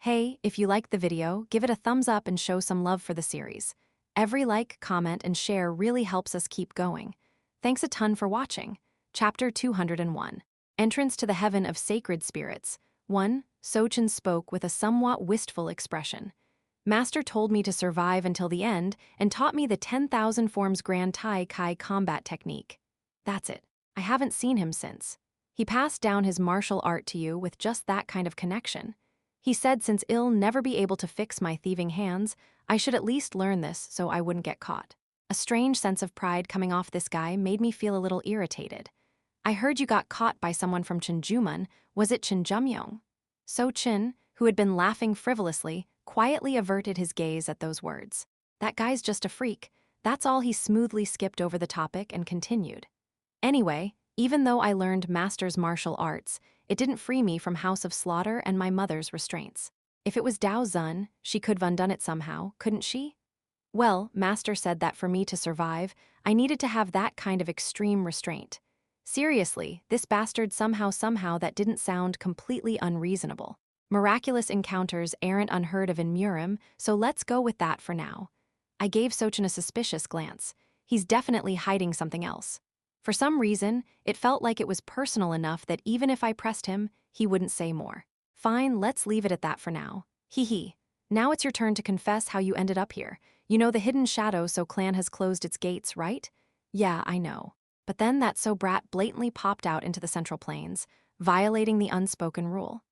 Hey, if you liked the video, give it a thumbs up and show some love for the series. Every like, comment, and share really helps us keep going. Thanks a ton for watching. Chapter 201. Entrance to the Heaven of Sacred Spirits. 1. Sochin spoke with a somewhat wistful expression. Master told me to survive until the end and taught me the 10,000 forms Grand Tai Kai combat technique. That's it. I haven't seen him since. He passed down his martial art to you with just that kind of connection. He said since I'll never be able to fix my thieving hands, I should at least learn this so I wouldn't get caught. A strange sense of pride coming off this guy made me feel a little irritated. I heard you got caught by someone from Chinjuman. Was it Jin Yeomyung? So Chin, who had been laughing frivolously, quietly averted his gaze at those words. That guy's just a freak. That's all. He smoothly skipped over the topic and continued. Anyway, even though I learned master's martial arts, it didn't free me from House of Slaughter and my mother's restraints. If it was Dao Zun, she could have undone it somehow, couldn't she? Well, master said that for me to survive, I needed to have that kind of extreme restraint. Seriously, this bastard somehow that didn't sound completely unreasonable. Miraculous encounters aren't unheard of in Murim, so let's go with that for now. I gave Sochin a suspicious glance. He's definitely hiding something else. For some reason, it felt like it was personal enough that even if I pressed him, he wouldn't say more. Fine, let's leave it at that for now. Hee. Now it's your turn to confess how you ended up here. You know the hidden shadow so clan has closed its gates, right? Yeah, I know. But then that so brat blatantly popped out into the Central Plains, violating the unspoken rule.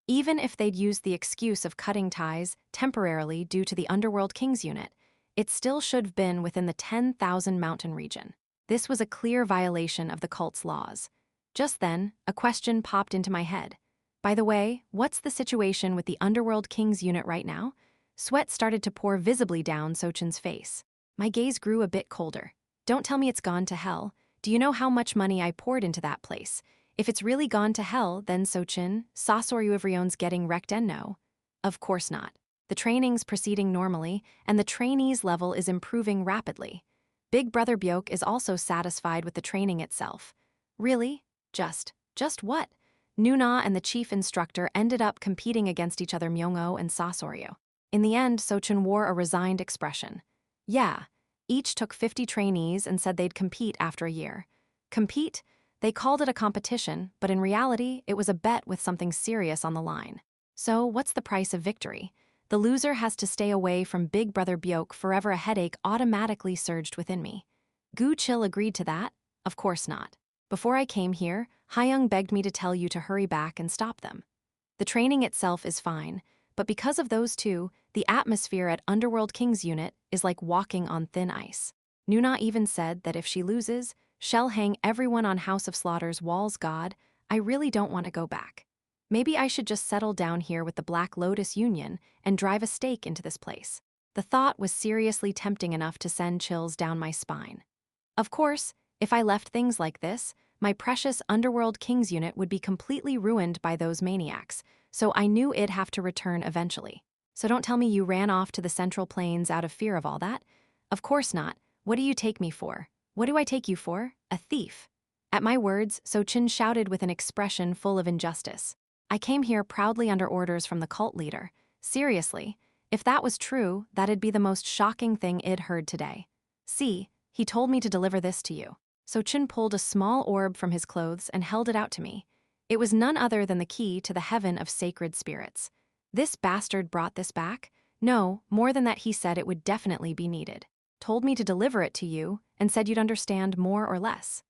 Even if they'd used the excuse of cutting ties temporarily due to the Underworld King's unit, it still should have been within the 10,000 mountain region. This was a clear violation of the cult's laws. Just then, a question popped into my head. By the way, what's the situation with the Underworld King's unit right now? Sweat started to pour visibly down Sochin's face. My gaze grew a bit colder. Don't tell me it's gone to hell. Do you know how much money I poured into that place? If it's really gone to hell, then Sochin, Sasoryuvrion's getting wrecked and no. Of course not. The training's proceeding normally, and the trainees' level is improving rapidly. Big Brother Byok is also satisfied with the training itself. Really? Just what? Nuna and the chief instructor ended up competing against each other, Myung-o and Sasoryu. In the end, Sochin wore a resigned expression. Yeah, each took 50 trainees and said they'd compete after a year. Compete? They called it a competition, but in reality, it was a bet with something serious on the line. So, what's the price of victory? The loser has to stay away from Big Brother Byok forever. A headache automatically surged within me. Gu Chil agreed to that? Of course not. Before I came here, Hyung begged me to tell you to hurry back and stop them. The training itself is fine, but because of those two, the atmosphere at Underworld King's unit is like walking on thin ice. Nuna even said that if she loses, she'll hang everyone on House of Slaughter's walls. God, I really don't want to go back. Maybe I should just settle down here with the Black Lotus Union and drive a stake into this place. The thought was seriously tempting enough to send chills down my spine. Of course, if I left things like this, my precious Underworld King's unit would be completely ruined by those maniacs, so I knew it'd have to return eventually. So don't tell me you ran off to the Central Plains out of fear of all that. Of course not. What do you take me for? What do I take you for? A thief. At my words, Sochin shouted with an expression full of injustice. I came here proudly under orders from the cult leader. Seriously, if that was true, that'd be the most shocking thing I'd heard today. See, he told me to deliver this to you. Sochin pulled a small orb from his clothes and held it out to me. It was none other than the key to the Heaven of Sacred Spirits. This bastard brought this back? No, more than that, he said it would definitely be needed. Told me to deliver it to you and said you'd understand more or less.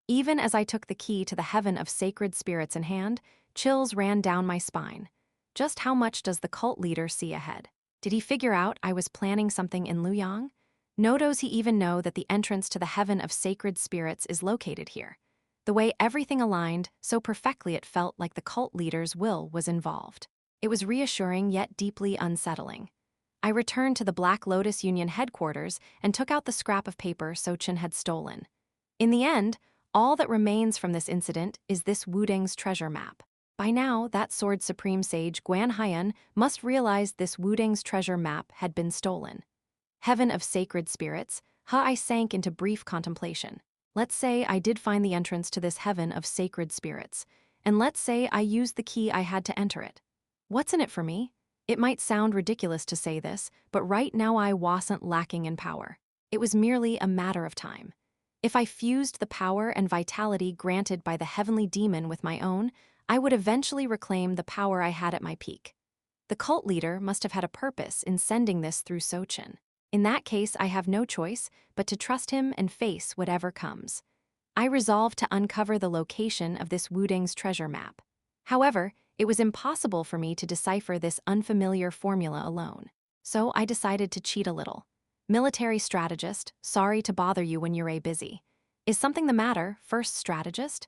Even as I took the key to the Heaven of Sacred Spirits in hand, chills ran down my spine. Just how much does the cult leader see ahead? Did he figure out I was planning something in Luoyang? No, does he even know that the entrance to the Heaven of Sacred Spirits is located here? The way everything aligned so perfectly, it felt like the cult leader's will was involved. It was reassuring yet deeply unsettling. I returned to the Black Lotus Union headquarters and took out the scrap of paper Sochin had stolen. In the end, all that remains from this incident is this Wudang's treasure map. By now, that Sword Supreme Sage Guan Haiyan must realize this Wudang's treasure map had been stolen. Heaven of Sacred Spirits, I sank into brief contemplation. Let's say I did find the entrance to this Heaven of Sacred Spirits, and let's say I used the key I had to enter it. What's in it for me? It might sound ridiculous to say this, but right now I wasn't lacking in power. It was merely a matter of time. If I fused the power and vitality granted by the heavenly demon with my own, I would eventually reclaim the power I had at my peak. The cult leader must have had a purpose in sending this through Sochin. In that case, I have no choice but to trust him and face whatever comes. I resolved to uncover the location of this Wuding's treasure map. However, it was impossible for me to decipher this unfamiliar formula alone. So I decided to cheat a little. Military strategist, sorry to bother you when you're busy. Is something the matter, first strategist?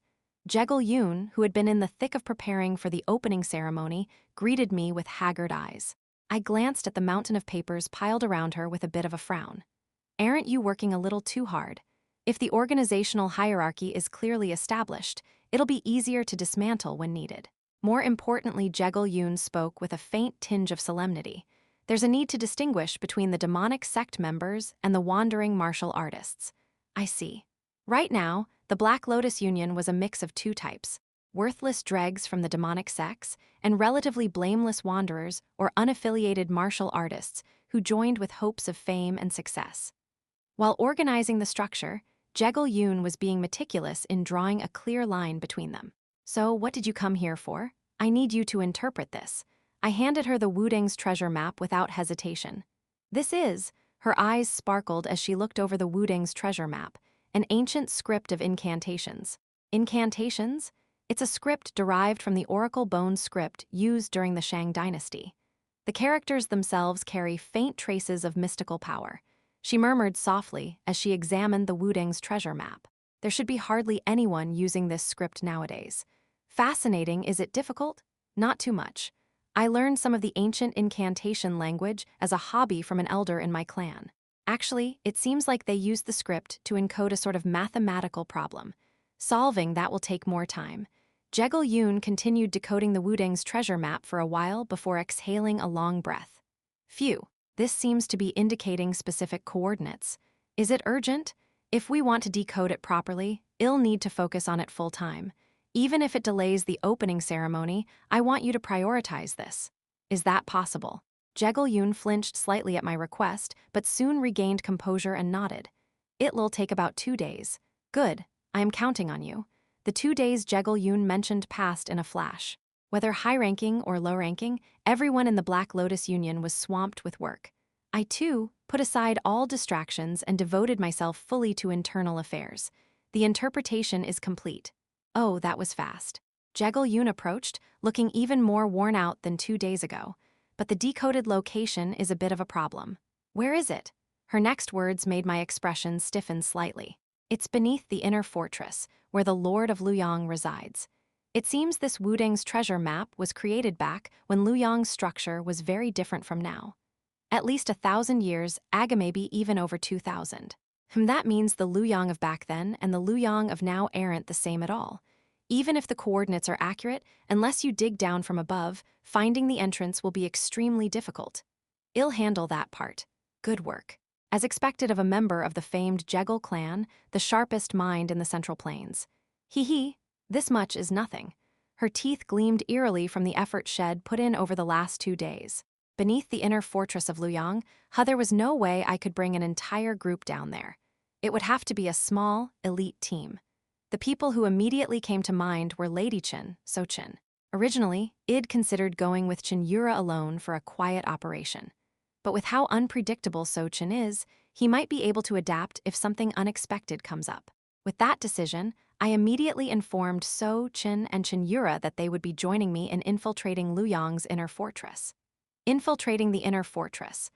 Yeo-myung, who had been in the thick of preparing for the opening ceremony, greeted me with haggard eyes. I glanced at the mountain of papers piled around her with a bit of a frown. Aren't you working a little too hard? If the organizational hierarchy is clearly established, it'll be easier to dismantle when needed. More importantly, Yeo-myung spoke with a faint tinge of solemnity. There's a need to distinguish between the demonic sect members and the wandering martial artists. I see. Right now, the Black Lotus Union was a mix of two types: worthless dregs from the demonic sects and relatively blameless wanderers or unaffiliated martial artists who joined with hopes of fame and success. While organizing the structure, Yeo-myung was being meticulous in drawing a clear line between them. So, what did you come here for? I need you to interpret this. I handed her the Wuding's treasure map without hesitation. This is, her eyes sparkled as she looked over the Wuding's treasure map, an ancient script of incantations. Incantations? It's a script derived from the Oracle Bone script used during the Shang dynasty. The characters themselves carry faint traces of mystical power. She murmured softly as she examined the Wuding's treasure map. There should be hardly anyone using this script nowadays. Fascinating, is it difficult? Not too much. I learned some of the ancient incantation language as a hobby from an elder in my clan. Actually, it seems like they used the script to encode a sort of mathematical problem. Solving that will take more time. Yeo-myung continued decoding the Wuding's treasure map for a while before exhaling a long breath. Phew, this seems to be indicating specific coordinates. Is it urgent? If we want to decode it properly, I'll need to focus on it full time. Even if it delays the opening ceremony, I want you to prioritize this. Is that possible? Yeo-myung flinched slightly at my request, but soon regained composure and nodded. It'll take about 2 days. Good, I am counting on you. The 2 days Yeo-myung mentioned passed in a flash. Whether high-ranking or low-ranking, everyone in the Black Lotus Union was swamped with work. I, too, put aside all distractions and devoted myself fully to internal affairs. The interpretation is complete. Oh, that was fast. Yeo-myung approached, looking even more worn out than 2 days ago. But the decoded location is a bit of a problem. Where is it? Her next words made my expression stiffen slightly. It's beneath the inner fortress, where the Lord of Luoyang resides. It seems this Wuding's treasure map was created back when Luoyang's structure was very different from now. At least 1,000 years, maybe even over 2,000. That means the Luoyang of back then and the Luoyang of now aren't the same at all. Even if the coordinates are accurate, unless you dig down from above, finding the entrance will be extremely difficult. I'll handle that part. Good work. As expected of a member of the famed Jegal clan, the sharpest mind in the Central Plains. Hee, this much is nothing. Her teeth gleamed eerily from the effort shed put in over the last 2 days. Beneath the inner fortress of Luoyang, there was no way I could bring an entire group down there. It would have to be a small, elite team. The people who immediately came to mind were Lady Cheon, Sochin. Originally, I'd considered going with Cheon Yura alone for a quiet operation. But with how unpredictable Sochin is, he might be able to adapt if something unexpected comes up. With that decision, I immediately informed Sochin and Cheon Yura that they would be joining me in infiltrating Luoyang's inner fortress. Infiltrating the inner fortress.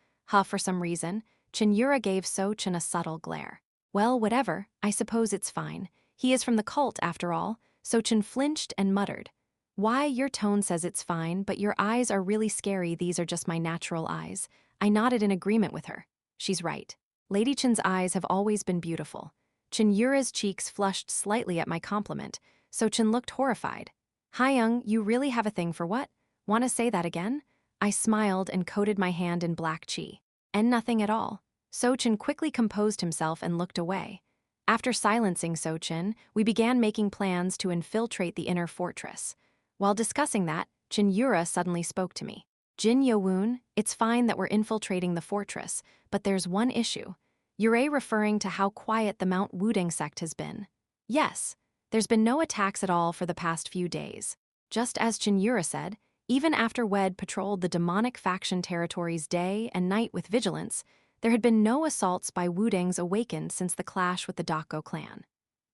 For some reason, Cheon Yura gave Sochin a subtle glare. Well, whatever, I suppose it's fine. He is from the cult, after all. Sochin flinched and muttered. Why, your tone says it's fine, but your eyes are really scary. These are just my natural eyes. I nodded in agreement with her. She's right. Lady Cheon's eyes have always been beautiful. Cheon Yura's cheeks flushed slightly at my compliment. Sochin looked horrified. Young, you really have a thing for what? Want to say that again? I smiled and coated my hand in black chi. And nothing at all. Sochin quickly composed himself and looked away. After silencing Sochin, we began making plans to infiltrate the inner fortress. While discussing that, Cheon Yura suddenly spoke to me. Jin Yeomyung, it's fine that we're infiltrating the fortress, but there's one issue. Yura referring to how quiet the Mount Wuding sect has been. Yes, there's been no attacks at all for the past few days. Just as Cheon Yura said, even after Wed patrolled the demonic faction territories day and night with vigilance, there had been no assaults by Wudings awakened since the clash with the Dako clan.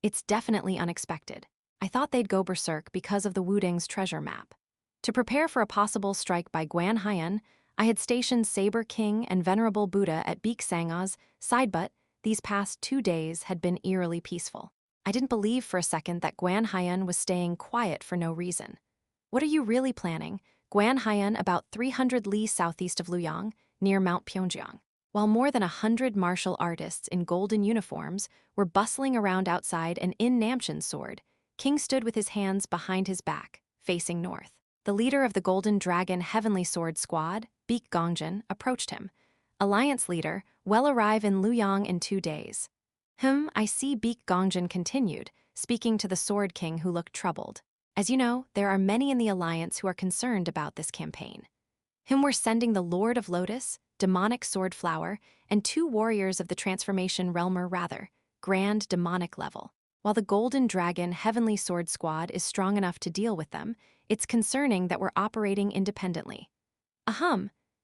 It's definitely unexpected. I thought they'd go berserk because of the Wuding's treasure map. To prepare for a possible strike by Guan Haiyan, I had stationed Saber King and Venerable Buddha at Beek Sangha's side, but these past 2 days had been eerily peaceful. I didn't believe for a second that Guan Haiyan was staying quiet for no reason. What are you really planning? Guan Haiyan, about 300 li southeast of Luoyang, near Mount Pyongyang. While more than 100 martial artists in golden uniforms were bustling around outside and in Namchen's sword, King stood with his hands behind his back, facing north. The leader of the Golden Dragon Heavenly Sword Squad, Beek Gongjin, approached him. Alliance leader, will arrive in Luoyang in 2 days. I see, Beek Gongjin continued, speaking to the Sword King who looked troubled. As you know, there are many in the Alliance who are concerned about this campaign. We're sending the Lord of Lotus, Demonic Sword Flower, and 2 warriors of the Transformation Realm, or rather, Grand Demonic level. While the Golden Dragon Heavenly Sword Squad is strong enough to deal with them, it's concerning that we're operating independently.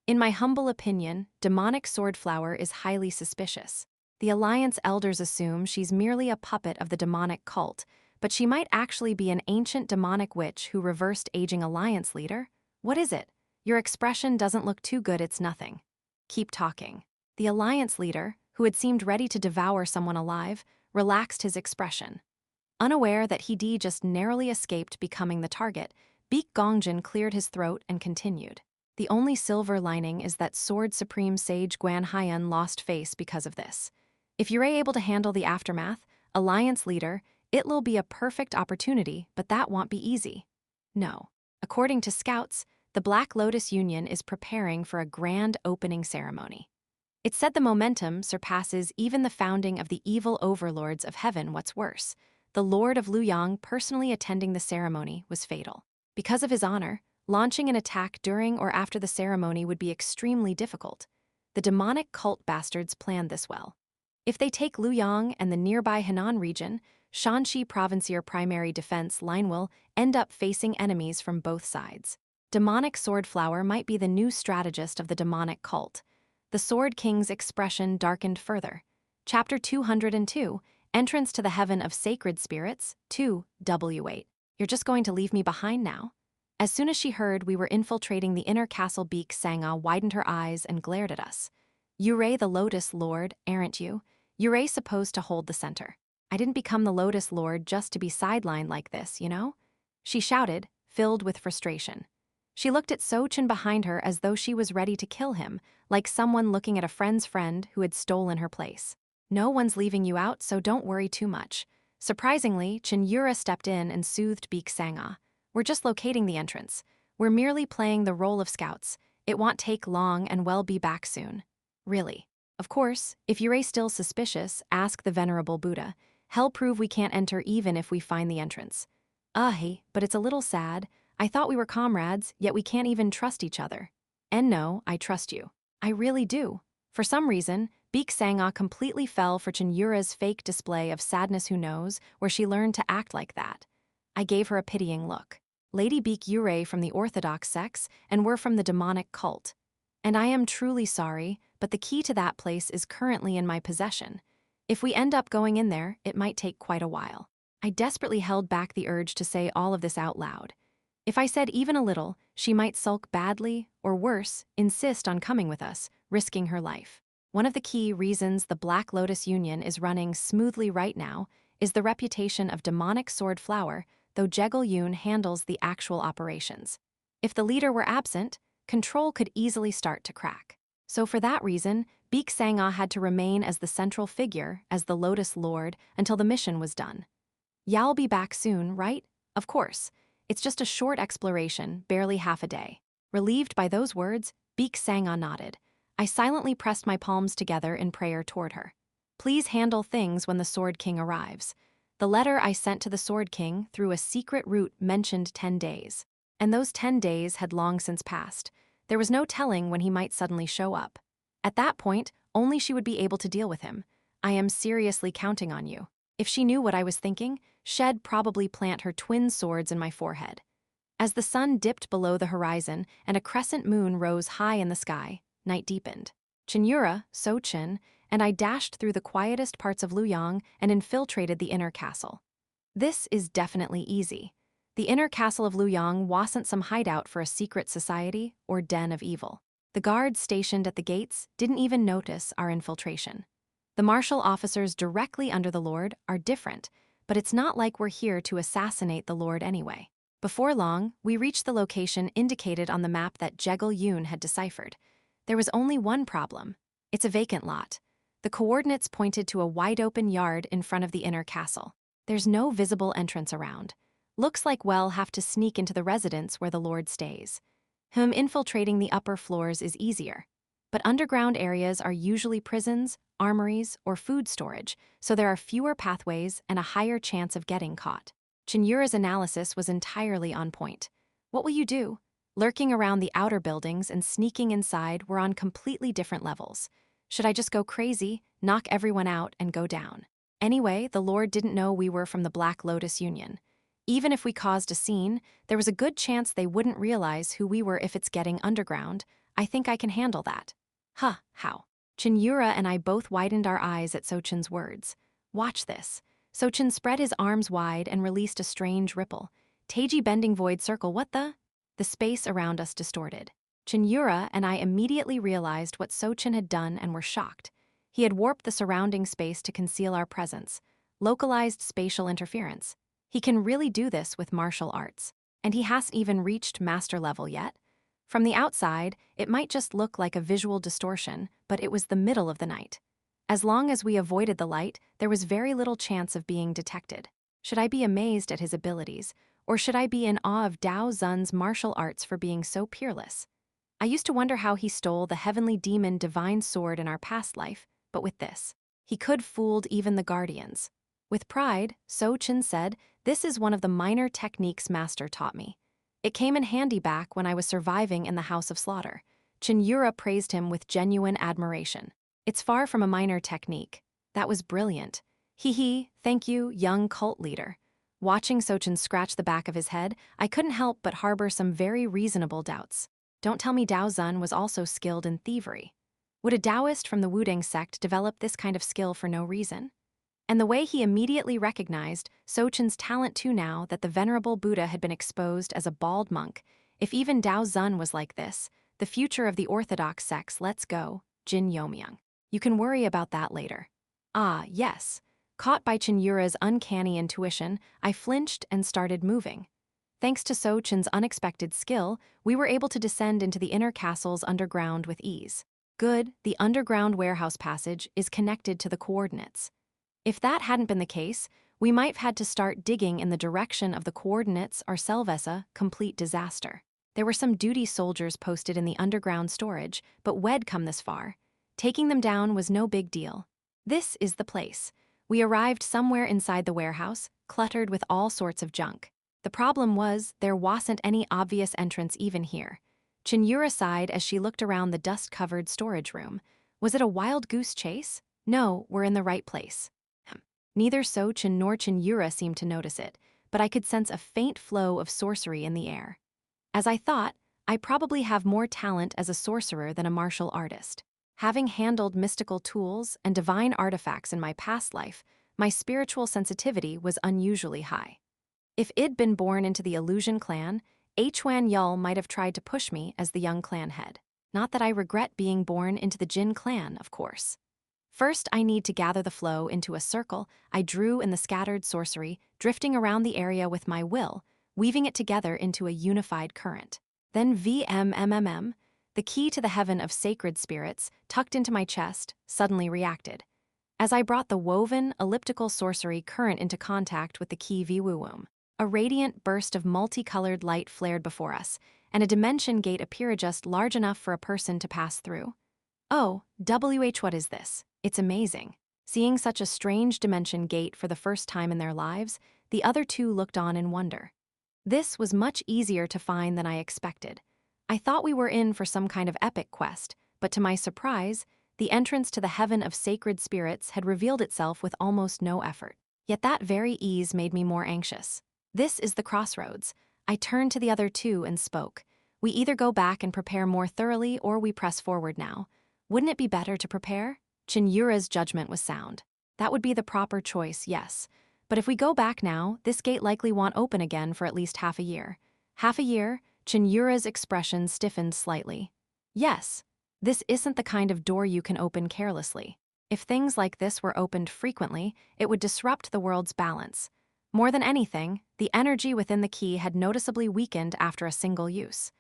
In my humble opinion, Demonic Sword Flower is highly suspicious. The Alliance elders assume she's merely a puppet of the demonic cult, but she might actually be an ancient demonic witch who reversed aging Alliance leader. What is it? Your expression doesn't look too good, it's nothing. Keep talking. The Alliance leader, who had seemed ready to devour someone alive, relaxed his expression. Unaware that he just narrowly escaped becoming the target, Beek Gongjin cleared his throat and continued. The only silver lining is that Sword Supreme Sage Guan Haiyan lost face because of this. If you're able to handle the aftermath, Alliance leader, it'll be a perfect opportunity, but that won't be easy. No. According to scouts, the Black Lotus Union is preparing for a grand opening ceremony. It's said the momentum surpasses even the founding of the evil overlords of heaven. What's worse, the Lord of Luoyang personally attending the ceremony was fatal. Because of his honor, launching an attack during or after the ceremony would be extremely difficult. The demonic cult bastards planned this well. If they take Luoyang and the nearby Henan region, Shanxi Provincial Primary Defense Line will end up facing enemies from both sides. Demonic Sword Flower might be the new strategist of the demonic cult. The Sword King's expression darkened further. Chapter 202, Entrance to the Heaven of Sacred Spirits, 2W8. You're just going to leave me behind now? As soon as she heard we were infiltrating the inner castle, Beek Sangha widened her eyes and glared at us. Yura the Lotus Lord, aren't you? Yura supposed to hold the center. I didn't become the Lotus Lord just to be sidelined like this, you know? She shouted, filled with frustration. She looked at Sochin behind her as though she was ready to kill him, like someone looking at a friend's friend who had stolen her place. No one's leaving you out, so don't worry too much. Surprisingly, Cheon Yura stepped in and soothed Beek Sangha. We're just locating the entrance. We're merely playing the role of scouts. It won't take long and we'll be back soon. Really. Of course, if Yura's still suspicious, ask the Venerable Buddha. He'll prove we can't enter even if we find the entrance. Hey, but it's a little sad. I thought we were comrades, yet we can't even trust each other. And no, I trust you. I really do. For some reason, Beek Sangha completely fell for Cheon Yura's fake display of sadness. Who knows where she learned to act like that. I gave her a pitying look. Lady Beek Yura from the Orthodox sects, and we're from the demonic cult. And I am truly sorry, but the key to that place is currently in my possession. If we end up going in there, it might take quite a while. I desperately held back the urge to say all of this out loud. If I said even a little, she might sulk badly, or worse, insist on coming with us, risking her life. One of the key reasons the Black Lotus Union is running smoothly right now is the reputation of Demonic Sword Flower, though Yeo-myung handles the actual operations. If the leader were absent, control could easily start to crack. So for that reason, Beek Sangha had to remain as the central figure, as the Lotus Lord, until the mission was done. You'll be back soon, right? Of course. It's just a short exploration, barely half a day. Relieved by those words, Beek Sangha nodded. I silently pressed my palms together in prayer toward her. Please handle things when the Sword King arrives. The letter I sent to the Sword King through a secret route mentioned 10 days. And those 10 days had long since passed. There was no telling when he might suddenly show up. At that point, only she would be able to deal with him. I am seriously counting on you. If she knew what I was thinking, she'd probably plant her twin swords in my forehead. As the sun dipped below the horizon and a crescent moon rose high in the sky, night deepened. Cheon Yura, So-chin, and I dashed through the quietest parts of Luoyang and infiltrated the inner castle. This is definitely easy. The inner castle of Luoyang wasn't some hideout for a secret society or den of evil. The guards stationed at the gates didn't even notice our infiltration. The martial officers directly under the Lord are different, but it's not like we're here to assassinate the Lord anyway. Before long, we reached the location indicated on the map that Yeo-myung had deciphered. There was only one problem. It's a vacant lot. The coordinates pointed to a wide-open yard in front of the inner castle. There's no visible entrance around. Looks like we'll have to sneak into the residence where the Lord stays. Infiltrating the upper floors is easier. But underground areas are usually prisons, armories, or food storage, so there are fewer pathways and a higher chance of getting caught. Cheon Yura's analysis was entirely on point. What will you do? Lurking around the outer buildings and sneaking inside were on completely different levels. Should I just go crazy, knock everyone out, and go down? Anyway, the Lord didn't know we were from the Black Lotus Union. Even if we caused a scene, there was a good chance they wouldn't realize who we were if it's getting underground. I think I can handle that. How? Cheon Yura and I both widened our eyes at So-chin's words. Watch this. So-chin spread his arms wide and released a strange ripple. Taiji bending void circle, what the? The space around us distorted. Cheon Yura and I immediately realized what So-chin had done and were shocked. He had warped the surrounding space to conceal our presence. Localized spatial interference. He can really do this with martial arts. And he hasn't even reached master level yet. From the outside, it might just look like a visual distortion, but it was the middle of the night. As long as we avoided the light, there was very little chance of being detected. Should I be amazed at his abilities, or should I be in awe of Dao Zun's martial arts for being so peerless? I used to wonder how he stole the heavenly demon divine sword in our past life, but with this, he could fooled even the guardians. With pride, So-chin said, "This is one of the minor techniques Master taught me. It came in handy back when I was surviving in the House of Slaughter." Cheon Yura praised him with genuine admiration. "It's far from a minor technique. That was brilliant. Hee, thank you, young cult leader." Watching So-chin scratch the back of his head, I couldn't help but harbor some very reasonable doubts. Don't tell me Dao Zun was also skilled in thievery. Would a Taoist from the Wudang sect develop this kind of skill for no reason? And the way he immediately recognized So-chin's talent too now that the venerable Buddha had been exposed as a bald monk. If even Dao Zun was like this, the future of the orthodox sects, let's go, Jin Yeomyung. You can worry about that later. Ah, yes. Caught by Cheon Yura's uncanny intuition, I flinched and started moving. Thanks to So-chin's unexpected skill, we were able to descend into the inner castle's underground with ease. Good, the underground warehouse passage is connected to the coordinates. If that hadn't been the case, we might have had to start digging in the direction of the coordinates ourselves, a complete disaster. There were some duty soldiers posted in the underground storage, but we'd come this far. Taking them down was no big deal. This is the place. We arrived somewhere inside the warehouse, cluttered with all sorts of junk. The problem was, there wasn't any obvious entrance even here. Cheon Yura sighed as she looked around the dust-covered storage room. Was it a wild goose chase? No, we're in the right place. Neither So-chin nor Cheon Yura seemed to notice it, but I could sense a faint flow of sorcery in the air. As I thought, I probably have more talent as a sorcerer than a martial artist. Having handled mystical tools and divine artifacts in my past life, my spiritual sensitivity was unusually high. If I'd been born into the Illusion clan, Hwan Yul might have tried to push me as the young clan head. Not that I regret being born into the Jin clan, of course. First, I need to gather the flow into a circle I drew in the scattered sorcery, drifting around the area with my will, weaving it together into a unified current. Then VMMMM, the key to the heaven of sacred spirits, tucked into my chest, suddenly reacted. As I brought the woven, elliptical sorcery current into contact with the key VWUM, a radiant burst of multicolored light flared before us, and a dimension gate appeared just large enough for a person to pass through. Oh, what is this? It's amazing. Seeing such a strange dimension gate for the first time in their lives, the other two looked on in wonder. This was much easier to find than I expected. I thought we were in for some kind of epic quest, but to my surprise, the entrance to the heaven of sacred spirits had revealed itself with almost no effort. Yet that very ease made me more anxious. This is the crossroads. I turned to the other two and spoke. We either go back and prepare more thoroughly or we press forward now. Wouldn't it be better to prepare? Cheon Yura's judgment was sound. That would be the proper choice, yes. But if we go back now, this gate likely won't open again for at least half a year. Half a year? Cheon Yura's expression stiffened slightly. Yes. This isn't the kind of door you can open carelessly. If things like this were opened frequently, it would disrupt the world's balance. More than anything, the energy within the key had noticeably weakened after a single use.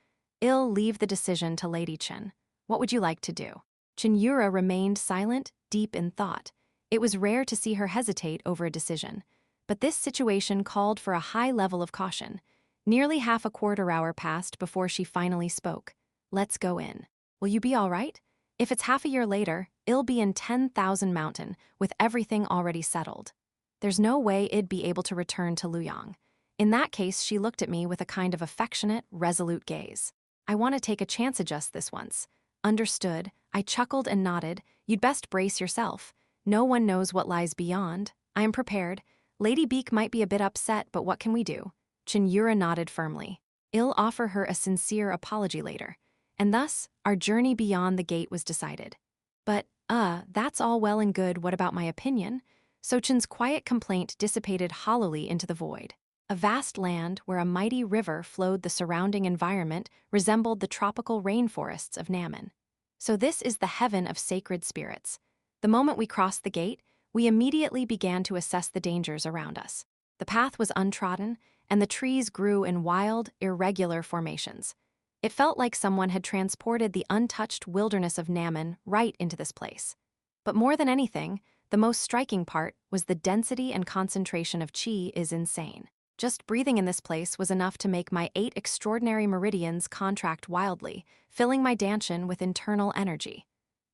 I'll leave the decision to Lady Cheon. What would you like to do? Cheon Yura remained silent, deep in thought. It was rare to see her hesitate over a decision. But this situation called for a high level of caution. Nearly half a quarter hour passed before she finally spoke. Let's go in. Will you be all right? If it's half a year later, I'll be in 10,000 Mountain, with everything already settled. There's no way I'd be able to return to Luoyang. In that case, she looked at me with a kind of affectionate, resolute gaze. I want to take a chance just this once. Understood. I chuckled and nodded. You'd best brace yourself. No one knows what lies beyond. I am prepared. Lady Beak might be a bit upset, but what can we do? Cheon Yura nodded firmly. I'll offer her a sincere apology later. And thus, our journey beyond the gate was decided. But, that's all well and good, what about my opinion? Sochin's quiet complaint dissipated hollowly into the void. A vast land where a mighty river flowed the surrounding environment resembled the tropical rainforests of Namen. So this is the heaven of sacred spirits. The moment we crossed the gate, we immediately began to assess the dangers around us. The path was untrodden, and the trees grew in wild, irregular formations. It felt like someone had transported the untouched wilderness of Namen right into this place. But more than anything, the most striking part was the density and concentration of qi is insane. Just breathing in this place was enough to make my 8 extraordinary meridians contract wildly, filling my danshin with internal energy.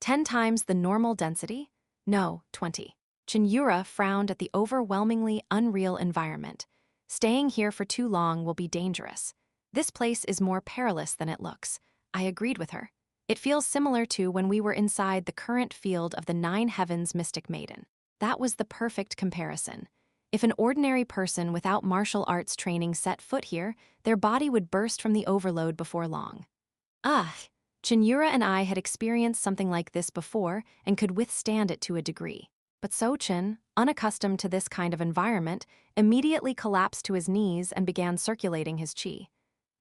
10 times the normal density? No, 20. Cheon Yura frowned at the overwhelmingly unreal environment. Staying here for too long will be dangerous. This place is more perilous than it looks. I agreed with her. It feels similar to when we were inside the current field of the 9 Heavens Mystic Maiden. That was the perfect comparison. If an ordinary person without martial arts training set foot here, their body would burst from the overload before long. Cheon Yura and I had experienced something like this before and could withstand it to a degree. But Sochin, unaccustomed to this kind of environment, immediately collapsed to his knees and began circulating his qi.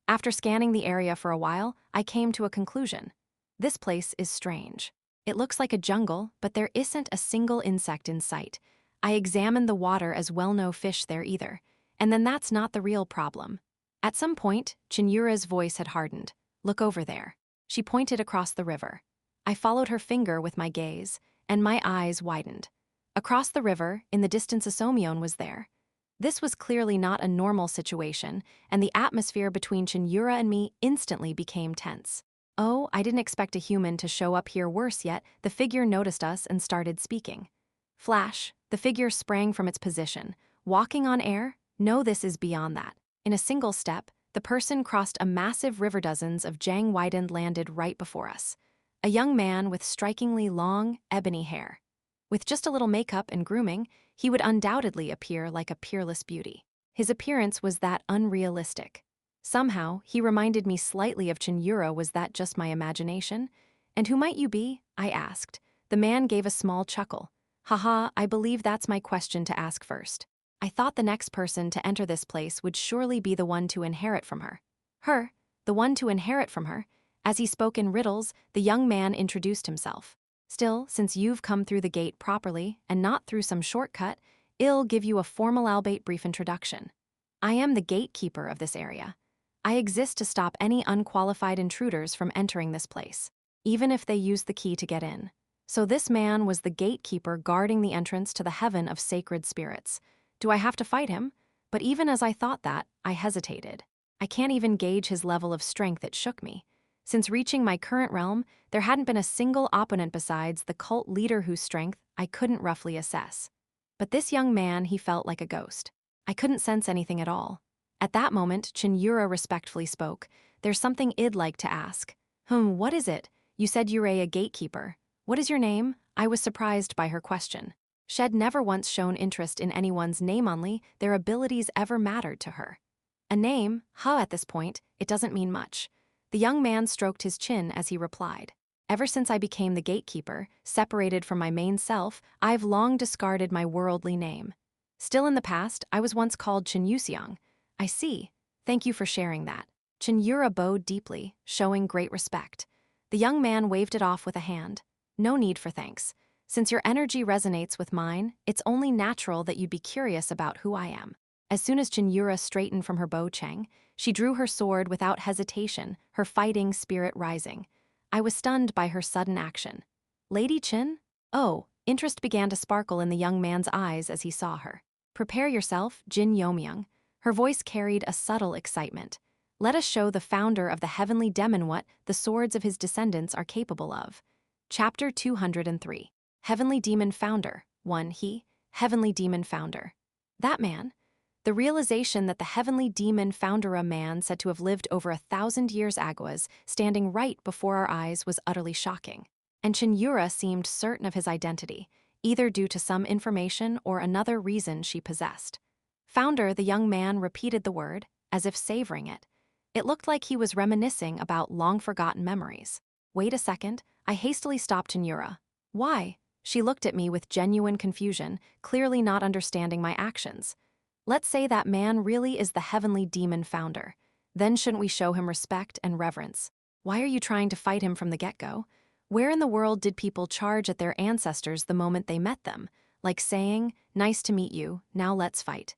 After scanning the area for a while, I came to a conclusion. This place is strange. It looks like a jungle, but there isn't a single insect in sight. I examined the water as well no fish there either. And then that's not the real problem. At some point, Cheon Yura's voice had hardened. Look over there. She pointed across the river. I followed her finger with my gaze, and my eyes widened. Across the river, in the distance, a Yeo-myung was there. This was clearly not a normal situation, and the atmosphere between Cheon Yura and me instantly became tense. Oh, I didn't expect a human to show up here. Worse yet, the figure noticed us and started speaking. Flash, the figure sprang from its position. Walking on air? No, this is beyond that. In a single step, the person crossed a massive river. Dozens of Jang widened landed right before us. A young man with strikingly long, ebony hair. With just a little makeup and grooming, he would undoubtedly appear like a peerless beauty. His appearance was that unrealistic. Somehow, he reminded me slightly of Cheon Yura. Was that just my imagination? And who might you be? I asked. The man gave a small chuckle. Haha, I believe that's my question to ask first. I thought the next person to enter this place would surely be the one to inherit from her. Her? The one to inherit from her? As he spoke in riddles, the young man introduced himself. Still, since you've come through the gate properly, and not through some shortcut, I'll give you a formal albeit brief introduction. I am the gatekeeper of this area. I exist to stop any unqualified intruders from entering this place, even if they use the key to get in. So this man was the gatekeeper guarding the entrance to the heaven of sacred spirits. Do I have to fight him? But even as I thought that, I hesitated. I can't even gauge his level of strength. It shook me. Since reaching my current realm, there hadn't been a single opponent besides the cult leader whose strength I couldn't roughly assess. But this young man, he felt like a ghost. I couldn't sense anything at all. At that moment, Cheon Yura respectfully spoke. there's something I'd like to ask. What is it? You said you're a gatekeeper. What is your name? I was surprised by her question. She'd never once shown interest in anyone's name, only their abilities ever mattered to her. A name? At this point, it doesn't mean much. The young man stroked his chin as he replied. Ever since I became the gatekeeper, separated from my main self, I've long discarded my worldly name. Still in the past, I was once called Cheon Yura. I see. Thank you for sharing that. Cheon Yura bowed deeply, showing great respect. The young man waved it off with a hand. No need for thanks. Since your energy resonates with mine, it's only natural that you'd be curious about who I am. As soon as Cheon Yura straightened from her bow chang, she drew her sword without hesitation, her fighting spirit rising. I was stunned by her sudden action. Lady Cheon? Oh, interest began to sparkle in the young man's eyes as he saw her. Prepare yourself, Jin Yeomyung. Her voice carried a subtle excitement. Let us show the founder of the heavenly demon what the swords of his descendants are capable of. Chapter 203. Heavenly Demon Founder. 1. He, Heavenly Demon Founder. That man? The realization that the Heavenly Demon Founder, a man said to have lived over 1,000 years ago, was standing right before our eyes, was utterly shocking. And Cheon Yura seemed certain of his identity, either due to some information or another reason she possessed. Founder, the young man repeated the word, as if savoring it. It looked like he was reminiscing about long-forgotten memories. Wait a second, I hastily stopped Cheon Yura. Why? She looked at me with genuine confusion, clearly not understanding my actions. Let's say that man really is the Heavenly Demon Founder. Then shouldn't we show him respect and reverence? Why are you trying to fight him from the get-go? Where in the world did people charge at their ancestors the moment they met them? Like saying, nice to meet you, now let's fight.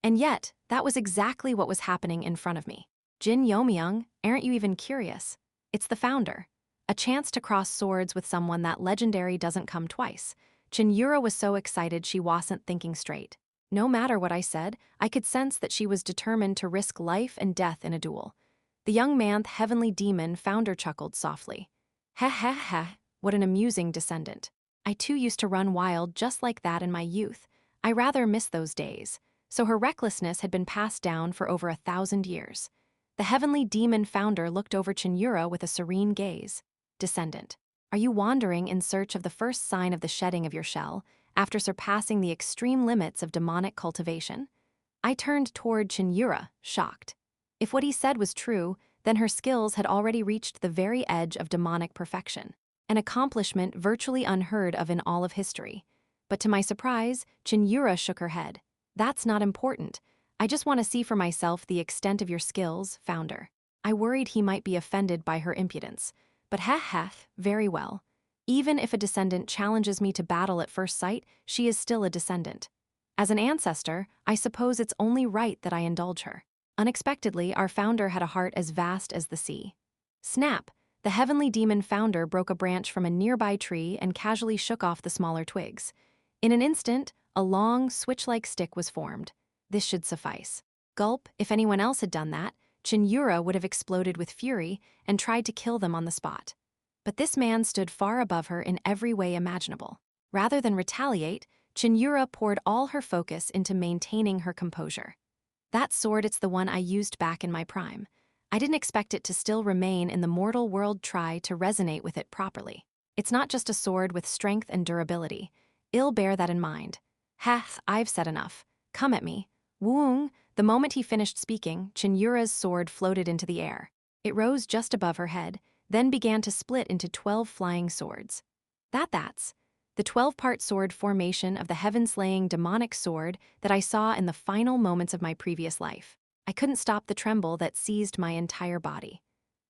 And yet, that was exactly what was happening in front of me. Jin Yeomyung, aren't you even curious? It's the Founder. A chance to cross swords with someone that legendary doesn't come twice. Cheon Yura was so excited she wasn't thinking straight. No matter what I said, I could sense that she was determined to risk life and death in a duel. The young man, the Heavenly Demon Founder, chuckled softly. Ha ha ha, what an amusing descendant. I too used to run wild just like that in my youth. I rather miss those days. So her recklessness had been passed down for over 1,000 years. The Heavenly Demon Founder looked over Cheon Yura with a serene gaze. Descendant, are you wandering in search of the first sign of the shedding of your shell, after surpassing the extreme limits of demonic cultivation? I turned toward Cheon Yura, shocked. If what he said was true, then her skills had already reached the very edge of demonic perfection, an accomplishment virtually unheard of in all of history. But to my surprise, Cheon Yura shook her head. That's not important. I just want to see for myself the extent of your skills, Founder. I worried he might be offended by her impudence. But very well. Even if a descendant challenges me to battle at first sight, she is still a descendant. As an ancestor, I suppose it's only right that I indulge her. Unexpectedly, our Founder had a heart as vast as the sea. Snap! The Heavenly Demon Founder broke a branch from a nearby tree and casually shook off the smaller twigs. In an instant, a long, switch-like stick was formed. This should suffice. Gulp, if anyone else had done that, Cheon Yura would have exploded with fury and tried to kill them on the spot. But this man stood far above her in every way imaginable. Rather than retaliate, Cheon Yura poured all her focus into maintaining her composure. That sword, it's the one I used back in my prime. I didn't expect it to still remain in the mortal world. Try to resonate with it properly. It's not just a sword with strength and durability. I'll bear that in mind. I've said enough. Come at me. Woong! The moment he finished speaking, Cheon Yura's sword floated into the air. It rose just above her head, then began to split into 12 flying swords. That's the 12-part sword formation of the heaven-slaying demonic sword that I saw in the final moments of my previous life. I couldn't stop the tremble that seized my entire body.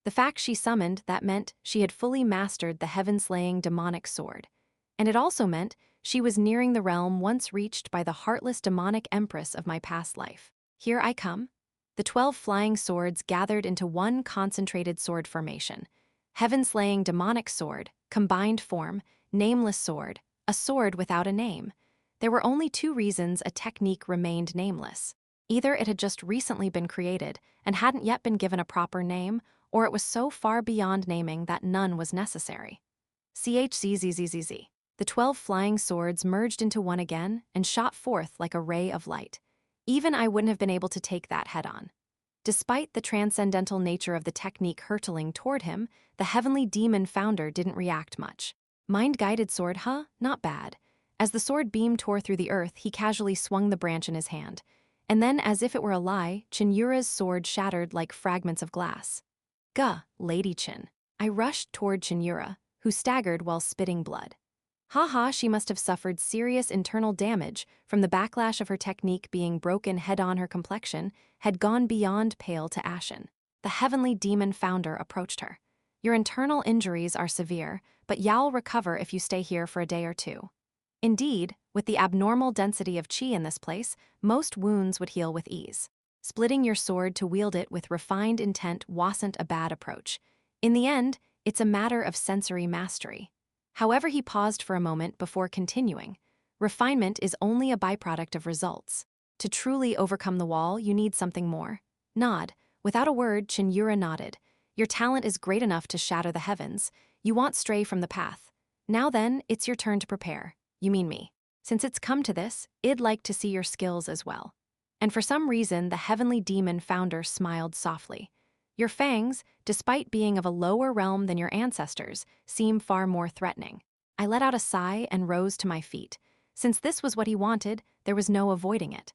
The fact she summoned, that meant she had fully mastered the heaven-slaying demonic sword. And it also meant she was nearing the realm once reached by the heartless demonic empress of my past life. Here I come. The 12 flying swords gathered into one concentrated sword formation. Heaven-slaying demonic sword, combined form, nameless sword, a sword without a name. There were only 2 reasons a technique remained nameless. Either it had just recently been created and hadn't yet been given a proper name, or it was so far beyond naming that none was necessary. CHZZZZZ. The 12 flying swords merged into one again and shot forth like a ray of light. Even I wouldn't have been able to take that head-on. Despite the transcendental nature of the technique hurtling toward him, the heavenly demon founder didn't react much. Mind-guided sword, huh? Not bad. As the sword beam tore through the earth, he casually swung the branch in his hand. And then, as if it were a lie, Cheon Yura's sword shattered like fragments of glass. Gah, Lady Cheon. I rushed toward Cheon Yura, who staggered while spitting blood. Ha, she must have suffered serious internal damage from the backlash of her technique being broken head-on. Her complexion had gone beyond pale to ashen. The heavenly demon founder approached her. Your internal injuries are severe, but you'll recover if you stay here for a day or two. Indeed, with the abnormal density of chi in this place, most wounds would heal with ease. Splitting your sword to wield it with refined intent wasn't a bad approach. In the end, it's a matter of sensory mastery. However, he paused for a moment before continuing. Refinement is only a byproduct of results. To truly overcome the wall, you need something more. Nod. Without a word, Cheon Yura nodded. Your talent is great enough to shatter the heavens. You won't stray from the path. Now then, it's your turn to prepare. You mean me. Since it's come to this, I'd like to see your skills as well. And for some reason, the heavenly demon founder smiled softly. Your fangs, despite being of a lower realm than your ancestors, seem far more threatening. I let out a sigh and rose to my feet. Since this was what he wanted, there was no avoiding it.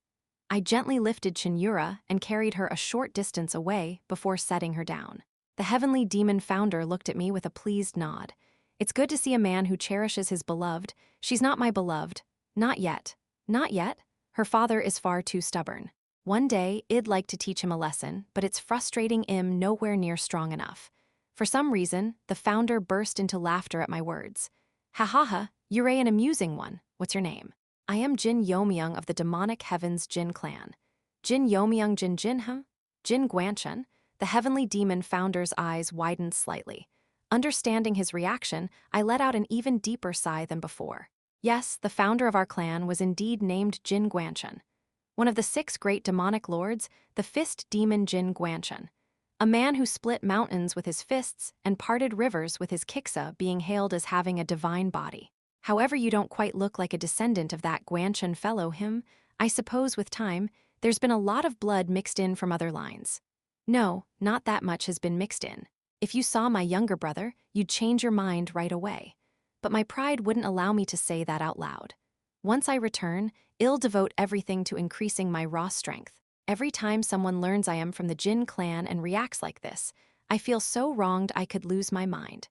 I gently lifted Cheon Yura and carried her a short distance away before setting her down. The heavenly demon founder looked at me with a pleased nod. It's good to see a man who cherishes his beloved. She's not my beloved. Not yet. Not yet? Her father is far too stubborn. One day, I'd like to teach him a lesson, but it's frustrating him nowhere near strong enough. For some reason, the founder burst into laughter at my words. Ha, you're an amusing one. What's your name? I am Jin Yeomyung of the demonic heavens Jin clan. Jin Yeomyung Jin, huh? Jin Guanchen? The heavenly demon founder's eyes widened slightly. Understanding his reaction, I let out an even deeper sigh than before. Yes, the founder of our clan was indeed named Jin Guanchen. One of the 6 great demonic lords, the fist demon Jin Guanchen. A man who split mountains with his fists and parted rivers with his kiksa, being hailed as having a divine body. However, you don't quite look like a descendant of that Guanchen fellow him. I suppose with time, there's been a lot of blood mixed in from other lines. No, not that much has been mixed in. If you saw my younger brother, you'd change your mind right away. But my pride wouldn't allow me to say that out loud. Once I return, I'll devote everything to increasing my raw strength. Every time someone learns I am from the Jin clan and reacts like this, I feel so wronged I could lose my mind.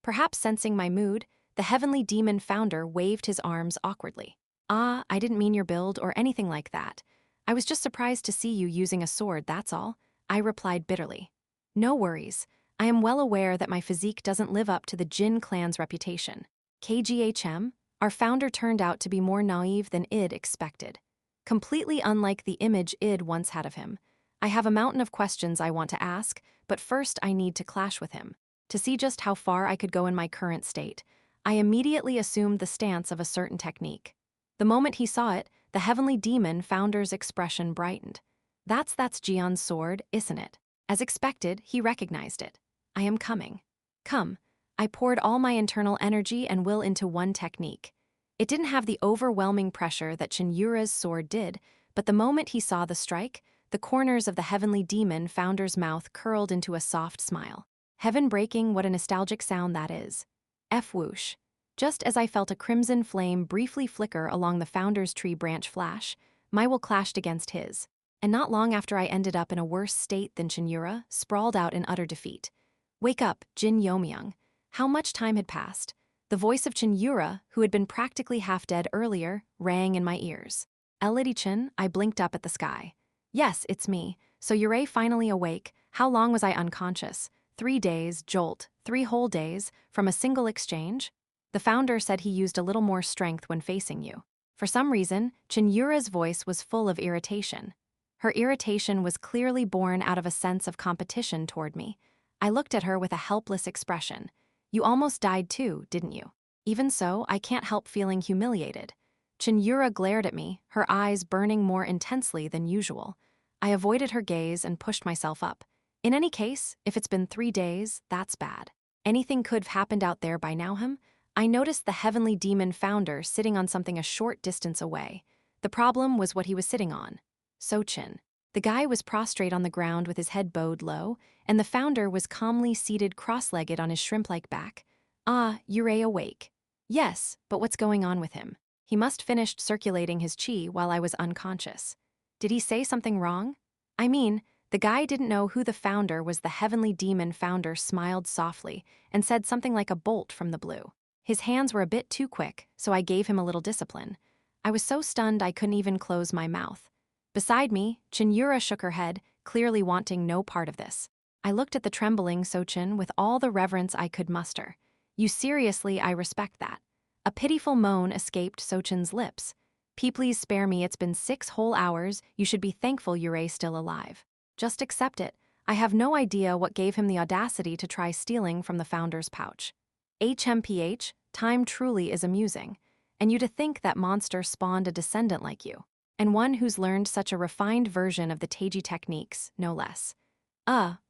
Perhaps sensing my mood, the heavenly demon founder waved his arms awkwardly. I didn't mean your build or anything like that. I was just surprised to see you using a sword, that's all. I replied bitterly. No worries. I am well aware that my physique doesn't live up to the Jin clan's reputation. KGHM? Our founder turned out to be more naive than I'd expected. Completely unlike the image I'd once had of him. I have a mountain of questions I want to ask, but first I need to clash with him. To see just how far I could go in my current state, I immediately assumed the stance of a certain technique. The moment he saw it, the heavenly demon founder's expression brightened. That's Jeon's sword, isn't it? As expected, he recognized it. I am coming. Come. I poured all my internal energy and will into one technique. It didn't have the overwhelming pressure that Cheon Yura's sword did, but the moment he saw the strike, the corners of the heavenly demon founder's mouth curled into a soft smile. Heaven-breaking, what a nostalgic sound that is. F-whoosh. Just as I felt a crimson flame briefly flicker along the founder's tree branch flash, my will clashed against his. And not long after I ended up in a worse state than Cheon Yura, sprawled out in utter defeat. Wake up, Jin Yeomyung. How much time had passed? The voice of Cheon Yura, who had been practically half dead earlier, rang in my ears. Lady Cheon, I blinked up at the sky. Yes, it's me. So Yura finally awake. How long was I unconscious? 3 days, jolt, 3 whole days, from a single exchange? The founder said he used a little more strength when facing you. For some reason, Cheon Yura's voice was full of irritation. Her irritation was clearly born out of a sense of competition toward me. I looked at her with a helpless expression. You almost died too, didn't you? Even so, I can't help feeling humiliated. Cheon Yura glared at me, her eyes burning more intensely than usual. I avoided her gaze and pushed myself up. In any case, if it's been 3 days, that's bad. Anything could have happened out there by now, him? I noticed the heavenly demon founder sitting on something a short distance away. The problem was what he was sitting on. So Cheon. The guy was prostrate on the ground with his head bowed low, and the founder was calmly seated cross-legged on his shrimp-like back. Ah, Yurei awake. Yes, but what's going on with him? He must finished circulating his chi while I was unconscious. Did he say something wrong? I mean, the guy didn't know who the founder was. The heavenly demon founder smiled softly and said something like a bolt from the blue. His hands were a bit too quick, so I gave him a little discipline. I was so stunned I couldn't even close my mouth. Beside me, Cheon Yura shook her head, clearly wanting no part of this. I looked at the trembling Sochin with all the reverence I could muster. You seriously, I respect that. A pitiful moan escaped Sochin's lips. Please spare me, it's been 6 whole hours, you should be thankful Yurei still alive. Just accept it. I have no idea what gave him the audacity to try stealing from the founder's pouch. HMPH, time truly is amusing. And you to think that monster spawned a descendant like you. And one who's learned such a refined version of the Teiji techniques, no less.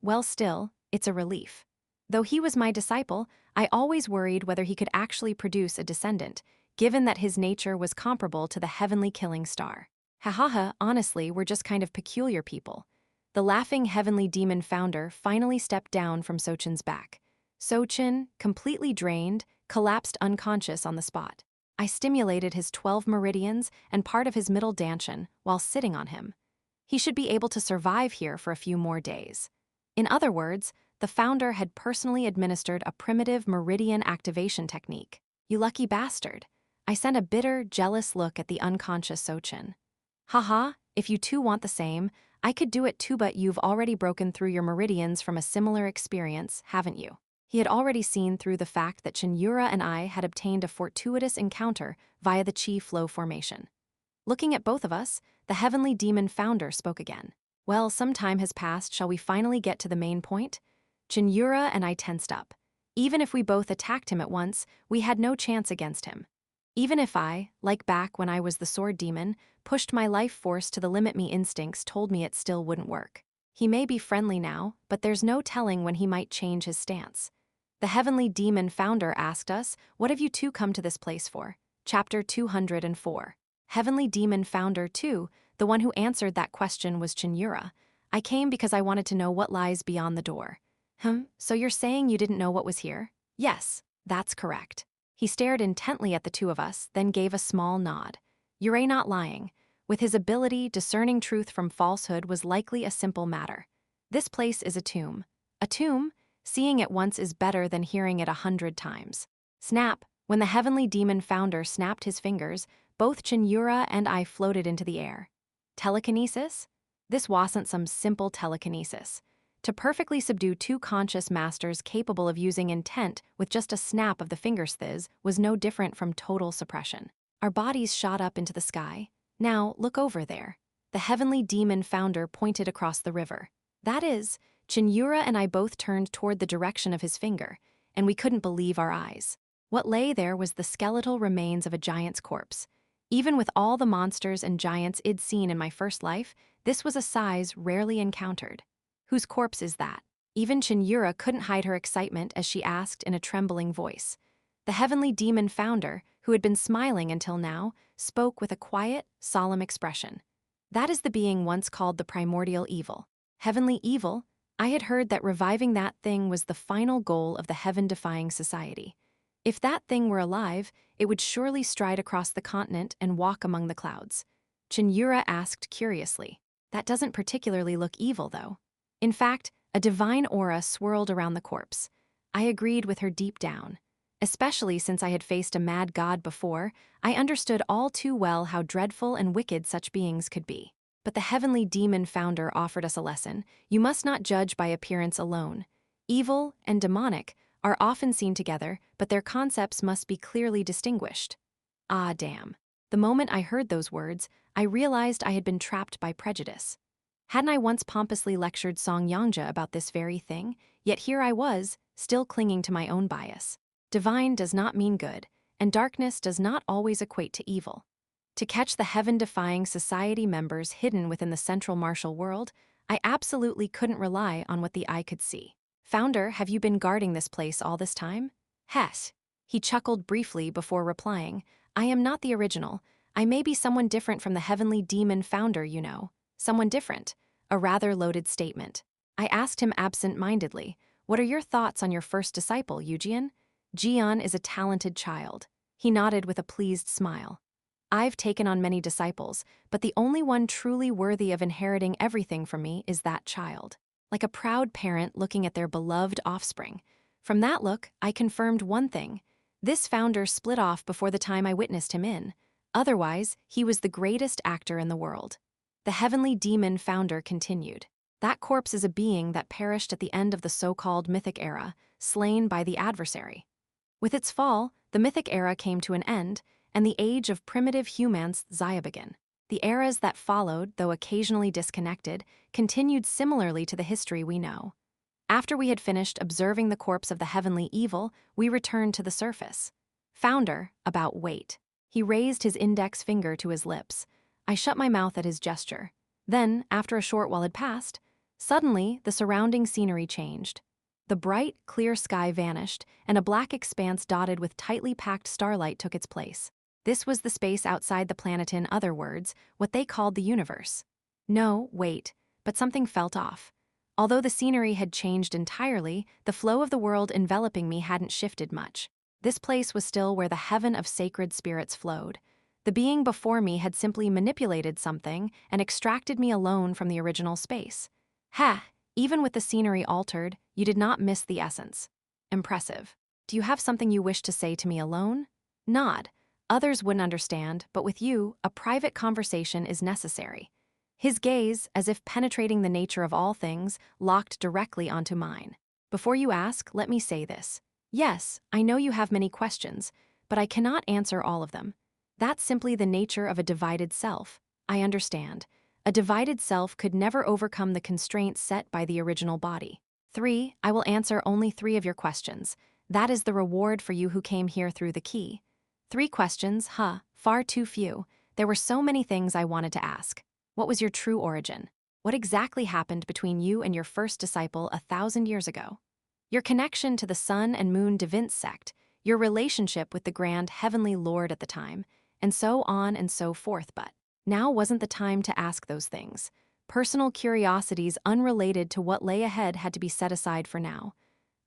Well still, it's a relief. Though he was my disciple, I always worried whether he could actually produce a descendant, given that his nature was comparable to the heavenly killing star. Honestly, we're just kind of peculiar people. The laughing heavenly demon founder finally stepped down from Sochin's back. Sochin, completely drained, collapsed unconscious on the spot. I stimulated his 12 meridians and part of his middle dantian while sitting on him. He should be able to survive here for a few more days. In other words, the founder had personally administered a primitive meridian activation technique. You lucky bastard. I sent a bitter, jealous look at the unconscious Sochin. If you two want the same, I could do it too, but you've already broken through your meridians from a similar experience, haven't you? He had already seen through the fact that Cheon Yura and I had obtained a fortuitous encounter via the chi flow formation. Looking at both of us, the heavenly demon founder spoke again. Well, some time has passed, shall we finally get to the main point? Cheon Yura and I tensed up. Even if we both attacked him at once, we had no chance against him. Even if I, like back when I was the sword demon, pushed my life force to the limit, me instincts told me it still wouldn't work. He may be friendly now, but there's no telling when he might change his stance. The heavenly demon founder asked us, what have you two come to this place for? Chapter 204. Heavenly demon founder 2, the one who answered that question was Cheon Yura. I came because I wanted to know what lies beyond the door. So you're saying you didn't know what was here? Yes, that's correct. He stared intently at the two of us, then gave a small nod. Yurei not lying. With his ability, discerning truth from falsehood was likely a simple matter. This place is a tomb. A tomb? Seeing it once is better than hearing it 100 times. Snap! When the heavenly demon founder snapped his fingers, both Cheon Yura and I floated into the air. Telekinesis? This wasn't some simple telekinesis. To perfectly subdue 2 conscious masters capable of using intent with just a snap of the fingerstiz was no different from total suppression. Our bodies shot up into the sky. Now, look over there. The heavenly demon founder pointed across the river. That is, Cheon Yura and I both turned toward the direction of his finger, and we couldn't believe our eyes. What lay there was the skeletal remains of a giant's corpse. Even with all the monsters and giants I'd seen in my first life, this was a size rarely encountered. Whose corpse is that? Even Cheon Yura couldn't hide her excitement as she asked in a trembling voice. The heavenly demon founder, who had been smiling until now, spoke with a quiet, solemn expression. That is the being once called the primordial evil. Heavenly evil? I had heard that reviving that thing was the final goal of the heaven-defying society. If that thing were alive, it would surely stride across the continent and walk among the clouds. Cheon Yura asked curiously. That doesn't particularly look evil, though. In fact, a divine aura swirled around the corpse. I agreed with her deep down. Especially since I had faced a mad god before, I understood all too well how dreadful and wicked such beings could be. But the heavenly demon founder offered us a lesson. You must not judge by appearance alone. Evil and demonic are often seen together, but their concepts must be clearly distinguished. Ah, damn. The moment I heard those words, I realized I had been trapped by prejudice. Hadn't I once pompously lectured Song Yangja about this very thing? Yet here I was, still clinging to my own bias. Divine does not mean good, and darkness does not always equate to evil. To catch the heaven-defying society members hidden within the central martial world, I absolutely couldn't rely on what the eye could see. Founder, have you been guarding this place all this time? Hess. He chuckled briefly before replying, I am not the original. I may be someone different from the heavenly demon founder, you know. Someone different. a rather loaded statement. I asked him absent-mindedly, "What are your thoughts on your first disciple, Eugeon?" "Jian is a talented child." He nodded with a pleased smile. "I've taken on many disciples, but the only one truly worthy of inheriting everything from me is that child." Like a proud parent looking at their beloved offspring. From that look, I confirmed one thing. This founder split off before the time I witnessed him in. Otherwise, he was the greatest actor in the world. The heavenly demon founder continued. "That corpse is a being that perished at the end of the so-called mythic era, slain by the adversary. With its fall, the mythic era came to an end, and the age of primitive humans began. The eras that followed, though occasionally disconnected, continued similarly to the history we know. After we had finished observing the corpse of the heavenly evil, we returned to the surface. Founder, about wait." He raised his index finger to his lips. I shut my mouth at his gesture. Then, after a short while had passed, suddenly the surrounding scenery changed. The bright, clear sky vanished, and a black expanse dotted with tightly packed starlight took its place. This was the space outside the planet, in other words, what they called the universe. No, wait, but something felt off. Although the scenery had changed entirely, the flow of the world enveloping me hadn't shifted much. This place was still where the heaven of sacred spirits flowed. The being before me had simply manipulated something and extracted me alone from the original space. Ha! Even with the scenery altered, you did not miss the essence. Impressive. Do you have something you wish to say to me alone? Nod. Others wouldn't understand, but with you, a private conversation is necessary. His gaze, as if penetrating the nature of all things, locked directly onto mine. Before you ask, let me say this. Yes, I know you have many questions, but I cannot answer all of them. That's simply the nature of a divided self. I understand. A divided self could never overcome the constraints set by the original body. 3. I will answer only 3 of your questions. That is the reward for you who came here through the key. 3 questions, far too few. There were so many things I wanted to ask. What was your true origin? What exactly happened between you and your first disciple 1,000 years ago? Your connection to the Sun and Moon Divine sect, your relationship with the Grand Heavenly Lord at the time, and so on and so forth. But now wasn't the time to ask those things. Personal curiosities unrelated to what lay ahead had to be set aside for now.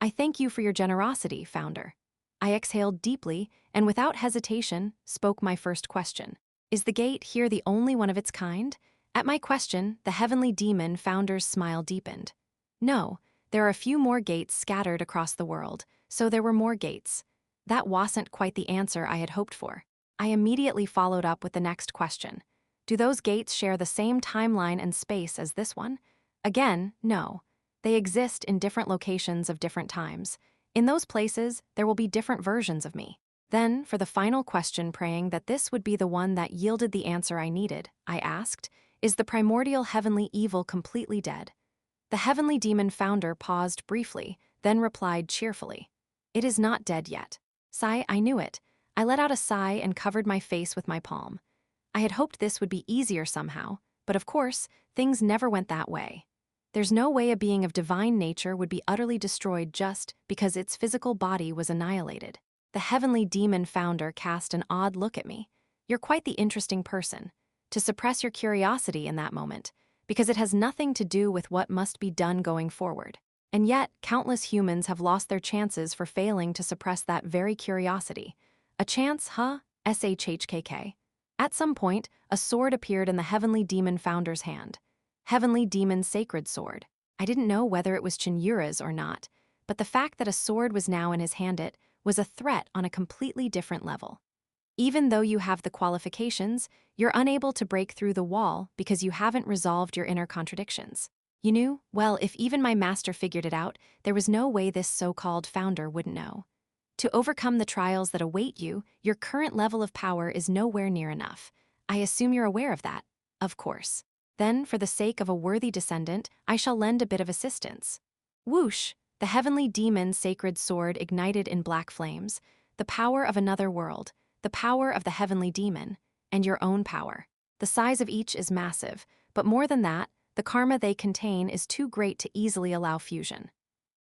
I thank you for your generosity, Founder. I exhaled deeply and without hesitation spoke my first question. Is the gate here the only one of its kind? At my question, the heavenly demon Founder's smile deepened. No, there are a few more gates scattered across the world, so there were more gates. That wasn't quite the answer I had hoped for. I immediately followed up with the next question. Do those gates share the same timeline and space as this one? Again, no. They exist in different locations of different times. In those places, there will be different versions of me. Then, for the final question, praying that this would be the one that yielded the answer I needed, I asked, is the primordial heavenly evil completely dead? The heavenly demon Founder paused briefly, then replied cheerfully, "It is not dead yet." Sigh, I knew it. I let out a sigh and covered my face with my palm. I had hoped this would be easier somehow, but of course, things never went that way. There's no way a being of divine nature would be utterly destroyed just because its physical body was annihilated. The heavenly demon Founder cast an odd look at me. You're quite the interesting person. To suppress your curiosity in that moment, because it has nothing to do with what must be done going forward. And yet, countless humans have lost their chances for failing to suppress that very curiosity. A chance, SHHKK. At some point, a sword appeared in the heavenly demon Founder's hand. Heavenly Demon's sacred sword. I didn't know whether it was Cheon Yura's or not, but the fact that a sword was now in his hand was a threat on a completely different level. Even though you have the qualifications, you're unable to break through the wall because you haven't resolved your inner contradictions. You knew? Well, if even my master figured it out, there was no way this so-called founder wouldn't know. To overcome the trials that await you, your current level of power is nowhere near enough. I assume you're aware of that. Of course. Then, for the sake of a worthy descendant, I shall lend a bit of assistance. Whoosh! The heavenly demon's sacred sword ignited in black flames. The power of another world, the power of the heavenly demon, and your own power. The size of each is massive, but more than that, the karma they contain is too great to easily allow fusion.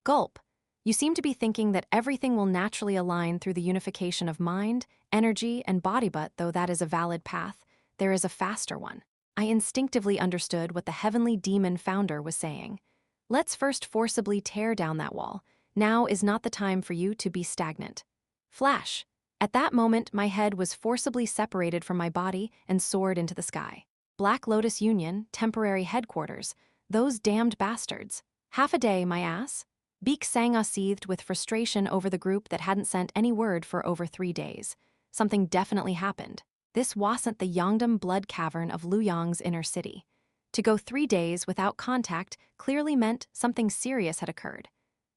Gulp. You seem to be thinking that everything will naturally align through the unification of mind, energy, and body, but though that is a valid path, there is a faster one. I instinctively understood what the heavenly demon founder was saying. Let's first forcibly tear down that wall. Now is not the time for you to be stagnant. Flash! At that moment, my head was forcibly separated from my body and soared into the sky. Black Lotus Union, temporary headquarters. Those damned bastards. Half a day, my ass. Beak Sang-ah seethed with frustration over the group that hadn't sent any word for over 3 days. Something definitely happened. This wasn't the Yongdam blood cavern of Luoyang's inner city. To go 3 days without contact clearly meant something serious had occurred.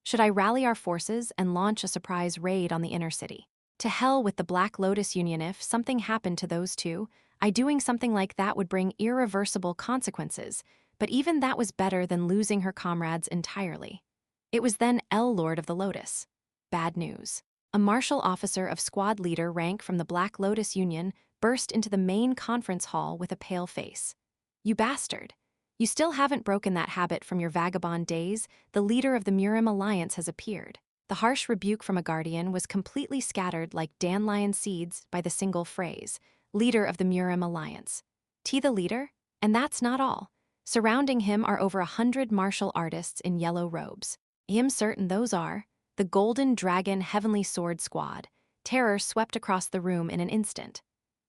Should I rally our forces and launch a surprise raid on the inner city? To hell with the Black Lotus Union. If something happened to those two, doing something like that would bring irreversible consequences, but even that was better than losing her comrades entirely. It was then Lord of the Lotus. Bad news. A martial officer of squad leader rank from the Black Lotus Union burst into the main conference hall with a pale face. You bastard. You still haven't broken that habit from your vagabond days. The leader of the Murim Alliance has appeared. The harsh rebuke from a guardian was completely scattered like dandelion seeds by the single phrase, leader of the Murim Alliance. The leader? And that's not all. Surrounding him are over 100 martial artists in yellow robes. I'm certain those are the Golden Dragon Heavenly Sword Squad. Terror swept across the room in an instant.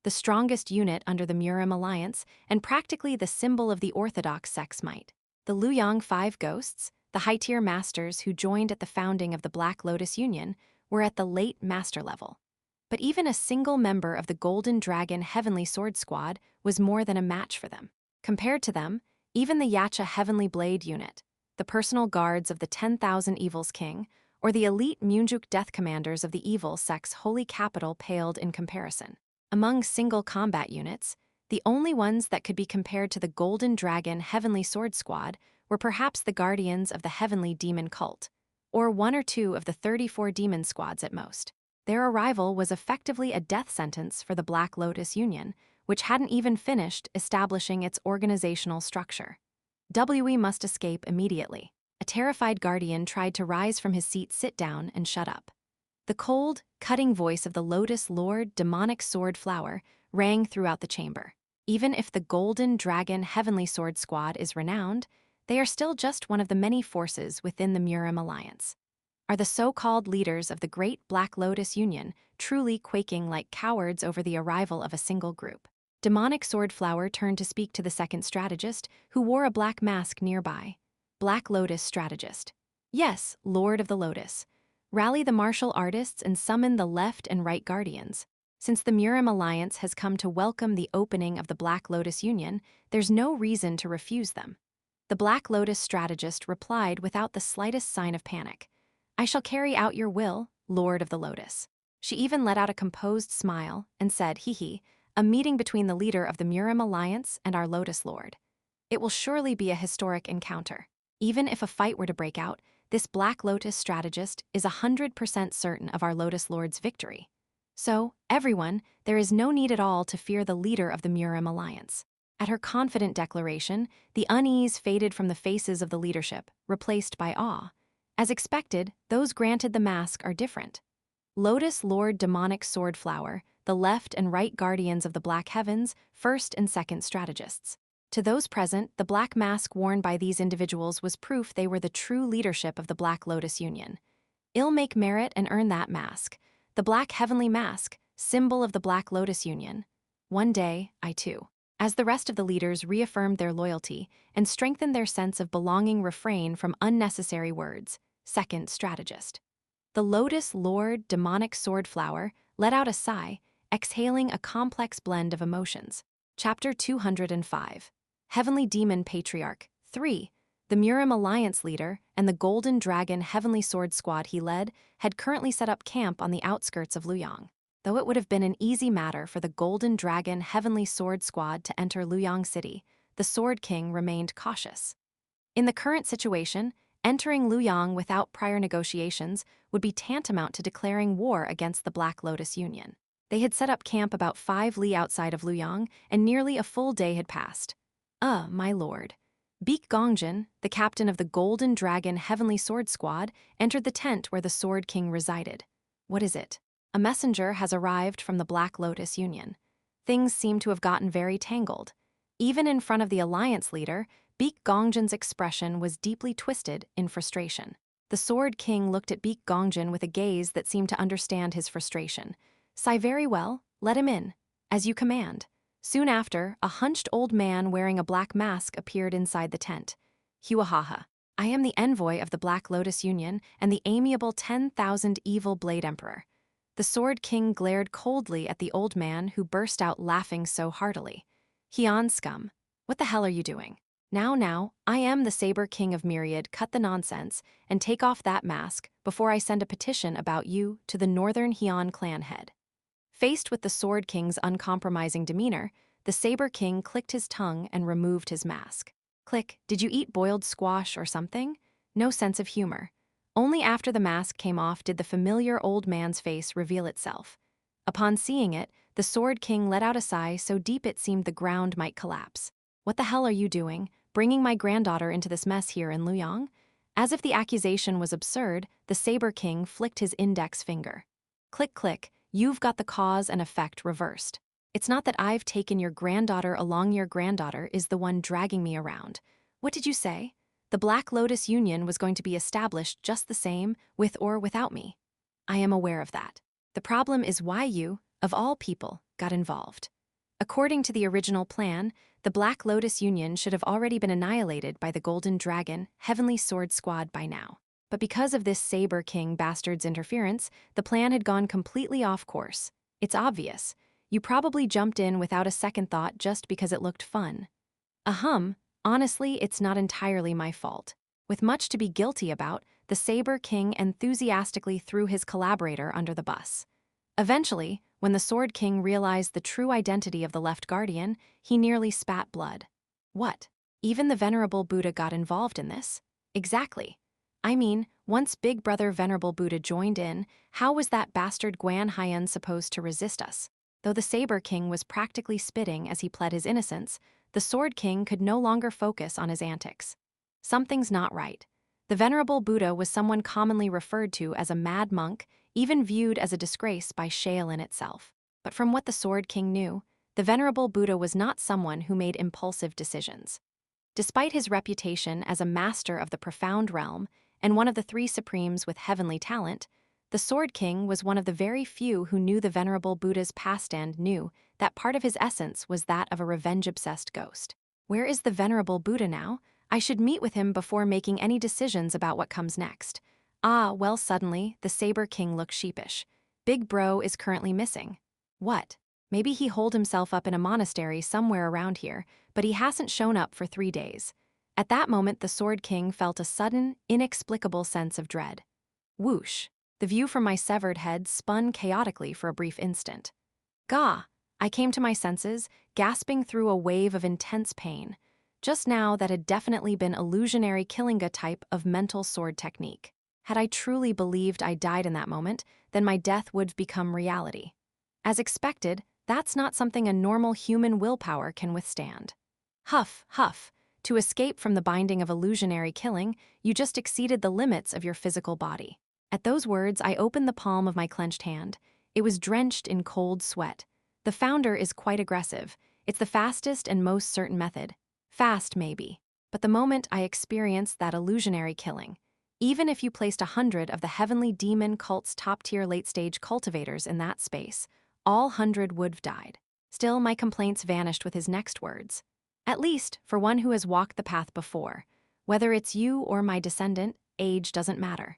The strongest unit under the Murim Alliance, and practically the symbol of the Orthodox sex might. The Luoyang Five Ghosts, the high-tier masters who joined at the founding of the Black Lotus Union, were at the late master level. But even a single member of the Golden Dragon Heavenly Sword Squad was more than a match for them. Compared to them, even the Yacha Heavenly Blade unit, the personal guards of the 10,000 Evils King, or the elite Munjuk Death Commanders of the Evil Sect's holy capital paled in comparison. Among single combat units, the only ones that could be compared to the Golden Dragon Heavenly Sword Squad were perhaps the Guardians of the Heavenly Demon Cult, or 1 or 2 of the 34 demon squads at most. Their arrival was effectively a death sentence for the Black Lotus Union, which hadn't even finished establishing its organizational structure. We must escape immediately. A terrified guardian tried to rise from his seat, sit down, and shut up. The cold, cutting voice of the Lotus Lord Demonic Sword Flower rang throughout the chamber. Even if the Golden Dragon Heavenly Sword Squad is renowned, they are still just one of the many forces within the Murim Alliance. Are the so-called leaders of the Great Black Lotus Union truly quaking like cowards over the arrival of a single group? Demonic Sword Flower turned to speak to the second strategist, who wore a black mask nearby. Black Lotus Strategist. Yes, Lord of the Lotus. Rally the martial artists and summon the left and right guardians. Since the Murim Alliance has come to welcome the opening of the Black Lotus Union, there's no reason to refuse them. The Black Lotus strategist replied without the slightest sign of panic. I shall carry out your will, Lord of the Lotus. She even let out a composed smile and said, hee, a meeting between the leader of the Murim Alliance and our Lotus Lord. It will surely be a historic encounter. Even if a fight were to break out, this Black Lotus strategist is 100% certain of our Lotus Lord's victory. So, everyone, there is no need at all to fear the leader of the Murim Alliance. At her confident declaration, the unease faded from the faces of the leadership, replaced by awe. As expected, those granted the mask are different. Lotus Lord Demonic Sword Flower, the left and right guardians of the Black Heavens, first and second strategists. To those present, the black mask worn by these individuals was proof they were the true leadership of the Black Lotus Union. I'll make merit and earn that mask. The Black Heavenly Mask, symbol of the Black Lotus Union. One day, I too. As the rest of the leaders reaffirmed their loyalty and strengthened their sense of belonging, refrain from unnecessary words. Second strategist. The Lotus Lord Demonic Sword Flower let out a sigh, exhaling a complex blend of emotions. Chapter 205. Heavenly Demon Patriarch. 3. The Murim Alliance leader and the Golden Dragon Heavenly Sword Squad he led had currently set up camp on the outskirts of Luoyang. Though it would have been an easy matter for the Golden Dragon Heavenly Sword Squad to enter Luoyang City, the Sword King remained cautious. In the current situation, entering Luoyang without prior negotiations would be tantamount to declaring war against the Black Lotus Union. They had set up camp about 5 li outside of Luoyang, and nearly a full day had passed. My lord. Beak Gongjin, the captain of the Golden Dragon Heavenly Sword Squad, entered the tent where the Sword King resided. What is it? A messenger has arrived from the Black Lotus Union. Things seem to have gotten very tangled. Even in front of the alliance leader, Baek Gongjin's expression was deeply twisted in frustration. The Sword King looked at Baek Gongjin with a gaze that seemed to understand his frustration. "Sigh very well, let him in. As you command." Soon after, a hunched old man wearing a black mask appeared inside the tent. "Huahaha. I am the envoy of the Black Lotus Union and the amiable 10,000 Evil Blade Emperor." The Sword King glared coldly at the old man who burst out laughing so heartily. "Hyun scum. What the hell are you doing? Now, I am the Saber King of Myriad. Cut the nonsense and take off that mask before I send a petition about you to the Northern Hyun clan head." Faced with the Sword King's uncompromising demeanor, the Saber King clicked his tongue and removed his mask. Click, did you eat boiled squash or something? No sense of humor. Only after the mask came off did the familiar old man's face reveal itself. Upon seeing it, the Sword King let out a sigh so deep it seemed the ground might collapse. "What the hell are you doing, bringing my granddaughter into this mess here in Luoyang?" As if the accusation was absurd, the Saber King flicked his index finger. Click, click, you've got the cause and effect reversed. It's not that I've taken your granddaughter along, your granddaughter is the one dragging me around. What did you say? The Black Lotus Union was going to be established just the same, with or without me. I am aware of that. The problem is why you, of all people, got involved. According to the original plan, the Black Lotus Union should have already been annihilated by the Golden Dragon, Heavenly Sword Squad by now. But because of this Saber King bastard's interference, the plan had gone completely off course. It's obvious. You probably jumped in without a second thought just because it looked fun. Honestly, it's not entirely my fault. With much to be guilty about, the Saber King enthusiastically threw his collaborator under the bus. Eventually, when the Sword King realized the true identity of the Left Guardian, he nearly spat blood. What? Even the Venerable Buddha got involved in this? Exactly. I mean, once Big Brother Venerable Buddha joined in, how was that bastard Guan Haiyan supposed to resist us? Though the Saber King was practically spitting as he pled his innocence, the Sword King could no longer focus on his antics. Something's not right. The Venerable Buddha was someone commonly referred to as a mad monk, even viewed as a disgrace by Shaolin itself. But from what the Sword King knew, the Venerable Buddha was not someone who made impulsive decisions. Despite his reputation as a master of the profound realm and one of the three supremes with heavenly talent, the Sword King was one of the very few who knew the Venerable Buddha's past and knew that part of his essence was that of a revenge-obsessed ghost. Where is the Venerable Buddha now? I should meet with him before making any decisions about what comes next. Well, suddenly, the Saber King looked sheepish. Big Bro is currently missing. What? Maybe he holed himself up in a monastery somewhere around here, but he hasn't shown up for 3 days. At that moment, the Sword King felt a sudden, inexplicable sense of dread. Whoosh! The view from my severed head spun chaotically for a brief instant. Gah! I came to my senses, gasping through a wave of intense pain. Just now, that had definitely been illusionary Killinga type of mental sword technique. Had I truly believed I died in that moment, then my death would have become reality. As expected, that's not something a normal human willpower can withstand. Huff, huff. To escape from the binding of illusionary killing, you just exceeded the limits of your physical body. At those words, I opened the palm of my clenched hand. It was drenched in cold sweat. The founder is quite aggressive. It's the fastest and most certain method. Fast, maybe. But the moment I experienced that illusionary killing, even if you placed 100 of the heavenly demon cult's top-tier late-stage cultivators in that space, all 100 would have died. Still, my complaints vanished with his next words. At least, for one who has walked the path before. Whether it's you or my descendant, age doesn't matter.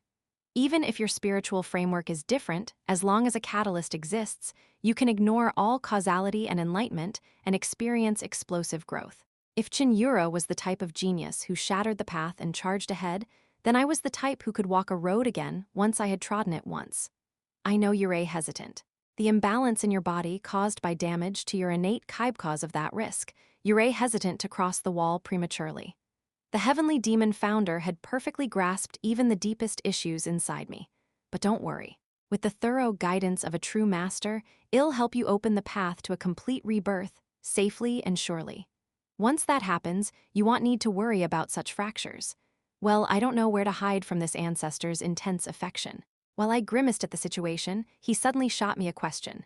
Even if your spiritual framework is different, as long as a catalyst exists, you can ignore all causality and enlightenment and experience explosive growth. If Cheon Yura was the type of genius who shattered the path and charged ahead, then I was the type who could walk a road again once I had trodden it once. I know you're hesitant. The imbalance in your body caused by damage to your innate cause of that risk. You're hesitant to cross the wall prematurely. The heavenly demon founder had perfectly grasped even the deepest issues inside me. But don't worry. With the thorough guidance of a true master, it'll help you open the path to a complete rebirth, safely and surely. Once that happens, you won't need to worry about such fractures. Well, I don't know where to hide from this ancestor's intense affection. While I grimaced at the situation, he suddenly shot me a question.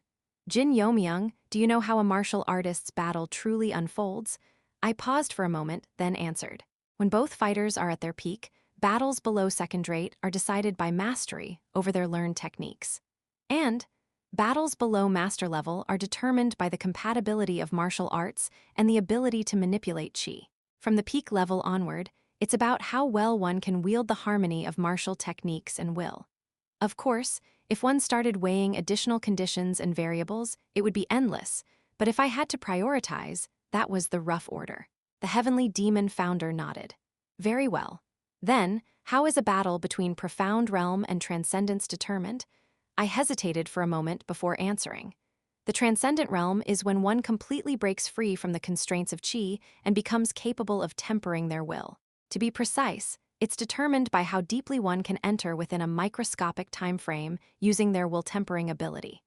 Jin Yeomyung, do you know how a martial artist's battle truly unfolds? I paused for a moment, then answered. When both fighters are at their peak, battles below second rate are decided by mastery over their learned techniques. And battles below master level are determined by the compatibility of martial arts and the ability to manipulate chi. From the peak level onward, it's about how well one can wield the harmony of martial techniques and will. Of course, if one started weighing additional conditions and variables, it would be endless, but if I had to prioritize, that was the rough order. The heavenly demon founder nodded. Very well. Then, how is a battle between profound realm and transcendence determined? I hesitated for a moment before answering. The transcendent realm is when one completely breaks free from the constraints of chi and becomes capable of tempering their will. To be precise, it's determined by how deeply one can enter within a microscopic time frame using their will-tempering ability.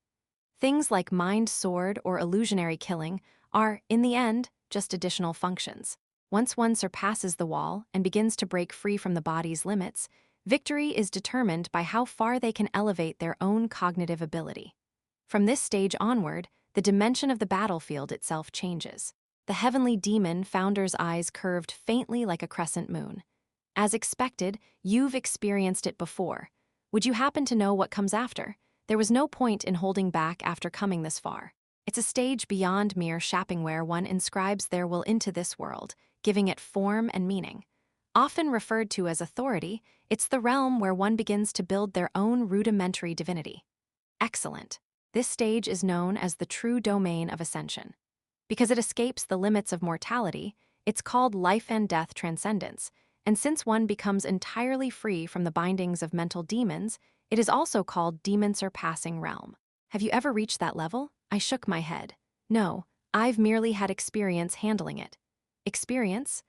Things like mind sword or illusionary killing are, in the end, just additional functions. Once one surpasses the wall and begins to break free from the body's limits, victory is determined by how far they can elevate their own cognitive ability. From this stage onward, the dimension of the battlefield itself changes. The heavenly demon founder's eyes curved faintly like a crescent moon. As expected, you've experienced it before. Would you happen to know what comes after? There was no point in holding back after coming this far. It's a stage beyond mere shapping where one inscribes their will into this world, giving it form and meaning. Often referred to as authority, it's the realm where one begins to build their own rudimentary divinity. Excellent. This stage is known as the true domain of ascension. Because it escapes the limits of mortality, it's called life and death transcendence, and since one becomes entirely free from the bindings of mental demons, it is also called demon-surpassing realm. Have you ever reached that level? I shook my head. No, I've merely had experience handling it. Experience?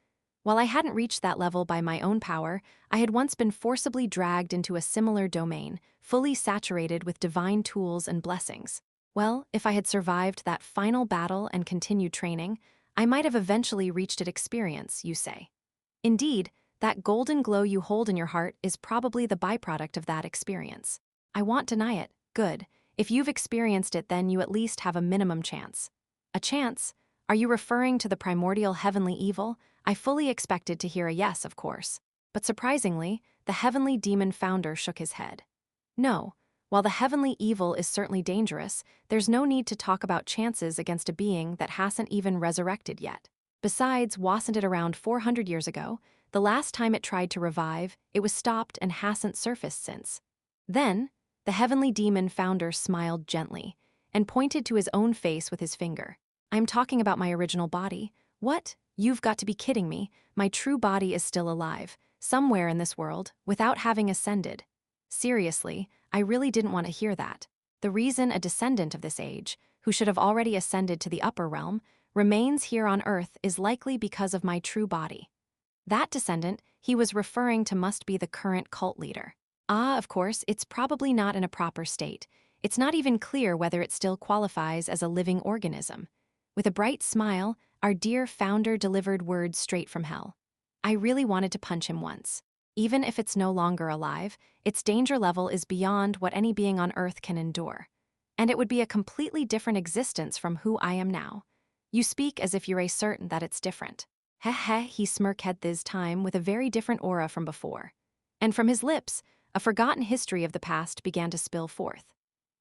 While I hadn't reached that level by my own power, I had once been forcibly dragged into a similar domain, fully saturated with divine tools and blessings. Well, if I had survived that final battle and continued training, I might have eventually reached it experience, you say. Indeed, that golden glow you hold in your heart is probably the byproduct of that experience. I won't deny it. Good. If you've experienced it, then you at least have a minimum chance. A chance? Are you referring to the primordial heavenly evil? I fully expected to hear a yes, of course. But surprisingly, the heavenly demon founder shook his head. No. While the heavenly evil is certainly dangerous, there's no need to talk about chances against a being that hasn't even resurrected yet. Besides, wasn't it around 400 years ago? The last time it tried to revive, it was stopped and hasn't surfaced since. Then, the heavenly demon founder smiled gently and pointed to his own face with his finger. I'm talking about my original body. What? You've got to be kidding me. My true body is still alive, somewhere in this world, without having ascended. Seriously, I really didn't want to hear that. The reason a descendant of this age, who should have already ascended to the upper realm, remains here on Earth is likely because of my true body. That descendant he was referring to must be the current cult leader. Ah, of course, it's probably not in a proper state. It's not even clear whether it still qualifies as a living organism. With a bright smile, our dear founder delivered words straight from hell. I really wanted to punch him once. Even if it's no longer alive, its danger level is beyond what any being on Earth can endure. And it would be a completely different existence from who I am now. You speak as if you're certain that it's different. Heh heh, he smirked this time with a very different aura from before. And from his lips, a forgotten history of the past began to spill forth.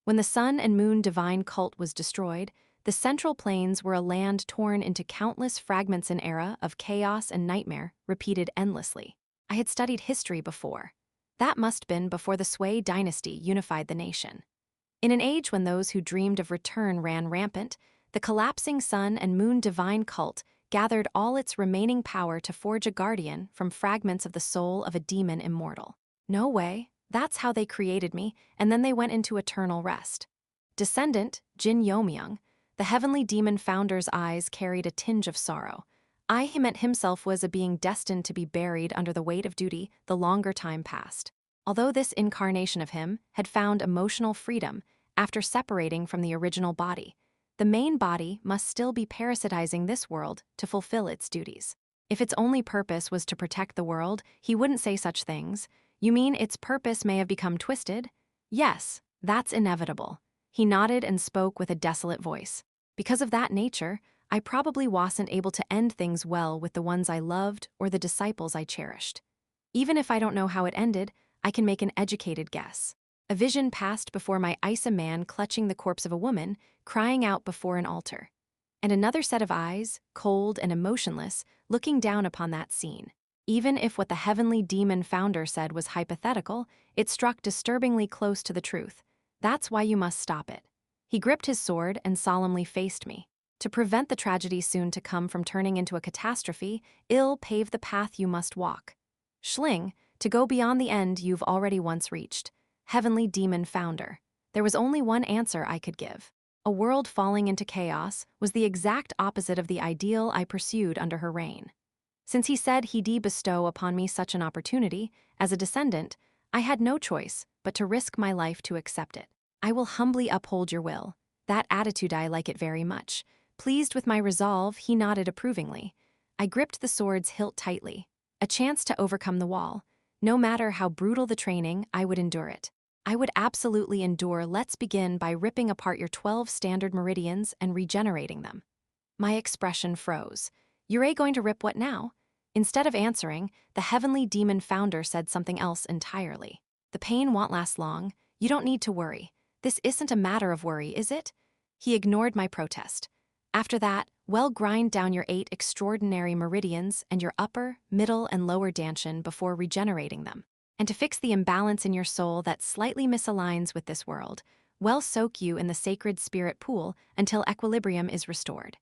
When the sun and moon divine cult was destroyed, the central plains were a land torn into countless fragments, an era of chaos and nightmare repeated endlessly. I had studied history before. That must have been before the Sui dynasty unified the nation. In an age when those who dreamed of return ran rampant, the collapsing sun and moon divine cult gathered all its remaining power to forge a guardian from fragments of the soul of a demon immortal. No way, that's how they created me, and then they went into eternal rest. Descendant, Jin Yeomyung, the heavenly demon founder's eyes carried a tinge of sorrow. He meant himself was a being destined to be buried under the weight of duty the longer time passed. Although this incarnation of him had found emotional freedom after separating from the original body, the main body must still be parasitizing this world to fulfill its duties. If its only purpose was to protect the world, he wouldn't say such things. You mean its purpose may have become twisted? Yes, that's inevitable. He nodded and spoke with a desolate voice. Because of that nature, I probably wasn't able to end things well with the ones I loved or the disciples I cherished. Even if I don't know how it ended, I can make an educated guess. A vision passed before my eyes, a man clutching the corpse of a woman, crying out before an altar. And another set of eyes, cold and emotionless, looking down upon that scene. Even if what the heavenly demon founder said was hypothetical, it struck disturbingly close to the truth. That's why you must stop it. He gripped his sword and solemnly faced me. To prevent the tragedy soon to come from turning into a catastrophe, ill pave the path you must walk. Schling, to go beyond the end you've already once reached. Heavenly demon founder. There was only one answer I could give. A world falling into chaos was the exact opposite of the ideal I pursued under her reign. Since he said he'd bestow upon me such an opportunity, as a descendant, I had no choice but to risk my life to accept it. I will humbly uphold your will. That attitude, I like it very much. Pleased with my resolve, he nodded approvingly. I gripped the sword's hilt tightly. A chance to overcome the wall. No matter how brutal the training, I would endure it. I would absolutely endure. Let's begin by ripping apart your 12 standard meridians and regenerating them. My expression froze. You're going to rip what now? Instead of answering, the heavenly demon founder said something else entirely. The pain won't last long. You don't need to worry. This isn't a matter of worry, is it? He ignored my protest. After that, well, grind down your 8 extraordinary meridians and your upper, middle, and lower dantian before regenerating them. And to fix the imbalance in your soul that slightly misaligns with this world, well, soak you in the sacred spirit pool until equilibrium is restored.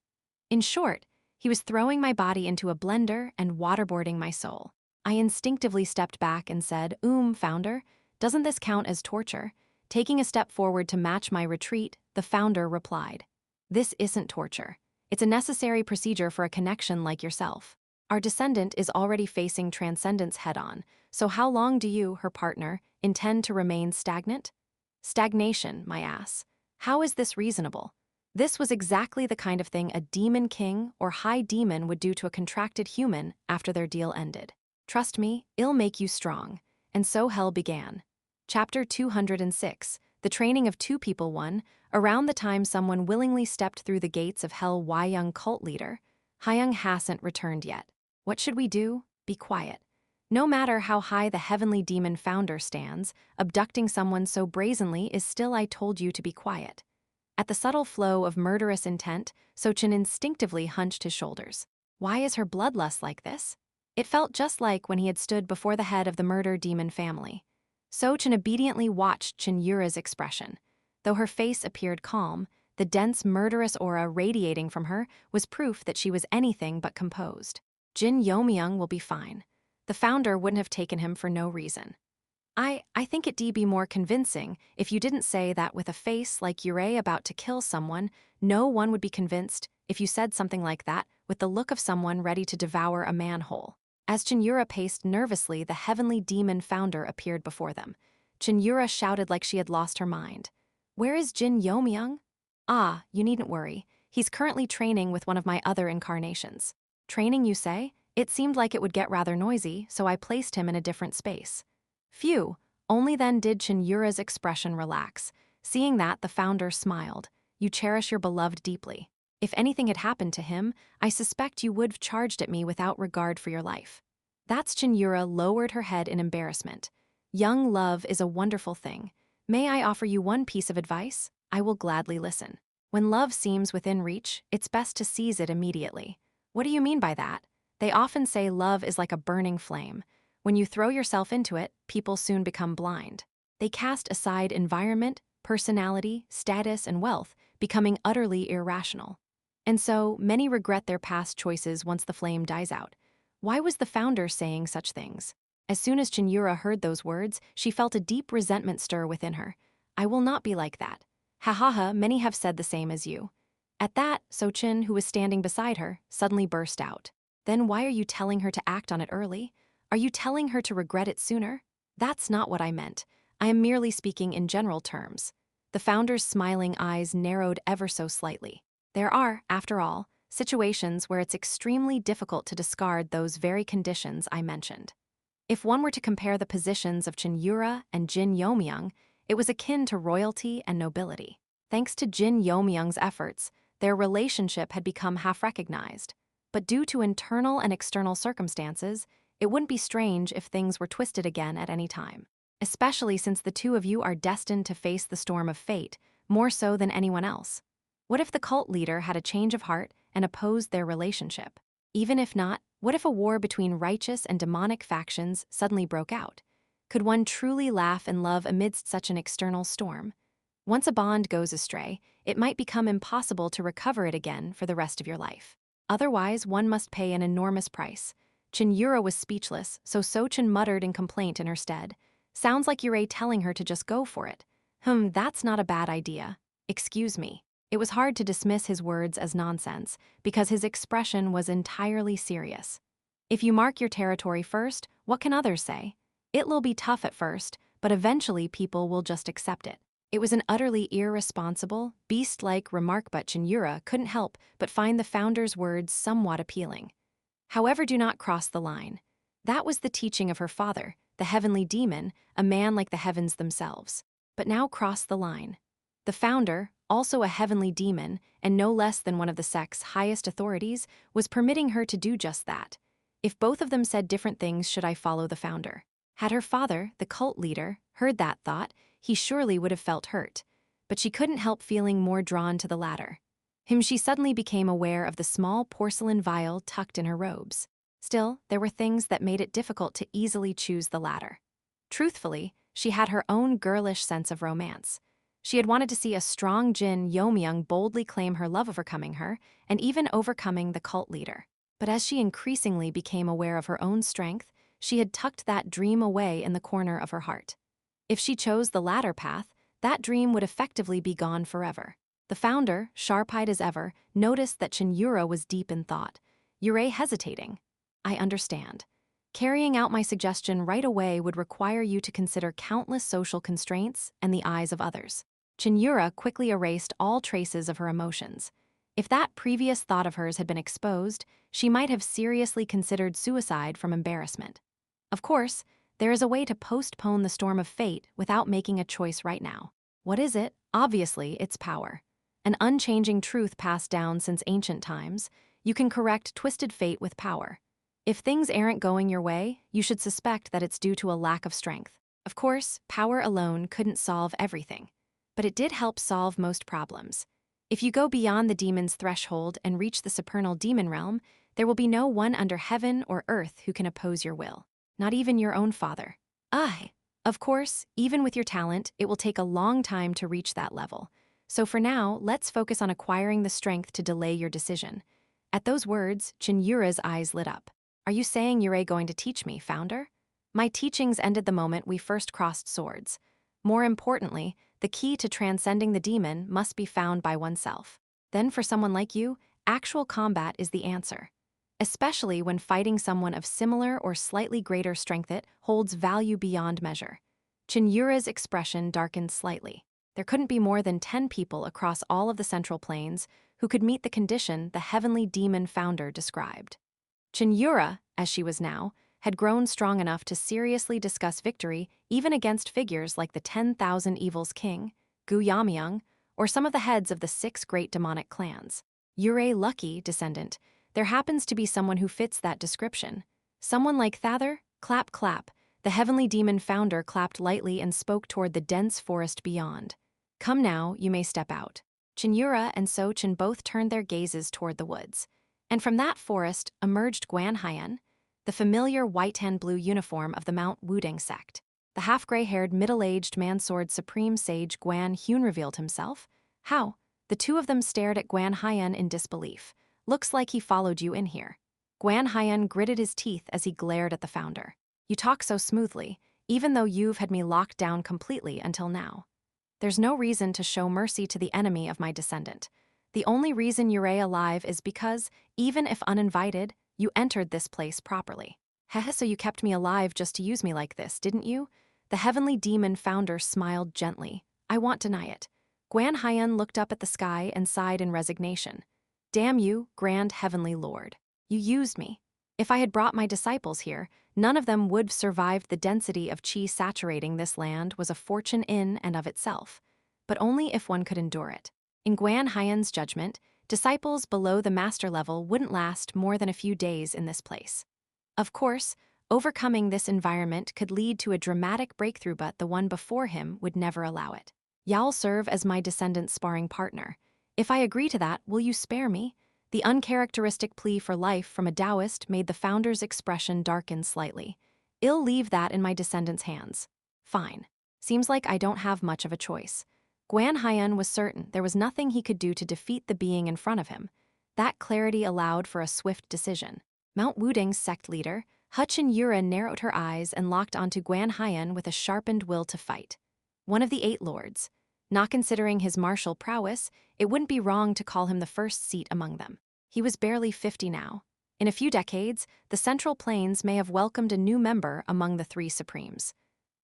In short, he was throwing my body into a blender and waterboarding my soul. I instinctively stepped back and said, Founder, doesn't this count as torture? Taking a step forward to match my retreat, the founder replied, This isn't torture. It's a necessary procedure for a connection like yourself. Our descendant is already facing transcendence head-on, so how long do you, her partner, intend to remain stagnant? Stagnation, my ass. How is this reasonable? This was exactly the kind of thing a demon king or high demon would do to a contracted human after their deal ended. Trust me, it'll make you strong. And so hell began. Chapter 206, The Training of Two People 1, around the time someone willingly stepped through the gates of hell. Yeo-myung cult leader. Yeo-myung hasn't returned yet. What should we do? Be quiet. No matter how high the heavenly demon founder stands, abducting someone so brazenly is still. I told you to be quiet. At the subtle flow of murderous intent, Sochin instinctively hunched his shoulders. Why is her bloodlust like this? It felt just like when he had stood before the head of the murder demon family. Sochin obediently watched Cheon Yura's expression. Though her face appeared calm, the dense murderous aura radiating from her was proof that she was anything but composed. Jin Yeomyung will be fine. The founder wouldn't have taken him for no reason. I think it'd be more convincing if you didn't say that with a face like Yura about to kill someone. No one would be convinced if you said something like that with the look of someone ready to devour a man whole. As Cheon Yura paced nervously, the heavenly demon founder appeared before them. Cheon Yura shouted like she had lost her mind. Where is Jin Yeomyung? Ah, you needn't worry. He's currently training with one of my other incarnations. Training, you say? It seemed like it would get rather noisy, so I placed him in a different space. Phew, only then did Cheon Yura's expression relax. Seeing that, the founder smiled. You cherish your beloved deeply. If anything had happened to him, I suspect you would have charged at me without regard for your life. That's Cheon Yura lowered her head in embarrassment. Young love is a wonderful thing. May I offer you one piece of advice? I will gladly listen. When love seems within reach, it's best to seize it immediately. What do you mean by that? They often say love is like a burning flame. When you throw yourself into it, people soon become blind. They cast aside environment, personality, status, and wealth, becoming utterly irrational. And so, many regret their past choices once the flame dies out. Why was the founder saying such things? As soon as Cheon Yura heard those words, she felt a deep resentment stir within her. I will not be like that. Ha ha ha, many have said the same as you. At that, Sochin, who was standing beside her, suddenly burst out. Then why are you telling her to act on it early? Are you telling her to regret it sooner? That's not what I meant. I am merely speaking in general terms. The founder's smiling eyes narrowed ever so slightly. There are, after all, situations where it's extremely difficult to discard those very conditions I mentioned. If one were to compare the positions of Cheon Yura and Jin Yeomyung, it was akin to royalty and nobility. Thanks to Jin Yeomyung's efforts, their relationship had become half-recognized. But due to internal and external circumstances, it wouldn't be strange if things were twisted again at any time. Especially since the two of you are destined to face the storm of fate, more so than anyone else. What if the cult leader had a change of heart and opposed their relationship? Even if not, what if a war between righteous and demonic factions suddenly broke out? Could one truly laugh and love amidst such an external storm? Once a bond goes astray, it might become impossible to recover it again for the rest of your life. Otherwise, one must pay an enormous price. Cheon Yura was speechless, so Cheon muttered in complaint in her stead. Sounds like Yura telling her to just go for it. That's not a bad idea. Excuse me. It was hard to dismiss his words as nonsense, because his expression was entirely serious. If you mark your territory first, what can others say? It'll be tough at first, but eventually people will just accept it. It was an utterly irresponsible, beast-like remark, but Cheon Yura couldn't help but find the founder's words somewhat appealing. However, do not cross the line. That was the teaching of her father, the heavenly demon, a man like the heavens themselves. But now cross the line. The founder, also a heavenly demon, and no less than one of the sect's highest authorities, was permitting her to do just that. If both of them said different things, should I follow the founder? Had her father, the cult leader, heard that thought, he surely would have felt hurt. But she couldn't help feeling more drawn to the latter. She suddenly became aware of the small porcelain vial tucked in her robes. Still, there were things that made it difficult to easily choose the latter. Truthfully, she had her own girlish sense of romance. She had wanted to see a strong Jin Yeomyung boldly claim her love, overcoming her, and even overcoming the cult leader. But as she increasingly became aware of her own strength, she had tucked that dream away in the corner of her heart. If she chose the latter path, that dream would effectively be gone forever. The founder, sharp-eyed as ever, noticed that Cheon Yura was deep in thought. Yura hesitating. I understand. Carrying out my suggestion right away would require you to consider countless social constraints and the eyes of others. Cheon Yura quickly erased all traces of her emotions. If that previous thought of hers had been exposed, she might have seriously considered suicide from embarrassment. Of course, there is a way to postpone the storm of fate without making a choice right now. What is it? Obviously, it's power. An unchanging truth passed down since ancient times. You can correct twisted fate with power. If things aren't going your way, you should suspect that it's due to a lack of strength. Of course, power alone couldn't solve everything, but it did help solve most problems. If you go beyond the demon's threshold and reach the supernal demon realm, there will be no one under heaven or earth who can oppose your will. Not even your own father. Of course, even with your talent, it will take a long time to reach that level. So for now, let's focus on acquiring the strength to delay your decision. At those words, Cheon Yura's eyes lit up. Are you saying you're going to teach me, founder? My teachings ended the moment we first crossed swords. More importantly, the key to transcending the demon must be found by oneself. Then for someone like you, actual combat is the answer. Especially when fighting someone of similar or slightly greater strength, it holds value beyond measure. Cheon Yura's expression darkened slightly. There couldn't be more than 10 people across all of the Central Plains who could meet the condition the heavenly demon founder described. Cheon Yura, as she was now, had grown strong enough to seriously discuss victory even against figures like the 10,000 Evils King, Yeo-myung, or some of the heads of the 6 great demonic clans. Yura lucky descendant, there happens to be someone who fits that description. Someone like Thather? Clap clap. The heavenly demon founder clapped lightly and spoke toward the dense forest beyond. Come now, you may step out. Cheon Yura and Cheon both turned their gazes toward the woods. And from that forest emerged Gwan Hyen, the familiar white-and-blue uniform of the Mount Wudang sect. The half-gray-haired, middle-aged man-sword supreme sage Gwan Hyun revealed himself. How? The two of them stared at Gwan Hyen in disbelief. Looks like he followed you in here. Gwan Hyen gritted his teeth as he glared at the founder. You talk so smoothly, even though you've had me locked down completely until now. There's no reason to show mercy to the enemy of my descendant. The only reason you're alive is because, even if uninvited, you entered this place properly. So you kept me alive just to use me like this, didn't you? The heavenly demon founder smiled gently. I won't deny it. Gwan Hyen looked up at the sky and sighed in resignation. Damn you, grand heavenly lord. You used me. If I had brought my disciples here, none of them would have survived. The density of chi saturating this land was a fortune in and of itself, but only if one could endure it. In Gwan Hyen's judgment, disciples below the master level wouldn't last more than a few days in this place. Of course, overcoming this environment could lead to a dramatic breakthrough, but the one before him would never allow it. Y'all serve as my descendant's sparring partner. If I agree to that, will you spare me? The uncharacteristic plea for life from a Taoist made the founder's expression darken slightly. I'll leave that in my descendant's hands. Fine. Seems like I don't have much of a choice. Guan Haiyan was certain there was nothing he could do to defeat the being in front of him. That clarity allowed for a swift decision. Mount Wuding's sect leader, Cheon Yura, narrowed her eyes and locked onto Guan Haiyan with a sharpened will to fight. One of the 8 lords. Not considering his martial prowess, it wouldn't be wrong to call him the first seat among them. He was barely 50 now. In a few decades, the Central Plains may have welcomed a new member among the 3 supremes.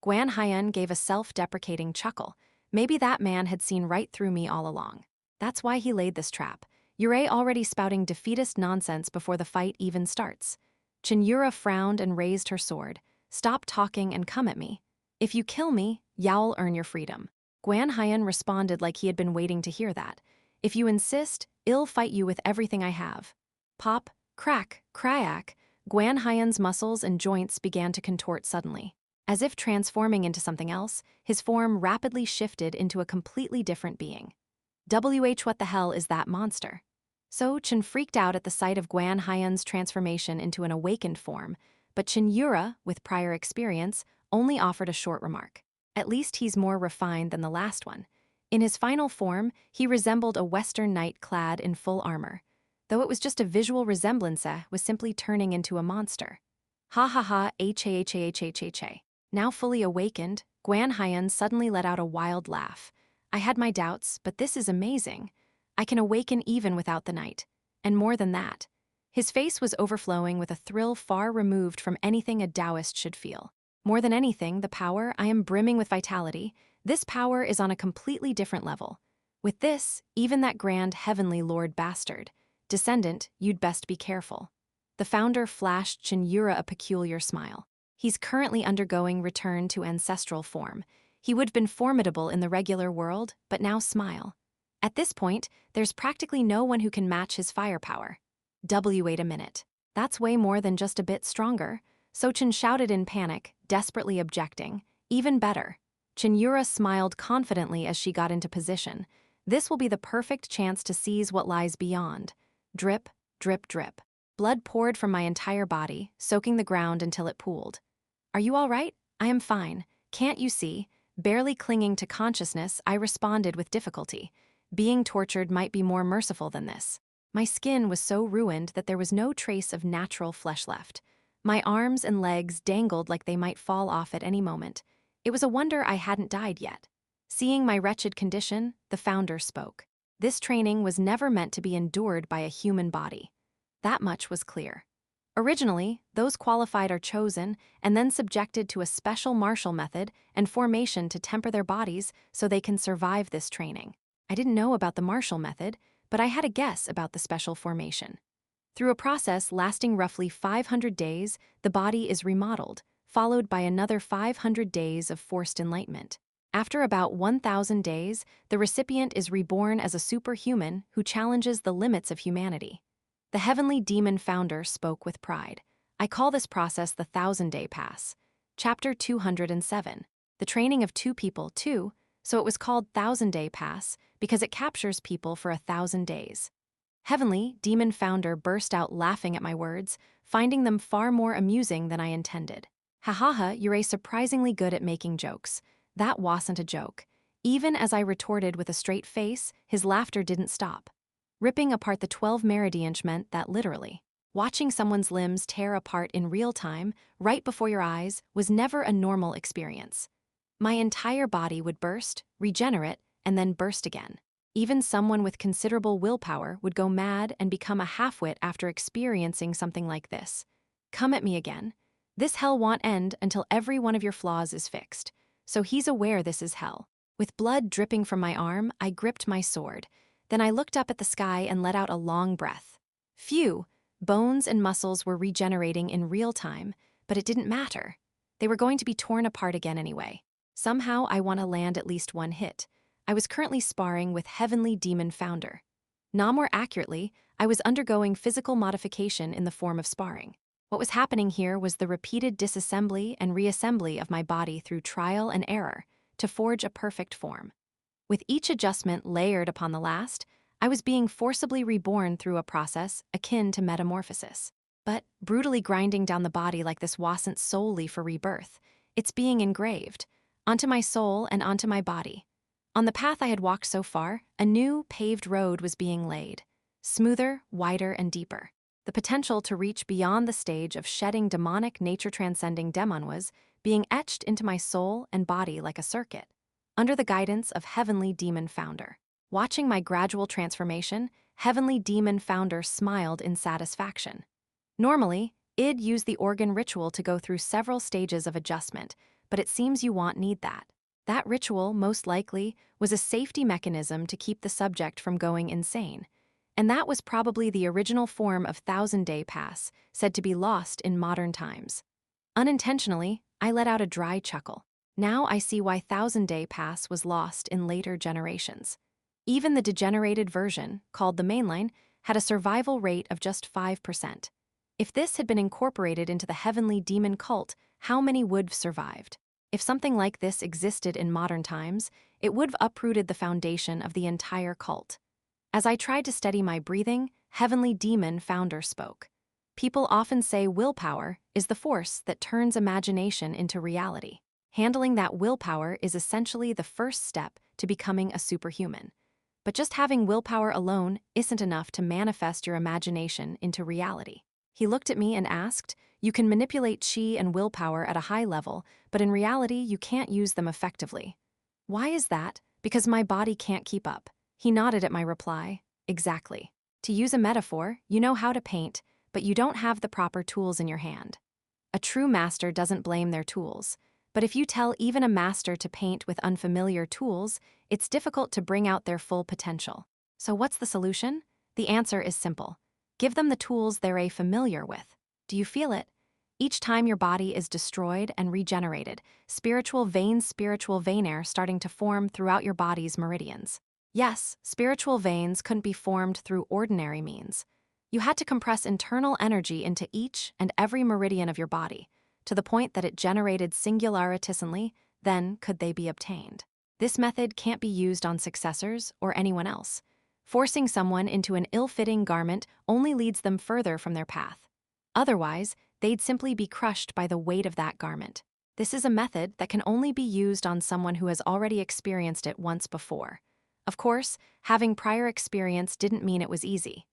Guan Haiyan gave a self-deprecating chuckle. Maybe that man had seen right through me all along. That's why he laid this trap. Yura already spouting defeatist nonsense before the fight even starts. Cheon Yura frowned and raised her sword. Stop talking and come at me. If you kill me, you'll earn your freedom. Guan Haiyan responded like he had been waiting to hear that. If you insist, I'll fight you with everything I have. Pop, crack, crack. Guan Haiyan's muscles and joints began to contort suddenly. As if transforming into something else, his form rapidly shifted into a completely different being. What the hell is that monster? So Chen freaked out at the sight of Guan Haiyan's transformation into an awakened form, but Cheon Yura, with prior experience, only offered a short remark. At least he's more refined than the last one. In his final form, he resembled a Western knight clad in full armor. Though it was just a visual resemblance, was simply turning into a monster. Ha ha ha, ha. Now fully awakened, Guan Haiyan suddenly let out a wild laugh. I had my doubts, but this is amazing. I can awaken even without the night. And more than that. His face was overflowing with a thrill far removed from anything a Taoist should feel. More than anything, the power, I am brimming with vitality. This power is on a completely different level. With this, even that grand heavenly lord bastard. Descendant, you'd best be careful. The founder flashed Cheon Yura a peculiar smile. He's currently undergoing return to ancestral form. He would have been formidable in the regular world, but now smile. At this point, there's practically no one who can match his firepower. Wait a minute. That's way more than just a bit stronger. Sochin shouted in panic, desperately objecting. Even better. Cheon Yura smiled confidently as she got into position. This will be the perfect chance to seize what lies beyond. Drip, drip, drip. Blood poured from my entire body, soaking the ground until it pooled. Are you all right? I am fine. Can't you see? Barely clinging to consciousness, I responded with difficulty. Being tortured might be more merciful than this. My skin was so ruined that there was no trace of natural flesh left. My arms and legs dangled like they might fall off at any moment. It was a wonder I hadn't died yet. Seeing my wretched condition, the founder spoke. This training was never meant to be endured by a human body. That much was clear. Originally, those qualified are chosen and then subjected to a special martial method and formation to temper their bodies so they can survive this training. I didn't know about the martial method, but I had a guess about the special formation. Through a process lasting roughly 500 days, the body is remodeled, followed by another 500 days of forced enlightenment. After about 1,000 days, the recipient is reborn as a superhuman who challenges the limits of humanity. The heavenly demon founder spoke with pride. I call this process the 1,000-day pass. Chapter 207. The training of 2 people, too, so it was called 1,000-day pass because it captures people for 1,000 days. Heavenly demon founder burst out laughing at my words, finding them far more amusing than I intended. Ha ha ha, you're surprisingly good at making jokes. That wasn't a joke. Even as I retorted with a straight face, his laughter didn't stop. Ripping apart the 12 meridians meant that literally. Watching someone's limbs tear apart in real time, right before your eyes, was never a normal experience. My entire body would burst, regenerate, and then burst again. Even someone with considerable willpower would go mad and become a halfwit after experiencing something like this. Come at me again. This hell won't end until every one of your flaws is fixed. So he's aware this is hell. With blood dripping from my arm, I gripped my sword. Then I looked up at the sky and let out a long breath. Phew, bones and muscles were regenerating in real time, but it didn't matter. They were going to be torn apart again anyway. Somehow I want to land at least one hit. I was currently sparring with Heavenly Demon Founder. More accurately, I was undergoing physical modification in the form of sparring. What was happening here was the repeated disassembly and reassembly of my body through trial and error to forge a perfect form. With each adjustment layered upon the last, I was being forcibly reborn through a process akin to metamorphosis. But brutally grinding down the body like this wasn't solely for rebirth. It's being engraved onto my soul and onto my body. On the path I had walked so far, a new, paved road was being laid. Smoother, wider, and deeper. The potential to reach beyond the stage of shedding demonic nature-transcending demon was being etched into my soul and body like a circuit, under the guidance of Heavenly Demon Founder. Watching my gradual transformation, Heavenly Demon Founder smiled in satisfaction. Normally, I'd use the organ ritual to go through several stages of adjustment, but it seems you need that. That ritual, most likely, was a safety mechanism to keep the subject from going insane. And that was probably the original form of thousand-day pass, said to be lost in modern times. Unintentionally, I let out a dry chuckle. Now I see why thousand-day pass was lost in later generations. Even the degenerated version, called the mainline, had a survival rate of just 5%. If this had been incorporated into the heavenly demon cult, how many would have survived? If something like this existed in modern times, it would have uprooted the foundation of the entire cult. As I tried to steady my breathing, Heavenly Demon Founder spoke. People often say willpower is the force that turns imagination into reality. Handling that willpower is essentially the first step to becoming a superhuman. But just having willpower alone isn't enough to manifest your imagination into reality. He looked at me and asked, "You can manipulate chi and willpower at a high level, but in reality you can't use them effectively." Why is that? Because my body can't keep up. He nodded at my reply. Exactly. To use a metaphor, you know how to paint, but you don't have the proper tools in your hand. A true master doesn't blame their tools. But if you tell even a master to paint with unfamiliar tools, it's difficult to bring out their full potential. So what's the solution? The answer is simple. Give them the tools they're familiar with. Do you feel it? Each time your body is destroyed and regenerated, spiritual vein air starting to form throughout your body's meridians. Yes, spiritual veins couldn't be formed through ordinary means. You had to compress internal energy into each and every meridian of your body, to the point that it generated singularitissantly, then could they be obtained. This method can't be used on successors or anyone else. Forcing someone into an ill-fitting garment only leads them further from their path. Otherwise, they'd simply be crushed by the weight of that garment. This is a method that can only be used on someone who has already experienced it once before. Of course, having prior experience didn't mean it was easy.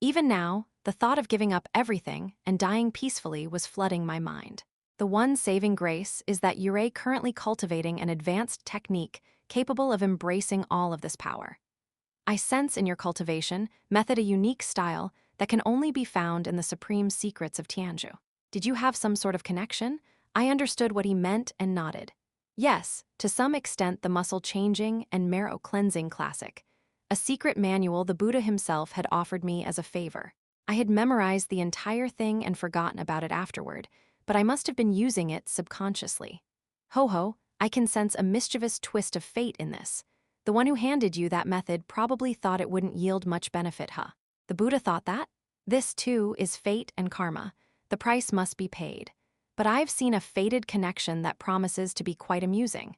Even now, the thought of giving up everything and dying peacefully was flooding my mind. The one saving grace is that you're currently cultivating an advanced technique capable of embracing all of this power. I sense in your cultivation method a unique style that can only be found in the supreme secrets of Tianzhu. Did you have some sort of connection? I understood what he meant and nodded. Yes, to some extent the muscle changing and marrow cleansing classic. A secret manual the Buddha himself had offered me as a favor. I had memorized the entire thing and forgotten about it afterward, but I must have been using it subconsciously. Ho, I can sense a mischievous twist of fate in this. The one who handed you that method probably thought it wouldn't yield much benefit, huh? The Buddha thought that? This, too, is fate and karma. The price must be paid. But I've seen a fated connection that promises to be quite amusing.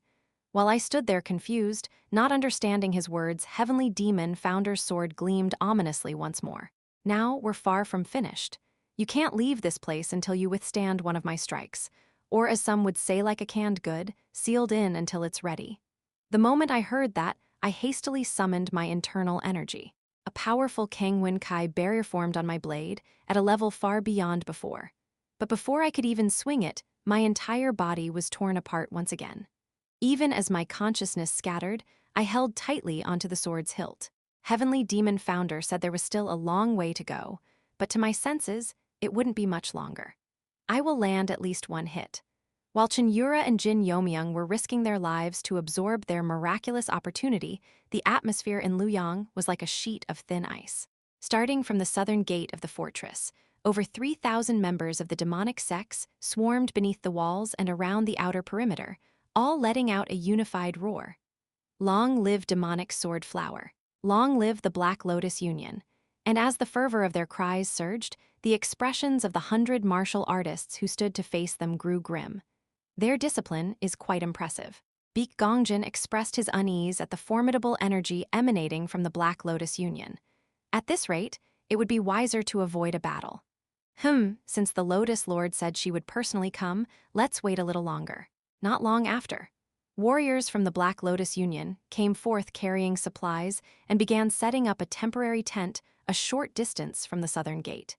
While I stood there confused, not understanding his words, Heavenly Demon Founder's sword gleamed ominously once more. Now we're far from finished. You can't leave this place until you withstand one of my strikes, or as some would say like a canned good, sealed in until it's ready. The moment I heard that, I hastily summoned my internal energy. A powerful Kangwin Kai barrier formed on my blade, at a level far beyond before. But before I could even swing it, my entire body was torn apart once again. Even as my consciousness scattered, I held tightly onto the sword's hilt. Heavenly Demon Founder said there was still a long way to go, but to my senses, it wouldn't be much longer. I will land at least one hit. While Cheon Yura and Jin Yeomyung were risking their lives to absorb their miraculous opportunity, the atmosphere in Luoyang was like a sheet of thin ice. Starting from the southern gate of the fortress, over 3,000 members of the demonic sects swarmed beneath the walls and around the outer perimeter, all letting out a unified roar. Long live demonic sword flower. "Long live the Black Lotus Union." And as the fervor of their cries surged, the expressions of the 100 martial artists who stood to face them grew grim. Their discipline is quite impressive. Baek Gongjin expressed his unease at the formidable energy emanating from the Black Lotus Union. At this rate, it would be wiser to avoid a battle. Since the Lotus Lord said she would personally come, let's wait a little longer. Not long after, warriors from the Black Lotus Union came forth carrying supplies and began setting up a temporary tent a short distance from the southern gate.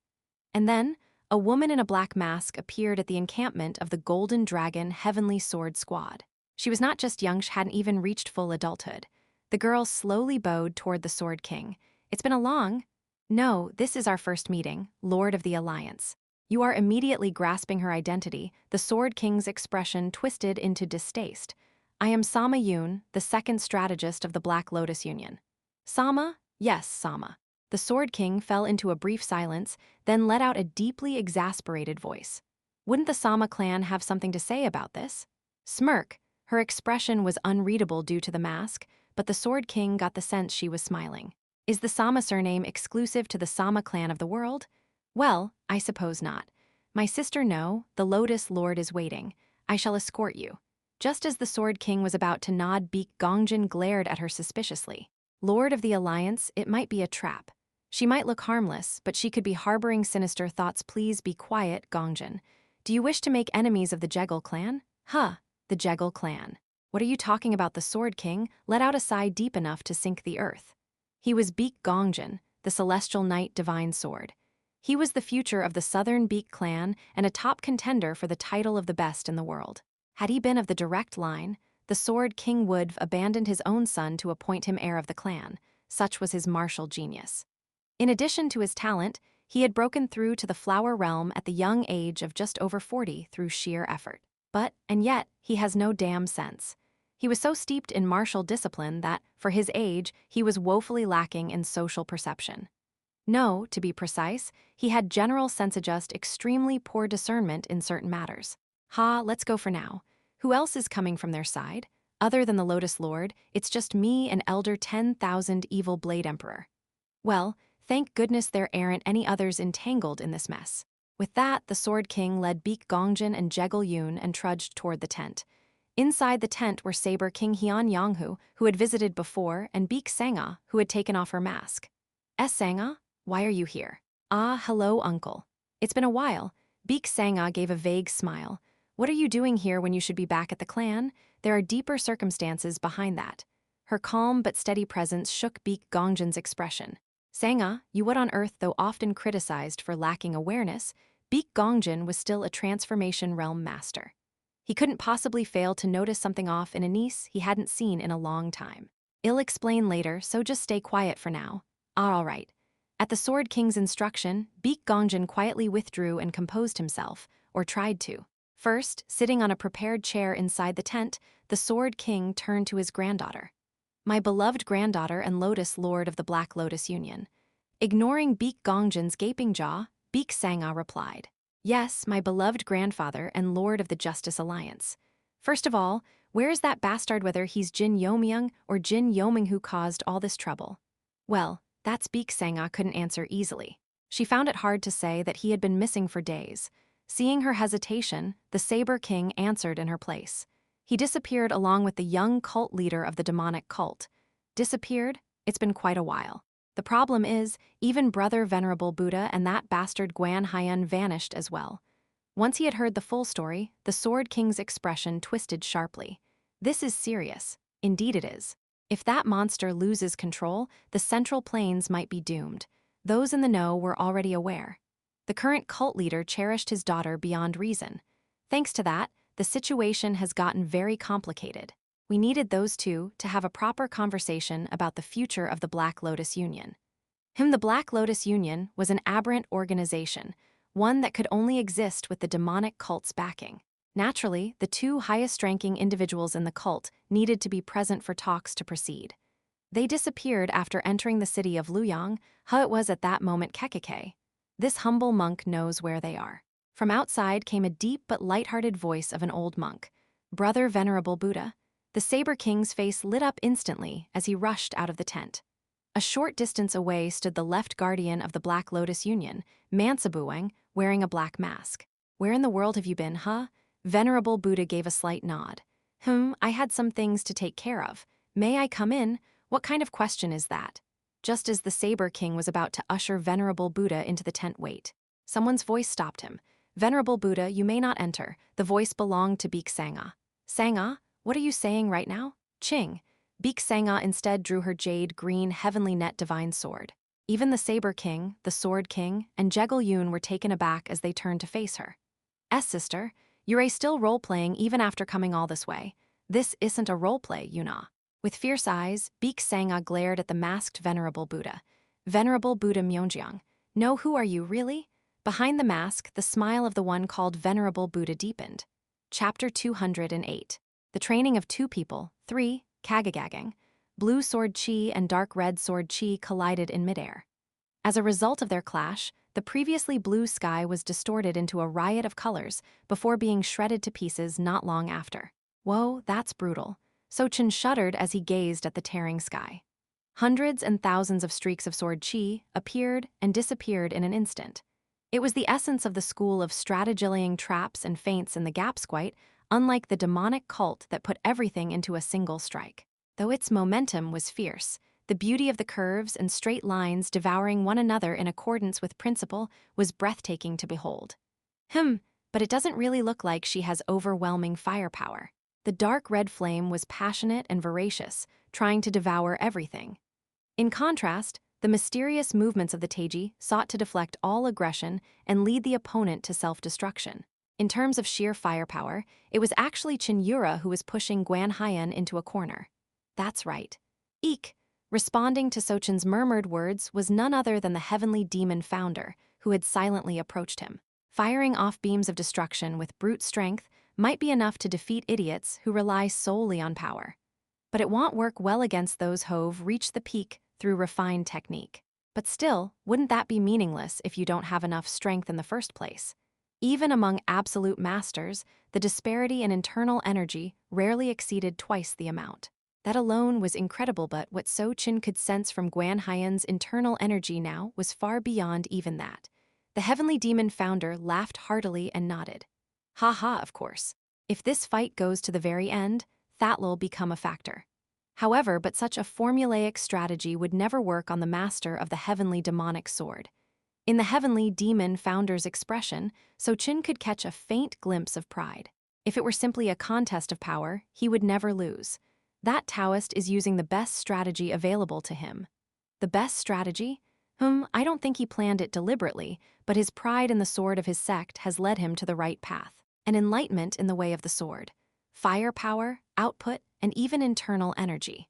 And then, a woman in a black mask appeared at the encampment of the Golden Dragon Heavenly Sword Squad. She was not just young, she hadn't even reached full adulthood. The girl slowly bowed toward the Sword King. "It's been a long..." "No, this is our first meeting, Lord of the Alliance." You are immediately grasping her identity. The Sword King's expression twisted into distaste. "I am Sama Yoon, the second strategist of the Black Lotus Union." "Sama?" "Yes, Sama." The Sword King fell into a brief silence, then let out a deeply exasperated voice. "Wouldn't the Sama clan have something to say about this?" Smirk. Her expression was unreadable due to the mask, but the Sword King got the sense she was smiling. "Is the Sama surname exclusive to the Sama clan of the world?" "Well, I suppose not. My sister No, the Lotus Lord is waiting. I shall escort you." Just as the Sword King was about to nod, Baek Gongjin glared at her suspiciously. "Lord of the Alliance, it might be a trap. She might look harmless, but she could be harboring sinister thoughts. Please be quiet, Gongjin. Do you wish to make enemies of the Jegal clan?" "Huh, the Jegal clan. What are you talking about?" The Sword King let out a sigh deep enough to sink the earth. He was Baek Gongjin, the Celestial Knight Divine Sword. He was the future of the Southern Baek clan and a top contender for the title of the best in the world. Had he been of the direct line, the Sword King would have abandoned his own son to appoint him heir of the clan. Such was his martial genius. In addition to his talent, he had broken through to the Flower Realm at the young age of just over 40 through sheer effort. And yet, he has no damn sense. He was so steeped in martial discipline that, for his age, he was woefully lacking in social perception. No, to be precise, he had general sense, just extremely poor discernment in certain matters. Let's go for now. Who else is coming from their side? Other than the Lotus Lord, it's just me and Elder 10,000 Evil Blade Emperor. Well, thank goodness there aren't any others entangled in this mess. With that, the Sword King led Baek Gongjin and Jegal Yoon and trudged toward the tent. Inside the tent were Saber King Hyun-yong-hu, who had visited before, and Baek Sanga, who had taken off her mask. Sanga? Why are you here?" "Ah, hello, uncle. It's been a while." Baek Sanga gave a vague smile. "What are you doing here when you should be back at the clan? There are deeper circumstances behind that." Her calm but steady presence shook Baek Gongjin's expression. "Sanga, you what on earth?" Though often criticized for lacking awareness, Baek Gongjin was still a transformation realm master. He couldn't possibly fail to notice something off in a niece he hadn't seen in a long time. "I'll explain later, so just stay quiet for now." All right." At the Sword King's instruction, Baek Gongjin quietly withdrew and composed himself, or tried to. First, sitting on a prepared chair inside the tent, the Sword King turned to his granddaughter. "My beloved granddaughter and Lotus Lord of the Black Lotus Union." Ignoring Baek Gongjin's gaping jaw, Baek Sanga replied, "Yes, my beloved grandfather and Lord of the Justice Alliance. First of all, where is that bastard, whether he's Jin Yeomyung or Jin Yeomyung, who caused all this trouble?" Well, that's Baek Sanga couldn't answer easily. She found it hard to say that he had been missing for days. Seeing her hesitation, the Saber King answered in her place. He disappeared along with the young cult leader of the demonic cult. Disappeared? It's been quite a while. The problem is, even Brother Venerable Buddha and that bastard Guan Hyun vanished as well. Once he had heard the full story, the Sword King's expression twisted sharply. "This is serious. Indeed it is. If that monster loses control, the Central Plains might be doomed." Those in the know were already aware. The current cult leader cherished his daughter beyond reason. Thanks to that, the situation has gotten very complicated. We needed those two to have a proper conversation about the future of the Black Lotus Union. The Black Lotus Union was an aberrant organization, one that could only exist with the demonic cult's backing. Naturally, the two highest-ranking individuals in the cult needed to be present for talks to proceed. They disappeared after entering the city of Luoyang. It was at that moment Kekeke. This humble monk knows where they are. From outside came a deep but light-hearted voice of an old monk. "Brother Venerable Buddha." The Saber King's face lit up instantly as he rushed out of the tent. A short distance away stood the left guardian of the Black Lotus Union, Mansabuang, wearing a black mask. "Where in the world have you been, huh?" Venerable Buddha gave a slight nod. I had some things to take care of. May I come in? What kind of question is that?" Just as the Saber King was about to usher Venerable Buddha into the tent, wait. Someone's voice stopped him. "Venerable Buddha, you may not enter." The voice belonged to Beek Sangha. "Sangha, what are you saying right now?" "Ching." Beek Sangha instead drew her jade green heavenly net divine sword. Even the Saber King, the Sword King, and Jegel Yoon were taken aback as they turned to face her. Sister, you're still role-playing even after coming all this way. This isn't a role-play, Yuna." With fierce eyes, Beek Sangha glared at the masked Venerable Buddha. "Venerable Buddha Myeongjang, no, who are you, really?" Behind the mask, the smile of the one called Venerable Buddha deepened. Chapter 208. The training of two people, 3, Kagagagang. Blue sword chi and dark red sword chi collided in midair. As a result of their clash, the previously blue sky was distorted into a riot of colors before being shredded to pieces not long after. Whoa, that's brutal. Sochin shuddered as he gazed at the tearing sky. Hundreds and thousands of streaks of sword chi appeared and disappeared in an instant. It was the essence of the school of strategizing traps and feints in the Gapsquite, unlike the demonic cult that put everything into a single strike. Though its momentum was fierce, the beauty of the curves and straight lines devouring one another in accordance with principle was breathtaking to behold. But it doesn't really look like she has overwhelming firepower. The dark red flame was passionate and voracious, trying to devour everything. In contrast, the mysterious movements of the Taiji sought to deflect all aggression and lead the opponent to self-destruction. In terms of sheer firepower, it was actually Cheon Yura who was pushing Guan Haiyan into a corner. That's right. Eek! Responding to Sochin's murmured words was none other than the heavenly demon founder, who had silently approached him. Firing off beams of destruction with brute strength might be enough to defeat idiots who rely solely on power. But it won't work well against those who've reached the peak through refined technique. But still, wouldn't that be meaningless if you don't have enough strength in the first place? Even among absolute masters, the disparity in internal energy rarely exceeded twice the amount. That alone was incredible, but what Sochin could sense from Guan Haiyan's internal energy now was far beyond even that. The heavenly demon founder laughed heartily and nodded. "Ha ha, of course. If this fight goes to the very end, that'll become a factor." However, but such a formulaic strategy would never work on the master of the heavenly demonic sword. In the heavenly demon founder's expression, Sochin could catch a faint glimpse of pride. If it were simply a contest of power, he would never lose. That Taoist is using the best strategy available to him. The best strategy? I don't think he planned it deliberately, but his pride in the sword of his sect has led him to the right path. An enlightenment in the way of the sword. Firepower, output, and even internal energy.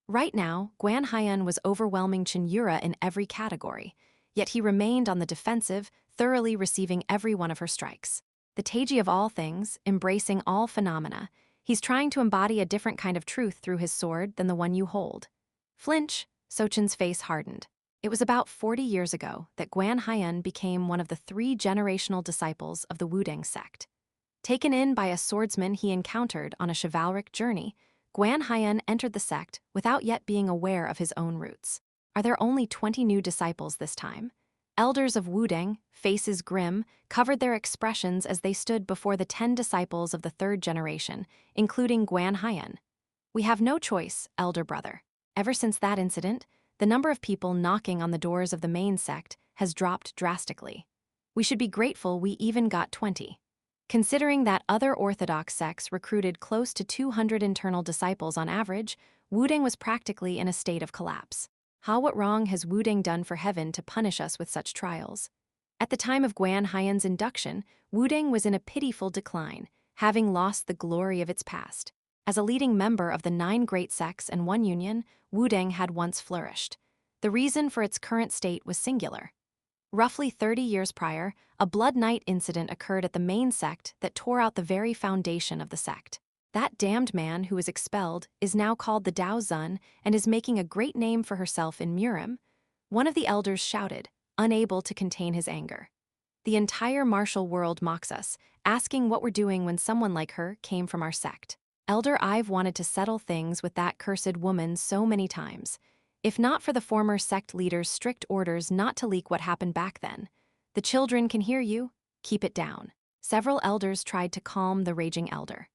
Right now, Guan Haiyan was overwhelming Cheon Yura in every category, yet he remained on the defensive, thoroughly receiving every one of her strikes. The Taiji of all things, embracing all phenomena, he's trying to embody a different kind of truth through his sword than the one you hold. Flinch, Sochin's face hardened. It was about 40 years ago that Guan Haiyan became one of the 3 generational disciples of the Wudang sect. Taken in by a swordsman he encountered on a chivalric journey, Guan Haiyan entered the sect without yet being aware of his own roots. Are there only 20 new disciples this time? Elders of Wudang, faces grim, covered their expressions as they stood before the 10 disciples of the 3rd generation, including Guan Haiyan. "We have no choice, elder brother." Ever since that incident, the number of people knocking on the doors of the main sect has dropped drastically. We should be grateful we even got 20. Considering that other Orthodox sects recruited close to 200 internal disciples on average, Wudang was practically in a state of collapse. What wrong has Wudang done for heaven to punish us with such trials? At the time of Guan Haiyan's induction, Wudang was in a pitiful decline, having lost the glory of its past. As a leading member of the 9 great sects and 1 union, Wudang had once flourished. The reason for its current state was singular. Roughly 30 years prior, a Blood Night incident occurred at the main sect that tore out the very foundation of the sect. That damned man who was expelled is now called the Dao Zun and is making a great name for herself in Murim. One of the elders shouted, unable to contain his anger. The entire martial world mocks us, asking what we're doing when someone like her came from our sect. Elder I've wanted to settle things with that cursed woman so many times. if not for the former sect leader's strict orders not to leak what happened back then. The children can hear you, keep it down. Several elders tried to calm the raging elder.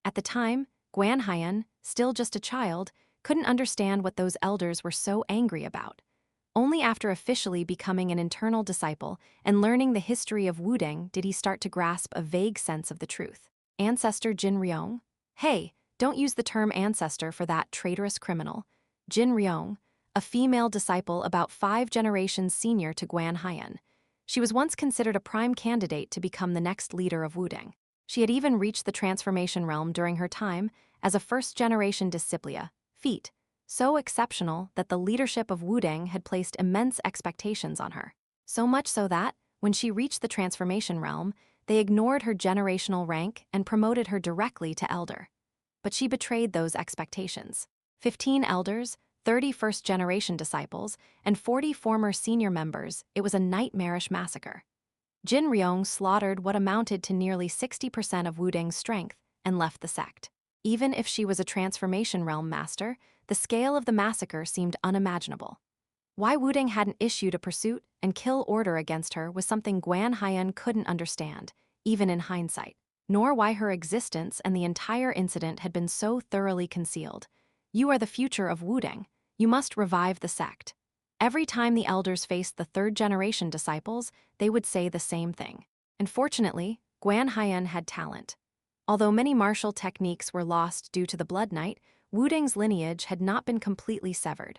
At the time, Gwanhyeon, still just a child, couldn't understand what those elders were so angry about. Only after officially becoming an internal disciple and learning the history of Wudang did he start to grasp a vague sense of the truth. Ancestor Jin Yeomyung? Hey, don't use the term ancestor for that traitorous criminal. Jin Yeomyung, a female disciple about 5 generations senior to Gwanhyeon. She was once considered a prime candidate to become the next leader of Wudang. She had even reached the transformation realm during her time as a first-generation disciplia, feat, so exceptional that the leadership of Wudang had placed immense expectations on her. So much so that, when she reached the transformation realm, they ignored her generational rank and promoted her directly to elder. But she betrayed those expectations. 15 elders, 30 first-generation disciples, and 40 former senior members, it was a nightmarish massacre. Jin Yeomyung slaughtered what amounted to nearly 60% of Wudang's strength and left the sect. Even if she was a transformation realm master, the scale of the massacre seemed unimaginable. Why Wudang hadn't issued a pursuit and kill order against her was something Gwanhyeon couldn't understand, even in hindsight, nor why her existence and the entire incident had been so thoroughly concealed. You are the future of Wudang. You must revive the sect. Every time the elders faced the third-generation disciples, they would say the same thing. And fortunately, Gwanhyeon had talent. Although many martial techniques were lost due to the Blood Night, Wudang's lineage had not been completely severed.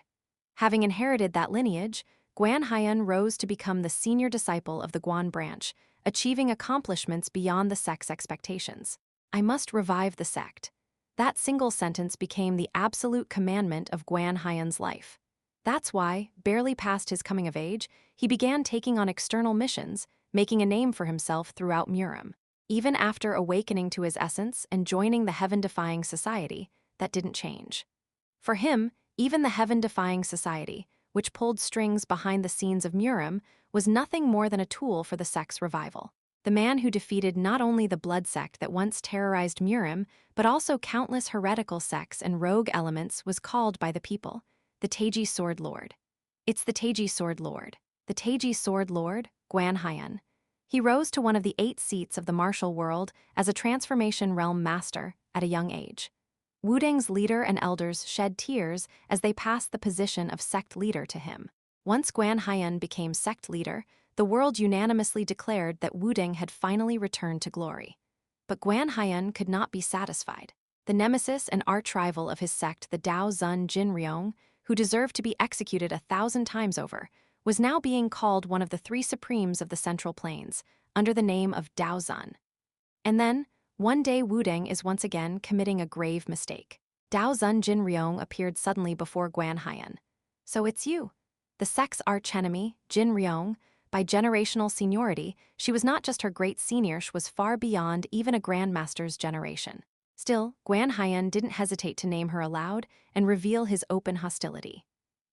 Having inherited that lineage, Gwanhyeon rose to become the senior disciple of the Gwan branch, achieving accomplishments beyond the sect's expectations. I must revive the sect. That single sentence became the absolute commandment of Gwanhyeon's life. That's why, barely past his coming of age, he began taking on external missions, making a name for himself throughout Murim. Even after awakening to his essence and joining the heaven-defying society, that didn't change. For him, even the heaven-defying society, which pulled strings behind the scenes of Murim, was nothing more than a tool for the sect's revival. The man who defeated not only the blood sect that once terrorized Murim, but also countless heretical sects and rogue elements was called by the people the Taiji Sword Lord. It's the Taiji Sword Lord. The Taiji Sword Lord, Gwanhyeon. He rose to one of the 8 seats of the martial world as a transformation realm master at a young age. Wudang's leader and elders shed tears as they passed the position of sect leader to him. Once Gwanhyeon became sect leader, the world unanimously declared that Wudang had finally returned to glory. But Gwanhyeon could not be satisfied. The nemesis and arch-rival of his sect, the Dao Zun Jin Yeomyung, who deserved to be executed 1,000 times over, was now being called one of the 3 supremes of the Central Plains, under the name of Dao Zun. And then, one day Wudang is once again committing a grave mistake. Dao Zun Jin Yeomyung appeared suddenly before Gwanhyeon. So it's you. The sect's archenemy, Jin Yeomyung, by generational seniority, she was not just her great senior, she was far beyond even a grandmaster's generation. Still, Gwanhyeon didn't hesitate to name her aloud and reveal his open hostility.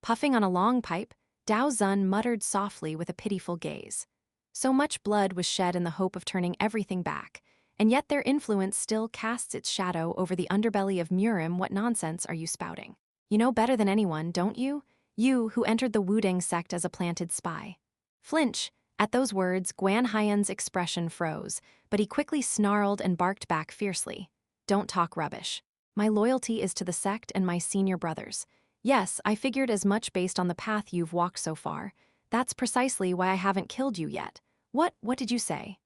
Puffing on a long pipe, Dao Zun muttered softly with a pitiful gaze. So much blood was shed in the hope of turning everything back, and yet their influence still casts its shadow over the underbelly of Murim. What nonsense are you spouting? You know better than anyone, don't you? You who entered the Wudang sect as a planted spy. Flinch. At those words, Gwanhyeon's expression froze, but he quickly snarled and barked back fiercely. Don't talk rubbish. My loyalty is to the sect and my senior brothers. Yes, I figured as much based on the path you've walked so far. That's precisely why I haven't killed you yet. What did you say?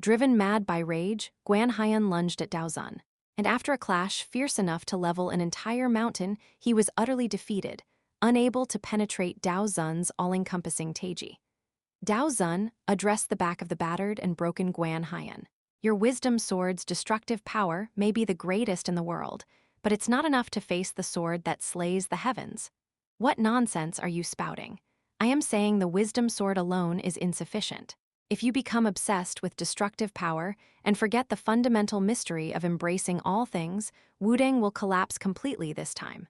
Driven mad by rage, Gwanhyeon lunged at Dao Zun. And after a clash fierce enough to level an entire mountain, he was utterly defeated, unable to penetrate Dao Zun's all-encompassing Taiji. Dao Zun addressed the back of the battered and broken Gwanhyeon. Your wisdom sword's destructive power may be the greatest in the world, but it's not enough to face the sword that slays the heavens. What nonsense are you spouting? I am saying the wisdom sword alone is insufficient. If you become obsessed with destructive power and forget the fundamental mystery of embracing all things, Wudang will collapse completely this time.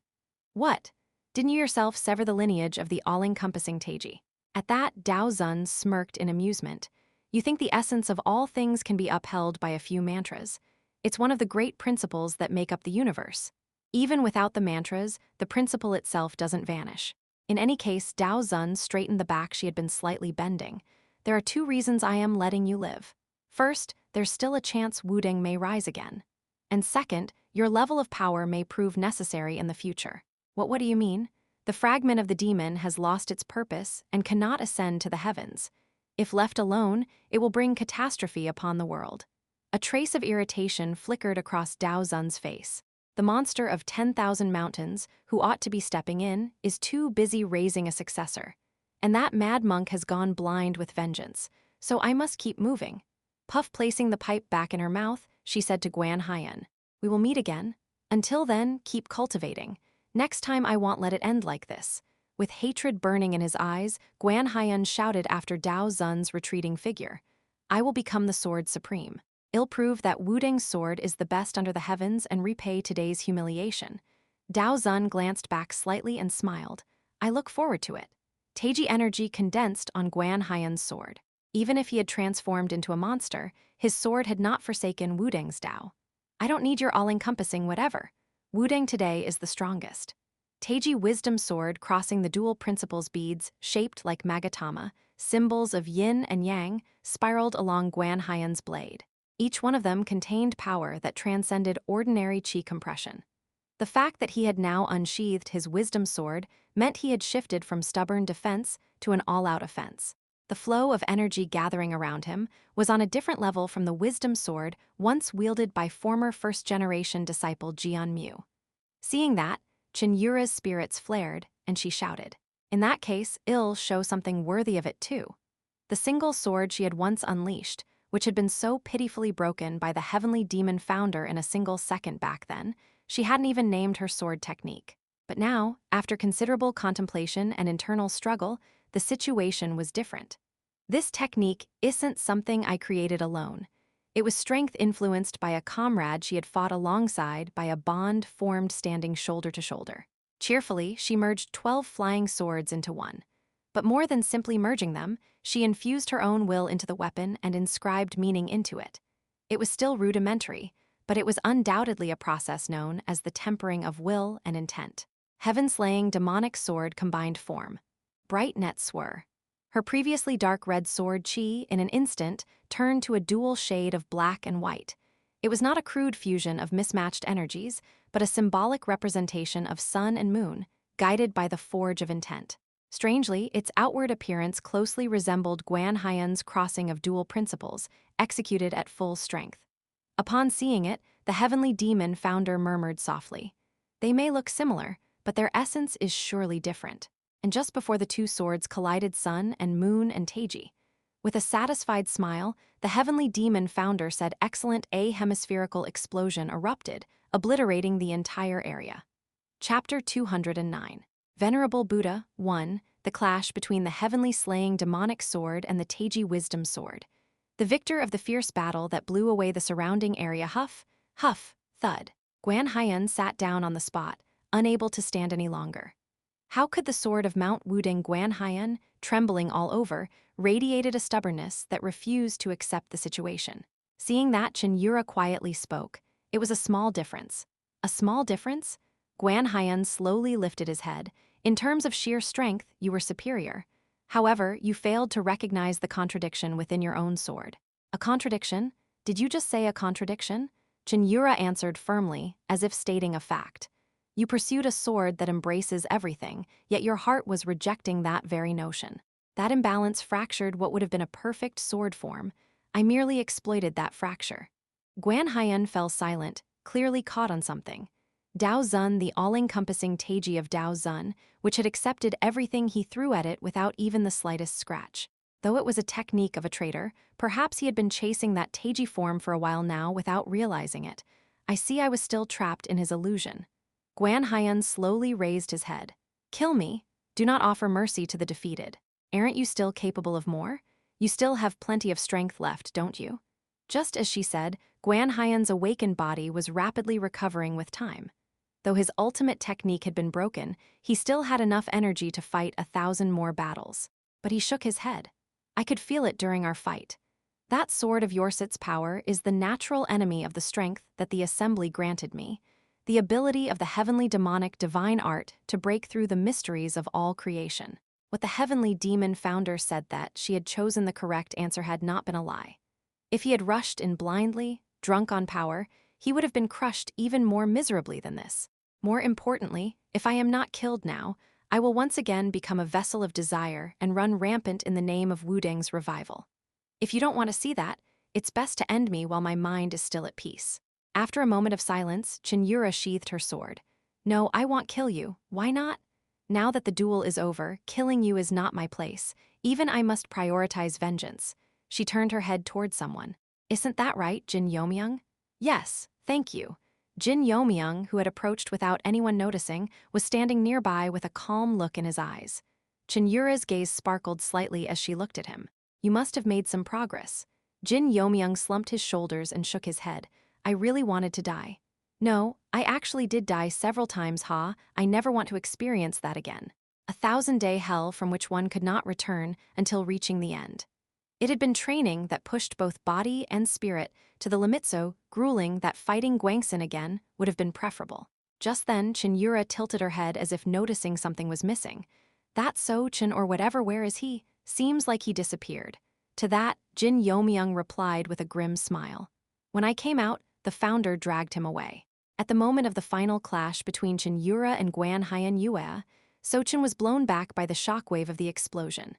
What? Didn't you yourself sever the lineage of the all-encompassing Taiji? At that, Dao Zun smirked in amusement. You think the essence of all things can be upheld by a few mantras. It's one of the great principles that make up the universe. Even without the mantras, the principle itself doesn't vanish. In any case, Dao Zun straightened the back she had been slightly bending. There are 2 reasons I am letting you live. First, there's still a chance Wuding may rise again. And second, your level of power may prove necessary in the future. What do you mean? The fragment of the demon has lost its purpose and cannot ascend to the heavens. If left alone, it will bring catastrophe upon the world. A trace of irritation flickered across Dao Zun's face. The monster of 10,000 mountains, who ought to be stepping in, is too busy raising a successor. And that mad monk has gone blind with vengeance, so I must keep moving. Puff placing the pipe back in her mouth, she said to Guan Haiyan, "We will meet again. Until then, keep cultivating. Next time I won't let it end like this." With hatred burning in his eyes, Guan Haiyan shouted after Dao Zun's retreating figure, "I will become the sword supreme. I'll prove that Wuding's sword is the best under the heavens and repay today's humiliation." Dao Zun glanced back slightly and smiled. "I look forward to it." Taiji energy condensed on Guan Haiyan's sword. Even if he had transformed into a monster, his sword had not forsaken Wuding's Dao. "I don't need your all-encompassing whatever. Wuding today is the strongest." Taiji wisdom sword crossing the dual principles beads, shaped like Magatama, symbols of yin and yang, spiraled along Guan Haiyan's blade. Each one of them contained power that transcended ordinary chi compression. The fact that he had now unsheathed his wisdom sword meant he had shifted from stubborn defense to an all-out offense. The flow of energy gathering around him was on a different level from the wisdom sword once wielded by former first-generation disciple Jin Yeomyung. Seeing that, Cheon Yura's spirits flared, and she shouted, "In that case, I'll show something worthy of it too." The single sword she had once unleashed, which had been so pitifully broken by the heavenly demon founder in a single second back then, she hadn't even named her sword technique. But now, after considerable contemplation and internal struggle, the situation was different. "This technique isn't something I created alone. It was strength influenced by a comrade she had fought alongside, by a bond formed standing shoulder to shoulder." Cheerfully, she merged 12 flying swords into one. But more than simply merging them, she infused her own will into the weapon and inscribed meaning into it. It was still rudimentary, but it was undoubtedly a process known as the tempering of will and intent. Heaven-slaying demonic sword combined form. Bright nets swir. Her previously dark red sword chi, in an instant, turned to a dual shade of black and white. It was not a crude fusion of mismatched energies, but a symbolic representation of sun and moon, guided by the forge of intent. Strangely, its outward appearance closely resembled Guan Haiyan's crossing of dual principles, executed at full strength. Upon seeing it, the heavenly demon founder murmured softly, "They may look similar, but their essence is surely different." And just before the 2 swords collided sun and moon and Taiji. With a satisfied smile, the heavenly demon founder said excellent a-hemispherical explosion erupted, obliterating the entire area. Chapter 209. Venerable Buddha, 1. The clash between the heavenly slaying demonic sword and the Taiji wisdom sword. The victor of the fierce battle that blew away the surrounding area huff, thud. Guan Haiyan sat down on the spot, unable to stand any longer. How could the sword of Mount Wuding Guan Haiyan, trembling all over, radiated a stubbornness that refused to accept the situation? Seeing that, Cheon Yura quietly spoke. "It was a small difference." "A small difference?" Guan Haiyan slowly lifted his head. "In terms of sheer strength, you were superior. However, you failed to recognize the contradiction within your own sword." "A contradiction? Did you just say a contradiction?" Cheon Yura answered firmly, as if stating a fact. "You pursued a sword that embraces everything, yet your heart was rejecting that very notion. That imbalance fractured what would have been a perfect sword form. I merely exploited that fracture." Guan Haiyan fell silent, clearly caught on something. Dao Zun, the all-encompassing Taiji of Dao Zun, which had accepted everything he threw at it without even the slightest scratch. Though it was a technique of a traitor, perhaps he had been chasing that Taiji form for a while now without realizing it. I see I was still trapped in his illusion. Guan Haiyan slowly raised his head. "Kill me. Do not offer mercy to the defeated. Aren't you still capable of more? You still have plenty of strength left, don't you?" Just as she said, Guan Haiyan's awakened body was rapidly recovering with time. Though his ultimate technique had been broken, he still had enough energy to fight 1,000 more battles. But he shook his head. "I could feel it during our fight. That sword of Yorsit's power is the natural enemy of the strength that the assembly granted me. the ability of the heavenly demonic divine art to break through the mysteries of all creation. What the heavenly demon founder said that she had chosen the correct answer had not been a lie. If he had rushed in blindly, drunk on power, he would have been crushed even more miserably than this. More importantly, if I am not killed now, I will once again become a vessel of desire and run rampant in the name of Wudang's revival. If you don't want to see that, it's best to end me while my mind is still at peace. After a moment of silence, Cheon Yura sheathed her sword. No, I won't kill you. Why not? Now that the duel is over, killing you is not my place. Even I must prioritize vengeance. She turned her head toward someone. Isn't that right, Jin Yeomyung? Yes, thank you. Jin Yeomyung, who had approached without anyone noticing, was standing nearby with a calm look in his eyes. Cheon Yura's gaze sparkled slightly as she looked at him. You must have made some progress. Jin Yeomyung slumped his shoulders and shook his head. I really wanted to die. No, I actually did die several times, ha. I never want to experience that again. 1,000-day hell from which one could not return until reaching the end. It had been training that pushed both body and spirit to the limit, so grueling that fighting Gwangsun again would have been preferable. Just then, Cheon Yura tilted her head as if noticing something was missing. That so, Cheon or whatever, where is he? Seems like he disappeared. To that, Jin Yeomyung replied with a grim smile. When I came out, the founder dragged him away. At the moment of the final clash between Cheon Yura and Gwanhyeon Yue, Sochin was blown back by the shockwave of the explosion.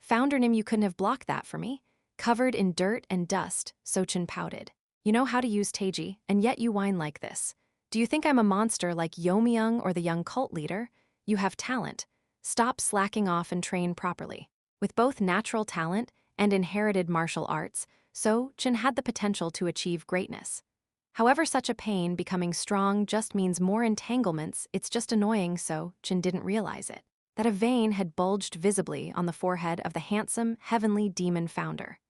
Founder Nim, you couldn't have blocked that for me. Covered in dirt and dust, Sochin pouted. You know how to use Taiji, and yet you whine like this. Do you think I'm a monster like Yeo-myung or the young cult leader? You have talent. Stop slacking off and train properly. With both natural talent and inherited martial arts, Cheon had the potential to achieve greatness. However, such a pain becoming strong just means more entanglements. It's just annoying, so Cheon didn't realize it. That a vein had bulged visibly on the forehead of the handsome, heavenly demon founder.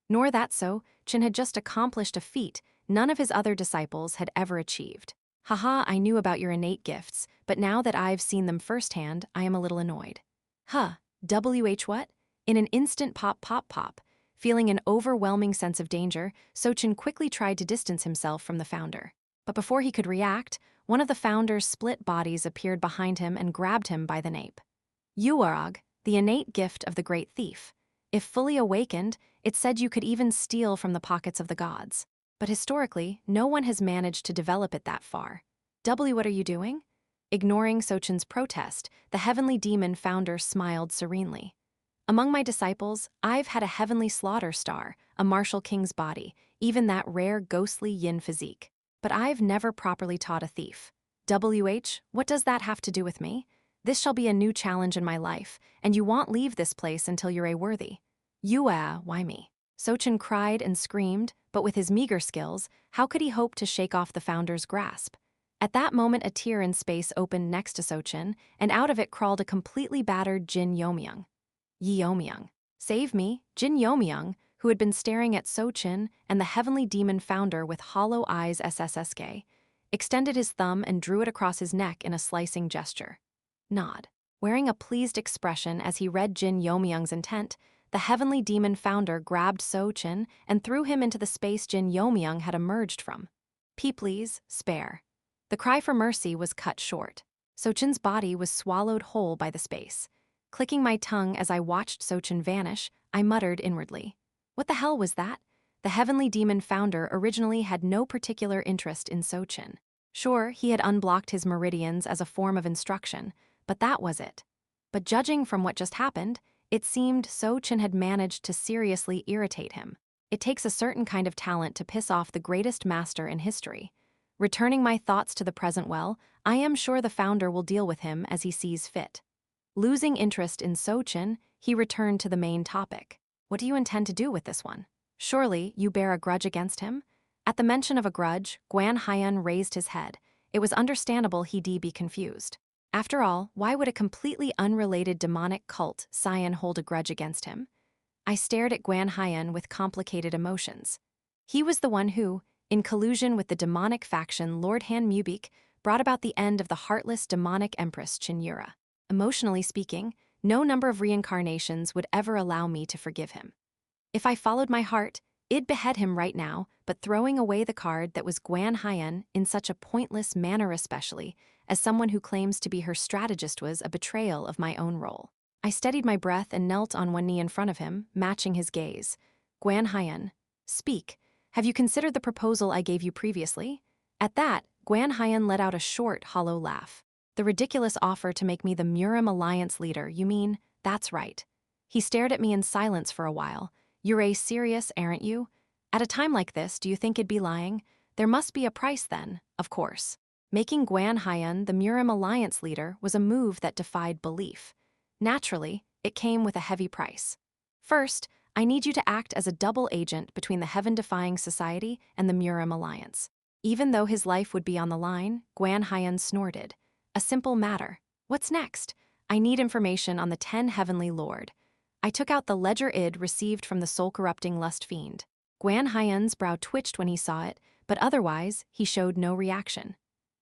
Nor that so, Cheon had just accomplished a feat none of his other disciples had ever achieved. Haha, I knew about your innate gifts, but now that I've seen them firsthand, I am a little annoyed. What? In an instant pop. Feeling an overwhelming sense of danger, Sochin quickly tried to distance himself from the founder. But before he could react, one of the founder's split bodies appeared behind him and grabbed him by the nape. Yuarag, the innate gift of the great thief. If fully awakened, it said you could even steal from the pockets of the gods. But historically, no one has managed to develop it that far. What are you doing? Ignoring Sochin's protest, the heavenly demon founder smiled serenely. Among my disciples, I've had a heavenly slaughter star, a martial king's body, even that rare ghostly yin physique. But I've never properly taught a thief. What does that have to do with me? This shall be a new challenge in my life, and you won't leave this place until you're a-worthy. Why me? Sochin cried and screamed, but with his meager skills, how could he hope to shake off the founder's grasp? At that moment, a tear in space opened next to Sochin, and out of it crawled a completely battered Jin Yeomyung. Yeo-myung. Save me, Jin Yeomyung, who had been staring at Sochin and the heavenly demon founder with hollow eyes SSSK, extended his thumb and drew it across his neck in a slicing gesture. Nod. Wearing a pleased expression as he read Jin Yeomyung's intent, the heavenly demon founder grabbed Sochin and threw him into the space Jin Yeomyung had emerged from. Please, spare. The cry for mercy was cut short. Sochin's body was swallowed whole by the space. Clicking my tongue as I watched Sochin vanish, I muttered inwardly. What the hell was that? The heavenly demon founder originally had no particular interest in Sochin. Sure, he had unblocked his meridians as a form of instruction, but that was it. But judging from what just happened, it seemed Sochin had managed to seriously irritate him. It takes a certain kind of talent to piss off the greatest master in history. Returning my thoughts to the present well, I am sure the founder will deal with him as he sees fit. Losing interest in Sochin, he returned to the main topic. What do you intend to do with this one? Surely you bear a grudge against him? At the mention of a grudge, Gwanhyeon raised his head. It was understandable he'd be confused. After all, why would a completely unrelated demonic cult scion hold a grudge against him? I stared at Gwanhyeon with complicated emotions. He was the one who, in collusion with the demonic faction Lord Han Mubik, brought about the end of the heartless demonic empress Cheon Yura. Emotionally speaking, no number of reincarnations would ever allow me to forgive him. If I followed my heart, I'd behead him right now, but throwing away the card that was Guan Haiyan in such a pointless manner, especially as someone who claims to be her strategist, was a betrayal of my own role. I steadied my breath and knelt on one knee in front of him, matching his gaze. Guan Haiyan, speak. Have you considered the proposal I gave you previously? At that, Guan Haiyan let out a short, hollow laugh. The ridiculous offer to make me the Murim Alliance leader, you mean? That's right. He stared at me in silence for a while. You're serious, aren't you? At a time like this, do you think it'd be lying? There must be a price then, of course. Making Guan Haiyan the Murim Alliance leader was a move that defied belief. Naturally, it came with a heavy price. First, I need you to act as a double agent between the heaven-defying society and the Murim Alliance. Even though his life would be on the line, Guan Haiyan snorted. A simple matter. What's next? I need information on the 10 Heavenly Lord. I took out the ledger I'd received from the soul-corrupting lust fiend. Guan Haiyan's brow twitched when he saw it, but otherwise, he showed no reaction.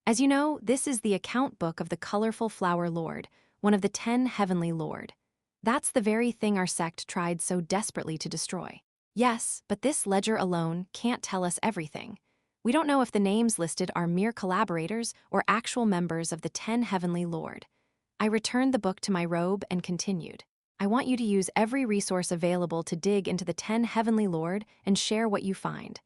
As you know, this is the account book of the colorful flower lord, one of the 10 Heavenly Lord. That's the very thing our sect tried so desperately to destroy. Yes, but this ledger alone can't tell us everything. We don't know if the names listed are mere collaborators or actual members of the 10 Heavenly Lord. I returned the book to my robe and continued. I want you to use every resource available to dig into the 10 Heavenly Lord and share what you find.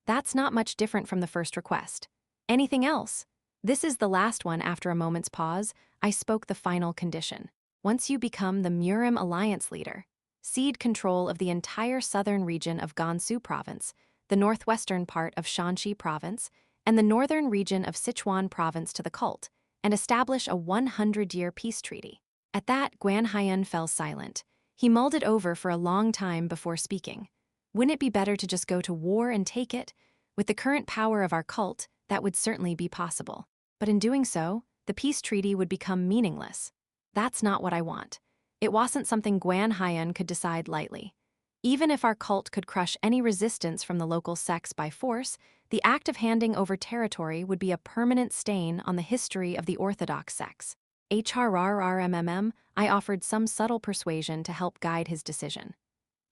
That's not much different from the first request. Anything else? This is the last one. After a moment's pause, I spoke the final condition. Once you become the Murim Alliance leader, cede control of the entire southern region of Gansu Province, the northwestern part of Shanxi Province, and the northern region of Sichuan Province to the cult, and establish a 100-year peace treaty. At that, Guan Haiyan fell silent. He mulled it over for a long time before speaking. Wouldn't it be better to just go to war and take it? With the current power of our cult, that would certainly be possible. But in doing so, the peace treaty would become meaningless. That's not what I want. It wasn't something Guan Haiyan could decide lightly. Even if our cult could crush any resistance from the local sects by force, the act of handing over territory would be a permanent stain on the history of the orthodox sects. HRRRMMM, I offered some subtle persuasion to help guide his decision.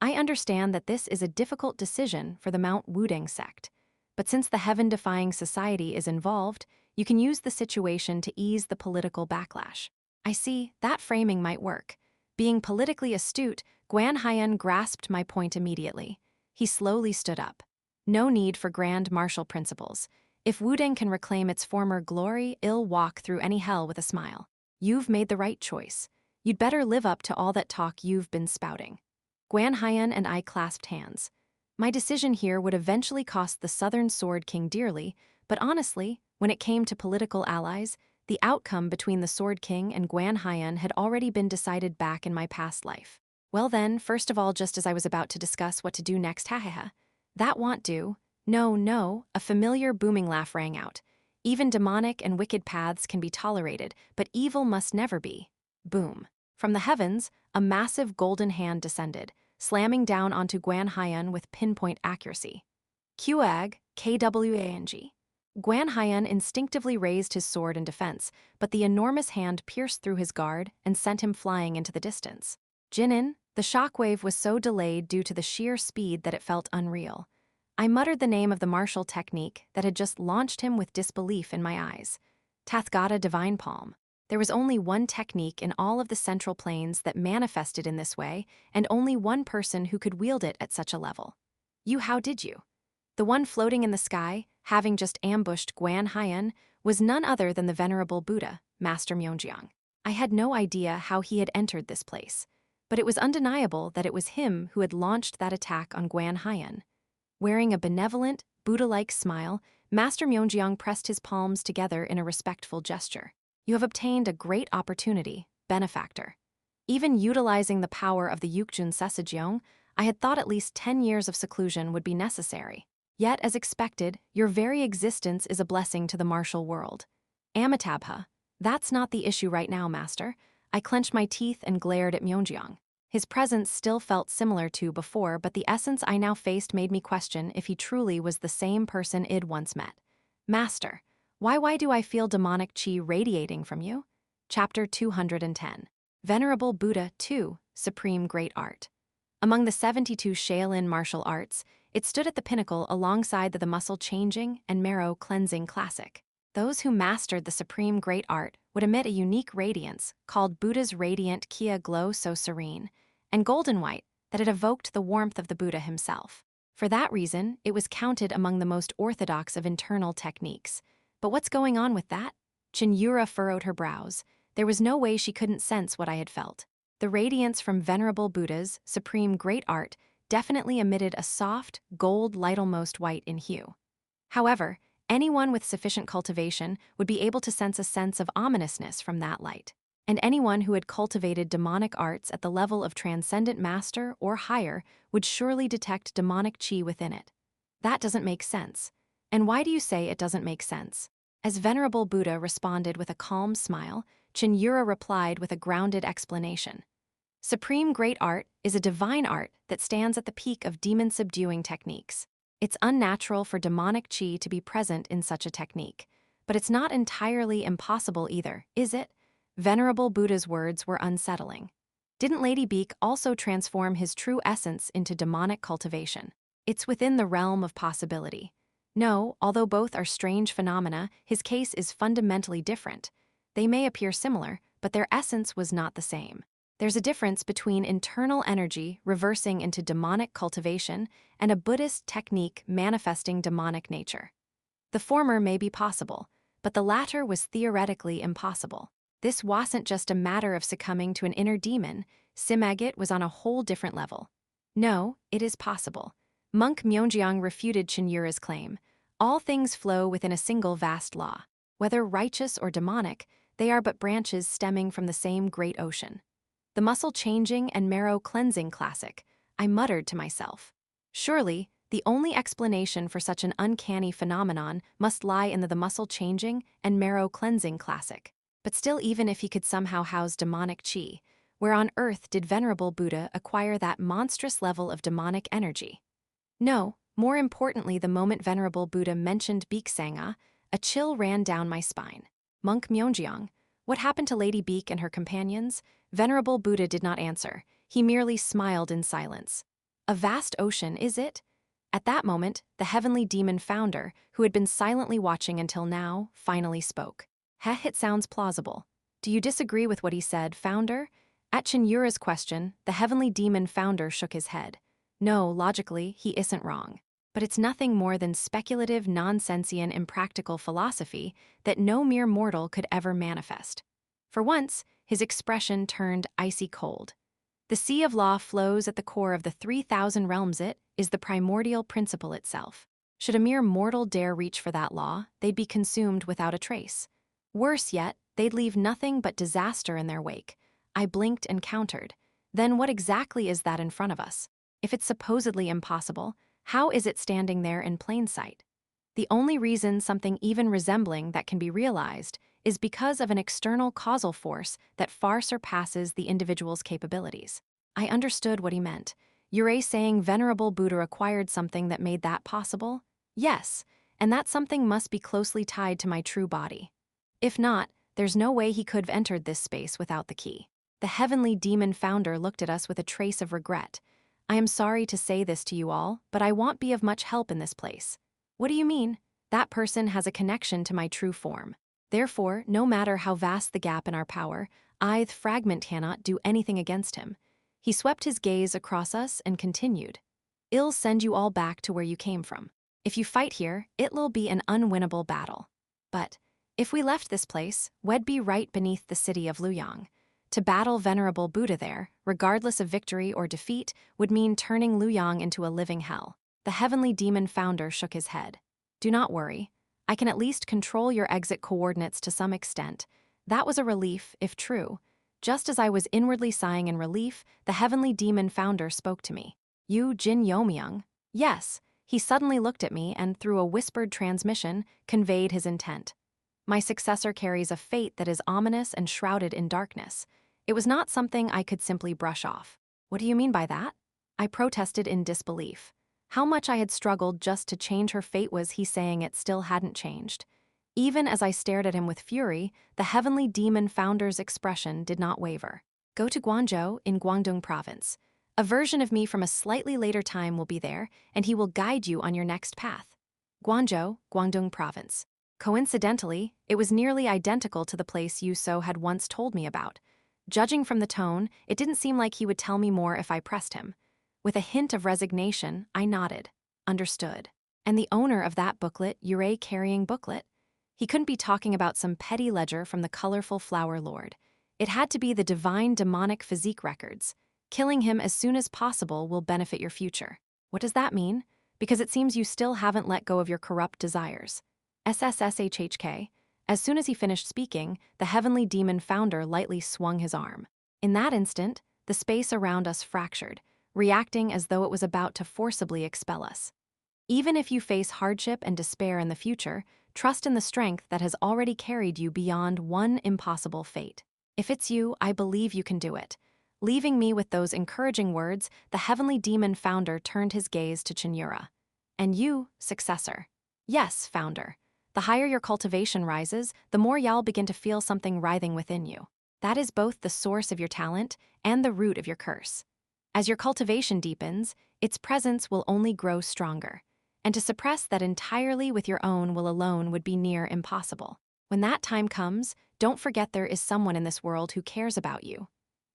I understand that this is a difficult decision for the Mount Wudang sect, but since the heaven-defying society is involved, you can use the situation to ease the political backlash. I see, that framing might work. Being politically astute, Guan Haiyan grasped my point immediately. He slowly stood up. No need for grand martial principles. If Wudang can reclaim its former glory, it'll walk through any hell with a smile. You've made the right choice. You'd better live up to all that talk you've been spouting. Guan Haiyan and I clasped hands. My decision here would eventually cost the Southern Sword King dearly, but honestly, when it came to political allies, the outcome between the Sword King and Guan Haiyan had already been decided back in my past life. Well then, first of all, just as I was about to discuss what to do next, hahaha. That won't do. No, a familiar booming laugh rang out. Even demonic and wicked paths can be tolerated, but evil must never be. Boom. From the heavens, a massive golden hand descended, slamming down onto Guan Haiyan with pinpoint accuracy. Kwang, Kwang. Guan Haiyan instinctively raised his sword in defense, but the enormous hand pierced through his guard and sent him flying into the distance. Jinin, the shockwave was so delayed due to the sheer speed that it felt unreal. I muttered the name of the martial technique that had just launched him with disbelief in my eyes. Tathgata Divine Palm. There was only one technique in all of the Central Plains that manifested in this way, and only one person who could wield it at such a level. How did you? The one floating in the sky, having just ambushed Guan Haiyan, was none other than the venerable Buddha, Master Myeongjong. I had no idea how he had entered this place, but it was undeniable that it was him who had launched that attack on Guan Haiyan. Wearing a benevolent, Buddha-like smile, Master Myeongjong pressed his palms together in a respectful gesture. You have obtained a great opportunity, benefactor. Even utilizing the power of the Yukjun Sesajong, I had thought at least 10 years of seclusion would be necessary. Yet, as expected, your very existence is a blessing to the martial world. Amitabha, that's not the issue right now, Master. I clenched my teeth and glared at Myeongjong. His presence still felt similar to before, but the essence I now faced made me question if he truly was the same person I'd once met. Master, why do I feel demonic chi radiating from you? Chapter 210. Venerable Buddha, 2, Supreme Great Art. Among the 72 Shaolin martial arts, It stood at the pinnacle alongside the muscle-changing and marrow-cleansing classic. Those who mastered the supreme great art would emit a unique radiance called Buddha's radiant Kia glow so serene and golden white that it evoked the warmth of the Buddha himself. For that reason, it was counted among the most orthodox of internal techniques. But what's going on with that? Cheon Yura furrowed her brows. There was no way she couldn't sense what I had felt. The radiance from Venerable Buddha's supreme great art definitely emitted a soft, gold light almost white in hue. However, anyone with sufficient cultivation would be able to sense a sense of ominousness from that light. And anyone who had cultivated demonic arts at the level of transcendent master or higher would surely detect demonic chi within it. That doesn't make sense. And why do you say it doesn't make sense? As Venerable Buddha responded with a calm smile, Cheon Yura replied with a grounded explanation. Supreme great art is a divine art that stands at the peak of demon-subduing techniques. It's unnatural for demonic chi to be present in such a technique. But it's not entirely impossible either, is it? Venerable Buddha's words were unsettling. Didn't Lady Beak also transform his true essence into demonic cultivation? It's within the realm of possibility. No, although both are strange phenomena, his case is fundamentally different. They may appear similar, but their essence was not the same. There's a difference between internal energy reversing into demonic cultivation and a Buddhist technique manifesting demonic nature. The former may be possible, but the latter was theoretically impossible. This wasn't just a matter of succumbing to an inner demon. Simagit was on a whole different level. No, it is possible. Monk Myeonjeong refuted Cheon Yura's claim. All things flow within a single vast law. Whether righteous or demonic, they are but branches stemming from the same great ocean. The muscle-changing and marrow-cleansing classic, I muttered to myself. Surely, the only explanation for such an uncanny phenomenon must lie in the muscle-changing and marrow-cleansing classic. But still, even if he could somehow house demonic chi, where on earth did Venerable Buddha acquire that monstrous level of demonic energy? No, more importantly, the moment Venerable Buddha mentioned Beek-sanga, a chill ran down my spine. Monk Myeonjeong, what happened to Lady Beak and her companions? Venerable Buddha did not answer. He merely smiled in silence. A vast ocean, is it? At that moment, the heavenly demon founder, who had been silently watching until now, finally spoke. Heh, it sounds plausible. Do you disagree with what he said, founder? At Cheon Yura's question, the heavenly demon founder shook his head. No, logically, he isn't wrong. But it's nothing more than speculative, nonsensian, impractical philosophy that no mere mortal could ever manifest. For once, his expression turned icy cold. The sea of law flows at the core of the 3,000 realms. It is the primordial principle itself. Should a mere mortal dare reach for that law, they'd be consumed without a trace. Worse yet, they'd leave nothing but disaster in their wake. I blinked and countered. Then what exactly is that in front of us? If it's supposedly impossible, how is it standing there in plain sight? The only reason something even resembling that can be realized is because of an external causal force that far surpasses the individual's capabilities. I understood what he meant. Yura saying Venerable Buddha acquired something that made that possible? Yes, and that something must be closely tied to my true body. If not, there's no way he could have entered this space without the key. The heavenly demon founder looked at us with a trace of regret. I am sorry to say this to you all, but I won't be of much help in this place. What do you mean? That person has a connection to my true form. Therefore, no matter how vast the gap in our power, I, the fragment, cannot do anything against him. He swept his gaze across us and continued. I'll send you all back to where you came from. If you fight here, it'll be an unwinnable battle. But if we left this place, we'd be right beneath the city of Luoyang. To battle Venerable Buddha there, regardless of victory or defeat, would mean turning Luoyang into a living hell. The heavenly demon founder shook his head. Do not worry. I can at least control your exit coordinates to some extent. That was a relief, if true. Just as I was inwardly sighing in relief, the heavenly demon founder spoke to me. You, Jin Yeomyung? Yes. He suddenly looked at me and, through a whispered transmission, conveyed his intent. My successor carries a fate that is ominous and shrouded in darkness. It was not something I could simply brush off. What do you mean by that? I protested in disbelief. How much I had struggled just to change her fate was he saying it still hadn't changed. Even as I stared at him with fury, the heavenly demon founder's expression did not waver. Go to Guangzhou in Guangdong province. A version of me from a slightly later time will be there, and he will guide you on your next path. Guangzhou, Guangdong Province. Coincidentally, it was nearly identical to the place Yuso had once told me about. Judging from the tone, it didn't seem like he would tell me more if I pressed him. With a hint of resignation, I nodded. Understood. And the owner of that booklet, Yura carrying booklet? He couldn't be talking about some petty ledger from the colorful flower lord. It had to be the divine demonic physique records. Killing him as soon as possible will benefit your future. What does that mean? Because it seems you still haven't let go of your corrupt desires. SSSHHK. As soon as he finished speaking, the heavenly demon founder lightly swung his arm. In that instant, the space around us fractured, reacting as though it was about to forcibly expel us. Even if you face hardship and despair in the future, trust in the strength that has already carried you beyond one impossible fate. If it's you, I believe you can do it. Leaving me with those encouraging words, the heavenly demon founder turned his gaze to Cheon Yura. And you, successor. Yes, founder. The higher your cultivation rises, the more y'all begin to feel something writhing within you. That is both the source of your talent and the root of your curse. As your cultivation deepens, its presence will only grow stronger. And to suppress that entirely with your own will alone would be near impossible. When that time comes, don't forget there is someone in this world who cares about you.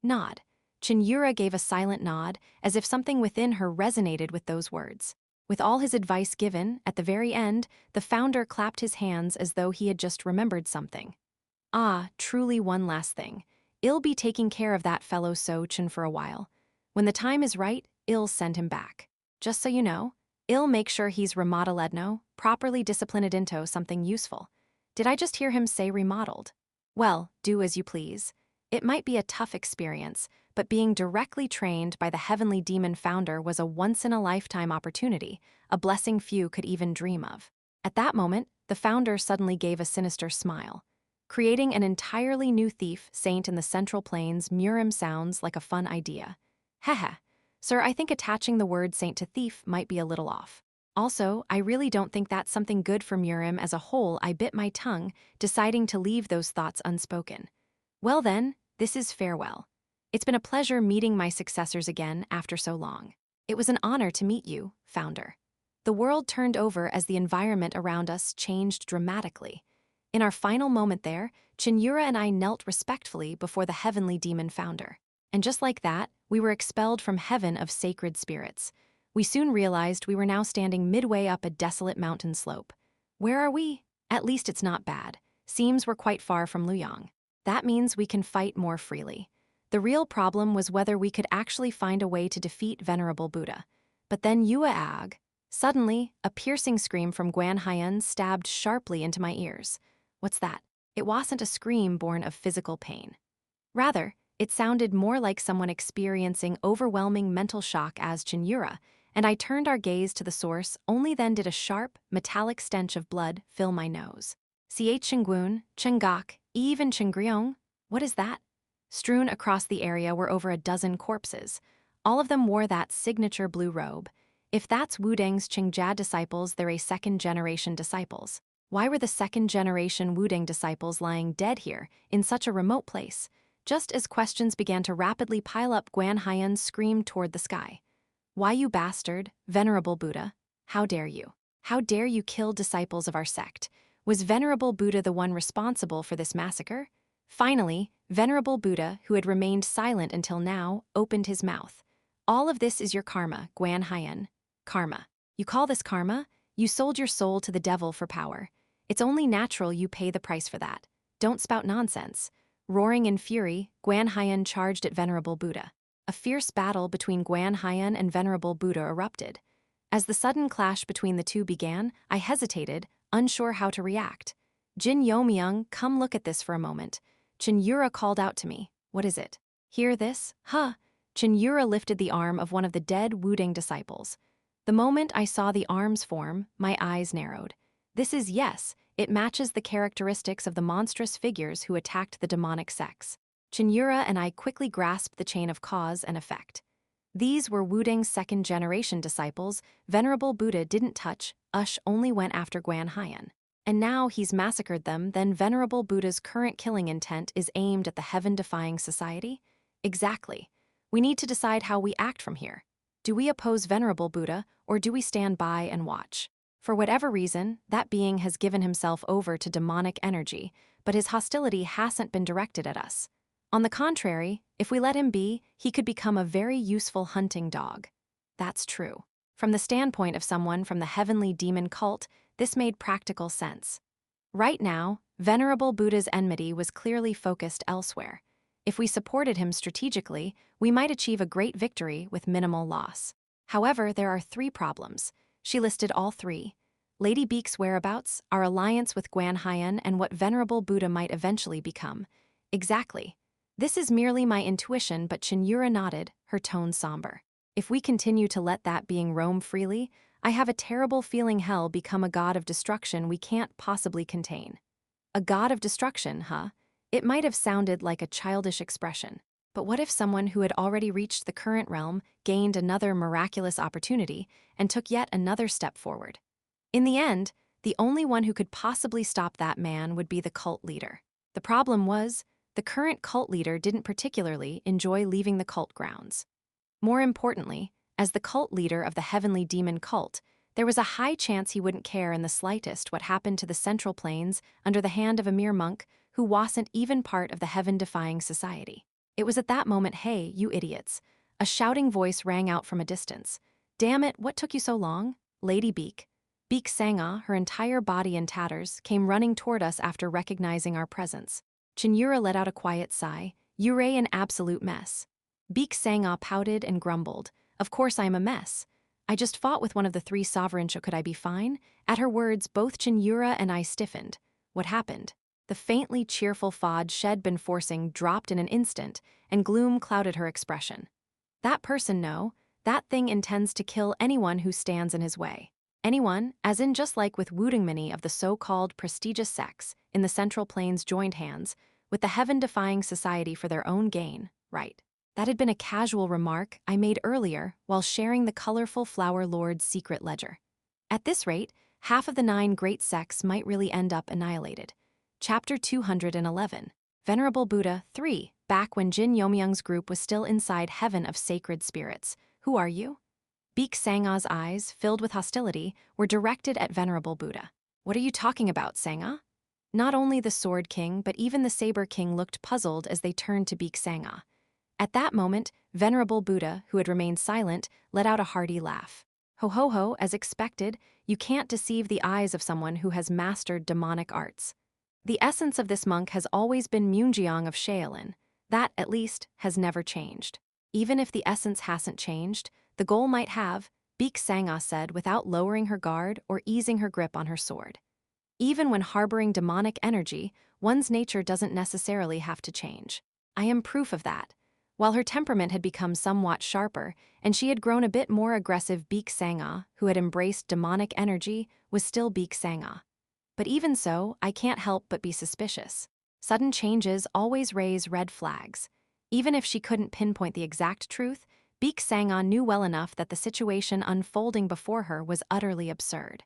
Nod. Cheon Yura gave a silent nod, as if something within her resonated with those words. With all his advice given, at the very end, the founder clapped his hands as though he had just remembered something. Ah, truly one last thing. I'll be taking care of that fellow So-chan for a while. When the time is right, I'll send him back. Just so you know, I'll make sure he's remodeledno, properly disciplined into something useful. Did I just hear him say remodeled? Well, do as you please. It might be a tough experience, but being directly trained by the heavenly demon founder was a once-in-a-lifetime opportunity, a blessing few could even dream of. At that moment, the founder suddenly gave a sinister smile. Creating an entirely new thief saint in the Central Plains Murim sounds like a fun idea. Heh. Sir, I think attaching the word saint to thief might be a little off. Also, I really don't think that's something good for Murim as a whole. I bit my tongue, deciding to leave those thoughts unspoken. Well then, this is farewell. It's been a pleasure meeting my successors again after so long. It was an honor to meet you, founder. The world turned over as the environment around us changed dramatically. In our final moment there, Cheon Yura and I knelt respectfully before the heavenly demon founder. And just like that, we were expelled from heaven of sacred spirits. We soon realized we were now standing midway up a desolate mountain slope. Where are we? At least it's not bad. Seems we're quite far from Luoyang. That means we can fight more freely. The real problem was whether we could actually find a way to defeat Venerable Buddha. But then Yua-ag. Suddenly, a piercing scream from Guan Haiyan stabbed sharply into my ears. What's that? It wasn't a scream born of physical pain. Rather, it sounded more like someone experiencing overwhelming mental shock as Cheon Yura, and I turned our gaze to the source, only then did a sharp, metallic stench of blood fill my nose. Ch Chenggun, Chengak, even Chengryong? What is that? Strewn across the area were over a dozen corpses. All of them wore that signature blue robe. If that's Wudang's Qingjia disciples, they're a second-generation disciples. Why were the second-generation Wudang disciples lying dead here, in such a remote place? Just as questions began to rapidly pile up, Guan Haiyan screamed toward the sky. Why, you bastard, Venerable Buddha? How dare you? How dare you kill disciples of our sect? Was Venerable Buddha the one responsible for this massacre? Finally, Venerable Buddha, who had remained silent until now, opened his mouth. All of this is your karma, Guan Haiyan. Karma. You call this karma? You sold your soul to the devil for power. It's only natural you pay the price for that. Don't spout nonsense. Roaring in fury, Guan Haiyan charged at Venerable Buddha. A fierce battle between Guan Haiyan and Venerable Buddha erupted. As the sudden clash between the two began, I hesitated, unsure how to react. Jin Yeomyung, come look at this for a moment. Cheon Yura called out to me. What is it? Hear this? Huh. Cheon Yura lifted the arm of one of the dead Wudang disciples. The moment I saw the arm's form, my eyes narrowed. This is yes, it matches the characteristics of the monstrous figures who attacked the demonic sects. Cheon Yura and I quickly grasped the chain of cause and effect. These were Wudang's second-generation disciples. Venerable Buddha didn't touch, only went after Guan Haiyan. And now he's massacred them, then Venerable Buddha's current killing intent is aimed at the heaven-defying society? Exactly. We need to decide how we act from here. Do we oppose Venerable Buddha, or do we stand by and watch? For whatever reason, that being has given himself over to demonic energy, but his hostility hasn't been directed at us. On the contrary, if we let him be, he could become a very useful hunting dog. That's true. From the standpoint of someone from the heavenly demon cult, this made practical sense. Right now, Venerable Buddha's enmity was clearly focused elsewhere. If we supported him strategically, we might achieve a great victory with minimal loss. However, there are 3 problems. She listed all 3. Lady Beek's whereabouts, our alliance with Guanhyan, and what Venerable Buddha might eventually become. Exactly. This is merely my intuition, but Cheon Yura nodded, her tone somber. If we continue to let that being roam freely, I have a terrible feeling hell become a god of destruction we can't possibly contain. A god of destruction, huh? It might have sounded like a childish expression. But what if someone who had already reached the current realm gained another miraculous opportunity and took yet another step forward? In the end, the only one who could possibly stop that man would be the cult leader. The problem was, the current cult leader didn't particularly enjoy leaving the cult grounds. More importantly, as the cult leader of the heavenly demon cult, there was a high chance he wouldn't care in the slightest what happened to the Central Plains under the hand of a mere monk who wasn't even part of the heaven-defying society. It was at that moment, "Hey, you idiots!" A shouting voice rang out from a distance. "Damn it, what took you so long?" Lady Beek. Beek Sangha, her entire body in tatters, came running toward us after recognizing our presence. Cheon Yura let out a quiet sigh. "You're an absolute mess." Beek Sangha pouted and grumbled. "Of course I'm a mess. I just fought with one of the 3 sovereigns, so could I be fine?" At her words, both Cheon Yura and I stiffened. What happened? The faintly cheerful fod she'd been forcing dropped in an instant, and gloom clouded her expression. "That person, no. That thing intends to kill anyone who stands in his way. Anyone, as in just like with Wudongmani of the so-called prestigious sects in the Central Plains joined hands with the heaven-defying society for their own gain, right?" That had been a casual remark I made earlier while sharing the colorful Flower Lord's secret ledger. At this rate, half of the 9 great sects might really end up annihilated. Chapter 211. Venerable Buddha 3. Back when Jin Yeomyung's group was still inside Heaven of Sacred Spirits. Who are you? Beek Sangha's eyes, filled with hostility, were directed at Venerable Buddha. What are you talking about, Sangha? Not only the Sword King, but even the Saber King looked puzzled as they turned to Beek Sangha. At that moment, Venerable Buddha, who had remained silent, let out a hearty laugh. Ho ho ho, as expected, you can't deceive the eyes of someone who has mastered demonic arts. The essence of this monk has always been Myungjeong of Shaolin. That, at least, has never changed. Even if the essence hasn't changed, the goal might have, Beek Sangha said without lowering her guard or easing her grip on her sword. Even when harboring demonic energy, one's nature doesn't necessarily have to change. I am proof of that. While her temperament had become somewhat sharper, and she had grown a bit more aggressive, Beek Sangha, who had embraced demonic energy, was still Beek Sangha. But even so, I can't help but be suspicious. Sudden changes always raise red flags. Even if she couldn't pinpoint the exact truth, Beek Sangha knew well enough that the situation unfolding before her was utterly absurd.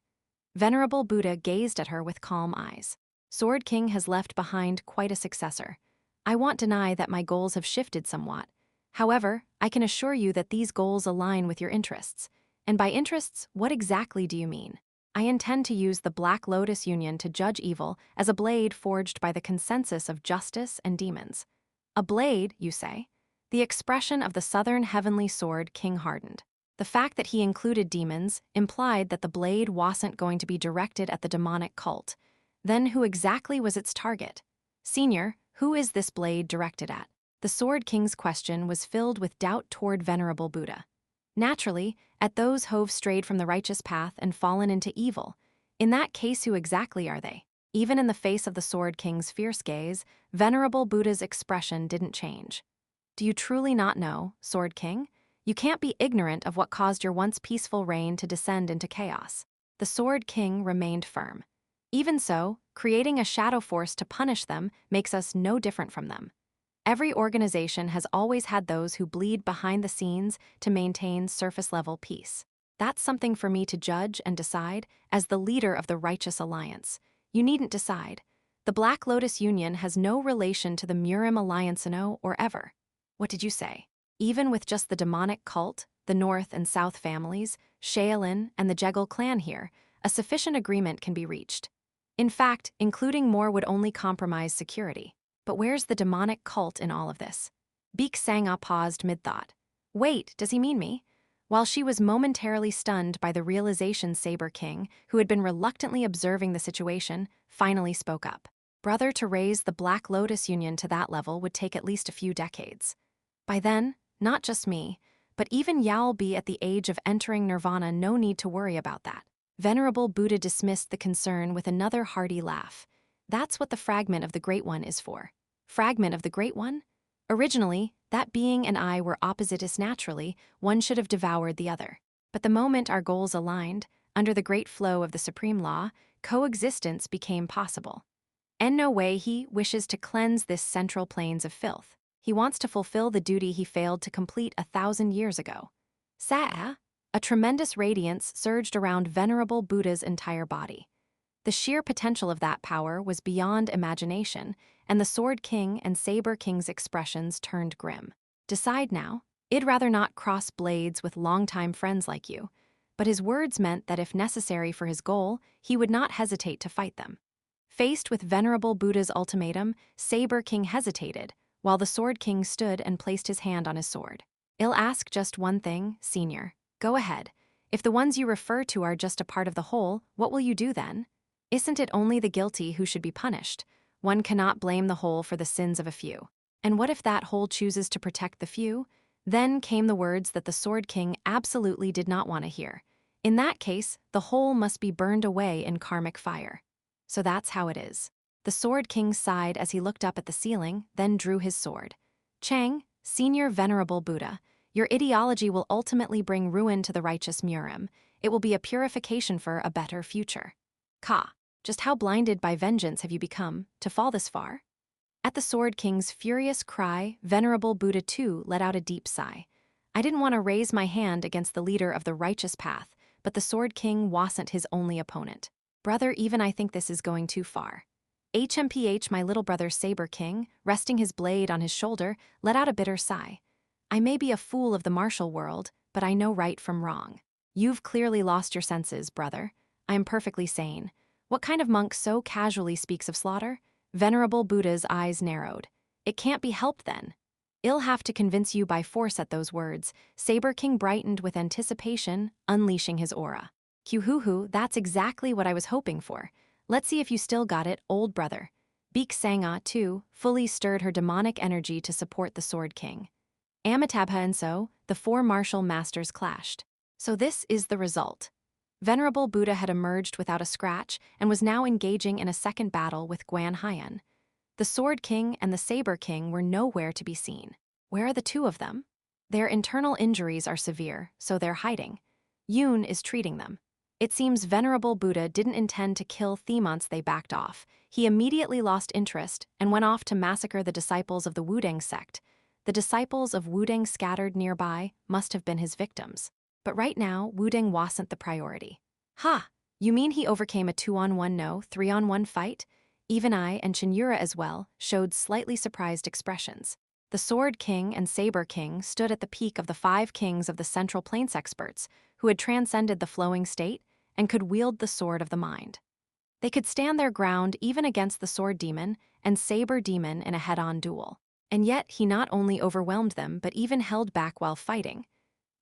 Venerable Buddha gazed at her with calm eyes. Sword King has left behind quite a successor. I won't deny that my goals have shifted somewhat. However, I can assure you that these goals align with your interests. And by interests, what exactly do you mean? I intend to use the Black Lotus Union to judge evil as a blade forged by the consensus of justice and demons. A blade, you say? The expression of the Southern Heavenly Sword King hardened. The fact that he included demons implied that the blade wasn't going to be directed at the demonic cult. Then who exactly was its target? Senior, who is this blade directed at? The Sword King's question was filled with doubt toward Venerable Buddha. Naturally, at those who've strayed from the righteous path and fallen into evil. In that case, who exactly are they? Even in the face of the Sword King's fierce gaze, Venerable Buddha's expression didn't change. Do you truly not know, Sword King? You can't be ignorant of what caused your once peaceful reign to descend into chaos. The Sword King remained firm. Even so, creating a shadow force to punish them makes us no different from them. Every organization has always had those who bleed behind the scenes to maintain surface-level peace. That's something for me to judge and decide as the leader of the Righteous Alliance. You needn't decide. The Black Lotus Union has no relation to the Murim Alliance or ever. What did you say? Even with just the demonic cult, the North and South families, Shaolin, and the Jegal clan here, a sufficient agreement can be reached. In fact, including more would only compromise security. But where's the demonic cult in all of this? Beek Sangha paused mid-thought. Wait, does he mean me? While she was momentarily stunned by the realization, Saber King, who had been reluctantly observing the situation, finally spoke up. Brother, to raise the Black Lotus Union to that level would take at least a few decades. By then, not just me, but even Yao'll be at the age of entering nirvana. No need to worry about that. Venerable Buddha dismissed the concern with another hearty laugh. That's what the fragment of the Great One is for. Fragment of the Great One? Originally, that being and I were opposites naturally, one should have devoured the other. But the moment our goals aligned, under the great flow of the supreme law, coexistence became possible. In no way he wishes to cleanse this central plains of filth. He wants to fulfill the duty he failed to complete 1,000 years ago. Sa, a tremendous radiance surged around Venerable Buddha's entire body. The sheer potential of that power was beyond imagination, and the Sword King and Saber King's expressions turned grim. Decide now. I'd rather not cross blades with longtime friends like you. But his words meant that if necessary for his goal, he would not hesitate to fight them. Faced with Venerable Buddha's ultimatum, Saber King hesitated, while the Sword King stood and placed his hand on his sword. I'll ask just one thing, Senior. Go ahead. If the ones you refer to are just a part of the whole, what will you do then? Isn't it only the guilty who should be punished? One cannot blame the whole for the sins of a few. And what if that whole chooses to protect the few? Then came the words that the Sword King absolutely did not want to hear. In that case, the whole must be burned away in karmic fire. So that's how it is. The Sword King sighed as he looked up at the ceiling, then drew his sword. Chang, Senior Venerable Buddha, your ideology will ultimately bring ruin to the righteous Murim. It will be a purification for a better future. Ka, just how blinded by vengeance have you become, to fall this far? At the Sword King's furious cry, Venerable Buddha too let out a deep sigh. I didn't want to raise my hand against the leader of the righteous path, but the Sword King wasn't his only opponent. Brother, even I think this is going too far. HMPH, my little brother Saber King, resting his blade on his shoulder, let out a bitter sigh. I may be a fool of the martial world, but I know right from wrong. You've clearly lost your senses, brother. I am perfectly sane. What kind of monk so casually speaks of slaughter? Venerable Buddha's eyes narrowed. It can't be helped then. I'll have to convince you by force at those words. Saber King brightened with anticipation, unleashing his aura. Kyuhuhu, that's exactly what I was hoping for. Let's see if you still got it, old brother. Beek Sangha, too, fully stirred her demonic energy to support the Sword King. Amitabha and so, the four martial masters clashed. So this is the result. Venerable Buddha had emerged without a scratch and was now engaging in a second battle with Guan Haiyan. The Sword King and the Saber King were nowhere to be seen. Where are the two of them? Their internal injuries are severe, so they're hiding. Yoon is treating them. It seems Venerable Buddha didn't intend to kill them once they backed off. He immediately lost interest and went off to massacre the disciples of the Wudang sect. The disciples of Wudang scattered nearby must have been his victims. But right now, Wudang wasn't the priority. Ha! You mean he overcame a 2-on-1 no, 3-on-1 fight? Even I, and Cheon Yura as well, showed slightly surprised expressions. The Sword King and Saber King stood at the peak of the 5 kings of the Central Plains experts, who had transcended the flowing state and could wield the sword of the mind. They could stand their ground even against the Sword Demon and Saber Demon in a head-on duel. And yet he not only overwhelmed them but even held back while fighting.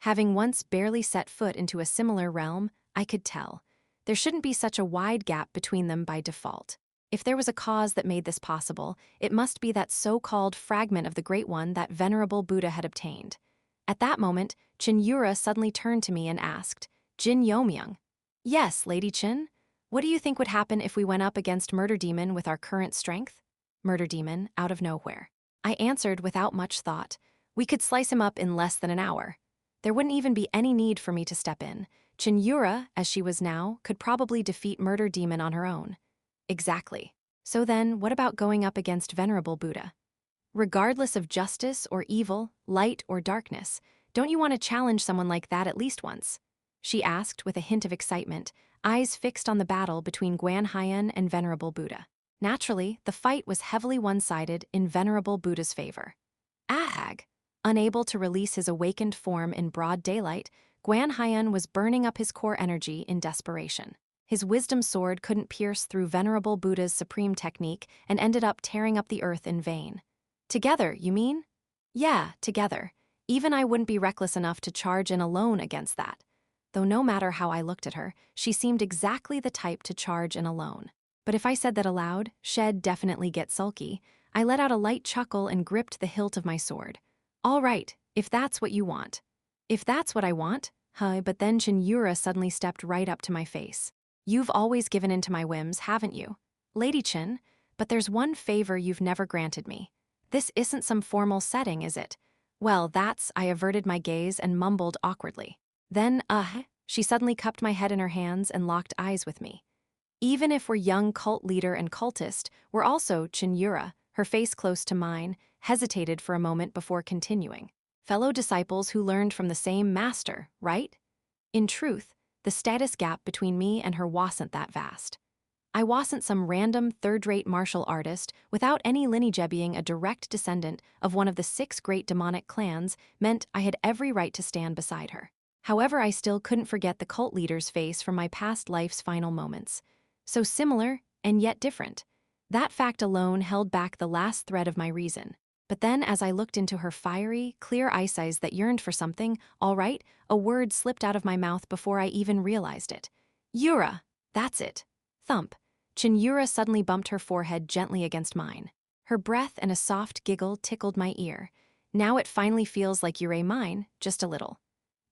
Having once barely set foot into a similar realm, I could tell. There shouldn't be such a wide gap between them by default. If there was a cause that made this possible, it must be that so-called fragment of the Great One that Venerable Buddha had obtained. At that moment, Cheon Yura suddenly turned to me and asked, Jin Yeomyung. Yes, Lady Chin? What do you think would happen if we went up against Murder Demon with our current strength? Murder Demon, out of nowhere. I answered without much thought. We could slice him up in less than an hour. There wouldn't even be any need for me to step in. Cheon Yura, as she was now, could probably defeat Murder Demon on her own. Exactly. So then, what about going up against Venerable Buddha? Regardless of justice or evil, light or darkness, don't you want to challenge someone like that at least once? She asked with a hint of excitement, eyes fixed on the battle between Guan Haiyan and Venerable Buddha. Naturally, the fight was heavily one-sided in Venerable Buddha's favor. Ahag! Unable to release his awakened form in broad daylight, Guan Haiyan was burning up his core energy in desperation. His wisdom sword couldn't pierce through Venerable Buddha's supreme technique and ended up tearing up the earth in vain. Together, you mean? Yeah, together. Even I wouldn't be reckless enough to charge in alone against that. Though no matter how I looked at her, she seemed exactly the type to charge in alone. But if I said that aloud, she'd definitely get sulky. I let out a light chuckle and gripped the hilt of my sword. All right, if that's what you want. If that's what I want? But then Cheon Yura suddenly stepped right up to my face. You've always given in to my whims, haven't you? Lady Cheon, but there's one favor you've never granted me. This isn't some formal setting, is it? Well, I averted my gaze and mumbled awkwardly. Then, she suddenly cupped my head in her hands and locked eyes with me. Even if we're young cult leader and cultist, we're also Cheon Yura, her face close to mine, hesitated for a moment before continuing. Fellow disciples who learned from the same master, right? In truth, the status gap between me and her wasn't that vast. I wasn't some random third-rate martial artist without any lineage. Being a direct descendant of one of the 6 great demonic clans meant I had every right to stand beside her. However, I still couldn't forget the cult leader's face from my past life's final moments. So similar, and yet different. That fact alone held back the last thread of my reason. But then, as I looked into her fiery, clear eyes that yearned for something, all right, a word slipped out of my mouth before I even realized it. Yura, that's it. Thump. Cheon Yura suddenly bumped her forehead gently against mine. Her breath and a soft giggle tickled my ear. Now it finally feels like you're mine, just a little.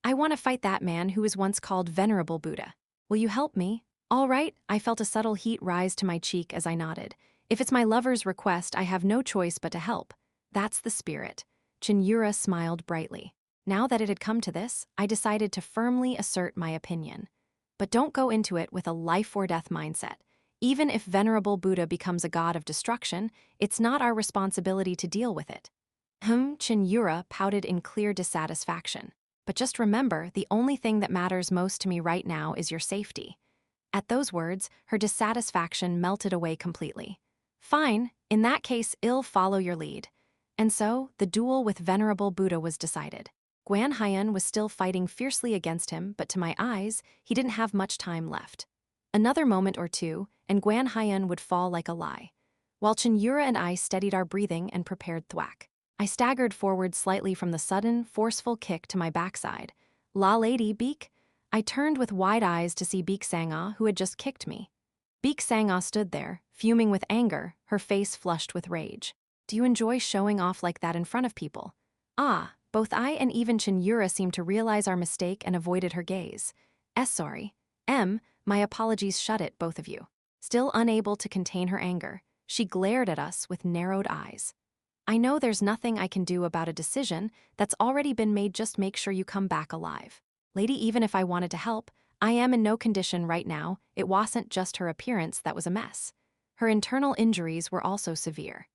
I want to fight that man who was once called Venerable Buddha. Will you help me? All right, I felt a subtle heat rise to my cheek as I nodded. If it's my lover's request, I have no choice but to help. That's the spirit. Cheon Yura smiled brightly. Now that it had come to this, I decided to firmly assert my opinion. But don't go into it with a life-or-death mindset. Even if Venerable Buddha becomes a god of destruction, it's not our responsibility to deal with it. Cheon Yura pouted in clear dissatisfaction. But just remember, the only thing that matters most to me right now is your safety. At those words, her dissatisfaction melted away completely. Fine, in that case, I'll follow your lead. And so, the duel with Venerable Buddha was decided. Guan Haiyan was still fighting fiercely against him, but to my eyes, he didn't have much time left. Another moment or two, and Guan Haiyan would fall like a lie. While Cheon Yura and I steadied our breathing and prepared thwack. I staggered forward slightly from the sudden, forceful kick to my backside. La lady, Beek? I turned with wide eyes to see Beek Sangha, who had just kicked me. Beek Sangha stood there, fuming with anger, her face flushed with rage. Do you enjoy showing off like that in front of people? Both I and even Cheon Yura seemed to realize our mistake and avoided her gaze. Sorry. My apologies. Shut it, both of you. Still unable to contain her anger, she glared at us with narrowed eyes. I know there's nothing I can do about a decision that's already been made. Just make sure you come back alive. Lady, even if I wanted to help, I am in no condition right now. It wasn't just her appearance that was a mess. Her internal injuries were also severe.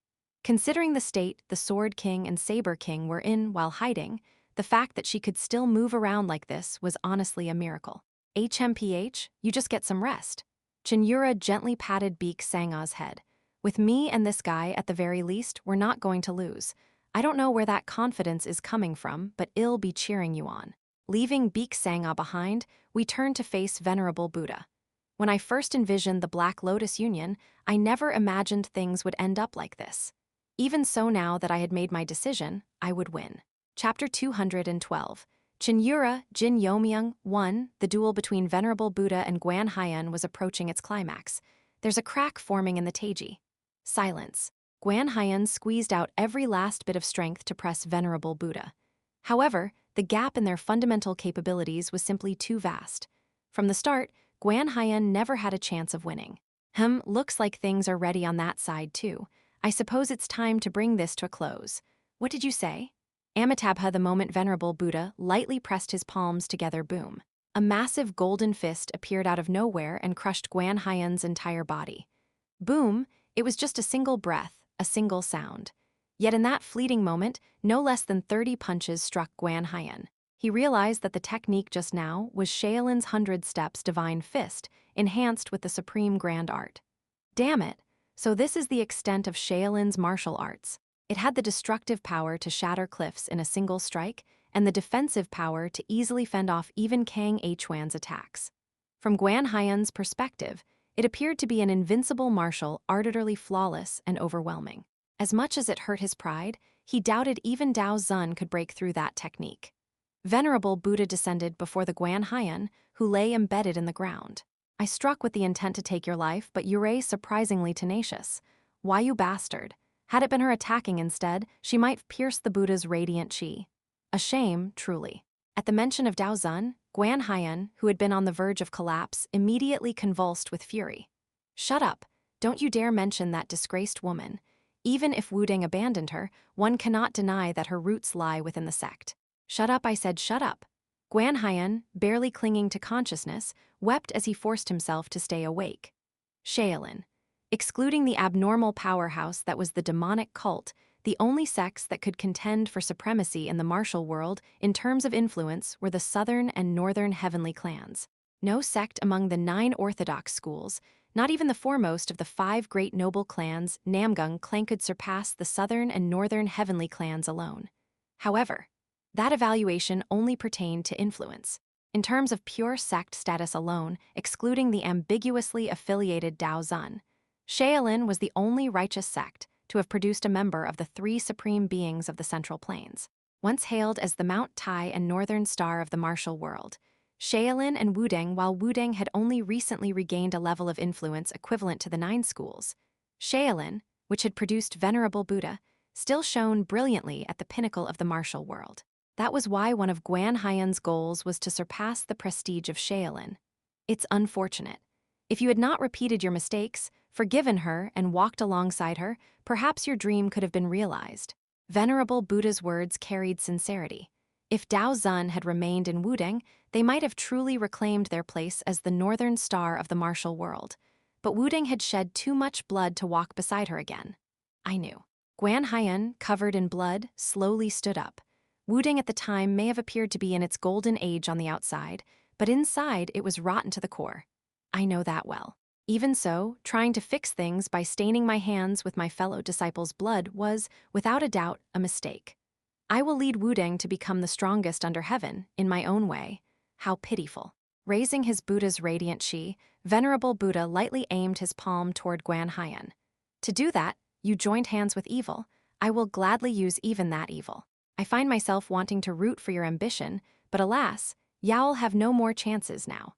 Considering the state the Sword King and Saber King were in while hiding, the fact that she could still move around like this was honestly a miracle. HMPH, you just get some rest. Cheon Yura gently patted Beek Sangha's head. With me and this guy, at the very least, we're not going to lose. I don't know where that confidence is coming from, but I'll be cheering you on. Leaving Beek Sangha behind, we turned to face Venerable Buddha. When I first envisioned the Black Lotus Union, I never imagined things would end up like this. Even so, now that I had made my decision, I would win. Chapter 212. Cheon Yura, Jin Yeomyung 1. The duel between Venerable Buddha and Guan Haiyan was approaching its climax. There's a crack forming in the Taiji. Silence. Guan Haiyan squeezed out every last bit of strength to press Venerable Buddha. However, the gap in their fundamental capabilities was simply too vast. From the start, Guan Haiyan never had a chance of winning. Looks like things are ready on that side too. I suppose it's time to bring this to a close. What did you say? Amitabha. The moment Venerable Buddha lightly pressed his palms together, boom. A massive golden fist appeared out of nowhere and crushed Guan Haiyan's entire body. Boom, it was just a single breath, a single sound. Yet in that fleeting moment, no less than 30 punches struck Guan Haiyan. He realized that the technique just now was Shaolin's 100 Steps Divine Fist, enhanced with the Supreme Grand Art. Damn it. So this is the extent of Shaolin's martial arts. It had the destructive power to shatter cliffs in a single strike, and the defensive power to easily fend off even Kang Hwan's attacks. From Guan Haiyan's perspective, it appeared to be an invincible martial, utterly flawless and overwhelming. As much as it hurt his pride, he doubted even Dao Zun could break through that technique. Venerable Buddha descended before the Guan Haiyan, who lay embedded in the ground. I struck with the intent to take your life, but Yurei surprisingly tenacious. Why, you bastard? Had it been her attacking instead, she might pierce the Buddha's radiant chi. A shame, truly. At the mention of Dao Zun, Guan Haiyan, who had been on the verge of collapse, immediately convulsed with fury. Shut up! Don't you dare mention that disgraced woman. Even if Wuding abandoned her, one cannot deny that her roots lie within the sect. Shut up, I said, shut up. Guan Haiyan, barely clinging to consciousness, wept as he forced himself to stay awake. Shaolin. Excluding the abnormal powerhouse that was the demonic cult, the only sects that could contend for supremacy in the martial world in terms of influence were the southern and northern heavenly clans. No sect among the 9 orthodox schools, not even the foremost of the 5 great noble clans, Namgung clan, could surpass the southern and northern heavenly clans alone. However, that evaluation only pertained to influence. In terms of pure sect status alone, excluding the ambiguously affiliated Dao Zun, Shaolin was the only righteous sect to have produced a member of the 3 supreme beings of the Central Plains. Once hailed as the Mount Tai and Northern Star of the martial world, Shaolin and Wuding, while Wuding had only recently regained a level of influence equivalent to the 9 schools, Shaolin, which had produced Venerable Buddha, still shone brilliantly at the pinnacle of the martial world. That was why one of Guan Haiyan's goals was to surpass the prestige of Shaolin. It's unfortunate. If you had not repeated your mistakes, forgiven her, and walked alongside her, perhaps your dream could have been realized. Venerable Buddha's words carried sincerity. If Dao Zun had remained in Wuding, they might have truly reclaimed their place as the northern star of the martial world. But Wuding had shed too much blood to walk beside her again. I knew. Guan Haiyan, covered in blood, slowly stood up. Wuding at the time may have appeared to be in its golden age on the outside, but inside it was rotten to the core. I know that well. Even so, trying to fix things by staining my hands with my fellow disciples' blood was, without a doubt, a mistake. I will lead Wuding to become the strongest under heaven, in my own way. How pitiful. Raising his Buddha's radiant chi, Venerable Buddha lightly aimed his palm toward Guan Haiyan. To do that, you joined hands with evil. I will gladly use even that evil. I find myself wanting to root for your ambition, but alas, Yao'll have no more chances now.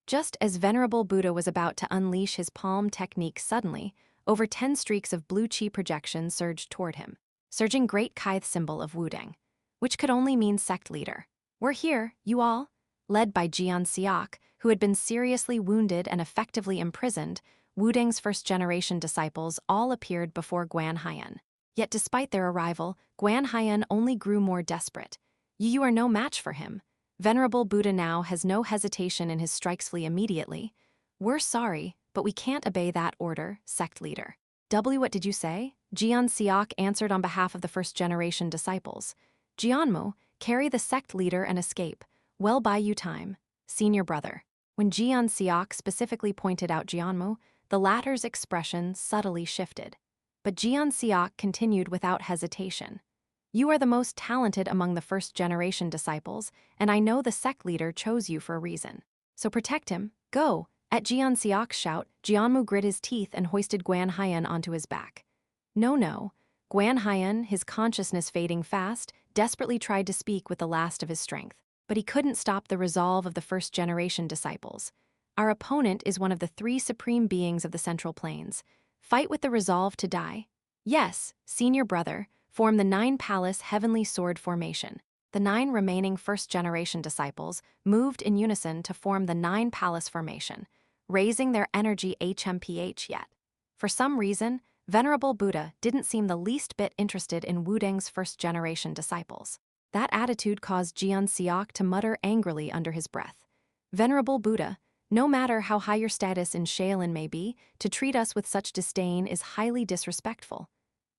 Just as Venerable Buddha was about to unleash his palm technique suddenly, over 10 streaks of blue chi projection surged toward him, surging great Kaith symbol of Wuding, which could only mean sect leader. We're here, you all. Led by Jian Siak, who had been seriously wounded and effectively imprisoned, Wuding's first-generation disciples all appeared before Guan Haiyan. Yet despite their arrival, Guan Haiyan only grew more desperate. You are no match for him. Venerable Buddha now has no hesitation in his strikes. Flee immediately. We're sorry, but we can't obey that order, sect leader. What did you say? Jian Siak answered on behalf of the first-generation disciples. Jianmu, carry the sect leader and escape. Well, buy you time. Senior brother. When Jian Siak specifically pointed out Jianmu, the latter's expression subtly shifted. But Jian Siak continued without hesitation. You are the most talented among the first-generation disciples, and I know the sect leader chose you for a reason. So protect him. Go! At Jian Siak's shout, Jianmu grit his teeth and hoisted Guan Haiyan onto his back. No. Guan Haiyan, his consciousness fading fast, desperately tried to speak with the last of his strength. But he couldn't stop the resolve of the first-generation disciples. Our opponent is one of the 3 supreme beings of the Central Plains. Fight with the resolve to die. Yes, senior brother, form the 9 palace heavenly sword formation. The 9 remaining first-generation disciples moved in unison to form the 9 palace formation, raising their energy HMPH yet. For some reason, Venerable Buddha didn't seem the least bit interested in Wuding's first-generation disciples. That attitude caused Jian Siak to mutter angrily under his breath. Venerable Buddha, no matter how high your status in Shaolin may be, to treat us with such disdain is highly disrespectful.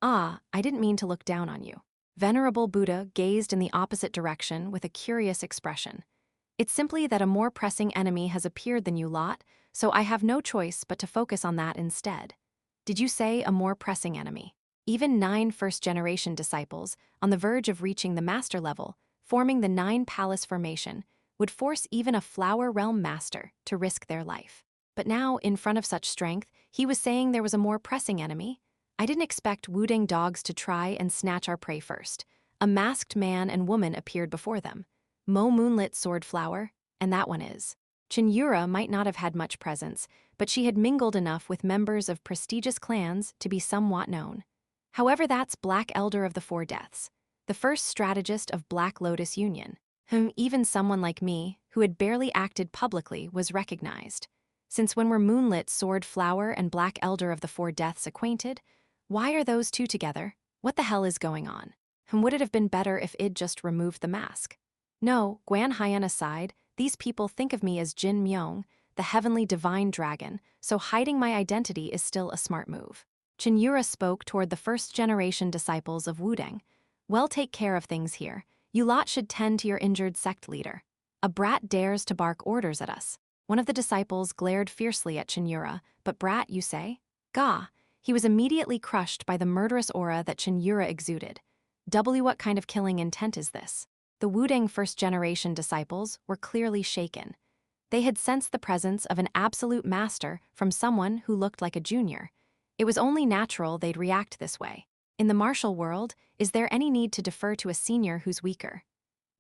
Ah, I didn't mean to look down on you. Venerable Buddha gazed in the opposite direction with a curious expression. It's simply that a more pressing enemy has appeared than you lot, so I have no choice but to focus on that instead. Did you say a more pressing enemy? Even 9 first-generation disciples, on the verge of reaching the master level, forming the 9 palace formation, would force even a flower realm master to risk their life. But now, in front of such strength, he was saying there was a more pressing enemy. I didn't expect Wudang dogs to try and snatch our prey first. A masked man and woman appeared before them. Mo Moonlit Sword Flower, and that one is. Cheon Yura might not have had much presence, but she had mingled enough with members of prestigious clans to be somewhat known. However, that's Black Elder of the Four Deaths, the first strategist of Black Lotus Union, whom even someone like me, who had barely acted publicly, was recognized. Since when were Moonlit Sword Flower and Black Elder of the Four Deaths acquainted? Why are those two together? What the hell is going on? And would it have been better if Id just removed the mask? No, Guan Haiyan aside, these people think of me as Jin Yeomyung, the heavenly divine dragon, so hiding my identity is still a smart move. Cheon Yura spoke toward the first-generation disciples of Wudang. Well, take care of things here. You lot should tend to your injured sect leader. A brat dares to bark orders at us. One of the disciples glared fiercely at Cheon Yura. But brat, you say? Gah! He was immediately crushed by the murderous aura that Cheon Yura exuded. What kind of killing intent is this? The Wudang first-generation disciples were clearly shaken. They had sensed the presence of an absolute master from someone who looked like a junior. It was only natural they'd react this way. In the martial world, is there any need to defer to a senior who's weaker?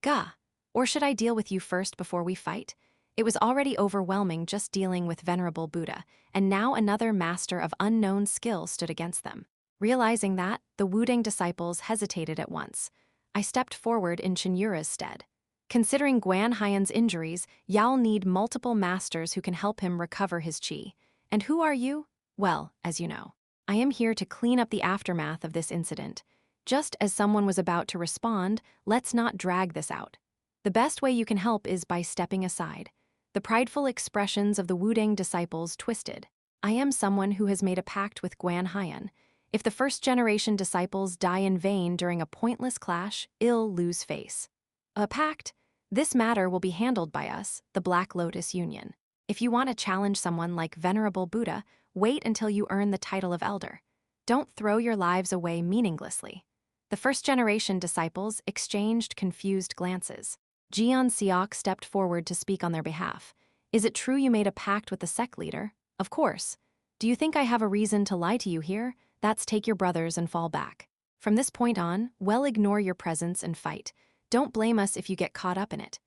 Gah! Or should I deal with you first before we fight? It was already overwhelming just dealing with Venerable Buddha, and now another master of unknown skill stood against them. Realizing that, the Wudang disciples hesitated at once. I stepped forward in Cheon Yura's stead. Considering Guan Haiyan's injuries, Yao'll need multiple masters who can help him recover his chi. And who are you? Well, as you know, I am here to clean up the aftermath of this incident. Just as someone was about to respond, let's not drag this out. The best way you can help is by stepping aside. The prideful expressions of the Wudang disciples twisted. I am someone who has made a pact with Guan Haiyan. If the first-generation disciples die in vain during a pointless clash, I'll lose face. A pact? This matter will be handled by us, the Black Lotus Union. If you want to challenge someone like Venerable Buddha, wait until you earn the title of elder. Don't throw your lives away meaninglessly. The first-generation disciples exchanged confused glances. Jeon Seok stepped forward to speak on their behalf. Is it true you made a pact with the sect leader? Of course. Do you think I have a reason to lie to you here? That's take your brothers and fall back. From this point on, well, ignore your presence and fight. Don't blame us if you get caught up in it.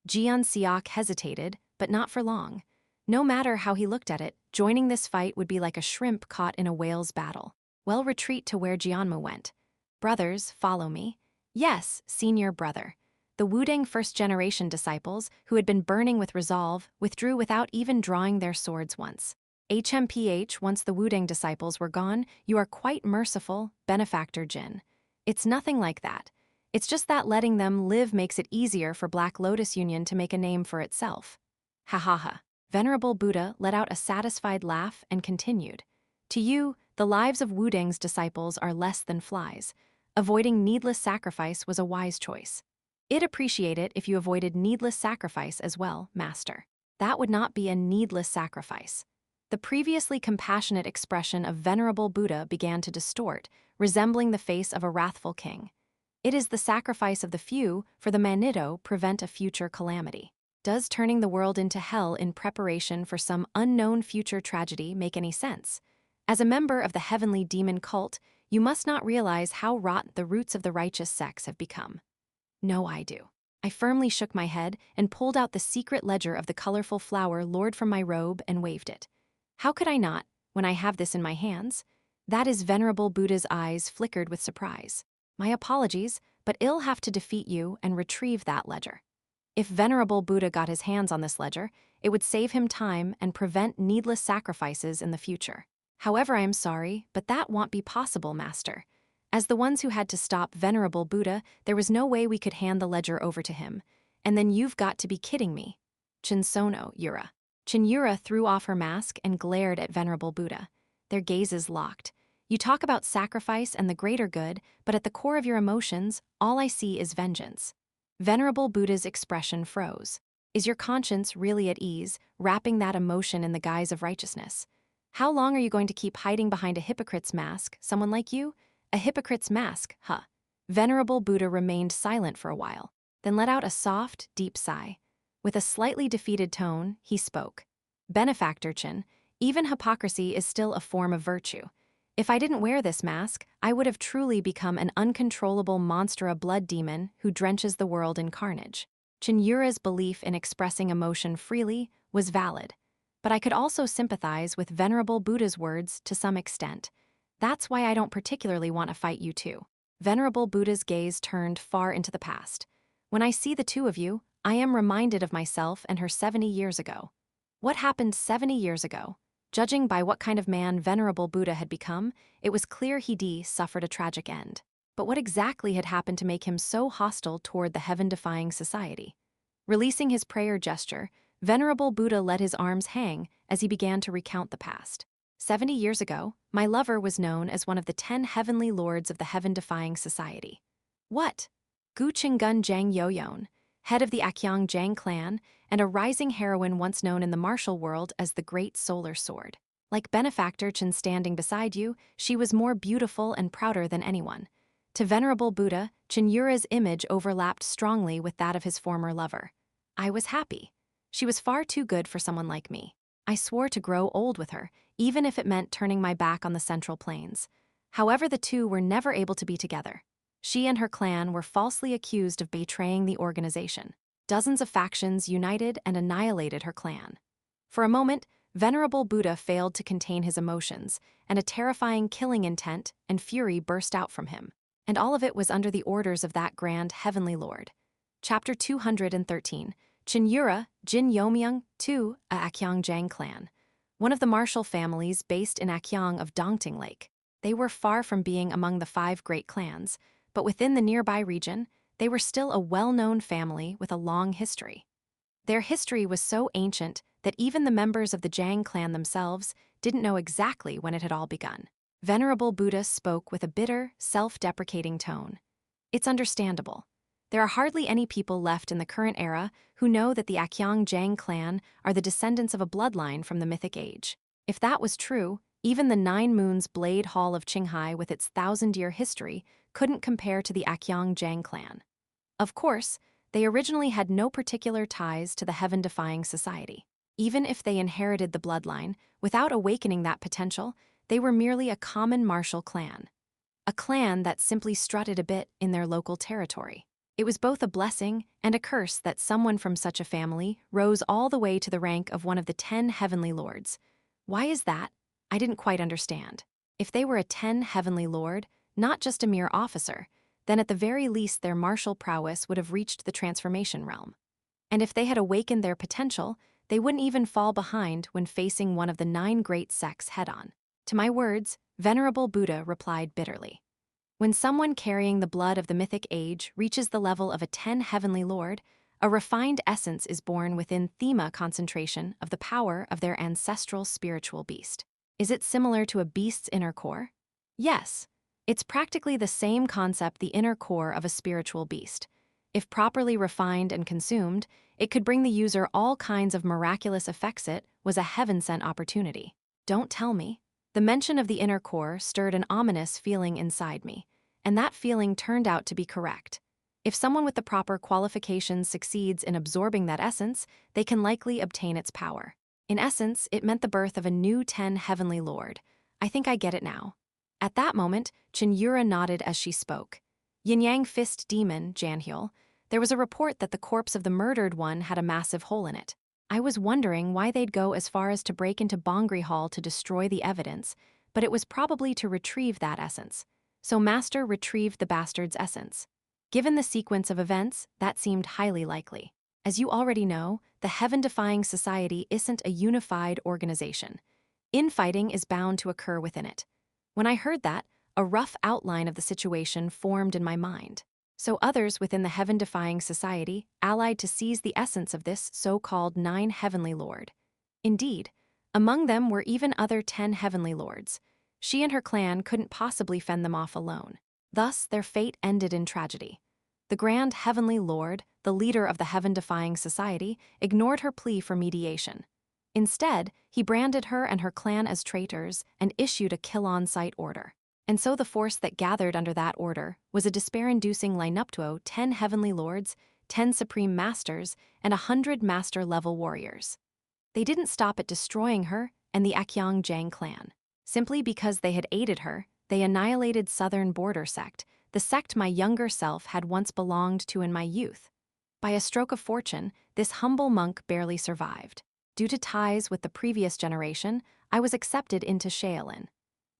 Jeon Seok hesitated, but not for long. No matter how he looked at it, joining this fight would be like a shrimp caught in a whale's battle. Well, retreat to where Jeonmu went. Brothers, follow me. Yes, senior brother. The Wudang first-generation disciples, who had been burning with resolve, withdrew without even drawing their swords once. HMPH, once the Wudang disciples were gone, you are quite merciful, benefactor Jin. It's nothing like that. It's just that letting them live makes it easier for Black Lotus Union to make a name for itself. Ha ha ha. Venerable Buddha let out a satisfied laugh and continued. To you, the lives of Wudang's disciples are less than flies. Avoiding needless sacrifice was a wise choice. I'd appreciate it if you avoided needless sacrifice as well, Master. That would not be a needless sacrifice. The previously compassionate expression of Venerable Buddha began to distort, resembling the face of a wrathful king. It is the sacrifice of the few for the manito prevent a future calamity. Does turning the world into hell in preparation for some unknown future tragedy make any sense? As a member of the heavenly demon cult, you must not realize how rotten the roots of the righteous sects have become. No, I do. I firmly shook my head and pulled out the secret ledger of the colorful flower lured from my robe and waved it. How could I not, when I have this in my hands? That is Venerable Buddha's eyes flickered with surprise. My apologies, but I'll have to defeat you and retrieve that ledger. If Venerable Buddha got his hands on this ledger, it would save him time and prevent needless sacrifices in the future. However, I am sorry, but that won't be possible, Master. As the ones who had to stop Venerable Buddha, there was no way we could hand the ledger over to him. And then you've got to be kidding me. Cheon Yura. Cheon Yura threw off her mask and glared at Venerable Buddha. Their gazes locked. You talk about sacrifice and the greater good, but at the core of your emotions, all I see is vengeance. Venerable Buddha's expression froze. Is your conscience really at ease, wrapping that emotion in the guise of righteousness? How long are you going to keep hiding behind a hypocrite's mask, someone like you? A hypocrite's mask, huh? Venerable Buddha remained silent for a while, then let out a soft, deep sigh. With a slightly defeated tone, he spoke. Benefactor Cheon, even hypocrisy is still a form of virtue. If I didn't wear this mask, I would have truly become an uncontrollable monster, a blood demon who drenches the world in carnage. Cheon Yura's belief in expressing emotion freely was valid, but I could also sympathize with Venerable Buddha's words to some extent. That's why I don't particularly want to fight you two. Venerable Buddha's gaze turned far into the past. When I see the two of you, I am reminded of myself and her 70 years ago. What happened 70 years ago? Judging by what kind of man Venerable Buddha had become, it was clear he suffered a tragic end. But what exactly had happened to make him so hostile toward the heaven-defying society? Releasing his prayer gesture, Venerable Buddha let his arms hang as he began to recount the past. 70 years ago, my lover was known as one of the 10 heavenly lords of the heaven-defying society. What? Gu Chingun Jang Yeomyung, head of the Akyong Jang clan, and a rising heroine once known in the martial world as the Great Solar Sword. Like Benefactor Cheon standing beside you, she was more beautiful and prouder than anyone. To Venerable Buddha, Cheon Yura's image overlapped strongly with that of his former lover. I was happy. She was far too good for someone like me. I swore to grow old with her, even if it meant turning my back on the Central Plains. However, the two were never able to be together. She and her clan were falsely accused of betraying the organization. Dozens of factions united and annihilated her clan. For a moment, Venerable Buddha failed to contain his emotions, and a terrifying killing intent and fury burst out from him. And all of it was under the orders of that grand heavenly lord. Chapter 213. Cheon Yura, Jin Yeomyung, II, a Akyong Jang clan. One of the martial families based in Akyong of Dongting Lake. They were far from being among the 5 great clans, but within the nearby region, they were still a well-known family with a long history. Their history was so ancient that even the members of the Jang clan themselves didn't know exactly when it had all begun. Venerable Buddha spoke with a bitter, self-deprecating tone. It's understandable. There are hardly any people left in the current era who know that the Akyong Jang clan are the descendants of a bloodline from the mythic age. If that was true, even the 9 Moons Blade Hall of Qinghai with its 1,000-year history couldn't compare to the Akyong Jang clan. Of course, they originally had no particular ties to the heaven-defying society. Even if they inherited the bloodline, without awakening that potential, they were merely a common martial clan. A clan that simply strutted a bit in their local territory. It was both a blessing and a curse that someone from such a family rose all the way to the rank of one of the 10 heavenly lords. Why is that? I didn't quite understand. If they were a 10 heavenly lord, not just a mere officer, then at the very least their martial prowess would have reached the transformation realm. And if they had awakened their potential, they wouldn't even fall behind when facing one of the 9 great sects head-on. To my words, Venerable Buddha replied bitterly. When someone carrying the blood of the mythic age reaches the level of a 10 heavenly lord, a refined essence is born within thema concentration of the power of their ancestral spiritual beast. Is it similar to a beast's inner core? Yes. It's practically the same concept, the inner core of a spiritual beast. If properly refined and consumed, it could bring the user all kinds of miraculous effects. It was a heaven-sent opportunity. Don't tell me. The mention of the inner core stirred an ominous feeling inside me, and that feeling turned out to be correct. If someone with the proper qualifications succeeds in absorbing that essence, they can likely obtain its power. In essence, it meant the birth of a new 10 heavenly lord. I think I get it now. At that moment, Cheon Yura nodded as she spoke. Yin-Yang Fist Demon, Janhyul, there was a report that the corpse of the murdered one had a massive hole in it. I was wondering why they'd go as far as to break into Bongri Hall to destroy the evidence, but it was probably to retrieve that essence. So Master retrieved the bastard's essence. Given the sequence of events, that seemed highly likely. As you already know, the heaven-defying society isn't a unified organization. Infighting is bound to occur within it. When I heard that, a rough outline of the situation formed in my mind. So others within the heaven-defying society allied to seize the essence of this so-called 9 heavenly lord. Indeed, among them were even other 10 heavenly lords. She and her clan couldn't possibly fend them off alone. Thus, their fate ended in tragedy. The grand heavenly lord, the leader of the heaven-defying society, ignored her plea for mediation. Instead, he branded her and her clan as traitors and issued a kill-on-sight order. And so the force that gathered under that order was a despair-inducing lineup: 10 heavenly lords, 10 supreme masters, and 100 master-level warriors. They didn't stop at destroying her and the Akyong Jang clan. Simply because they had aided her, they annihilated Southern Border Sect, the sect my younger self had once belonged to in my youth. By a stroke of fortune, this humble monk barely survived. Due to ties with the previous generation, I was accepted into Shaolin.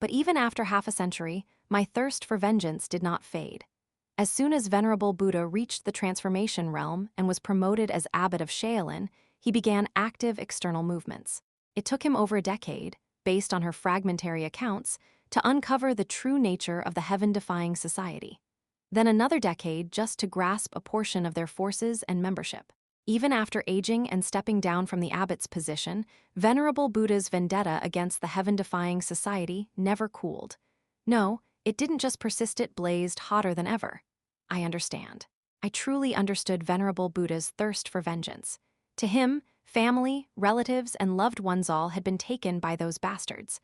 But even after half a century, my thirst for vengeance did not fade. As soon as Venerable Buddha reached the transformation realm and was promoted as abbot of Shaolin, he began active external movements. It took him over a decade, based on her fragmentary accounts, to uncover the true nature of the heaven-defying society. Then another decade just to grasp a portion of their forces and membership. Even after aging and stepping down from the abbot's position, Venerable Buddha's vendetta against the heaven-defying society never cooled. No, it didn't just persist, it blazed hotter than ever. I understand. I truly understood Venerable Buddha's thirst for vengeance. To him, family, relatives, and loved ones all had been taken by those bastards.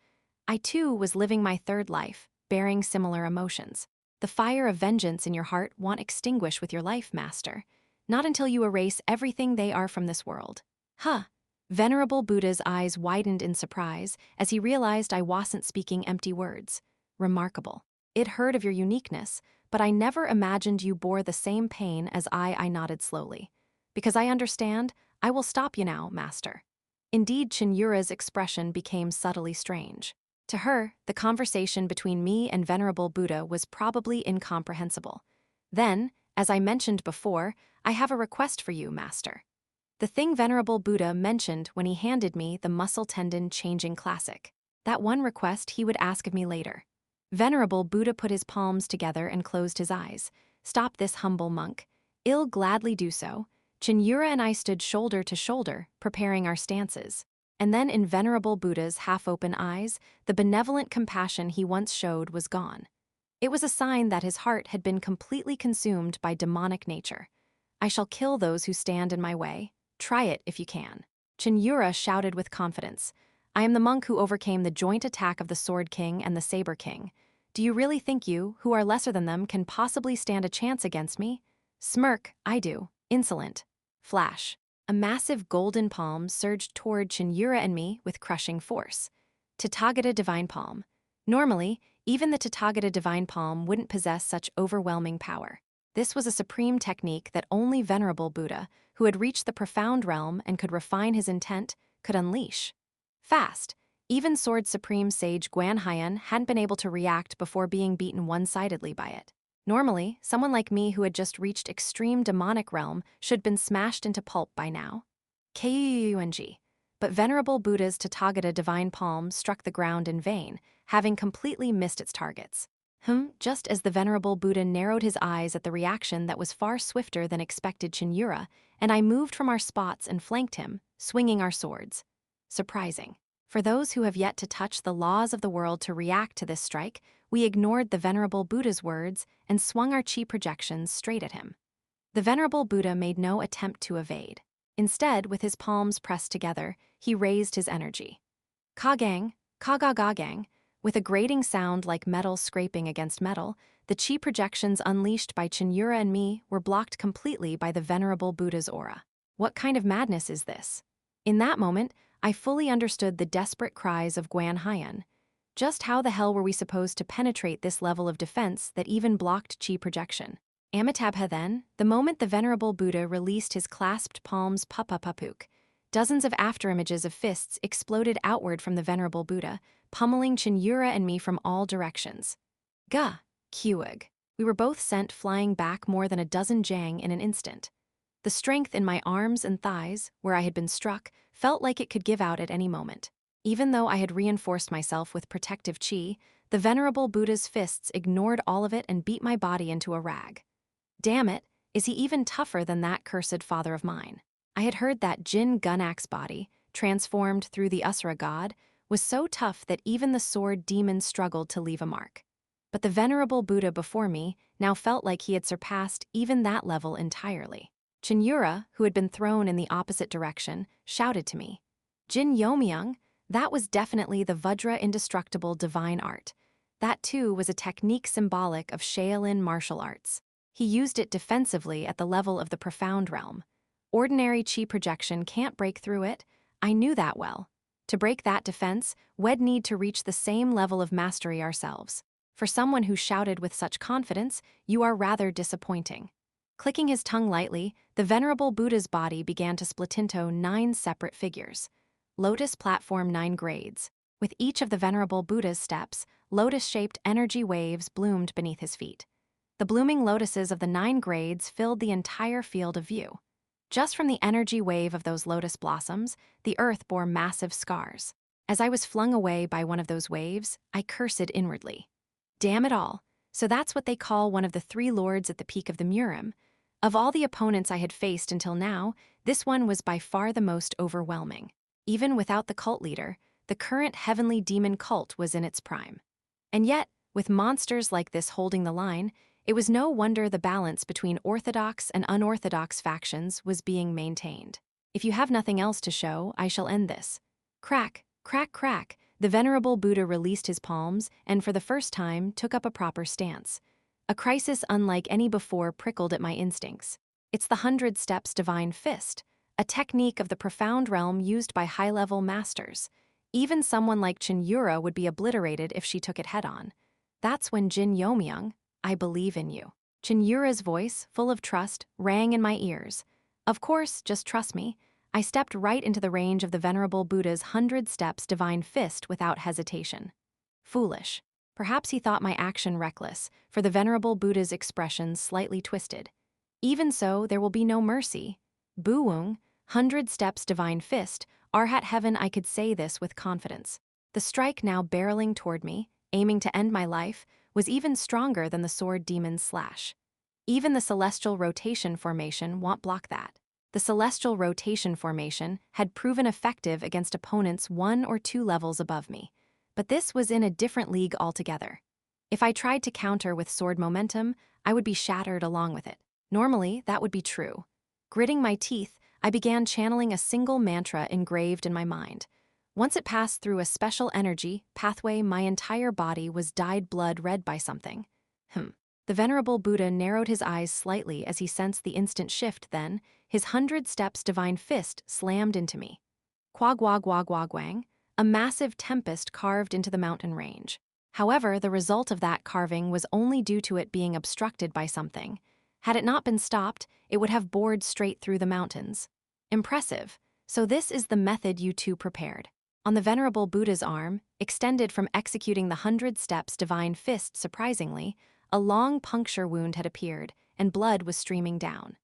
I too was living my third life, bearing similar emotions. The fire of vengeance in your heart won't extinguish with your life, master. Not until you erase everything they are from this world. Huh. Venerable Buddha's eyes widened in surprise as he realized I wasn't speaking empty words. Remarkable. I'd heard of your uniqueness, but I never imagined you bore the same pain as I nodded slowly. Because I understand, I will stop you now, master. Indeed, Cheon Yura's expression became subtly strange. To her, the conversation between me and Venerable Buddha was probably incomprehensible. Then, as I mentioned before, I have a request for you, master. The thing Venerable Buddha mentioned when he handed me the muscle tendon changing classic. That one request he would ask of me later. Venerable Buddha put his palms together and closed his eyes. Stop this, humble monk. I'll gladly do so. Cheon Yura and I stood shoulder to shoulder, preparing our stances. And then in Venerable Buddha's half-open eyes, the benevolent compassion he once showed was gone. It was a sign that his heart had been completely consumed by demonic nature. I shall kill those who stand in my way. Try it if you can. Cheon Yura shouted with confidence. I am the monk who overcame the joint attack of the Sword King and the Saber King. Do you really think you, who are lesser than them, can possibly stand a chance against me? Smirk, I do. Insolent. Flash. A massive golden palm surged toward Cheon Yura and me with crushing force. Tathagata Divine Palm. Normally, even the Tathagata Divine Palm wouldn't possess such overwhelming power. This was a supreme technique that only Venerable Buddha, who had reached the profound realm and could refine his intent, could unleash. Fast. Even Sword Supreme Sage Guan Haiyan hadn't been able to react before being beaten one-sidedly by it. Normally, someone like me who had just reached extreme demonic realm should have been smashed into pulp by now. Kyung. But Venerable Buddha's Tathagata Divine Palm struck the ground in vain, having completely missed its targets. Just as the Venerable Buddha narrowed his eyes at the reaction that was far swifter than expected Cheon Yura, and I moved from our spots and flanked him, swinging our swords. Surprising. For those who have yet to touch the laws of the world to react to this strike, we ignored the Venerable Buddha's words and swung our chi projections straight at him. The Venerable Buddha made no attempt to evade. Instead, with his palms pressed together, he raised his energy. Kagang, kagagagang, with a grating sound like metal scraping against metal, the chi projections unleashed by Cheon Yura and me were blocked completely by the Venerable Buddha's aura. What kind of madness is this? In that moment, I fully understood the desperate cries of Guan Haiyan. Just how the hell were we supposed to penetrate this level of defense that even blocked chi projection? Amitabha then, the moment the Venerable Buddha released his clasped palms papapapuk, dozens of afterimages of fists exploded outward from the Venerable Buddha, pummeling Cheon Yura and me from all directions. Gah! Kyug. We were both sent flying back more than a dozen jang in an instant. The strength in my arms and thighs, where I had been struck, felt like it could give out at any moment. Even though I had reinforced myself with protective chi, the Venerable Buddha's fists ignored all of it and beat my body into a rag. Damn it, is he even tougher than that cursed father of mine? I had heard that Jin Gunax's body, transformed through the Asura god, was so tough that even the sword demon struggled to leave a mark. But the Venerable Buddha before me now felt like he had surpassed even that level entirely. Cheon Yura, who had been thrown in the opposite direction, shouted to me. Jin Yeomyung, that was definitely the Vajra indestructible divine art. That too was a technique symbolic of Shaolin martial arts. He used it defensively at the level of the profound realm. Ordinary chi projection can't break through it. I knew that well. To break that defense, we'd need to reach the same level of mastery ourselves. For someone who shouted with such confidence, you are rather disappointing. Clicking his tongue lightly, the venerable Buddha's body began to split into 9 separate figures. Lotus platform 9 grades. With each of the venerable Buddha's steps, lotus-shaped energy waves bloomed beneath his feet. The blooming lotuses of the 9 grades filled the entire field of view. Just from the energy wave of those lotus blossoms, the earth bore massive scars. As I was flung away by one of those waves, I cursed inwardly. Damn it all. So that's what they call one of the 3 lords at the peak of the Murim. Of all the opponents I had faced until now, this one was by far the most overwhelming. Even without the cult leader, the current heavenly demon cult was in its prime. And yet, with monsters like this holding the line, it was no wonder the balance between orthodox and unorthodox factions was being maintained. If you have nothing else to show, I shall end this. Crack, crack, crack, the venerable Buddha released his palms and for the first time took up a proper stance. A crisis unlike any before prickled at my instincts. It's the 100 Steps Divine Fist, a technique of the profound realm used by high-level masters. Even someone like Cheon Yura would be obliterated if she took it head-on. That's when Jin Yeomyung, I believe in you. Cheon Yura's voice, full of trust, rang in my ears. Of course, just trust me. I stepped right into the range of the venerable Buddha's 100 Steps Divine Fist without hesitation. Foolish. Perhaps he thought my action reckless, for the venerable Buddha's expression slightly twisted. Even so, there will be no mercy. Buwung, 100 Steps Divine Fist, Arhat Heaven, I could say this with confidence. The strike now barreling toward me, aiming to end my life, was even stronger than the sword demon's slash. Even the celestial rotation formation won't block that. The celestial rotation formation had proven effective against opponents 1 or 2 levels above me. But this was in a different league altogether. If I tried to counter with sword momentum, I would be shattered along with it. Normally, that would be true. Gritting my teeth, I began channeling a single mantra engraved in my mind. Once it passed through a special energy pathway, my entire body was dyed blood red by something. The venerable Buddha narrowed his eyes slightly as he sensed the instant shift, then, his 100 Steps Divine Fist slammed into me. Quag-wag-wag-wag-wang, a massive tempest carved into the mountain range. However, the result of that carving was only due to it being obstructed by something. Had it not been stopped, it would have bored straight through the mountains. Impressive. So this is the method you two prepared. On the venerable Buddha's arm, extended from executing the 100 Steps Divine Fist surprisingly, a long puncture wound had appeared, and blood was streaming down.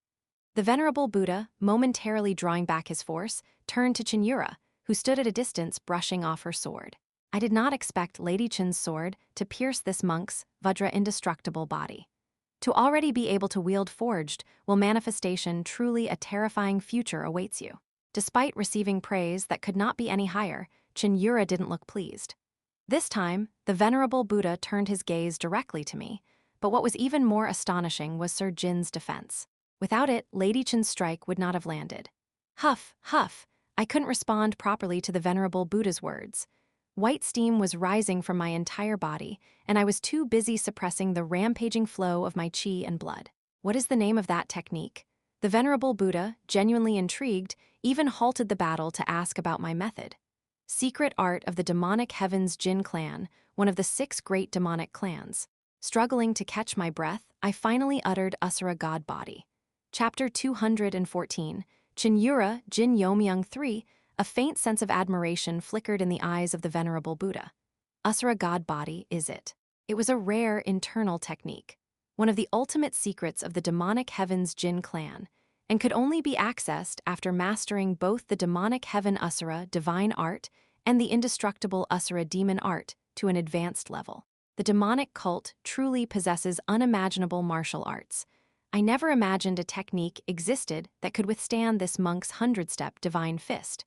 The venerable Buddha, momentarily drawing back his force, turned to Cheon Yura, who stood at a distance brushing off her sword. I did not expect Lady Cheon's sword to pierce this monk's Vajra indestructible body. To already be able to wield forged will manifestation truly a terrifying future awaits you. Despite receiving praise that could not be any higher, Cheon Yura didn't look pleased. This time, the venerable Buddha turned his gaze directly to me, but what was even more astonishing was Sir Jin's defense. Without it, Lady Cheon's strike would not have landed. Huff, huff, I couldn't respond properly to the venerable Buddha's words. White steam was rising from my entire body, and I was too busy suppressing the rampaging flow of my chi and blood. What is the name of that technique? The venerable Buddha, genuinely intrigued, even halted the battle to ask about my method. Secret art of the demonic heavens Jin clan, one of the 6 great demonic clans. Struggling to catch my breath, I finally uttered Asura God Body. Chapter 214, Cheon Yura, Jin Yeomyung 3, a faint sense of admiration flickered in the eyes of the venerable Buddha. Asura God Body, is it? It was a rare internal technique, one of the ultimate secrets of the demonic heavens Jin clan, and could only be accessed after mastering both the demonic heaven Asura divine art and the indestructible Asura demon art to an advanced level. The demonic cult truly possesses unimaginable martial arts. I never imagined a technique existed that could withstand this monk's 100-step divine fist.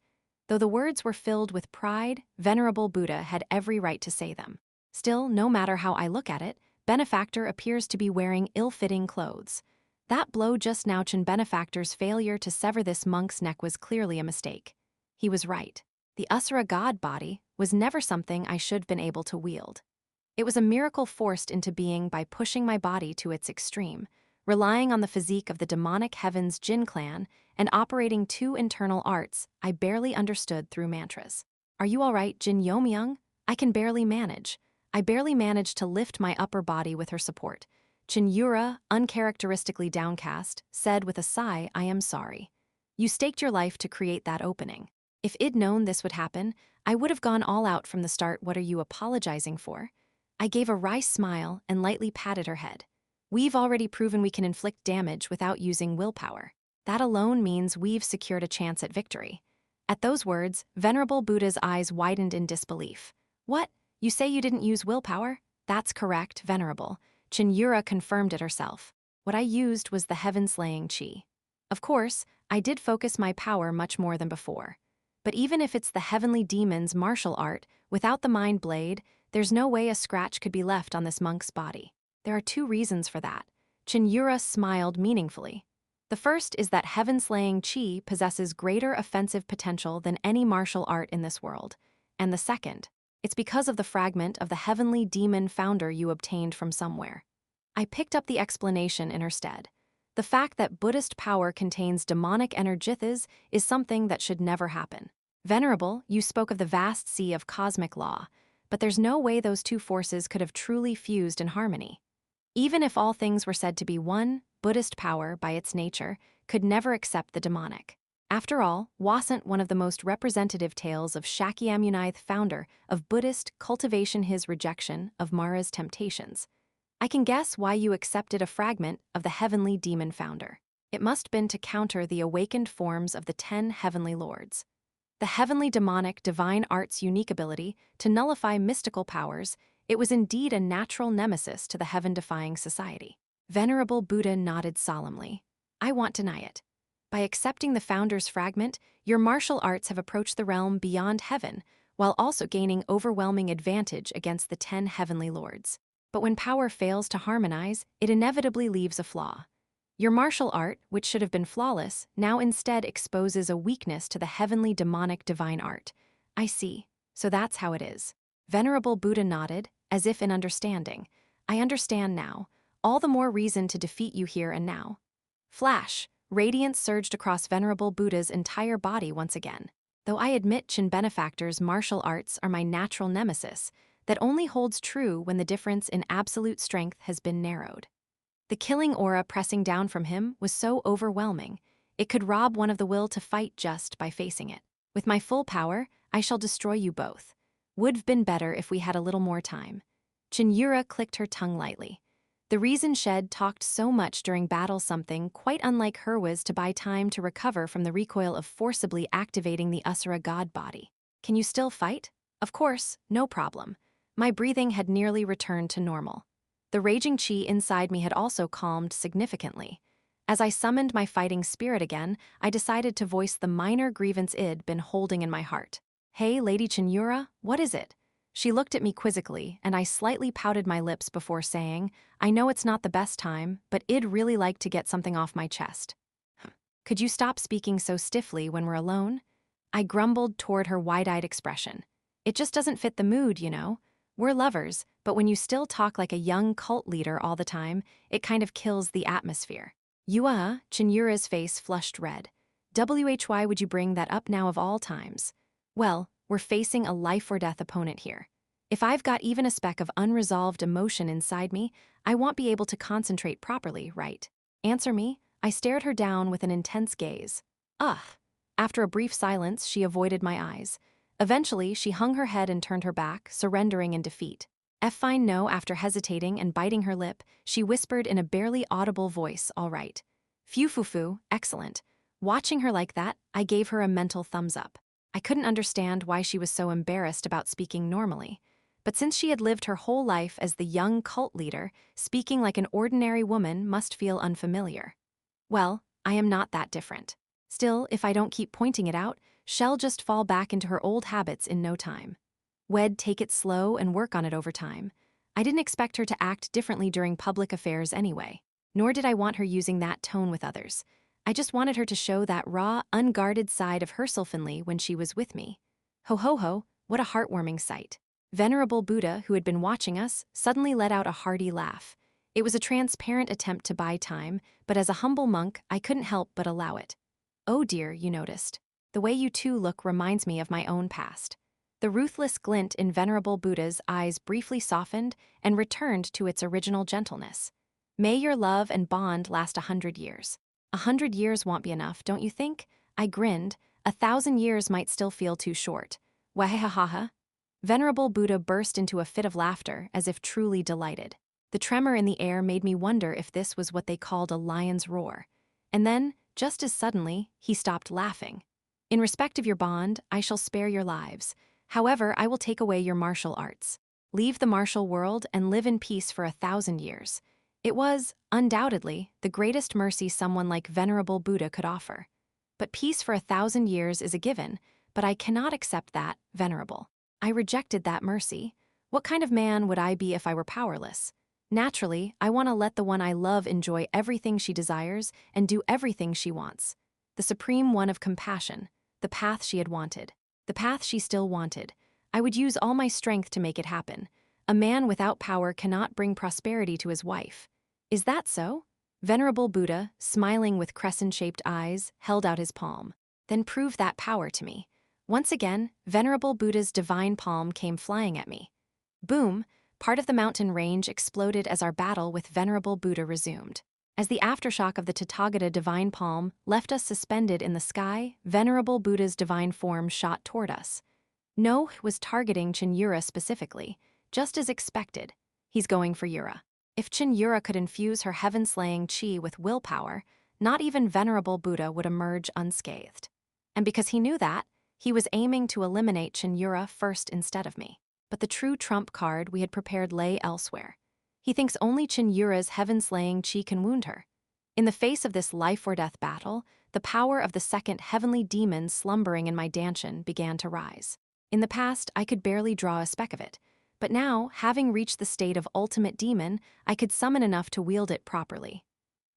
Though the words were filled with pride, venerable Buddha had every right to say them. Still, no matter how I look at it, Benefactor appears to be wearing ill-fitting clothes. That blow just now, Cheon Benefactor's failure to sever this monk's neck was clearly a mistake. He was right. The Asura God Body was never something I should have been able to wield. It was a miracle forced into being by pushing my body to its extreme, relying on the physique of the demonic heavens Jin clan and operating two internal arts I barely understood through mantras. Are you all right, Jin Yeomyung? I can barely manage. I barely managed to lift my upper body with her support. Cheon Yura, uncharacteristically downcast, said with a sigh, I am sorry. You staked your life to create that opening. If I'd known this would happen, I would have gone all out from the start. What are you apologizing for? I gave a wry smile and lightly patted her head. We've already proven we can inflict damage without using willpower. That alone means we've secured a chance at victory. At those words, Venerable Buddha's eyes widened in disbelief. What? You say you didn't use willpower? That's correct, Venerable. Cheon Yura confirmed it herself. What I used was the heaven-slaying chi. Of course, I did focus my power much more than before. But even if it's the heavenly demon's martial art, without the mind blade, there's no way a scratch could be left on this monk's body. There are two reasons for that. Cheon Yura smiled meaningfully. The first is that heaven-slaying chi possesses greater offensive potential than any martial art in this world. And the second, it's because of the fragment of the heavenly demon founder you obtained from somewhere. I picked up the explanation in her stead. The fact that Buddhist power contains demonic energithas is something that should never happen. Venerable, you spoke of the vast sea of cosmic law, but there's no way those two forces could have truly fused in harmony. Even if all things were said to be one, Buddhist power, by its nature, could never accept the demonic. After all, wasn't one of the most representative tales of Shakyamunith, founder of Buddhist cultivation, his rejection of Mara's temptations. I can guess why you accepted a fragment of the heavenly demon founder. It must been to counter the awakened forms of the 10 heavenly lords. The heavenly demonic divine art's unique ability to nullify mystical powers, it was indeed a natural nemesis to the heaven-defying society. Venerable Buddha nodded solemnly. I won't deny it. By accepting the founder's fragment, your martial arts have approached the realm beyond heaven, while also gaining overwhelming advantage against the 10 heavenly lords. But when power fails to harmonize, it inevitably leaves a flaw. Your martial art, which should have been flawless, now instead exposes a weakness to the heavenly demonic divine art. I see. So that's how it is. Venerable Buddha nodded, as if in understanding. I understand now. All the more reason to defeat you here and now. Flash! Radiance surged across Venerable Buddha's entire body once again. Though I admit Chin Benefactor's martial arts are my natural nemesis, that only holds true when the difference in absolute strength has been narrowed. The killing aura pressing down from him was so overwhelming, it could rob one of the will to fight just by facing it. With my full power, I shall destroy you both. Would've been better if we had a little more time. Cheon Yura clicked her tongue lightly. The reason Shed talked so much during battle, something quite unlike her, was to buy time to recover from the recoil of forcibly activating the Asura god body. Can you still fight? Of course, no problem. My breathing had nearly returned to normal. The raging chi inside me had also calmed significantly. As I summoned my fighting spirit again, I decided to voice the minor grievance I'd been holding in my heart. Hey, Lady Cheon Yura, what is it? She looked at me quizzically, and I slightly pouted my lips before saying, I know it's not the best time, but I'd really like to get something off my chest. Could you stop speaking so stiffly when we're alone? I grumbled toward her wide-eyed expression. It just doesn't fit the mood, you know. We're lovers, but when you still talk like a young cult leader all the time, it kind of kills the atmosphere. Cheon Yura's face flushed red. Why would you bring that up now of all times? Well, we're facing a life-or-death opponent here. If I've got even a speck of unresolved emotion inside me, I won't be able to concentrate properly, right? Answer me. I stared her down with an intense gaze. Ugh. After a brief silence, she avoided my eyes. Eventually, she hung her head and turned her back, surrendering in defeat. Fine, no. After hesitating and biting her lip, she whispered in a barely audible voice, all right. Phew, excellent. Watching her like that, I gave her a mental thumbs up. I couldn't understand why she was so embarrassed about speaking normally. But since she had lived her whole life as the young cult leader, speaking like an ordinary woman must feel unfamiliar. Well, I am not that different. Still, if I don't keep pointing it out, she'll just fall back into her old habits in no time. We'd take it slow and work on it over time. I didn't expect her to act differently during public affairs anyway. Nor did I want her using that tone with others. I just wanted her to show that raw, unguarded side of herself when she was with me. Ho, what a heartwarming sight. Venerable Buddha, who had been watching us, suddenly let out a hearty laugh. It was a transparent attempt to buy time, but as a humble monk, I couldn't help but allow it. "Oh dear," you noticed. "The way you two look reminds me of my own past." The ruthless glint in Venerable Buddha's eyes briefly softened and returned to its original gentleness. "May your love and bond last 100 years. 100 years won't be enough, don't you think?" I grinned. 1,000 years might still feel too short. Wahahaha. Venerable Buddha burst into a fit of laughter, as if truly delighted. The tremor in the air made me wonder if this was what they called a lion's roar. And then, just as suddenly, he stopped laughing. "In respect of your bond, I shall spare your lives. However, I will take away your martial arts. Leave the martial world and live in peace for 1,000 years." It was, undoubtedly, the greatest mercy someone like Venerable Buddha could offer. But peace for 1,000 years is a given, but I cannot accept that, Venerable. I rejected that mercy. What kind of man would I be if I were powerless? Naturally, I want to let the one I love enjoy everything she desires and do everything she wants. The supreme one of compassion, the path she had wanted, the path she still wanted. I would use all my strength to make it happen. A man without power cannot bring prosperity to his wife. Is that so? Venerable Buddha, smiling with crescent-shaped eyes, held out his palm. Then prove that power to me. Once again, Venerable Buddha's divine palm came flying at me. Boom! Part of the mountain range exploded as our battle with Venerable Buddha resumed. As the aftershock of the Tathagata divine palm left us suspended in the sky, Venerable Buddha's divine form shot toward us. No, it was targeting Cheon Yura specifically, just as expected. He's going for Yura. If Cheon Yura could infuse her heaven-slaying chi with willpower, not even Venerable Buddha would emerge unscathed. And because he knew that, he was aiming to eliminate Cheon Yura first instead of me. But the true trump card we had prepared lay elsewhere. He thinks only Cheon Yura's heaven-slaying chi can wound her. In the face of this life-or-death battle, the power of the second heavenly demon slumbering in my dantian began to rise. In the past, I could barely draw a speck of it. But now, having reached the state of ultimate demon, I could summon enough to wield it properly.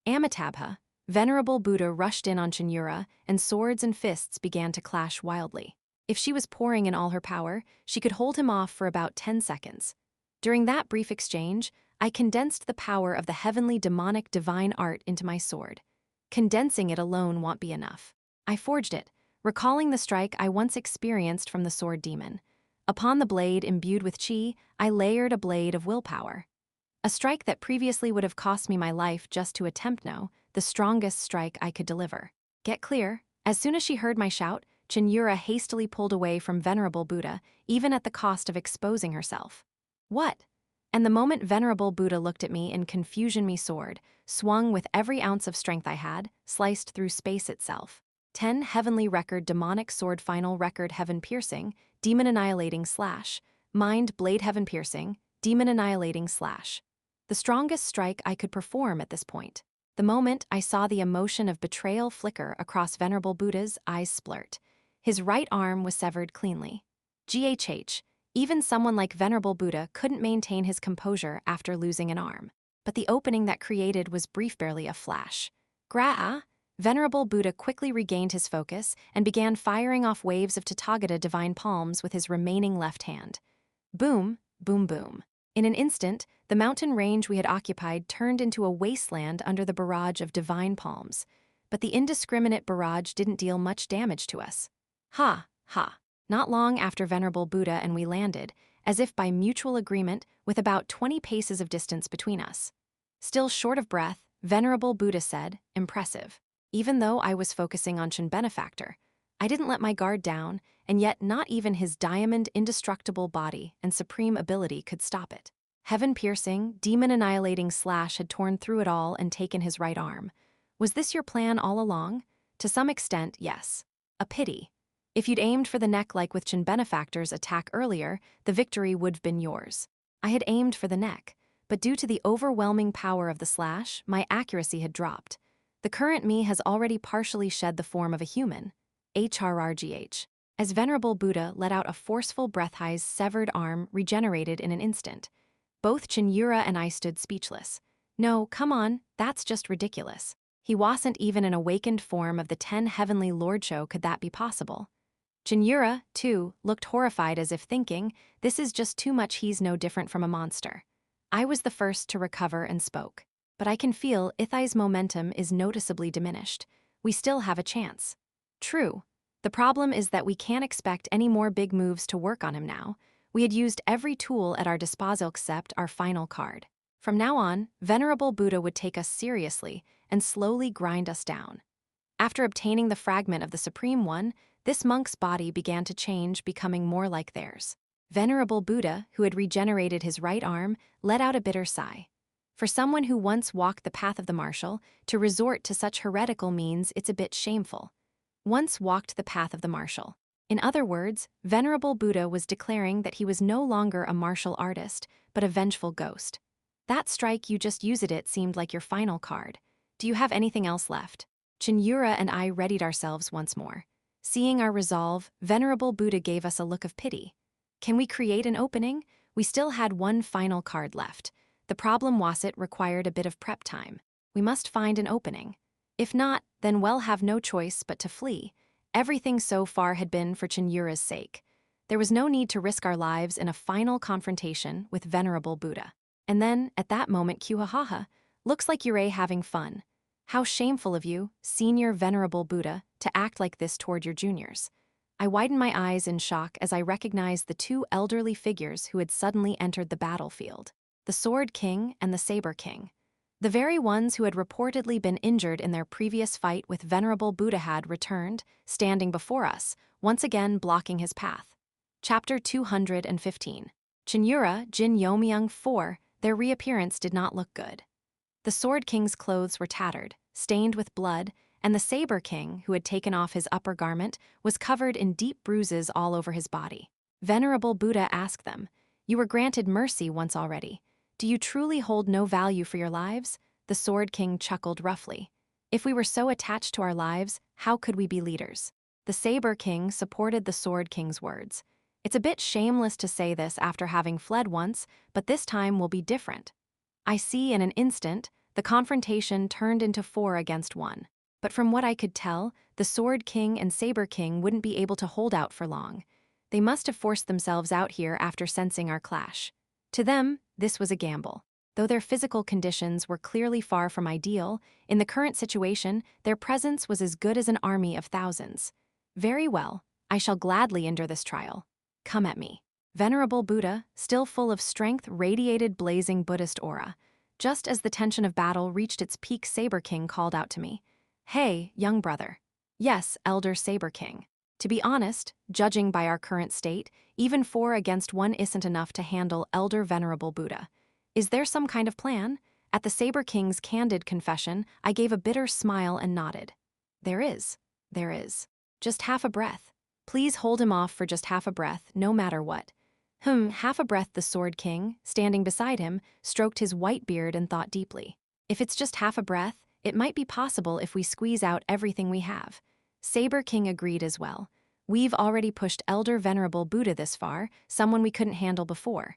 Amitabha, Venerable Buddha rushed in on Cheon Yura, and swords and fists began to clash wildly. If she was pouring in all her power, she could hold him off for about 10 seconds. During that brief exchange, I condensed the power of the heavenly demonic divine art into my sword. Condensing it alone won't be enough. I forged it, recalling the strike I once experienced from the sword demon. Upon the blade imbued with chi, I layered a blade of willpower. A strike that previously would have cost me my life just to attempt the strongest strike I could deliver. Get clear? As soon as she heard my shout, Cheon Yura hastily pulled away from Venerable Buddha, even at the cost of exposing herself. What? And the moment Venerable Buddha looked at me in confusion, my sword, swung with every ounce of strength I had, sliced through space itself. 10 heavenly record demonic sword final record heaven piercing, demon annihilating slash, mind blade heaven piercing, demon annihilating slash. The strongest strike I could perform at this point. The moment I saw the emotion of betrayal flicker across Venerable Buddha's eyes splurt. His right arm was severed cleanly. GHH, even someone like Venerable Buddha couldn't maintain his composure after losing an arm. But the opening that created was brief, barely a flash. Gra-ah! Venerable Buddha quickly regained his focus and began firing off waves of Tathagata divine palms with his remaining left hand. Boom, boom, boom. In an instant, the mountain range we had occupied turned into a wasteland under the barrage of divine palms. But the indiscriminate barrage didn't deal much damage to us. Ha, ha. Not long after Venerable Buddha and we landed, as if by mutual agreement, with about 20 paces of distance between us. Still short of breath, Venerable Buddha said, "Impressive." Even though I was focusing on Cheon Benefactor, I didn't let my guard down, and yet not even his diamond indestructible body and supreme ability could stop it. Heaven-piercing, demon-annihilating slash had torn through it all and taken his right arm. Was this your plan all along? To some extent, yes. A pity. If you'd aimed for the neck like with Cheon Benefactor's attack earlier, the victory would have been yours. I had aimed for the neck, but due to the overwhelming power of the slash, my accuracy had dropped. The current me has already partially shed the form of a human. HRRGH. As Venerable Buddha let out a forceful breath, his severed arm regenerated in an instant. Both Cheon Yura and I stood speechless. No, come on, that's just ridiculous. He wasn't even an awakened form of the 10 heavenly lord show, could that be possible? Jin Yura, too, looked horrified as if thinking, this is just too much, he's no different from a monster. I was the first to recover and spoke. But I can feel Ithai's momentum is noticeably diminished. We still have a chance. True. The problem is that we can't expect any more big moves to work on him now. We had used every tool at our disposal except our final card. From now on, Venerable Buddha would take us seriously and slowly grind us down. After obtaining the fragment of the Supreme One, this monk's body began to change, becoming more like theirs. Venerable Buddha, who had regenerated his right arm, let out a bitter sigh. For someone who once walked the path of the martial, to resort to such heretical means, it's a bit shameful. Once walked the path of the martial. In other words, Venerable Buddha was declaring that he was no longer a martial artist, but a vengeful ghost. That strike you just used it seemed like your final card. Do you have anything else left? Cheon Yura and I readied ourselves once more. Seeing our resolve, Venerable Buddha gave us a look of pity. Can we create an opening? We still had one final card left. The problem was it required a bit of prep time. We must find an opening. If not, then we'll have no choice but to flee. Everything so far had been for Cheon Yura's sake. There was no need to risk our lives in a final confrontation with Venerable Buddha. And then, at that moment, Q-ha-ha-ha, looks like you're having fun. How shameful of you, Senior Venerable Buddha, to act like this toward your juniors. I widened my eyes in shock as I recognized the two elderly figures who had suddenly entered the battlefield. The Sword King and the Saber King. The very ones who had reportedly been injured in their previous fight with Venerable Buddha had returned, standing before us, once again blocking his path. Chapter 215. Cheon Yura, Jin Yeomyung 4, their reappearance did not look good. The Sword King's clothes were tattered, stained with blood, and the Saber King, who had taken off his upper garment, was covered in deep bruises all over his body. Venerable Buddha asked them, "You were granted mercy once already. Do you truly hold no value for your lives?" The Sword King chuckled roughly. "If we were so attached to our lives, how could we be leaders?" The Saber King supported the Sword King's words. "It's a bit shameless to say this after having fled once, but this time will be different." I see in an instant, the confrontation turned into 4 against 1. But from what I could tell, the Sword King and Saber King wouldn't be able to hold out for long. They must have forced themselves out here after sensing our clash. To them, this was a gamble. Though their physical conditions were clearly far from ideal, in the current situation, their presence was as good as an army of thousands. Very well, I shall gladly endure this trial. Come at me. Venerable Buddha, still full of strength, radiated blazing Buddhist aura. Just as the tension of battle reached its peak, Saber King called out to me. "Hey, young brother." "Yes, Elder Saber King. To be honest, judging by our current state, even 4 against 1 isn't enough to handle Elder Venerable Buddha. Is there some kind of plan?" At the Saber King's candid confession, I gave a bitter smile and nodded. There is. Just half a breath. Please hold him off for just half a breath, no matter what. Half a breath. The Sword King, standing beside him, stroked his white beard and thought deeply. If it's just half a breath, it might be possible if we squeeze out everything we have. Saber King agreed as well. We've already pushed Elder Venerable Buddha this far, someone we couldn't handle before.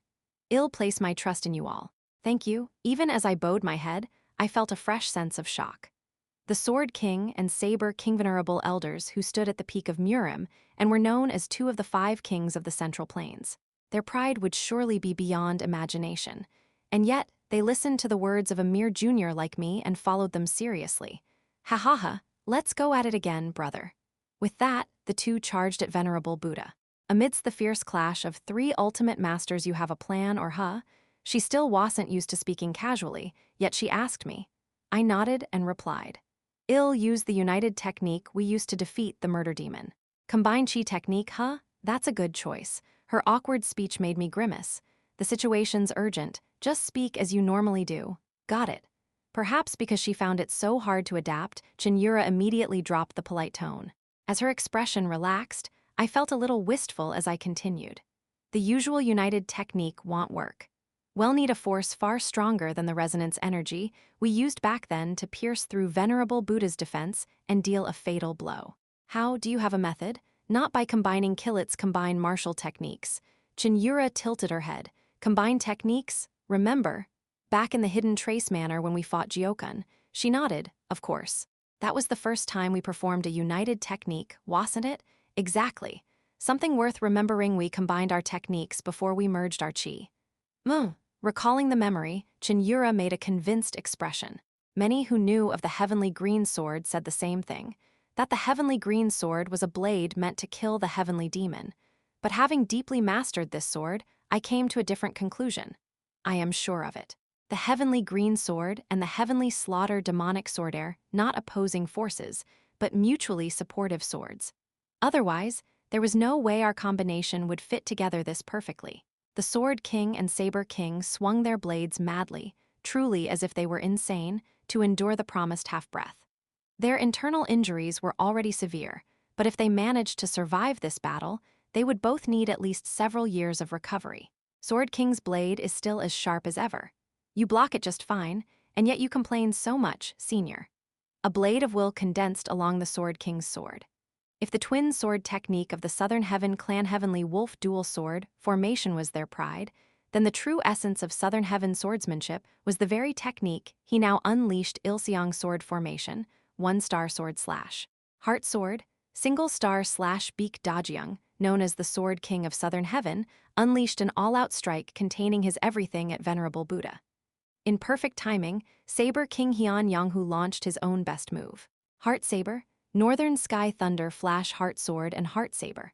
I'll place my trust in you all. Thank you. Even as I bowed my head, I felt a fresh sense of shock. The Sword King and Saber King, venerable elders who stood at the peak of Murim and were known as 2 of the 5 kings of the Central Plains. Their pride would surely be beyond imagination. And yet, they listened to the words of a mere junior like me and followed them seriously. Ha ha ha, let's go at it again, brother. With that, the 2 charged at Venerable Buddha. Amidst the fierce clash of 3 ultimate masters, you have a plan, or huh? She still wasn't used to speaking casually, yet she asked me. I nodded and replied. I'll use the united technique we used to defeat the murder demon. Combined chi technique, huh? That's a good choice. Her awkward speech made me grimace. The situation's urgent. Just speak as you normally do. Got it. Perhaps because she found it so hard to adapt, Cheon Yura immediately dropped the polite tone. As her expression relaxed, I felt a little wistful as I continued. The usual united technique won't work. We'll need a force far stronger than the resonance energy we used back then to pierce through Venerable Buddha's defense and deal a fatal blow. How? Do you have a method? Not by combining Killit's combined martial techniques. Cheon Yura tilted her head. Combined techniques? Remember? Back in the Hidden Trace Manor when we fought Jiokun. She nodded, of course. That was the first time we performed a united technique, wasn't it? Exactly. something worth remembering. We combined our techniques before we merged our chi. Recalling the memory, Cheon Yura made a convinced expression. Many who knew of the heavenly green sword said the same thing, that the heavenly green sword was a blade meant to kill the heavenly demon. But having deeply mastered this sword, I came to a different conclusion. I am sure of it. The heavenly green sword and the heavenly slaughter demonic sword are not opposing forces, but mutually supportive swords. Otherwise, there was no way our combination would fit together this perfectly. The Sword King and Saber King swung their blades madly, truly as if they were insane, to endure the promised half-breath. Their internal injuries were already severe, but if they managed to survive this battle, they would both need at least several years of recovery. Sword King's blade is still as sharp as ever. You block it just fine, and yet you complain so much, senior. A blade of will condensed along the Sword King's sword. If the twin sword technique of the Southern Heaven Clan Heavenly Wolf dual sword formation was their pride, then the true essence of Southern Heaven swordsmanship was the very technique he now unleashed. Ilseong sword formation, 1-star sword / heart sword, single star / beak. Dajeong, known as the Sword King of Southern Heaven, unleashed an all-out strike containing his everything at Venerable Buddha. In perfect timing, Saber King Yeon-myung who launched his own best move. Heart Saber, Northern Sky Thunder Flash Heart Sword and Heart Saber.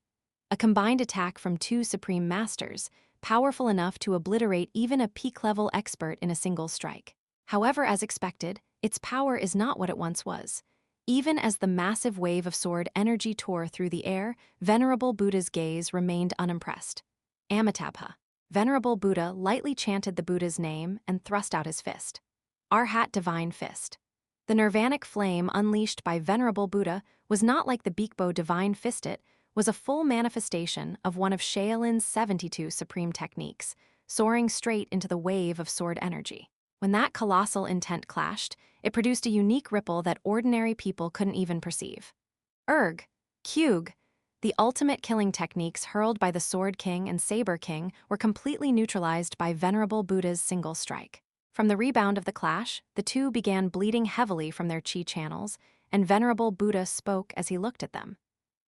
A combined attack from two supreme masters, powerful enough to obliterate even a peak-level expert in a single strike. However, as expected, its power is not what it once was. Even as the massive wave of sword energy tore through the air, Venerable Buddha's gaze remained unimpressed. Amitabha. Venerable Buddha lightly chanted the Buddha's name and thrust out his fist. Arhat Divine Fist. The nirvanic flame unleashed by Venerable Buddha was not like the Beakbo Divine Fist. It was a full manifestation of one of Shaolin's 72 supreme techniques, soaring straight into the wave of sword energy. When that colossal intent clashed, it produced a unique ripple that ordinary people couldn't even perceive. Kyug. The ultimate killing techniques hurled by the Sword King and Saber King were completely neutralized by Venerable Buddha's single strike. From the rebound of the clash, the two began bleeding heavily from their chi channels, and Venerable Buddha spoke as he looked at them.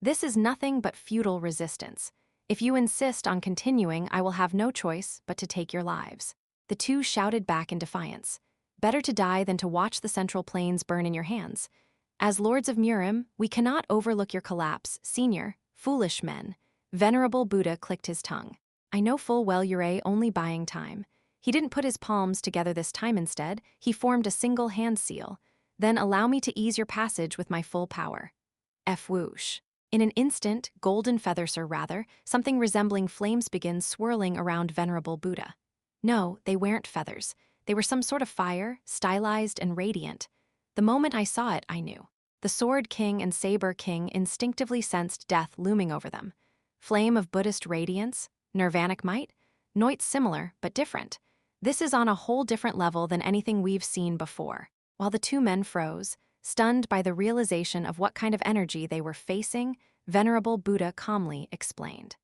This is nothing but futile resistance. If you insist on continuing, I will have no choice but to take your lives. The two shouted back in defiance. Better to die than to watch the central plains burn in your hands. As Lords of Murim, we cannot overlook your collapse, senior, foolish men. Venerable Buddha clicked his tongue. I know full well you're only buying time. He didn't put his palms together this time. Instead, he formed a single hand seal. Then allow me to ease your passage with my full power. Whoosh. In an instant, golden feathers or rather, something resembling flames began swirling around Venerable Buddha. No, they weren't feathers. They were some sort of fire, stylized and radiant. The moment I saw it, I knew. The Sword King and Saber King instinctively sensed death looming over them. Flame of Buddhist radiance, nirvanic might? Not similar, but different. This is on a whole different level than anything we've seen before. While the two men froze, stunned by the realization of what kind of energy they were facing, Venerable Buddha calmly explained.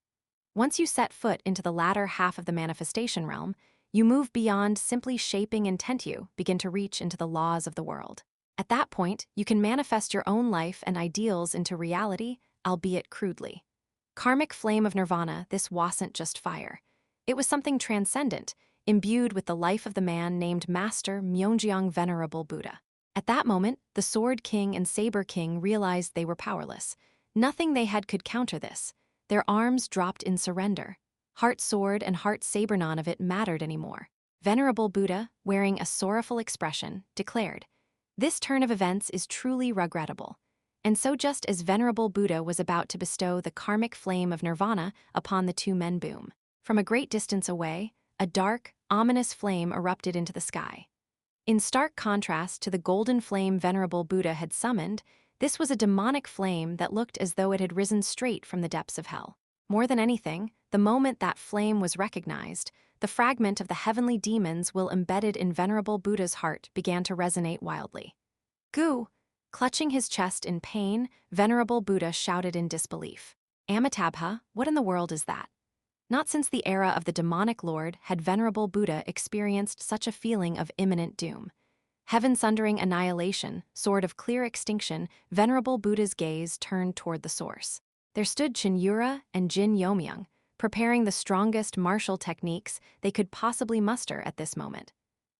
Once you set foot into the latter half of the manifestation realm, you move beyond simply shaping intent. You begin to reach into the laws of the world. At that point, you can manifest your own life and ideals into reality, albeit crudely. Karmic flame of nirvana, this wasn't just fire. It was something transcendent, imbued with the life of the man named Master Myeongjong Venerable Buddha. At that moment, the Sword King and Saber King realized they were powerless. Nothing they had could counter this. Their arms dropped in surrender. Heart Sword and Heart Saber, none of it mattered anymore. Venerable Buddha, wearing a sorrowful expression, declared, "This turn of events is truly regrettable." And so just as Venerable Buddha was about to bestow the karmic flame of nirvana upon the two men, boom. From a great distance away, a dark, ominous flame erupted into the sky. In stark contrast to the golden flame Venerable Buddha had summoned, this was a demonic flame that looked as though it had risen straight from the depths of hell. More than anything, the moment that flame was recognized, the fragment of the heavenly demon's will embedded in Venerable Buddha's heart began to resonate wildly. Goo! Clutching his chest in pain, Venerable Buddha shouted in disbelief. Amitabha, what in the world is that? Not since the era of the demonic lord had Venerable Buddha experienced such a feeling of imminent doom. Heaven-sundering annihilation, sword of clear extinction, Venerable Buddha's gaze turned toward the source. There stood Cheon Yura and Jin Yeomyung, preparing the strongest martial techniques they could possibly muster at this moment.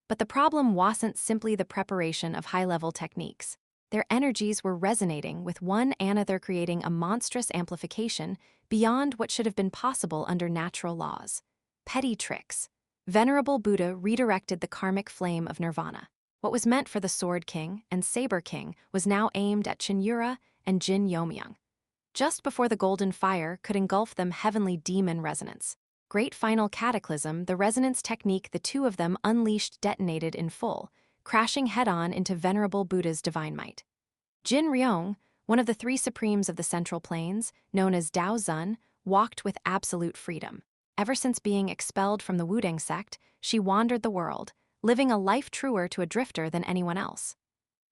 But the problem wasn't simply the preparation of high-level techniques. Their energies were resonating with one another, creating a monstrous amplification beyond what should have been possible under natural laws. Petty tricks. Venerable Buddha redirected the karmic flame of nirvana. What was meant for the Sword King and Saber King was now aimed at Cheon Yura and Jin Yeomyung. Just before the golden fire could engulf them, heavenly demon resonance. Great final cataclysm, the resonance technique the two of them unleashed detonated in full, crashing head-on into Venerable Buddha's divine might. Jin Yeomyung, one of the three supremes of the Central Plains, known as Dao Zun, walked with absolute freedom. Ever since being expelled from the Wudang sect, she wandered the world, living a life truer to a drifter than anyone else.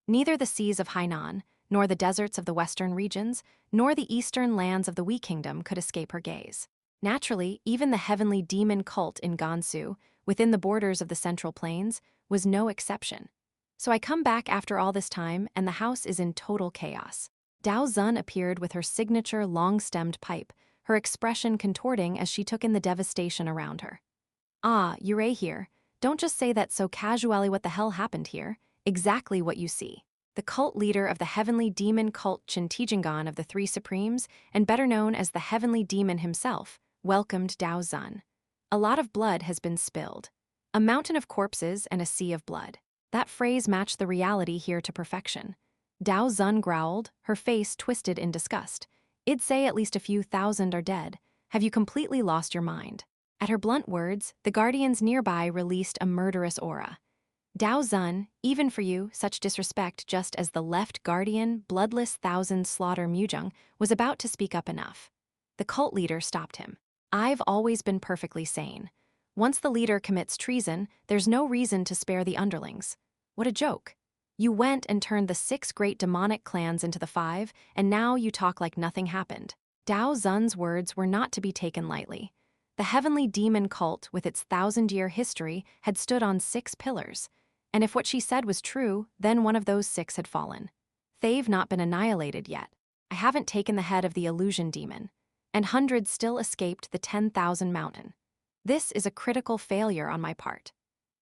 Neither the seas of Hainan, nor the deserts of the western regions, nor the eastern lands of the Wei Kingdom could escape her gaze. Naturally, even the heavenly demon cult in Gansu, within the borders of the Central Plains, was no exception. So I come back after all this time, and the house is in total chaos. Dao Zun appeared with her signature long-stemmed pipe, her expression contorting as she took in the devastation around her. "Ah, Yura here. Don't just say that so casually. What the hell happened here? Exactly what you see." The cult leader of the heavenly demon cult, Chen Tijangan of the Three Supremes, and better known as the heavenly demon himself, welcomed Dao Zun. "A lot of blood has been spilled. A mountain of corpses and a sea of blood." That phrase matched the reality here to perfection. Dao Zun growled, her face twisted in disgust. "I'd say at least a few thousand are dead. Have you completely lost your mind?" At her blunt words, the guardians nearby released a murderous aura. "Dao Zun, even for you, such disrespect," just as the left guardian, bloodless thousand slaughter Mujung, was about to speak up. Enough. The cult leader stopped him. "I've always been perfectly sane. Once the leader commits treason, there's no reason to spare the underlings. What a joke. You went and turned the 6 great demonic clans into the 5, and now you talk like nothing happened." Dao Zun's words were not to be taken lightly. The heavenly demon cult, with its 1,000-year history, had stood on 6 pillars. And if what she said was true, then one of those 6 had fallen. They've not been annihilated yet. I haven't taken the head of the illusion demon. And hundreds still escaped the 10,000 mountain. This is a critical failure on my part.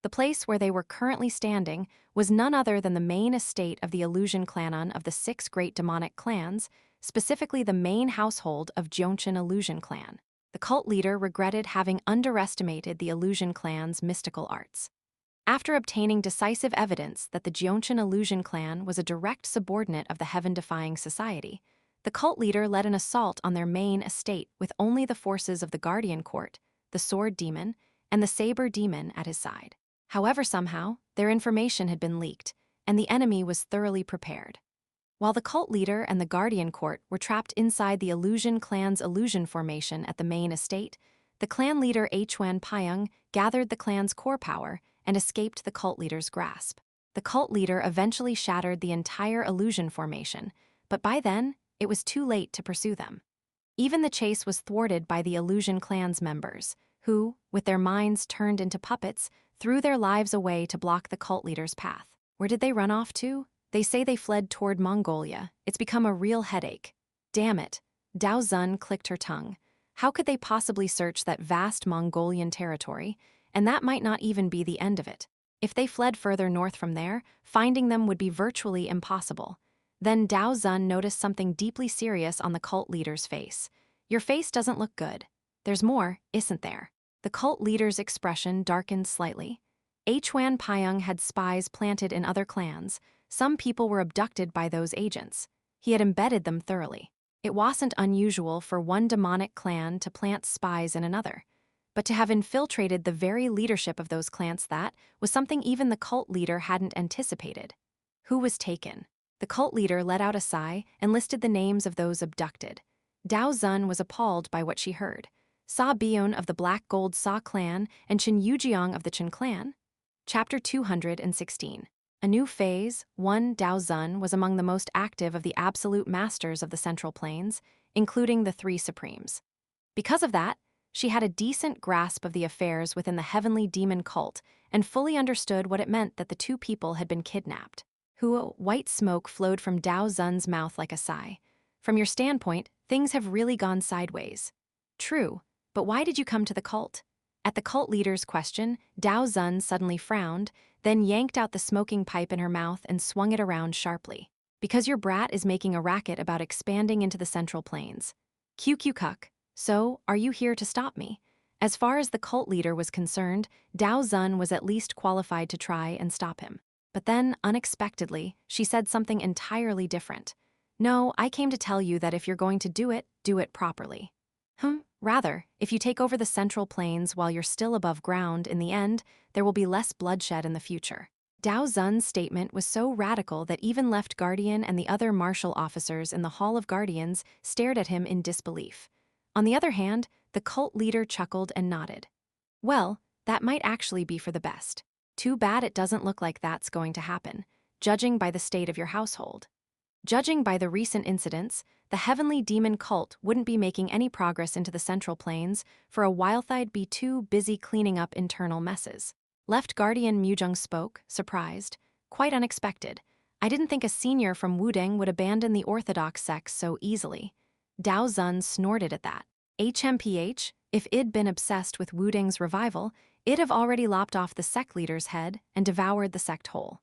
The place where they were currently standing was none other than the main estate of the illusion clanon of the 6 great demonic clans, specifically the main household of Gyeongchun illusion clan. The cult leader regretted having underestimated the illusion clan's mystical arts. After obtaining decisive evidence that the Gyeongchun illusion clan was a direct subordinate of the heaven-defying society, the cult leader led an assault on their main estate with only the forces of the Guardian Court, the Sword Demon, and the Saber Demon at his side. However, somehow, their information had been leaked, and the enemy was thoroughly prepared. While the cult leader and the Guardian Court were trapped inside the illusion clan's illusion formation at the main estate, the clan leader Hwan Pyong gathered the clan's core power and escaped the cult leader's grasp. The cult leader eventually shattered the entire illusion formation, but by then, it was too late to pursue them. Even the chase was thwarted by the illusion clan's members, who, with their minds turned into puppets, threw their lives away to block the cult leader's path. Where did they run off to? They say they fled toward Mongolia. It's become a real headache. Damn it. Dao Zun clicked her tongue. How could they possibly search that vast Mongolian territory? And that might not even be the end of it. If they fled further north from there, finding them would be virtually impossible. Then Dao Zun noticed something deeply serious on the cult leader's face. "Your face doesn't look good. There's more, isn't there?" The cult leader's expression darkened slightly. Hwan Pyong had spies planted in other clans. Some people were abducted by those agents. He had embedded them thoroughly. It wasn't unusual for one demonic clan to plant spies in another. But to have infiltrated the very leadership of those clans, that was something even the cult leader hadn't anticipated. Who was taken? The cult leader let out a sigh and listed the names of those abducted. Dao Zun was appalled by what she heard. Sa Bion of the Black Gold Sa clan and Chen Yujiang of the Chen clan? Chapter 216. A new phase. 1. Dao Zun was among the most active of the absolute masters of the Central Plains, including the 3 Supremes. Because of that, she had a decent grasp of the affairs within the heavenly demon cult and fully understood what it meant that the 2 people had been kidnapped. White smoke flowed from Dao Zun's mouth like a sigh. From your standpoint, things have really gone sideways. True, but why did you come to the cult? At the cult leader's question, Dao Zun suddenly frowned, then yanked out the smoking pipe in her mouth and swung it around sharply. Because your brat is making a racket about expanding into the Central Plains. QQ cuck. So, are you here to stop me? As far as the cult leader was concerned, Dao Zun was at least qualified to try and stop him. But then, unexpectedly, she said something entirely different. No, I came to tell you that if you're going to do it properly. Rather, if you take over the Central Plains while you're still above ground, in the end, there will be less bloodshed in the future. Dao Zun's statement was so radical that even Left Guardian and the other martial officers in the Hall of Guardians stared at him in disbelief. On the other hand, the cult leader chuckled and nodded. Well, that might actually be for the best. Too bad it doesn't look like that's going to happen, judging by the state of your household. Judging by the recent incidents, the heavenly demon cult wouldn't be making any progress into the Central Plains for a while. They'd be too busy cleaning up internal messes. Left Guardian Myung spoke, surprised. Quite unexpected. I didn't think a senior from Wudang would abandon the orthodox sects so easily. Dao Zun snorted at that. HMPH, if it'd been obsessed with Wudang's revival, it'd have already lopped off the sect leader's head and devoured the sect whole.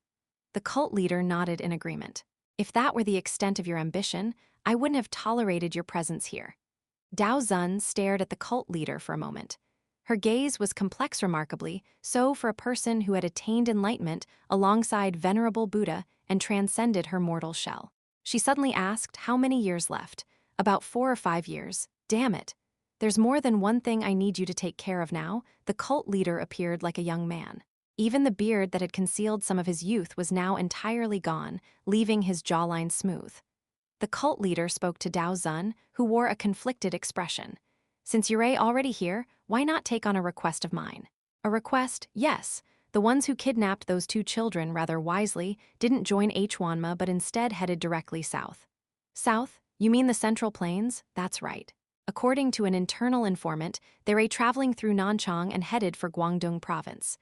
The cult leader nodded in agreement. If that were the extent of your ambition, I wouldn't have tolerated your presence here. Dao Zun stared at the cult leader for a moment. Her gaze was complex remarkably, so for a person who had attained enlightenment alongside Venerable Buddha and transcended her mortal shell. She suddenly asked how many years left. About 4 or 5 years. Damn it. There's more than one thing I need you to take care of now. The cult leader appeared like a young man. Even the beard that had concealed some of his youth was now entirely gone, leaving his jawline smooth. The cult leader spoke to Dao Zun, who wore a conflicted expression. Since you're already here, why not take on a request of mine? A request, yes. The ones who kidnapped those 2 children rather wisely didn't join Hwanma but instead headed directly south. South? You mean the Central Plains? That's right. According to an internal informant, they're traveling through Nanchang and headed for Guangdong province.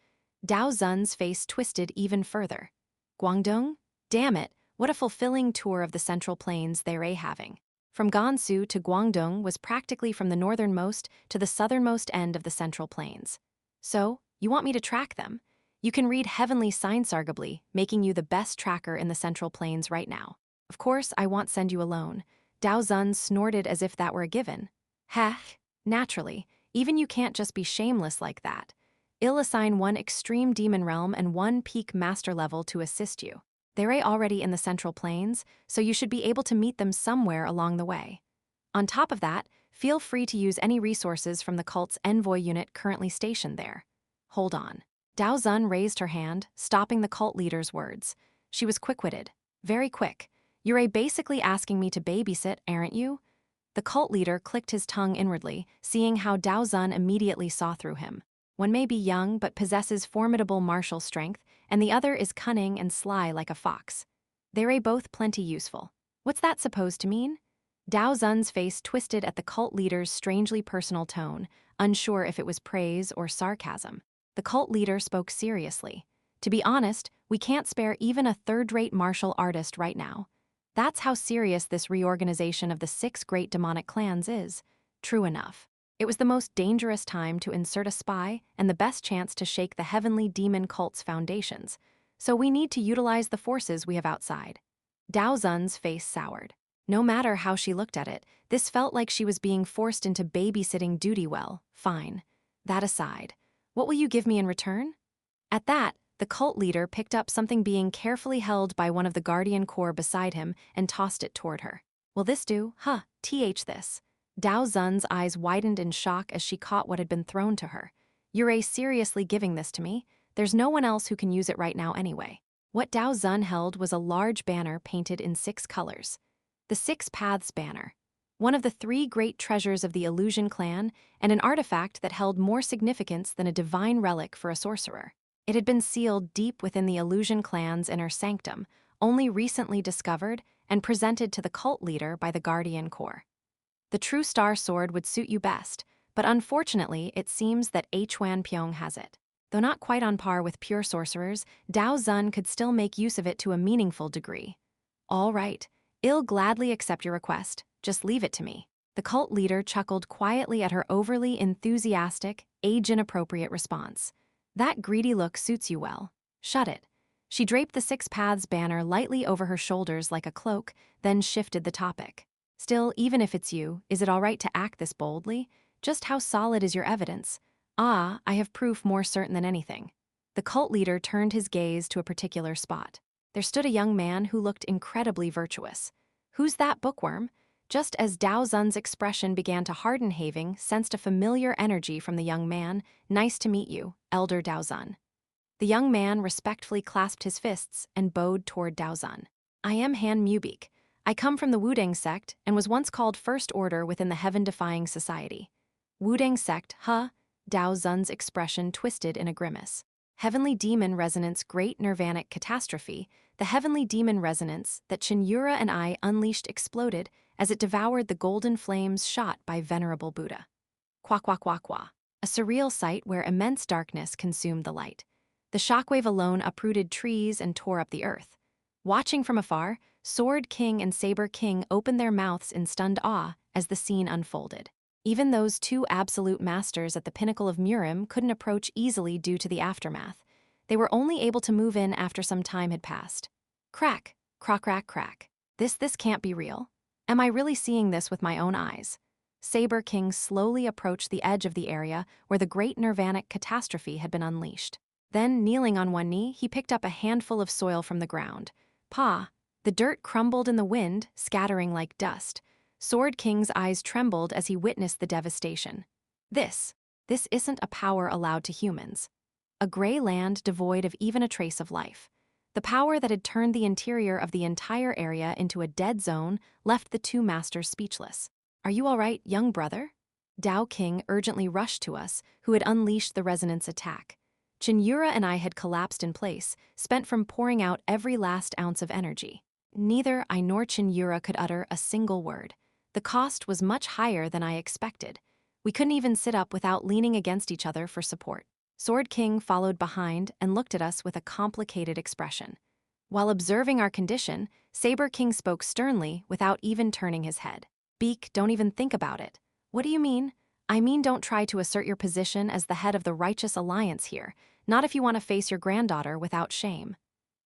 Dao Zun's face twisted even further. Guangdong? Damn it, what a fulfilling tour of the Central Plains they're having. From Gansu to Guangdong was practically from the northernmost to the southernmost end of the Central Plains. So, you want me to track them? You can read heavenly signs arguably, making you the best tracker in the Central Plains right now. Of course, I won't send you alone. Dao Zun snorted as if that were a given. Heh, naturally, even you can't just be shameless like that. I'll assign 1 extreme demon realm and 1 peak master level to assist you. They're already in the Central Plains, so you should be able to meet them somewhere along the way. On top of that, feel free to use any resources from the cult's envoy unit currently stationed there. Hold on. Dao Zun raised her hand, stopping the cult leader's words. She was quick-witted. Very quick. You're basically asking me to babysit, aren't you? The cult leader clicked his tongue inwardly, seeing how Dao Zun immediately saw through him. One may be young but possesses formidable martial strength, and the other is cunning and sly like a fox. They're both plenty useful. What's that supposed to mean? Dao Zun's face twisted at the cult leader's strangely personal tone, unsure if it was praise or sarcasm. The cult leader spoke seriously. To be honest, we can't spare even a third-rate martial artist right now. That's how serious this reorganization of the 6 great demonic clans is. True enough. It was the most dangerous time to insert a spy and the best chance to shake the heavenly demon cult's foundations. So we need to utilize the forces we have outside. Dao Zun's face soured. No matter how she looked at it, this felt like she was being forced into babysitting duty. Well, fine. That aside, what will you give me in return? At that, the cult leader picked up something being carefully held by one of the Guardian Corps beside him and tossed it toward her. Will this do? This. Dao Zun's eyes widened in shock as she caught what had been thrown to her. You're seriously giving this to me? There's no one else who can use it right now anyway. What Dao Zun held was a large banner painted in 6 colors. The 6 Paths banner. One of the 3 great treasures of the Illusion clan and an artifact that held more significance than a divine relic for a sorcerer. It had been sealed deep within the Illusion clan's inner sanctum, only recently discovered and presented to the cult leader by the Guardian Corps. The true star sword would suit you best, but unfortunately it seems that Hwanma has it. Though not quite on par with pure sorcerers, Dao Zun could still make use of it to a meaningful degree. All right, I'll gladly accept your request. Just leave it to me. The cult leader chuckled quietly at her overly enthusiastic, age-inappropriate response. That greedy look suits you well. Shut it. She draped the Six Paths banner lightly over her shoulders like a cloak, then shifted the topic. Still, even if it's you, is it all right to act this boldly? Just how solid is your evidence? Ah, I have proof more certain than anything. The cult leader turned his gaze to a particular spot. There stood a young man who looked incredibly virtuous. Who's that bookworm? Just as Dao Zun's expression began to harden, Having sensed a familiar energy from the young man. Nice to meet you, Elder Dao Zun. The young man respectfully clasped his fists and bowed toward Dao Zun. I am Han Mubik. I come from the Wudang sect and was once called First Order within the Heaven-Defying Society. Wudang sect, huh? Dao Zun's expression twisted in a grimace. Heavenly Demon Resonance Great Nirvanic Catastrophe, the heavenly demon resonance that Cheon Yura and I unleashed exploded as it devoured the golden flames shot by Venerable Buddha. Kwa kwa kwa kwa. A surreal sight where immense darkness consumed the light. The shockwave alone uprooted trees and tore up the earth. Watching from afar, Sword King and Saber King opened their mouths in stunned awe as the scene unfolded. Even those two absolute masters at the pinnacle of Murim couldn't approach easily due to the aftermath. They were only able to move in after some time had passed. Crack, crack, crack, crack. This can't be real. Am I really seeing this with my own eyes? Saber King slowly approached the edge of the area where the great nirvanic catastrophe had been unleashed. Then, kneeling on one knee, he picked up a handful of soil from the ground. Pa! The dirt crumbled in the wind, scattering like dust. Sword King's eyes trembled as he witnessed the devastation. This isn't a power allowed to humans. A gray land devoid of even a trace of life. The power that had turned the interior of the entire area into a dead zone left the two masters speechless. Are you all right, young brother? Dao King urgently rushed to us, who had unleashed the resonance attack. Cheon Yura and I had collapsed in place, spent from pouring out every last ounce of energy. Neither I nor Cheon Yura could utter a single word. The cost was much higher than I expected. We couldn't even sit up without leaning against each other for support. Sword King followed behind and looked at us with a complicated expression. While observing our condition, Saber King spoke sternly without even turning his head. Beak, don't even think about it. What do you mean? I mean, don't try to assert your position as the head of the righteous alliance here, not if you want to face your granddaughter without shame.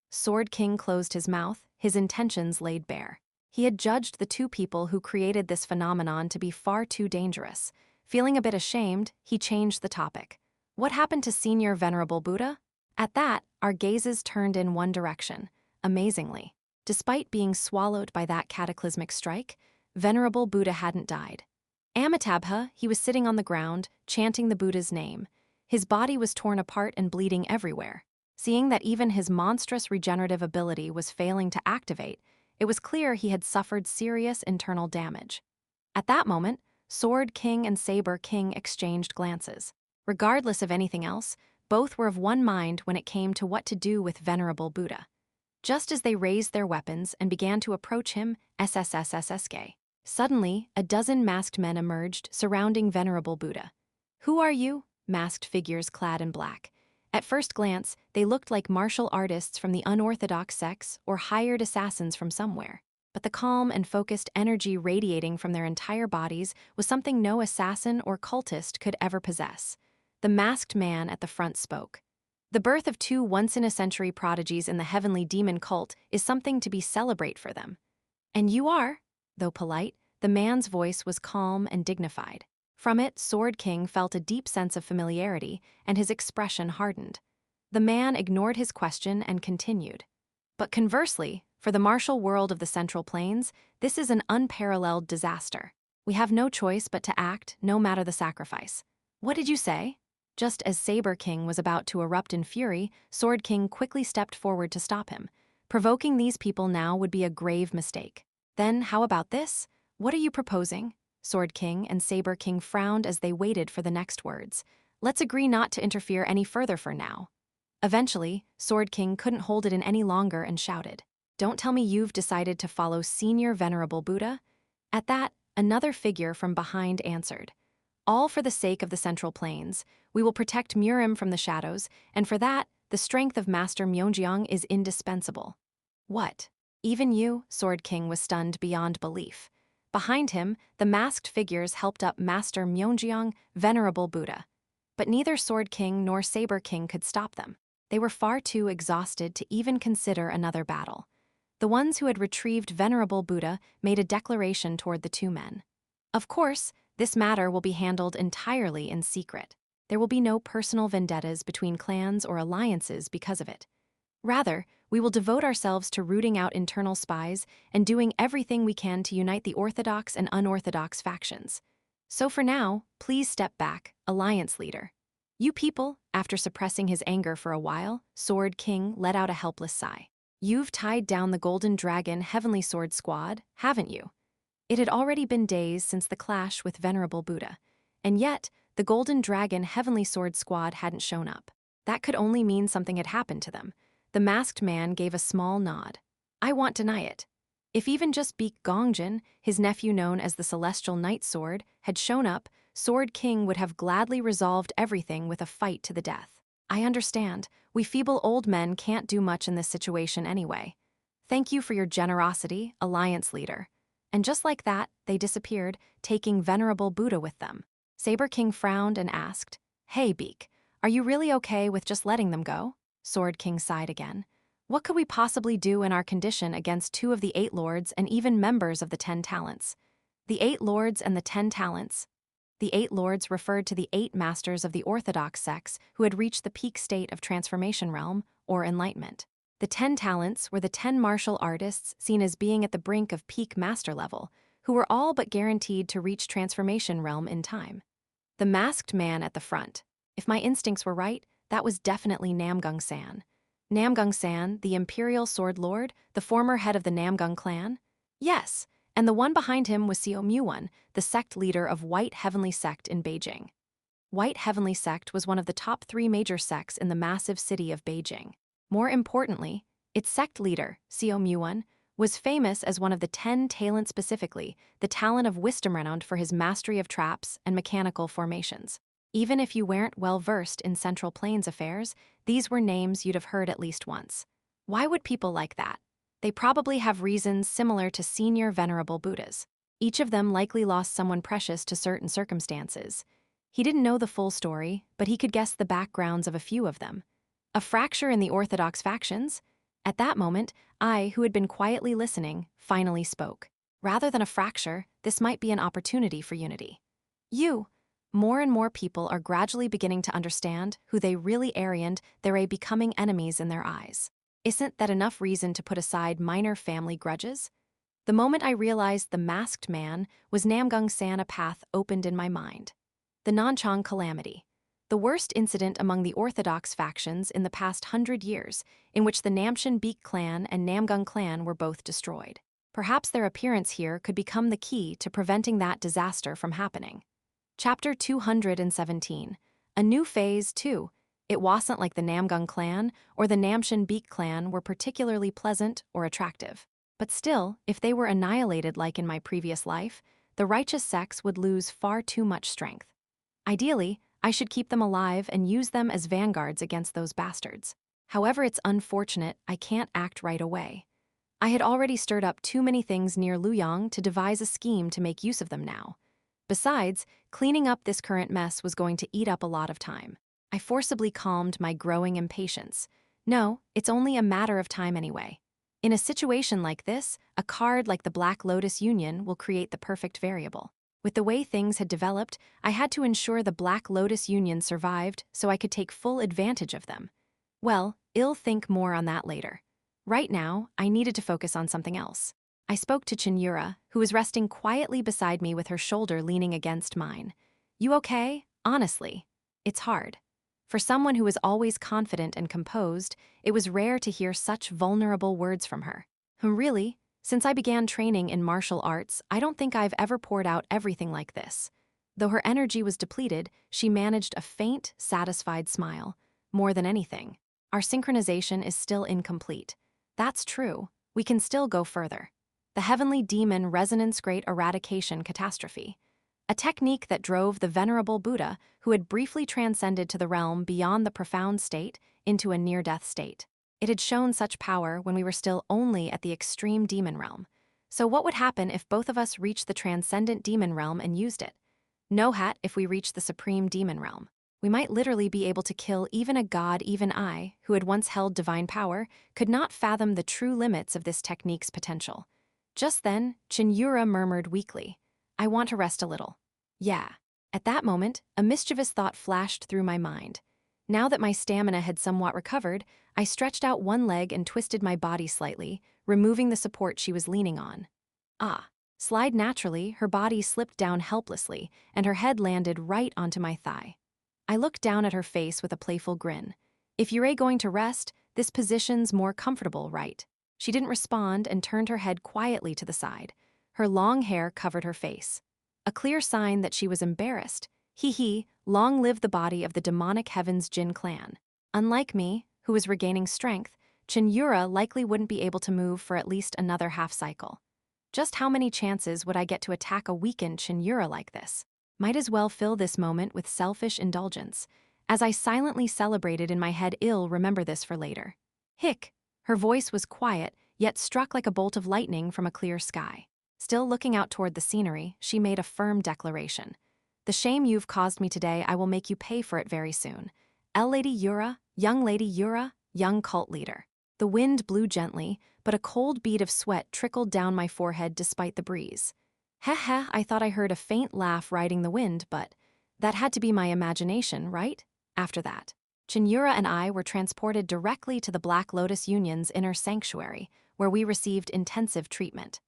Sword King closed his mouth, his intentions laid bare. He had judged the two people who created this phenomenon to be far too dangerous. Feeling a bit ashamed, he changed the topic. What happened to Senior Venerable Buddha? At that, our gazes turned in one direction. Amazingly, despite being swallowed by that cataclysmic strike, Venerable Buddha hadn't died. Amitabha, he was sitting on the ground, chanting the Buddha's name. His body was torn apart and bleeding everywhere. Seeing that even his monstrous regenerative ability was failing to activate, it was clear he had suffered serious internal damage. At that moment, Sword King and Saber King exchanged glances. Regardless of anything else, both were of one mind when it came to what to do with Venerable Buddha. Just as they raised their weapons and began to approach him, SSSSSK. Suddenly, a dozen masked men emerged, surrounding Venerable Buddha. Who are you? Masked figures clad in black. At first glance, they looked like martial artists from the unorthodox sects or hired assassins from somewhere. But the calm and focused energy radiating from their entire bodies was something no assassin or cultist could ever possess. The masked man at the front spoke. The birth of two once-in-a-century prodigies in the heavenly demon cult is something to be celebrated for them. And you are? Though polite, the man's voice was calm and dignified. From it, Sword King felt a deep sense of familiarity, and his expression hardened. The man ignored his question and continued. But conversely, for the martial world of the Central Plains, this is an unparalleled disaster. We have no choice but to act, no matter the sacrifice. What did you say? Just as Saber King was about to erupt in fury, Sword King quickly stepped forward to stop him. Provoking these people now would be a grave mistake. Then, how about this? What are you proposing? Sword King and Saber King frowned as they waited for the next words. Let's agree not to interfere any further for now. Eventually, Sword King couldn't hold it in any longer and shouted. Don't tell me you've decided to follow Senior Venerable Buddha? At that, another figure from behind answered. All for the sake of the Central Plains. We will protect Murim from the shadows, and for that, the strength of Master Myeongjong is indispensable. What? Even you? Sword King was stunned beyond belief. Behind him, the masked figures helped up Master Myeonjeong, Venerable Buddha. But neither Sword King nor Saber King could stop them. They were far too exhausted to even consider another battle. The ones who had retrieved Venerable Buddha made a declaration toward the two men. Of course, this matter will be handled entirely in secret. There will be no personal vendettas between clans or alliances because of it. Rather, we will devote ourselves to rooting out internal spies and doing everything we can to unite the orthodox and unorthodox factions. So for now, please step back, Alliance Leader. You people, after suppressing his anger for a while, Sword King let out a helpless sigh. You've tied down the Golden Dragon Heavenly Sword Squad, haven't you? It had already been days since the clash with Venerable Buddha, and yet the Golden Dragon Heavenly Sword Squad hadn't shown up. That could only mean something had happened to them. The masked man gave a small nod. I won't deny it. If even just Baek Gongjin, his nephew known as the Celestial Night Sword, had shown up, Sword King would have gladly resolved everything with a fight to the death. I understand. We feeble old men can't do much in this situation anyway. Thank you for your generosity, Alliance Leader. And just like that, they disappeared, taking Venerable Buddha with them. Saber King frowned and asked, Hey, Baek, are you really okay with just letting them go? Sword King sighed again. What could we possibly do in our condition against 2 of the 8 lords and even members of the 10 talents? The 8 lords and the 10 talents. The 8 lords referred to the 8 masters of the orthodox sects who had reached the peak state of transformation realm, or enlightenment. The 10 talents were the 10 martial artists seen as being at the brink of peak master level, who were all but guaranteed to reach transformation realm in time. The masked man at the front. If my instincts were right, that was definitely Namgung-san. Namgung-san, the Imperial Sword Lord, the former head of the Namgung clan? Yes, and the one behind him was Yeo-myung, the sect leader of White Heavenly Sect in Beijing. White Heavenly Sect was one of the top 3 major sects in the massive city of Beijing. More importantly, its sect leader, Yeo-myung, was famous as one of the 10 talents, specifically the talent of wisdom renowned for his mastery of traps and mechanical formations. Even if you weren't well-versed in Central Plains affairs, these were names you'd have heard at least once. Why would people like that? They probably have reasons similar to senior Venerable Buddhas. Each of them likely lost someone precious to certain circumstances. He didn't know the full story, but he could guess the backgrounds of a few of them. A fracture in the orthodox factions? At that moment, I, who had been quietly listening, finally spoke. Rather than a fracture, this might be an opportunity for unity. More and more people are gradually beginning to understand who they really are and they're becoming enemies in their eyes. Isn't that enough reason to put aside minor family grudges? The moment I realized the masked man was Namgung-san, a path opened in my mind. The Nanchang Calamity. The worst incident among the orthodox factions in the past 100 years, in which the Namshan Baek clan and Namgung clan were both destroyed. Perhaps their appearance here could become the key to preventing that disaster from happening. Chapter 217. A new phase, too. It wasn't like the Namgung clan or the Namshan Baek clan were particularly pleasant or attractive. But still, if they were annihilated like in my previous life, the righteous sects would lose far too much strength. Ideally, I should keep them alive and use them as vanguards against those bastards. However, it's unfortunate I can't act right away. I had already stirred up too many things near Luoyang to devise a scheme to make use of them now. Besides, cleaning up this current mess was going to eat up a lot of time. I forcibly calmed my growing impatience. No, it's only a matter of time anyway. In a situation like this, a card like the Black Lotus Union will create the perfect variable. With the way things had developed, I had to ensure the Black Lotus Union survived so I could take full advantage of them. Well, I'll think more on that later. Right now, I needed to focus on something else. I spoke to Cheon Yura, who was resting quietly beside me with her shoulder leaning against mine. You okay? Honestly. It's hard. For someone who was always confident and composed, it was rare to hear such vulnerable words from her. Really? Since I began training in martial arts, I don't think I've ever poured out everything like this. Though her energy was depleted, she managed a faint, satisfied smile. More than anything, our synchronization is still incomplete. That's true. We can still go further. The Heavenly Demon Resonance Great Eradication Catastrophe. A technique that drove the Venerable Buddha, who had briefly transcended to the realm beyond the profound state, into a near-death state. It had shown such power when we were still only at the extreme demon realm. So what would happen if both of us reached the transcendent demon realm and used it? No hat if we reach the supreme demon realm. We might literally be able to kill even a god. Even I, who had once held divine power, could not fathom the true limits of this technique's potential. Just then, Cheon Yura murmured weakly, "I want to rest a little." Yeah. At that moment, a mischievous thought flashed through my mind. Now that my stamina had somewhat recovered, I stretched out one leg and twisted my body slightly, removing the support she was leaning on. Ah. Slide naturally, her body slipped down helplessly, and her head landed right onto my thigh. I looked down at her face with a playful grin. "If you're going to rest, this position's more comfortable, right?" She didn't respond and turned her head quietly to the side. Her long hair covered her face. A clear sign that she was embarrassed. Hee, long live the body of the demonic heavens Jin clan. Unlike me, who was regaining strength, Cheon Yura likely wouldn't be able to move for at least another half cycle. Just how many chances would I get to attack a weakened Cheon Yura like this? Might as well fill this moment with selfish indulgence. As I silently celebrated in my head, "I'll remember this for later." Hick. Her voice was quiet, yet struck like a bolt of lightning from a clear sky. Still looking out toward the scenery, she made a firm declaration. "The shame you've caused me today, I will make you pay for it very soon. Lady Yura, young cult leader." The wind blew gently, but a cold bead of sweat trickled down my forehead despite the breeze. Heh, I thought I heard a faint laugh riding the wind, but that had to be my imagination, right? After that, Cheon Yura and I were transported directly to the Black Lotus Union's inner sanctuary, where we received intensive treatment.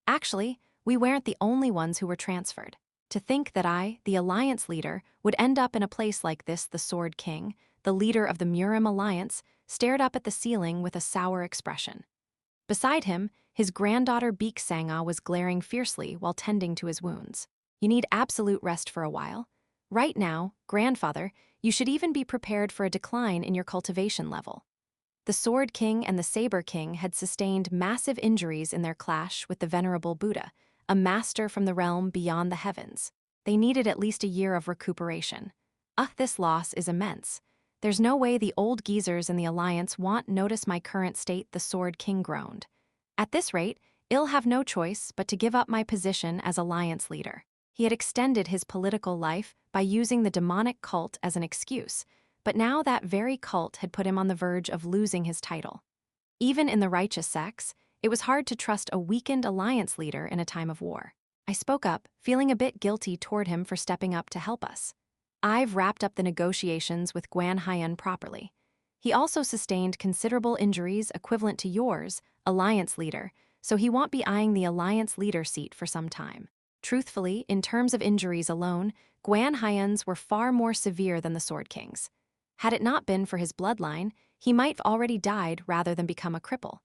Actually, we weren't the only ones who were transferred. To think that I, the Alliance leader, would end up in a place like this. The Sword King, the leader of the Murim Alliance, stared up at the ceiling with a sour expression. Beside him, his granddaughter Beek Sanga was glaring fiercely while tending to his wounds. "You need absolute rest for a while. Right now, grandfather, you should even be prepared for a decline in your cultivation level." The Sword King and the Saber King had sustained massive injuries in their clash with the Venerable Buddha, a master from the realm beyond the heavens. They needed at least a year of recuperation. This loss is immense. There's no way the old geezers in the Alliance won't notice my current state. The Sword King groaned. At this rate, I'll have no choice but to give up my position as Alliance leader. He had extended his political life by using the demonic cult as an excuse, but now that very cult had put him on the verge of losing his title. Even in the righteous sects, it was hard to trust a weakened Alliance leader in a time of war. I spoke up, feeling a bit guilty toward him for stepping up to help us. "I've wrapped up the negotiations with Guan Haiyan properly. He also sustained considerable injuries equivalent to yours, Alliance leader, so he won't be eyeing the Alliance leader seat for some time." Truthfully, in terms of injuries alone, Guan Haiyan's were far more severe than the Sword King's. Had it not been for his bloodline, he might have already died rather than become a cripple.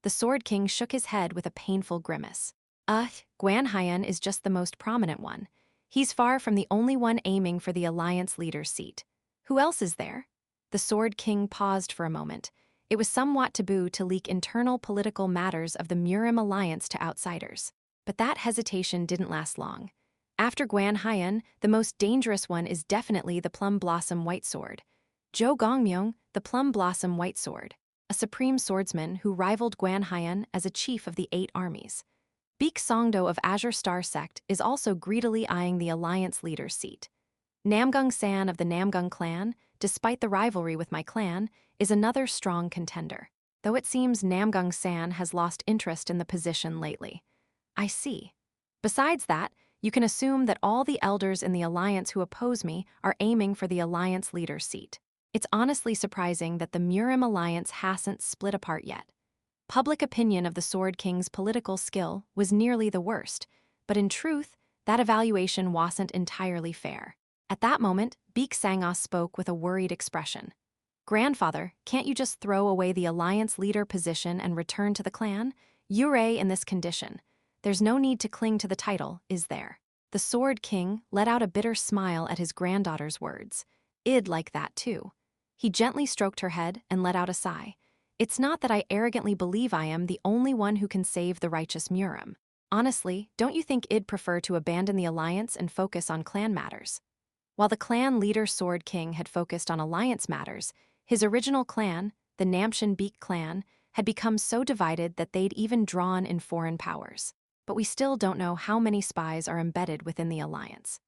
The Sword King shook his head with a painful grimace. Guan Haiyan is just the most prominent one. He's far from the only one aiming for the Alliance leader's seat. Who else is there? The Sword King paused for a moment. It was somewhat taboo to leak internal political matters of the Murim Alliance to outsiders. But that hesitation didn't last long. After Guan Haiyan, the most dangerous one is definitely the Plum Blossom White Sword. Yeo-myung, the Plum Blossom White Sword, a supreme swordsman who rivaled Guan Haiyan as a chief of the 8 armies. Beek Songdo of Azure Star Sect is also greedily eyeing the Alliance leader's seat. Namgung San of the Namgung clan, despite the rivalry with my clan, is another strong contender, though it seems Namgung San has lost interest in the position lately. I see. Besides that, you can assume that all the elders in the Alliance who oppose me are aiming for the Alliance leader's seat. It's honestly surprising that the Murim Alliance hasn't split apart yet. Public opinion of the Sword King's political skill was nearly the worst, but in truth, that evaluation wasn't entirely fair. At that moment, Beek Sangos spoke with a worried expression. "Grandfather, can't you just throw away the Alliance leader position and return to the clan? Yure in this condition. There's no need to cling to the title, is there?" The Sword King let out a bitter smile at his granddaughter's words. "I'd like that too." He gently stroked her head and let out a sigh. "It's not that I arrogantly believe I am the only one who can save the righteous Murim. Honestly, don't you think I'd prefer to abandon the Alliance and focus on clan matters?" While the clan leader Sword King had focused on Alliance matters, his original clan, the Namshan Beek clan, had become so divided that they'd even drawn in foreign powers. but we still don't know how many spies are embedded within the alliance.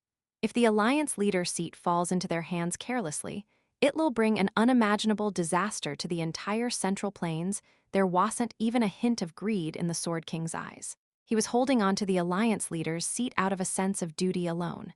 If the alliance leader seat falls into their hands carelessly, it'll bring an unimaginable disaster to the entire Central Plains. There wasn't even a hint of greed in the Sword King's eyes. He was holding on to the alliance leader's seat out of a sense of duty alone.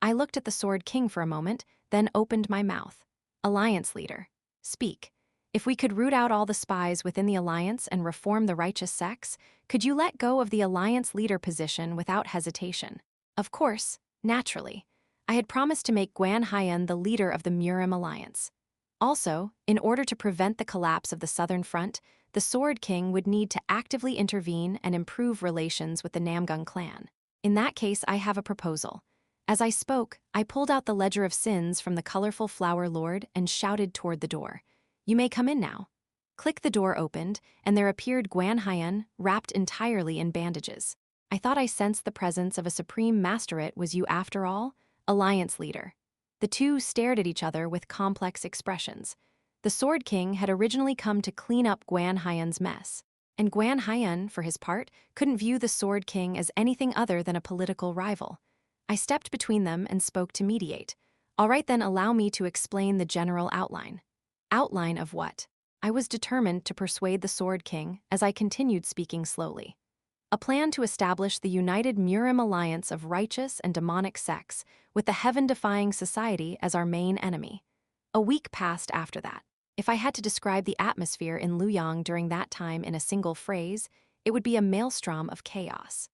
I looked at the Sword King for a moment, then opened my mouth. Alliance leader, speak. If we could root out all the spies within the alliance and reform the righteous sects, could you let go of the alliance leader position without hesitation? Of course, naturally. I had promised to make Gwan Hyen the leader of the Murim Alliance. Also, in order to prevent the collapse of the Southern Front, the Sword King would need to actively intervene and improve relations with the Namgung clan. In that case, I have a proposal. As I spoke, I pulled out the Ledger of Sins from the colorful Flower Lord and shouted toward the door. You may come in now. Click. The door opened, and there appeared Gwan Hyen, wrapped entirely in bandages. I thought I sensed the presence of a supreme master. It was you after all? Alliance leader. The two stared at each other with complex expressions. The Sword King had originally come to clean up Gwan Hyen's mess, and Gwan Hyen, for his part, couldn't view the Sword King as anything other than a political rival. I stepped between them and spoke to mediate. All right then, allow me to explain the general outline. Outline of what? I was determined to persuade the Sword King as I continued speaking slowly. A plan to establish the united Murim Alliance of righteous and demonic sects, with the heaven-defying society as our main enemy. A week passed after that. If I had to describe the atmosphere in Luoyang during that time in a single phrase, it would be a maelstrom of chaos.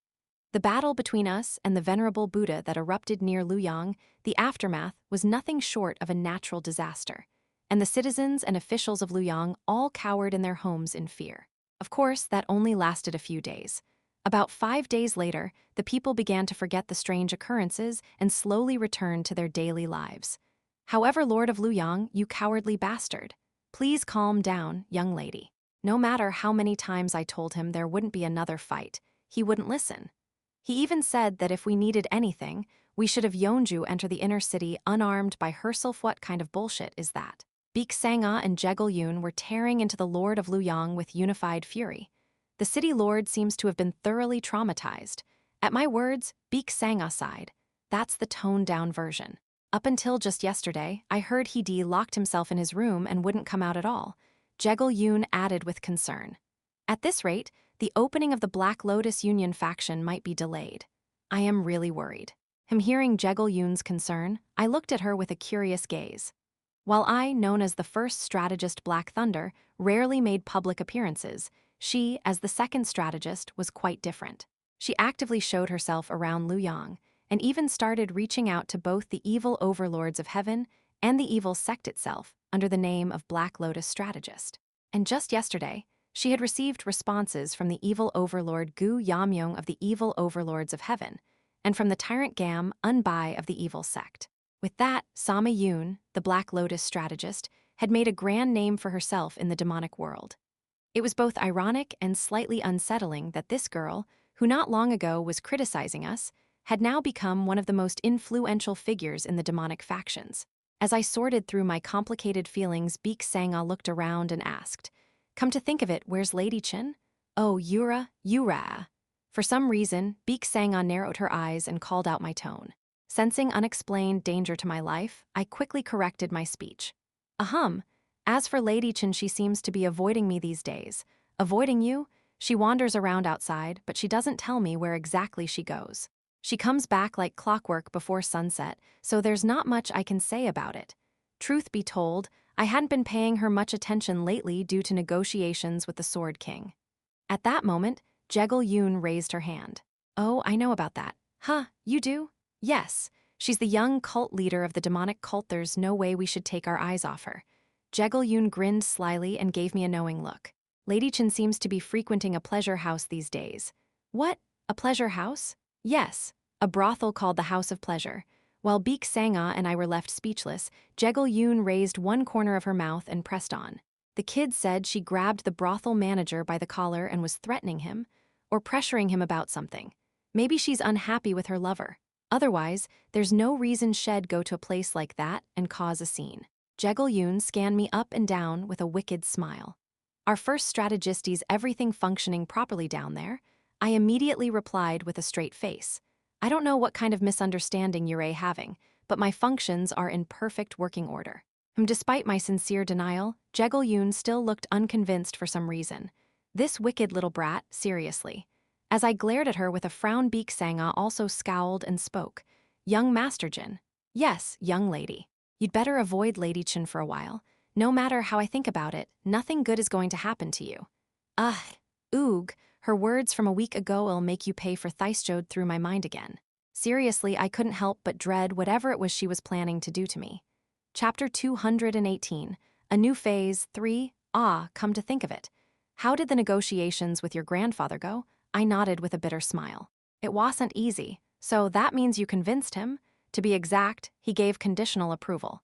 The battle between us and the venerable Buddha that erupted near Luoyang, the aftermath was nothing short of a natural disaster, and the citizens and officials of Luoyang all cowered in their homes in fear. Of course, that only lasted a few days. About 5 days later, the people began to forget the strange occurrences and slowly returned to their daily lives. However, Lord of Luoyang, you cowardly bastard. Please calm down, young lady. No matter how many times I told him there wouldn't be another fight, he wouldn't listen. He even said that if we needed anything, we should have Yeonju enter the inner city unarmed by herself. What kind of bullshit is that? Baek Sang-ah and Jegul-yoon were tearing into the Lord of Luoyang with unified fury. The city lord seems to have been thoroughly traumatized. At my words, Baek Sang-ah sighed. That's the toned-down version. Up until just yesterday, I heard he locked himself in his room and wouldn't come out at all. Jegul-yoon added with concern. At this rate, the opening of the Black Lotus Union faction might be delayed. I am really worried. Hearing Jegul-yoon's concern, I looked at her with a curious gaze. While I, known as the first strategist Black Thunder, rarely made public appearances, she, as the second strategist, was quite different. She actively showed herself around Luoyang, and even started reaching out to both the evil overlords of heaven and the evil sect itself under the name of Black Lotus Strategist. And just yesterday, she had received responses from the evil overlord Jin Yeomyung of the evil overlords of heaven, and from the tyrant Gam Unbai of the evil sect. With that, Sama Yoon, the Black Lotus Strategist, had made a grand name for herself in the demonic world. It was both ironic and slightly unsettling that this girl, who not long ago was criticizing us, had now become one of the most influential figures in the demonic factions. As I sorted through my complicated feelings, Baek Sang-ah looked around and asked, "Come to think of it, where's Lady Cheon?" "Oh, Yura." For some reason, Baek Sang-ah narrowed her eyes and called out my tone. Sensing unexplained danger to my life, I quickly corrected my speech. As for Lady Cheon, she seems to be avoiding me these days. Avoiding you? She wanders around outside, but she doesn't tell me where exactly she goes. She comes back like clockwork before sunset, so there's not much I can say about it. Truth be told, I hadn't been paying her much attention lately due to negotiations with the Sword King. At that moment, Jegul-yoon raised her hand. "Oh, I know about that." "Huh, you do?" "Yes. She's the young cult leader of the demonic cult. There's no way we should take our eyes off her." Jegul-yoon grinned slyly and gave me a knowing look. "Lady Cheon seems to be frequenting a pleasure house these days." "What? A pleasure house?" "Yes, a brothel called the House of Pleasure." While Baek Sang-ah and I were left speechless, Jegul-yoon raised one corner of her mouth and pressed on. "The kid said she grabbed the brothel manager by the collar and was threatening him, or pressuring him about something. Maybe she's unhappy with her lover. Otherwise, there's no reason she'd go to a place like that and cause a scene." Jegul-yoon scanned me up and down with a wicked smile. "Our first strategist sees everything functioning properly down there. I immediately replied with a straight face. I don't know what kind of misunderstanding you're having, but my functions are in perfect working order. Despite my sincere denial, Yeo-myung still looked unconvinced for some reason. This wicked little brat, seriously. As I glared at her with a frown, Baek Sang-ah also scowled and spoke. Young Master Jin. Yes, young lady. You'd better avoid Lady Cheon for a while. No matter how I think about it, nothing good is going to happen to you. Ugh, oog, her words from a week ago'll make you pay for Theisjode through my mind again. Seriously, I couldn't help but dread whatever it was she was planning to do to me. Chapter 218, A New Phase 3, come to think of it. How did the negotiations with your grandfather go? I nodded with a bitter smile. It wasn't easy, so that means you convinced him? To be exact, he gave conditional approval.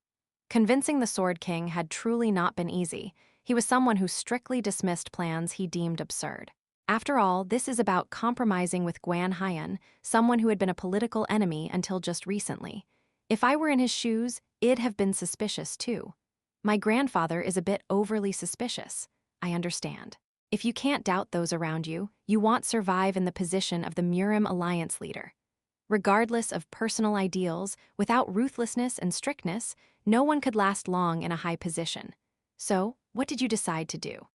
Convincing the Sword King had truly not been easy. He was someone who strictly dismissed plans he deemed absurd. After all, this is about compromising with Gwan Hyun, someone who had been a political enemy until just recently. If I were in his shoes, it'd have been suspicious too. My grandfather is a bit overly suspicious. I understand. If you can't doubt those around you, you won't survive in the position of the Murim Alliance leader. Regardless of personal ideals, without ruthlessness and strictness, no one could last long in a high position. So, what did you decide to do?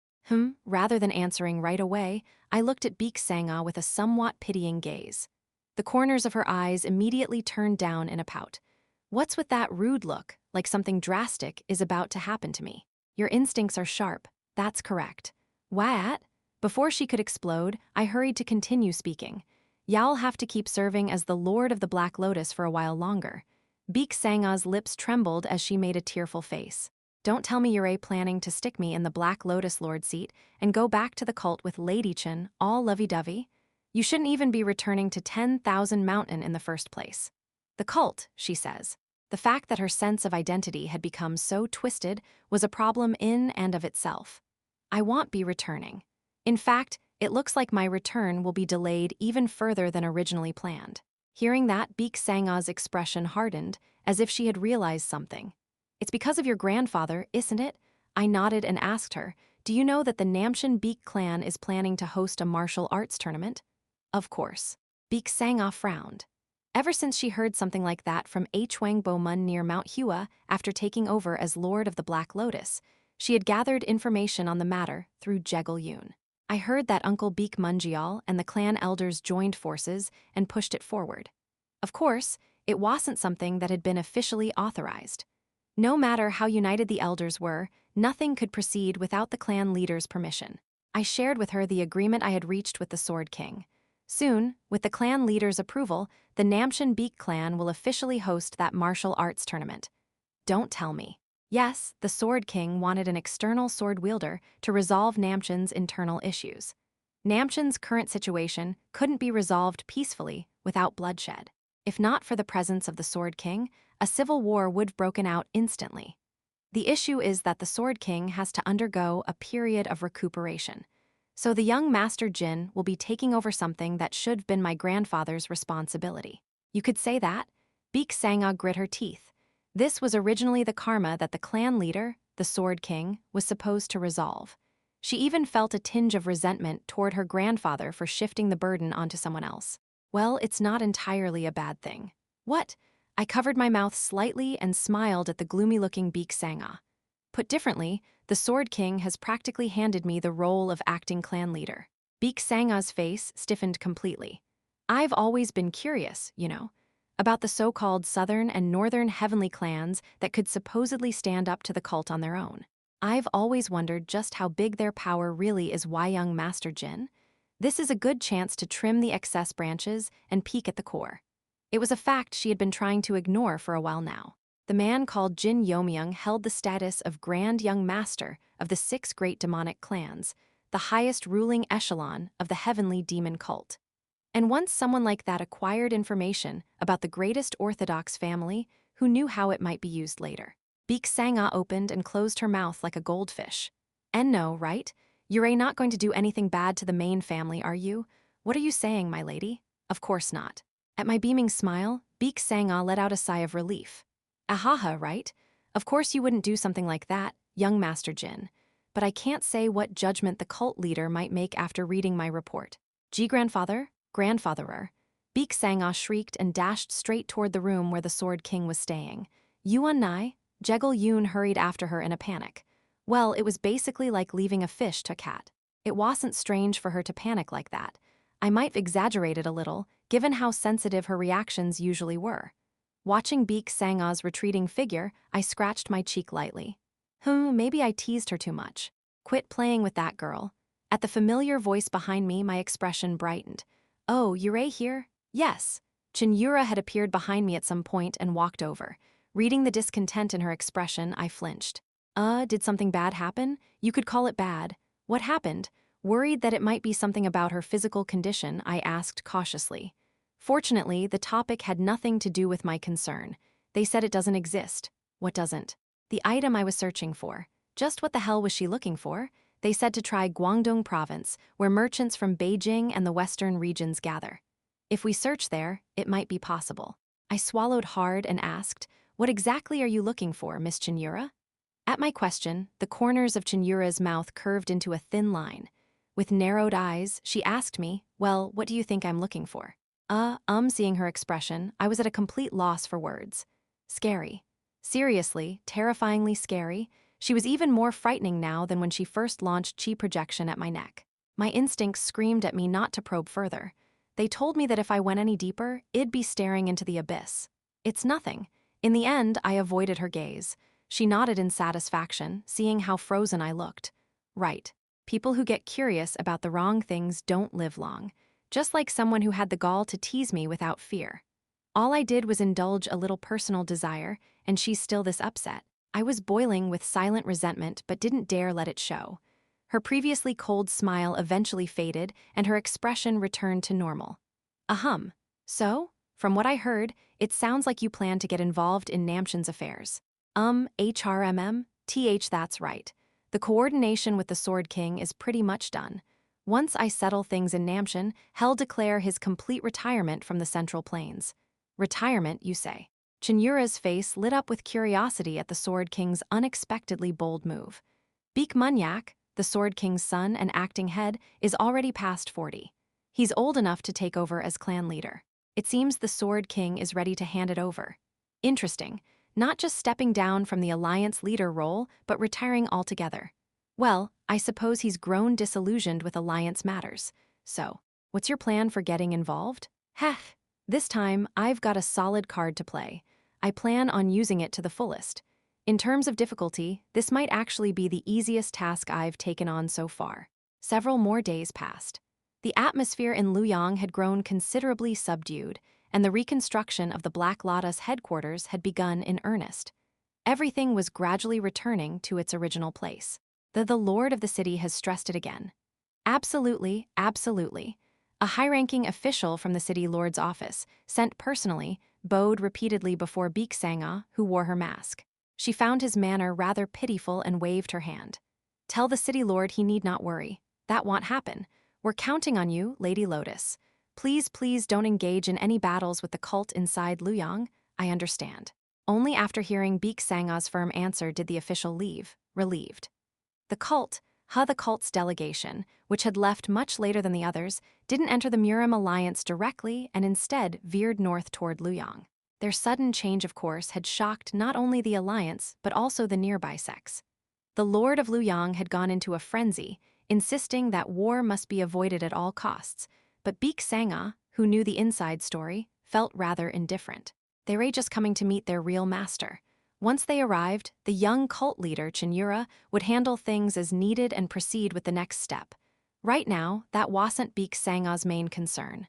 Rather than answering right away, I looked at Baek Sang-ah with a somewhat pitying gaze. The corners of her eyes immediately turned down in a pout. What's with that rude look, like something drastic is about to happen to me? Your instincts are sharp, that's correct. What? Before she could explode, I hurried to continue speaking. Y'all have to keep serving as the Lord of the Black Lotus for a while longer. Baek Sang-ah's lips trembled as she made a tearful face. Don't tell me you're planning to stick me in the Black Lotus Lord seat and go back to the cult with Lady Cheon, all lovey-dovey? You shouldn't even be returning to 10,000 Mountain in the first place. The cult, she says. The fact that her sense of identity had become so twisted was a problem in and of itself. I won't be returning. In fact, it looks like my return will be delayed even further than originally planned. Hearing that, Baek Sang-ah's expression hardened, as if she had realized something. It's because of your grandfather, isn't it? I nodded and asked her, do you know that the Namcheon Baek clan is planning to host a martial arts tournament? Of course. Baek Sang-ah frowned. Ever since she heard something like that from Hwangbo-mun near Mount Hua after taking over as Lord of the Black Lotus, she had gathered information on the matter through Yeo-myung. I heard that Uncle Baek Munjeol and the clan elders joined forces and pushed it forward. Of course, it wasn't something that had been officially authorized. No matter how united the elders were, nothing could proceed without the clan leader's permission. I shared with her the agreement I had reached with the Sword King. Soon, with the clan leader's approval, the Namcheon Baek clan will officially host that martial arts tournament. Don't tell me. Yes, the Sword King wanted an external sword wielder to resolve Namcheon's internal issues. Namcheon's current situation couldn't be resolved peacefully without bloodshed. If not for the presence of the Sword King, a civil war would have broken out instantly. The issue is that the Sword King has to undergo a period of recuperation. So the young Master Jin will be taking over something that should have been my grandfather's responsibility. You could say that? Baek Sang-ah grit her teeth. This was originally the karma that the clan leader, the Sword King, was supposed to resolve. She even felt a tinge of resentment toward her grandfather for shifting the burden onto someone else. Well, it's not entirely a bad thing. What? I covered my mouth slightly and smiled at the gloomy-looking Baek Sang-ah. Put differently, the Sword King has practically handed me the role of acting clan leader. Baek Sang-ah's face stiffened completely. I've always been curious, about the so-called southern and northern heavenly clans that could supposedly stand up to the cult on their own. I've always wondered just how big their power really is. Why, young Master Jin? This is a good chance to trim the excess branches and peek at the core. It was a fact she had been trying to ignore for a while now. The man called Jin Yeomyung held the status of Grand Young Master of the 6 great demonic clans, the highest ruling echelon of the heavenly demon cult. And once someone like that acquired information about the greatest orthodox family, who knew how it might be used later? Baek Sang-ah opened and closed her mouth like a goldfish. And no, right? You're not going to do anything bad to the main family, are you? What are you saying, my lady? Of course not. At my beaming smile, Baek Sang-ah let out a sigh of relief. Ahaha, right? Of course you wouldn't do something like that, young Master Jin. But I can't say what judgment the cult leader might make after reading my report. Grandfather, grandfatherer. Beek Sangha shrieked and dashed straight toward the room where the Sword King was staying. Yuan Nai, Jegul Yoon hurried after her in a panic. Well, it was basically like leaving a fish to a cat. It wasn't strange for her to panic like that. I might have exaggerated a little, given how sensitive her reactions usually were. Watching Beek Sangha's retreating figure, I scratched my cheek lightly. Maybe I teased her too much. Quit playing with that girl. At the familiar voice behind me, my expression brightened. Oh, Yura here? Yes. Cheon Yura had appeared behind me at some point and walked over. Reading the discontent in her expression, I flinched. Did something bad happen? You could call it bad. What happened? Worried that it might be something about her physical condition, I asked cautiously. Fortunately, the topic had nothing to do with my concern. They said it doesn't exist. What doesn't? The item I was searching for. Just what the hell was she looking for? They said to try Guangdong province, where merchants from Beijing and the western regions gather. If we search there, it might be possible. I swallowed hard and asked, what exactly are you looking for, Miss Cheon Yura? At my question, the corners of Cheon Yura's mouth curved into a thin line. With narrowed eyes, she asked me, well, what do you think I'm looking for? Seeing her expression, I was at a complete loss for words. Scary. Seriously, terrifyingly scary. She was even more frightening now than when she first launched chi projection at my neck. My instincts screamed at me not to probe further. They told me that if I went any deeper, it'd be staring into the abyss. It's nothing. In the end, I avoided her gaze. She nodded in satisfaction, seeing how frozen I looked. Right. People who get curious about the wrong things don't live long. Just like someone who had the gall to tease me without fear. All I did was indulge a little personal desire, and she's still this upset. I was boiling with silent resentment but didn't dare let it show. Her previously cold smile eventually faded, and her expression returned to normal. So? From what I heard, it sounds like you plan to get involved in Namcheon's affairs. HRMM? That's right. The coordination with the Sword King is pretty much done. Once I settle things in Namcheon, he'll declare his complete retirement from the Central Plains. Retirement, you say? Cheon Yura's face lit up with curiosity at the Sword King's unexpectedly bold move. Beek Munyak, the Sword King's son and acting head, is already past 40. He's old enough to take over as clan leader. It seems the Sword King is ready to hand it over. Interesting. Not just stepping down from the Alliance leader role, but retiring altogether. Well, I suppose he's grown disillusioned with Alliance matters. So, what's your plan for getting involved? Heh. This time, I've got a solid card to play. I plan on using it to the fullest. In terms of difficulty, this might actually be the easiest task I've taken on so far. Several more days passed. The atmosphere in Luoyang had grown considerably subdued, and the reconstruction of the Black Lotus headquarters had begun in earnest. Everything was gradually returning to its original place. The Lord of the city has stressed it again. Absolutely, absolutely. A high-ranking official from the city lord's office, sent personally, bowed repeatedly before Beek Sangha, who wore her mask. She found his manner rather pitiful and waved her hand. Tell the city lord he need not worry. That won't happen. We're counting on you, Lady Lotus. Please don't engage in any battles with the cult inside Luoyang. I understand. Only after hearing Beek Sangha's firm answer did the official leave, relieved. The cult's delegation, which had left much later than the others, didn't enter the Murim Alliance directly and instead veered north toward Luoyang. Their sudden change of course had shocked not only the Alliance, but also the nearby sects. The Lord of Luoyang had gone into a frenzy, insisting that war must be avoided at all costs, but Beek Sangha, who knew the inside story, felt rather indifferent. They were just coming to meet their real master. Once they arrived, the young cult leader, Cheon Yura, would handle things as needed and proceed with the next step. Right now, that wasn't Beek Sangha's main concern.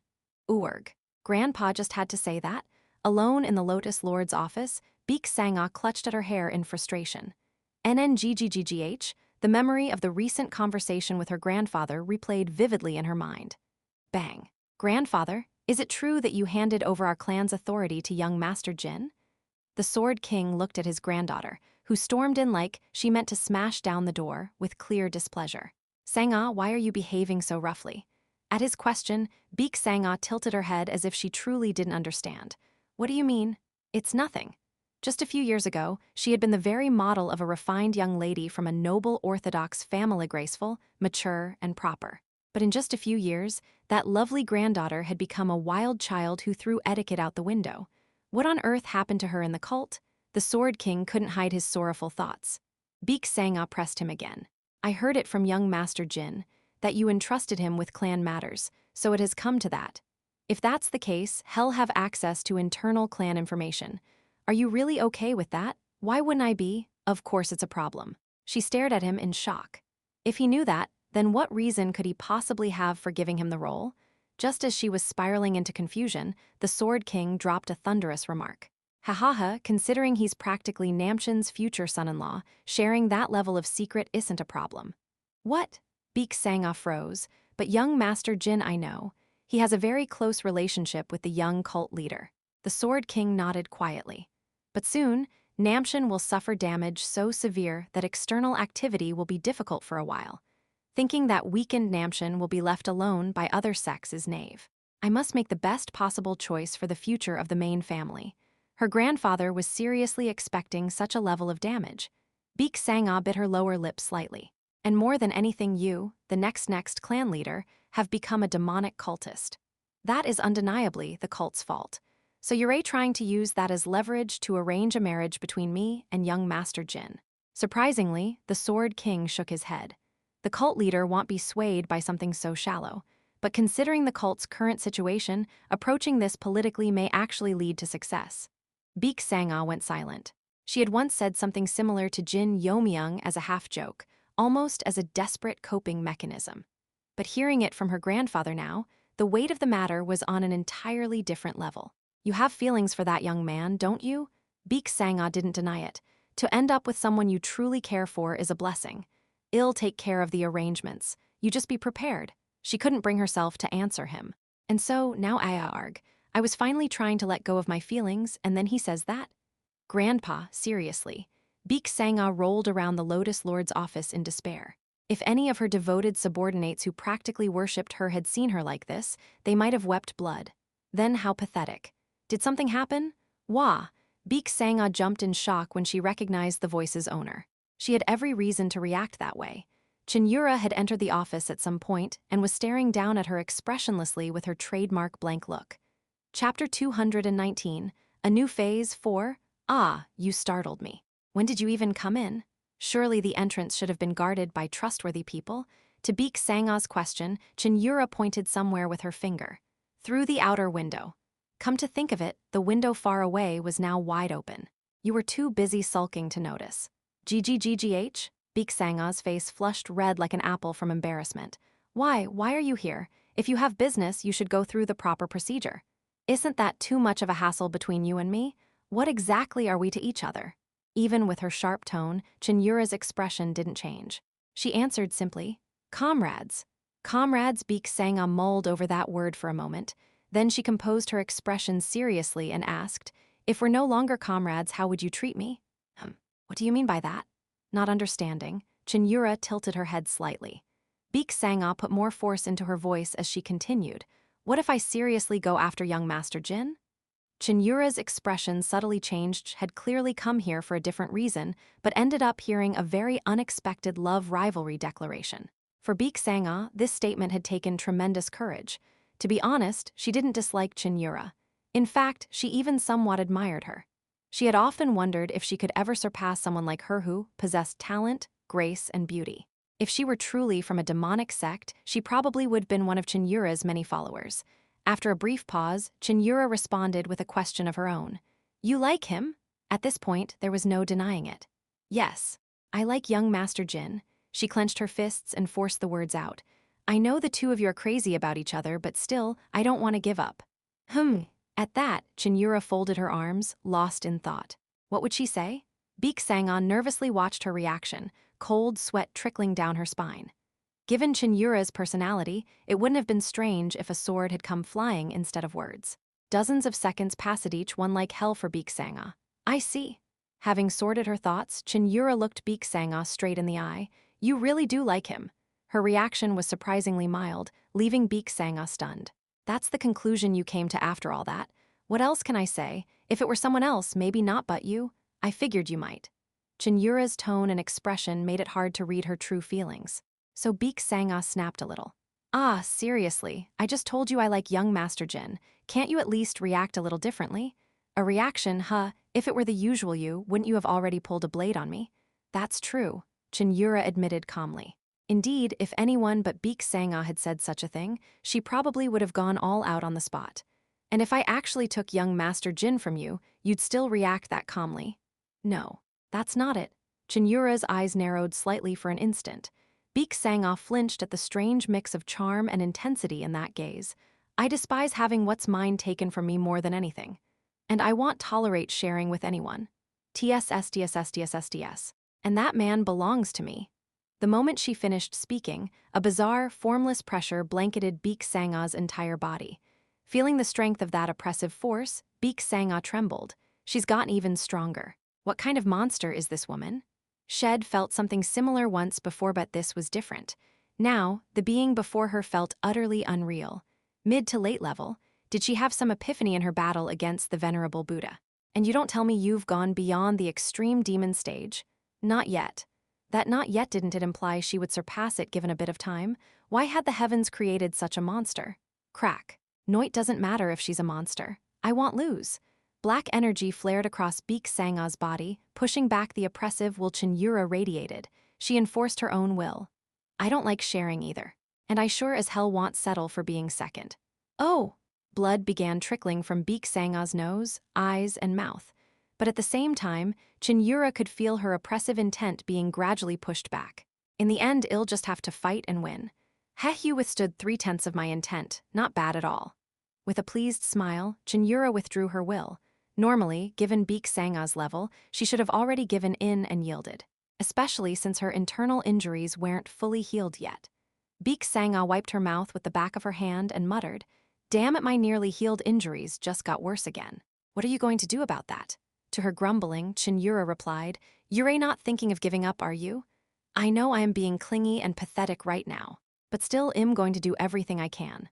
Urg. Grandpa just had to say that. Alone in the Lotus Lord's office, Beek Sangha clutched at her hair in frustration. NNGGGGH, the memory of the recent conversation with her grandfather replayed vividly in her mind. Bang. Grandfather, is it true that you handed over our clan's authority to young Master Jin? The Sword King looked at his granddaughter, who stormed in like she meant to smash down the door, with clear displeasure. Sangha, why are you behaving so roughly? At his question, Beek Sangha tilted her head as if she truly didn't understand. What do you mean? It's nothing. Just a few years ago, she had been the very model of a refined young lady from a noble orthodox family, graceful, mature, and proper. But in just a few years, that lovely granddaughter had become a wild child who threw etiquette out the window. What on earth happened to her in the cult? The Sword King couldn't hide his sorrowful thoughts. Beek Sanga pressed him again. I heard it from young Master Jin, that you entrusted him with clan matters, so it has come to that. If that's the case, he'll have access to internal clan information. Are you really okay with that? Why wouldn't I be? Of course it's a problem. She stared at him in shock. If he knew that, then what reason could he possibly have for giving him the role? Just as she was spiraling into confusion, the Sword King dropped a thunderous remark. Ha ha ha, considering he's practically Namchin's future son-in-law, sharing that level of secret isn't a problem. What? Beek Sanga froze, but young Master Jin I know. He has a very close relationship with the young cult leader. The Sword King nodded quietly. But soon, Namchin will suffer damage so severe that external activity will be difficult for a while. Thinking that weakened Namchin will be left alone by other sects is naive. I must make the best possible choice for the future of the main family. Her grandfather was seriously expecting such a level of damage. Beek Sanga bit her lower lip slightly. And more than anything you, the next clan leader, have become a demonic cultist. That is undeniably the cult's fault. So you're trying to use that as leverage to arrange a marriage between me and young Master Jin. Surprisingly, the Sword King shook his head. The cult leader won't be swayed by something so shallow. But considering the cult's current situation, approaching this politically may actually lead to success. Beek Sanga went silent. She had once said something similar to Jin Yeomyung as a half-joke, almost as a desperate coping mechanism. But hearing it from her grandfather now, the weight of the matter was on an entirely different level. You have feelings for that young man, don't you? Beek Sanga didn't deny it. To end up with someone you truly care for is a blessing. I'll take care of the arrangements. You just be prepared. She couldn't bring herself to answer him. And so, now I was finally trying to let go of my feelings, and then he says that? Grandpa, seriously. Beek Sanga rolled around the Lotus Lord's office in despair. If any of her devoted subordinates who practically worshipped her had seen her like this, they might have wept blood. Then how pathetic. Did something happen? Wah! Beek Sanga jumped in shock when she recognized the voice's owner. She had every reason to react that way. Cheon Yura had entered the office at some point and was staring down at her expressionlessly with her trademark blank look. Chapter 219, A New Phase 4. Ah, you startled me. When did you even come in? Surely the entrance should have been guarded by trustworthy people. To Beek Sanga's question, Cheon Yura pointed somewhere with her finger. Through the outer window. Come to think of it, the window far away was now wide open. You were too busy sulking to notice. GGGGH? Beek Sanga's face flushed red like an apple from embarrassment. Why are you here? If you have business, you should go through the proper procedure. Isn't that too much of a hassle between you and me? What exactly are we to each other? Even with her sharp tone, Cheon Yura's expression didn't change. She answered simply, comrades. Comrades. Beek Sanga mulled over that word for a moment. Then she composed her expression seriously and asked, if we're no longer comrades, how would you treat me? What do you mean by that? Not understanding, Cheon Yura tilted her head slightly. Beek Sanga put more force into her voice as she continued, what if I seriously go after young Master Jin? Cheon Yura's expression subtly changed, had clearly come here for a different reason, but ended up hearing a very unexpected love rivalry declaration. For Beek Sanga, this statement had taken tremendous courage. To be honest, she didn't dislike Cheon Yura. In fact, she even somewhat admired her. She had often wondered if she could ever surpass someone like her who possessed talent, grace, and beauty. If she were truly from a demonic sect, she probably would have been one of Cheon Yura's many followers. After a brief pause, Cheon Yura responded with a question of her own. You like him? At this point, there was no denying it. Yes, I like young Master Jin. She clenched her fists and forced the words out. I know the two of you are crazy about each other, but still, I don't want to give up. At that, Cheon Yura folded her arms, lost in thought. What would she say? Beek Sanga nervously watched her reaction, cold sweat trickling down her spine. Given Cheon Yura's personality, it wouldn't have been strange if a sword had come flying instead of words. Dozens of seconds passed each one like hell for Beek Sanga. I see. Having sorted her thoughts, Cheon Yura looked Beek Sanga straight in the eye. You really do like him. Her reaction was surprisingly mild, leaving Beek Sanga stunned. That's the conclusion you came to after all that. What else can I say? If it were someone else, maybe not but you, I figured you might. Cheon Yura's tone and expression made it hard to read her true feelings. So Beek Sanga snapped a little. Ah, seriously, I just told you I like young Master Jin. Can't you at least react a little differently? A reaction, huh? If it were the usual you, wouldn't you have already pulled a blade on me? That's true, Cheon Yura admitted calmly. Indeed, if anyone but Baek Sanga had said such a thing, she probably would have gone all out on the spot. And if I actually took young Master Jin from you, you'd still react that calmly? No, that's not it. Cheon Yura's eyes narrowed slightly for an instant. Baek Sanga flinched at the strange mix of charm and intensity in that gaze. I despise having what's mine taken from me more than anything. And I won't tolerate sharing with anyone. TSSTSSTSSTS. And that man belongs to me. The moment she finished speaking, a bizarre, formless pressure blanketed Baek Sanga's entire body. Feeling the strength of that oppressive force, Baek Sanga trembled. She's gotten even stronger. What kind of monster is this woman? Shed felt something similar once before, but this was different. Now, the being before her felt utterly unreal. Mid to late level, did she have some epiphany in her battle against the venerable Buddha? And you don't tell me you've gone beyond the extreme demon stage? Not yet. That not yet didn't it imply she would surpass it given a bit of time? Why had the heavens created such a monster? Crack. No, it doesn't matter if she's a monster. I won't lose. Black energy flared across Baek Sanga's body, pushing back the oppressive will Cheon Yura radiated. She enforced her own will. I don't like sharing either. And I sure as hell won't settle for being second. Oh! Blood began trickling from Baek Sanga's nose, eyes, and mouth. But at the same time, Cheon Yura could feel her oppressive intent being gradually pushed back. In the end, I'll just have to fight and win. You withstood 3/10 of my intent, not bad at all. With a pleased smile, Cheon Yura withdrew her will. Normally, given Baek Sanga's level, she should have already given in and yielded, especially since her internal injuries weren't fully healed yet. Baek Sanga wiped her mouth with the back of her hand and muttered, "Damn it, my nearly healed injuries just got worse again. What are you going to do about that?" To her grumbling, Cheon Yura replied, "You're not thinking of giving up, are you? I know I am being clingy and pathetic right now, but still am going to do everything I can."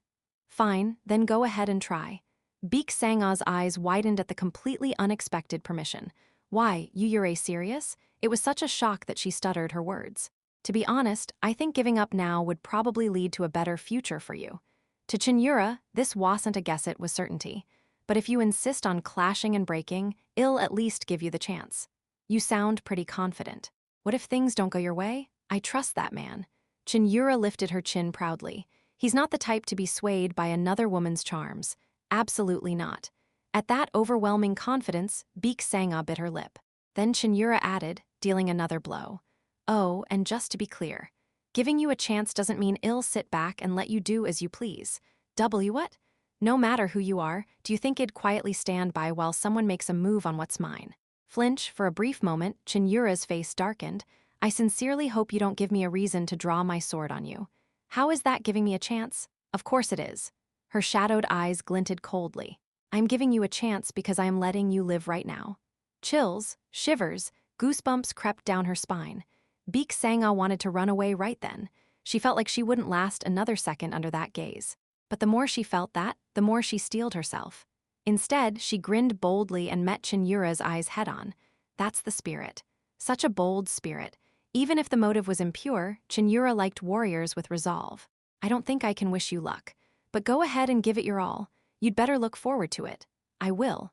Fine, then go ahead and try. Baek Sanga's eyes widened at the completely unexpected permission. Why, you're serious? It was such a shock that she stuttered her words. To be honest, I think giving up now would probably lead to a better future for you. To Cheon Yura, this wasn't a guess, it was certainty. But if you insist on clashing and breaking, I'll at least give you the chance. You sound pretty confident. What if things don't go your way? I trust that man. Cheon Yura lifted her chin proudly. He's not the type to be swayed by another woman's charms. Absolutely not. At that overwhelming confidence, Baek Sanga bit her lip. Then Cheon Yura added, dealing another blow. Oh, and just to be clear, giving you a chance doesn't mean I'll sit back and let you do as you please. What? No matter who you are, do you think I'd quietly stand by while someone makes a move on what's mine? Flinch, for a brief moment, Cheon Yura's face darkened. I sincerely hope you don't give me a reason to draw my sword on you. How is that giving me a chance? Of course it is. Her shadowed eyes glinted coldly. I'm giving you a chance because I am letting you live right now. Chills, shivers, goosebumps crept down her spine. Baek Sanga wanted to run away right then. She felt like she wouldn't last another second under that gaze. But the more she felt that, the more she steeled herself. Instead, she grinned boldly and met Cheon Yura's eyes head-on. That's the spirit. Such a bold spirit. Even if the motive was impure, Cheon Yura liked warriors with resolve. I don't think I can wish you luck. But go ahead and give it your all. You'd better look forward to it. I will.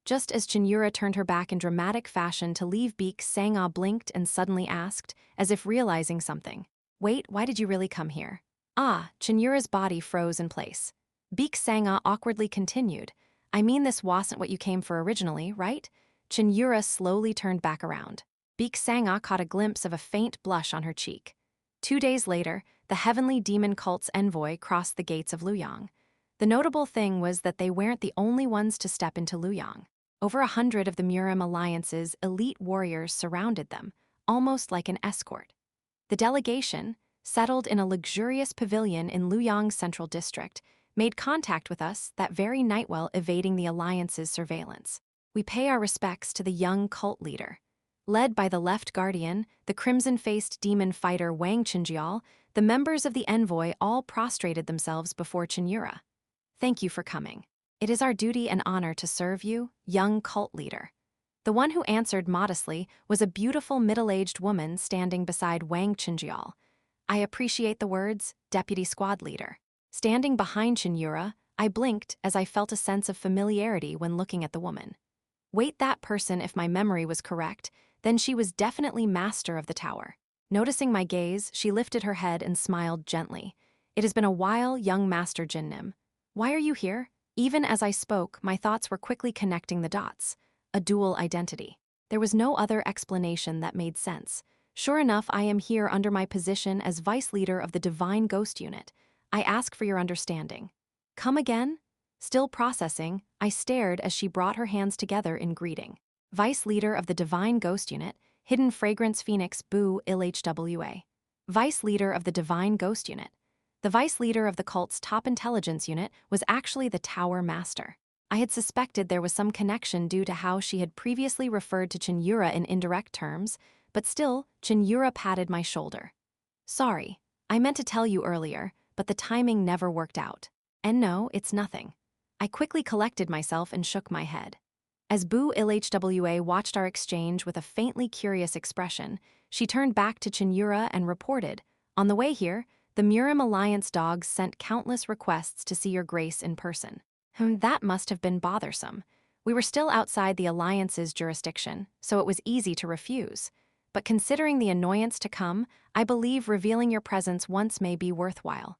Just as Cheon Yura turned her back in dramatic fashion to leave, Baek Sanga blinked and suddenly asked, as if realizing something. Wait, why did you really come here? Ah, Cheon Yura's body froze in place. Baek Sanga awkwardly continued, I mean, this wasn't what you came for originally, right? Cheon Yura slowly turned back around. Baek Sanga caught a glimpse of a faint blush on her cheek. 2 days later, the heavenly demon cult's envoy crossed the gates of Luoyang. The notable thing was that they weren't the only ones to step into Luoyang. Over 100 of the Murim Alliance's elite warriors surrounded them, almost like an escort. The delegation, settled in a luxurious pavilion in Luoyang's central district, made contact with us that very night while evading the Alliance's surveillance. We pay our respects to the young cult leader. Led by the Left Guardian, the crimson-faced demon fighter Wang Qinjiao, the members of the envoy all prostrated themselves before Cheon Yura. Thank you for coming. It is our duty and honor to serve you, young cult leader. The one who answered modestly was a beautiful middle-aged woman standing beside Wang Qinjiao. I appreciate the words, Deputy Squad Leader. Standing behind Cheon Yura, I blinked as I felt a sense of familiarity when looking at the woman. Wait, that person, if my memory was correct, then she was definitely master of the tower. Noticing my gaze, she lifted her head and smiled gently. It has been a while, young Master Jin. Why are you here? Even as I spoke, my thoughts were quickly connecting the dots. A dual identity. There was no other explanation that made sense. Sure enough, I am here under my position as Vice Leader of the Divine Ghost Unit. I ask for your understanding. Come again? Still processing, I stared as she brought her hands together in greeting. Vice Leader of the Divine Ghost Unit, Hidden Fragrance Phoenix Boo ILHWA. Vice Leader of the Divine Ghost Unit. The Vice Leader of the cult's top intelligence unit was actually the Tower Master. I had suspected there was some connection due to how she had previously referred to Cheon Yura in indirect terms, but still, Cheon Yura patted my shoulder. Sorry, I meant to tell you earlier, but the timing never worked out. And no, it's nothing. I quickly collected myself and shook my head. As Boo ILHWA watched our exchange with a faintly curious expression, she turned back to Cheon Yura and reported, on the way here, the Murim Alliance dogs sent countless requests to see your grace in person. That must have been bothersome. We were still outside the Alliance's jurisdiction, so it was easy to refuse. But considering the annoyance to come, I believe revealing your presence once may be worthwhile.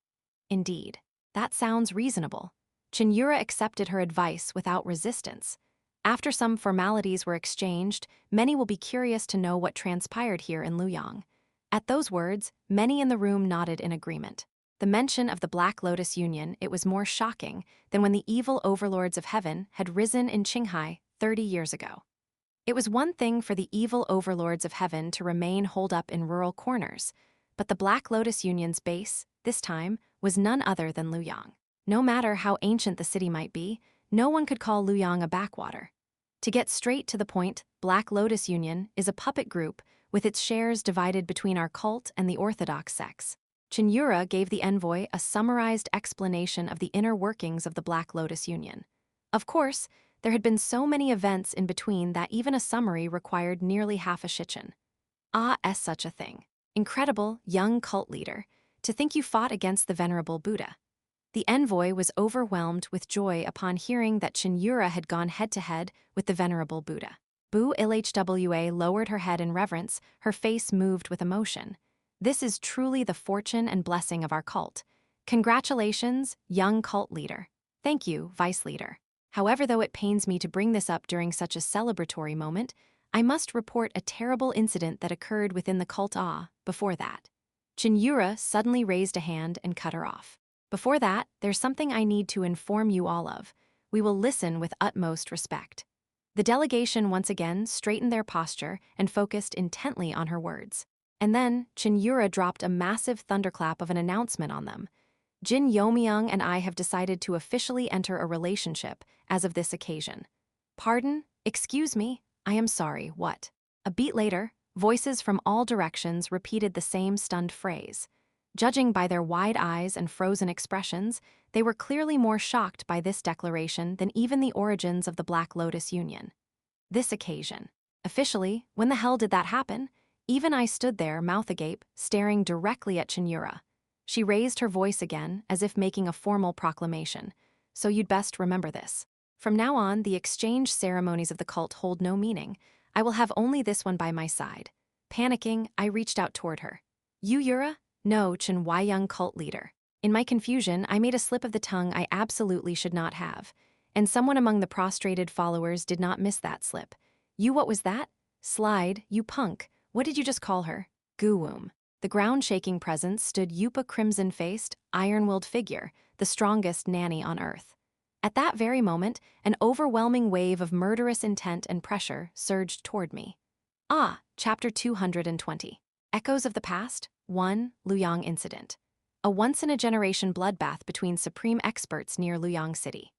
Indeed. That sounds reasonable. Cheon Yura accepted her advice without resistance. After some formalities were exchanged, many will be curious to know what transpired here in Luoyang. At those words, many in the room nodded in agreement. The mention of the Black Lotus Union, it was more shocking than when the evil overlords of heaven had risen in Qinghai 30 years ago. It was one thing for the evil overlords of heaven to remain holed up in rural corners, but the Black Lotus Union's base, this time, was none other than Luoyang. No matter how ancient the city might be, no one could call Luoyang a backwater. To get straight to the point, Black Lotus Union is a puppet group with its shares divided between our cult and the Orthodox sects. Cheon Yura gave the envoy a summarized explanation of the inner workings of the Black Lotus Union. Of course, there had been so many events in between that even a summary required nearly half a shichen. Such a thing. Incredible, young cult leader. To think you fought against the Venerable Buddha. The envoy was overwhelmed with joy upon hearing that Cheon Yura had gone head-to-head with the Venerable Buddha. Boo ILHWA lowered her head in reverence, her face moved with emotion. This is truly the fortune and blessing of our cult. Congratulations, young cult leader. Thank you, Vice Leader. However, though it pains me to bring this up during such a celebratory moment, I must report a terrible incident that occurred within the cult before that. Cheon Yura suddenly raised a hand and cut her off. Before that, there's something I need to inform you all of. We will listen with utmost respect. The delegation once again straightened their posture and focused intently on her words. And then, Jin Yura dropped a massive thunderclap of an announcement on them. Jin Yeomyung and I have decided to officially enter a relationship as of this occasion. Pardon? Excuse me? I am sorry, what? A beat later, voices from all directions repeated the same stunned phrase. Judging by their wide eyes and frozen expressions, they were clearly more shocked by this declaration than even the origins of the Black Lotus Union. This occasion. Officially, when the hell did that happen? Even I stood there, mouth agape, staring directly at Cheon Yura. She raised her voice again, as if making a formal proclamation. So you'd best remember this. From now on, the exchange ceremonies of the cult hold no meaning. I will have only this one by my side. Panicking, I reached out toward her. You, Yura? No, Cheon Yeomyung cult leader. In my confusion, I made a slip of the tongue I absolutely should not have. And someone among the prostrated followers did not miss that slip. You, what was that? Slide, you punk. What did you just call her? Goowoom. The ground-shaking presence stood Yupa crimson-faced, iron-willed figure, the strongest nanny on earth. At that very moment, an overwhelming wave of murderous intent and pressure surged toward me. Chapter 220. Echoes of the Past, 1. Luoyang Incident. A once-in-a-generation bloodbath between supreme experts near Luoyang City.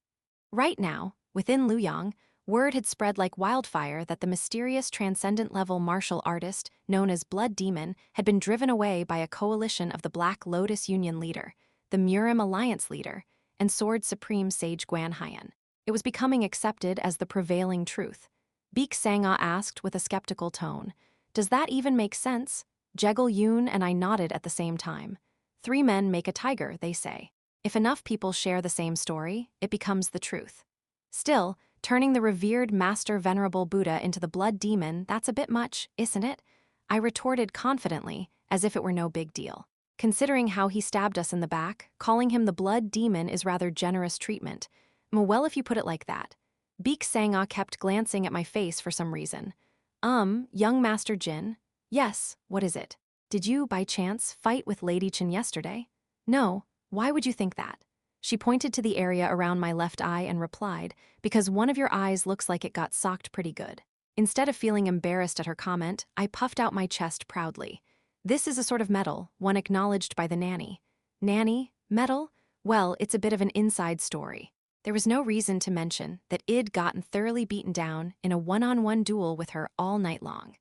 Right now, within Luoyang, word had spread like wildfire that the mysterious transcendent-level martial artist, known as Blood Demon, had been driven away by a coalition of the Black Lotus Union leader, the Murim Alliance leader, and Sword Supreme Sage Guan Haiyan. It was becoming accepted as the prevailing truth. Beek Sangha asked with a skeptical tone, "Does that even make sense?" Jegul-yoon and I nodded at the same time. 3 men make a tiger, they say. If enough people share the same story, it becomes the truth. Still, turning the revered Master Venerable Buddha into the blood demon, that's a bit much, isn't it? I retorted confidently, as if it were no big deal. Considering how he stabbed us in the back, calling him the blood demon is rather generous treatment. Well, if you put it like that. Beek Sanga kept glancing at my face for some reason. Young Master Jin? Yes, what is it? Did you, by chance, fight with Lady Cheon yesterday? No, why would you think that? She pointed to the area around my left eye and replied, because one of your eyes looks like it got socked pretty good. Instead of feeling embarrassed at her comment, I puffed out my chest proudly. This is a sort of medal, one acknowledged by the nanny. Nanny? Medal? Well, it's a bit of an inside story. There was no reason to mention that I'd gotten thoroughly beaten down in a one-on-one duel with her all night long.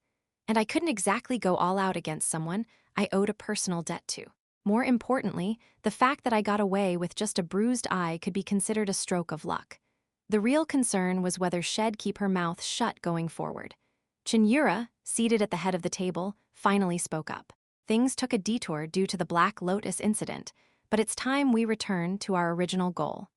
And I couldn't exactly go all out against someone I owed a personal debt to. More importantly, the fact that I got away with just a bruised eye could be considered a stroke of luck. The real concern was whether she'd keep her mouth shut going forward. Cheon Yura, seated at the head of the table, finally spoke up. Things took a detour due to the Black Lotus incident, but it's time we return to our original goal.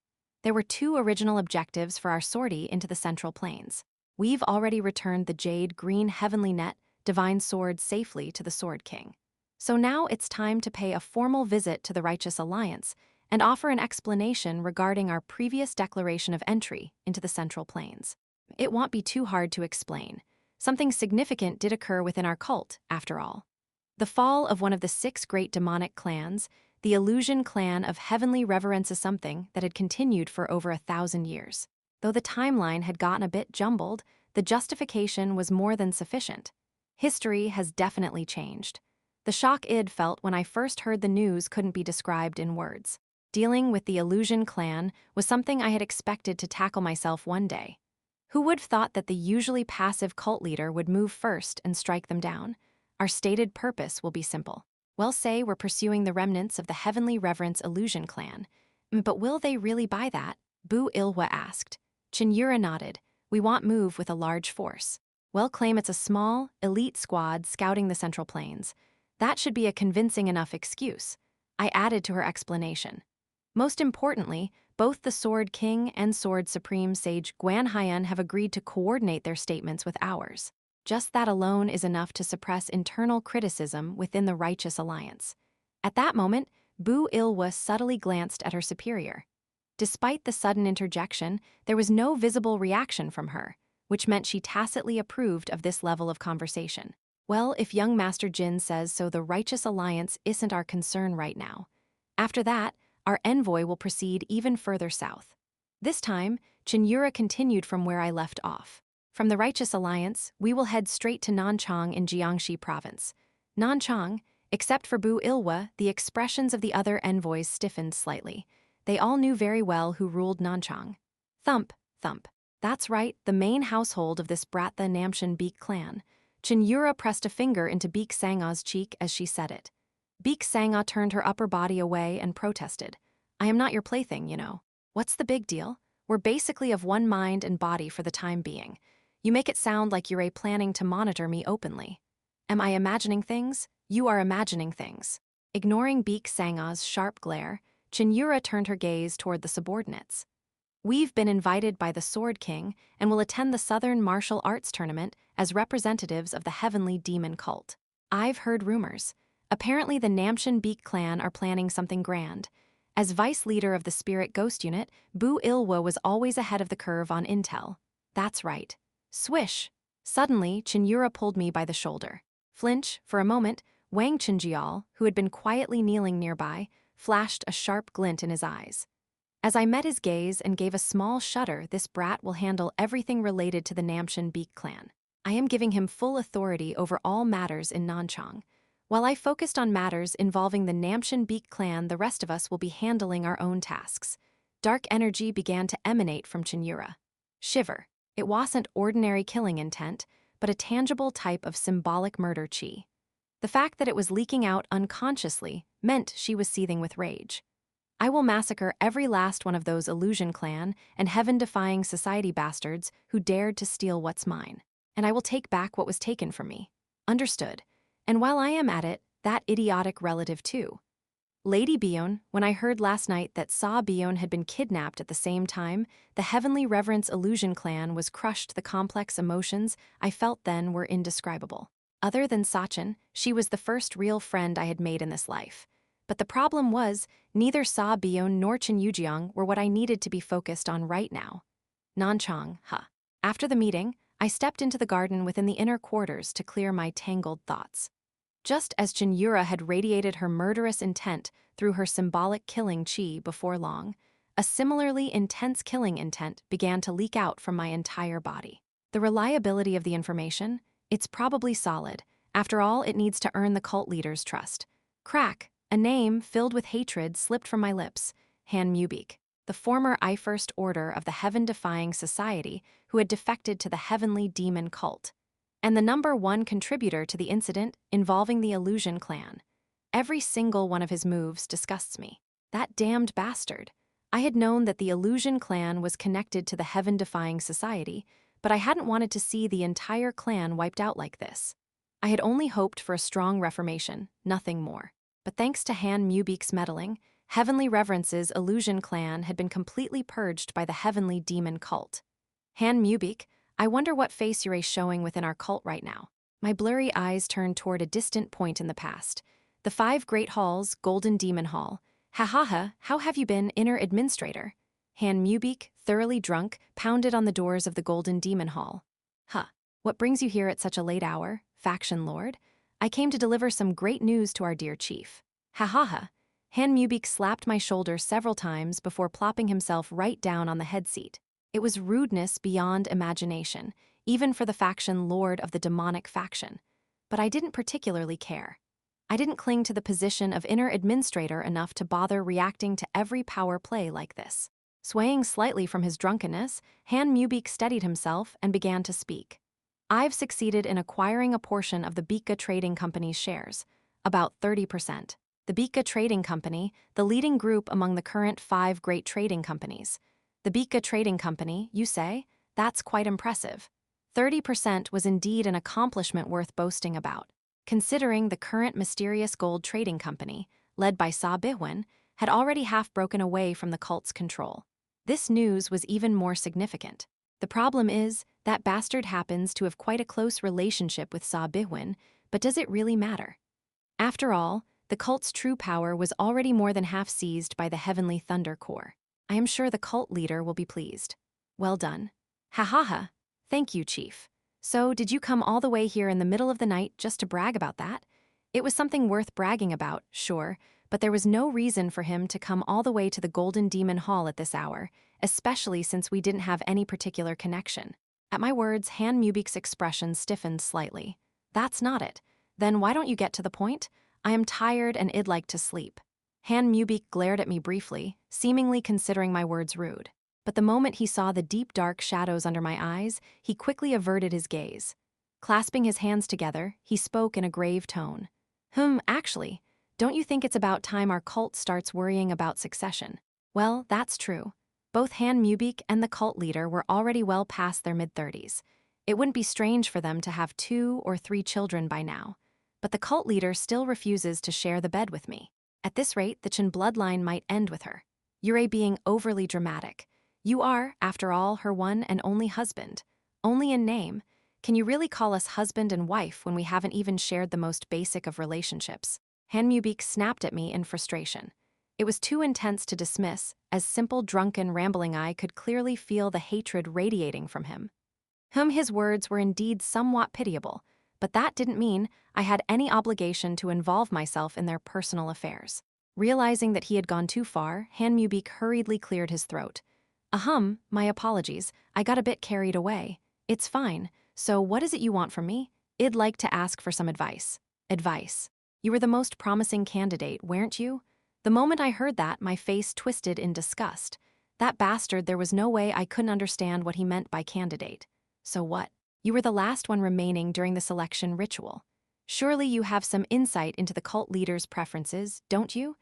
There were 2 original objectives for our sortie into the Central Plains. We've already returned the Jade Green Heavenly Net Divine Sword safely to the Sword King. So now it's time to pay a formal visit to the Righteous Alliance and offer an explanation regarding our previous declaration of entry into the Central Plains. It won't be too hard to explain. Something significant did occur within our cult, after all. The fall of one of the 6 great demonic clans, the Illusion Clan of Heavenly Reverence, is something that had continued for over 1,000 years. Though the timeline had gotten a bit jumbled, the justification was more than sufficient. History has definitely changed. The shock I'd felt when I first heard the news couldn't be described in words. Dealing with the Illusion Clan was something I had expected to tackle myself one day. Who would have thought that the usually passive cult leader would move first and strike them down? Our stated purpose will be simple. Well, say we're pursuing the remnants of the Heavenly Reverence Illusion Clan. But will they really buy that? Bu Ilhwa asked. Cheon Yura nodded. We want move with a large force. Well, claim it's a small, elite squad scouting the Central Plains. That should be a convincing enough excuse. I added to her explanation. Most importantly, both the Sword King and Sword Supreme Sage Guan Haiyan have agreed to coordinate their statements with ours. Just that alone is enough to suppress internal criticism within the Righteous Alliance. At that moment, Bu Ilhwa subtly glanced at her superior. Despite the sudden interjection, there was no visible reaction from her, which meant she tacitly approved of this level of conversation. Well, if young Master Jin says so, the Righteous Alliance isn't our concern right now. After that, our envoy will proceed even further south. This time, Cheon Yura continued from where I left off. From the Righteous Alliance, we will head straight to Nanchang in Jiangxi province. Nanchang, except for Bu Ilhwa, the expressions of the other envoys stiffened slightly. They all knew very well who ruled Nanchang. Thump, thump. That's right, the main household of this brat, the Namshan Beek clan. Cheon Yura pressed a finger into Beek Sanga's cheek as she said it. Beek Sanga turned her upper body away and protested. I am not your plaything, you know. What's the big deal? We're basically of one mind and body for the time being. You make it sound like you're planning to monitor me openly. Am I imagining things? You are imagining things. Ignoring Beek Sanga's sharp glare, Cheon Yura turned her gaze toward the subordinates. We've been invited by the Sword King and will attend the Southern Martial Arts Tournament as representatives of the Heavenly Demon Cult. I've heard rumors. Apparently the Namshan Beek clan are planning something grand. As vice leader of the Spirit Ghost Unit, Bu Ilhwa was always ahead of the curve on intel. That's right. Swish! Suddenly, Cheon Yura pulled me by the shoulder. Flinch, for a moment, Wang Chenjial, who had been quietly kneeling nearby, flashed a sharp glint in his eyes. As I met his gaze and gave a small shudder, this brat will handle everything related to the Namshan Beek clan. I am giving him full authority over all matters in Nanchang. While I focused on matters involving the Namshan Beek clan, the rest of us will be handling our own tasks. Dark energy began to emanate from Cheon Yura. Shiver. It wasn't ordinary killing intent, but a tangible type of symbolic murder chi. The fact that it was leaking out unconsciously meant she was seething with rage. I will massacre every last one of those Illusion Clan and heaven-defying society bastards who dared to steal what's mine. And I will take back what was taken from me. Understood. And while I am at it, that idiotic relative too. Lady Bion, when I heard last night that Sa Bion had been kidnapped at the same time, the Heavenly Reverence Illusion clan was crushed. The complex emotions I felt then were indescribable. Other than Sachin, she was the first real friend I had made in this life. But the problem was, neither Sa Bion nor Cheon Yura were what I needed to be focused on right now. Nanchang, huh. After the meeting, I stepped into the garden within the inner quarters to clear my tangled thoughts. Just as Jin Yura had radiated her murderous intent through her symbolic killing chi before long, a similarly intense killing intent began to leak out from my entire body. The reliability of the information? It's probably solid. After all, it needs to earn the cult leader's trust. Crack, a name filled with hatred slipped from my lips. Han Mubik, the former I First Order of the Heaven-defying society who had defected to the heavenly demon cult. And the #1 contributor to the incident involving the Illusion clan. Every single one of his moves disgusts me. That damned bastard. I had known that the Illusion clan was connected to the Heaven-defying society, but I hadn't wanted to see the entire clan wiped out like this. I had only hoped for a strong reformation, nothing more. But thanks to Han Mubik's meddling, Heavenly Reverence's Illusion clan had been completely purged by the heavenly demon cult. Han Mubik, I wonder what face you're showing within our cult right now. My blurry eyes turned toward a distant point in the past. The 5 Great Halls, Golden Demon Hall. Ha ha ha, how have you been, inner administrator? Han Mubik, thoroughly drunk, pounded on the doors of the Golden Demon Hall. Huh, what brings you here at such a late hour, faction lord? I came to deliver some great news to our dear chief. Ha ha ha. Han Mubik slapped my shoulder several times before plopping himself right down on the head seat. It was rudeness beyond imagination, even for the faction lord of the demonic faction. But I didn't particularly care. I didn't cling to the position of inner administrator enough to bother reacting to every power play like this. Swaying slightly from his drunkenness, Han Mubik steadied himself and began to speak. I've succeeded in acquiring a portion of the Bika Trading Company's shares, about 30%. The Bika Trading Company, the leading group among the current 5 great trading companies. The Bika Trading Company, you say? That's quite impressive. 30% was indeed an accomplishment worth boasting about, considering the current mysterious gold trading company, led by Sa Bihwen, had already half broken away from the cult's control. This news was even more significant. The problem is, that bastard happens to have quite a close relationship with Sa Bihwen, but does it really matter? After all, the cult's true power was already more than half seized by the Heavenly Thunder Corps. I am sure the cult leader will be pleased. Well done. Ha ha ha. Thank you, Chief. So, did you come all the way here in the middle of the night just to brag about that? It was something worth bragging about, sure, but there was no reason for him to come all the way to the Golden Demon Hall at this hour, especially since we didn't have any particular connection. At my words, Han Mubik's expression stiffened slightly. That's not it. Then why don't you get to the point? I am tired and I'd like to sleep. Han Mubik glared at me briefly, seemingly considering my words rude. But the moment he saw the deep dark shadows under my eyes, he quickly averted his gaze. Clasping his hands together, he spoke in a grave tone. Actually, don't you think it's about time our cult starts worrying about succession? Well, that's true. Both Han Mubik and the cult leader were already well past their mid-30s. It wouldn't be strange for them to have 2 or 3 children by now. But the cult leader still refuses to share the bed with me. At this rate, the Cheon bloodline might end with her. Yura being overly dramatic. You are, after all, her one and only husband. Only in name. Can you really call us husband and wife when we haven't even shared the most basic of relationships? Han Mubik snapped at me in frustration. It was too intense to dismiss, as simple, drunken, rambling I could clearly feel the hatred radiating from him. His words were indeed somewhat pitiable, but that didn't mean I had any obligation to involve myself in their personal affairs. Realizing that he had gone too far, Han Mubik hurriedly cleared his throat. My apologies, I got a bit carried away. It's fine, so what is it you want from me? I'd like to ask for some advice. Advice? You were the most promising candidate, weren't you? The moment I heard that, my face twisted in disgust. That bastard, there was no way I couldn't understand what he meant by candidate. So what? You were the last one remaining during the selection ritual. Surely you have some insight into the cult leader's preferences, don't you?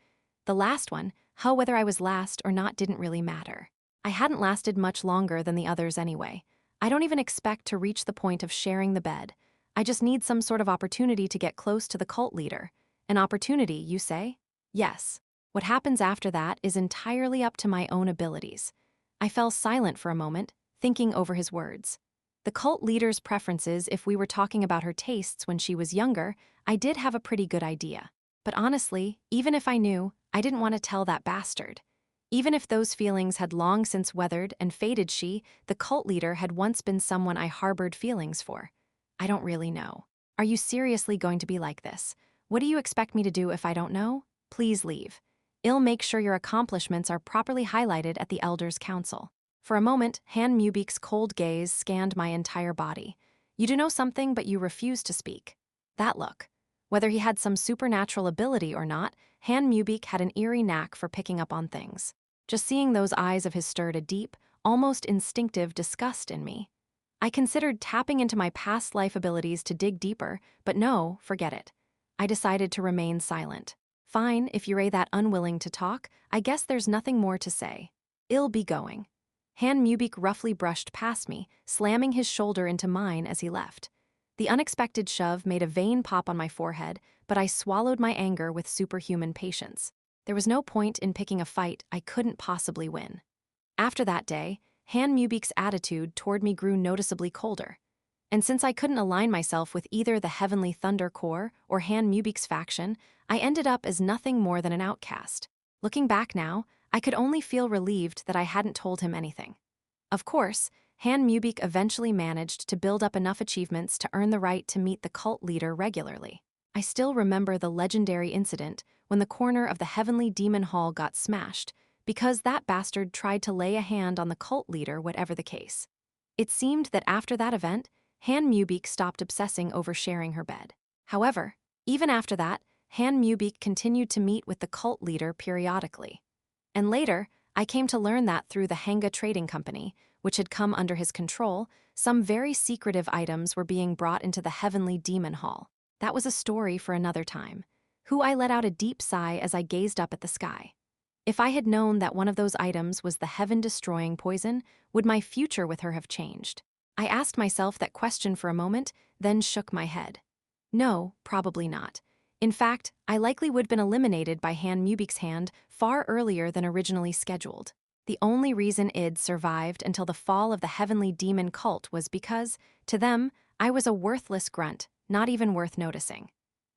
The last one, whether I was last or not didn't really matter. I hadn't lasted much longer than the others anyway. I don't even expect to reach the point of sharing the bed. I just need some sort of opportunity to get close to the cult leader. An opportunity, you say? Yes. What happens after that is entirely up to my own abilities. I fell silent for a moment, thinking over his words. The cult leader's preferences, if we were talking about her tastes when she was younger, I did have a pretty good idea. But honestly, even if I knew, I didn't want to tell that bastard. Even if those feelings had long since weathered and faded, the cult leader, had once been someone I harbored feelings for. I don't really know. Are you seriously going to be like this? What do you expect me to do if I don't know? Please leave. I'll make sure your accomplishments are properly highlighted at the Elders' Council. For a moment, Han Mubik's cold gaze scanned my entire body. You do know something, but you refuse to speak. That look. Whether he had some supernatural ability or not, Han Mubik had an eerie knack for picking up on things. Just seeing those eyes of his stirred a deep, almost instinctive disgust in me. I considered tapping into my past life abilities to dig deeper, but no, forget it. I decided to remain silent. Fine, if you're that unwilling to talk, I guess there's nothing more to say. I'll be going. Han Mubik roughly brushed past me, slamming his shoulder into mine as he left. The unexpected shove made a vein pop on my forehead, but I swallowed my anger with superhuman patience. There was no point in picking a fight I couldn't possibly win. After that day, Han Mubik's attitude toward me grew noticeably colder. And since I couldn't align myself with either the Heavenly Thunder Corps or Han Mubik's faction, I ended up as nothing more than an outcast. Looking back now, I could only feel relieved that I hadn't told him anything. Of course, Han Mubik eventually managed to build up enough achievements to earn the right to meet the cult leader regularly. I still remember the legendary incident when the corner of the Heavenly Demon Hall got smashed, because that bastard tried to lay a hand on the cult leader, whatever the case. It seemed that after that event, Han Mubik stopped obsessing over sharing her bed. However, even after that, Han Mubik continued to meet with the cult leader periodically. And later, I came to learn that through the Hanga Trading Company, which had come under his control, some very secretive items were being brought into the Heavenly Demon Hall. That was a story for another time. I let out a deep sigh as I gazed up at the sky. If I had known that one of those items was the heaven-destroying poison, would my future with her have changed? I asked myself that question for a moment, then shook my head. No, probably not. In fact, I likely would have been eliminated by Han Mubik's hand far earlier than originally scheduled. The only reason Id survived until the fall of the Heavenly Demon cult was because, to them, I was a worthless grunt, not even worth noticing.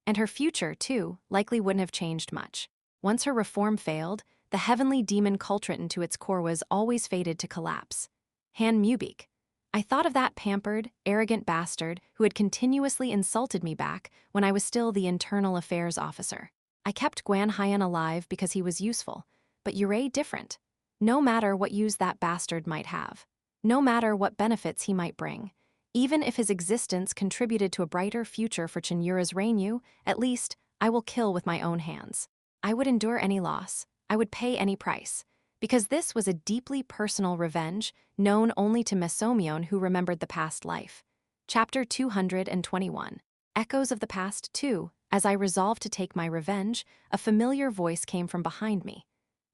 And her future, too, likely wouldn't have changed much. Once her reform failed, the Heavenly Demon cultriton to its core was always fated to collapse. Han Mubik. I thought of that pampered, arrogant bastard who had continuously insulted me back when I was still the internal affairs officer. I kept Guan Haiyan alive because he was useful, but Yurei different. No matter what use that bastard might have, no matter what benefits he might bring, even if his existence contributed to a brighter future for Cheon Yura's reign, at least I will kill with my own hands. I would endure any loss, I would pay any price. Because this was a deeply personal revenge, known only to Yeo-myung, who remembered the past life. Chapter 221. Echoes of the Past 2. As I resolved to take my revenge, a familiar voice came from behind me.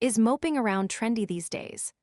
Is moping around trendy these days?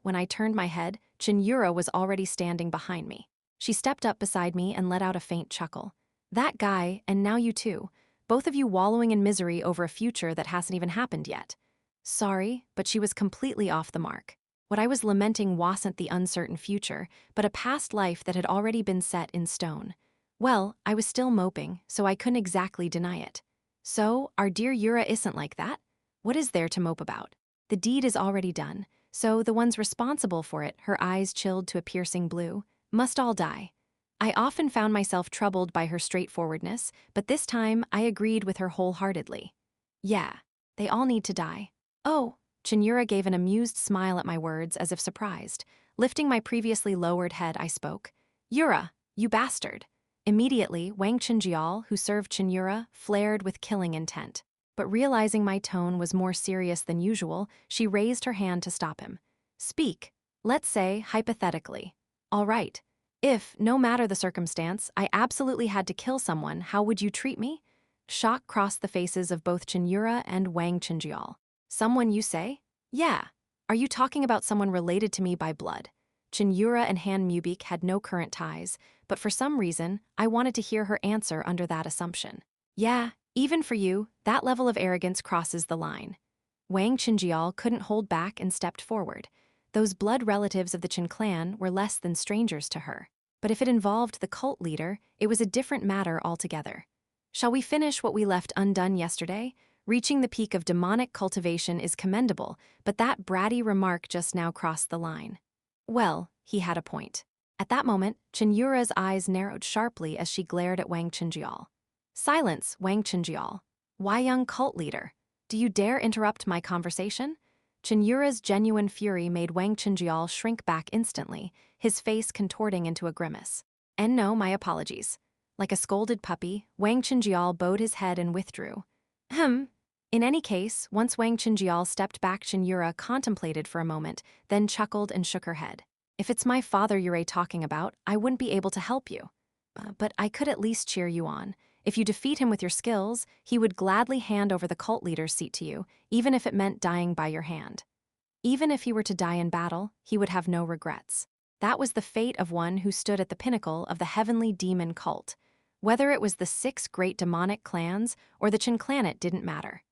When I turned my head, Cheon Yura was already standing behind me. She stepped up beside me and let out a faint chuckle. That guy, and now you too. Both of you wallowing in misery over a future that hasn't even happened yet. Sorry, but she was completely off the mark. What I was lamenting wasn't the uncertain future, but a past life that had already been set in stone. Well, I was still moping, so I couldn't exactly deny it. So, our dear Yura isn't like that? What is there to mope about? The deed is already done, so the ones responsible for it, her eyes chilled to a piercing blue, must all die. I often found myself troubled by her straightforwardness, but this time I agreed with her wholeheartedly. Yeah, they all need to die. Oh, Cheon Yura gave an amused smile at my words as if surprised. Lifting my previously lowered head, I spoke. Yura, you bastard. Immediately, Wang Chenjial, who served Cheon Yura, flared with killing intent. But realizing my tone was more serious than usual, she raised her hand to stop him. Speak. Let's say, hypothetically. All right. If, no matter the circumstance, I absolutely had to kill someone, how would you treat me? Shock crossed the faces of both Cheon Yura and Wang Chenjial. Someone, you say? Yeah. Are you talking about someone related to me by blood? Cheon Yura and Han Mubik had no current ties, but for some reason, I wanted to hear her answer under that assumption. Yeah, even for you, that level of arrogance crosses the line. Wang Chinjial couldn't hold back and stepped forward. Those blood relatives of the Chen clan were less than strangers to her. But if it involved the cult leader, it was a different matter altogether. Shall we finish what we left undone yesterday? Reaching the peak of demonic cultivation is commendable, but that bratty remark just now crossed the line. Well, he had a point. At that moment, Cheon Yura's eyes narrowed sharply as she glared at Wang Chinjial. Silence, Wang Chinjial. Why young cult leader? Do you dare interrupt my conversation? Cheon Yura's genuine fury made Wang Chinjial shrink back instantly, his face contorting into a grimace. And no, my apologies. Like a scolded puppy, Wang Chinjial bowed his head and withdrew. In any case, once Wang Chinjial stepped back, Cheon Yura contemplated for a moment, then chuckled and shook her head. If it's my father you're talking about, I wouldn't be able to help you. But I could at least cheer you on. If you defeat him with your skills, he would gladly hand over the cult leader's seat to you, even if it meant dying by your hand. Even if he were to die in battle, he would have no regrets. That was the fate of one who stood at the pinnacle of the heavenly demon cult. Whether it was the 6 great demonic clans or the Chen clan, it didn't matter.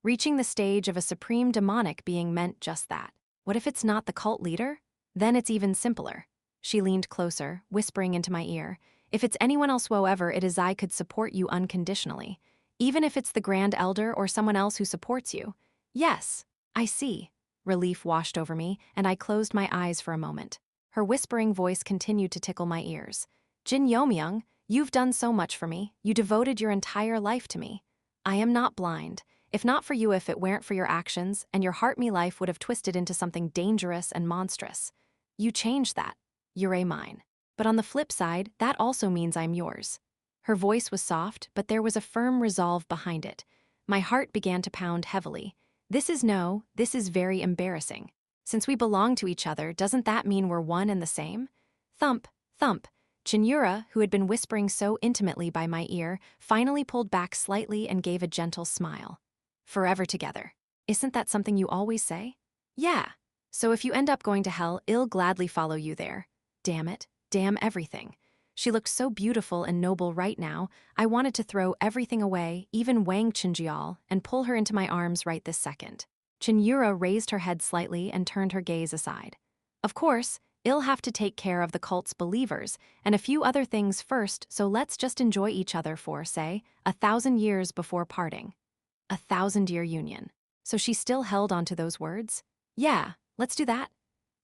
Reaching the stage of a supreme demonic being meant just that. What if it's not the cult leader? Then it's even simpler. She leaned closer, whispering into my ear, if it's anyone else whoever it is, I could support you unconditionally. Even if it's the Grand Elder or someone else who supports you. Yes, I see. Relief washed over me, and I closed my eyes for a moment. Her whispering voice continued to tickle my ears. Jin Yeomyung, you've done so much for me. You devoted your entire life to me. I am not blind. If not for you, if it weren't for your actions, and your heart, me life would have twisted into something dangerous and monstrous. You changed that. You're mine. But on the flip side, that also means I'm yours. Her voice was soft, but there was a firm resolve behind it. My heart began to pound heavily. This is very embarrassing. Since we belong to each other, doesn't that mean we're one and the same? Thump, thump. Cheon Yura, who had been whispering so intimately by my ear, finally pulled back slightly and gave a gentle smile. Forever together. Isn't that something you always say? Yeah. So if you end up going to hell, I'll gladly follow you there. Damn it. Damn everything. She looked so beautiful and noble right now, I wanted to throw everything away, even Wang Chinjial, and pull her into my arms right this second. Cheon Yura raised her head slightly and turned her gaze aside. Of course, I'll have to take care of the cult's believers and a few other things first, so let's just enjoy each other for, say, 1,000 years before parting. 1,000-year union. So she still held on to those words? Yeah, let's do that.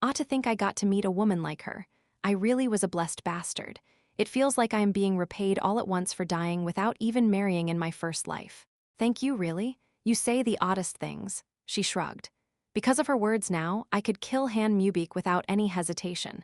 Ought to think I got to meet a woman like her. I really was a blessed bastard. It feels like I am being repaid all at once for dying without even marrying in my first life. Thank you, really? You say the oddest things. She shrugged. Because of her words now, I could kill Han Mubik without any hesitation.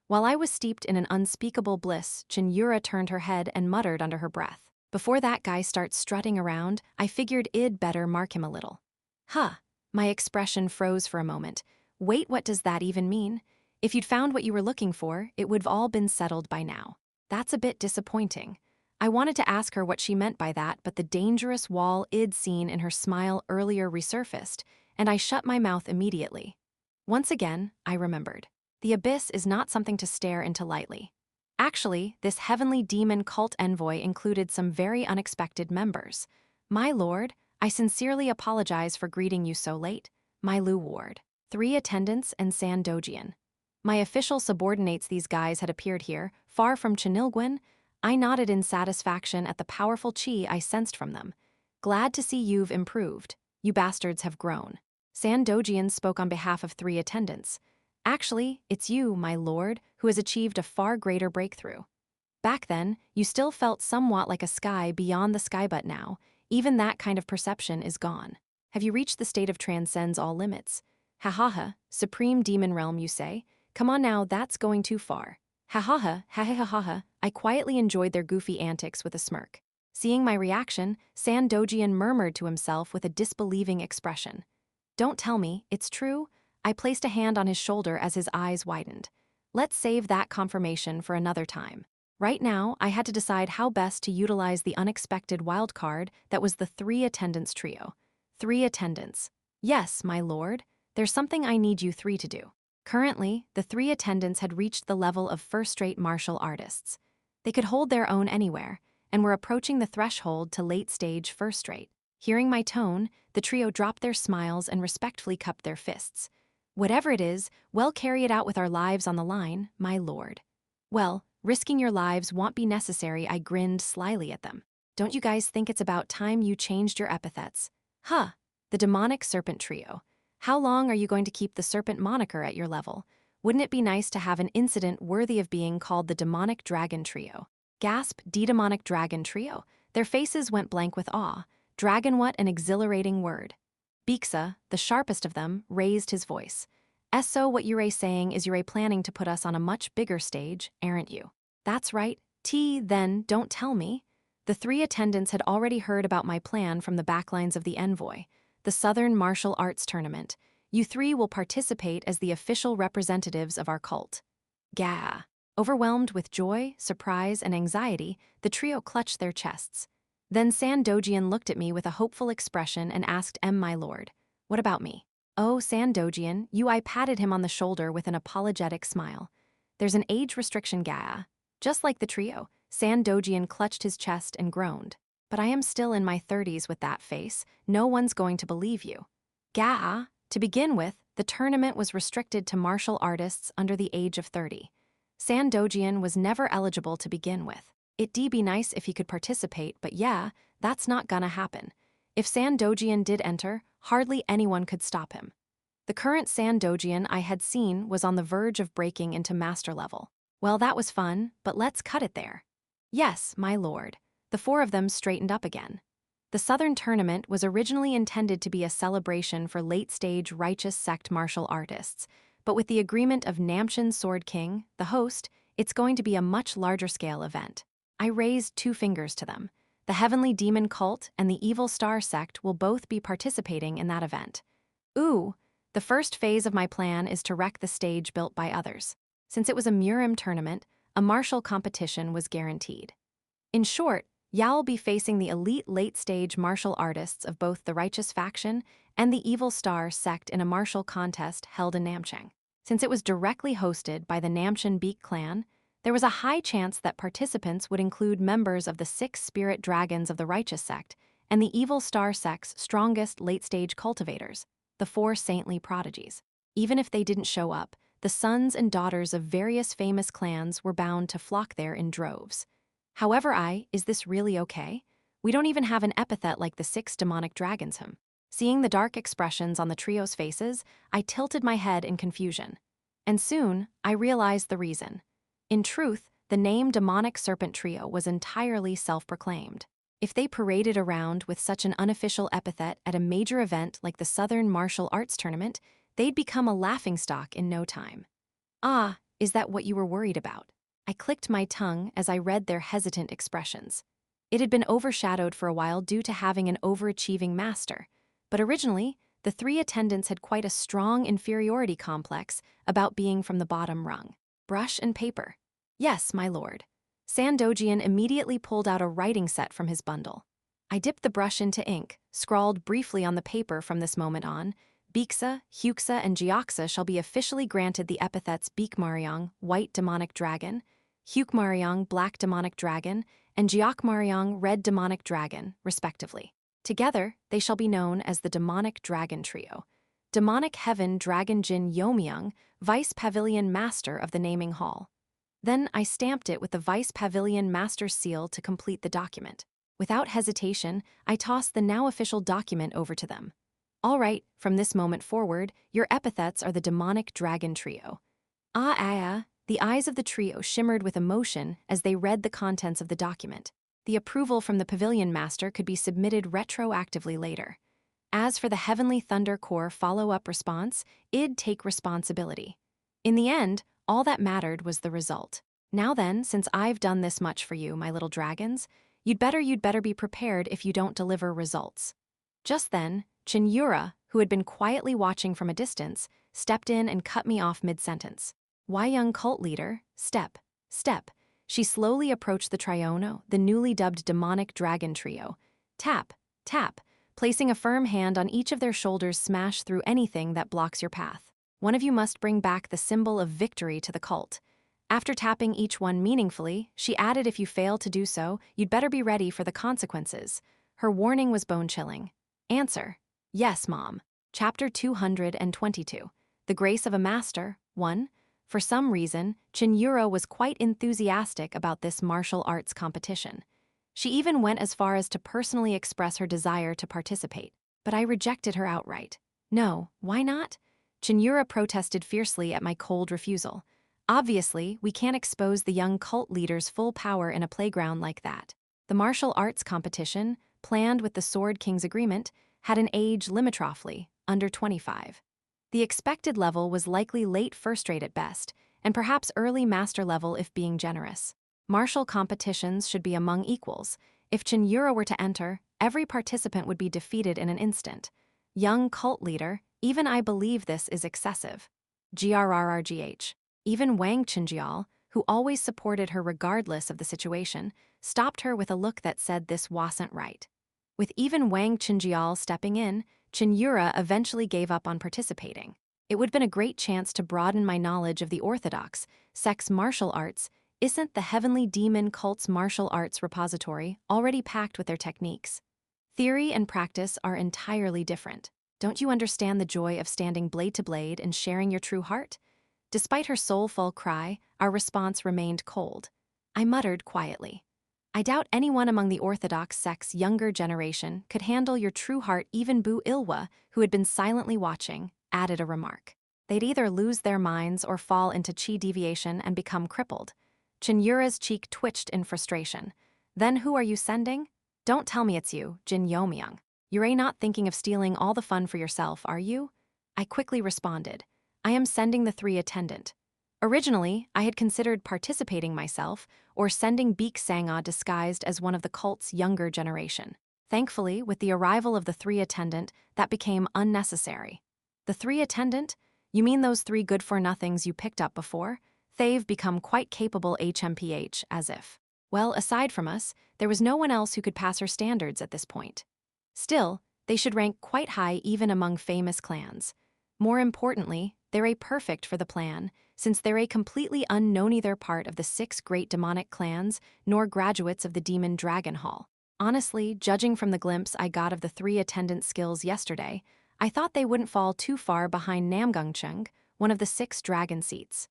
While I was steeped in an unspeakable bliss, Cheon Yura turned her head and muttered under her breath. Before that guy starts strutting around, I figured I'd better mark him a little. Huh. My expression froze for a moment. Wait, what does that even mean? If you'd found what you were looking for, it would've all been settled by now. That's a bit disappointing. I wanted to ask her what she meant by that, but the dangerous wall I'd seen in her smile earlier resurfaced, and I shut my mouth immediately. Once again, I remembered. The abyss is not something to stare into lightly. Actually, this heavenly demon cult envoy included some very unexpected members. My lord, I sincerely apologize for greeting you so late. My Lu Ward. 3 attendants and San Dojian. My official subordinates, these guys had appeared here, far from Chenilguin. I nodded in satisfaction at the powerful chi I sensed from them. Glad to see you've improved. You bastards have grown. San Dojian spoke on behalf of 3 attendants. Actually, it's you, my lord, who has achieved a far greater breakthrough. Back then, you still felt somewhat like a sky beyond the sky, but now, even that kind of perception is gone. Have you reached the state of transcends all limits? Ha ha ha, supreme demon realm, you say? Come on now, that's going too far. Ha ha ha, ha ha ha ha ha. I quietly enjoyed their goofy antics with a smirk. Seeing my reaction, San Dojian murmured to himself with a disbelieving expression. Don't tell me, it's true? I placed a hand on his shoulder as his eyes widened. Let's save that confirmation for another time. Right now, I had to decide how best to utilize the unexpected wild card that was the 3 attendants trio. 3 attendants. Yes, my lord. There's something I need you 3 to do. Currently, the three attendants had reached the level of first-rate martial artists. They could hold their own anywhere, and were approaching the threshold to late-stage first-rate. Hearing my tone, the trio dropped their smiles and respectfully cupped their fists. Whatever it is, well, carry it out with our lives on the line, my lord. Well, risking your lives won't be necessary, I grinned slyly at them. Don't you guys think it's about time you changed your epithets? Huh, the demonic serpent trio. How long are you going to keep the serpent moniker at your level? Wouldn't it be nice to have an incident worthy of being called the demonic dragon trio? Gasp, demonic dragon trio. Their faces went blank with awe. Dragon, what an exhilarating word. Bixa, the sharpest of them, raised his voice. So what you're saying is you're planning to put us on a much bigger stage, aren't you? That's right. Then, don't tell me. The three attendants had already heard about my plan from the backlines of the envoy, the Southern Martial Arts Tournament. You three will participate as the official representatives of our cult. Gah. Overwhelmed with joy, surprise, and anxiety, the trio clutched their chests. Then San Dojian looked at me with a hopeful expression and asked, my lord, what about me? Oh, San Dojian, I patted him on the shoulder with an apologetic smile. There's an age restriction, Gah. Just like the trio, San Dojian clutched his chest and groaned. But I am still in my 30s with that face. No one's going to believe you. Gah. To begin with, the tournament was restricted to martial artists under the age of 30. San Dojian was never eligible to begin with. It'd be nice if he could participate, but yeah, that's not gonna happen. If San Dojian did enter, hardly anyone could stop him. The current San Dojian I had seen was on the verge of breaking into master level. Well, that was fun, but let's cut it there. Yes, my lord. The four of them straightened up again. The Southern Tournament was originally intended to be a celebration for late-stage righteous sect martial artists, but with the agreement of Namchen's Sword King, the host, it's going to be a much larger-scale event. I raised two fingers to them. The Heavenly Demon Cult and the Evil Star Sect will both be participating in that event. Ooh, the first phase of my plan is to wreck the stage built by others. Since it was a Murim tournament, a martial competition was guaranteed. In short, Yao'll be facing the elite late-stage martial artists of both the Righteous Faction and the Evil Star Sect in a martial contest held in Namcheng. Since it was directly hosted by the Namchen Beak clan, there was a high chance that participants would include members of the 6 spirit dragons of the Righteous Sect and the Evil Star Sect's strongest late-stage cultivators, the 4 saintly prodigies. Even if they didn't show up, the sons and daughters of various famous clans were bound to flock there in droves. However, is this really okay? We don't even have an epithet like the 6 demonic dragons. Seeing the dark expressions on the trio's faces, I tilted my head in confusion. And soon, I realized the reason. In truth, the name Demonic Serpent Trio was entirely self-proclaimed. If they paraded around with such an unofficial epithet at a major event like the Southern Martial Arts Tournament, they'd become a laughingstock in no time. Is that what you were worried about? I clicked my tongue as I read their hesitant expressions. It had been overshadowed for a while due to having an overachieving master, but originally, the 3 attendants had quite a strong inferiority complex about being from the bottom rung. Brush and paper. Yes, my lord. San Dojian immediately pulled out a writing set from his bundle. I dipped the brush into ink, scrawled briefly on the paper from this moment on. Bixa, Hyuxa, and Gyeoksa shall be officially granted the epithets Beakmaryong, White Demonic Dragon, Hyukmaryong, Black Demonic Dragon, and Gyeokmaryong, Red Demonic Dragon, respectively. Together, they shall be known as the Demonic Dragon Trio. Demonic Heaven Dragon Jin Yeomyung, Vice Pavilion Master of the naming hall. Then I stamped it with the Vice Pavilion Master's seal to complete the document. Without hesitation, I tossed the now official document over to them. All right, from this moment forward, your epithets are the Demonic Dragon Trio. The eyes of the trio shimmered with emotion as they read the contents of the document. The approval from the Pavilion Master could be submitted retroactively later. As for the Heavenly Thunder Corps follow-up response, it'd take responsibility. In the end, all that mattered was the result. Now then, since I've done this much for you, my little dragons, you'd better be prepared if you don't deliver results. Just then, Cheon Yura, who had been quietly watching from a distance, stepped in and cut me off mid-sentence. Why, young cult leader, step. She slowly approached the Triono, the newly dubbed Demonic Dragon Trio. Tap, placing a firm hand on each of their shoulders, smash through anything that blocks your path. One of you must bring back the symbol of victory to the cult. After tapping each one meaningfully, she added if you fail to do so, you'd better be ready for the consequences. Her warning was bone-chilling. Answer: yes, Mom. Chapter 222. The Grace of a Master, 1. For some reason, Cheon Yura was quite enthusiastic about this martial arts competition. She even went as far as to personally express her desire to participate, but I rejected her outright. No, why not? Cheon Yura protested fiercely at my cold refusal. Obviously, we can't expose the young cult leader's full power in a playground like that. The martial arts competition, planned with the Sword King's agreement, had an age limit roughly, under 25. The expected level was likely late first rate at best, and perhaps early master level if being generous. Martial competitions should be among equals. If Cheon Yura were to enter, every participant would be defeated in an instant. Young cult leader, even I believe this is excessive. Grrrgh. Even Wang Chenjial, who always supported her regardless of the situation, stopped her with a look that said this wasn't right. With even Wang Chenjial stepping in, Cheon Yura eventually gave up on participating. It would have been a great chance to broaden my knowledge of the orthodox, sex martial arts. Isn't the Heavenly Demon cult's martial arts repository already packed with their techniques? Theory and practice are entirely different. Don't you understand the joy of standing blade to blade and sharing your true heart? Despite her soulful cry, our response remained cold. I muttered quietly. I doubt anyone among the Orthodox sect's younger generation could handle your true heart. Even Bu Ilwa, who had been silently watching, added a remark. They'd either lose their minds or fall into chi deviation and become crippled. Cheon Yura's cheek twitched in frustration. Then who are you sending? Don't tell me it's you, Jin Yeomyung. You're not thinking of stealing all the fun for yourself, are you? I quickly responded. I am sending the 3 attendant. Originally, I had considered participating myself or sending Beek Sangha disguised as one of the cult's younger generation. Thankfully, with the arrival of the 3 attendant, that became unnecessary. The 3 attendant? You mean those 3 good-for-nothings you picked up before? They've become quite capable HMPH, as if. Well, aside from us, there was no one else who could pass her standards at this point. Still, they should rank quite high even among famous clans. More importantly, they're perfect for the plan, since they're completely unknown either part of the 6 great demonic clans nor graduates of the Demon Dragon Hall. Honestly, judging from the glimpse I got of the 3 attendant skills yesterday, I thought they wouldn't fall too far behind Namgungcheong, one of the 6 dragon seats.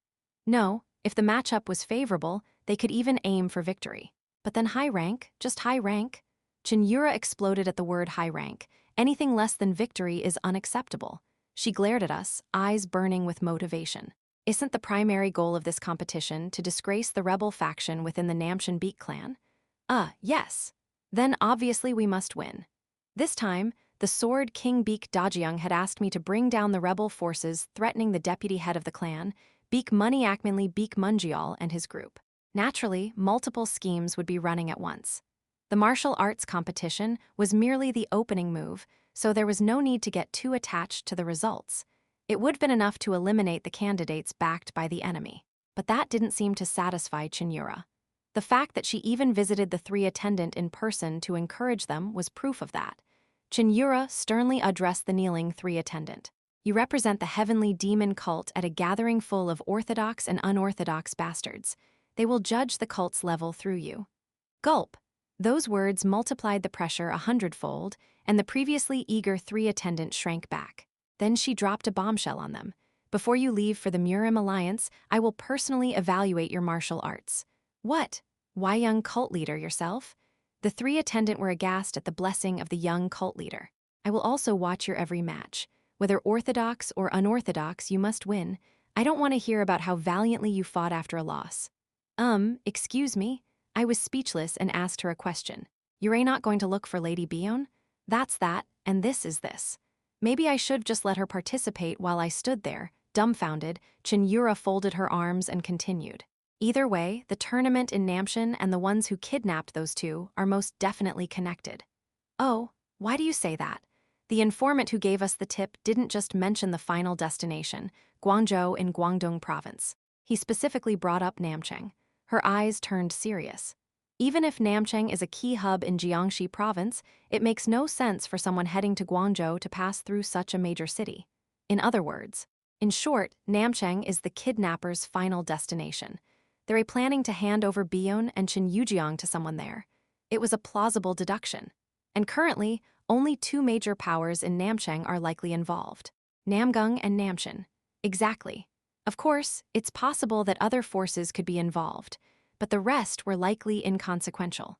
No, if the matchup was favorable, they could even aim for victory. But then high rank, just high rank? Cheon Yura exploded at the word high rank. Anything less than victory is unacceptable. She glared at us, eyes burning with motivation. Isn't the primary goal of this competition to disgrace the rebel faction within the Namcheon Beek clan? Yes. Then obviously we must win. This time, the Sword King Beek Dajiang had asked me to bring down the rebel forces threatening the deputy head of the clan, Beek Money Akmanli Beek Munjial and his group. Naturally, multiple schemes would be running at once. The martial arts competition was merely the opening move, so there was no need to get too attached to the results. It would have been enough to eliminate the candidates backed by the enemy. But that didn't seem to satisfy Cheon Yura. The fact that she even visited the 3 attendant in person to encourage them was proof of that. Cheon Yura sternly addressed the kneeling 3 attendant. You represent the Heavenly Demon cult at a gathering full of orthodox and unorthodox bastards. They will judge the cult's level through you. Gulp. Those words multiplied the pressure 100-fold, and the previously eager 3 attendant shrank back. Then she dropped a bombshell on them. Before you leave for the Murim Alliance, I will personally evaluate your martial arts. What? Why young cult leader yourself? The 3 attendant were aghast at the blessing of the young cult leader. I will also watch your every match. Whether orthodox or unorthodox, you must win. I don't want to hear about how valiantly you fought after a loss. Excuse me? I was speechless and asked her a question. You're not going to look for Lady Beon? That's that, and this is this. Maybe I should just let her participate while I stood there, dumbfounded. Cheon Yura folded her arms and continued. Either way, the tournament in Namcheon and the ones who kidnapped those 2 are most definitely connected. Oh, why do you say that? The informant who gave us the tip didn't just mention the final destination, Guangzhou in Guangdong province. He specifically brought up Namcheon. Her eyes turned serious. Even if Namcheon is a key hub in Jiangxi province, it makes no sense for someone heading to Guangzhou to pass through such a major city. In other words, In short, Namchang is the kidnapper's final destination. They're planning to hand over Beon and Jin Yeomyung to someone there. It was a plausible deduction. And currently, only two major powers in Namchang are likely involved: Namgung and Namchin. Exactly. Of course, it's possible that other forces could be involved, but the rest were likely inconsequential.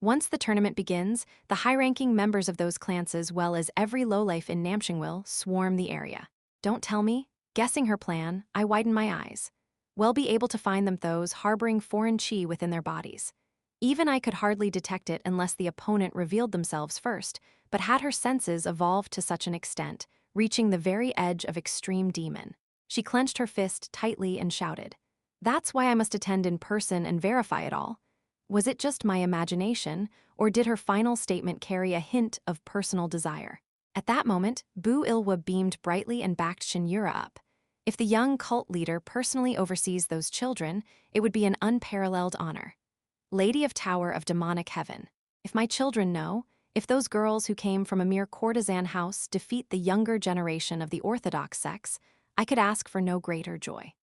Once the tournament begins, the high-ranking members of those clans as well as every lowlife in Namchang will swarm the area. Don't tell me. Guessing her plan, I widen my eyes. We'll be able to find them those harboring foreign chi within their bodies. Even I could hardly detect it unless the opponent revealed themselves first, but had her senses evolved to such an extent, reaching the very edge of extreme demon. She clenched her fist tightly and shouted, "That's why I must attend in person and verify it all." Was it just my imagination, or did her final statement carry a hint of personal desire? At that moment, Bu Ilwa beamed brightly and backed Cheon Yura up. If the young cult leader personally oversees those children, it would be an unparalleled honor. Lady of Tower of Demonic Heaven, if my children know, if those girls who came from a mere courtesan house defeat the younger generation of the Orthodox sects, I could ask for no greater joy.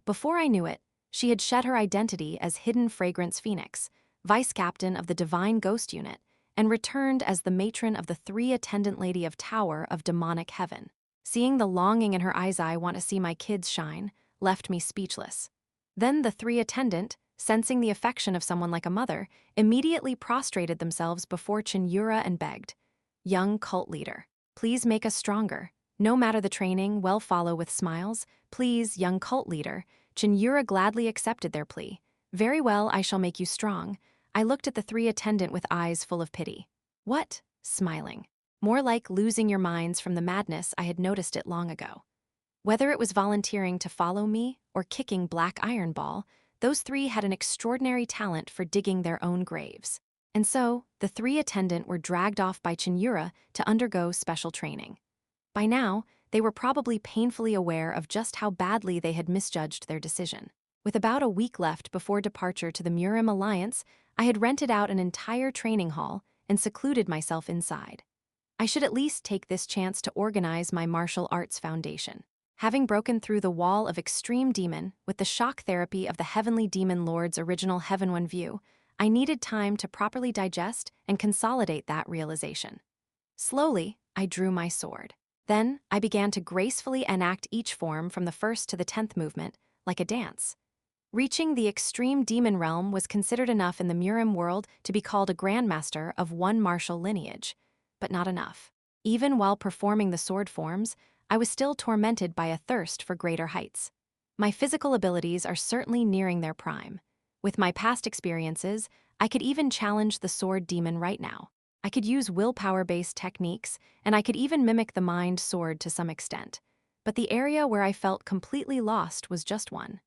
Before I knew it, she had shed her identity as Hidden Fragrance Phoenix, vice captain of the Divine Ghost Unit, and returned as the matron of the three-attendant Lady of Tower of Demonic Heaven. Seeing the longing in her eyes, I want to see my kids shine, left me speechless. Then the three-attendant, sensing the affection of someone like a mother, immediately prostrated themselves before Cheon Yura and begged, "Young cult leader, please make us stronger. No matter the training, we'll follow with smiles. Please, young cult leader." Cheon Yura gladly accepted their plea. "Very well, I shall make you strong." I looked at the three-attendant with eyes full of pity. "What?" Smiling. "More like losing your minds from the madness. I had noticed it long ago." Whether it was volunteering to follow me or kicking black iron ball, those three had an extraordinary talent for digging their own graves. And so, the three-attendant were dragged off by Cheon Yura to undergo special training. By now, they were probably painfully aware of just how badly they had misjudged their decision. With about a week left before departure to the Murim Alliance, I had rented out an entire training hall and secluded myself inside. I should at least take this chance to organize my martial arts foundation. Having broken through the wall of extreme demon with the shock therapy of the Heavenly Demon Lord's original Heaven One view, I needed time to properly digest and consolidate that realization. Slowly, I drew my sword. Then, I began to gracefully enact each form from the 1st to the 10th movement, like a dance. Reaching the extreme demon realm was considered enough in the Murim world to be called a grandmaster of one martial lineage, but not enough. Even while performing the sword forms, I was still tormented by a thirst for greater heights. My physical abilities are certainly nearing their prime. With my past experiences, I could even challenge the sword demon right now. I could use willpower-based techniques, and I could even mimic the mind sword to some extent. But the area where I felt completely lost was just one.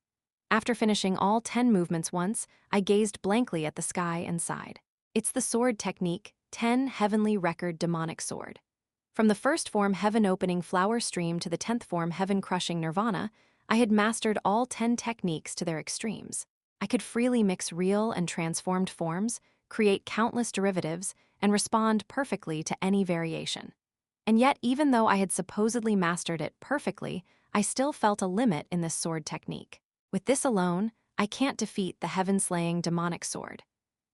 After finishing all 10 movements once, I gazed blankly at the sky and sighed. It's the sword technique, 10 Heavenly Record Demonic Sword. From the first form Heaven-opening Flower Stream to the 10th form Heaven-crushing Nirvana, I had mastered all 10 techniques to their extremes. I could freely mix real and transformed forms, create countless derivatives, and respond perfectly to any variation. And yet, even though I had supposedly mastered it perfectly, I still felt a limit in this sword technique. With this alone, I can't defeat the heaven-slaying demonic sword.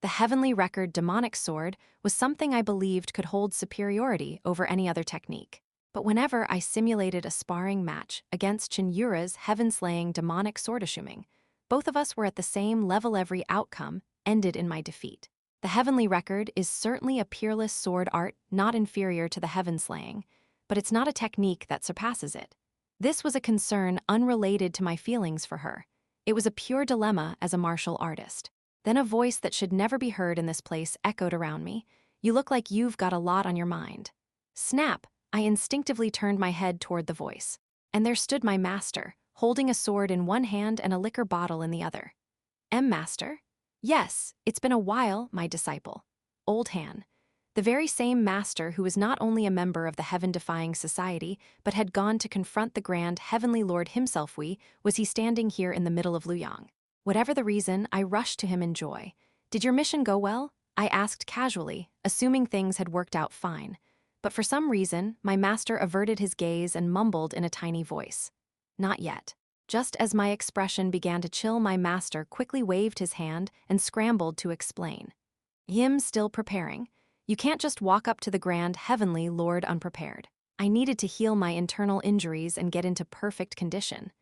The Heavenly Record Demonic Sword was something I believed could hold superiority over any other technique. But whenever I simulated a sparring match against Cheon Yura's heaven-slaying demonic sword Yeo-myung, both of us were at the same level. Every outcome ended in my defeat. The Heavenly Record is certainly a peerless sword art not inferior to the heaven-slaying, but it's not a technique that surpasses it. This was a concern unrelated to my feelings for her. It was a pure dilemma as a martial artist. Then a voice that should never be heard in this place echoed around me. "You look like you've got a lot on your mind." Snap! I instinctively turned my head toward the voice. And there stood my master, holding a sword in one hand and a liquor bottle in the other. Master? Yes, it's been a while, my disciple. Old Han. The very same master who was not only a member of the heaven-defying society, but had gone to confront the grand heavenly lord himself. Was he standing here in the middle of Luoyang? Whatever the reason, I rushed to him in joy. "Did your mission go well?" I asked casually, assuming things had worked out fine. But for some reason, my master averted his gaze and mumbled in a tiny voice. Not yet. Just as my expression began to chill, my master quickly waved his hand and scrambled to explain. Him still preparing. You can't just walk up to the grand heavenly Lord unprepared. I needed to heal my internal injuries and get into perfect condition.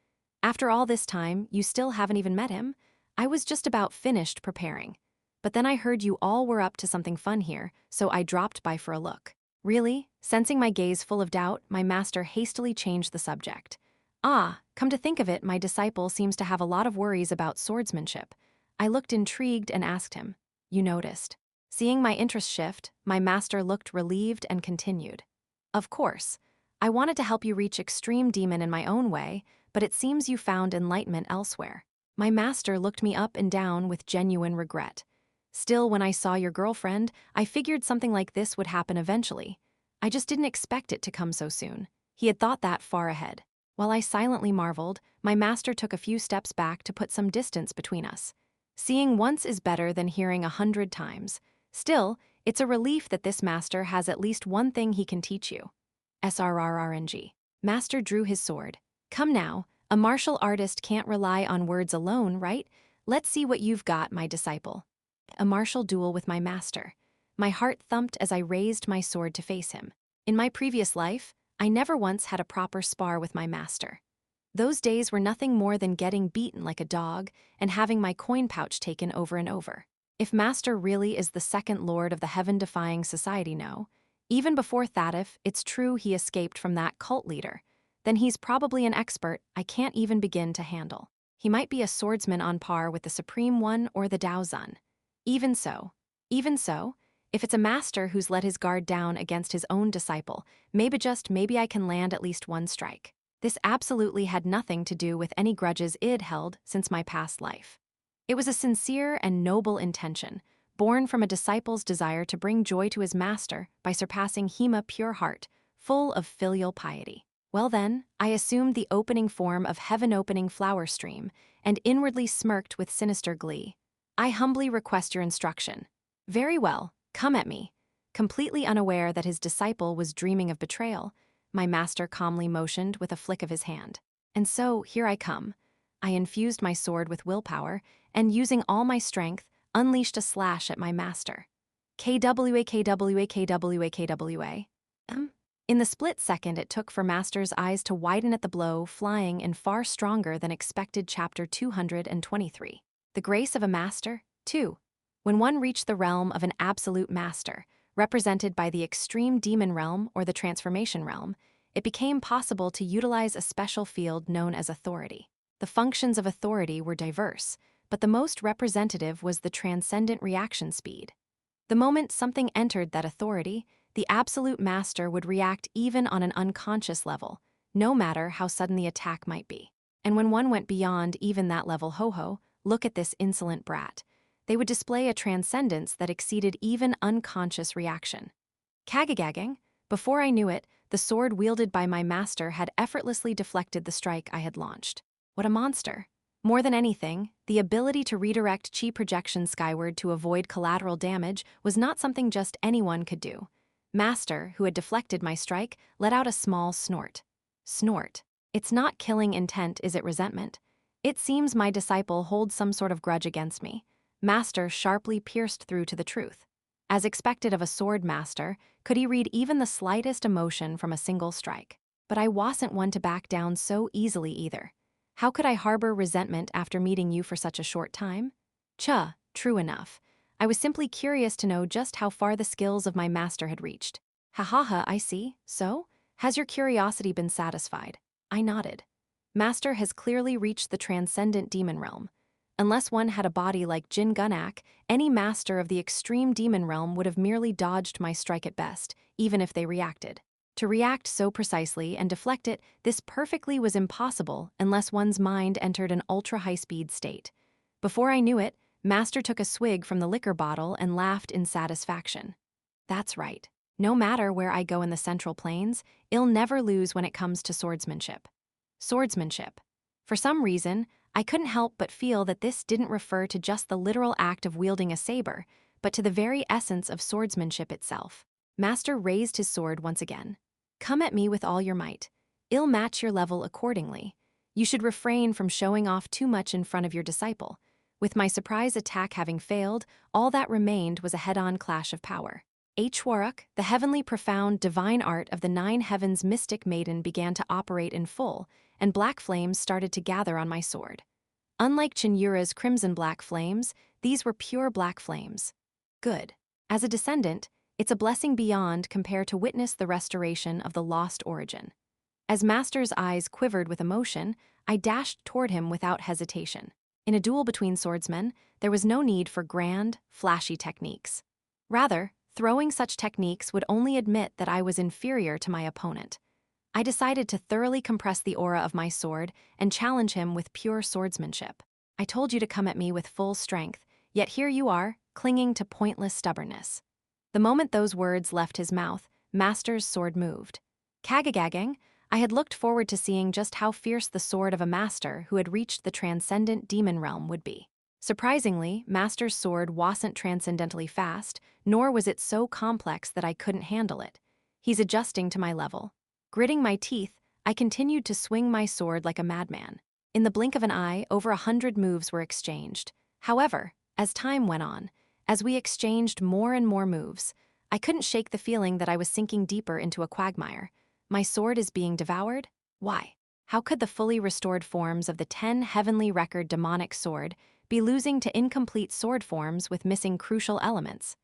After all this time, you still haven't even met him? I was just about finished preparing. But then I heard you all were up to something fun here, so I dropped by for a look. Really? Sensing my gaze full of doubt, my master hastily changed the subject. Ah, come to think of it, my disciple seems to have a lot of worries about swordsmanship. I looked intrigued and asked him. You noticed. Seeing my interest shift, my master looked relieved and continued. Of course. I wanted to help you reach extreme demon in my own way, but it seems you found enlightenment elsewhere. My master looked me up and down with genuine regret. Still, when I saw your girlfriend, I figured something like this would happen eventually. I just didn't expect it to come so soon. He had thought that far ahead. While I silently marveled, my master took a few steps back to put some distance between us. Seeing once is better than hearing 100 times. Still, it's a relief that this master has at least one thing he can teach you. SRRRNG. Master drew his sword. Come now, a martial artist can't rely on words alone, right? Let's see what you've got, my disciple. A martial duel with my master. My heart thumped as I raised my sword to face him. In my previous life, I never once had a proper spar with my master. Those days were nothing more than getting beaten like a dog and having my coin pouch taken over and over. If master really is the second lord of the heaven-defying society, no. Even before Thaddeus, it's true he escaped from that cult leader. Then he's probably an expert I can't even begin to handle. He might be a swordsman on par with the Supreme One or the Dao Zun. Even so, if it's a master who's let his guard down against his own disciple, maybe I can land at least one strike. This absolutely had nothing to do with any grudges I'd held since my past life. It was a sincere and noble intention, born from a disciple's desire to bring joy to his master by surpassing Hema pure heart, full of filial piety. Well then, I assumed the opening form of heaven-opening flower stream, and inwardly smirked with sinister glee. I humbly request your instruction. Very well, come at me. Completely unaware that his disciple was dreaming of betrayal, my master calmly motioned with a flick of his hand. And so, here I come. I infused my sword with willpower, and using all my strength, unleashed a slash at my master. KWA. In the split second it took for master's eyes to widen at the blow, flying in far stronger than expected. Chapter 223. The grace of a master, 2. When one reached the realm of an absolute master, represented by the extreme demon realm or the transformation realm, it became possible to utilize a special field known as authority. The functions of authority were diverse, but the most representative was the transcendent reaction speed. The moment something entered that authority, the absolute master would react even on an unconscious level, no matter how sudden the attack might be. And when one went beyond even that level, look at this insolent brat. They would display a transcendence that exceeded even unconscious reaction. Kagagagang, before I knew it, the sword wielded by my master had effortlessly deflected the strike I had launched. What a monster. More than anything, the ability to redirect chi projection skyward to avoid collateral damage was not something just anyone could do. Master, who had deflected my strike, let out a small snort. Snort. It's not killing intent, is it resentment? It seems my disciple holds some sort of grudge against me. Master sharply pierced through to the truth. As expected of a sword master, could he read even the slightest emotion from a single strike? But I wasn't one to back down so easily either. How could I harbor resentment after meeting you for such a short time? True enough. I was simply curious to know just how far the skills of my master had reached. I see. So? Has your curiosity been satisfied? I nodded. Master has clearly reached the transcendent demon realm. Unless one had a body like Jin Yeomyung, any master of the extreme demon realm would have merely dodged my strike at best, even if they reacted. To react so precisely and deflect it, this perfectly was impossible unless one's mind entered an ultra-high-speed state. Before I knew it, Master took a swig from the liquor bottle and laughed in satisfaction. That's right. No matter where I go in the Central Plains, I'll never lose when it comes to swordsmanship. Swordsmanship. For some reason, I couldn't help but feel that this didn't refer to just the literal act of wielding a saber, but to the very essence of swordsmanship itself. Master raised his sword once again. Come at me with all your might. I'll match your level accordingly. You should refrain from showing off too much in front of your disciple. With my surprise attack having failed, all that remained was a head-on clash of power. Hwaruk, the heavenly profound divine art of the 9 heavens mystic maiden, began to operate in full, and black flames started to gather on my sword. Unlike Cheon Yura's crimson-black flames, these were pure black flames. Good. As a descendant, it's a blessing beyond compare to witness the restoration of the lost origin. As Master's eyes quivered with emotion, I dashed toward him without hesitation. In a duel between swordsmen, there was no need for grand, flashy techniques. Rather, throwing such techniques would only admit that I was inferior to my opponent. I decided to thoroughly compress the aura of my sword and challenge him with pure swordsmanship. I told you to come at me with full strength, yet here you are, clinging to pointless stubbornness. The moment those words left his mouth, Master's sword moved. Kagagagang, I had looked forward to seeing just how fierce the sword of a master who had reached the transcendent demon realm would be. Surprisingly, Master's sword wasn't transcendently fast, nor was it so complex that I couldn't handle it. He's adjusting to my level. Gritting my teeth, I continued to swing my sword like a madman. In the blink of an eye, over 100 moves were exchanged. However, as time went on, as we exchanged more and more moves, I couldn't shake the feeling that I was sinking deeper into a quagmire. My sword is being devoured? Why? How could the fully restored forms of the 10 heavenly record demonic sword be losing to incomplete sword forms with missing crucial elements?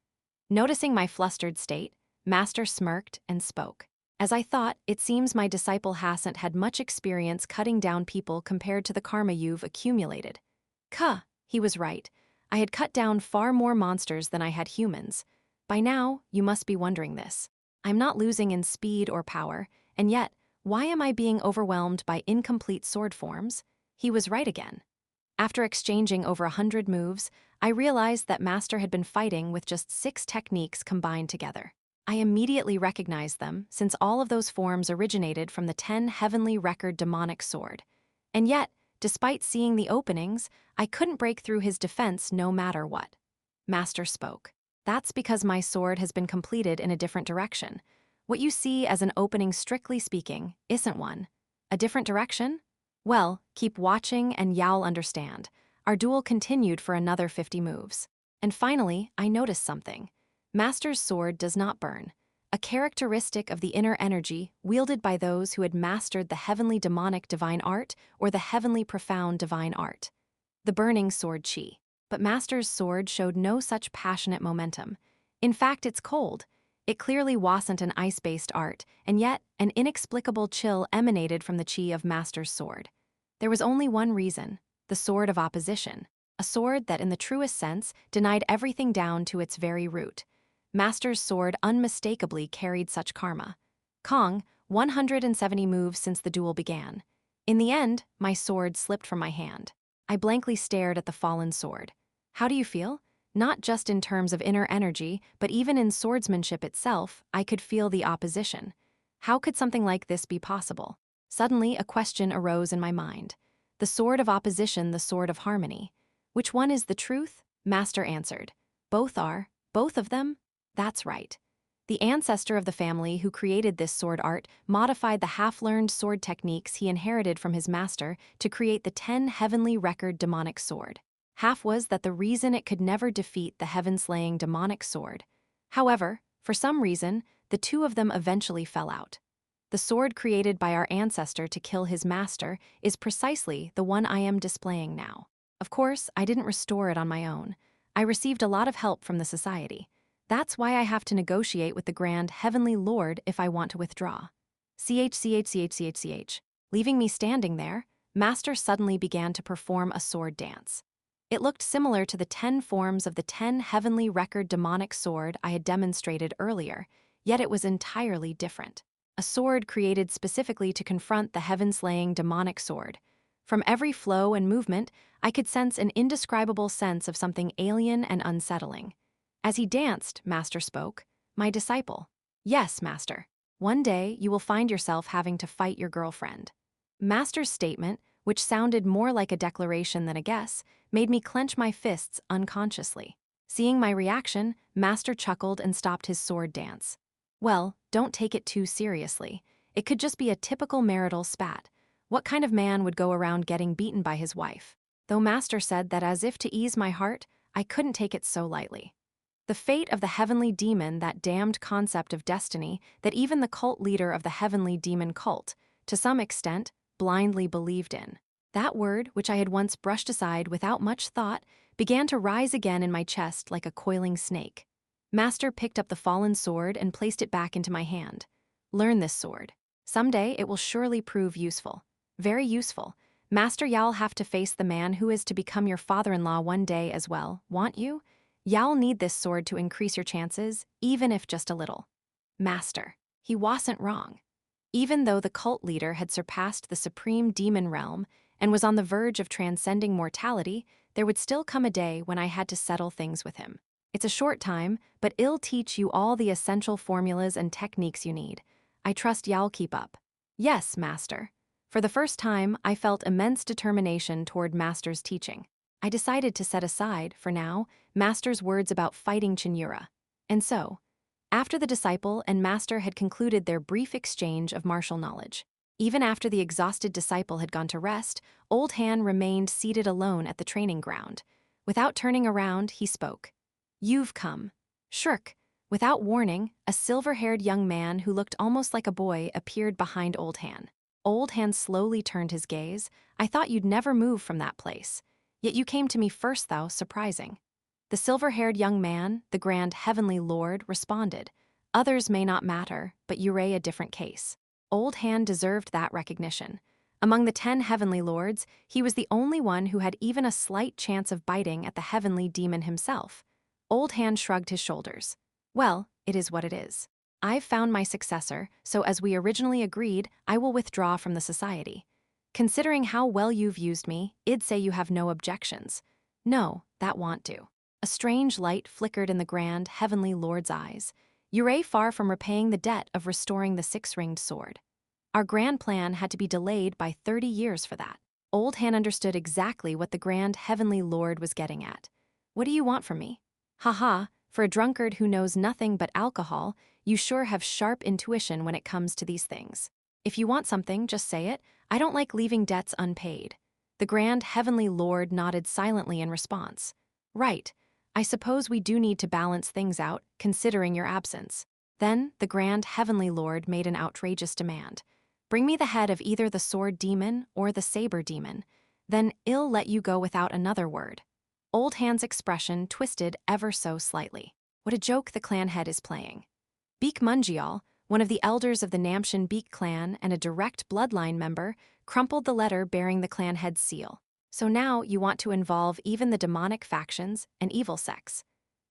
Noticing my flustered state, Master smirked and spoke. As I thought, it seems my disciple hasn't had much experience cutting down people compared to the karma you've accumulated. He was right. I had cut down far more monsters than I had humans. By now, you must be wondering this. I'm not losing in speed or power, and yet, why am I being overwhelmed by incomplete sword forms? He was right again. After exchanging over 100 moves, I realized that Master had been fighting with just 6 techniques combined together. I immediately recognized them, since all of those forms originated from the 10 heavenly record demonic sword. And yet, despite seeing the openings, I couldn't break through his defense no matter what. Master spoke. That's because my sword has been completed in a different direction. What you see as an opening, strictly speaking, isn't one. A different direction? Well, keep watching and you'll understand. Our duel continued for another 50 moves. And finally, I noticed something. Master's sword does not burn, a characteristic of the inner energy wielded by those who had mastered the heavenly demonic divine art or the heavenly profound divine art. The burning sword chi. But Master's sword showed no such passionate momentum. In fact, it's cold. It clearly wasn't an ice-based art, and yet an inexplicable chill emanated from the chi of Master's sword. There was only one reason: the sword of opposition, a sword that in the truest sense denied everything down to its very root. Master's sword unmistakably carried such karma. 170 moves since the duel began. In the end, my sword slipped from my hand. I blankly stared at the fallen sword. How do you feel? Not just in terms of inner energy, but even in swordsmanship itself, I could feel the opposition. How could something like this be possible? Suddenly, a question arose in my mind. The sword of opposition, the sword of harmony. Which one is the truth? Master answered. Both are. Both of them? That's right. The ancestor of the family who created this sword art modified the half-learned sword techniques he inherited from his master to create the 10 heavenly record demonic sword. Half was that the reason it could never defeat the heaven-slaying demonic sword. However, for some reason, the two of them eventually fell out. The sword created by our ancestor to kill his master is precisely the one I am displaying now. Of course, I didn't restore it on my own. I received a lot of help from the society. That's why I have to negotiate with the Grand Heavenly Lord if I want to withdraw. Ch. Leaving me standing there, Master suddenly began to perform a sword dance. It looked similar to the 10 forms of the 10 heavenly record demonic sword I had demonstrated earlier, yet it was entirely different. A sword created specifically to confront the heaven-slaying demonic sword. From every flow and movement, I could sense an indescribable sense of something alien and unsettling. As he danced, Master spoke. My disciple. Yes, Master. One day, you will find yourself having to fight your girlfriend. Master's statement, which sounded more like a declaration than a guess, made me clench my fists unconsciously. Seeing my reaction, Master chuckled and stopped his sword dance. Well, don't take it too seriously. It could just be a typical marital spat. What kind of man would go around getting beaten by his wife? Though Master said that as if to ease my heart, I couldn't take it so lightly. The fate of the heavenly demon, that damned concept of destiny that even the cult leader of the heavenly demon cult, to some extent, blindly believed in. That word, which I had once brushed aside without much thought, began to rise again in my chest like a coiling snake. Master picked up the fallen sword and placed it back into my hand. Learn this sword. Someday it will surely prove useful. Very useful. Master, y'all have to face the man who is to become your father-in-law one day as well, want you? Y'all need this sword to increase your chances, even if just a little. Master. He wasn't wrong. Even though the cult leader had surpassed the supreme demon realm and was on the verge of transcending mortality, there would still come a day when I had to settle things with him. It's a short time, but it'll teach you all the essential formulas and techniques you need. I trust y'all keep up. Yes, Master. For the first time, I felt immense determination toward Master's teaching. I decided to set aside, for now, Master's words about fighting Cheon Yura. And so, after the disciple and Master had concluded their brief exchange of martial knowledge, even after the exhausted disciple had gone to rest, Old Han remained seated alone at the training ground. Without turning around, he spoke. You've come. Shirk. Without warning, a silver-haired young man who looked almost like a boy appeared behind Old Han. Old Han slowly turned his gaze. I thought you'd never move from that place. Yet you came to me first, though, surprising. The silver-haired young man, the grand heavenly lord, responded. Others may not matter, but Yura a different case. Old Han deserved that recognition. Among the 10 heavenly lords, he was the only one who had even a slight chance of biting at the heavenly demon himself. Old Han shrugged his shoulders. Well, it is what it is. I've found my successor, so as we originally agreed, I will withdraw from the society. Considering how well you've used me, I'd say you have no objections. No, that want to. A strange light flickered in the grand heavenly lord's eyes. Yura far from repaying the debt of restoring the six-ringed sword. Our grand plan had to be delayed by 30 years for that. Old Han understood exactly what the grand heavenly lord was getting at. What do you want from me? Haha, for a drunkard who knows nothing but alcohol, you sure have sharp intuition when it comes to these things. If you want something, just say it. I don't like leaving debts unpaid. The grand heavenly lord nodded silently in response. Right. I suppose we do need to balance things out, considering your absence. Then, the grand heavenly lord made an outrageous demand. Bring me the head of either the sword demon or the saber demon. Then I'll let you go without another word. Old Han's expression twisted ever so slightly. What a joke the clan head is playing. Beek Mungial, one of the elders of the Namshan Beek clan and a direct bloodline member, crumpled the letter bearing the clan head's seal. So now you want to involve even the demonic factions and evil sects.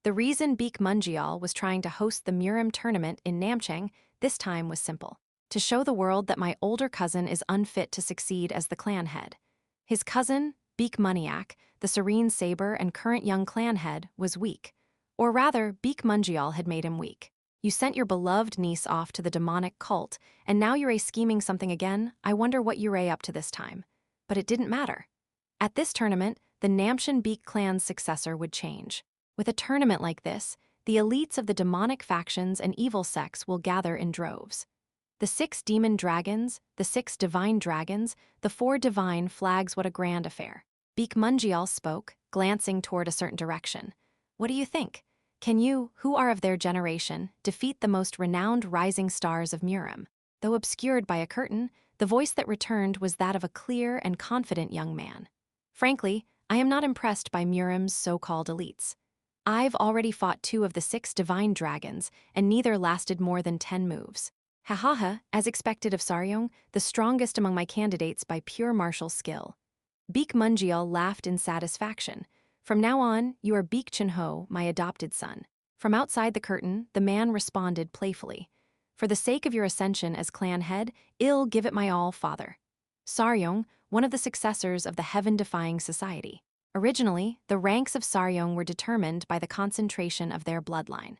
The reason Beek Mungial was trying to host the Murim tournament in Namchang this time was simple. To show the world that my older cousin is unfit to succeed as the clan head. His cousin, Beek Muniak, the serene saber and current young clan head, was weak. Or rather, Beek Mungial had made him weak. You sent your beloved niece off to the demonic cult, and now you're scheming something again. I wonder what you're up to this time. But it didn't matter. At this tournament, the Namshan Beek clan's successor would change. With a tournament like this, the elites of the demonic factions and evil sects will gather in droves. The 6 demon dragons, the 6 divine dragons, the 4 divine flags, what a grand affair. Beek Mungial spoke, glancing toward a certain direction. What do you think? Can you, who are of their generation, defeat the most renowned rising stars of Murim? Though obscured by a curtain, the voice that returned was that of a clear and confident young man. Frankly, I am not impressed by Murim's so-called elites. I've already fought 2 of the 6 divine dragons, and neither lasted more than 10 moves. Ha, as expected of Saryong, the strongest among my candidates by pure martial skill. Beek Mungial laughed in satisfaction. From now on, you are Beek Cheon, my adopted son. From outside the curtain, the man responded playfully. For the sake of your ascension as clan head, I'll give it my all, father. Saryong, one of the successors of the heaven-defying society. Originally, the ranks of Saryong were determined by the concentration of their bloodline.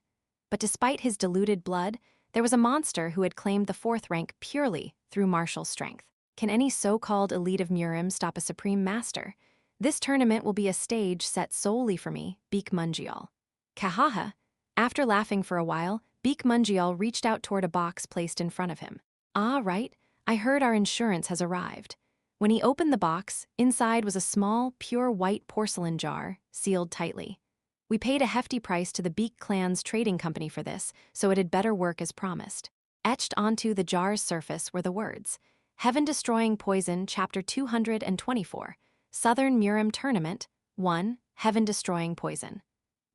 But despite his diluted blood, there was a monster who had claimed the 4th rank purely through martial strength. Can any so-called elite of Murim stop a supreme master? This tournament will be a stage set solely for me, Beek Mungial. Kahaha. After laughing for a while, Beek Mungial reached out toward a box placed in front of him. Ah, right. I heard our insurance has arrived. When he opened the box, inside was a small, pure white porcelain jar, sealed tightly. We paid a hefty price to the Beak clan's trading company for this, so it had better work as promised. Etched onto the jar's surface were the words, Heaven-Destroying Poison, Chapter 224, Southern Murim Tournament, 1, Heaven-Destroying Poison.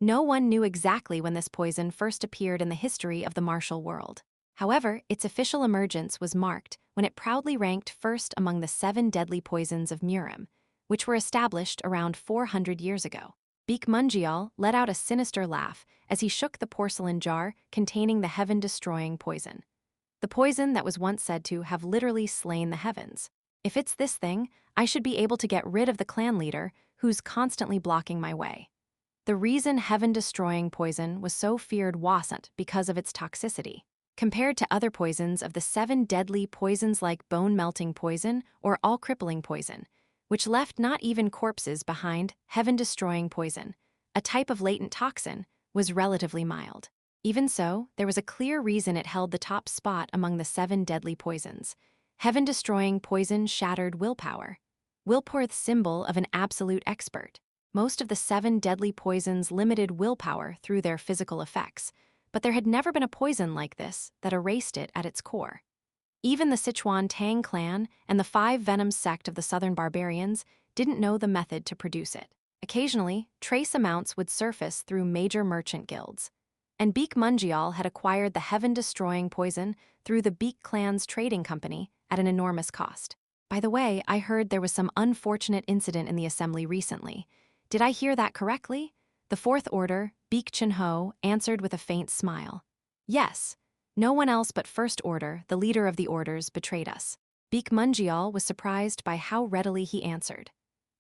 No one knew exactly when this poison first appeared in the history of the martial world. However, its official emergence was marked when it proudly ranked first among the 7 deadly poisons of Murim, which were established around 400 years ago. Beak Mungial let out a sinister laugh as he shook the porcelain jar containing the heaven-destroying poison. The poison that was once said to have literally slain the heavens. If it's this thing, I should be able to get rid of the clan leader who's constantly blocking my way. The reason heaven-destroying poison was so feared wasn't because of its toxicity. Compared to other poisons of the 7 deadly poisons like bone-melting poison or all-crippling poison, which left not even corpses behind, heaven-destroying poison, a type of latent toxin, was relatively mild. Even so, there was a clear reason it held the top spot among the 7 deadly poisons. Heaven-destroying poison shattered willpower. Willpower's symbol of an absolute expert. Most of the 7 deadly poisons limited willpower through their physical effects, but there had never been a poison like this that erased it at its core. Even the Sichuan Tang clan and the 5 Venom sect of the southern barbarians didn't know the method to produce it. Occasionally, trace amounts would surface through major merchant guilds. And Beak Mungial had acquired the heaven-destroying poison through the Beak clan's trading company at an enormous cost. By the way, I heard there was some unfortunate incident in the assembly recently. Did I hear that correctly? The Fourth Order, Beak Chin-ho, answered with a faint smile. Yes. No one else but First Order, the leader of the orders, betrayed us. Beak Mungial was surprised by how readily he answered.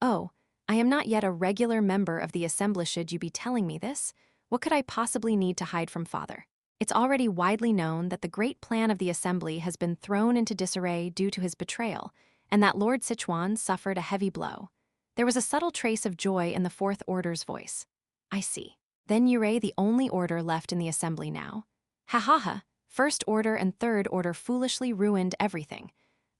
Oh, I am not yet a regular member of the assembly. Should you be telling me this? What could I possibly need to hide from father? It's already widely known that the great plan of the assembly has been thrown into disarray due to his betrayal, and that Lord Sichuan suffered a heavy blow. There was a subtle trace of joy in the Fourth Order's voice. I see. Then you're the only order left in the assembly now? Ha ha ha. First Order and Third Order foolishly ruined everything.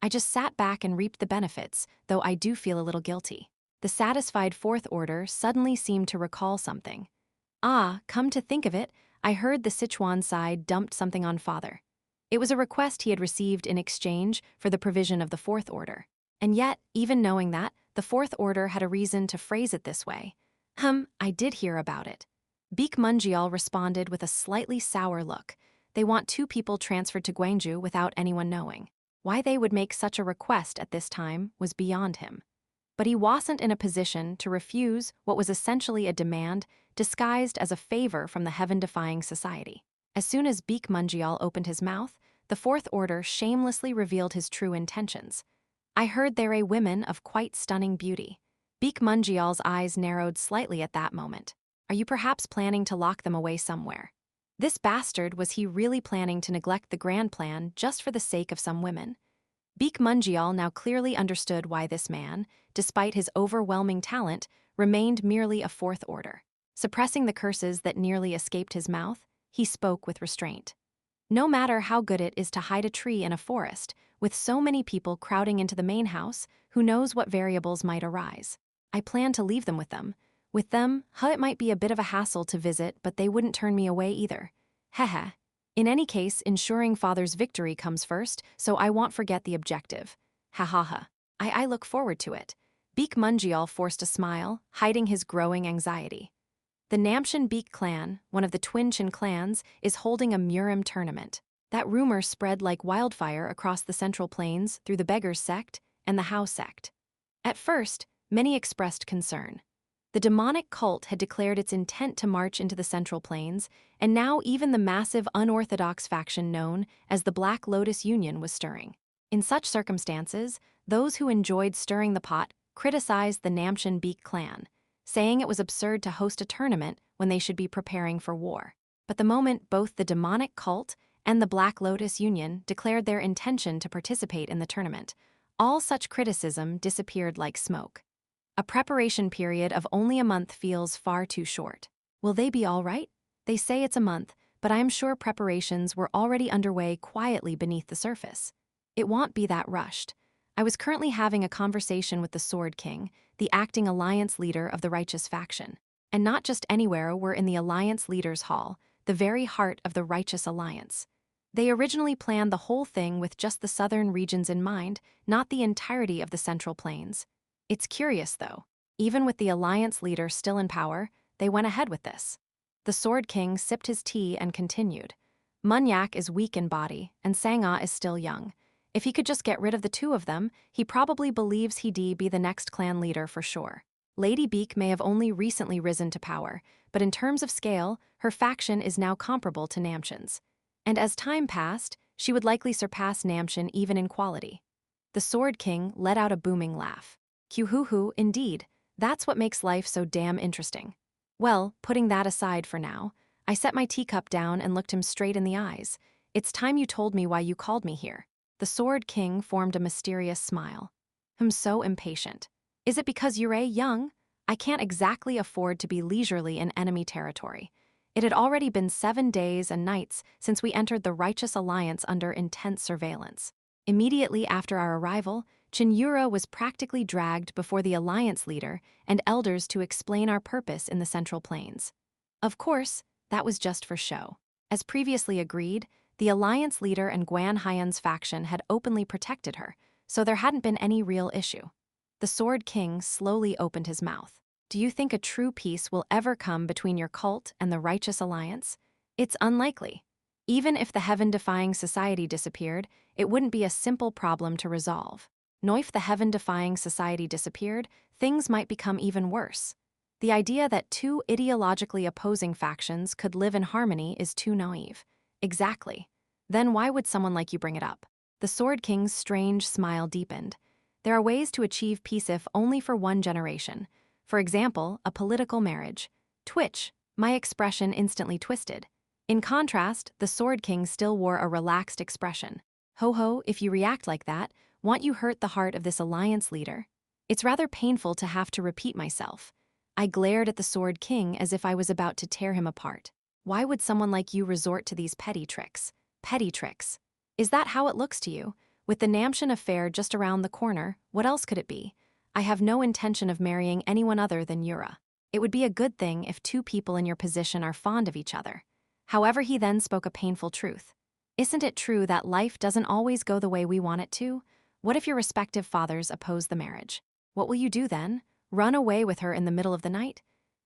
I just sat back and reaped the benefits, though I do feel a little guilty. The satisfied Fourth Order suddenly seemed to recall something. Ah, come to think of it, I heard the Sichuan side dumped something on father. It was a request he had received in exchange for the provision of the Fourth Order. And yet, even knowing that, the Fourth Order had a reason to phrase it this way. I did hear about it. Beak Mungial responded with a slightly sour look. They want 2 people transferred to Gwangju without anyone knowing. Why they would make such a request at this time was beyond him. But he wasn't in a position to refuse what was essentially a demand disguised as a favor from the heaven-defying society. As soon as Beak Mungial opened his mouth, the Fourth Order shamelessly revealed his true intentions. I heard there are women of quite stunning beauty. Beak Mungial's eyes narrowed slightly at that moment. Are you perhaps planning to lock them away somewhere? This bastard, was he really planning to neglect the grand plan just for the sake of some women? Beak Mungial now clearly understood why this man, despite his overwhelming talent, remained merely a Fourth Order. Suppressing the curses that nearly escaped his mouth, he spoke with restraint. No matter how good it is to hide a tree in a forest, with so many people crowding into the main house, who knows what variables might arise? I plan to leave them with them. With them, it might be a bit of a hassle to visit, but they wouldn't turn me away either. Heh. In any case, ensuring father's victory comes first, so I won't forget the objective. Ha ha ha. I look forward to it. Beak Mungial forced a smile, hiding his growing anxiety. The Namshan Beak clan, one of the twin Chin clans, is holding a Murim tournament. That rumor spread like wildfire across the Central Plains through the Beggars sect and the Hao sect. At first, many expressed concern. The demonic cult had declared its intent to march into the Central Plains, and now even the massive unorthodox faction known as the Black Lotus Union was stirring. In such circumstances, those who enjoyed stirring the pot criticized the Namshan Beak clan, saying it was absurd to host a tournament when they should be preparing for war. But the moment both the demonic cult and the Black Lotus Union declared their intention to participate in the tournament, all such criticism disappeared like smoke. A preparation period of only a month feels far too short. Will they be all right? They say it's a month, but I'm sure preparations were already underway quietly beneath the surface. It won't be that rushed. I was currently having a conversation with the Sword King, the acting alliance leader of the righteous faction. And not just anywhere, we're in the Alliance Leaders' Hall, the very heart of the Righteous Alliance. They originally planned the whole thing with just the southern regions in mind, not the entirety of the Central Plains. It's curious, though. Even with the Alliance leader still in power, they went ahead with this. The Sword King sipped his tea and continued. Munyak is weak in body, and Sangha is still young. If he could just get rid of the two of them, he probably believes he'd be the next clan leader for sure. Lady Beak may have only recently risen to power, but in terms of scale, her faction is now comparable to Namchin's. And as time passed, she would likely surpass Namchin even in quality. The Sword King let out a booming laugh. Kyuhuhu, indeed, that's what makes life so damn interesting. Well, putting that aside for now, I set my teacup down and looked him straight in the eyes. It's time you told me why you called me here. The Sword King formed a mysterious smile. I'm so impatient. Is it because you're young? I can't exactly afford to be leisurely in enemy territory. It had already been 7 days and nights since we entered the Righteous Alliance under intense surveillance. Immediately after our arrival, Cheon Yura was practically dragged before the Alliance leader and elders to explain our purpose in the Central Plains. Of course, that was just for show. As previously agreed, the Alliance leader and Guan Haiyan's faction had openly protected her, so there hadn't been any real issue. The Sword King slowly opened his mouth. Do you think a true peace will ever come between your cult and the Righteous Alliance? It's unlikely. Even if the heaven-defying society disappeared, it wouldn't be a simple problem to resolve. If the heaven-defying society disappeared, things might become even worse. The idea that two ideologically opposing factions could live in harmony is too naive. Exactly. Then why would someone like you bring it up? The Sword King's strange smile deepened. There are ways to achieve peace if only for one generation. For example, a political marriage. Twitch, my expression instantly twisted. In contrast, the Sword King still wore a relaxed expression. Ho ho, if you react like that, won't you hurt the heart of this alliance leader? It's rather painful to have to repeat myself. I glared at the Sword King as if I was about to tear him apart. Why would someone like you resort to these petty tricks? Petty tricks. Is that how it looks to you? With the Namchin affair just around the corner, what else could it be? I have no intention of marrying anyone other than Yura. It would be a good thing if two people in your position are fond of each other. However, he then spoke a painful truth. Isn't it true that life doesn't always go the way we want it to? What if your respective fathers oppose the marriage? What will you do then? Run away with her in the middle of the night?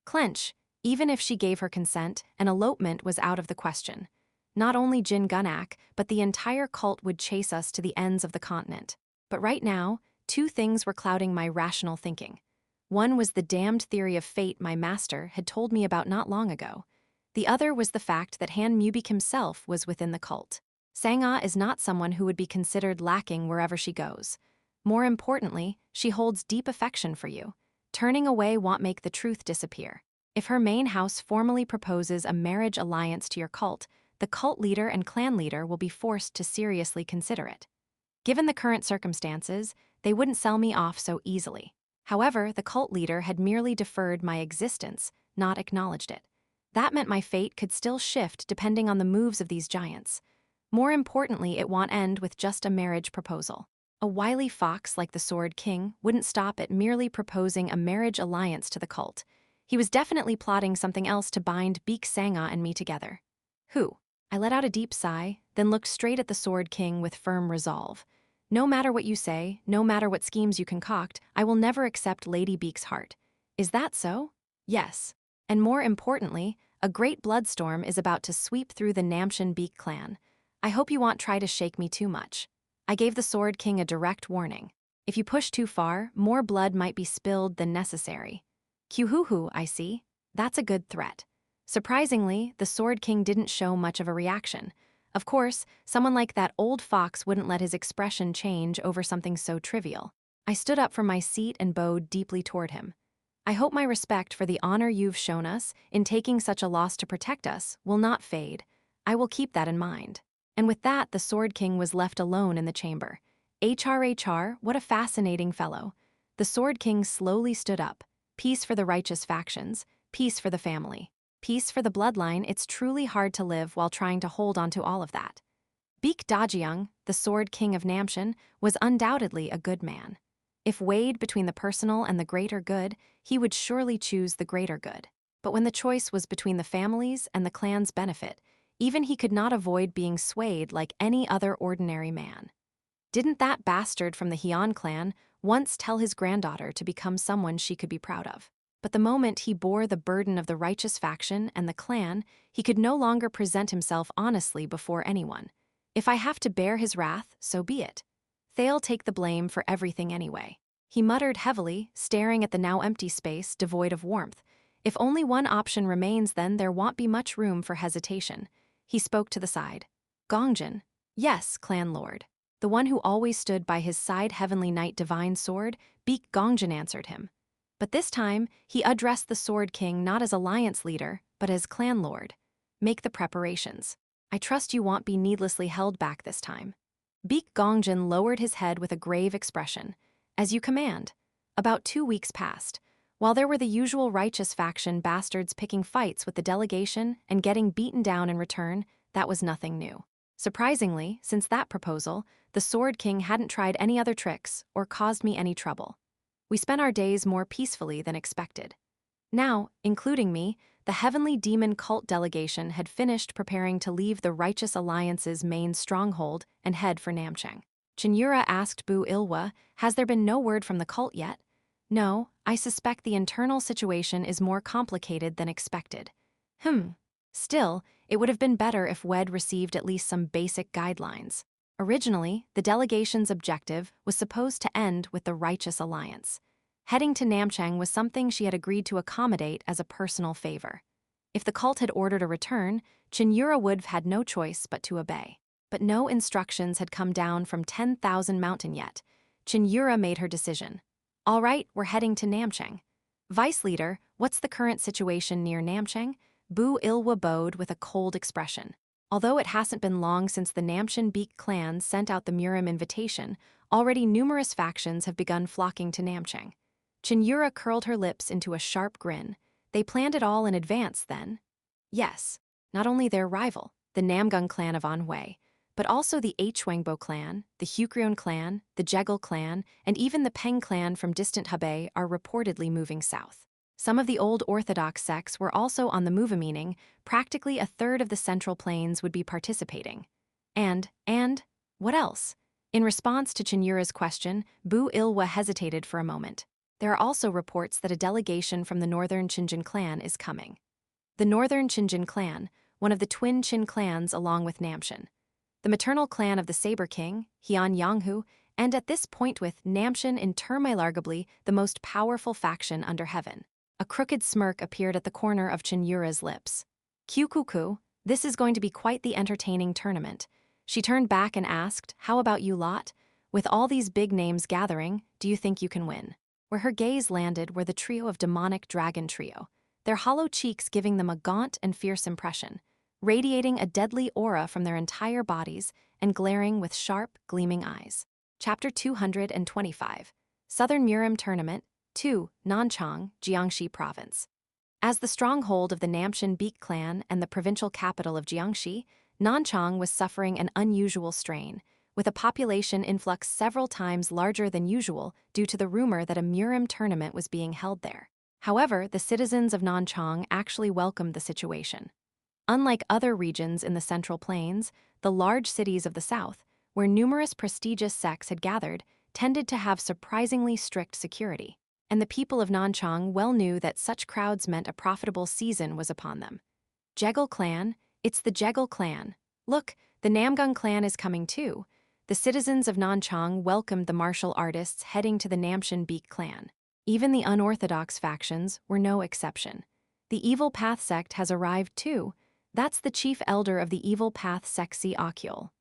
Clench, even if she gave her consent, an elopement was out of the question. Not only Jin Gunak, but the entire cult would chase us to the ends of the continent. But right now, two things were clouding my rational thinking. One was the damned theory of fate my master had told me about not long ago. The other was the fact that Han Mubik himself was within the cult. Sangha is not someone who would be considered lacking wherever she goes. More importantly, she holds deep affection for you. Turning away won't make the truth disappear. If her main house formally proposes a marriage alliance to your cult, the cult leader and clan leader will be forced to seriously consider it. Given the current circumstances, they wouldn't sell me off so easily. However, the cult leader had merely deferred my existence, not acknowledged it. That meant my fate could still shift depending on the moves of these giants. More importantly, it won't end with just a marriage proposal. A wily fox like the Sword King wouldn't stop at merely proposing a marriage alliance to the cult. He was definitely plotting something else to bind Beak Sangha and me together. Who? I let out a deep sigh, then looked straight at the Sword King with firm resolve. No matter what you say, no matter what schemes you concoct, I will never accept Lady Beak's heart. Is that so? Yes. And more importantly, a great bloodstorm is about to sweep through the Namchin Beak clan. I hope you won't try to shake me too much. I gave the Sword King a direct warning. If you push too far, more blood might be spilled than necessary. Kyuhuhu, I see. That's a good threat. Surprisingly, the Sword King didn't show much of a reaction. Of course, someone like that old fox wouldn't let his expression change over something so trivial. I stood up from my seat and bowed deeply toward him. I hope my respect for the honor you've shown us in taking such a loss to protect us will not fade. I will keep that in mind. And with that, the Sword King was left alone in the chamber. HR, what a fascinating fellow. The Sword King slowly stood up. Peace for the righteous factions, peace for the family, peace for the bloodline. It's truly hard to live while trying to hold on to all of that. Baek Dajeong, the Sword King of Namcheon, was undoubtedly a good man. If weighed between the personal and the greater good, he would surely choose the greater good. But when the choice was between the family's and the clan's benefit, even he could not avoid being swayed like any other ordinary man. Didn't that bastard from the Hyeon clan once tell his granddaughter to become someone she could be proud of? But the moment he bore the burden of the righteous faction and the clan, he could no longer present himself honestly before anyone. If I have to bear his wrath, so be it. They'll take the blame for everything anyway. He muttered heavily, staring at the now empty space devoid of warmth. If only one option remains, then there won't be much room for hesitation. He spoke to the side. Gongjin. Yes, clan lord. The one who always stood by his side, heavenly knight divine sword, Baek Gongjin answered him. But this time, he addressed the Sword King not as alliance leader, but as clan lord. Make the preparations. I trust you won't be needlessly held back this time. Baek Gongjin lowered his head with a grave expression. As you command. About 2 weeks passed. While there were the usual righteous faction bastards picking fights with the delegation and getting beaten down in return, that was nothing new. Surprisingly, since that proposal, the Sword King hadn't tried any other tricks or caused me any trouble. We spent our days more peacefully than expected. Now, including me, the heavenly demon cult delegation had finished preparing to leave the Righteous Alliance's main stronghold and head for Namcheon. Cheon Yura asked Bu Ilhwa, has there been no word from the cult yet? No, I suspect the internal situation is more complicated than expected. Still, it would have been better if WED received at least some basic guidelines. Originally, the delegation's objective was supposed to end with the Righteous Alliance. Heading to Namcheon was something she had agreed to accommodate as a personal favor. If the cult had ordered a return, Cheon Yura would have had no choice but to obey. But no instructions had come down from 10,000 Mountain yet. Cheon Yura made her decision. All right, we're heading to Namcheon. Vice Leader, what's the current situation near Namcheon? Bu Ilhwa bowed with a cold expression. Although it hasn't been long since the Namcheon Baek clan sent out the Murim invitation, already numerous factions have begun flocking to Namcheon. Cheon Yura curled her lips into a sharp grin. They planned it all in advance, then? Yes, not only their rival, the Namgung clan of Anhui, but also the Hwangbo clan, the Hukryeon clan, the Jegal clan, and even the Peng clan from distant Hebei are reportedly moving south. Some of the old Orthodox sects were also on the move, meaning practically a third of the Central Plains would be participating. And, what else? In response to Cheon Yura's question, Bu Ilhwa hesitated for a moment. There are also reports that a delegation from the Northern Chinjin clan is coming. The Northern Chinjin clan, one of the twin Chin clans along with Namcheon. The maternal clan of the Saber King, Hyeon Yanghu, and at this point with Namcheon in turmoil, arguably the most powerful faction under heaven. A crooked smirk appeared at the corner of Cheon Yura's lips. Kukuku, this is going to be quite the entertaining tournament. She turned back and asked, how about you lot? With all these big names gathering, do you think you can win? Where her gaze landed were the trio of demonic dragon trio, their hollow cheeks giving them a gaunt and fierce impression, radiating a deadly aura from their entire bodies and glaring with sharp, gleaming eyes. Chapter 225. Southern Murim Tournament, 2, Nanchang, Jiangxi Province. As the stronghold of the Namcheon Baek clan and the provincial capital of Jiangxi, Nanchang was suffering an unusual strain, with a population influx several times larger than usual due to the rumor that a Murim tournament was being held there. However, the citizens of Nanchang actually welcomed the situation. Unlike other regions in the Central Plains, the large cities of the south, where numerous prestigious sects had gathered, tended to have surprisingly strict security. And the people of Nanchang well knew that such crowds meant a profitable season was upon them. Jegal clan, it's the Jegal clan. Look, the Namgung clan is coming too. The citizens of Nanchang welcomed the martial artists heading to the Namcheon Baek clan. Even the unorthodox factions were no exception. The Evil Path sect has arrived too. That's the chief elder of the Evil Path Seksi Akyol.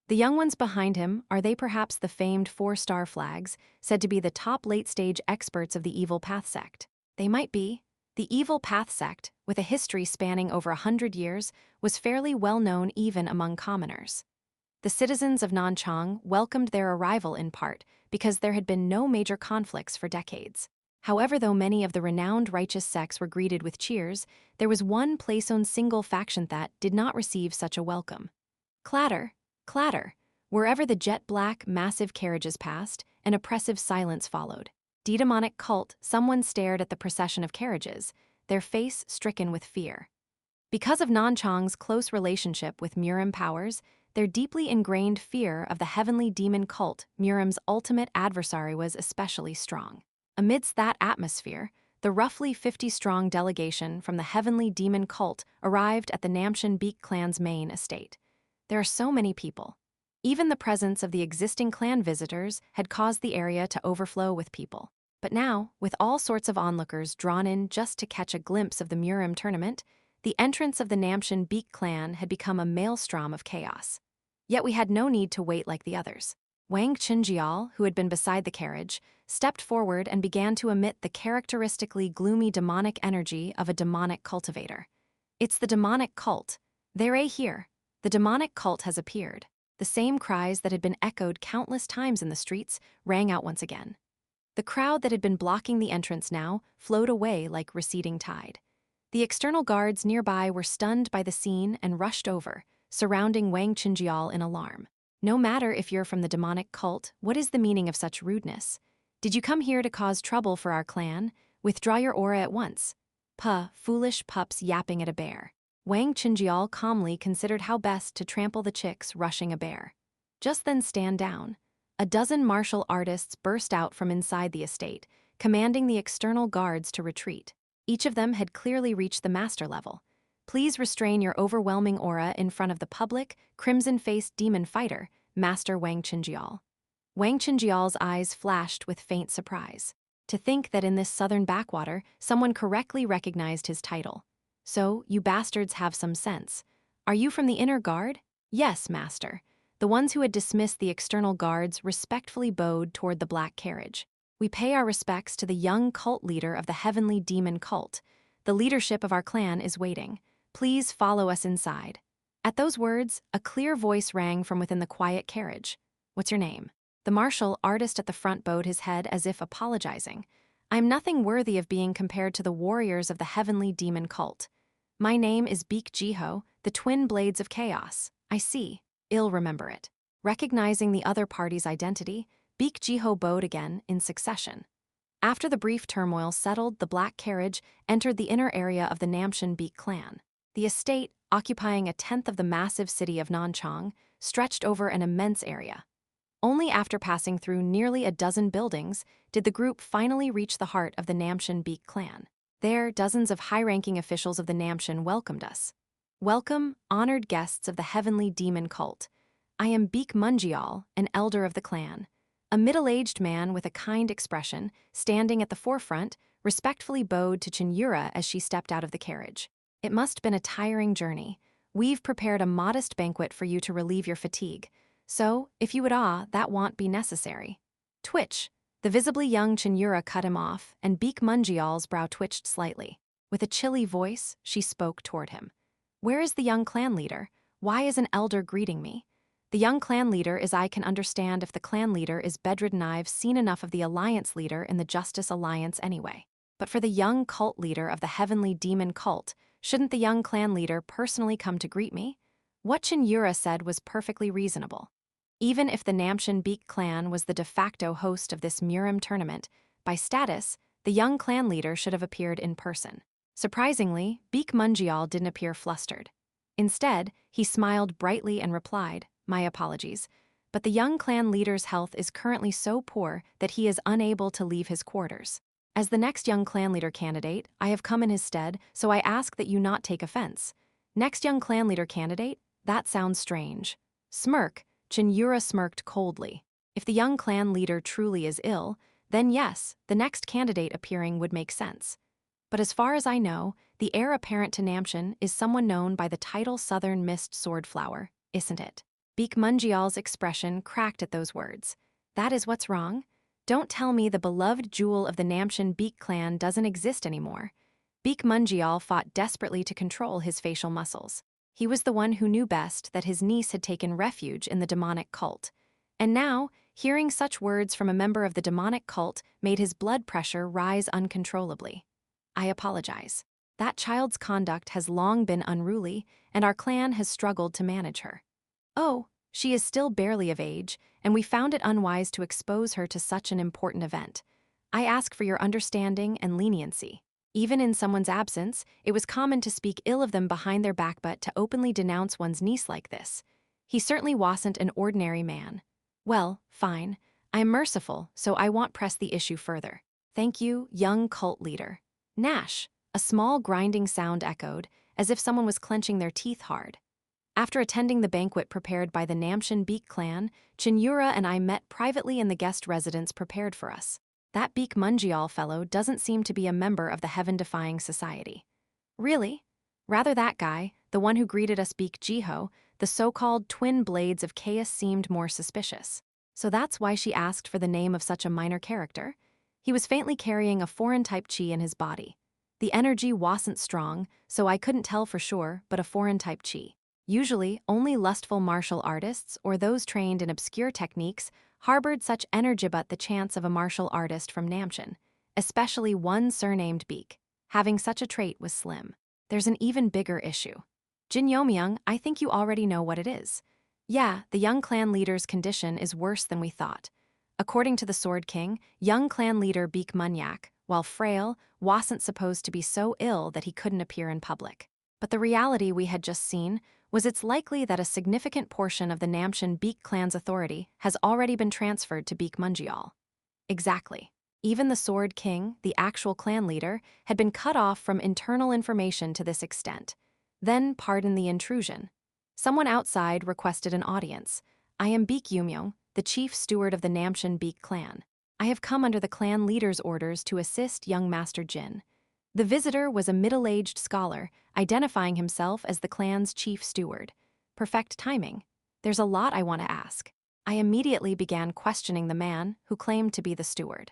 The young ones behind him, are they perhaps the famed 4-star flags, said to be the top late-stage experts of the Evil Path sect? They might be. The Evil Path sect, with a history spanning over 100 years, was fairly well known even among commoners. The citizens of Nanchang welcomed their arrival in part because there had been no major conflicts for decades. However, though many of the renowned righteous sects were greeted with cheers, there was one place-owned single faction that did not receive such a welcome. Clatter. Clatter. Wherever the jet-black, massive carriages passed, an oppressive silence followed. Demonic cult, someone stared at the procession of carriages, their face stricken with fear. Because of Nanchang's close relationship with Murim powers, their deeply ingrained fear of the heavenly demon cult, Murim's ultimate adversary, was especially strong. Amidst that atmosphere, the roughly 50-strong delegation from the heavenly demon cult arrived at the Namshan Beek clan's main estate. There are so many people. Even the presence of the existing clan visitors had caused the area to overflow with people. But now, with all sorts of onlookers drawn in just to catch a glimpse of the Murim tournament, the entrance of the Namshan Beek clan had become a maelstrom of chaos. Yet we had no need to wait like the others. Wang Chenjial, who had been beside the carriage, stepped forward and began to emit the characteristically gloomy demonic energy of a demonic cultivator. It's the demonic cult. They're here. The demonic cult has appeared. The same cries that had been echoed countless times in the streets rang out once again. The crowd that had been blocking the entrance now flowed away like receding tide. The external guards nearby were stunned by the scene and rushed over, surrounding Wang Chenjial in alarm. No matter if you're from the demonic cult, what is the meaning of such rudeness? Did you come here to cause trouble for our clan? Withdraw your aura at once. Puh, foolish pups yapping at a bear. Wang Chenjial calmly considered how best to trample the chicks rushing a bear. Just then stand down. A dozen martial artists burst out from inside the estate, commanding the external guards to retreat. Each of them had clearly reached the master level. Please restrain your overwhelming aura in front of the public, crimson-faced demon fighter, Master Wang Chenjial. Wang Chenjial's eyes flashed with faint surprise. To think that in this southern backwater, someone correctly recognized his title. So, you bastards have some sense. Are you from the inner guard? Yes, master. The ones who had dismissed the external guards respectfully bowed toward the black carriage. We pay our respects to the young cult leader of the heavenly demon cult. The leadership of our clan is waiting. Please follow us inside. At those words, a clear voice rang from within the quiet carriage. What's your name? The martial artist at the front bowed his head as if apologizing. I'm nothing worthy of being compared to the warriors of the heavenly demon cult. My name is Beek Jiho, the twin blades of chaos. I see. I'll remember it. Recognizing the other party's identity, Beek Jiho bowed again in succession. After the brief turmoil settled, the black carriage entered the inner area of the Namshan Beek clan. The estate, occupying a tenth of the massive city of Nanchang, stretched over an immense area. Only after passing through nearly a dozen buildings did the group finally reach the heart of the Namshan Beek clan. There, dozens of high-ranking officials of the Namshan welcomed us. Welcome, honored guests of the heavenly demon cult. I am Beek Munjial, an elder of the clan. A middle-aged man with a kind expression, standing at the forefront, respectfully bowed to Cheon Yura as she stepped out of the carriage. It must have been a tiring journey. We've prepared a modest banquet for you to relieve your fatigue. So, if you would that won't be necessary. Twitch. The visibly young Cheon Yura cut him off, and Beek Munjial's brow twitched slightly. With a chilly voice, she spoke toward him. Where is the young clan leader? Why is an elder greeting me? The young clan leader is I can understand if the clan leader is bedridden. I've seen enough of the alliance leader in the Justice Alliance anyway. But for the young cult leader of the heavenly demon cult, shouldn't the young clan leader personally come to greet me? What Cheon Yura said was perfectly reasonable. Even if the Namshan Beek clan was the de facto host of this Murim tournament, by status, the young clan leader should have appeared in person. Surprisingly, Beek Munjial didn't appear flustered. Instead, he smiled brightly and replied, "My apologies, but the young clan leader's health is currently so poor that he is unable to leave his quarters. As the next young clan leader candidate, I have come in his stead, so I ask that you not take offense. Next young clan leader candidate? That sounds strange." Smirk. Cheon Yura smirked coldly. If the young clan leader truly is ill, then yes, the next candidate appearing would make sense. But as far as I know, the heir apparent to Namshan is someone known by the title Southern Mist Swordflower, isn't it? Beek Munjial's expression cracked at those words. That is what's wrong? Don't tell me the beloved jewel of the Namshan Beek clan doesn't exist anymore. Beek Munjial fought desperately to control his facial muscles. He was the one who knew best that his niece had taken refuge in the demonic cult. And now, hearing such words from a member of the demonic cult made his blood pressure rise uncontrollably. I apologize. That child's conduct has long been unruly, and our clan has struggled to manage her. Oh, She is still barely of age, and we found it unwise to expose her to such an important event. I ask for your understanding and leniency. Even in someone's absence, it was common to speak ill of them behind their back, but to openly denounce one's niece like this. He certainly wasn't an ordinary man. Well, fine. I am merciful, so I won't press the issue further. Thank you, young cult leader. Nash. A small grinding sound echoed, as if someone was clenching their teeth hard. After attending the banquet prepared by the Namcheon Beek clan, Cheon Yura and I met privately in the guest residence prepared for us. That Beek Mungial fellow doesn't seem to be a member of the heaven-defying society. Really? Rather that guy, the one who greeted us Beek Jiho, the so-called twin blades of chaos, seemed more suspicious. So that's why she asked for the name of such a minor character? He was faintly carrying a foreign-type chi in his body. The energy wasn't strong, so I couldn't tell for sure, but a foreign-type chi. Usually, only lustful martial artists or those trained in obscure techniques harbored such energy, but the chance of a martial artist from Namcheon, especially one surnamed Beek, having such a trait was slim. There's an even bigger issue. Jin Yeomyung, I think you already know what it is. Yeah, the young clan leader's condition is worse than we thought. According to the Sword King, young clan leader Beek Munyak, while frail, wasn't supposed to be so ill that he couldn't appear in public. But the reality we had just seen was it's likely that a significant portion of the Namcheon Beek clan's authority has already been transferred to Beek Mungial. Exactly. Even the Sword King, the actual clan leader, had been cut off from internal information to this extent. Then, pardon the intrusion. Someone outside requested an audience. I am Beek Yeomyung, the chief steward of the Namcheon Beek clan. I have come under the clan leader's orders to assist young Master Jin. The visitor was a middle-aged scholar, identifying himself as the clan's chief steward. Perfect timing. There's a lot I want to ask. I immediately began questioning the man who claimed to be the steward.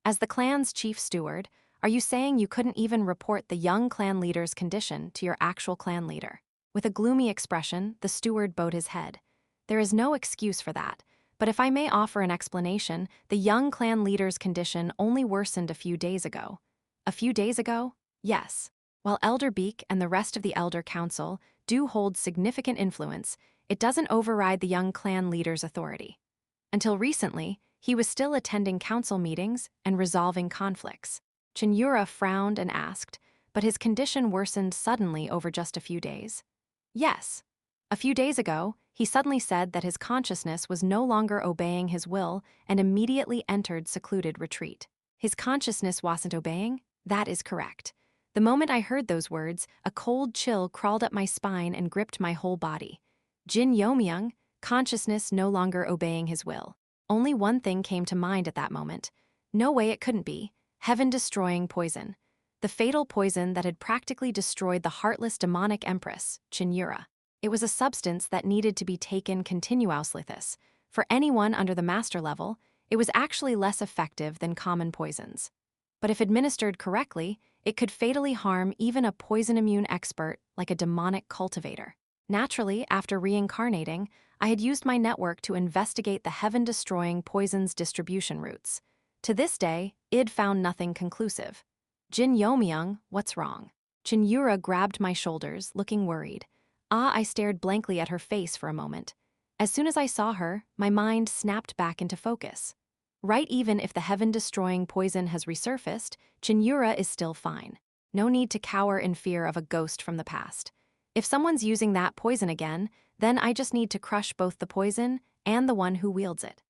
As the clan's chief steward, are you saying you couldn't even report the young clan leader's condition to your actual clan leader? With a gloomy expression, the steward bowed his head. There is no excuse for that, but if I may offer an explanation, the young clan leader's condition only worsened a few days ago. A few days ago? Yes. While Elder Beek and the rest of the Elder Council do hold significant influence, it doesn't override the young clan leader's authority. Until recently, he was still attending council meetings and resolving conflicts. Cheon Yura frowned and asked, but his condition worsened suddenly over just a few days. Yes. A few days ago, he suddenly said that his consciousness was no longer obeying his will and immediately entered secluded retreat. His consciousness wasn't obeying? That is correct. The moment I heard those words, a cold chill crawled up my spine and gripped my whole body. Jin Yeomyung, consciousness no longer obeying his will. Only one thing came to mind at that moment. No way it couldn't be. Heaven-destroying poison. The fatal poison that had practically destroyed the heartless demonic empress, Cheon Yura. It was a substance that needed to be taken continuously. For anyone under the master level, it was actually less effective than common poisons. But if administered correctly, it could fatally harm even a poison-immune expert like a demonic cultivator. Naturally, after reincarnating, I had used my network to investigate the heaven-destroying poison's distribution routes. To this day, I'd found nothing conclusive. Jin Yeomyung, what's wrong? Cheon Yura grabbed my shoulders, looking worried. I stared blankly at her face for a moment. As soon as I saw her, my mind snapped back into focus. Right, even if the heaven-destroying poison has resurfaced, Cheon Yura is still fine. No need to cower in fear of a ghost from the past. If someone's using that poison again, then I just need to crush both the poison and the one who wields it.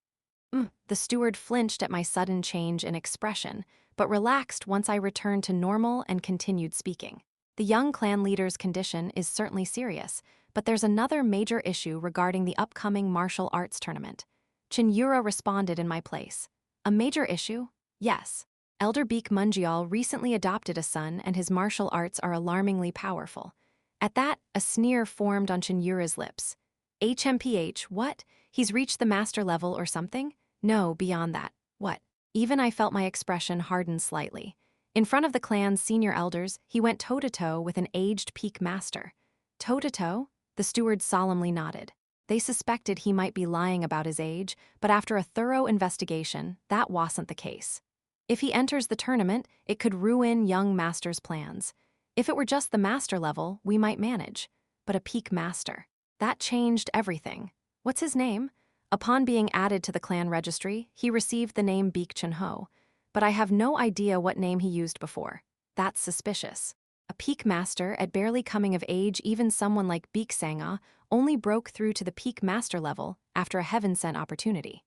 The steward flinched at my sudden change in expression, but relaxed once I returned to normal and continued speaking. The young clan leader's condition is certainly serious, but there's another major issue regarding the upcoming martial arts tournament. Cheon Yura responded in my place. A major issue? Yes. Elder Beek Mungial recently adopted a son and his martial arts are alarmingly powerful. At that, a sneer formed on Cheon Yura's lips. HMPH, what? He's reached the master level or something? No, beyond that. What? Even I felt my expression harden slightly. In front of the clan's senior elders, he went toe-to-toe with an aged peak master. Toe-to-toe? The steward solemnly nodded. They suspected he might be lying about his age, but after a thorough investigation, that wasn't the case. If he enters the tournament, it could ruin young master's plans. If it were just the master level, we might manage. But a peak master. That changed everything. What's his name? Upon being added to the clan registry, he received the name Baek Chun-ho, but I have no idea what name he used before. That's suspicious. A peak master at barely coming of age, even someone like Baek Sang-ah only broke through to the peak master level after a heaven-sent opportunity.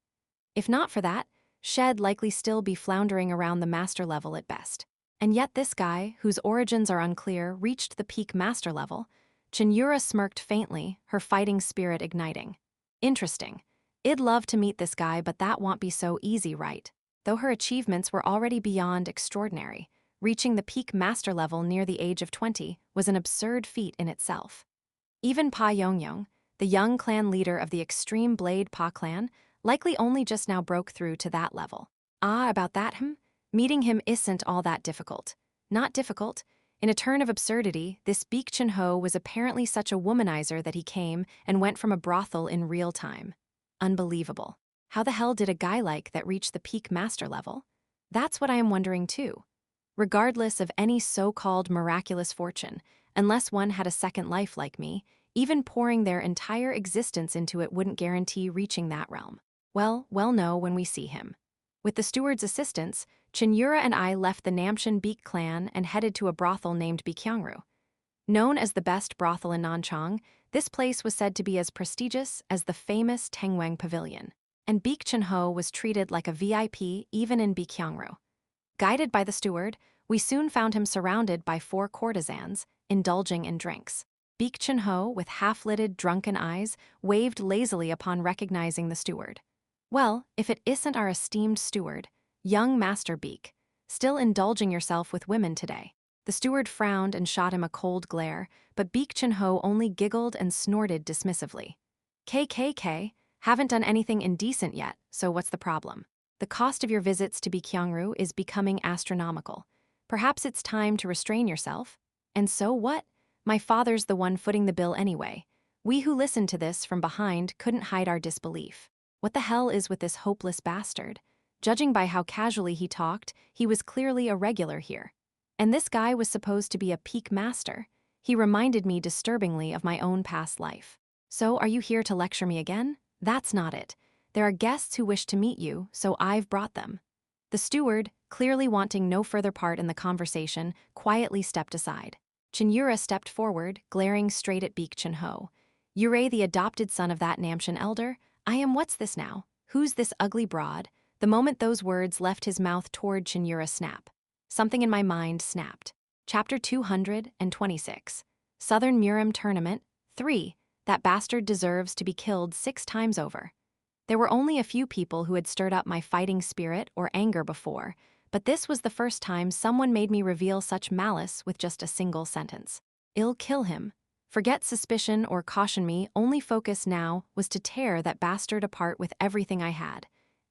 If not for that, Shed likely still be floundering around the master level at best. And yet this guy, whose origins are unclear, reached the peak master level. Cheon Yura smirked faintly, her fighting spirit igniting. Interesting. I'd love to meet this guy, but that won't be so easy, right? Though her achievements were already beyond extraordinary, reaching the peak master level near the age of 20 was an absurd feat in itself. Even Pa Yong-young, the young clan leader of the extreme Blade Pa clan, likely only just now broke through to that level. About that meeting him isn't all that difficult. Not difficult. In a turn of absurdity, this Baek Chun-ho was apparently such a womanizer that he came and went from a brothel in real time. Unbelievable. How the hell did a guy like that reach the peak master level? That's what I am wondering too. Regardless of any so-called miraculous fortune, unless one had a second life like me, even pouring their entire existence into it wouldn't guarantee reaching that realm. We'll know when we see him. With the steward's assistance, Cheon Yura and I left the Namcheon Baek clan and headed to a brothel named Baekhyangru. Known as the best brothel in Nanchang, this place was said to be as prestigious as the famous Tengwang Pavilion, and Baek Chun-ho was treated like a VIP even in Baekhyangru. Guided by the steward, we soon found him surrounded by 4 courtesans, indulging in drinks. Baek Chun-ho, with half-lidded, drunken eyes, waved lazily upon recognizing the steward. Well, if it isn't our esteemed steward, young Master Baek, still indulging yourself with women today. The steward frowned and shot him a cold glare, but Baek Chun-ho only giggled and snorted dismissively. KKK, haven't done anything indecent yet, so what's the problem? The cost of your visits to Baekhyangru is becoming astronomical. Perhaps it's time to restrain yourself? And so what? My father's the one footing the bill anyway. We who listened to this from behind couldn't hide our disbelief. What the hell is with this hopeless bastard? Judging by how casually he talked, he was clearly a regular here. And this guy was supposed to be a peak master. He reminded me disturbingly of my own past life. So are you here to lecture me again? That's not it. There are guests who wish to meet you, so I've brought them. The steward, clearly wanting no further part in the conversation, quietly stepped aside. Cheon Yura stepped forward, glaring straight at Baek Chun-ho. Yura, the adopted son of that Namcheon elder? I am what's this now? Who's this ugly broad? The moment those words left his mouth toward Cheon Yura snap. Something in my mind snapped. Chapter 226. Southern Murim Tournament, 3. That bastard deserves to be killed 6 times over. There were only a few people who had stirred up my fighting spirit or anger before, but this was the first time someone made me reveal such malice with just a single sentence. I'll kill him. Forget suspicion or caution me, only focus now was to tear that bastard apart with everything I had.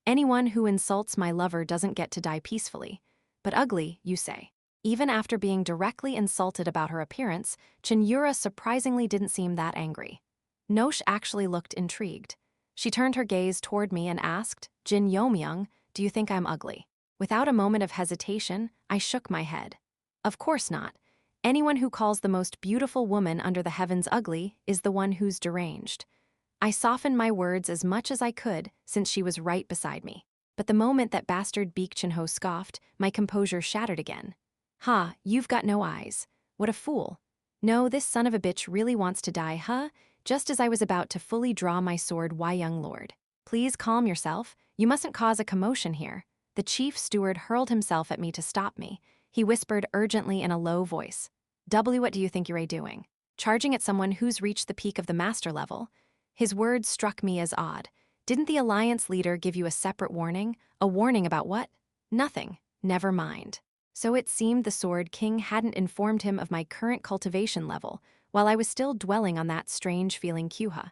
Anyone who insults my lover doesn't get to die peacefully. But ugly, you say. Even after being directly insulted about her appearance, Cheon Yura surprisingly didn't seem that angry. Nosh actually looked intrigued. She turned her gaze toward me and asked, Jin Yeomyung, do you think I'm ugly? Without a moment of hesitation, I shook my head. Of course not. Anyone who calls the most beautiful woman under the heavens ugly is the one who's deranged. I softened my words as much as I could since she was right beside me. But the moment that bastard Baek Chun-ho scoffed, my composure shattered again. Ha, you've got no eyes. What a fool. No, this son of a bitch really wants to die, huh? Just as I was about to fully draw my sword, why, young lord? Please calm yourself. You mustn't cause a commotion here. The chief steward hurled himself at me to stop me. He whispered urgently in a low voice. What do you think you're doing? Charging at someone who's reached the peak of the master level? His words struck me as odd. Didn't the Alliance leader give you a separate warning? A warning about what? Nothing. Never mind. So it seemed the Sword King hadn't informed him of my current cultivation level, while I was still dwelling on that strange feeling Kyuha.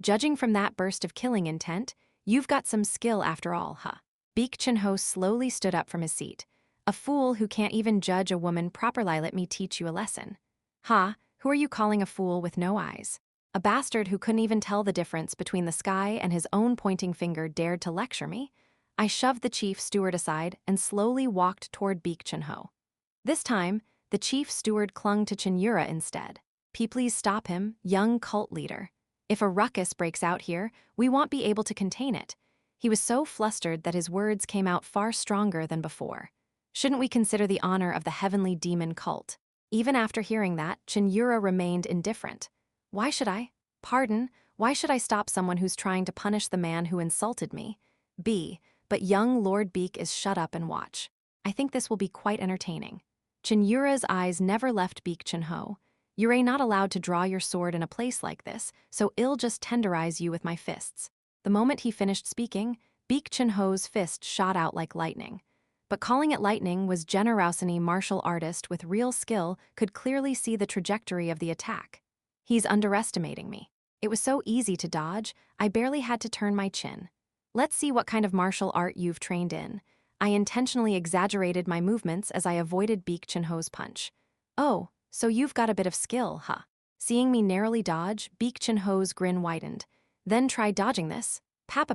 Judging from that burst of killing intent, you've got some skill after all, huh? Baek Chun-ho slowly stood up from his seat. A fool who can't even judge a woman properly, let me teach you a lesson. Ha, who are you calling a fool with no eyes? A bastard who couldn't even tell the difference between the sky and his own pointing finger dared to lecture me? I shoved the chief steward aside and slowly walked toward Baek Chun-ho. This time, the chief steward clung to Cheon Yura instead. Please stop him, young cult leader. If a ruckus breaks out here, we won't be able to contain it. He was so flustered that his words came out far stronger than before. Shouldn't we consider the honor of the heavenly demon cult? Even after hearing that, Cheon Yura remained indifferent. Why should I? Pardon, why should I stop someone who's trying to punish the man who insulted me? But young Lord Beek is shut up and watch. I think this will be quite entertaining. Cheon Yura's eyes never left Beek Cheon-ho. You're not allowed to draw your sword in a place like this, so I'll just tenderize you with my fists. The moment he finished speaking, Beek Cheon-ho's fist shot out like lightning. But calling it lightning was generosity. Martial artist with real skill could clearly see the trajectory of the attack. He's underestimating me. It was so easy to dodge, I barely had to turn my chin. Let's see what kind of martial art you've trained in. I intentionally exaggerated my movements as I avoided Beek Cheon-ho's punch. Oh, so you've got a bit of skill, huh? Seeing me narrowly dodge, Beek Cheon-ho's grin widened. Then try dodging this. Pap.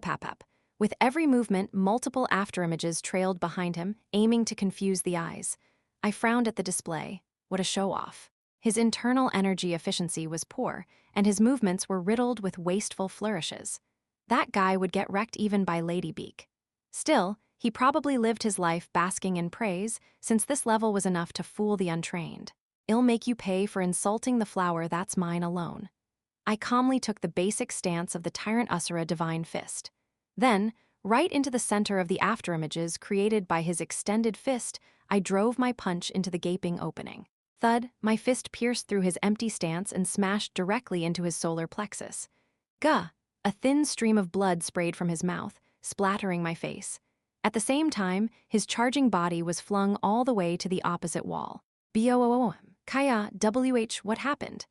With every movement, multiple afterimages trailed behind him, aiming to confuse the eyes. I frowned at the display. What a show-off. His internal energy efficiency was poor, and his movements were riddled with wasteful flourishes. That guy would get wrecked even by Lady Beek. Still, he probably lived his life basking in praise, since this level was enough to fool the untrained. I'll make you pay for insulting the flower that's mine alone. I calmly took the basic stance of the Tyrant Usura Divine Fist. Then, right into the center of the afterimages created by his extended fist, I drove my punch into the gaping opening. Thud, my fist pierced through his empty stance and smashed directly into his solar plexus. Gah! A thin stream of blood sprayed from his mouth, splattering my face. At the same time, his charging body was flung all the way to the opposite wall. Boom! Kaya, what happened?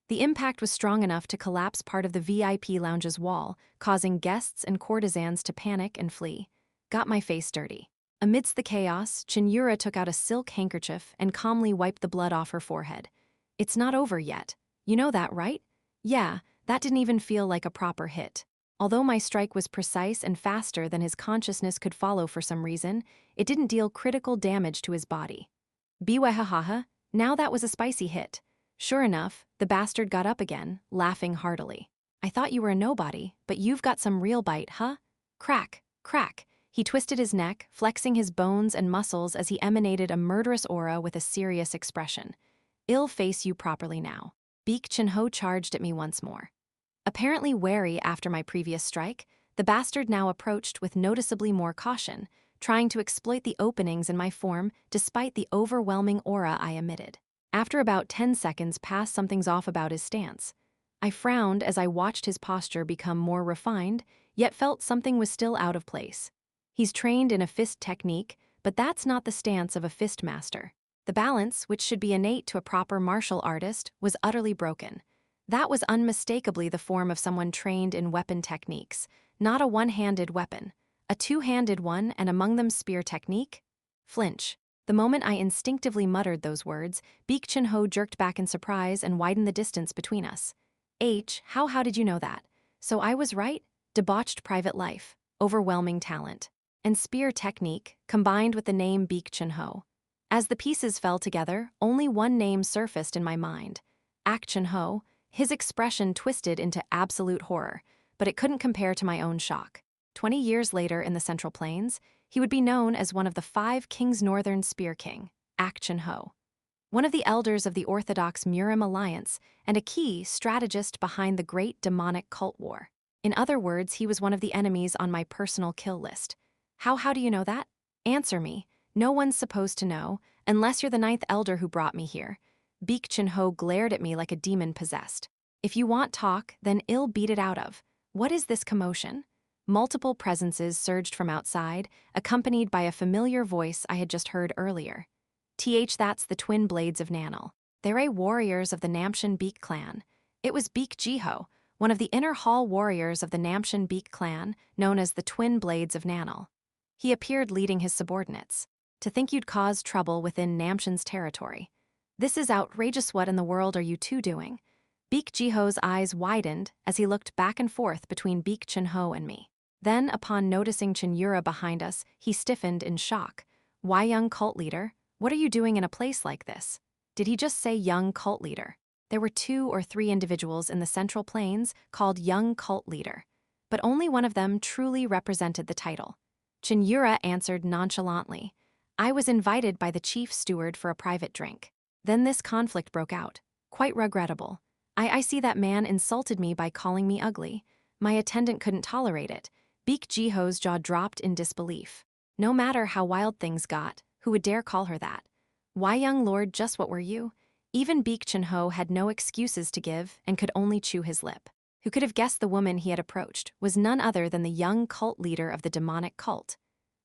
The impact was strong enough to collapse part of the VIP lounge's wall, causing guests and courtesans to panic and flee. Got my face dirty. Amidst the chaos, Cheon Yura took out a silk handkerchief and calmly wiped the blood off her forehead. It's not over yet. You know that, right? Yeah, that didn't even feel like a proper hit. Although my strike was precise and faster than his consciousness could follow for some reason, it didn't deal critical damage to his body. Biwahaha, now that was a spicy hit. Sure enough, the bastard got up again, laughing heartily. I thought you were a nobody, but you've got some real bite, huh? Crack. He twisted his neck, flexing his bones and muscles as he emanated a murderous aura with a serious expression. I'll face you properly now. Beek Cheon-ho charged at me once more. Apparently wary after my previous strike, the bastard now approached with noticeably more caution, trying to exploit the openings in my form despite the overwhelming aura I emitted. After about 10 seconds passed, something's off about his stance. I frowned as I watched his posture become more refined, yet felt something was still out of place. He's trained in a fist technique, but that's not the stance of a fist master. The balance, which should be innate to a proper martial artist, was utterly broken. That was unmistakably the form of someone trained in weapon techniques, not a one-handed weapon. A two-handed one, and among them spear technique? Flinch. The moment I instinctively muttered those words, Beek Cheon-ho jerked back in surprise and widened the distance between us. How did you know that? So I was right? Debauched private life, overwhelming talent, and spear technique, combined with the name Beek Cheon-ho. As the pieces fell together, only one name surfaced in my mind. Ak Cheon-ho. His expression twisted into absolute horror, but it couldn't compare to my own shock. 20 years later in the Central Plains, he would be known as one of the 5 Kings Northern Spear King, Ak Cheon-ho, one of the elders of the Orthodox Murim Alliance and a key strategist behind the great demonic cult war. In other words, he was one of the enemies on my personal kill list. How do you know that? Answer me. No one's supposed to know, unless you're the 9th elder who brought me here. Beek Cheon-ho glared at me like a demon possessed. If you want talk, then I'll beat it out of. What is this commotion? Multiple presences surged from outside, accompanied by a familiar voice I had just heard earlier. That's the twin blades of Nanal. They're warriors of the Namshan Beek clan. It was Beek Jiho, one of the inner hall warriors of the Namshan Beek clan, known as the twin blades of Nanal. He appeared leading his subordinates. To think you'd cause trouble within Namshan's territory. This is outrageous. What in the world are you two doing? Beek Jiho's eyes widened as he looked back and forth between Beek Cheon-ho and me. Then, upon noticing Cheon Yura behind us, he stiffened in shock. Why, young cult leader? What are you doing in a place like this? Did he just say young cult leader? There were 2 or 3 individuals in the Central Plains called young cult leader, but only one of them truly represented the title. Cheon Yura answered nonchalantly. I was invited by the chief steward for a private drink. Then this conflict broke out. Quite regrettable. I see that man insulted me by calling me ugly. My attendant couldn't tolerate it. Baek Jiho's jaw dropped in disbelief. No matter how wild things got, who would dare call her that? Why, young lord, just what were you? Even Baek Cheon-ho had no excuses to give and could only chew his lip. Who could have guessed the woman he had approached was none other than the young cult leader of the demonic cult?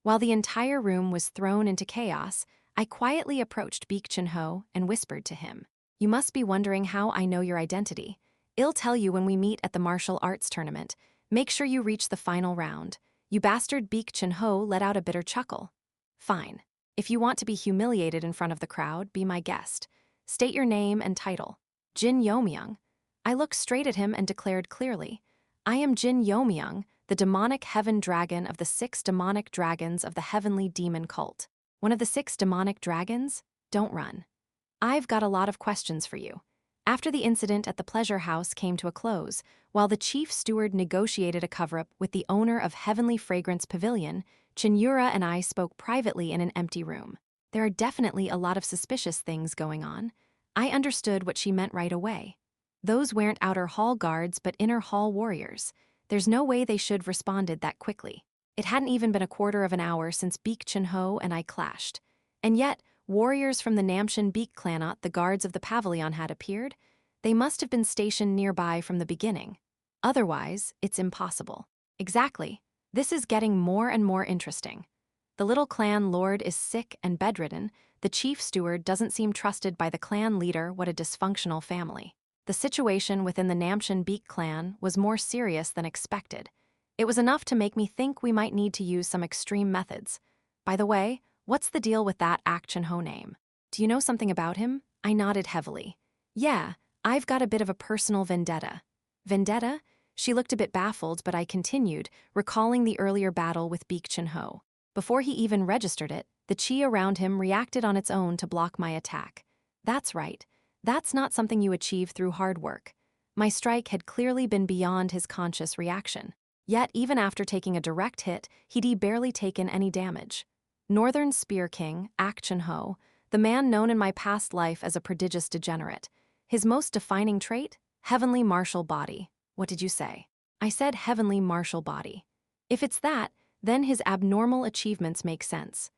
While the entire room was thrown into chaos, I quietly approached Baek Cheon-ho and whispered to him. You must be wondering how I know your identity. I'll tell you when we meet at the martial arts tournament. Make sure you reach the final round. You bastard. Baek Cheon-ho let out a bitter chuckle. Fine. If you want to be humiliated in front of the crowd, be my guest. State your name and title. Jin Yeomyung. I looked straight at him and declared clearly, I am Jin Yeomyung, the demonic heaven dragon of the 6 demonic dragons of the heavenly demon cult. One of the 6 demonic dragons? Don't run. I've got a lot of questions for you. After the incident at the pleasure house came to a close, while the chief steward negotiated a cover-up with the owner of Heavenly Fragrance Pavilion, Cheon Yura and I spoke privately in an empty room. There are definitely a lot of suspicious things going on. I understood what she meant right away. Those weren't outer hall guards but inner hall warriors. There's no way they should have responded that quickly. It hadn't even been a quarter of an hour since Baek Cheon-ho and I clashed. And yet, warriors from the Namcheon Baek clanot, the guards of the pavilion, had appeared. They must have been stationed nearby from the beginning. Otherwise, it's impossible. Exactly. This is getting more and more interesting. The little clan lord is sick and bedridden. The chief steward doesn't seem trusted by the clan leader. What a dysfunctional family. The situation within the Namcheon Baek clan was more serious than expected. It was enough to make me think we might need to use some extreme methods. By the way, what's the deal with that Baek Cheon-ho name? Do you know something about him? I nodded heavily. Yeah, I've got a bit of a personal vendetta. Vendetta? She looked a bit baffled, but I continued, recalling the earlier battle with Baek Cheon-ho. Before he even registered it, the chi around him reacted on its own to block my attack. That's right. That's not something you achieve through hard work. My strike had clearly been beyond his conscious reaction. Yet, even after taking a direct hit, he'd barely taken any damage. Northern Spear King, Baek Cheon-ho, the man known in my past life as a prodigious degenerate. His most defining trait? Heavenly martial body. What did you say? I said heavenly martial body. If it's that, then his abnormal achievements make sense.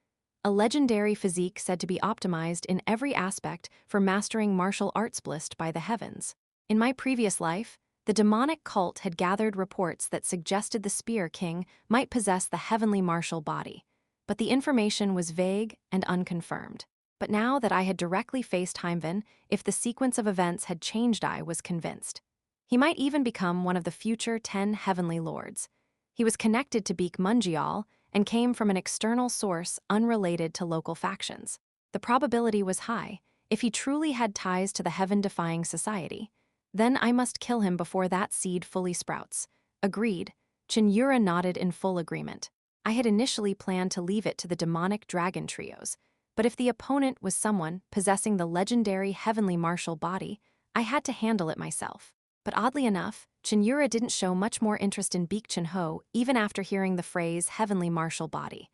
A legendary physique said to be optimized in every aspect for mastering martial arts blissed by the heavens. In my previous life, the demonic cult had gathered reports that suggested the Spear King might possess the heavenly martial body, but the information was vague and unconfirmed. But now that I had directly faced Heimven, if the sequence of events had changed, I was convinced. He might even become one of the future 10 heavenly lords. He was connected to Baek Mungial and came from an external source unrelated to local factions. The probability was high. If he truly had ties to the heaven-defying society, then I must kill him before that seed fully sprouts. Agreed. Cheon Yura nodded in full agreement. I had initially planned to leave it to the demonic dragon trios, but if the opponent was someone possessing the legendary heavenly martial body, I had to handle it myself. But oddly enough, Cheon Yura didn't show much more interest in Baek Cheon-ho even after hearing the phrase heavenly martial body.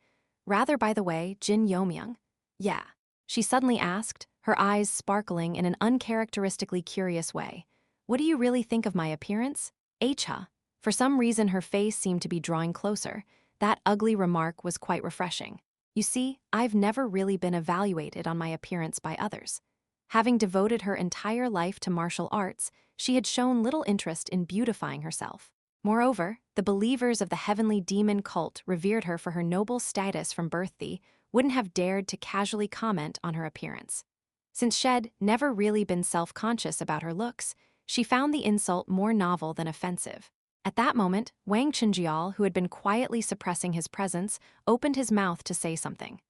Rather, by the way, Jin Yeomyung? Yeah. She suddenly asked, her eyes sparkling in an uncharacteristically curious way. What do you really think of my appearance? Hha. For some reason her face seemed to be drawing closer. That ugly remark was quite refreshing. You see, I've never really been evaluated on my appearance by others. Having devoted her entire life to martial arts, she had shown little interest in beautifying herself. Moreover, the believers of the heavenly demon cult revered her for her noble status from birth. They wouldn't have dared to casually comment on her appearance. Since she'd never really been self-conscious about her looks, she found the insult more novel than offensive. At that moment, Wang Chenjial, who had been quietly suppressing his presence, opened his mouth to say something.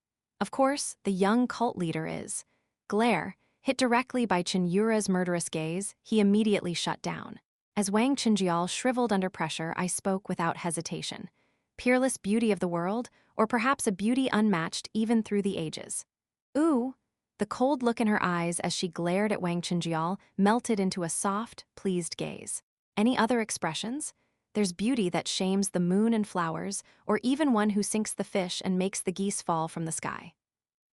Of course, the young cult leader is. Glare, hit directly by Cheon Yura's murderous gaze, he immediately shut down. As Wang Chenjial shriveled under pressure, I spoke without hesitation. Peerless beauty of the world, or perhaps a beauty unmatched even through the ages. Ooh. The cold look in her eyes as she glared at Wang Chenjiao melted into a soft, pleased gaze. Any other expressions? There's beauty that shames the moon and flowers, or even one who sinks the fish and makes the geese fall from the sky.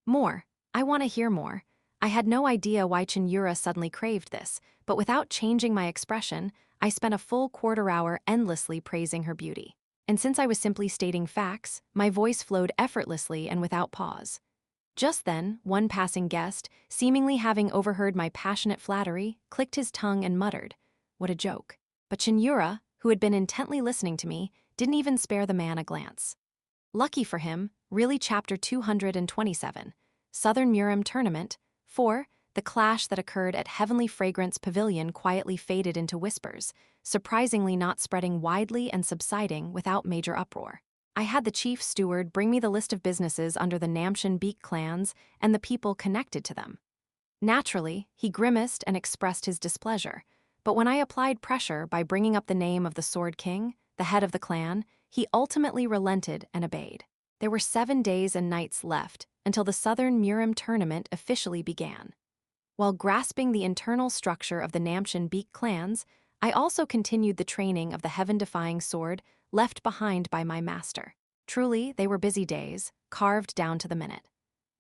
More. I want to hear more. I had no idea why Cheon Yura suddenly craved this, but without changing my expression, I spent a full quarter hour endlessly praising her beauty. And since I was simply stating facts, my voice flowed effortlessly and without pause. Just then, one passing guest, seemingly having overheard my passionate flattery, clicked his tongue and muttered, "What a joke." But Cheon Yura, who had been intently listening to me, didn't even spare the man a glance. Lucky for him, really Chapter 227, Southern Murim Tournament, 4, the clash that occurred at Heavenly Fragrance Pavilion quietly faded into whispers, surprisingly not spreading widely and subsiding without major uproar. I had the chief steward bring me the list of businesses under the Namshan Beek clans and the people connected to them. Naturally, he grimaced and expressed his displeasure, but when I applied pressure by bringing up the name of the Sword King, the head of the clan, he ultimately relented and obeyed. There were 7 days and nights left until the Southern Murim tournament officially began. While grasping the internal structure of the Namshan Beek clans, I also continued the training of the heaven-defying sword left behind by my master. Truly, they were busy days, carved down to the minute.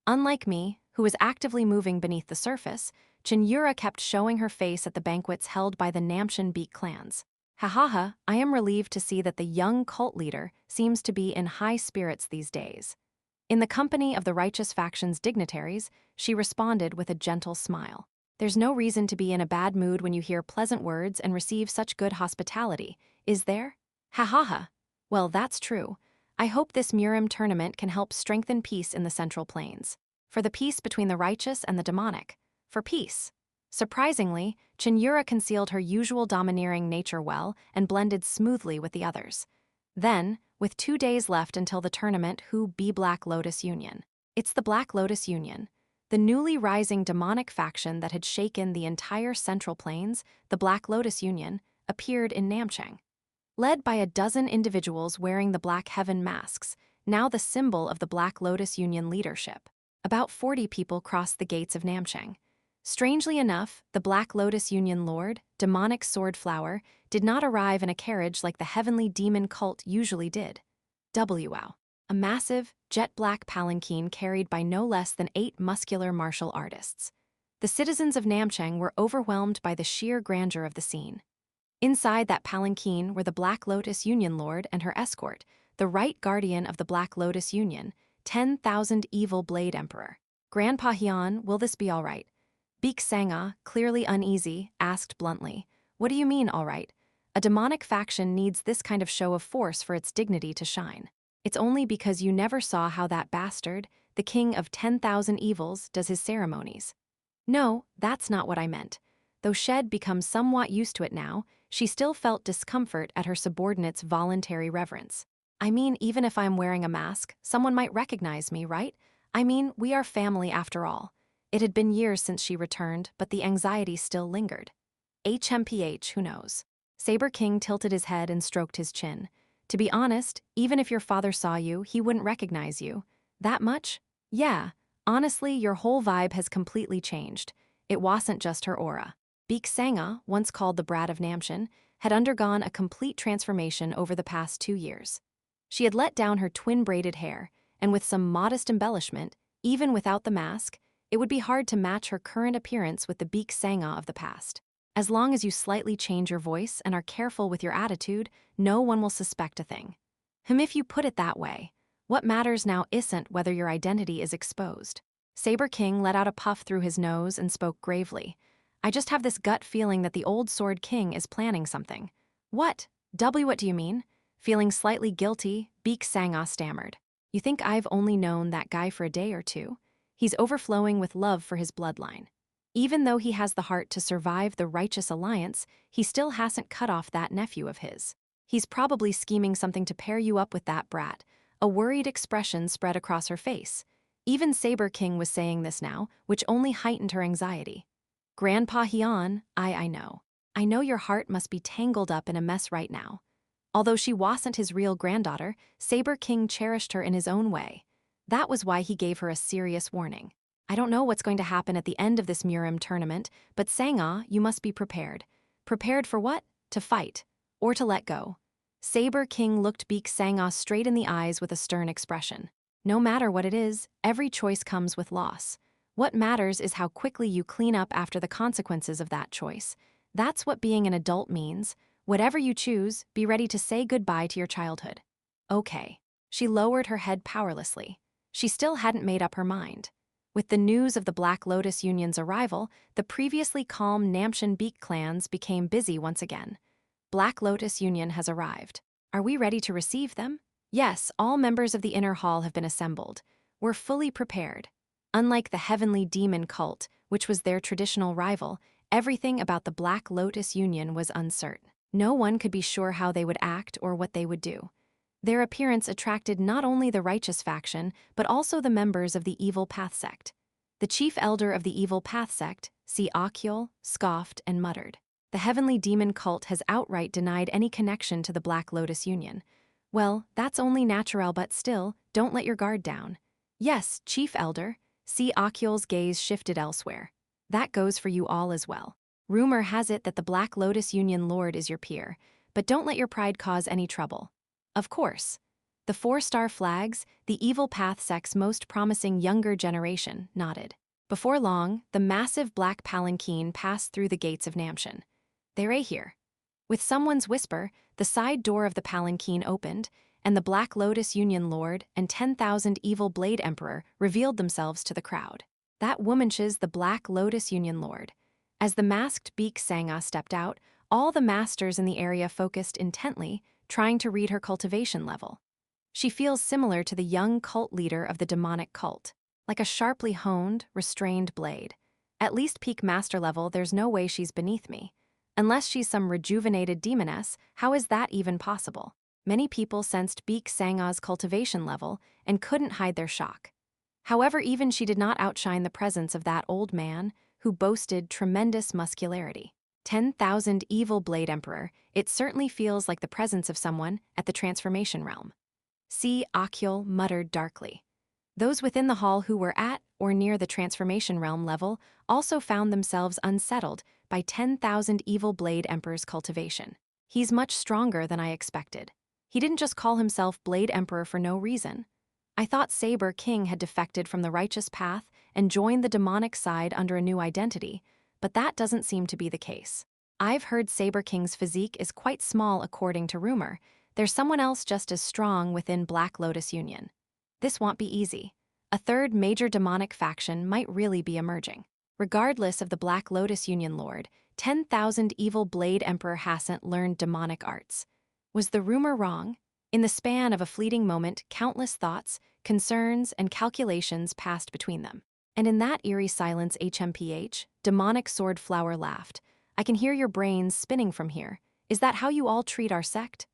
Unlike me, who was actively moving beneath the surface, Cheon Yura kept showing her face at the banquets held by the Namshan Beek clans. Ha, I am relieved to see that the young cult leader seems to be in high spirits these days. In the company of the righteous faction's dignitaries, she responded with a gentle smile. There's no reason to be in a bad mood when you hear pleasant words and receive such good hospitality, is there? Ha. Well, that's true. I hope this Murim tournament can help strengthen peace in the Central Plains. For the peace between the righteous and the demonic. For peace. Surprisingly, Cheon Yura concealed her usual domineering nature well and blended smoothly with the others. Then, with 2 days left until the tournament, who be Black Lotus Union? It's the Black Lotus Union. The newly rising demonic faction that had shaken the entire Central Plains, the Black Lotus Union, appeared in Namchang. Led by a dozen individuals wearing the Black Heaven masks, now the symbol of the Black Lotus Union leadership. About 40 people crossed the gates of Namchang. Strangely enough, the Black Lotus Union Lord, demonic sword flower, did not arrive in a carriage like the heavenly demon cult usually did. Wow. A massive, jet-black palanquin carried by no less than 8 muscular martial artists. The citizens of Namchang were overwhelmed by the sheer grandeur of the scene. Inside that palanquin were the Black Lotus Union Lord and her escort, the right guardian of the Black Lotus Union, 10,000 Evil Blade Emperor. Grandpa Hyun, will this be all right? Beek Sanga, clearly uneasy, asked bluntly, "What do you mean, all right? A demonic faction needs this kind of show of force for its dignity to shine. It's only because you never saw how that bastard, the king of 10,000 evils, does his ceremonies." No, that's not what I meant. Though Shed becomes somewhat used to it now, she still felt discomfort at her subordinate's voluntary reverence. I mean, even if I'm wearing a mask, someone might recognize me, right? I mean, we are family after all. It had been years since she returned, but the anxiety still lingered. HMPH, who knows? Saber King tilted his head and stroked his chin. To be honest, even if your father saw you, he wouldn't recognize you. That much? Yeah. Honestly, your whole vibe has completely changed. It wasn't just her aura. Beek Sanga, once called the brat of Namshan, had undergone a complete transformation over the past 2 years. She had let down her twin-braided hair, and with some modest embellishment, even without the mask, it would be hard to match her current appearance with the Beek Sanga of the past. As long as you slightly change your voice and are careful with your attitude, no one will suspect a thing. If you put it that way, what matters now isn't whether your identity is exposed. Saber King let out a puff through his nose and spoke gravely. I just have this gut feeling that the old Sword King is planning something. What do you mean? Feeling slightly guilty, Beek Sanga stammered. You think I've only known that guy for a day or two? He's overflowing with love for his bloodline. Even though he has the heart to survive the Righteous Alliance, he still hasn't cut off that nephew of his. He's probably scheming something to pair you up with that brat. A worried expression spread across her face. Even Saber King was saying this now, which only heightened her anxiety. Grandpa Hyun, I know. I know your heart must be tangled up in a mess right now. Although she wasn't his real granddaughter, Saber King cherished her in his own way. That was why he gave her a serious warning. I don't know what's going to happen at the end of this Murim tournament, but Sang-ah, you must be prepared. Prepared for what? To fight. Or to let go. Saber King looked Beak Sang-ah straight in the eyes with a stern expression. No matter what it is, every choice comes with loss. What matters is how quickly you clean up after the consequences of that choice. That's what being an adult means. Whatever you choose, be ready to say goodbye to your childhood. Okay. She lowered her head powerlessly. She still hadn't made up her mind. With the news of the Black Lotus Union's arrival, the previously calm Namshan Beak clans became busy once again. Black Lotus Union has arrived. Are we ready to receive them? Yes, all members of the inner hall have been assembled. We're fully prepared. Unlike the Heavenly Demon cult, which was their traditional rival, everything about the Black Lotus Union was uncertain. No one could be sure how they would act or what they would do. Their appearance attracted not only the righteous faction, but also the members of the Evil Path sect. The chief elder of the Evil Path sect, See Akyol, scoffed and muttered. The Heavenly Demon cult has outright denied any connection to the Black Lotus Union. Well, that's only natural, but still, don't let your guard down. Yes, Chief Elder, See Akyol's gaze shifted elsewhere. That goes for you all as well. Rumor has it that the Black Lotus Union Lord is your peer, but don't let your pride cause any trouble. Of course. The 4-star flags, the Evil Path sect's most promising younger generation, nodded. Before long, the massive black palanquin passed through the gates of Namshan. They're here. With someone's whisper, the side door of the palanquin opened, and the Black Lotus Union Lord and 10,000 Evil Blade Emperor revealed themselves to the crowd. That woman's the Black Lotus Union Lord. As the masked Beak Sang-ah stepped out, all the masters in the area focused intently, trying to read her cultivation level. She feels similar to the young cult leader of the demonic cult, like a sharply honed, restrained blade. At least peak master level, there's no way she's beneath me. Unless she's some rejuvenated demoness, how is that even possible? Many people sensed Beak Sang-ah's cultivation level and couldn't hide their shock. However, even she did not outshine the presence of that old man who boasted tremendous muscularity. 10,000 Evil Blade Emperor, it certainly feels like the presence of someone at the transformation realm. See Akyol muttered darkly. Those within the hall who were at or near the transformation realm level also found themselves unsettled by 10,000 Evil Blade Emperor's cultivation. He's much stronger than I expected. He didn't just call himself Blade Emperor for no reason. I thought Saber King had defected from the righteous path and joined the demonic side under a new identity, but that doesn't seem to be the case. I've heard Saber King's physique is quite small according to rumor. There's someone else just as strong within Black Lotus Union. This won't be easy. A third major demonic faction might really be emerging. Regardless of the Black Lotus Union Lord, 10,000 Evil Blade Emperor hasn't learned demonic arts. Was the rumor wrong? In the span of a fleeting moment, countless thoughts, concerns, and calculations passed between them. And in that eerie silence, HMPH, Demonic Sword Flower laughed. I can hear your brains spinning from here. Is that how you all treat our sect?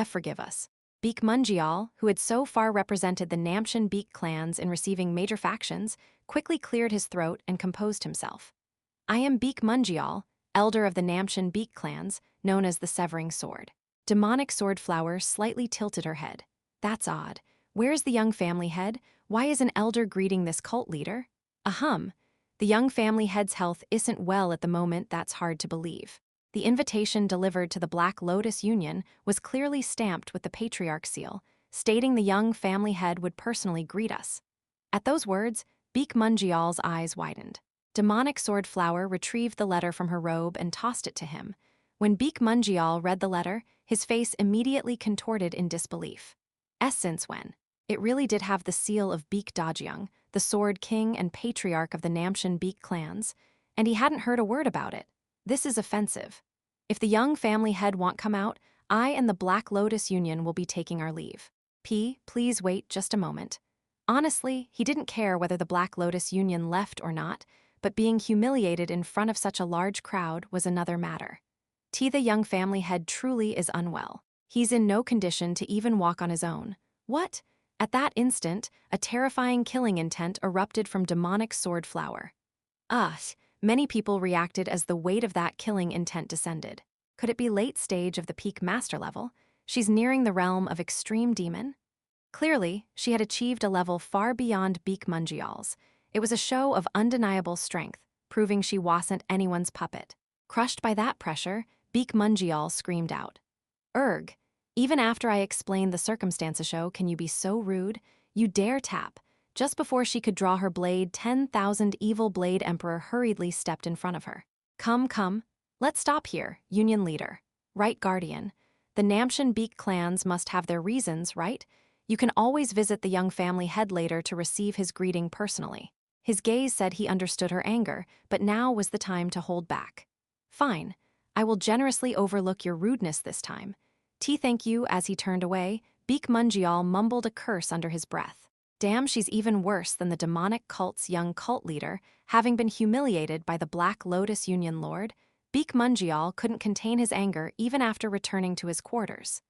Forgive us. Beak Mungial, who had so far represented the Namshan Beak clans in receiving major factions, quickly cleared his throat and composed himself. I am Beak Mungial, elder of the Namshan Beak clans, known as the Severing Sword. Demonic Sword Flower slightly tilted her head. That's odd. Where's the young family head? Why is an elder greeting this cult leader? The young family head's health isn't well at the moment. That's hard to believe. The invitation delivered to the Black Lotus Union was clearly stamped with the Patriarch seal, stating the young family head would personally greet us. At those words, Beak Mungial's eyes widened. Demonic Sword Flower retrieved the letter from her robe and tossed it to him. When Beak Mungial read the letter, his face immediately contorted in disbelief. Since when? It really did have the seal of Beak Yeomyung, the Sword King and Patriarch of the Namshan Beak clans, and he hadn't heard a word about it. This is offensive. If the young family head won't come out, I and the Black Lotus Union will be taking our leave. Please wait just a moment. Honestly, he didn't care whether the Black Lotus Union left or not, but being humiliated in front of such a large crowd was another matter. The young family head truly is unwell. He's in no condition to even walk on his own. What? At that instant, a terrifying killing intent erupted from Demonic Sword Flower. Many people reacted as the weight of that killing intent descended. Could it be late stage of the peak master level? She's nearing the realm of extreme demon? Clearly, she had achieved a level far beyond Beak Mungial's. It was a show of undeniable strength, proving she wasn't anyone's puppet. Crushed by that pressure, Baek Munjeol screamed out, "Erg! Even after I explained the circumstances show, can you be so rude? You dare tap." Just before she could draw her blade, 10,000 evil blade emperor hurriedly stepped in front of her. Come, come. Let's stop here, Union Leader. Right, Guardian. The Namshan Baek clans must have their reasons, right? You can always visit the young family head later to receive his greeting personally. His gaze said he understood her anger, but now was the time to hold back. Fine. I will generously overlook your rudeness this time. Thank you. As he turned away, Baek Munjeol mumbled a curse under his breath. Damn, she's even worse than the demonic cult's young cult leader, having been humiliated by the Black Lotus Union Lord. Baek Munjeol couldn't contain his anger even after returning to his quarters.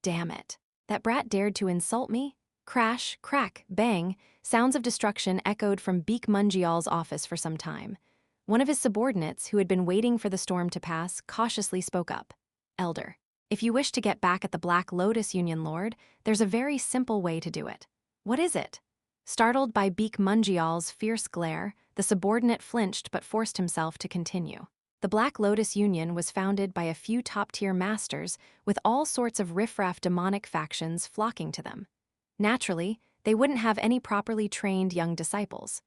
Damn it. That brat dared to insult me? Crash, crack, bang, sounds of destruction echoed from Baek Munjeol's office for some time. One of his subordinates, who had been waiting for the storm to pass, cautiously spoke up. Elder, if you wish to get back at the Black Lotus Union Lord, there's a very simple way to do it. What is it? Startled by Baek Munjeol's fierce glare, the subordinate flinched but forced himself to continue. The Black Lotus Union was founded by a few top-tier masters, with all sorts of riffraff demonic factions flocking to them. Naturally, they wouldn't have any properly trained young disciples.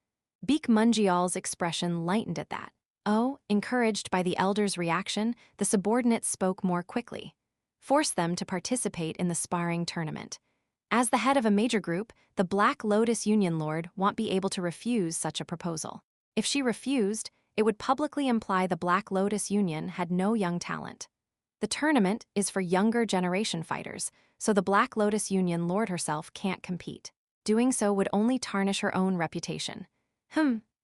Baek Munjeol's expression lightened at that. Oh, encouraged by the elder's reaction, the subordinate spoke more quickly. Force them to participate in the sparring tournament. As the head of a major group, the Black Lotus Union Lord won't be able to refuse such a proposal. If she refused, it would publicly imply the Black Lotus Union had no young talent. The tournament is for younger generation fighters, so the Black Lotus Union Lord herself can't compete. Doing so would only tarnish her own reputation.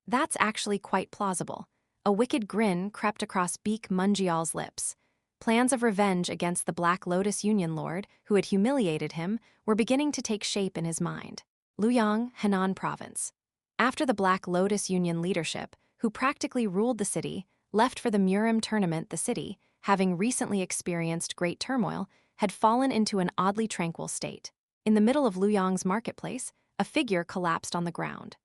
That's actually quite plausible. A wicked grin crept across Baek Munjeol's lips. Plans of revenge against the Black Lotus Union Lord, who had humiliated him, were beginning to take shape in his mind. Luoyang, Henan Province. After the Black Lotus Union leadership, who practically ruled the city, left for the Murim tournament, the city, having recently experienced great turmoil, had fallen into an oddly tranquil state. In the middle of Luoyang's marketplace, a figure collapsed on the ground.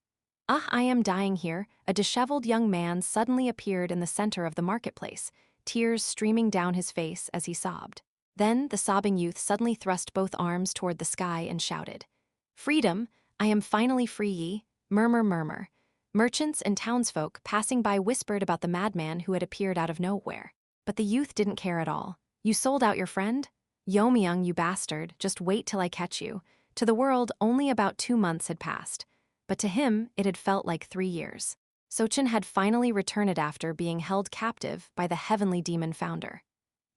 I am dying here," a disheveled young man suddenly appeared in the center of the marketplace, tears streaming down his face as he sobbed. Then the sobbing youth suddenly thrust both arms toward the sky and shouted, "Freedom! I am finally free ye!" Murmur, murmur. Merchants and townsfolk passing by whispered about the madman who had appeared out of nowhere. But the youth didn't care at all. "You sold out your friend? Yeo-myung, you bastard, just wait till I catch you." To the world, only about 2 months had passed. But to him, it had felt like 3 years. Sochin had finally returned after being held captive by the heavenly demon founder.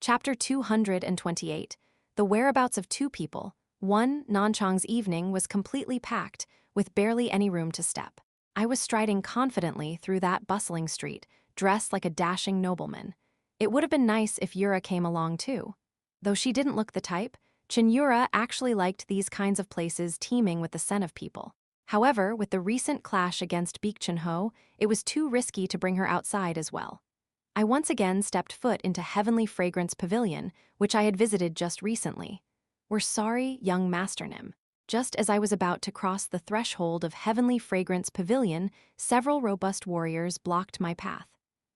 Chapter 228. The whereabouts of 2 people. 1. Nanchang's evening was completely packed, with barely any room to step. I was striding confidently through that bustling street, dressed like a dashing nobleman. It would have been nice if Yura came along too. Though she didn't look the type, Cheon Yura actually liked these kinds of places teeming with the scent of people. However, with the recent clash against Baek Chun-ho, it was too risky to bring her outside as well. I once again stepped foot into Heavenly Fragrance Pavilion, which I had visited just recently. "We're sorry, young Master Nim." Just as I was about to cross the threshold of Heavenly Fragrance Pavilion, several robust warriors blocked my path.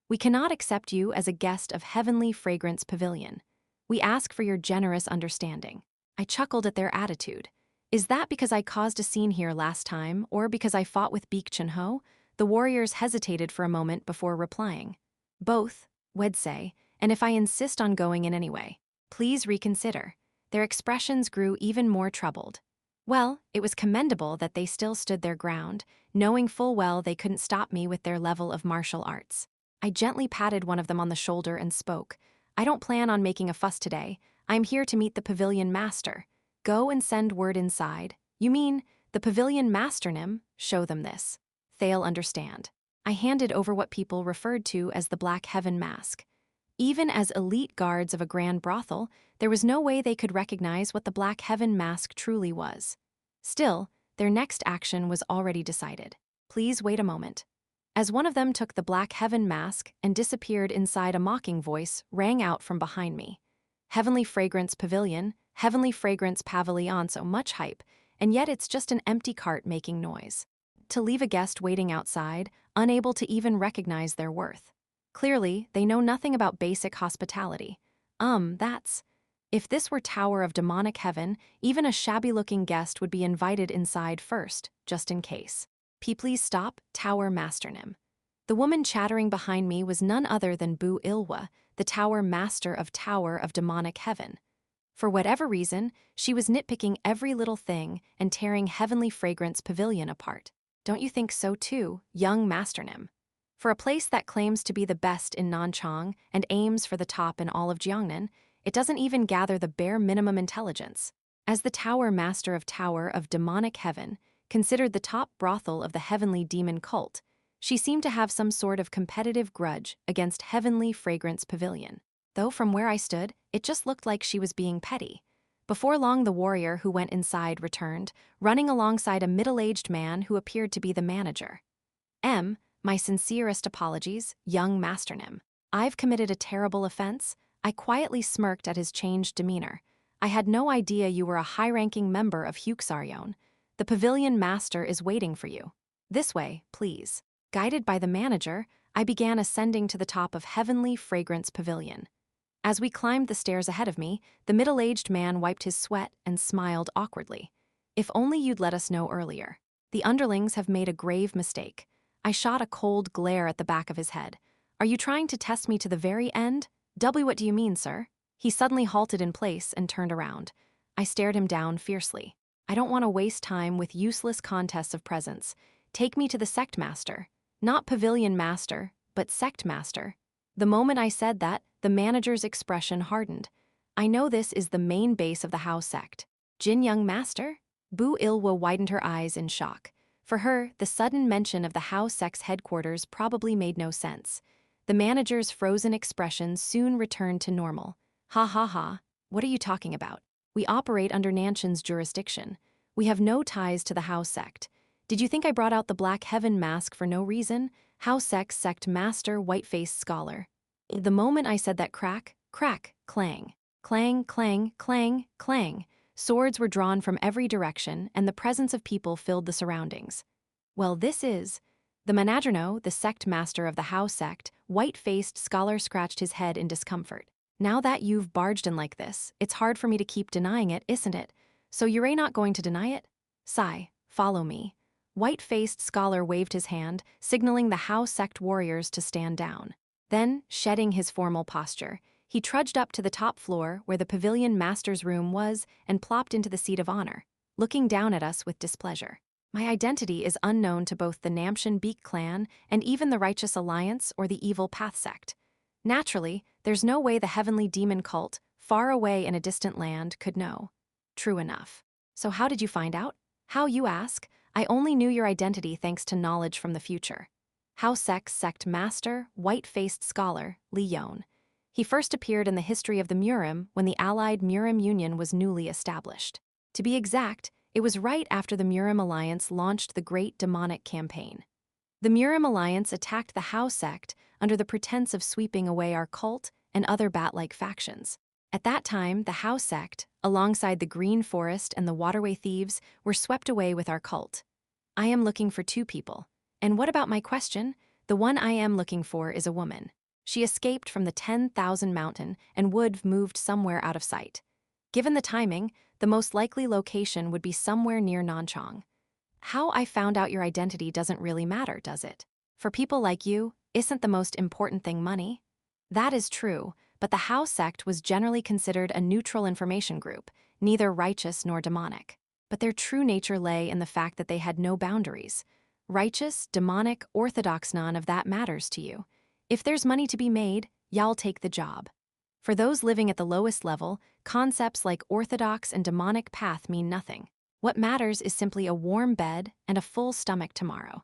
"We cannot accept you as a guest of Heavenly Fragrance Pavilion. We ask for your generous understanding." I chuckled at their attitude. Is that because I caused a scene here last time, or because I fought with Baek Chun-ho? The warriors hesitated for a moment before replying. "Both," Wed say, "and if I insist on going in anyway, please reconsider." Their expressions grew even more troubled. Well, it was commendable that they still stood their ground, knowing full well they couldn't stop me with their level of martial arts. I gently patted one of them on the shoulder and spoke. "I don't plan on making a fuss today. I'm here to meet the pavilion master. Go and send word inside." "You mean, the pavilion master Nim? Show them this. They'll understand." I handed over what people referred to as the Black Heaven Mask. Even as elite guards of a grand brothel, there was no way they could recognize what the Black Heaven Mask truly was. Still, their next action was already decided. "Please wait a moment." As one of them took the Black Heaven Mask and disappeared inside, a mocking voice rang out from behind me. "Heavenly Fragrance Pavilion, Heavenly Fragrance Pavilion, so much hype, and yet it's just an empty cart making noise." to leave a guest waiting outside, unable to even recognize their worth. Clearly, they know nothing about basic hospitality. That's... If this were Tower of Demonic Heaven, even a shabby-looking guest would be invited inside first, just in case. Please stop, Tower Masternim. The woman chattering behind me was none other than Bu Ilwa, the Tower Master of Tower of Demonic Heaven. For whatever reason, she was nitpicking every little thing and tearing Heavenly Fragrance Pavilion apart. Don't you think so too, young Masternim? For a place that claims to be the best in Nanchang and aims for the top in all of Jiangnan, it doesn't even gather the bare minimum intelligence. As the Tower Master of Tower of Demonic Heaven, considered the top brothel of the Heavenly Demon cult, she seemed to have some sort of competitive grudge against Heavenly Fragrance Pavilion. Though from where I stood, it just looked like she was being petty. Before long, the warrior who went inside returned, running alongside a middle-aged man who appeared to be the manager. My sincerest apologies, young Masternim. I've committed a terrible offense. I quietly smirked at his changed demeanor. I had no idea you were a high-ranking member of Huxaryon. The pavilion master is waiting for you. This way, please. Guided by the manager, I began ascending to the top of Heavenly Fragrance Pavilion. As we climbed the stairs ahead of me, the middle-aged man wiped his sweat and smiled awkwardly. If only you'd let us know earlier. The underlings have made a grave mistake. I shot a cold glare at the back of his head. Are you trying to test me to the very end? What do you mean, sir? He suddenly halted in place and turned around. I stared him down fiercely. I don't want to waste time with useless contests of presence. Take me to the sect master. Not pavilion master, but sect master. The moment I said that, the manager's expression hardened. I know this is the main base of the Hao sect. Jin Yeomyung master? Bu Ilwa widened her eyes in shock. For her, the sudden mention of the Hao sect's headquarters probably made no sense. The manager's frozen expression soon returned to normal. Ha ha ha, what are you talking about? We operate under Nanshan's jurisdiction. We have no ties to the Hao sect. Did you think I brought out the Black Heaven mask for no reason? Hao sect master white-faced scholar. The moment I said that, crack, clang. Clang, clang, clang, clang. Swords were drawn from every direction, and the presence of people filled the surroundings. Well, this is... The Managerno, the sect master of the Hao sect, white-faced scholar scratched his head in discomfort. Now that you've barged in like this, it's hard for me to keep denying it, isn't it? So you're not going to deny it? Sai, follow me. White-faced scholar waved his hand, signaling the Hao sect warriors to stand down. Then, shedding his formal posture, he trudged up to the top floor where the pavilion master's room was and plopped into the seat of honor, looking down at us with displeasure. My identity is unknown to both the Namshan Beak clan and even the Righteous Alliance or the Evil Path sect. Naturally, there's no way the Heavenly Demon cult, far away in a distant land, could know. True enough. So how did you find out? How, you ask? I only knew your identity thanks to knowledge from the future. Hao sect master, white-faced scholar, Leon. He first appeared in the history of the Murim when the Allied Murim Union was newly established. To be exact, it was right after the Murim Alliance launched the Great Demonic Campaign. The Murim Alliance attacked the Hao sect under the pretense of sweeping away our cult and other bat-like factions. At that time, the Hao sect, alongside the Green Forest and the Waterway Thieves, were swept away with our cult. I am looking for two people. And what about my question? The one I am looking for is a woman. She escaped from the 10,000 mountain and would moved somewhere out of sight. Given the timing, the most likely location would be somewhere near Nanchang. How I found out your identity doesn't really matter, does it? For people like you, isn't the most important thing money? That is true, but the Hao sect was generally considered a neutral information group, neither righteous nor demonic. But their true nature lay in the fact that they had no boundaries. Righteous, demonic, orthodox, none of that matters to you. If there's money to be made, y'all take the job. For those living at the lowest level, concepts like orthodox and demonic path mean nothing. What matters is simply a warm bed and a full stomach tomorrow.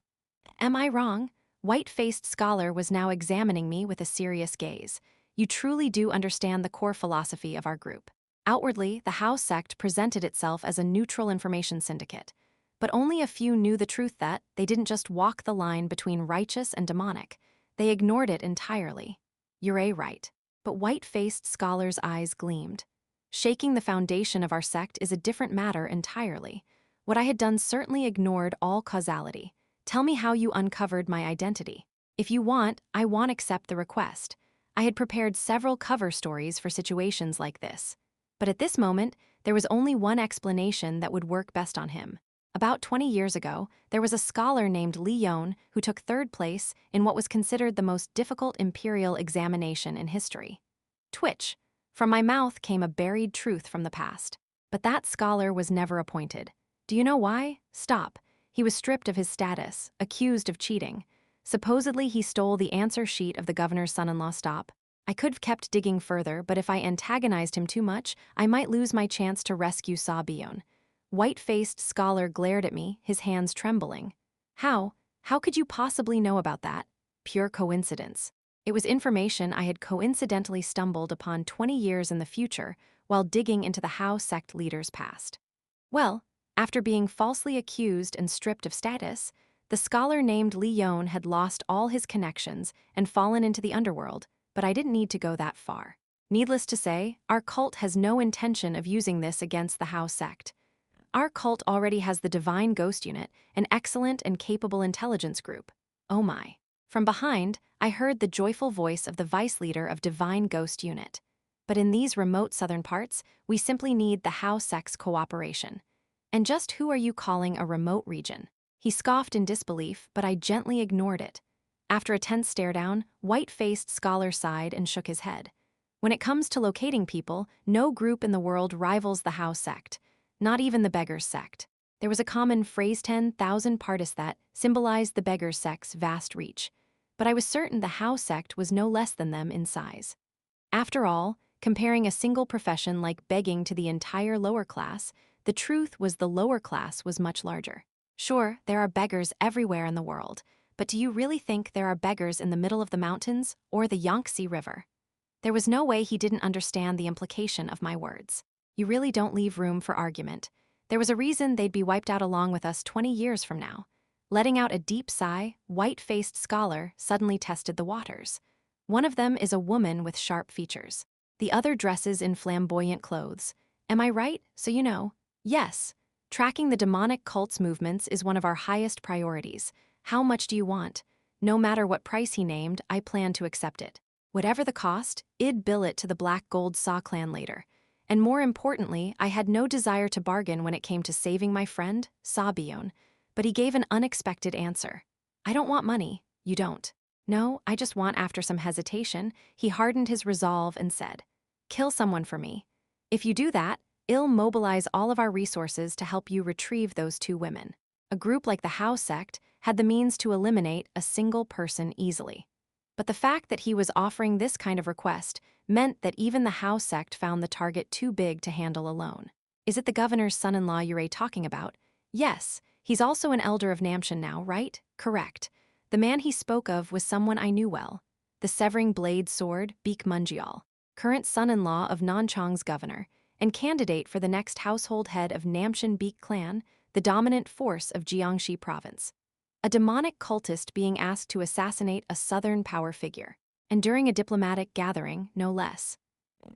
Am I wrong? White-faced scholar was now examining me with a serious gaze. You truly do understand the core philosophy of our group. Outwardly, the Hao sect presented itself as a neutral information syndicate. But only a few knew the truth that they didn't just walk the line between righteous and demonic. They ignored it entirely. You're right. But white-faced scholar's eyes gleamed. Shaking the foundation of our sect is a different matter entirely. What I had done certainly ignored all causality. Tell me how you uncovered my identity. If you want, I won't accept the request. I had prepared several cover stories for situations like this. But at this moment, there was only one explanation that would work best on him. About 20 years ago, there was a scholar named Leon who took third place in what was considered the most difficult imperial examination in history. Twitch. From my mouth came a buried truth from the past. But that scholar was never appointed. Do you know why? Stop. He was stripped of his status, accused of cheating. Supposedly he stole the answer sheet of the governor's son-in-law. Stop. I could have kept digging further, but if I antagonized him too much, I might lose my chance to rescue Sabion. White-faced scholar glared at me, his hands trembling. How? How could you possibly know about that? Pure coincidence. It was information I had coincidentally stumbled upon 20 years in the future while digging into the Hao sect leader's past. Well, after being falsely accused and stripped of status, the scholar named Leon had lost all his connections and fallen into the underworld, but I didn't need to go that far. Needless to say, our cult has no intention of using this against the Hao sect. Our cult already has the Divine Ghost Unit, an excellent and capable intelligence group. Oh my. From behind, I heard the joyful voice of the vice leader of Divine Ghost Unit. But in these remote southern parts, we simply need the Hao sect's cooperation. And just who are you calling a remote region? He scoffed in disbelief, but I gently ignored it. After a tense stare-down, white-faced scholar sighed and shook his head. When it comes to locating people, no group in the world rivals the Hao sect, not even the Beggars sect. There was a common phrase 10,000 partis that symbolized the Beggars sect's vast reach, but I was certain the Hao sect was no less than them in size. After all, comparing a single profession like begging to the entire lower class, the truth was the lower class was much larger. Sure, there are beggars everywhere in the world, but do you really think there are beggars in the middle of the mountains or the Yangtze River? There was no way he didn't understand the implication of my words. You really don't leave room for argument. There was a reason they'd be wiped out along with us 20 years from now. Letting out a deep sigh, white-faced scholar suddenly tested the waters. One of them is a woman with sharp features. The other dresses in flamboyant clothes. Am I right? So you know. Yes. Tracking the demonic cult's movements is one of our highest priorities. How much do you want? No matter what price he named, I plan to accept it. Whatever the cost, I'd bill it to the Black Gold Saw clan later. And more importantly, I had no desire to bargain when it came to saving my friend, Sabion. But he gave an unexpected answer. I don't want money. You don't. No, I just want. After some hesitation, he hardened his resolve and said, kill someone for me. If you do that, I'll mobilize all of our resources to help you retrieve those two women. A group like the Hao sect had the means to eliminate a single person easily. But the fact that he was offering this kind of request meant that even the Hao sect found the target too big to handle alone. Is it the governor's son-in-law you're talking about? Yes, he's also an elder of Namchen now, right? Correct. The man he spoke of was someone I knew well. The severing blade sword, Baek Munjeol, current son-in-law of Nanchang's governor, and candidate for the next household head of Namchen Baek clan, the dominant force of Jiangxi province. A demonic cultist being asked to assassinate a southern power figure, and during a diplomatic gathering, no less.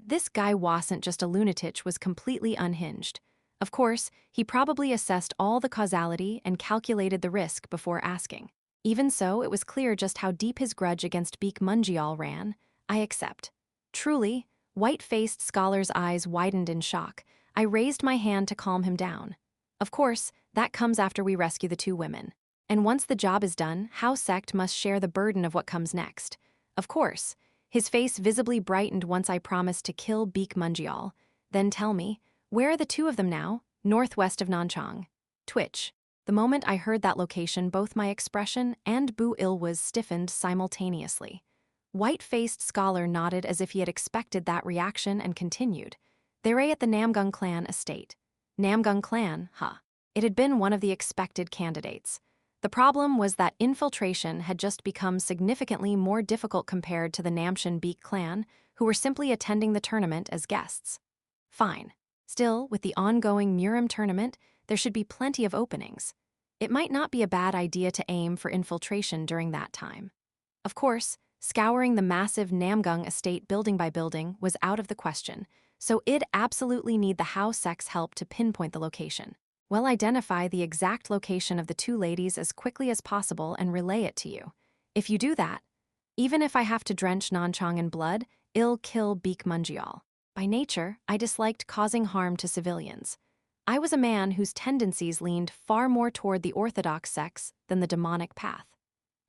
This guy wasn't just a lunatic, was completely unhinged. Of course, he probably assessed all the causality and calculated the risk before asking. Even so, it was clear just how deep his grudge against Baek Munjeol ran. I accept. Truly, white-faced scholar's eyes widened in shock. I raised my hand to calm him down. Of course, that comes after we rescue the two women. And once the job is done, Hao sect must share the burden of what comes next. Of course. His face visibly brightened once I promised to kill Baek Munjeol. Then tell me, where are the two of them now? Northwest of Nanchang. Twitch. The moment I heard that location, both my expression and Bu Ilwa's stiffened simultaneously. White-faced scholar nodded as if he had expected that reaction and continued. They're at the Namgung clan estate. Namgung clan, huh? It had been one of the expected candidates. The problem was that infiltration had just become significantly more difficult compared to the Namchen Baek clan, who were simply attending the tournament as guests. Fine. Still, with the ongoing Murim tournament, there should be plenty of openings. It might not be a bad idea to aim for infiltration during that time. Of course, scouring the massive Namgung estate building by building was out of the question, so I'd absolutely need the Hao sect's help to pinpoint the location. Well, identify the exact location of the two ladies as quickly as possible and relay it to you. If you do that, even if I have to drench Nanchang in blood, I'll kill Beek Mungial. By nature, I disliked causing harm to civilians. I was a man whose tendencies leaned far more toward the orthodox sex than the demonic path.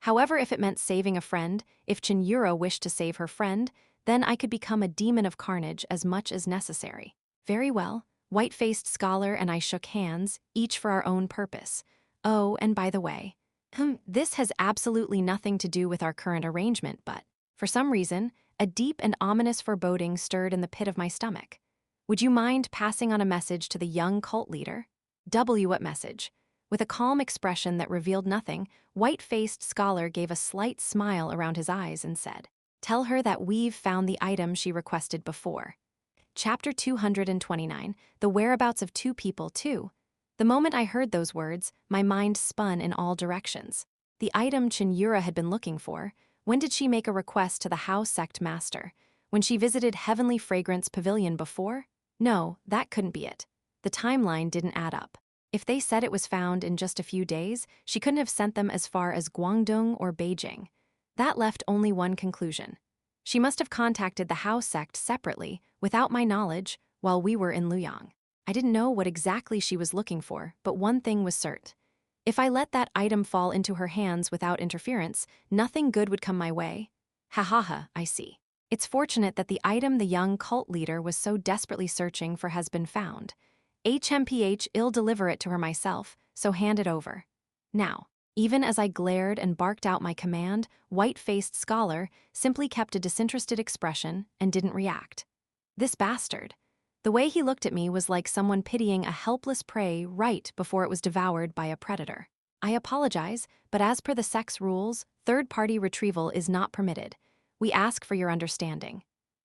However, if it meant saving a friend, if Cheon Yura wished to save her friend, then I could become a demon of carnage as much as necessary. Very well. White-faced scholar and I shook hands, each for our own purpose. Oh, and by the way, this has absolutely nothing to do with our current arrangement, but, for some reason, a deep and ominous foreboding stirred in the pit of my stomach. Would you mind passing on a message to the young cult leader? What message? With a calm expression that revealed nothing, white-faced scholar gave a slight smile around his eyes and said, "Tell her that we've found the item she requested before." Chapter 229, The Whereabouts of Two People Too. The moment I heard those words, my mind spun in all directions. The item Cheon Yura had been looking for. When did she make a request to the Hao sect master? When she visited Heavenly Fragrance Pavilion before? No, that couldn't be it. The timeline didn't add up. If they said it was found in just a few days, she couldn't have sent them as far as Guangdong or Beijing. That left only one conclusion. She must have contacted the Hao sect separately, without my knowledge, while we were in Luoyang. I didn't know what exactly she was looking for, but one thing was certain. If I let that item fall into her hands without interference, nothing good would come my way. Ha ha ha, I see. It's fortunate that the item the young cult leader was so desperately searching for has been found. HMPH, I'll deliver it to her myself, so hand it over. Now. Even as I glared and barked out my command, white-faced scholar simply kept a disinterested expression and didn't react. This bastard. The way he looked at me was like someone pitying a helpless prey right before it was devoured by a predator. I apologize, but as per the sex rules, third-party retrieval is not permitted. We ask for your understanding.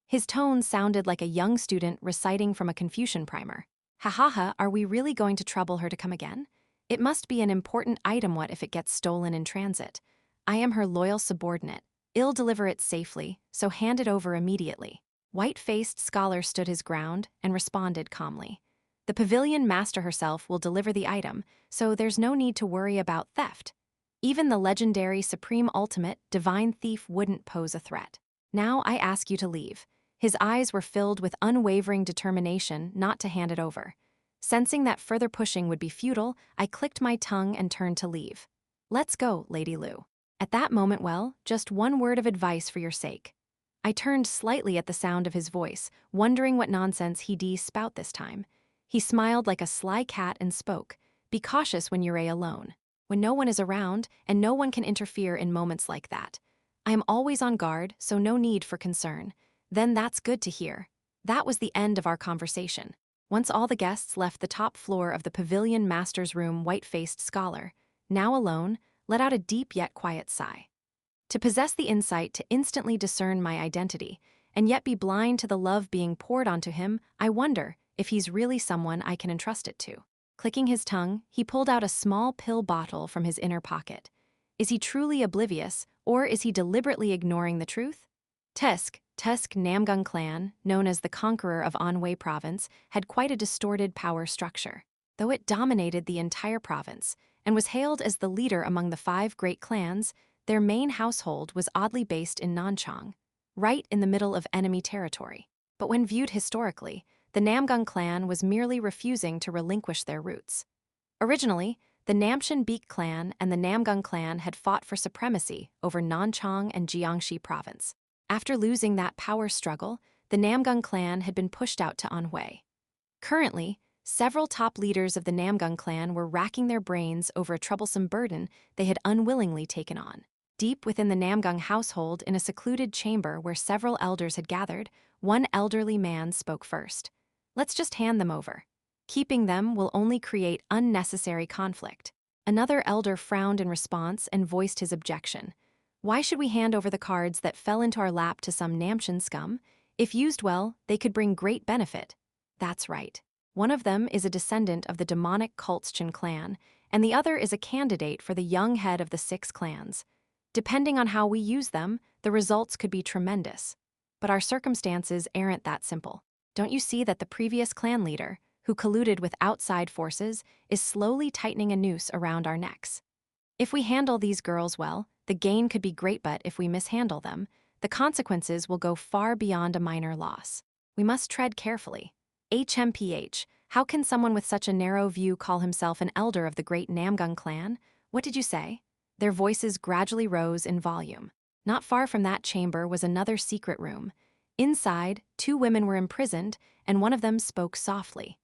His tone sounded like a young student reciting from a Confucian primer. Ha ha ha, are we really going to trouble her to come again? It must be an important item. What if it gets stolen in transit? I am her loyal subordinate. I'll deliver it safely, so hand it over immediately. White-faced scholar stood his ground and responded calmly. The pavilion master herself will deliver the item, so there's no need to worry about theft. Even the legendary supreme ultimate divine thief wouldn't pose a threat. Now I ask you to leave. His eyes were filled with unwavering determination not to hand it over. Sensing that further pushing would be futile, I clicked my tongue and turned to leave. Let's go, Lady Lu. At that moment, well, just one word of advice for your sake. I turned slightly at the sound of his voice, wondering what nonsense he'd spout this time. He smiled like a sly cat and spoke, "Be cautious when you're alone. When no one is around, and no one can interfere in moments like that. I am always on guard, so no need for concern." Then that's good to hear. That was the end of our conversation. Once all the guests left the top floor of the pavilion master's room, white-faced scholar, now alone, let out a deep yet quiet sigh. To possess the insight to instantly discern my identity, and yet be blind to the love being poured onto him, I wonder if he's really someone I can entrust it to. Clicking his tongue, he pulled out a small pill bottle from his inner pocket. Is he truly oblivious, or is he deliberately ignoring the truth? Tusk Namgung clan, known as the conqueror of Anhui province, had quite a distorted power structure. Though it dominated the entire province and was hailed as the leader among the 5 great clans, their main household was oddly based in Nanchang, right in the middle of enemy territory. But when viewed historically, the Namgung clan was merely refusing to relinquish their roots. Originally, the Namshan Beek clan and the Namgung clan had fought for supremacy over Nanchang and Jiangxi province. After losing that power struggle, the Namgung clan had been pushed out to Anhui. Currently, several top leaders of the Namgung clan were racking their brains over a troublesome burden they had unwillingly taken on. Deep within the Namgung household, in a secluded chamber where several elders had gathered, one elderly man spoke first. Let's just hand them over. Keeping them will only create unnecessary conflict. Another elder frowned in response and voiced his objection. Why should we hand over the cards that fell into our lap to some Namshan scum? If used well, they could bring great benefit. That's right. One of them is a descendant of the demonic Cultschen clan, and the other is a candidate for the young head of the 6 clans. Depending on how we use them, the results could be tremendous. But our circumstances aren't that simple. Don't you see that the previous clan leader, who colluded with outside forces, is slowly tightening a noose around our necks. If we handle these girls well, the gain could be great, but if we mishandle them, the consequences will go far beyond a minor loss. We must tread carefully. HMPH, how can someone with such a narrow view call himself an elder of the great Namgung clan? What did you say? Their voices gradually rose in volume. Not far from that chamber was another secret room. Inside, 2 women were imprisoned, and one of them spoke softly.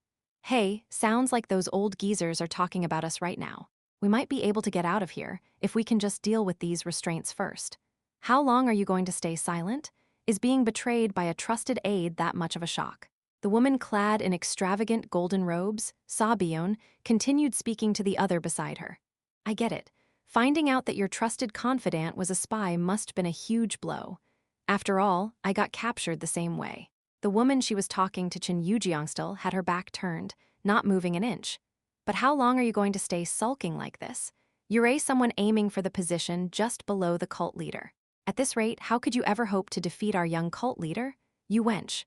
Hey, sounds like those old geezers are talking about us right now. We might be able to get out of here if we can just deal with these restraints first. How long are you going to stay silent? Is being betrayed by a trusted aide that much of a shock? The woman clad in extravagant golden robes, Yeon, continued speaking to the other beside her. I get it. Finding out that your trusted confidant was a spy must have been a huge blow. After all, I got captured the same way. The woman she was talking to Jin Yeomyung still had her back turned, not moving an inch. But how long are you going to stay sulking like this? You're someone aiming for the position just below the cult leader. At this rate, how could you ever hope to defeat our young cult leader? You wench.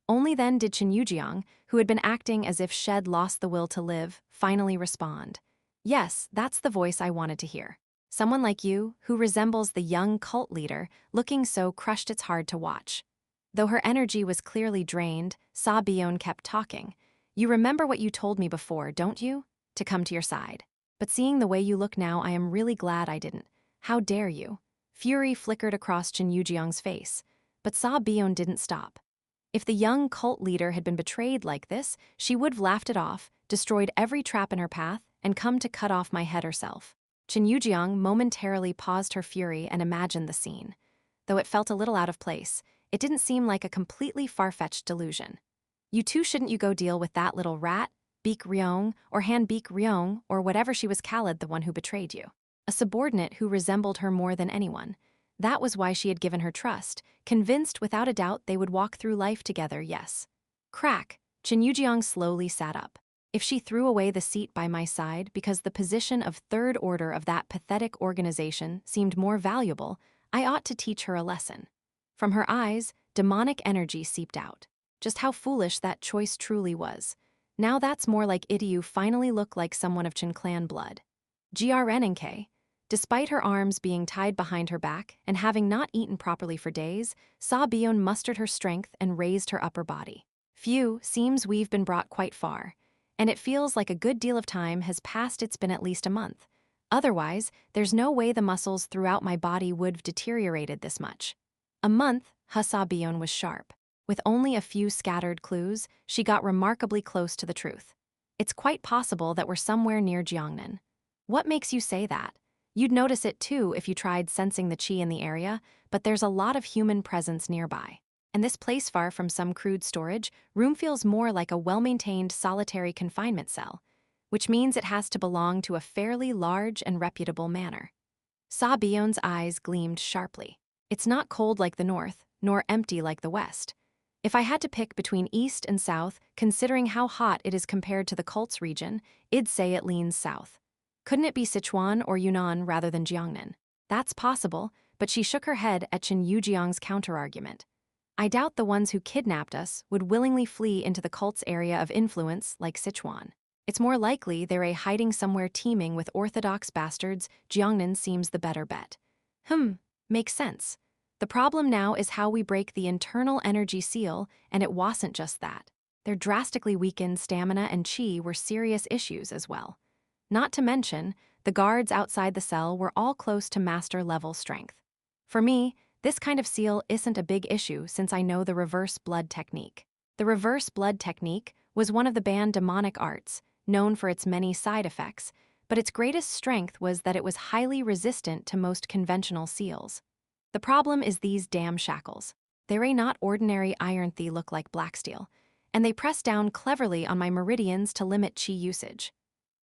Only then did Jin Yeomyung, who had been acting as if she'd lost the will to live, finally respond. Yes, that's the voice I wanted to hear. Someone like you, who resembles the young cult leader, looking so crushed it's hard to watch. Though her energy was clearly drained, Yeon kept talking. You remember what you told me before, don't you? To come to your side. But seeing the way you look now, I am really glad I didn't. How dare you? Fury flickered across Jin Yeomyung's face, but Yeon didn't stop. If the young cult leader had been betrayed like this, she would have laughed it off, destroyed every trap in her path, and come to cut off my head herself. Jin Yeomyung momentarily paused her fury and imagined the scene. Though it felt a little out of place, it didn't seem like a completely far-fetched delusion. You two shouldn't you go deal with that little rat, Beek Ryong, or Han Beek Ryong, or whatever she was called, the one who betrayed you. A subordinate who resembled her more than anyone. That was why she had given her trust, convinced without a doubt they would walk through life together, yes. Crack, Jin Yeomyung slowly sat up. If she threw away the seat by my side because the position of third order of that pathetic organization seemed more valuable, I ought to teach her a lesson. From her eyes, demonic energy seeped out. Just how foolish that choice truly was. Now that's more like Ityu finally look like someone of Chin clan blood. GRNK. Despite her arms being tied behind her back and having not eaten properly for days, Yeon mustered her strength and raised her upper body. Phew, seems we've been brought quite far. And it feels like a good deal of time has passed. It's been at least a month. Otherwise, there's no way the muscles throughout my body would have deteriorated this much. A month, Yeon was sharp. With only a few scattered clues, she got remarkably close to the truth. It's quite possible that we're somewhere near Jeongnan. What makes you say that? You'd notice it too if you tried sensing the chi in the area, but there's a lot of human presence nearby. And this place far from some crude storage room feels more like a well-maintained solitary confinement cell, which means it has to belong to a fairly large and reputable manor. Yeon's eyes gleamed sharply. It's not cold like the north, nor empty like the west. If I had to pick between east and south, considering how hot it is compared to the cult's region, I'd say it leans south. Couldn't it be Sichuan or Yunnan rather than Jeongnan? That's possible, but she shook her head at Jin Yeomyung's counterargument. I doubt the ones who kidnapped us would willingly flee into the cult's area of influence like Sichuan. It's more likely they're hiding somewhere teeming with orthodox bastards. Jeongnan seems the better bet. Makes sense. The problem now is how we break the internal energy seal, and it wasn't just that. Their drastically weakened stamina and chi were serious issues as well. Not to mention, the guards outside the cell were all close to master-level strength. For me, this kind of seal isn't a big issue since I know the reverse blood technique. The reverse blood technique was one of the banned demonic arts, known for its many side effects, but its greatest strength was that it was highly resistant to most conventional seals. The problem is these damn shackles. They're not ordinary iron, they look like black steel, and they press down cleverly on my meridians to limit chi usage.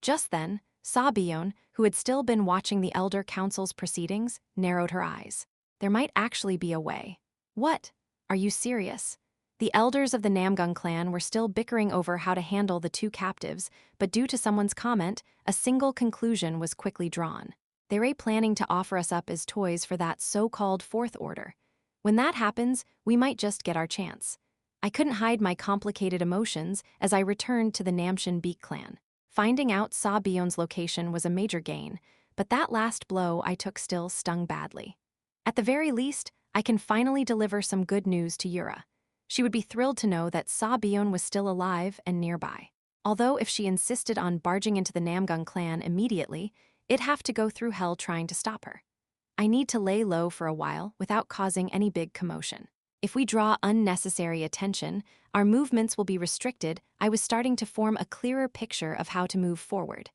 Just then, Yeon, who had still been watching the Elder Council's proceedings, narrowed her eyes. There might actually be a way. What? Are you serious? The elders of the Namgung clan were still bickering over how to handle the 2 captives, but due to someone's comment, a single conclusion was quickly drawn. They're planning to offer us up as toys for that so-called Fourth Order. When that happens, we might just get our chance. I couldn't hide my complicated emotions as I returned to the Namshin Beak clan. Finding out Sa Bion's location was a major gain, but that last blow I took still stung badly. At the very least, I can finally deliver some good news to Yura. She would be thrilled to know that Sa Bion was still alive and nearby. Although if she insisted on barging into the Namgung clan immediately, it'd have to go through hell trying to stop her. I need to lay low for a while without causing any big commotion. If we draw unnecessary attention, our movements will be restricted. I was starting to form a clearer picture of how to move forward.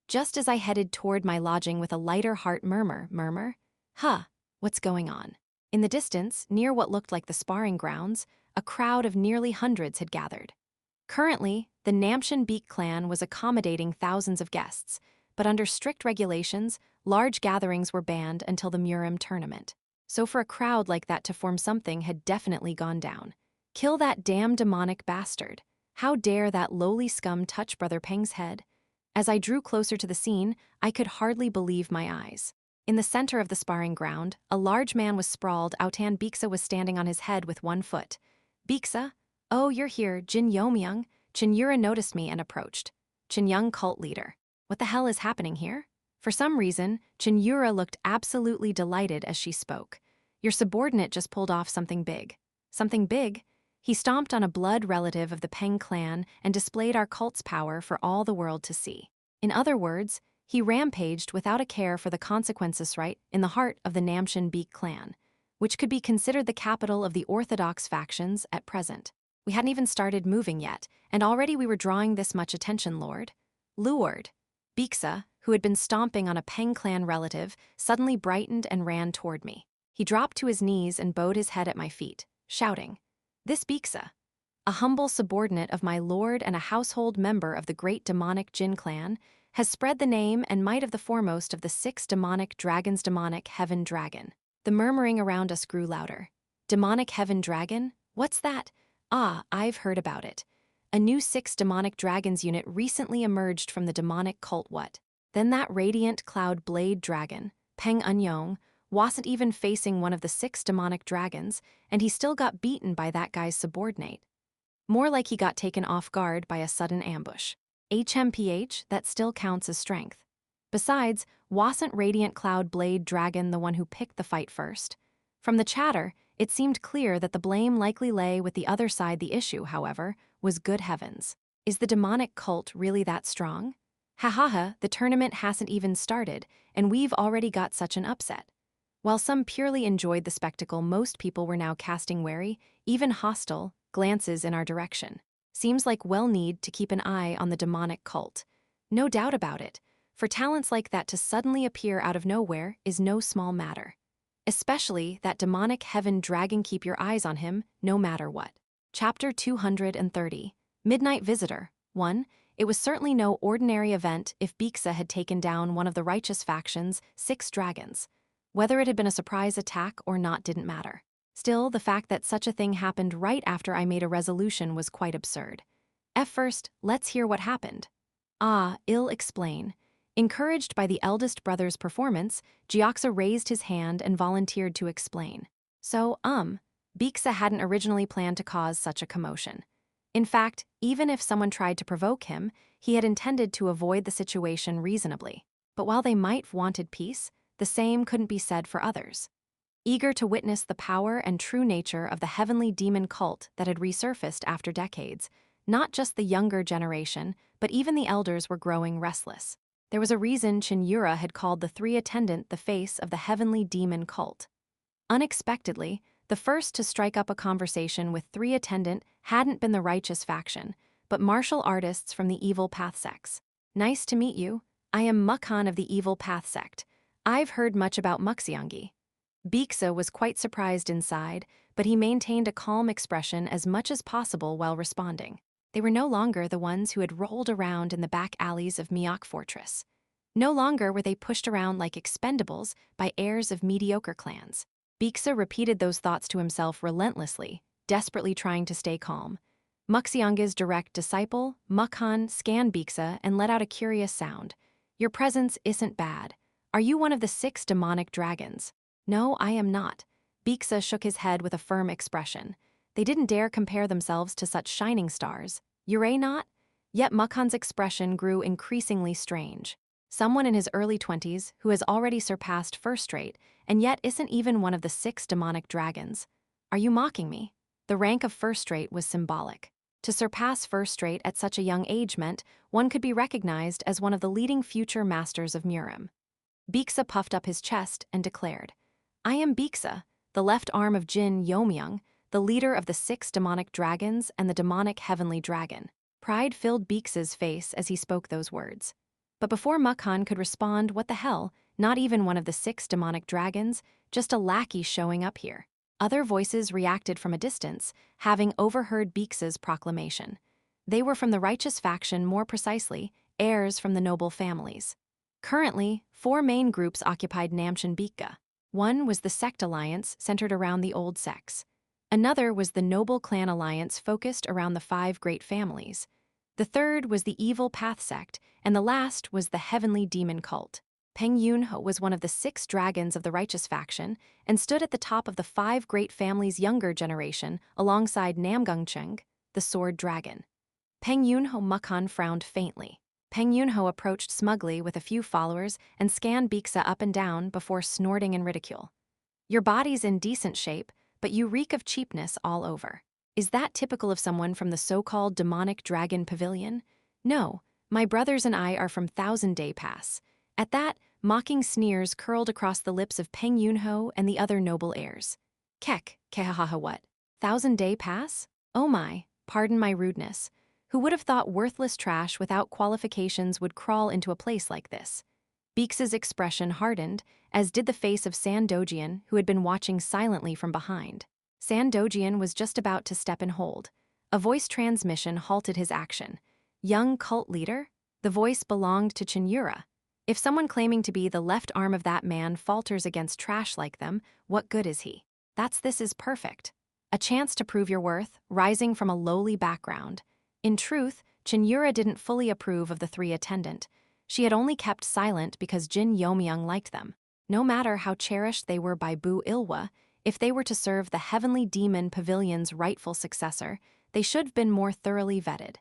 Just as I headed toward my lodging with a lighter heart murmur, huh, what's going on? In the distance, near what looked like the sparring grounds, a crowd of nearly hundreds had gathered. Currently, the Namshin Beak clan was accommodating thousands of guests, but under strict regulations, large gatherings were banned until the Murim tournament. So for a crowd like that to form something had definitely gone down. Kill that damn demonic bastard. How dare that lowly scum touch Brother Peng's head? As I drew closer to the scene, I could hardly believe my eyes. In the center of the sparring ground, a large man was sprawled. Autan Biksa was standing on his head with one foot. Biksa? Oh, you're here, Jin Yeomyung. Cheon Yura noticed me and approached. Cheon cult leader. What the hell is happening here? For some reason, Cheon Yura looked absolutely delighted as she spoke. Your subordinate just pulled off something big. Something big? He stomped on a blood relative of the Peng clan and displayed our cult's power for all the world to see. In other words, he rampaged without a care for the consequences right in the heart of the Namshin Beak clan, which could be considered the capital of the orthodox factions at present. We hadn't even started moving yet, and already we were drawing this much attention, Lord. Lured. Biksa, who had been stomping on a Peng clan relative, suddenly brightened and ran toward me. He dropped to his knees and bowed his head at my feet, shouting, "This Biksa, a humble subordinate of my lord and a household member of the great demonic Jin clan, has spread the name and might of the foremost of the 6 demonic dragons, demonic heaven dragon." The murmuring around us grew louder. Demonic heaven dragon? What's that? Ah, I've heard about it. A new 6 demonic dragons unit recently emerged from the demonic cult. What? Then that radiant cloud blade dragon, Peng Eun-yong, wasn't even facing one of the 6 demonic dragons, and he still got beaten by that guy's subordinate. More like he got taken off guard by a sudden ambush. HMPH, that still counts as strength. Besides, wasn't Radiant Cloud Blade Dragon the one who picked the fight first? From the chatter, it seemed clear that the blame likely lay with the other side. The issue, however, was good heavens. Is the demonic cult really that strong? Ha, the tournament hasn't even started, and we've already got such an upset. While some purely enjoyed the spectacle, most people were now casting wary, even hostile, glances in our direction. Seems like we'll need to keep an eye on the demonic cult. No doubt about it. For talents like that to suddenly appear out of nowhere is no small matter. Especially that demonic heaven dragon. Keep your eyes on him, no matter what. Chapter 230. Midnight Visitor. 1. It was certainly no ordinary event if Biksa had taken down one of the righteous faction's 6 dragons. Whether it had been a surprise attack or not didn't matter. Still, the fact that such a thing happened right after I made a resolution was quite absurd. First, let's hear what happened. I'll explain. Encouraged by the eldest brother's performance, Gyeoksa raised his hand and volunteered to explain. So, Biksa hadn't originally planned to cause such a commotion. In fact, even if someone tried to provoke him, he had intended to avoid the situation reasonably. But while they might have wanted peace, the same couldn't be said for others. Eager to witness the power and true nature of the heavenly demon cult that had resurfaced after decades, not just the younger generation, but even the elders were growing restless. There was a reason Cheon Yura had called the 3 attendant the face of the heavenly demon cult. Unexpectedly, the first to strike up a conversation with 3 attendant hadn't been the righteous faction, but martial artists from the Evil Path sects. Nice to meet you. I am Mukhan of the Evil Path sect. I've heard much about Muxiangi. Biksa was quite surprised inside, but he maintained a calm expression as much as possible while responding. They were no longer the ones who had rolled around in the back alleys of Miyok Fortress. No longer were they pushed around like expendables by heirs of mediocre clans. Biksa repeated those thoughts to himself relentlessly, desperately trying to stay calm. Muxianga's direct disciple, Mukhan, scanned Biksa and let out a curious sound. Your presence isn't bad. Are you one of the 6 demonic dragons? No, I am not. Biksa shook his head with a firm expression. They didn't dare compare themselves to such shining stars. Yura not? Yet Mukhan's expression grew increasingly strange. Someone in his early 20s who has already surpassed first rate and yet isn't even one of the 6 demonic dragons. Are you mocking me? The rank of first rate was symbolic. To surpass first rate at such a young age meant one could be recognized as one of the leading future masters of Murim. Beeksa puffed up his chest and declared, I am Beeksa, the left arm of Jin Yeomyung, the leader of the 6 demonic dragons and the demonic heavenly dragon. Pride filled Beeksa's face as he spoke those words. But before Mukhan could respond, what the hell, not even one of the 6 demonic dragons, just a lackey showing up here. Other voices reacted from a distance, having overheard Beeksa's proclamation. They were from the righteous faction, more precisely, heirs from the noble families. Currently, 4 main groups occupied Namchen Beekka. One was the Sect Alliance, centered around the old sects. Another was the Noble Clan Alliance, focused around the 5 great families. The third was the Evil Path Sect, and the last was the Heavenly Demon Cult. Peng Yunho was one of the 6 dragons of the righteous faction and stood at the top of the 5 great families' younger generation alongside Namgungcheng, the Sword Dragon. Peng Yunho. Mukhan frowned faintly. Peng Yunho approached smugly with a few followers and scanned Beeksa up and down before snorting in ridicule. Your body's in decent shape, but you reek of cheapness all over. Is that typical of someone from the so-called demonic dragon pavilion? No, my brothers and I are from 1,000 Day Pass. At that, mocking sneers curled across the lips of Peng Yunho and the other noble heirs. Kek, kehahaha what? 1,000 Day Pass? Oh my, pardon my rudeness. Who would have thought worthless trash without qualifications would crawl into a place like this? Beeksa's expression hardened, as did the face of Sandojian, who had been watching silently from behind. Sandojian was just about to step and hold. A voice transmission halted his action. Young cult leader? The voice belonged to Cheon Yura. If someone claiming to be the left arm of that man falters against trash like them, what good is he? This is perfect. A chance to prove your worth, rising from a lowly background. In truth, Cheon Yura didn't fully approve of the 3 attendant. She had only kept silent because Jin Yeomyung liked them. No matter how cherished they were by Bu Ilwa, if they were to serve the Heavenly Demon Pavilion's rightful successor, they should have been more thoroughly vetted.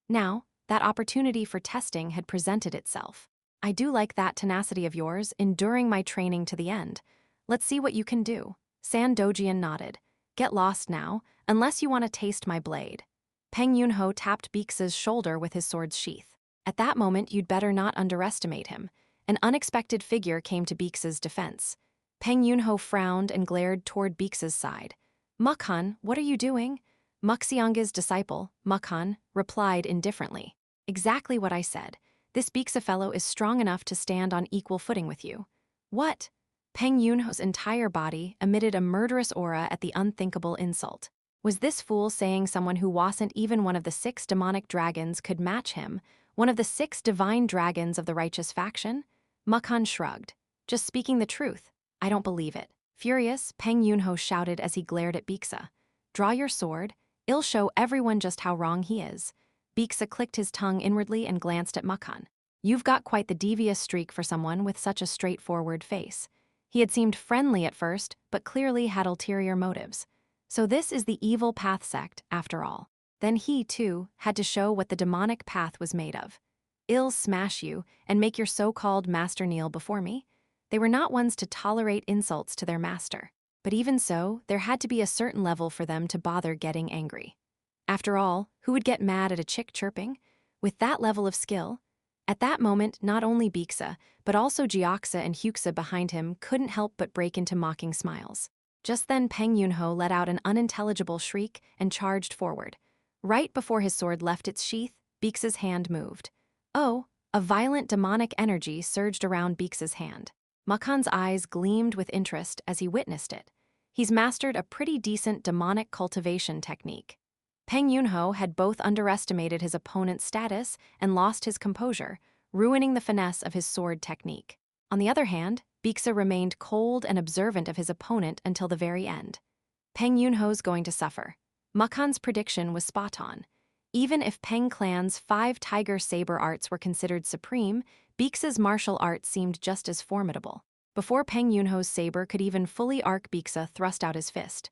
Now, that opportunity for testing had presented itself. I do like that tenacity of yours, enduring my training to the end. Let's see what you can do. Sandojian nodded. Get lost now, unless you want to taste my blade. Peng Yunho tapped Beeksa's shoulder with his sword's sheath. At that moment, you'd better not underestimate him. An unexpected figure came to Beeksa's defense. Peng Yunho frowned and glared toward Beeksa's side. Mukhan, what are you doing? Muxianga's disciple, Mukhan, replied indifferently. Exactly what I said. This Beeksa fellow is strong enough to stand on equal footing with you. What? Peng Yunho's entire body emitted a murderous aura at the unthinkable insult. Was this fool saying someone who wasn't even one of the 6 demonic dragons could match him, one of the 6 divine dragons of the righteous faction? Mukhan shrugged. Just speaking the truth. I don't believe it. Furious, Peng Yunho shouted as he glared at Beeksa. Draw your sword. I'll show everyone just how wrong he is. Beeksa clicked his tongue inwardly and glanced at Mukhan. You've got quite the devious streak for someone with such a straightforward face. He had seemed friendly at first, but clearly had ulterior motives. So this is the Evil Path Sect, after all. Then he, too, had to show what the demonic path was made of. I'll smash you and make your so-called master kneel before me. They were not ones to tolerate insults to their master. But even so, there had to be a certain level for them to bother getting angry. After all, who would get mad at a chick chirping? With that level of skill? At that moment, not only Beeksa, but also Gyeoksa and Hyuksa behind him couldn't help but break into mocking smiles. Just then Peng Yunho let out an unintelligible shriek and charged forward. Right before his sword left its sheath, Beeksa's hand moved. Oh, a violent demonic energy surged around Beeksa's hand. Mukhan's eyes gleamed with interest as he witnessed it. He's mastered a pretty decent demonic cultivation technique. Peng Yunho had both underestimated his opponent's status and lost his composure, ruining the finesse of his sword technique. On the other hand, Beeksa remained cold and observant of his opponent until the very end. Peng Yunho's going to suffer. Mukhan's prediction was spot on. Even if Peng Clan's 5 tiger saber arts were considered supreme, Beeksa's martial art seemed just as formidable. Before Peng Yunho's saber could even fully arc, Beeksa thrust out his fist.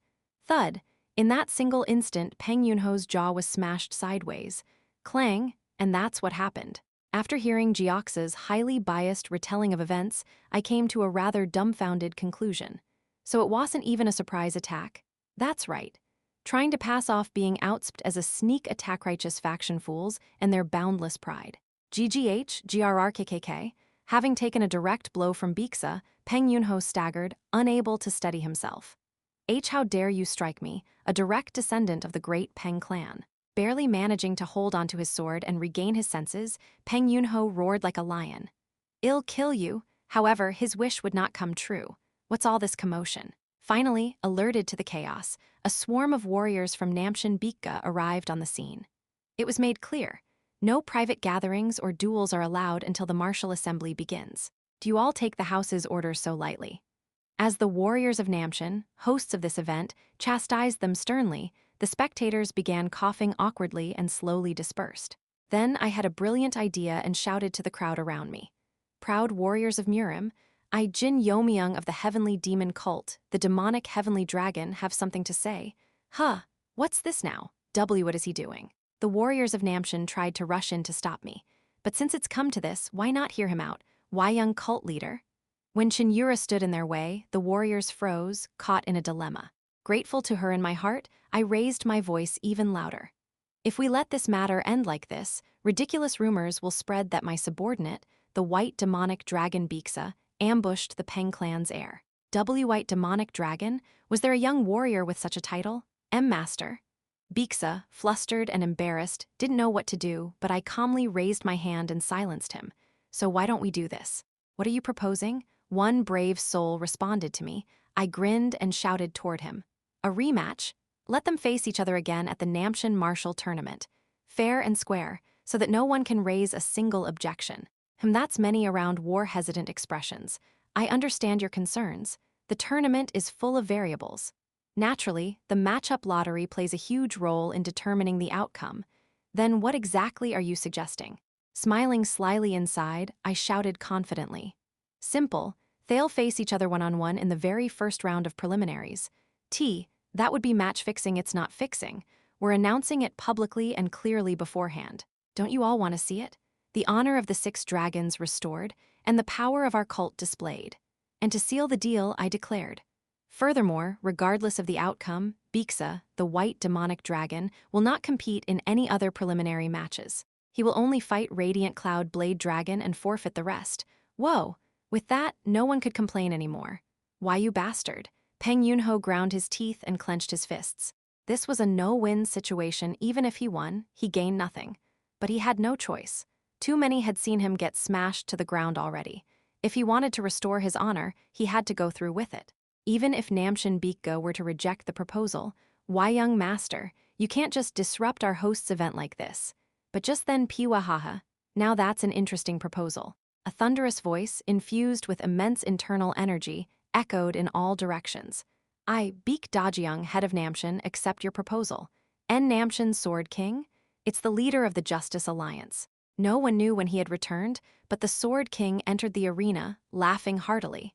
Thud! In that single instant, Peng Yunho's jaw was smashed sideways. Clang, and that's what happened. After hearing Jeoksa's highly biased retelling of events, I came to a rather dumbfounded conclusion. So it wasn't even a surprise attack? That's right. Trying to pass off being outsped as a sneak attack righteous faction fools and their boundless pride. GGH, having taken a direct blow from Biksa, Peng Yunho staggered, unable to steady himself. How dare you strike me, a direct descendant of the great Peng clan. Barely managing to hold onto his sword and regain his senses, Peng Yunho roared like a lion. I'll kill you. However, his wish would not come true. What's all this commotion? Finally, alerted to the chaos, a swarm of warriors from Namchen Bikka arrived on the scene. It was made clear. No private gatherings or duels are allowed until the martial assembly begins. Do you all take the house's orders so lightly? As the warriors of Namchen, hosts of this event, chastised them sternly, the spectators began coughing awkwardly and slowly dispersed. Then I had a brilliant idea and shouted to the crowd around me. Proud warriors of Murim, I, Jin Yeomyung of the heavenly demon cult, the demonic heavenly dragon, have something to say. Huh, what's this now? What is he doing? The warriors of Namchen tried to rush in to stop me. But since it's come to this, why not hear him out? Yeo-myung cult leader? When Cheon Yura stood in their way, the warriors froze, caught in a dilemma. Grateful to her in my heart, I raised my voice even louder. If we let this matter end like this, ridiculous rumors will spread that my subordinate, the white demonic dragon Biksa, ambushed the Peng clan's heir. White demonic dragon? Was there a young warrior with such a title? Master? Biksa, flustered and embarrassed, didn't know what to do, but I calmly raised my hand and silenced him. So why don't we do this? What are you proposing? One brave soul responded to me. I grinned and shouted toward him. A rematch? Let them face each other again at the Namchen Martial Tournament. Fair and square, so that no one can raise a single objection. That's many around war-hesitant expressions. I understand your concerns. The tournament is full of variables. Naturally, the matchup lottery plays a huge role in determining the outcome. Then what exactly are you suggesting? Smiling slyly inside, I shouted confidently. Simple. They'll face each other one-on-one in the very first round of preliminaries. That would be match fixing, it's not fixing. We're announcing it publicly and clearly beforehand. Don't you all want to see it? The honor of the 6 dragons restored, and the power of our cult displayed. And to seal the deal, I declared. Furthermore, regardless of the outcome, Biksa, the white demonic dragon, will not compete in any other preliminary matches. He will only fight Radiant Cloud Blade Dragon and forfeit the rest. Whoa! With that, no one could complain anymore. Why, you bastard? Peng Yunho ground his teeth and clenched his fists. This was a no-win situation. Even if he won, he gained nothing. But he had no choice. Too many had seen him get smashed to the ground already. If he wanted to restore his honor, he had to go through with it. Even if Namchen Bikka were to reject the proposal, Yeo-myung Master, you can't just disrupt our host's event like this. But just then Piwahaha, now that's an interesting proposal. A thunderous voice, infused with immense internal energy, echoed in all directions. I, Beek Dajiang, head of Namchen, accept your proposal. Namchen Sword King? It's the leader of the Justice Alliance. No one knew when he had returned, but the Sword King entered the arena, laughing heartily.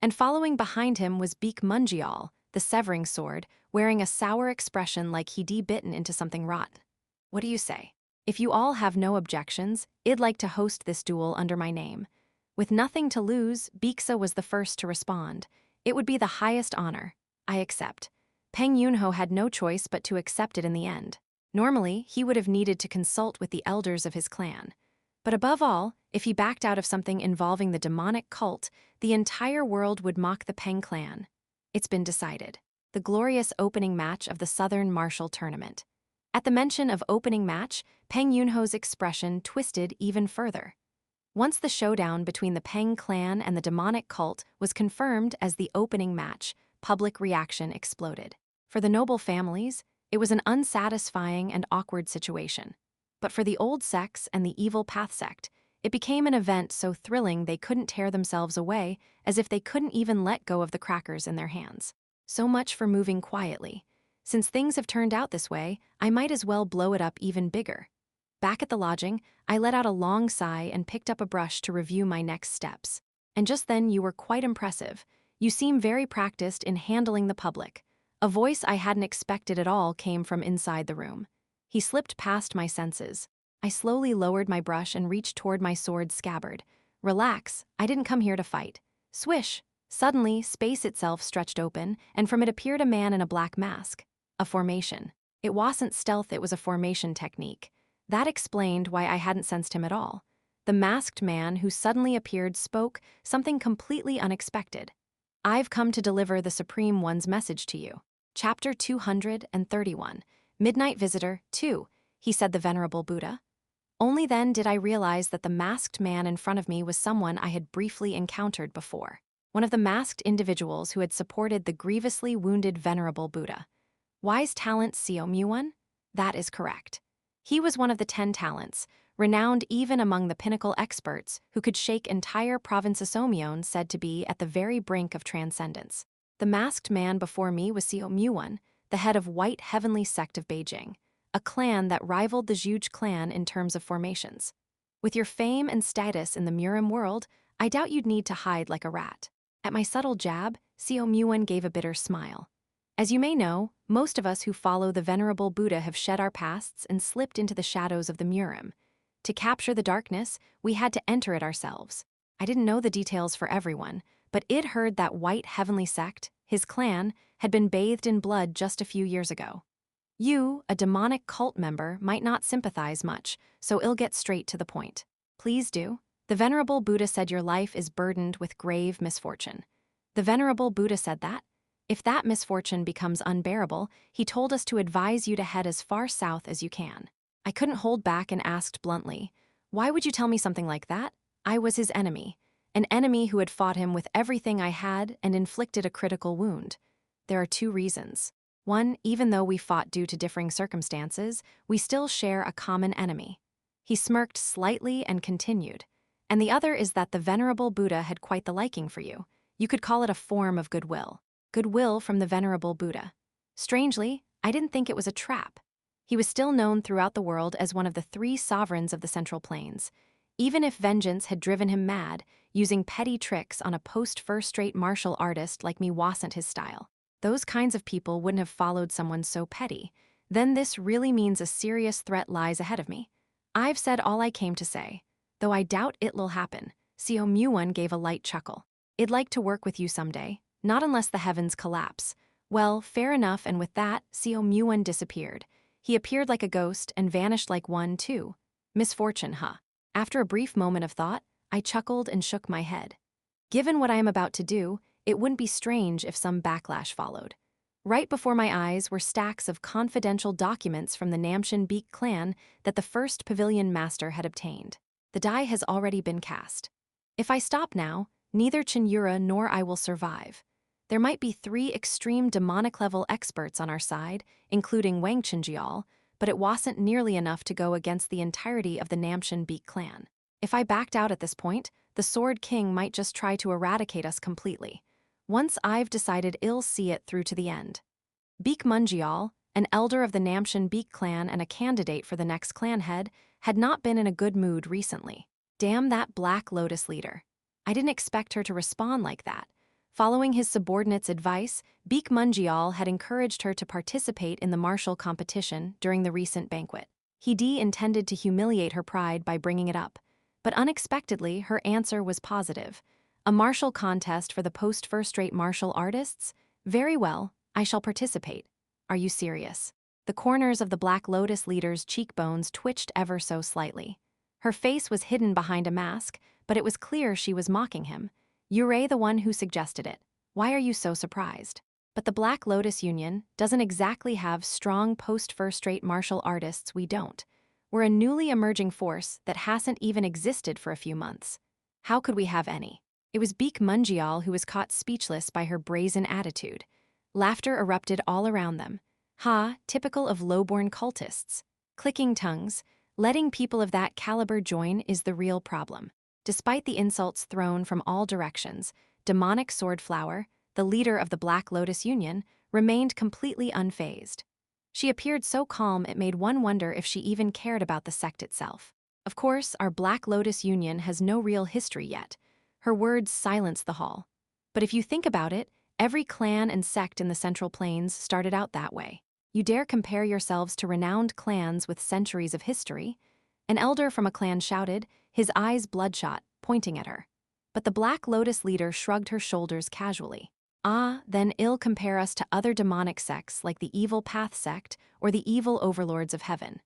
And following behind him was Beek Munjial, the Severing Sword, wearing a sour expression like he'd bitten into something rot. What do you say? If you all have no objections, I'd like to host this duel under my name. With nothing to lose, Biksa was the first to respond. It would be the highest honor. I accept. Peng Yunho had no choice but to accept it in the end. Normally, he would have needed to consult with the elders of his clan. But above all, if he backed out of something involving the demonic cult, the entire world would mock the Peng clan. It's been decided. The glorious opening match of the Southern Martial Tournament. At the mention of opening match, Peng Yunho's expression twisted even further. Once the showdown between the Peng clan and the demonic cult was confirmed as the opening match, public reaction exploded. For the noble families, it was an unsatisfying and awkward situation. But for the old sects and the evil path sect, it became an event so thrilling they couldn't tear themselves away, as if they couldn't even let go of the crackers in their hands. So much for moving quietly. Since things have turned out this way, I might as well blow it up even bigger. Back at the lodging, I let out a long sigh and picked up a brush to review my next steps. And just then you were quite impressive. You seem very practiced in handling the public. A voice I hadn't expected at all came from inside the room. He slipped past my senses. I slowly lowered my brush and reached toward my sword's scabbard. Relax, I didn't come here to fight. Swish! Suddenly, space itself stretched open, and from it appeared a man in a black mask. A formation. It wasn't stealth, it was a formation technique. That explained why I hadn't sensed him at all. The masked man who suddenly appeared spoke something completely unexpected. I've come to deliver the Supreme One's message to you. Chapter 231. Midnight Visitor 2, he said, the Venerable Buddha. Only then did I realize that the masked man in front of me was someone I had briefly encountered before. One of the masked individuals who had supported the grievously wounded Venerable Buddha. Wise talent Yeo-myung? That is correct. He was one of the 10 talents, renowned even among the pinnacle experts who could shake entire provinces Yeo-myung, said to be at the very brink of transcendence. The masked man before me was Yeo-myung, the head of White Heavenly Sect of Beijing, a clan that rivaled the Zhuge clan in terms of formations. With your fame and status in the Murim world, I doubt you'd need to hide like a rat. At my subtle jab, Yeo-myung gave a bitter smile. As you may know, most of us who follow the Venerable Buddha have shed our pasts and slipped into the shadows of the Murim. To capture the darkness, we had to enter it ourselves. I didn't know the details for everyone, but I'd heard that White Heavenly Sect, his clan, had been bathed in blood just a few years ago. You, a demonic cult member, might not sympathize much, so I'll get straight to the point. Please do. The Venerable Buddha said your life is burdened with grave misfortune. The Venerable Buddha said that? If that misfortune becomes unbearable, he told us to advise you to head as far south as you can. I couldn't hold back and asked bluntly, why would you tell me something like that? I was his enemy, an enemy who had fought him with everything I had and inflicted a critical wound. There are 2 reasons. One, even though we fought due to differing circumstances, we still share a common enemy. He smirked slightly and continued. And the other is that the Venerable Buddha had quite the liking for you. You could call it a form of goodwill. Goodwill from the Venerable Buddha. Strangely, I didn't think it was a trap. He was still known throughout the world as one of the 3 sovereigns of the Central Plains. Even if vengeance had driven him mad, using petty tricks on a post-first-rate martial artist like me wasn't his style. Those kinds of people wouldn't have followed someone so petty. Then this really means a serious threat lies ahead of me. I've said all I came to say, though I doubt it'll happen. Yeo-myung gave a light chuckle. I'd like to work with you someday. Not unless the heavens collapse. Well, fair enough, and with that, Yeo-myung disappeared. He appeared like a ghost and vanished like one, too. Misfortune, huh? After a brief moment of thought, I chuckled and shook my head. Given what I am about to do, it wouldn't be strange if some backlash followed. Right before my eyes were stacks of confidential documents from the Namshin Beak clan that the first pavilion master had obtained. The die has already been cast. If I stop now, neither Cheon Yura nor I will survive. There might be 3 extreme demonic-level experts on our side, including Wang Chenjial, but it wasn't nearly enough to go against the entirety of the Namshin Beak clan. If I backed out at this point, the Sword King might just try to eradicate us completely. Once I've decided, I'll see it through to the end. Beak Munjial, an elder of the Namshin Beak clan and a candidate for the next clan head, had not been in a good mood recently. Damn that Black Lotus leader. I didn't expect her to respond like that. Following his subordinate's advice, Beak Munjial had encouraged her to participate in the martial competition during the recent banquet. He intended to humiliate her pride by bringing it up. But unexpectedly, her answer was positive. A martial contest for the post-first-rate martial artists? Very well, I shall participate. Are you serious? The corners of the Black Lotus leader's cheekbones twitched ever so slightly. Her face was hidden behind a mask, but it was clear she was mocking him. You're the one who suggested it. Why are you so surprised? But the Black Lotus Union doesn't exactly have strong post-first-rate martial artists, we don't. We're a newly emerging force that hasn't even existed for a few months. How could we have any? It was Beak Munjial who was caught speechless by her brazen attitude. Laughter erupted all around them. Ha, typical of low-born cultists. Clicking tongues, letting people of that caliber join is the real problem. Despite the insults thrown from all directions, demonic Swordflower, the leader of the Black Lotus Union, remained completely unfazed. She appeared so calm it made one wonder if she even cared about the sect itself. Of course, our Black Lotus Union has no real history yet. Her words silenced the hall. But if you think about it, Every clan and sect in the Central Plains started out that way. You dare compare yourselves to renowned clans with centuries of history? An elder from a clan shouted, his eyes bloodshot, pointing at her. But the Black Lotus leader shrugged her shoulders casually. Ah, then ill compare us to other demonic sects like the Evil Path sect or the evil overlords of heaven.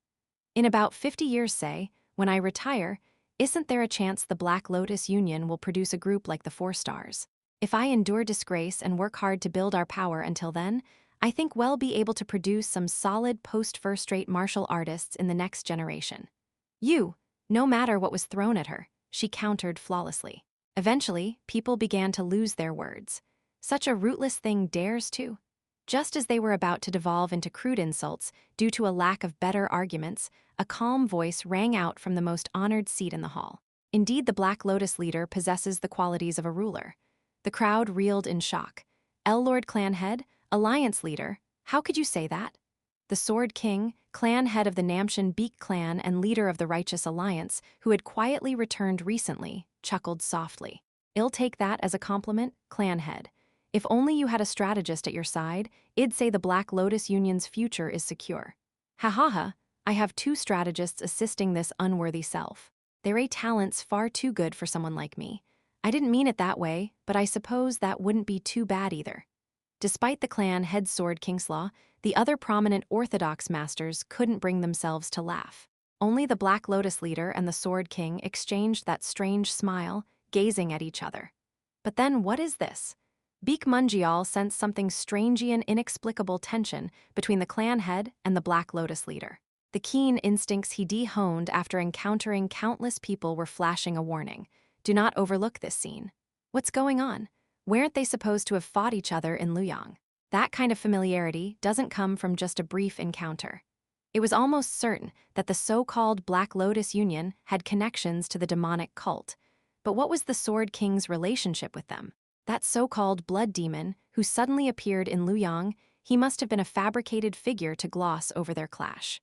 In about 50 years, say, when I retire, isn't there a chance the Black Lotus Union will produce a group like the Four Stars? If I endure disgrace and work hard to build our power until then, I think we'll be able to produce some solid post-first-rate martial artists in the next generation. No matter what was thrown at her, she countered flawlessly. Eventually, people began to lose their words. Such a rootless thing dares to. Just as they were about to devolve into crude insults due to a lack of better arguments, a calm voice rang out from the most honored seat in the hall. Indeed, the Black Lotus leader possesses the qualities of a ruler. The crowd reeled in shock. Lord Clan Head, Alliance leader, how could you say that? The Sword King, clan head of the Namshan Beak clan and leader of the Righteous Alliance, who had quietly returned recently, chuckled softly. I'll take that as a compliment, clan head. If only you had a strategist at your side, I'd say the Black Lotus Union's future is secure. Ha ha ha, I have 2 strategists assisting this unworthy self. They're a talents far too good for someone like me. I didn't mean it that way, but I suppose that wouldn't be too bad either. Despite the clan head Sword Kingslaw, the other prominent Orthodox masters couldn't bring themselves to laugh. Only the Black Lotus leader and the Sword King exchanged that strange smile, gazing at each other. But then what is this? Beak Mungial sensed something strange and inexplicable tension between the clan head and the Black Lotus leader. The keen instincts he de-honed after encountering countless people were flashing a warning. Do not overlook this scene. What's going on? Weren't they supposed to have fought each other in Luoyang? That kind of familiarity doesn't come from just a brief encounter. It was almost certain that the so-called Black Lotus Union had connections to the demonic cult. But what was the Sword King's relationship with them? That so-called blood demon who suddenly appeared in Luoyang, he must have been a fabricated figure to gloss over their clash.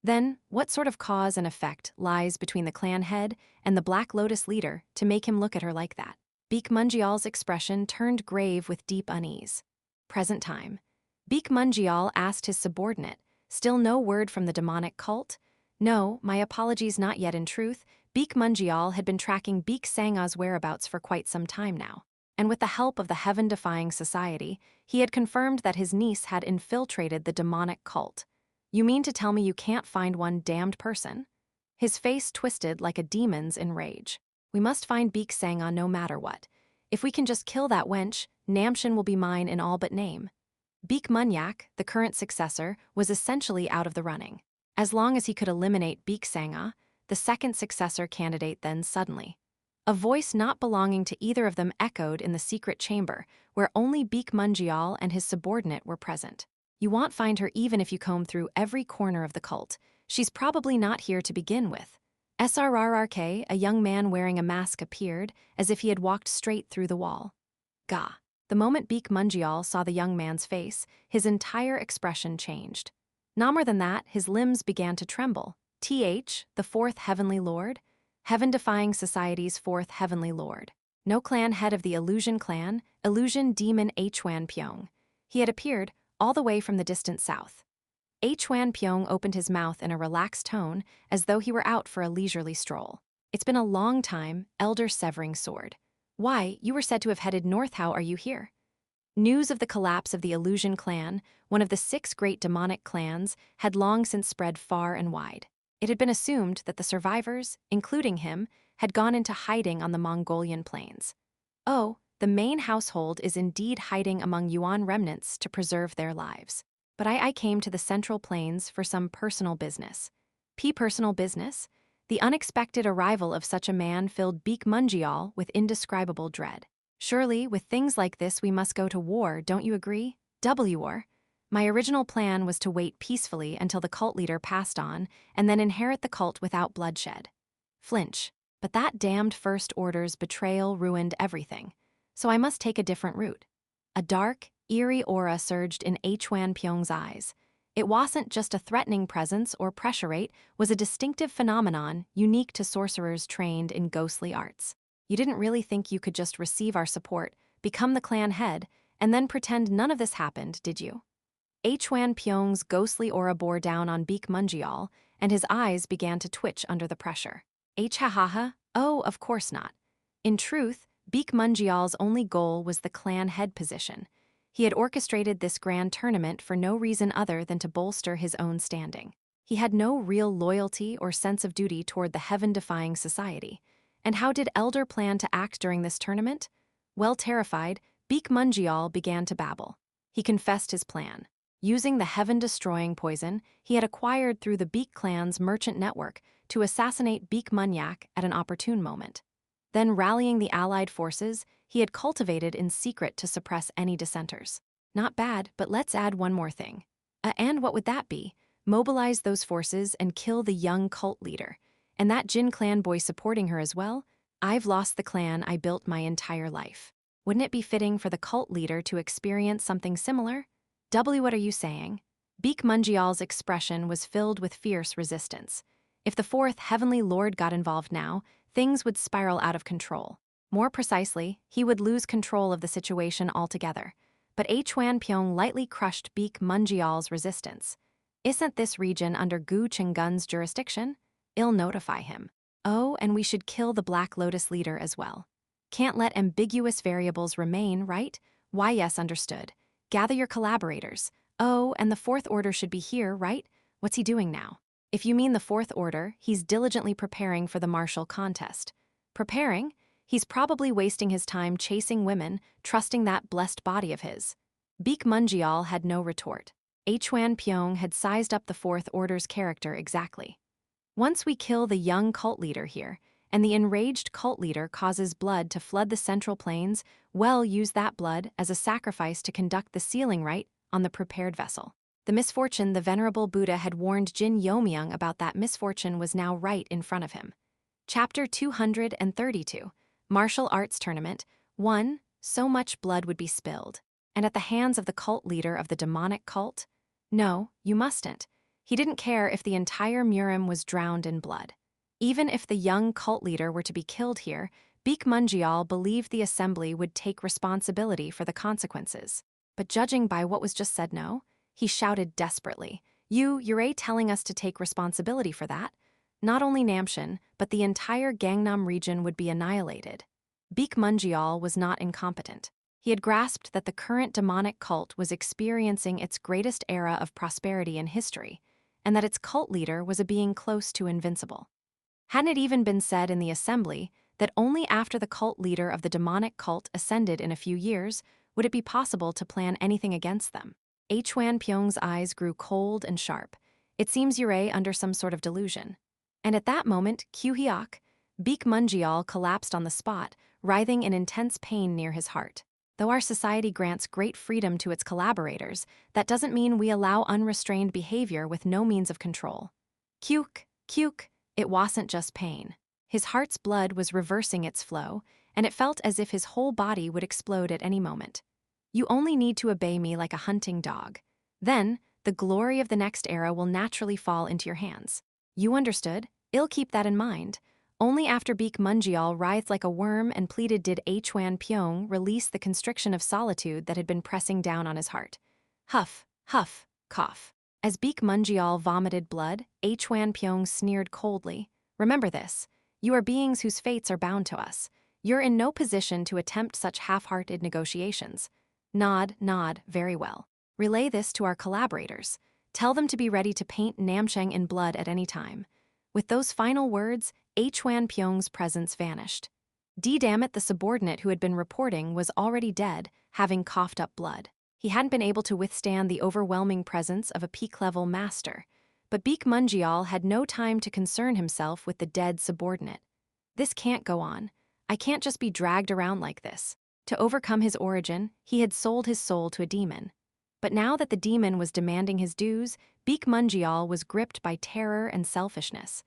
Then, what sort of cause and effect lies between the clan head and the Black Lotus leader to make him look at her like that? Beak Mungial's expression turned grave with deep unease. Present time. Beak Mungial asked his subordinate, still no word from the demonic cult? No, my apologies, not yet. In truth, Beak Mungial had been tracking Beak Sanga's whereabouts for quite some time now. And with the help of the Heaven-defying society, he had confirmed that his niece had infiltrated the demonic cult. You mean to tell me you can't find one damned person? His face twisted like a demon's in rage. We must find Beak Sanga no matter what. If we can just kill that wench, Namshan will be mine in all but name. Beak Munyak, the current successor, was essentially out of the running. As long as he could eliminate Beak Sanga, the second successor candidate then suddenly. A voice not belonging to either of them echoed in the secret chamber, where only Beak Mungial and his subordinate were present. You won't find her even if you comb through every corner of the cult. She's probably not here to begin with. SRRRK, a young man wearing a mask, appeared, as if he had walked straight through the wall. Gah. The moment Beak Mungial saw the young man's face, his entire expression changed. Not more than that, his limbs began to tremble. The 4th Heavenly Lord? Heaven-defying society's 4th Heavenly Lord. No clan head of the Illusion clan, Illusion Demon Hwan Pyong. He had appeared, all the way from the distant south. Hwan Pyong opened his mouth in a relaxed tone, as though he were out for a leisurely stroll. It's been a long time, Elder Severing Sword. Why, you were said to have headed north. How are you here? News of the collapse of the Illusion clan, one of the 6 great demonic clans, had long since spread far and wide. It had been assumed that the survivors, including him, had gone into hiding on the Mongolian plains. Oh, the main household is indeed hiding among Yuan remnants to preserve their lives. But I came to the Central Plains for some personal business. Personal business? The unexpected arrival of such a man filled Beak Mungial with indescribable dread. Surely, with things like this we must go to war, don't you agree? War. My original plan was to wait peacefully until the cult leader passed on, and then inherit the cult without bloodshed. Flinch. But that damned First Order's betrayal ruined everything. So I must take a different route. A dark, eerie aura surged in Hwan Pyong's eyes. It wasn't just a threatening presence or pressurate, was a distinctive phenomenon unique to sorcerers trained in ghostly arts. You didn't really think you could just receive our support, become the clan head, and then pretend none of this happened, did you? Hwan Pyong's ghostly aura bore down on Baek Munjeol, and his eyes began to twitch under the pressure. Ha. Oh, of course not. In truth, Baek Munjeol's only goal was the clan head position. He had orchestrated this grand tournament for no reason other than to bolster his own standing. He had no real loyalty or sense of duty toward the heaven-defying society. And how did Elder plan to act during this tournament? Well terrified, Baek Munjeol began to babble. He confessed his plan. Using the heaven-destroying poison he had acquired through the Baek clan's merchant network to assassinate Baek Munyak at an opportune moment. Then rallying the allied forces he had cultivated in secret to suppress any dissenters. Not bad, but let's add one more thing. And what would that be? Mobilize those forces and kill the young cult leader. And that Jin clan boy supporting her as well? I've lost the clan I built my entire life. Wouldn't it be fitting for the cult leader to experience something similar? What are you saying? Baek Munjeol's expression was filled with fierce resistance. If the fourth heavenly lord got involved now, things would spiral out of control. More precisely, he would lose control of the situation altogether. But Hwan Pyong lightly crushed Baek Munjeol's resistance. Isn't this region under Gu Chenggun's jurisdiction? I'll notify him. Oh, and we should kill the Black Lotus leader as well. Can't let ambiguous variables remain, right? Why, yes, understood. Gather your collaborators. Oh, and the Fourth Order should be here, right? What's he doing now? If you mean the Fourth Order, he's diligently preparing for the martial contest. Preparing? He's probably wasting his time chasing women, trusting that blessed body of his. Baek Munjeol had no retort. Hwan Pyong had sized up the Fourth Order's character exactly. Once we kill the young cult leader here, and the enraged cult leader causes blood to flood the Central Plains, well, use that blood as a sacrifice to conduct the sealing rite on the prepared vessel. The misfortune the venerable Buddha had warned Jin Yeomyung about, that misfortune was now right in front of him. Chapter 232, Martial Arts Tournament. 1. So much blood would be spilled. And at the hands of the cult leader of the demonic cult? No, you mustn't. He didn't care if the entire Murim was drowned in blood. Even if the young cult leader were to be killed here, Baek Munjeol believed the assembly would take responsibility for the consequences. But judging by what was just said, no, he shouted desperately, You're telling us to take responsibility for that? Not only Namshan, but the entire Gangnam region would be annihilated. Baek Munjeol was not incompetent. He had grasped that the current demonic cult was experiencing its greatest era of prosperity in history, and that its cult leader was a being close to invincible. Hadn't it even been said in the assembly that only after the cult leader of the demonic cult ascended in a few years would it be possible to plan anything against them? Hwan Pyong's eyes grew cold and sharp. It seems Yura under some sort of delusion. And at that moment, Baek Munjeol collapsed on the spot, writhing in intense pain near his heart. Though our society grants great freedom to its collaborators, that doesn't mean we allow unrestrained behavior with no means of control. Kyuk. It wasn't just pain. His heart's blood was reversing its flow, and it felt as if his whole body would explode at any moment. You only need to obey me like a hunting dog. Then, the glory of the next era will naturally fall into your hands. You understood? I'll keep that in mind. Only after Baek Munjeol writhed like a worm and pleaded did Hwan Pyong release the constriction of solitude that had been pressing down on his heart. Huff, cough. As Baek Munjeol vomited blood, Hwan Pyong sneered coldly. Remember this. You are beings whose fates are bound to us. You're in no position to attempt such half-hearted negotiations. Nod, very well. Relay this to our collaborators. Tell them to be ready to paint Namsheng in blood at any time. With those final words, Hwan Pyong's presence vanished. Damn it, the subordinate who had been reporting was already dead, having coughed up blood. He hadn't been able to withstand the overwhelming presence of a peak-level master. But Baek Munjeol had no time to concern himself with the dead subordinate. This can't go on. I can't just be dragged around like this. To overcome his origin, he had sold his soul to a demon. But now that the demon was demanding his dues, Baek Munjeol was gripped by terror and selfishness.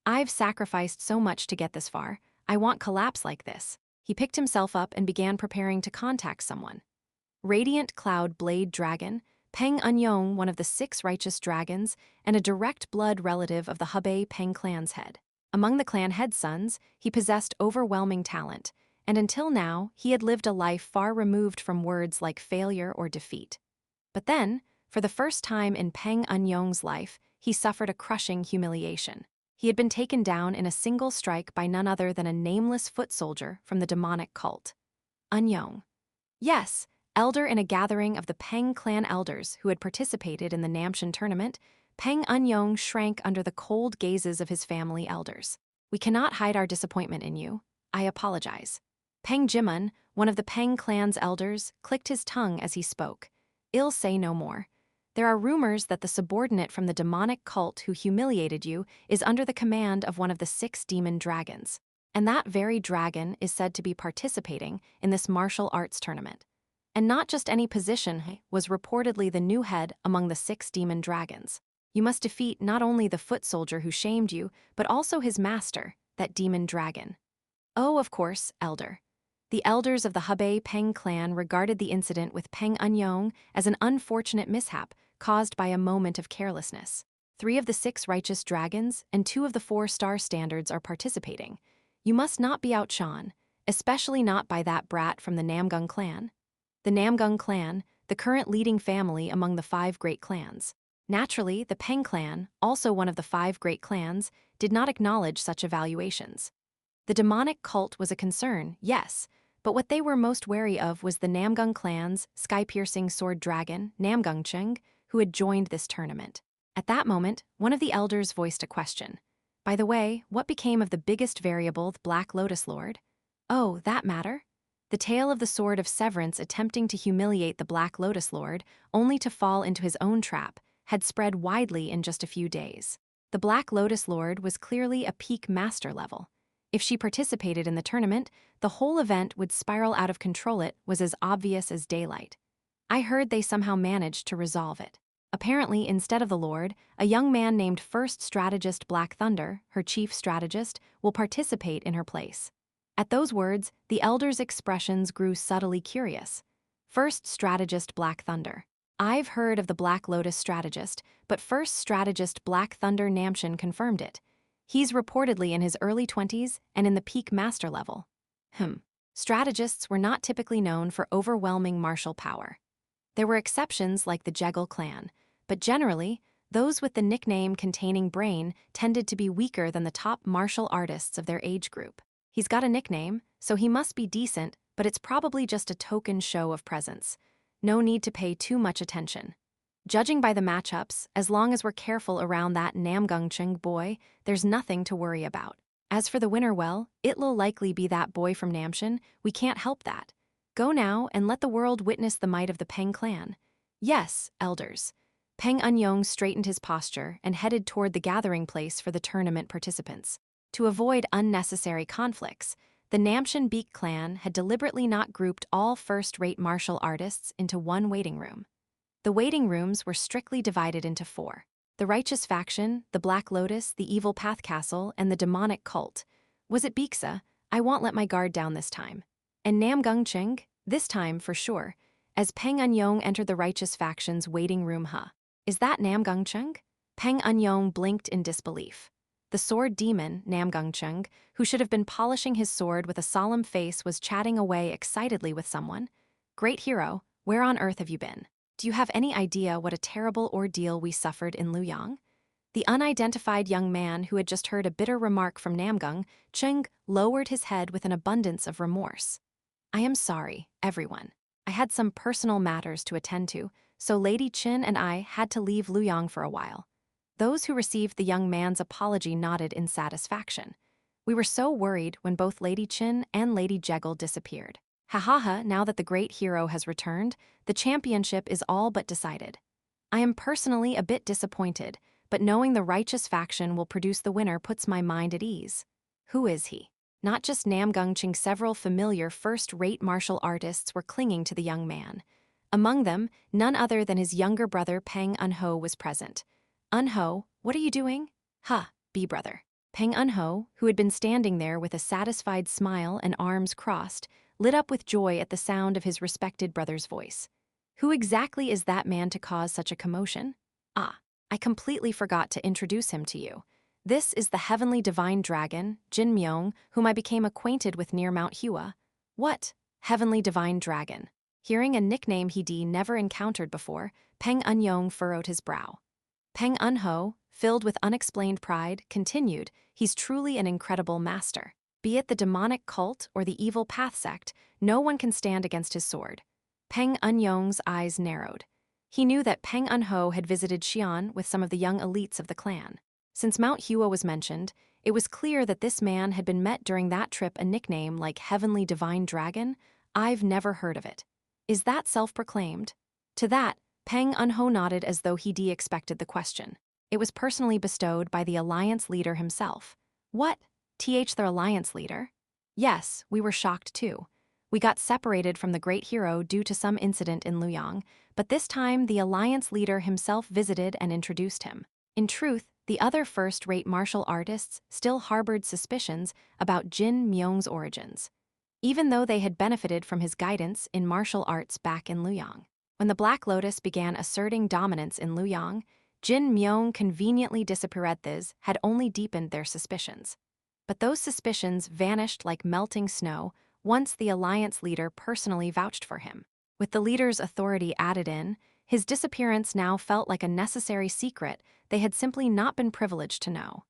I've sacrificed so much to get this far. I won't collapse like this. He picked himself up and began preparing to contact someone. Radiant Cloud Blade Dragon, Peng Unyong, one of the 6 righteous dragons, and a direct blood relative of the Hebei Peng clan's head. Among the clan head sons, he possessed overwhelming talent, and until now, he had lived a life far removed from words like failure or defeat. But then, for the first time in Peng Eun-young's life, he suffered a crushing humiliation. He had been taken down in a single strike by none other than a nameless foot soldier from the demonic cult. Eun-young. Yes, elder in a gathering of the Peng clan elders who had participated in the Namshan tournament, Peng Eun-young shrank under the cold gazes of his family elders. We cannot hide our disappointment in you. I apologize. Peng Jimun, one of the Peng clan's elders, clicked his tongue as he spoke. I'll say no more. There are rumors that the subordinate from the demonic cult who humiliated you is under the command of one of the 6 demon dragons. And that very dragon is said to be participating in this martial arts tournament. And not just any position, was reportedly the new head among the 6 demon dragons. You must defeat not only the foot soldier who shamed you, but also his master, that demon dragon. Oh, of course, elder. The elders of the Hebei Peng clan regarded the incident with Peng Eun-young as an unfortunate mishap caused by a moment of carelessness. 3 of the 6 righteous dragons and 2 of the 4 star standards are participating. You must not be outshone, especially not by that brat from the Namgung clan. The Namgung clan, the current leading family among the 5 great clans. Naturally, the Peng clan, also one of the 5 great clans, did not acknowledge such evaluations. The demonic cult was a concern, yes, but what they were most wary of was the Namgung clan's sky-piercing sword dragon, Namgungcheong, who had joined this tournament. At that moment, one of the elders voiced a question. By the way, what became of the biggest variable, the Black Lotus Lord? Oh, that matter? The tale of the Sword of Severance attempting to humiliate the Black Lotus Lord, only to fall into his own trap, had spread widely in just a few days. The Black Lotus Lord was clearly a peak master level. If she participated in the tournament, the whole event would spiral out of control. It was as obvious as daylight. I heard they somehow managed to resolve it. Apparently, instead of the Lord, a young man named First Strategist Black Thunder, her chief strategist, will participate in her place. At those words, the elders' expressions grew subtly curious. First Strategist Black Thunder. I've heard of the Black Lotus strategist, but First Strategist Black Thunder Namshan confirmed it. He's reportedly in his early 20s and in the peak master level. Strategists were not typically known for overwhelming martial power. There were exceptions like the Jegal clan, but generally, those with the nickname containing brain tended to be weaker than the top martial artists of their age group. He's got a nickname, so he must be decent, but it's probably just a token show of presence. No need to pay too much attention. Judging by the matchups, as long as we're careful around that Namgungcheong boy, there's nothing to worry about. As for the winner, well, it'll likely be that boy from Namshan. We can't help that. Go now and let the world witness the might of the Peng clan. Yes, elders. Peng Eun-young straightened his posture and headed toward the gathering place for the tournament participants. To avoid unnecessary conflicts, the Namshan Beak clan had deliberately not grouped all first-rate martial artists into one waiting room. The waiting rooms were strictly divided into 4. The righteous faction, the Black Lotus, the Evil Path Castle, and the demonic cult. Was it Beeksa? I won't let my guard down this time. And Namgungcheong? This time, for sure. As Peng Eun-young entered the righteous faction's waiting room, Is that Namgungcheong? Peng Eun-young blinked in disbelief. The sword demon, Namgungcheong, who should have been polishing his sword with a solemn face, was chatting away excitedly with someone. Great hero, where on earth have you been? Do you have any idea what a terrible ordeal we suffered in Luoyang? The unidentified young man who had just heard a bitter remark from Namgungcheong lowered his head with an abundance of remorse. I am sorry, everyone. I had some personal matters to attend to, so Lady Chin and I had to leave Luoyang for a while. Those who received the young man's apology nodded in satisfaction. We were so worried when both Lady Chin and Lady Jegal disappeared. Now that the great hero has returned, the championship is all but decided. I am personally a bit disappointed, but knowing the righteous faction will produce the winner puts my mind at ease. Who is he? Not just Namgungcheong, several familiar first-rate martial artists were clinging to the young man. Among them, none other than his younger brother Peng Eun-ho was present. Eun-ho, what are you doing? B-brother. Peng Eun-ho, who had been standing there with a satisfied smile and arms crossed, lit up with joy at the sound of his respected brother's voice. Who exactly is that man to cause such a commotion? I completely forgot to introduce him to you. This is the heavenly divine dragon, Jin Yeomyung, whom I became acquainted with near Mount Hua. What? Heavenly Divine Dragon. Hearing a nickname he never encountered before, Peng Eun-yong furrowed his brow. Peng Eun-ho, filled with unexplained pride, continued, he's truly an incredible master. Be it the demonic cult or the evil path sect, no one can stand against his sword. Peng Eun-yong's eyes narrowed. He knew that Peng Eun-ho had visited Xi'an with some of the young elites of the clan. Since Mount Hua was mentioned, it was clear that this man had been met during that trip. A nickname like Heavenly Divine Dragon? I've never heard of it. Is that self-proclaimed? To that, Peng Eun-ho nodded as though he expected the question. It was personally bestowed by the Alliance leader himself. What? The Alliance leader? Yes, we were shocked too. We got separated from the great hero due to some incident in Luoyang, but this time the Alliance leader himself visited and introduced him. In truth, the other first-rate martial artists still harbored suspicions about Jin Yeomyung's origins, even though they had benefited from his guidance in martial arts back in Luoyang. When the Black Lotus began asserting dominance in Luoyang, Jin Yeomyung conveniently disappeared. This had only deepened their suspicions. But those suspicions vanished like melting snow once the Alliance leader personally vouched for him. With the leader's authority added in, his disappearance now felt like a necessary secret they had simply not been privileged to know.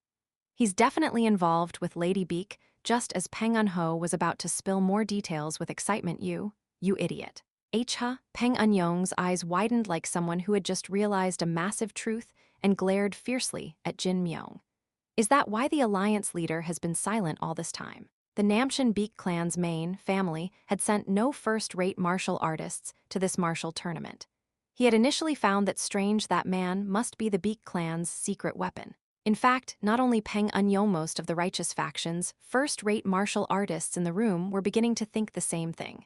He's definitely involved with Lady Beak, just as Peng Eun-ho was about to spill more details with excitement. You idiot. Peng Eun-yong's eyes widened like someone who had just realized a massive truth and glared fiercely at Jin Yeomyung. Is that why the Alliance leader has been silent all this time? The Namcheon Beak clan's main family had sent no first-rate martial artists to this martial tournament. He had initially found that strange that man must be the Beak clan's secret weapon. In fact, not only Peng Eun-yong, most of the righteous faction's first-rate martial artists in the room were beginning to think the same thing.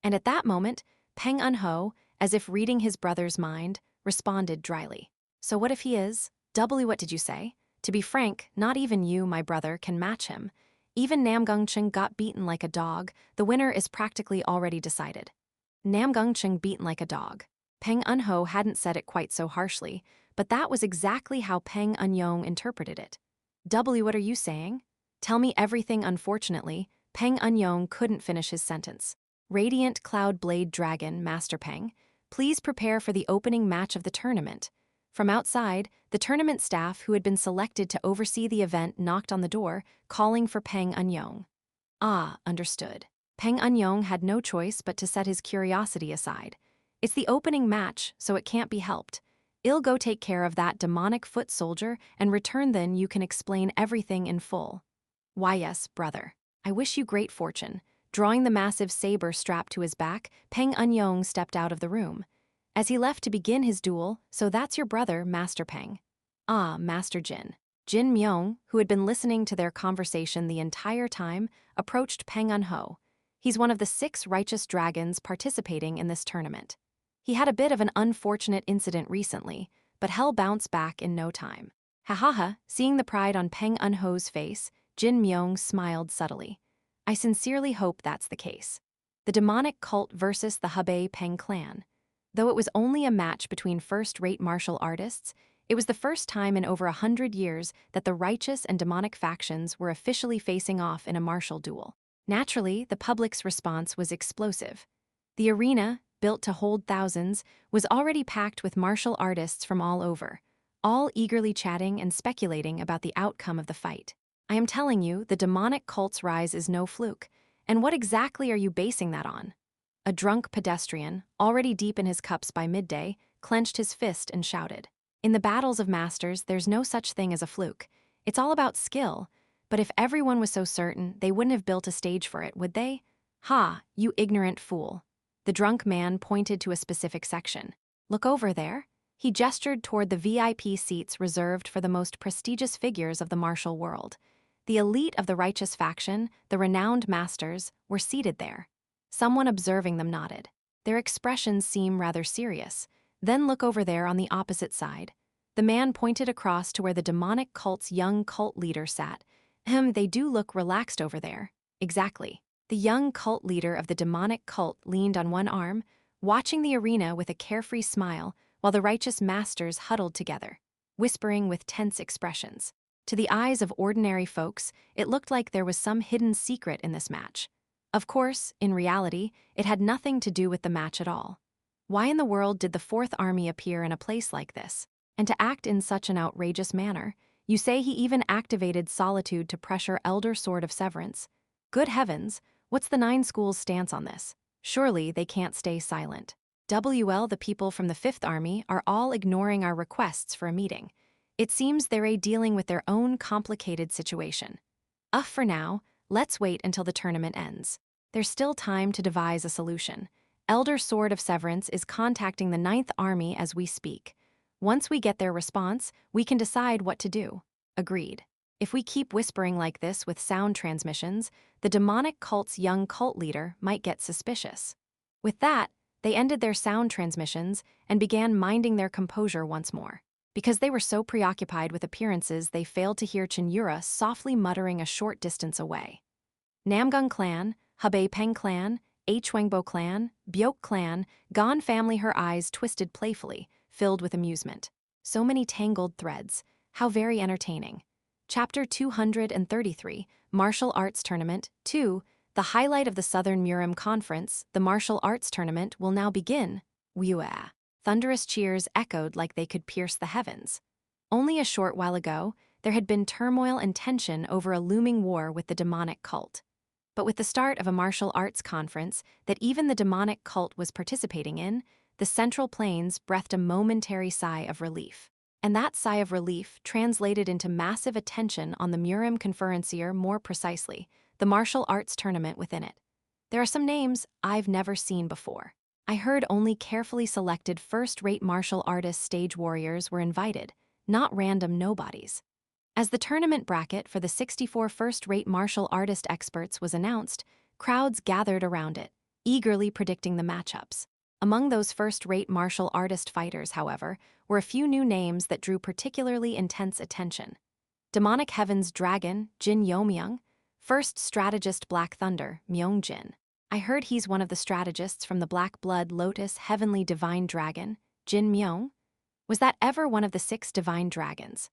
And at that moment, Peng Eun-ho, as if reading his brother's mind, responded dryly. So what if he is? What did you say? To be frank, not even you, my brother, can match him. Even Namgungcheon got beaten like a dog. The winner is practically already decided. Namgungcheon beaten like a dog. Peng Eun-ho hadn't said it quite so harshly, but that was exactly how Peng Eun-yong interpreted it. What are you saying? Tell me everything. Unfortunately, Peng Eun-yong couldn't finish his sentence. Radiant Cloud Blade Dragon, Master Peng, please prepare for the opening match of the tournament. From outside, the tournament staff who had been selected to oversee the event knocked on the door, calling for Peng Eun-yong. Ah, understood. Peng Eun-yong had no choice but to set his curiosity aside. It's the opening match, so it can't be helped. I'll go take care of that demonic foot soldier and return, then you can explain everything in full. Why yes, brother. I wish you great fortune. Drawing the massive saber strapped to his back, Peng Eun-yong stepped out of the room. As he left to begin his duel, so that's your brother, Master Peng. Ah, Master Jin. Jin Yeomyung, who had been listening to their conversation the entire time, approached Peng Eun-ho. He's one of the 6 righteous dragons participating in this tournament. He had a bit of an unfortunate incident recently, but he'll bounce back in no time. Ha ha ha, seeing the pride on Peng Eun-ho's face, Jin Yeomyung smiled subtly. I sincerely hope that's the case. The demonic cult versus the Hebei Peng clan. Though it was only a match between first-rate martial artists, it was the first time in over 100 years that the righteous and demonic factions were officially facing off in a martial duel. Naturally, the public's response was explosive. The arena, built to hold thousands, was already packed with martial artists from all over, all eagerly chatting and speculating about the outcome of the fight. I am telling you, the demonic cult's rise is no fluke. And what exactly are you basing that on? A drunk pedestrian, already deep in his cups by midday, clenched his fist and shouted. In the battles of masters, there's no such thing as a fluke. It's all about skill. But if everyone was so certain, they wouldn't have built a stage for it, would they? Ha, you ignorant fool. The drunk man pointed to a specific section. Look over there. He gestured toward the VIP seats reserved for the most prestigious figures of the martial world. The elite of the righteous faction, the renowned masters, were seated there. Someone observing them nodded. Their expressions seem rather serious. Then look over there on the opposite side. The man pointed across to where the demonic cult's young cult leader sat. They do look relaxed over there. Exactly. The young cult leader of the demonic cult leaned on one arm, watching the arena with a carefree smile, while the righteous masters huddled together, whispering with tense expressions. To the eyes of ordinary folks, it looked like there was some hidden secret in this match. Of course, in reality, it had nothing to do with the match at all. Why in the world did the Fourth Army appear in a place like this? And to act in such an outrageous manner? You say he even activated solitude to pressure Elder Sword of Severance. Good heavens, what's the Nine Schools' stance on this? Surely they can't stay silent. The people from the Fifth Army are all ignoring our requests for a meeting. It seems they're dealing with their own complicated situation. For now, let's wait until the tournament ends. There's still time to devise a solution. Elder Sword of Severance is contacting the Ninth Army as we speak. Once we get their response, we can decide what to do. Agreed. If we keep whispering like this with sound transmissions, the demonic cult's young cult leader might get suspicious. With that, they ended their sound transmissions and began minding their composure once more. Because they were so preoccupied with appearances, they failed to hear Cheon Yura softly muttering a short distance away. Namgung Clan, Hebei Peng Clan, Hwangbo Clan, Byok Clan, Gon family, her eyes twisted playfully, filled with amusement. So many tangled threads. How very entertaining. Chapter 233, Martial Arts Tournament 2, the highlight of the Southern Murim Conference, the martial arts tournament will now begin. Wua. Thunderous cheers echoed like they could pierce the heavens. Only a short while ago, there had been turmoil and tension over a looming war with the demonic cult. But with the start of a martial arts conference that even the demonic cult was participating in, the Central Plains breathed a momentary sigh of relief. And that sigh of relief translated into massive attention on the Murim Conferencier, more precisely, the martial arts tournament within it. There are some names I've never seen before. I heard only carefully selected first-rate martial artist stage warriors were invited, not random nobodies. As the tournament bracket for the 64 first-rate martial artist experts was announced, crowds gathered around it, eagerly predicting the matchups. Among those first-rate martial artist fighters, however, were a few new names that drew particularly intense attention. Demonic Heaven's Dragon, Jin Yeomyung, First Strategist Black Thunder, Myung-jin. I heard he's one of the strategists from the Black Blood Lotus Heavenly Divine Dragon, Jin Yeomyung. Was that ever one of the 6 divine dragons?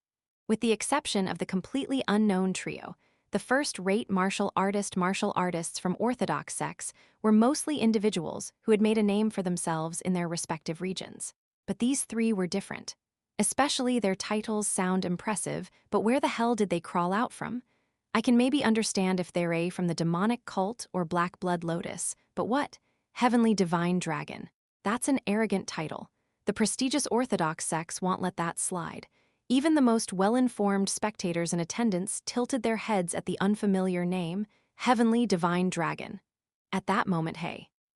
With the exception of the completely unknown trio, the first-rate martial artists from Orthodox sects were mostly individuals who had made a name for themselves in their respective regions. But these 3 were different. Especially their titles sound impressive, but where the hell did they crawl out from? I can maybe understand if they're from the demonic cult or Black Blood Lotus, but what? Heavenly Divine Dragon. That's an arrogant title. The prestigious Orthodox sects won't let that slide. Even the most well-informed spectators in attendance tilted their heads at the unfamiliar name, Heavenly Divine Dragon. At that moment,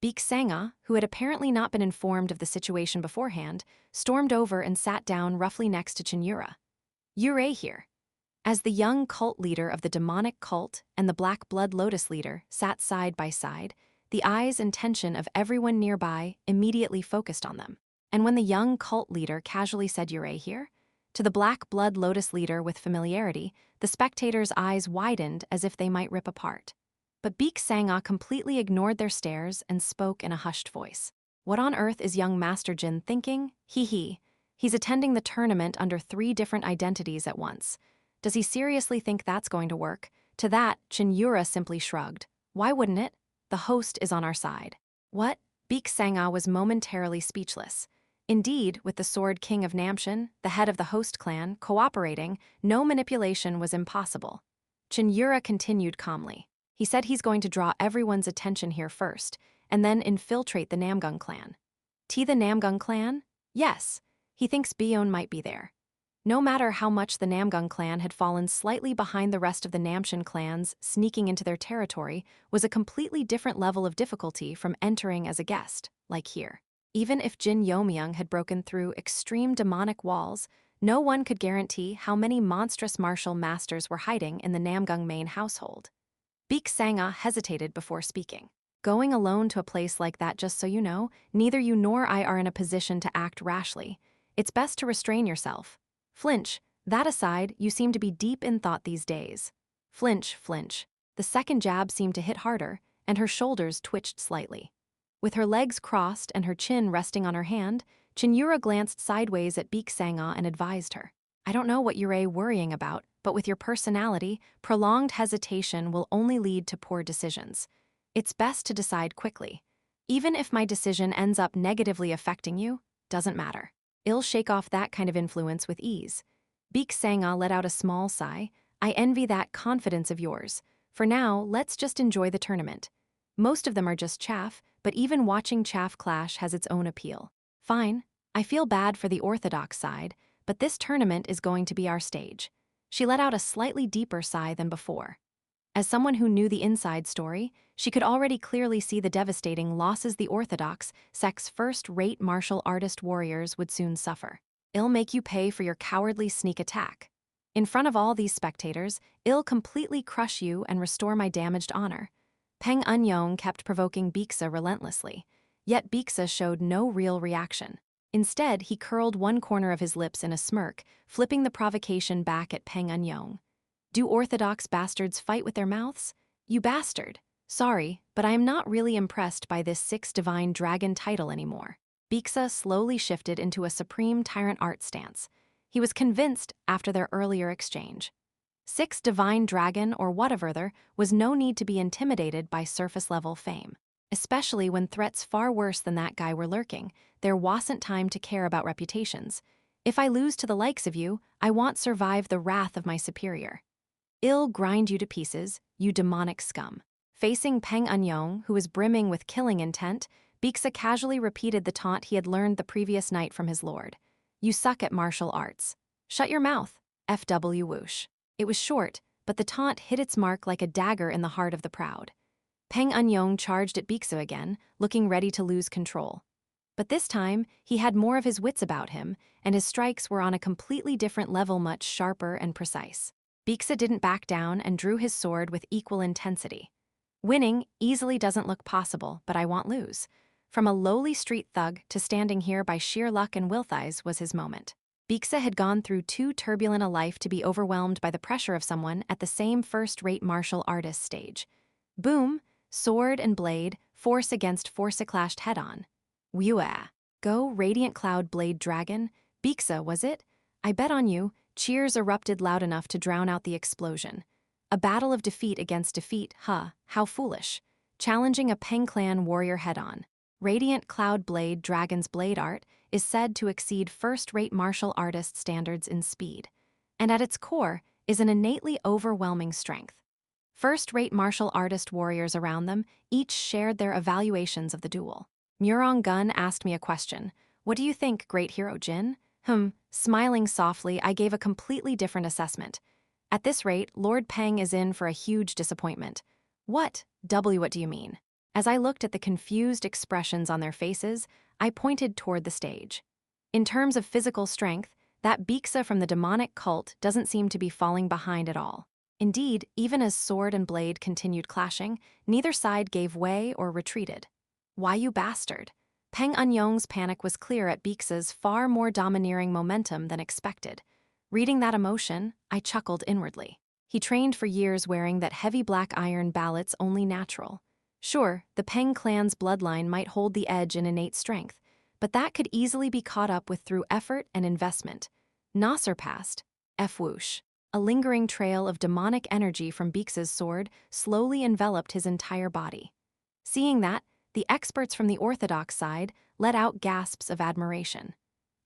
Beek Sanga, who had apparently not been informed of the situation beforehand, stormed over and sat down roughly next to Cheon Yura. Yura here. As the young cult leader of the demonic cult and the Black Blood Lotus leader sat side by side, the eyes and tension of everyone nearby immediately focused on them. And when the young cult leader casually said Yura here, to the Black Blood Lotus leader with familiarity, the spectators' eyes widened as if they might rip apart. But Beek Sanga completely ignored their stares and spoke in a hushed voice. What on earth is young Master Jin thinking? He's attending the tournament under 3 different identities at once. Does he seriously think that's going to work? To that, Cheon Yura simply shrugged. Why wouldn't it? The host is on our side. What? Beek Sanga was momentarily speechless. Indeed, with the Sword King of Namshan, the head of the host clan, cooperating, no manipulation was impossible. Cheon Yura continued calmly. He said he's going to draw everyone's attention here first, and then infiltrate the Namgung clan. The Namgung clan? Yes. He thinks Beon might be there. No matter how much the Namgung clan had fallen slightly behind the rest of the Namshan clans, sneaking into their territory was a completely different level of difficulty from entering as a guest, like here. Even if Jin Yeomyung had broken through extreme demonic walls, no one could guarantee how many monstrous martial masters were hiding in the Namgung main household. Beek Sanga hesitated before speaking. Going alone to a place like that, just so you know, neither you nor I are in a position to act rashly. It's best to restrain yourself. Flinch. That aside, you seem to be deep in thought these days. Flinch. The second jab seemed to hit harder, and her shoulders twitched slightly. With her legs crossed and her chin resting on her hand, Cheon Yura glanced sideways at Beek Sanga and advised her. I don't know what you're worrying about, but with your personality, prolonged hesitation will only lead to poor decisions. It's best to decide quickly. Even if my decision ends up negatively affecting you, doesn't matter. I'll shake off that kind of influence with ease. Beek Sanga let out a small sigh. I envy that confidence of yours. For now, let's just enjoy the tournament. Most of them are just chaff, but even watching chaff clash has its own appeal. Fine, I feel bad for the orthodox side, but this tournament is going to be our stage. She let out a slightly deeper sigh than before. As someone who knew the inside story, she could already clearly see the devastating losses the orthodox, sex first-rate martial artist warriors would soon suffer. I'll make you pay for your cowardly sneak attack. In front of all these spectators, I'll completely crush you and restore my damaged honor. Peng Eun-young kept provoking Beeksa relentlessly, yet Beeksa showed no real reaction. Instead, he curled one corner of his lips in a smirk, flipping the provocation back at Peng Eun-young. Do orthodox bastards fight with their mouths? You bastard. Sorry, but I am not really impressed by this six divine dragon title anymore. Beeksa slowly shifted into a supreme tyrant art stance. He was convinced after their earlier exchange. Six divine dragon or whatever there was no need to be intimidated by surface-level fame. Especially when threats far worse than that guy were lurking, there wasn't time to care about reputations. If I lose to the likes of you, I won't survive the wrath of my superior. I'll grind you to pieces, you demonic scum. Facing Peng Eun-young, who was brimming with killing intent, Beeksa casually repeated the taunt he had learned the previous night from his lord. You suck at martial arts. Shut your mouth, FW whoosh. It was short, but the taunt hit its mark like a dagger in the heart of the proud. Peng Eun-young charged at Beeksa again, looking ready to lose control. But this time, he had more of his wits about him, and his strikes were on a completely different level, much sharper and precise. Beeksa didn't back down and drew his sword with equal intensity. Winning easily doesn't look possible, but I won't lose. From a lowly street thug to standing here by sheer luck and willthies was his moment. Beeksa had gone through too turbulent a life to be overwhelmed by the pressure of someone at the same first-rate martial artist stage. Boom, sword and blade, force against force clashed head-on. Wua. Go, Radiant Cloud Blade Dragon. Beeksa, was it? I bet on you. Cheers erupted loud enough to drown out the explosion. A battle of defeat against defeat, how foolish. Challenging a Peng Clan warrior head-on. Radiant Cloud Blade Dragon's blade art is said to exceed first-rate martial artist standards in speed, and at its core is an innately overwhelming strength. First-rate martial artist warriors around them each shared their evaluations of the duel. Murim Gun asked me a question. What do you think, great hero Jin? Smiling softly, I gave a completely different assessment. At this rate, Lord Peng is in for a huge disappointment. What do you mean? As I looked at the confused expressions on their faces, I pointed toward the stage. In terms of physical strength, that Beeksa from the demonic cult doesn't seem to be falling behind at all. Indeed, even as sword and blade continued clashing, neither side gave way or retreated. Why, you bastard? Peng Eun-young's panic was clear at Beeksa's far more domineering momentum than expected. Reading that emotion, I chuckled inwardly. He trained for years wearing that heavy black iron ballot's only natural. Sure, the Peng clan's bloodline might hold the edge in innate strength, but that could easily be caught up with through effort and investment. Na surpassed. F-whoosh. A lingering trail of demonic energy from Beeksa's sword slowly enveloped his entire body. Seeing that, the experts from the orthodox side let out gasps of admiration.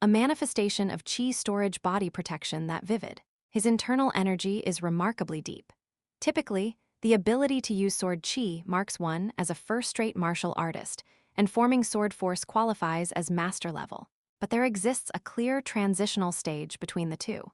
A manifestation of chi storage body protection that vivid. His internal energy is remarkably deep. Typically, the ability to use sword chi marks one as a first-rate martial artist, and forming sword force qualifies as master level. But there exists a clear transitional stage between the two.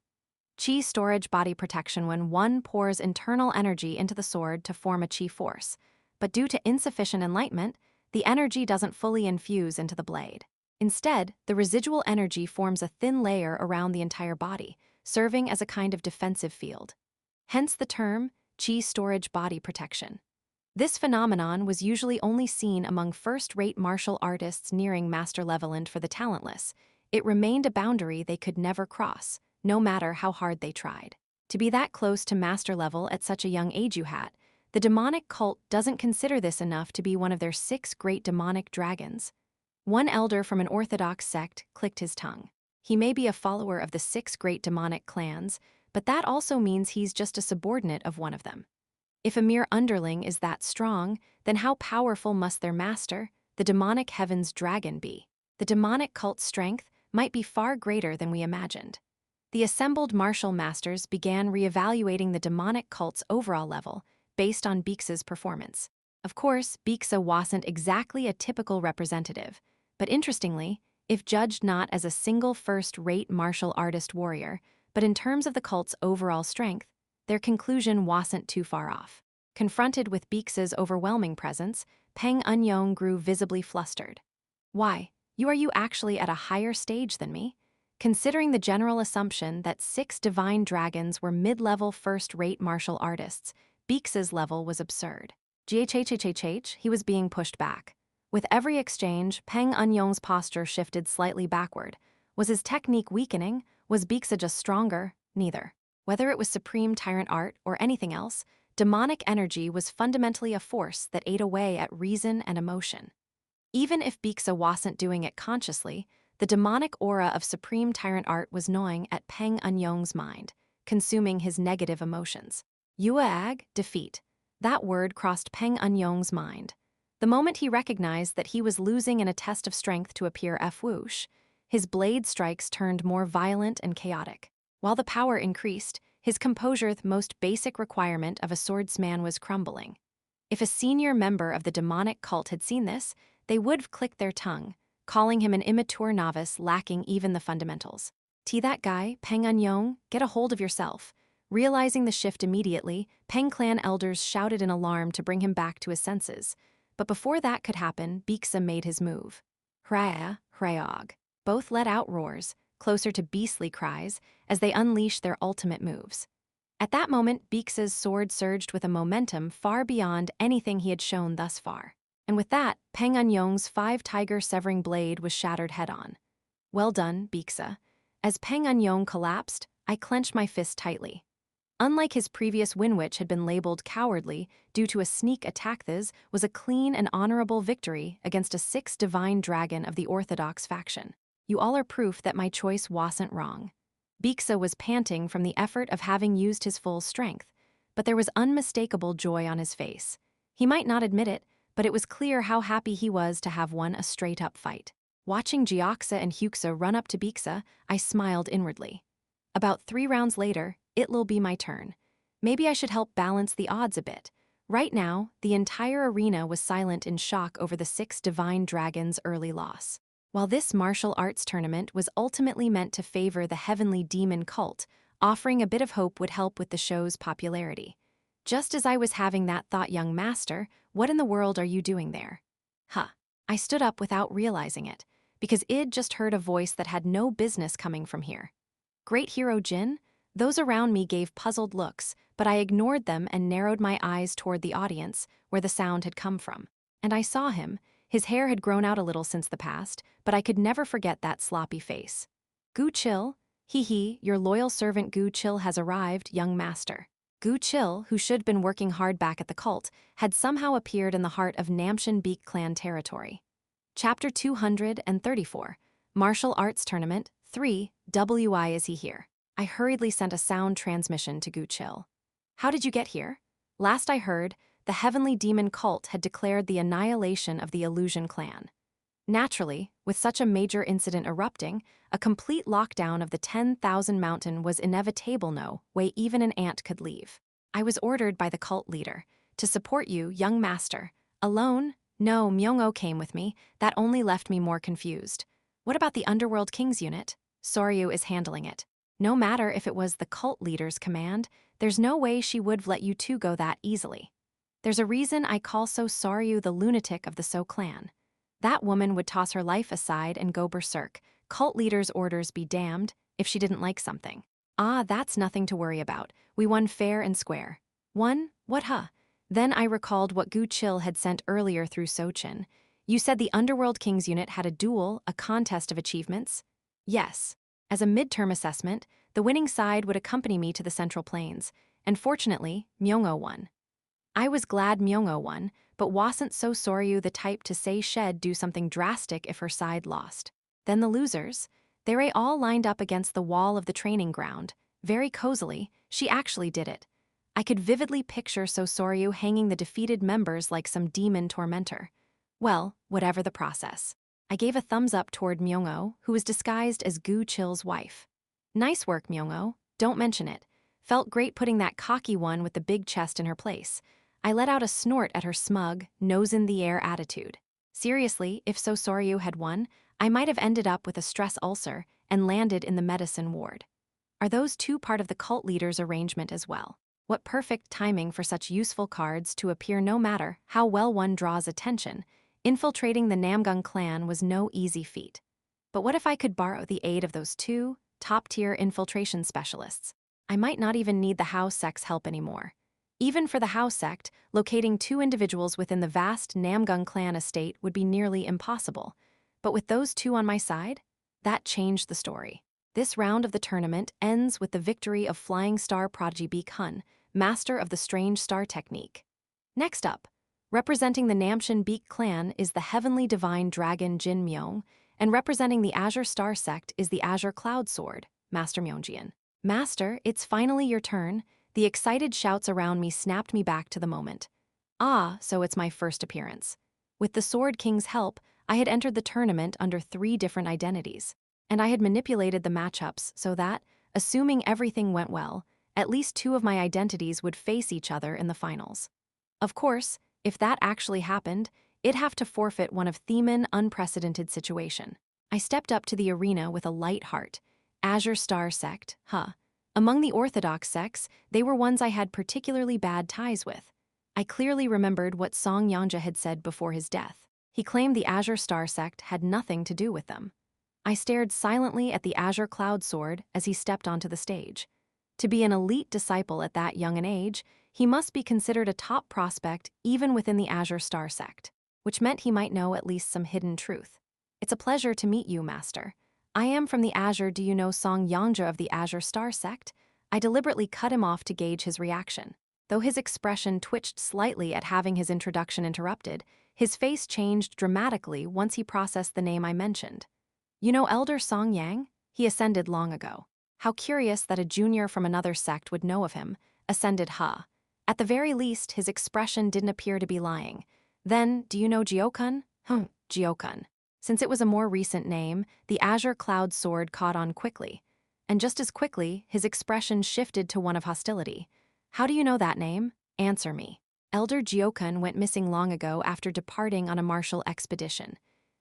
Chi storage body protection when one pours internal energy into the sword to form a chi force, but due to insufficient enlightenment, the energy doesn't fully infuse into the blade. Instead, the residual energy forms a thin layer around the entire body, serving as a kind of defensive field. Hence the term, chi storage body protection. This phenomenon was usually only seen among first-rate martial artists nearing master level, and for the talentless, it remained a boundary they could never cross, no matter how hard they tried. To be that close to master level at such a young age, the demonic cult doesn't consider this enough to be one of their 6 great demonic dragons. One elder from an orthodox sect clicked his tongue. He may be a follower of the 6 great demonic clans, but that also means he's just a subordinate of one of them. If a mere underling is that strong, then how powerful must their master, the demonic heaven's dragon, be? The demonic cult's strength might be far greater than we imagined. The assembled martial masters began reevaluating the demonic cult's overall level based on Beeksa's performance. Of course, Beeksa wasn't exactly a typical representative, but interestingly, if judged not as a single first-rate martial artist warrior, but in terms of the cult's overall strength, their conclusion wasn't too far off. Confronted with Beeksa's overwhelming presence, Peng Eun-young grew visibly flustered. Why, are you actually at a higher stage than me? Considering the general assumption that 6 divine dragons were mid-level first-rate martial artists, Beeksa's level was absurd. He was being pushed back. With every exchange, Peng Eun-young's posture shifted slightly backward. Was his technique weakening? Was Beeksa just stronger? Neither. Whether it was supreme tyrant art or anything else, demonic energy was fundamentally a force that ate away at reason and emotion. Even if Beeksa wasn't doing it consciously, the demonic aura of supreme tyrant art was gnawing at Peng Eun-young's mind, consuming his negative emotions. Yuaag, defeat. That word crossed Peng Eun-young's mind. The moment he recognized that he was losing in a test of strength to appear whoosh, his blade strikes turned more violent and chaotic. While the power increased, his composure, the most basic requirement of a swordsman, was crumbling. If a senior member of the demonic cult had seen this, they would have clicked their tongue, calling him an immature novice lacking even the fundamentals. That guy, Peng Eun-young, get a hold of yourself. Realizing the shift immediately, Peng clan elders shouted in alarm to bring him back to his senses. But before that could happen, Beeksa made his move. Hraya, Hryog. Both let out roars, closer to beastly cries, as they unleashed their ultimate moves. At that moment, Beeksa's sword surged with a momentum far beyond anything he had shown thus far. And with that, Peng Eun-young's 5-tiger severing blade was shattered head-on. Well done, Beeksa. As Peng Eun-young collapsed, I clenched my fist tightly. Unlike his previous win, which had been labeled cowardly due to a sneak attack, this was a clean and honorable victory against a 6 divine dragon of the orthodox faction. You all are proof that my choice wasn't wrong. Beeksa was panting from the effort of having used his full strength, but there was unmistakable joy on his face. He might not admit it, but it was clear how happy he was to have won a straight-up fight. Watching Gyeoksa and Hyuksa run up to Beeksa, I smiled inwardly. About 3 rounds later, it'll be my turn. Maybe I should help balance the odds a bit. Right now, the entire arena was silent in shock over the 6 divine dragons' early loss. While this martial arts tournament was ultimately meant to favor the heavenly demon cult, offering a bit of hope would help with the show's popularity. Just as I was having that thought, young master, what in the world are you doing there? I stood up without realizing it, because I'd just heard a voice that had no business coming from here. Great hero Jin? Those around me gave puzzled looks, but I ignored them and narrowed my eyes toward the audience, where the sound had come from. And I saw him. His hair had grown out a little since the past, but I could never forget that sloppy face. Gu Chil? Your loyal servant Gu Chil has arrived, young master. Gu Chil, who should have been working hard back at the cult, had somehow appeared in the heart of Namshan Beek clan territory. Chapter 234, Martial Arts Tournament, 3, WI is he here? I hurriedly sent a sound transmission to Gu Chil. How did you get here? Last I heard, the heavenly demon cult had declared the annihilation of the Illusion clan. Naturally, with such a major incident erupting, a complete lockdown of the 10,000 mountain was inevitable, no way even an ant could leave. I was ordered by the cult leader to support you, young master. Alone? No, Myung-oh came with me. That only left me more confused. What about the Underworld King's unit? Soryu is handling it. No matter if it was the cult leader's command, there's no way she would let you two go that easily. There's a reason I call So Soryu the lunatic of the So clan. That woman would toss her life aside and go berserk. Cult leader's orders be damned if she didn't like something. That's nothing to worry about. We won fair and square. Won? What, Then I recalled what Gu Chil had sent earlier through Sochin. You said the Underworld King's unit had a duel, a contest of achievements? Yes. As a midterm assessment, the winning side would accompany me to the Central Plains, and fortunately, Myung-oh won. I was glad Myung-oh won, but wasn't So Soryu the type to say she'd do something drastic if her side lost. Then the losers? They all lined up against the wall of the training ground. Very cozily, she actually did it. I could vividly picture Sosoryu hanging the defeated members like some demon tormentor. Well, whatever the process. I gave a thumbs up toward Myung-oh, who was disguised as Gu Chil's wife. Nice work, Myung-oh. Don't mention it. Felt great putting that cocky one with the big chest in her place. I let out a snort at her smug, nose-in-the-air attitude. Seriously, if Sosoryu had won, I might have ended up with a stress ulcer and landed in the medicine ward. Are those two part of the cult leader's arrangement as well? What perfect timing for such useful cards to appear no matter how well one draws attention. Infiltrating the Namgung clan was no easy feat. But what if I could borrow the aid of those two top-tier infiltration specialists? I might not even need the Hao sect's help anymore. Even for the Hao sect, locating two individuals within the vast Namgung clan estate would be nearly impossible. But with those two on my side, that changed the story. This round of the tournament ends with the victory of Flying Star Prodigy Beak Hun, master of the Strange Star Technique. Next up, representing the Namshin Beak clan is the Heavenly Divine Dragon Jin Yeomyung, and representing the Azure Star sect is the Azure Cloud Sword, Master Myeongjin. Master, it's finally your turn. The excited shouts around me snapped me back to the moment. Ah, so it's my first appearance. With the Sword King's help, I had entered the tournament under 3 different identities, and I had manipulated the matchups so that, assuming everything went well, at least 2 of my identities would face each other in the finals. Of course, if that actually happened, it'd have to forfeit one of Themon's unprecedented situation. I stepped up to the arena with a light heart. Azure Star sect, Among the Orthodox sects, they were ones I had particularly bad ties with. I clearly remembered what Song Yanja had said before his death. He claimed the Azure Star sect had nothing to do with them. I stared silently at the Azure Cloud Sword as he stepped onto the stage. To be an elite disciple at that young an age, he must be considered a top prospect even within the Azure Star sect, which meant he might know at least some hidden truth. It's a pleasure to meet you, Master. I am from the Azure. Do you know Song Yanja of the Azure Star sect? I deliberately cut him off to gauge his reaction. Though his expression twitched slightly at having his introduction interrupted, his face changed dramatically once he processed the name I mentioned. You know Elder Song Yang? He ascended long ago. How curious that a junior from another sect would know of him, ascended Ha. At the very least, his expression didn't appear to be lying. Then, do you know Jiokun? Jiokun. Since it was a more recent name, the Azure Cloud Sword caught on quickly. And just as quickly, his expression shifted to one of hostility. How do you know that name? Answer me. Elder Jiokun went missing long ago after departing on a martial expedition.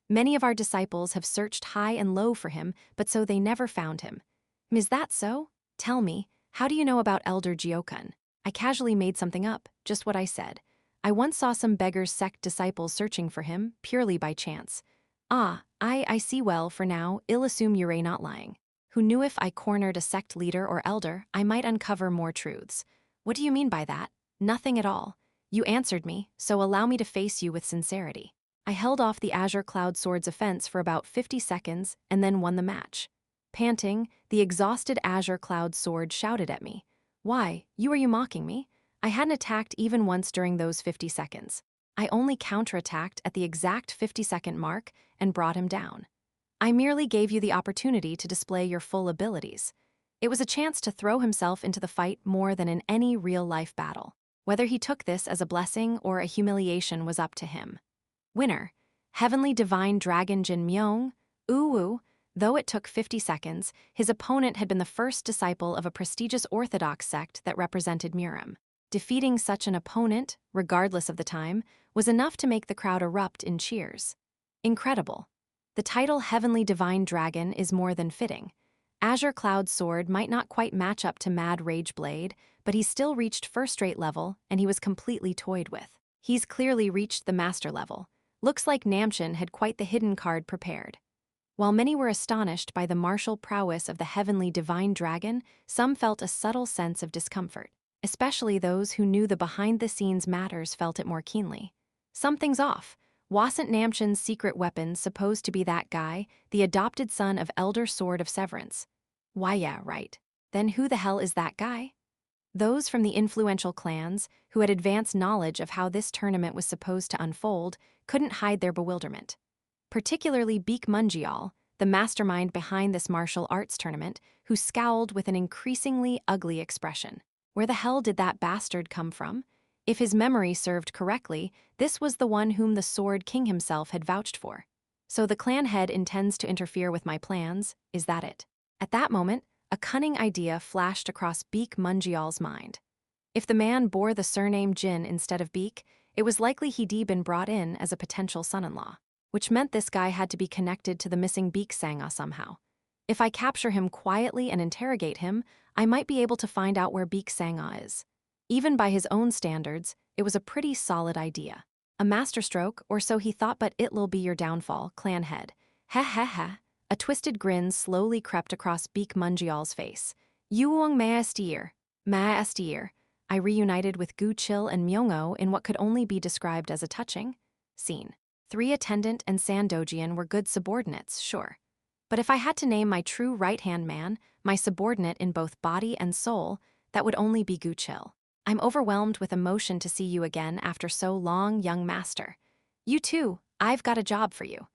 Many of our disciples have searched high and low for him, but so they never found him. Is that so? Tell me, how do you know about Elder Jiokun? I casually made something up, just what I said. I once saw some beggar's sect disciples searching for him, purely by chance. Ah, I see. Well, for now, I'll assume you're not lying. Who knew if I cornered a sect leader or elder, I might uncover more truths. What do you mean by that? Nothing at all. You answered me, so allow me to face you with sincerity. I held off the Azure Cloud Sword's offense for about 50 seconds and then won the match. Panting, the exhausted Azure Cloud Sword shouted at me. Why, are you mocking me? I hadn't attacked even once during those 50 seconds. I only counterattacked at the exact 50-second mark and brought him down. I merely gave you the opportunity to display your full abilities. It was a chance to throw himself into the fight more than in any real-life battle. Whether he took this as a blessing or a humiliation was up to him. Winner, Heavenly Divine Dragon Jin Yeomyung. Though it took 50 seconds, his opponent had been the first disciple of a prestigious Orthodox sect that represented Murim. Defeating such an opponent, regardless of the time, was enough to make the crowd erupt in cheers. Incredible. The title Heavenly Divine Dragon is more than fitting. Azure Cloud Sword might not quite match up to Mad Rage Blade, but he still reached first-rate level, and he was completely toyed with. He's clearly reached the master level. Looks like Namshin had quite the hidden card prepared. While many were astonished by the martial prowess of the Heavenly Divine Dragon, some felt a subtle sense of discomfort. Especially those who knew the behind-the-scenes matters felt it more keenly. Something's off. Wasn't Namshin's secret weapon supposed to be that guy, the adopted son of Elder Sword of Severance? Why, yeah, right. Then who the hell is that guy? Those from the influential clans, who had advanced knowledge of how this tournament was supposed to unfold, couldn't hide their bewilderment. Particularly Beak Mungial, the mastermind behind this martial arts tournament, who scowled with an increasingly ugly expression. Where the hell did that bastard come from? If his memory served correctly, this was the one whom the Sword King himself had vouched for. So the clan head intends to interfere with my plans, is that it? At that moment, a cunning idea flashed across Beek Mungial's mind. If the man bore the surname Jin instead of Beek, it was likely he'd been brought in as a potential son-in-law, which meant this guy had to be connected to the missing Beek Sangha somehow. If I capture him quietly and interrogate him, I might be able to find out where Beek Sangha is. Even by his own standards, it was a pretty solid idea. A masterstroke, or so he thought, but it'll be your downfall, clan head. Heh heh heh. A twisted grin slowly crept across Beek Mungial's face. Yeo-myung maestir. I reunited with Gu Chil and Myung-o in what could only be described as a touching scene. 3 attendant and Sandojian were good subordinates, sure. But if I had to name my true right-hand man, my subordinate in both body and soul, that would only be Gu Chil. I'm overwhelmed with emotion to see you again after so long, young master. You too, I've got a job for you.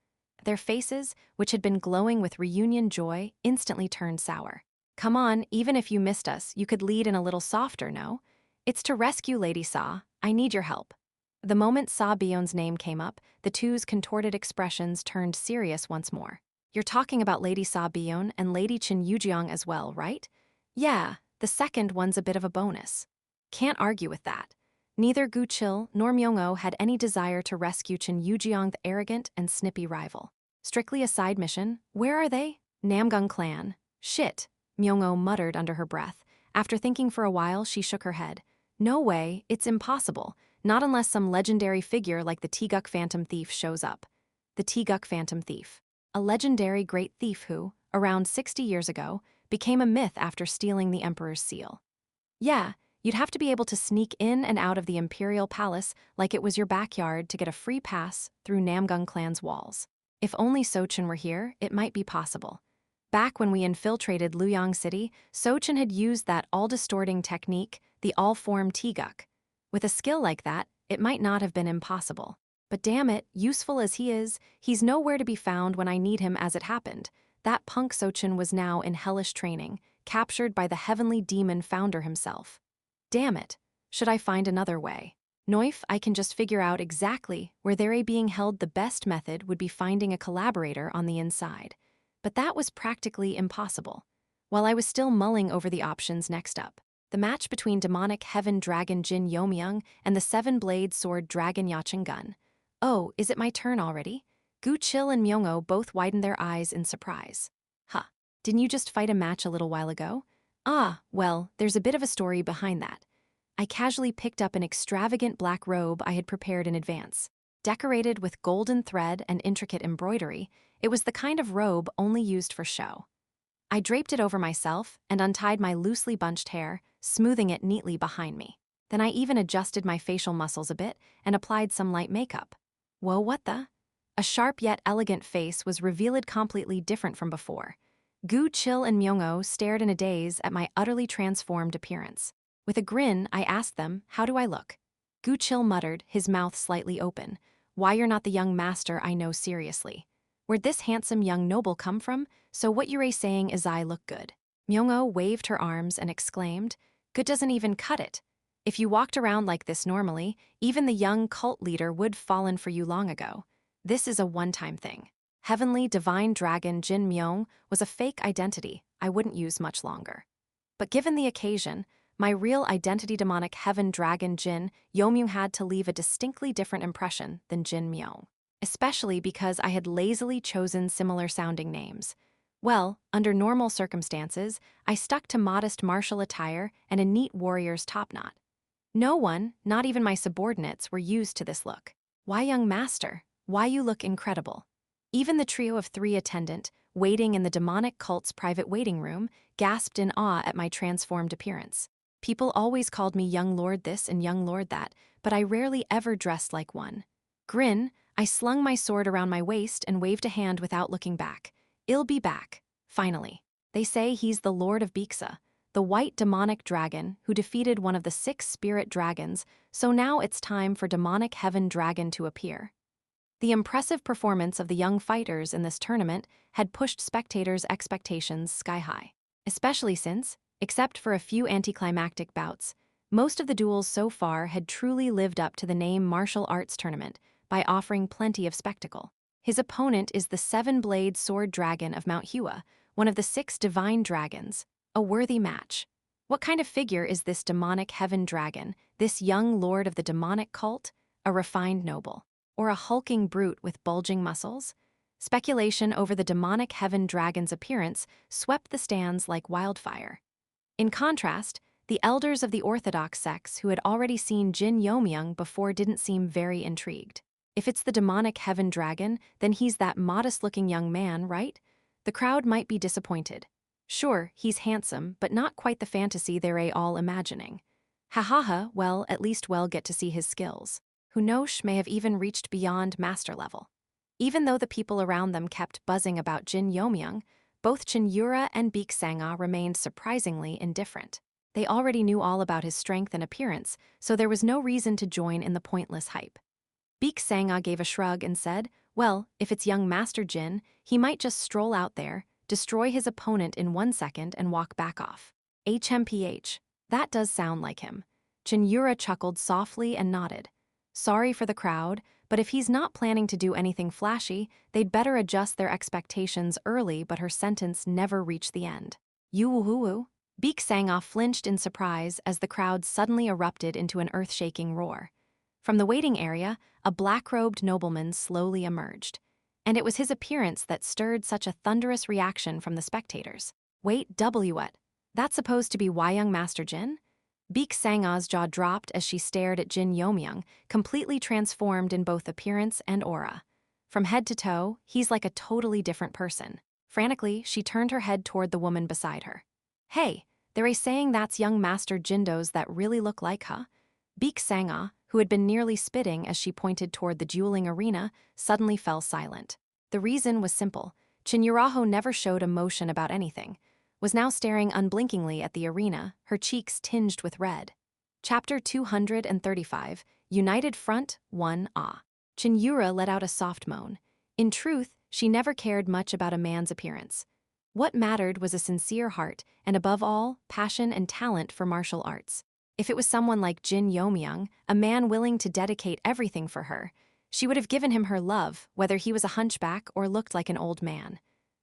Their faces, which had been glowing with reunion joy, instantly turned sour. Come on, even if you missed us, you could lead in a little softer, no? It's to rescue Lady Sa. I need your help. The moment Sa Bion's name came up, the two's contorted expressions turned serious once more. You're talking about Lady Sa Bion and Lady Cheon Yura as well, right? Yeah, the second one's a bit of a bonus. Can't argue with that. Neither Gu Chil nor Myung-o had any desire to rescue Cheon Yura, the arrogant and snippy rival. Strictly a side mission. Where are they? Namgung clan. Shit, Myung-o muttered under her breath. After thinking for a while, she shook her head. No way, it's impossible. Not unless some legendary figure like the Taeguk Phantom Thief shows up. The Taeguk Phantom Thief. A legendary great thief who, around 60 years ago, became a myth after stealing the Emperor's seal. Yeah, you'd have to be able to sneak in and out of the Imperial Palace like it was your backyard to get a free pass through Namgung clan's walls. If only Sochun were here, it might be possible. Back when we infiltrated Luoyang City, Sochun had used that all-distorting technique, the all-form Taeguk. With a skill like that, it might not have been impossible. But damn it, useful as he is, he's nowhere to be found when I need him as it happened. That punk Sochun was now in hellish training, captured by the heavenly demon founder himself. Damn it, should I find another way? Noif, I can just figure out exactly where they're being held. The best method would be finding a collaborator on the inside. But that was practically impossible. While I was still mulling over the options next up, the match between demonic heaven dragon Jin Yeomyung and the 7-blade sword dragon Yacheng Gun. Oh, is it my turn already? Gu Chil and Myung-o both widened their eyes in surprise. Huh, didn't you just fight a match a little while ago? Ah, well, there's a bit of a story behind that. I casually picked up an extravagant black robe I had prepared in advance. Decorated with golden thread and intricate embroidery, it was the kind of robe only used for show. I draped it over myself and untied my loosely bunched hair, smoothing it neatly behind me. Then I even adjusted my facial muscles a bit and applied some light makeup. Whoa, what the? A sharp yet elegant face was revealed completely different from before. Gu Chil and Myung-o stared in a daze at my utterly transformed appearance. With a grin, I asked them, how do I look? Gu Chil muttered, his mouth slightly open. Why, you're not the young master I know seriously. Where'd this handsome young noble come from? So what you're saying is I look good. Myung-o waved her arms and exclaimed, good doesn't even cut it. If you walked around like this normally, even the young cult leader would fallen for you long ago. This is a one-time thing. Heavenly divine dragon Jin Yeomyung was a fake identity I wouldn't use much longer. But given the occasion, my real identity demonic heaven dragon Jin Yeomyung had to leave a distinctly different impression than Jin Yeomyung, especially because I had lazily chosen similar-sounding names. Well, under normal circumstances, I stuck to modest martial attire and a neat warrior's topknot. No one, not even my subordinates, were used to this look. Why, young master, why you look incredible. Even the trio of 3 attendant, waiting in the demonic cult's private waiting room, gasped in awe at my transformed appearance. People always called me young lord this and young lord that, but I rarely ever dressed like one. Grin, I slung my sword around my waist and waved a hand without looking back. I'll be back, finally. They say he's the Lord of Beeksa, the white demonic dragon who defeated one of the 6 spirit dragons, so now it's time for demonic heaven dragon to appear. The impressive performance of the young fighters in this tournament had pushed spectators' expectations sky high, especially since, Except for a few anticlimactic bouts, most of the duels so far had truly lived up to the name martial arts tournament by offering plenty of spectacle. His opponent is the seven-blade sword dragon of Mount Hua, one of the 6 divine dragons, a worthy match. What kind of figure is this demonic heaven dragon, this young lord of the demonic cult, a refined noble, or a hulking brute with bulging muscles? Speculation over the demonic heaven dragon's appearance swept the stands like wildfire. In contrast, the elders of the orthodox sects who had already seen Jin Yeomyung before didn't seem very intrigued. If it's the demonic heaven dragon, then he's that modest-looking young man, right? The crowd might be disappointed. Sure, he's handsome, but not quite the fantasy they're all imagining. Ha ha ha, well, at least we'll get to see his skills. Who knows, may have even reached beyond master level. Even though the people around them kept buzzing about Jin Yeomyung, both Cheon Yura and Baek Sang-ah remained surprisingly indifferent. They already knew all about his strength and appearance, so there was no reason to join in the pointless hype. Baek Sang-ah gave a shrug and said, well, if it's young Master Jin, he might just stroll out there, destroy his opponent in 1 second and walk back off. HMPH. That does sound like him. Cheon Yura chuckled softly and nodded. Sorry for the crowd, but if he's not planning to do anything flashy, they'd better adjust their expectations early, but her sentence never reached the end. Yoo-hoo-hoo. Baek Sang-ah flinched in surprise as the crowd suddenly erupted into an earth-shaking roar. From the waiting area, a black-robed nobleman slowly emerged. And it was his appearance that stirred such a thunderous reaction from the spectators. Wait, what? That's supposed to be Young Master Jin? Baek Sang-ah's jaw dropped as she stared at Jin Yeomyung, completely transformed in both appearance and aura. From head to toe, he's like a totally different person. Frantically, she turned her head toward the woman beside her. Hey, they're saying that's young Master Jindo's that really look like, huh? Baek Sang-ah, who had been nearly spitting as she pointed toward the dueling arena, suddenly fell silent. The reason was simple. Cheon Yura never showed emotion about anything, was now staring unblinkingly at the arena, her cheeks tinged with red. Chapter 235, United Front 1 Ah. Cheon Yura let out a soft moan. In truth, she never cared much about a man's appearance. What mattered was a sincere heart, and above all, passion and talent for martial arts. If it was someone like Jin Yeomyung, a man willing to dedicate everything for her, she would have given him her love, whether he was a hunchback or looked like an old man.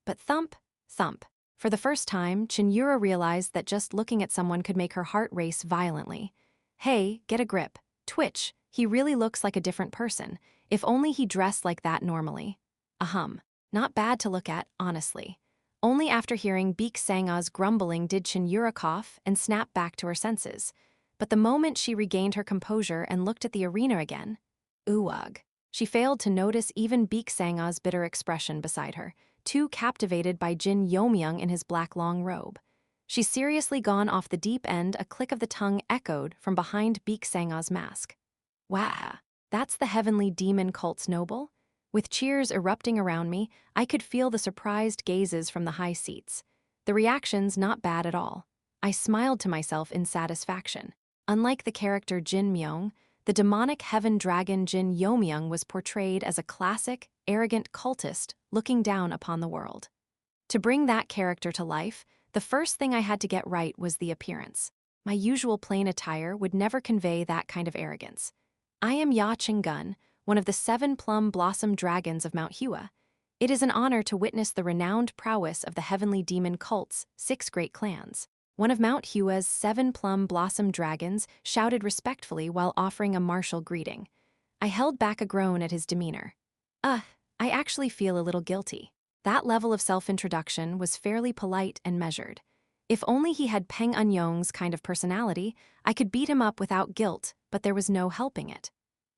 But thump, thump. For the first time, Cheon Yura realized that just looking at someone could make her heart race violently. Hey, get a grip. Twitch, he really looks like a different person. If only he dressed like that normally. Ahem. Not bad to look at, honestly. Only after hearing Baek Sang-ah's grumbling did Cheon Yura cough and snap back to her senses. But the moment she regained her composure and looked at the arena again, ugh. She failed to notice even Baek Sang-ah's bitter expression beside her, too captivated by Jin Yeomyung in his black long robe. She's seriously gone off the deep end, a click of the tongue echoed from behind Baek Sang-ah's mask. Wah, that's the heavenly demon cult's noble? With cheers erupting around me, I could feel the surprised gazes from the high seats. The reactions not bad at all. I smiled to myself in satisfaction. Unlike the character Jin Yeomyung, the demonic heaven dragon Jin Yeomyung was portrayed as a classic, arrogant cultist looking down upon the world. To bring that character to life, the first thing I had to get right was the appearance. My usual plain attire would never convey that kind of arrogance. I am Yeo-myung, one of the 7 plum blossom dragons of Mount Hua. It is an honor to witness the renowned prowess of the heavenly demon cult's 6 great clans. One of Mount Hua's 7 plum blossom dragons shouted respectfully while offering a martial greeting. I held back a groan at his demeanor. I actually feel a little guilty. That level of self-introduction was fairly polite and measured. If only he had Peng Eun-young's kind of personality, I could beat him up without guilt, but there was no helping it.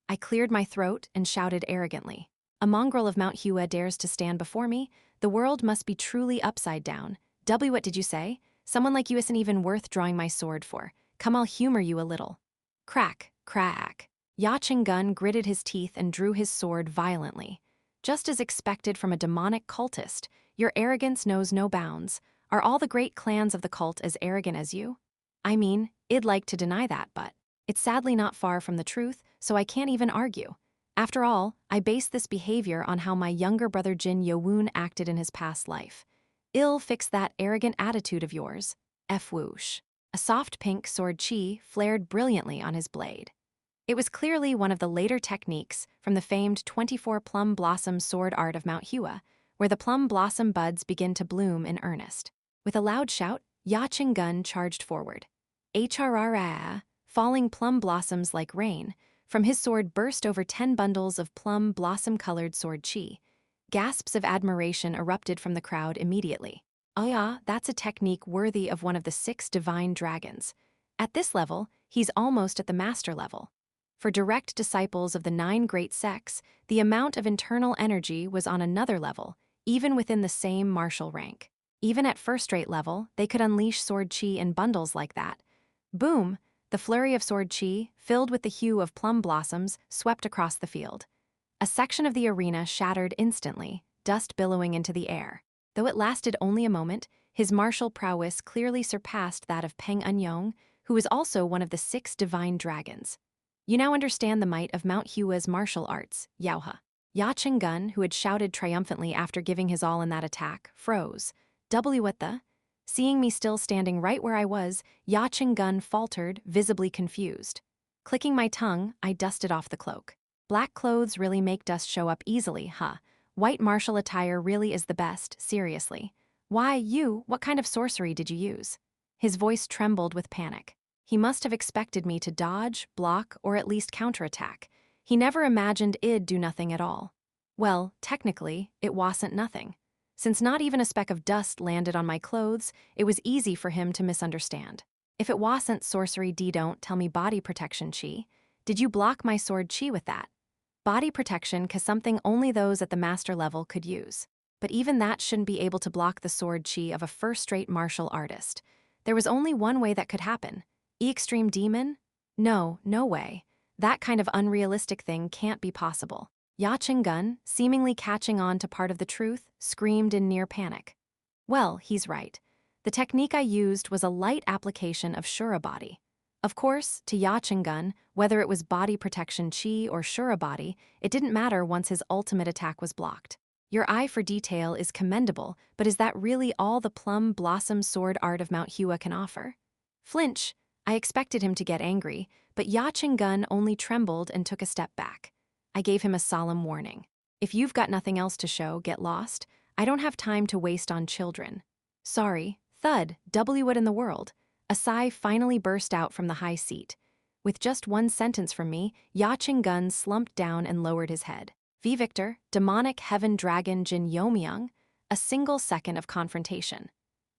I cleared my throat and shouted arrogantly. A mongrel of Mount Hua dares to stand before me? The world must be truly upside down. What did you say? Someone like you isn't even worth drawing my sword for. Come, I'll humor you a little. Crack, crack. Yeo-myung gritted his teeth and drew his sword violently. Just as expected from a demonic cultist, your arrogance knows no bounds. Are all the great clans of the cult as arrogant as you? I mean, I'd like to deny that, but it's sadly not far from the truth, so I can't even argue. After all, I base this behavior on how my younger brother Jin Yeomyung acted in his past life. I'll fix that arrogant attitude of yours. F-whoosh. A soft pink sword chi flared brilliantly on his blade. It was clearly one of the later techniques from the famed 24 plum blossom sword art of Mount Hua, where the plum blossom buds begin to bloom in earnest. With a loud shout, Yeo-myung charged forward. HRRA, falling plum blossoms like rain, from his sword burst over 10 bundles of plum blossom-colored sword chi. Gasps of admiration erupted from the crowd immediately. Oh yeah, that's a technique worthy of one of the 6 divine dragons. At this level, he's almost at the master level. For direct disciples of the 9 great sects, the amount of internal energy was on another level, even within the same martial rank. Even at first-rate level, they could unleash sword chi in bundles like that. Boom! The flurry of sword chi, filled with the hue of plum blossoms, swept across the field. A section of the arena shattered instantly, dust billowing into the air. Though it lasted only a moment, his martial prowess clearly surpassed that of Peng Eun-yong, who was also one of the 6 divine dragons. You now understand the might of Mount Hua's martial arts, Yaohe. Yeo-myung, who had shouted triumphantly after giving his all in that attack, froze. What the? Seeing me still standing right where I was, Yeo-myung faltered, visibly confused. Clicking my tongue, I dusted off the cloak. Black clothes really make dust show up easily, huh? White martial attire really is the best, seriously. Why, what kind of sorcery did you use? His voice trembled with panic. He must have expected me to dodge, block, or at least counterattack. He never imagined I'd do nothing at all. Well, technically, it wasn't nothing. Since not even a speck of dust landed on my clothes, it was easy for him to misunderstand. If it wasn't sorcery don't tell me body protection chi, did you block my sword chi with that? Body protection 'cause something only those at the master level could use. But even that shouldn't be able to block the sword chi of a first-rate martial artist. There was only one way that could happen. Extreme demon? No way. That kind of unrealistic thing can't be possible. Yeo-myung, seemingly catching on to part of the truth, screamed in near panic. Well, he's right. The technique I used was a light application of Shura body. Of course, to Yeo-myung, whether it was body protection chi or Shura body, it didn't matter once his ultimate attack was blocked. Your eye for detail is commendable, but is that really all the plum blossom sword art of Mount Hua can offer? Flinch. I expected him to get angry, but Yeo-myung only trembled and took a step back. I gave him a solemn warning. If you've got nothing else to show, get lost. I don't have time to waste on children. Sorry, thud, what in the world? A sigh finally burst out from the high seat. With just one sentence from me, Yeo-myung slumped down and lowered his head. V. Victor, demonic heaven dragon Jin Yeomyung, a single second of confrontation.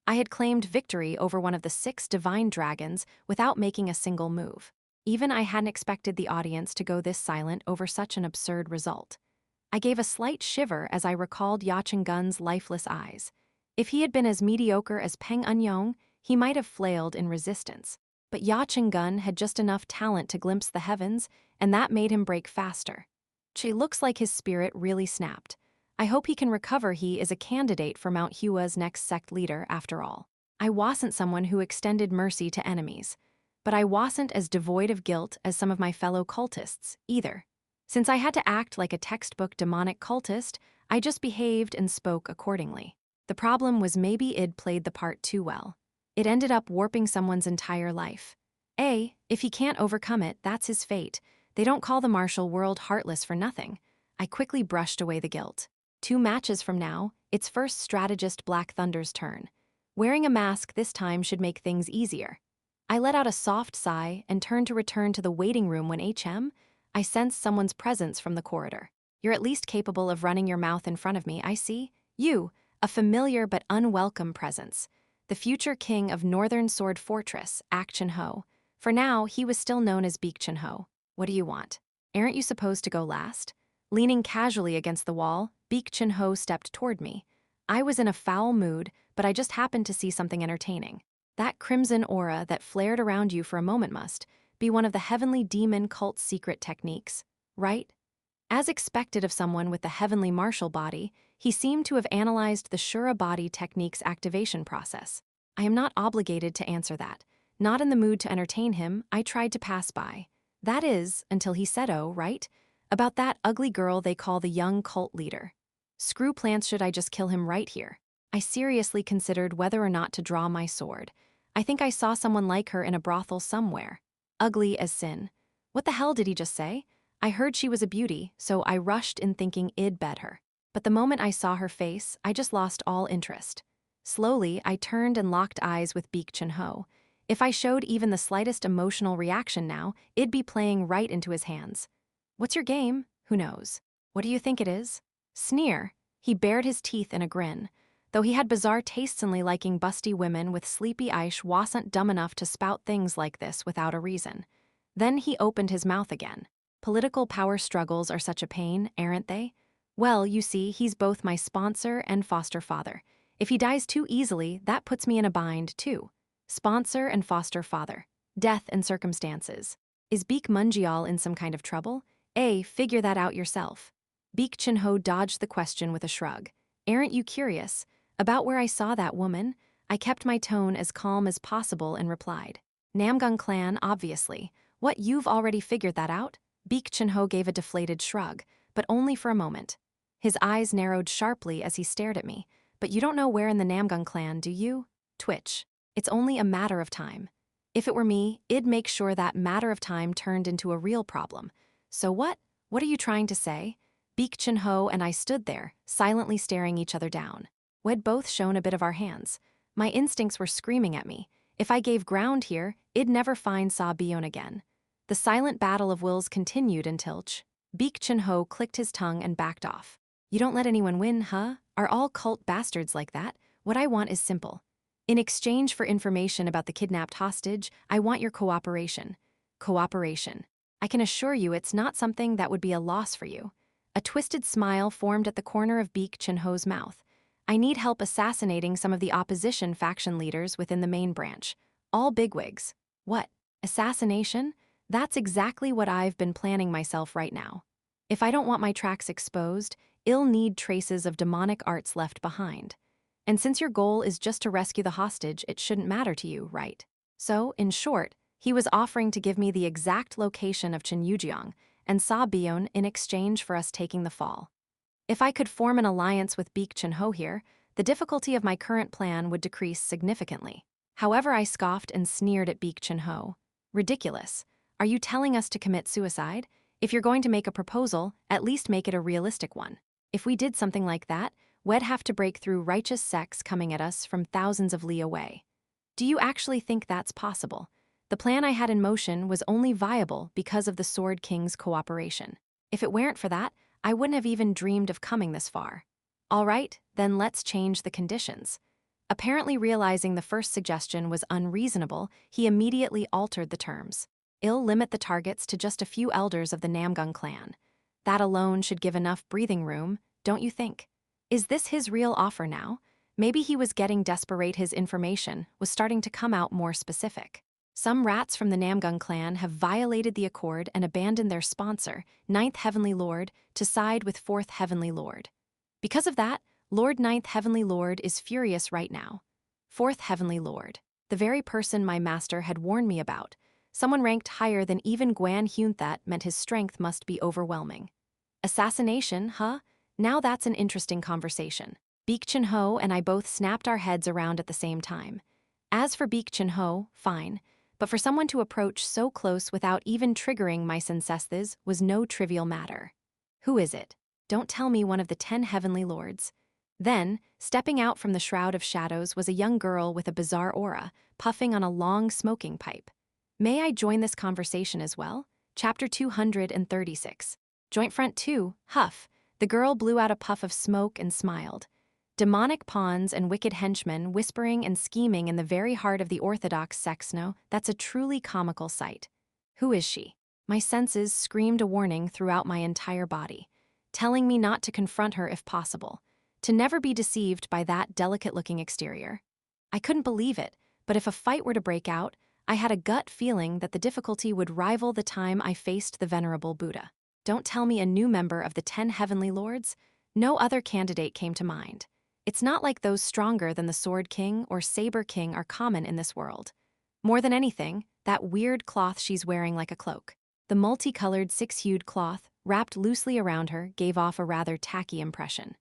I had claimed victory over one of the 6 divine dragons without making a single move. Even I hadn't expected the audience to go this silent over such an absurd result. I gave a slight shiver as I recalled Yeo-myung's lifeless eyes. If he had been as mediocre as Peng Eun-yong, he might have flailed in resistance. But Yeo-myung had just enough talent to glimpse the heavens, and that made him break faster. Che looks like his spirit really snapped. I hope he can recover. He is a candidate for Mount Hua's next sect leader, after all. I wasn't someone who extended mercy to enemies. But I wasn't as devoid of guilt as some of my fellow cultists, either. Since I had to act like a textbook demonic cultist, I just behaved and spoke accordingly. The problem was maybe I'd played the part too well. It ended up warping someone's entire life. If he can't overcome it, that's his fate. They don't call the martial world heartless for nothing. I quickly brushed away the guilt. 2 matches from now, it's first strategist Black Thunder's turn. Wearing a mask this time should make things easier. I let out a soft sigh and turned to return to the waiting room when I sensed someone's presence from the corridor. You're at least capable of running your mouth in front of me, I see. You, a familiar but unwelcome presence. The future king of Northern Sword Fortress, Ak Chin-ho. For now, he was still known as Baek Chin-ho. What do you want? Aren't you supposed to go last? Leaning casually against the wall, Baek Chin-ho stepped toward me. I was in a foul mood, but I just happened to see something entertaining. That crimson aura that flared around you for a moment must be one of the heavenly demon cult's secret techniques, right? As expected of someone with the heavenly martial body, he seemed to have analyzed the Shura body technique's activation process. I am not obligated to answer that. Not in the mood to entertain him, I tried to pass by. That is, until he said, oh, right? About that ugly girl they call the young cult leader. Screw plants, should I just kill him right here? I seriously considered whether or not to draw my sword. I think I saw someone like her in a brothel somewhere. Ugly as sin. What the hell did he just say? I heard she was a beauty, so I rushed in thinking I'd bet her. But the moment I saw her face, I just lost all interest. Slowly, I turned and locked eyes with Baek Chun-ho. If I showed even the slightest emotional reaction now, it'd be playing right into his hands. What's your game? Who knows? What do you think it is? Sneer. He bared his teeth in a grin. Though he had bizarre tastes in liking busty women with sleepy eyes wasn't dumb enough to spout things like this without a reason. Then he opened his mouth again. Political power struggles are such a pain, aren't they? Well, you see, he's both my sponsor and foster father. If he dies too easily, that puts me in a bind, too. Sponsor and foster father. Death and circumstances. Is Baek Mungial in some kind of trouble? Figure that out yourself. Baek Chun-ho dodged the question with a shrug. Aren't you curious? About where I saw that woman? I kept my tone as calm as possible and replied. Namgung clan, obviously. What, you've already figured that out? Baek Chun-ho gave a deflated shrug, but only for a moment. His eyes narrowed sharply as he stared at me. But you don't know where in the Namgung clan, do you? Twitch. It's only a matter of time. If it were me, I'd make sure that matter of time turned into a real problem. So what? What are you trying to say? Baek Chun-ho and I stood there, silently staring each other down. We'd both shown a bit of our hands. My instincts were screaming at me. If I gave ground here, I'd never find Sa Byeon again. The silent battle of wills continued until Baek Chun-ho clicked his tongue and backed off. You don't let anyone win, huh? Are all cult bastards like that? What I want is simple. In exchange for information about the kidnapped hostage, I want your cooperation. Cooperation. I can assure you it's not something that would be a loss for you. A twisted smile formed at the corner of Baek Chun-ho's mouth. I need help assassinating some of the opposition faction leaders within the main branch. All bigwigs. What? Assassination? That's exactly what I've been planning myself right now. If I don't want my tracks exposed, I'll need traces of demonic arts left behind. And since your goal is just to rescue the hostage, it shouldn't matter to you, right? So, in short, he was offering to give me the exact location of Cheon Yura and Sa Byeon in exchange for us taking the fall. If I could form an alliance with Baek Chun-ho here, the difficulty of my current plan would decrease significantly. However, I scoffed and sneered at Baek Chun-ho. Ridiculous. Are you telling us to commit suicide? If you're going to make a proposal, at least make it a realistic one. If we did something like that, we'd have to break through righteous sects coming at us from thousands of li away. Do you actually think that's possible? The plan I had in motion was only viable because of the Sword King's cooperation. If it weren't for that, I wouldn't have even dreamed of coming this far. All right, then let's change the conditions. Apparently realizing the first suggestion was unreasonable, he immediately altered the terms. I'll limit the targets to just a few elders of the Namgung clan. That alone should give enough breathing room, don't you think? Is this his real offer now? Maybe he was getting desperate. His information was starting to come out more specific. Some rats from the Namgung clan have violated the accord and abandoned their sponsor, 9th Heavenly Lord, to side with 4th Heavenly Lord. Because of that, Lord 9th Heavenly Lord is furious right now. 4th Heavenly Lord, the very person my master had warned me about. Someone ranked higher than even Gwan Hyunthat meant his strength must be overwhelming. Assassination, huh? Now that's an interesting conversation. Baek Chun-ho and I both snapped our heads around at the same time. As for Baek Chun-ho, fine. But for someone to approach so close without even triggering my senses was no trivial matter. Who is it? Don't tell me one of the 10 heavenly lords. Then, stepping out from the shroud of shadows was a young girl with a bizarre aura, puffing on a long smoking pipe. May I join this conversation as well? Chapter 236. Joint Front 2, Huff. The girl blew out a puff of smoke and smiled. Demonic pawns and wicked henchmen whispering and scheming in the very heart of the orthodox sexno, that's a truly comical sight. Who is she? My senses screamed a warning throughout my entire body, telling me not to confront her if possible, to never be deceived by that delicate-looking exterior. I couldn't believe it, but if a fight were to break out, I had a gut feeling that the difficulty would rival the time I faced the venerable Buddha. Don't tell me a new member of the 10 heavenly lords? No other candidate came to mind. It's not like those stronger than the Sword King or Saber King are common in this world. More than anything, that weird cloth she's wearing like a cloak. The multicolored six-hued cloth, wrapped loosely around her, gave off a rather tacky impression.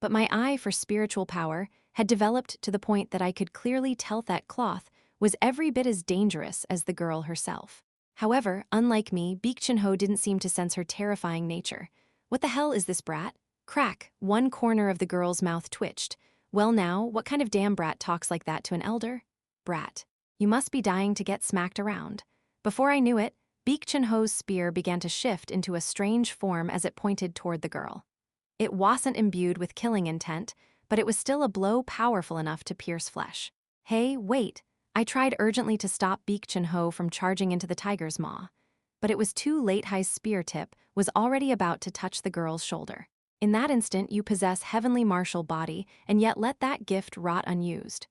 But my eye for spiritual power had developed to the point that I could clearly tell that cloth was every bit as dangerous as the girl herself. However, unlike me, Baek Chun-ho didn't seem to sense her terrifying nature. What the hell is this brat? Crack, one corner of the girl's mouth twitched. Well now, what kind of damn brat talks like that to an elder? Brat. You must be dying to get smacked around. Before I knew it, Baek Chun-ho's spear began to shift into a strange form as it pointed toward the girl. It wasn't imbued with killing intent, but it was still a blow powerful enough to pierce flesh. Hey, wait. I tried urgently to stop Baek Chun-ho from charging into the tiger's maw. But it was too late. His spear tip was already about to touch the girl's shoulder. In that instant, you possess heavenly martial body, and yet let that gift rot unused.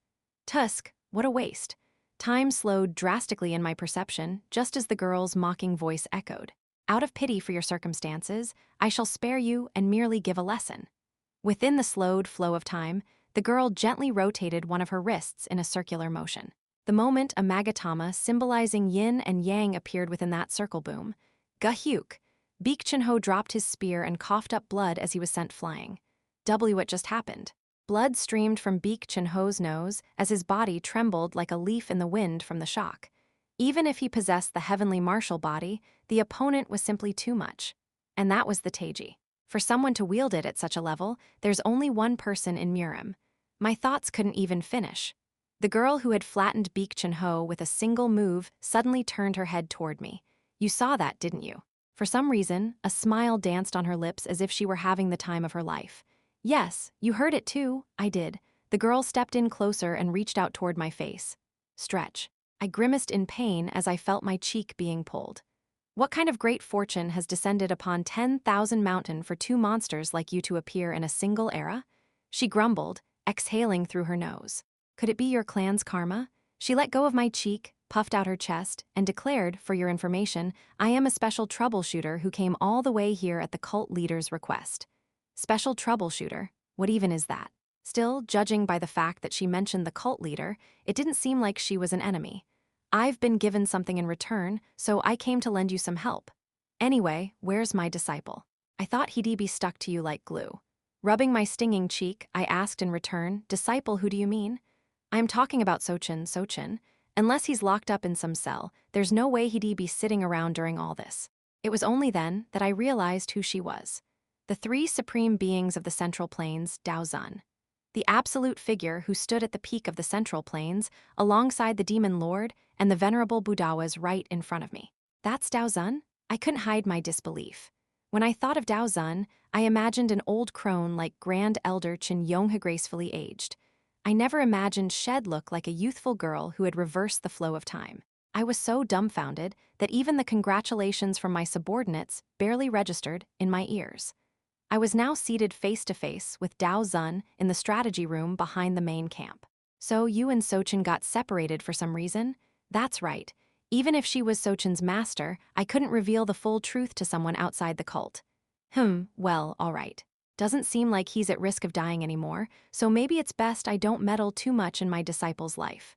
Tusk, what a waste. Time slowed drastically in my perception, just as the girl's mocking voice echoed. Out of pity for your circumstances, I shall spare you and merely give a lesson. Within the slowed flow of time, the girl gently rotated one of her wrists in a circular motion. The moment a magatama symbolizing yin and yang appeared within that circle boom. Ga-hyuk! Baek Chun-ho dropped his spear and coughed up blood as he was sent flying. What just happened? Blood streamed from Baek Chun-ho's nose as his body trembled like a leaf in the wind from the shock. Even if he possessed the heavenly martial body, the opponent was simply too much. And that was the Taiji. For someone to wield it at such a level, there's only one person in Murim. My thoughts couldn't even finish. The girl who had flattened Baek Chun-ho with a single move suddenly turned her head toward me. You saw that, didn't you? For some reason, a smile danced on her lips as if she were having the time of her life. Yes, you heard it too. I did. The girl stepped in closer and reached out toward my face. Stretch. I grimaced in pain as I felt my cheek being pulled. What kind of great fortune has descended upon 10,000 mountain for two monsters like you to appear in a single era? She grumbled, exhaling through her nose. Could it be your clan's karma? She let go of my cheek, puffed out her chest, and declared, for your information, I am a special troubleshooter who came all the way here at the cult leader's request. Special troubleshooter? What even is that? Still, judging by the fact that she mentioned the cult leader, it didn't seem like she was an enemy. I've been given something in return, so I came to lend you some help. Anyway, where's my disciple? I thought he'd be stuck to you like glue. Rubbing my stinging cheek, I asked in return, disciple, who do you mean? I'm talking about Sochin. Unless he's locked up in some cell, there's no way he'd be sitting around during all this. It was only then that I realized who she was. The three supreme beings of the Central Plains, Daozun. The absolute figure who stood at the peak of the Central Plains, alongside the Demon Lord and the venerable Budawas right in front of me. That's Daozun? I couldn't hide my disbelief. When I thought of Daozun, I imagined an old crone like Grand Elder Jin Yeomyung gracefully aged. I never imagined she'd look like a youthful girl who had reversed the flow of time. I was so dumbfounded that even the congratulations from my subordinates barely registered in my ears. I was now seated face-to-face with Daozun in the strategy room behind the main camp. So you and Sochin got separated for some reason? That's right. Even if she was Sochin's master, I couldn't reveal the full truth to someone outside the cult. Well, all right. Doesn't seem like he's at risk of dying anymore, so maybe it's best I don't meddle too much in my disciple's life.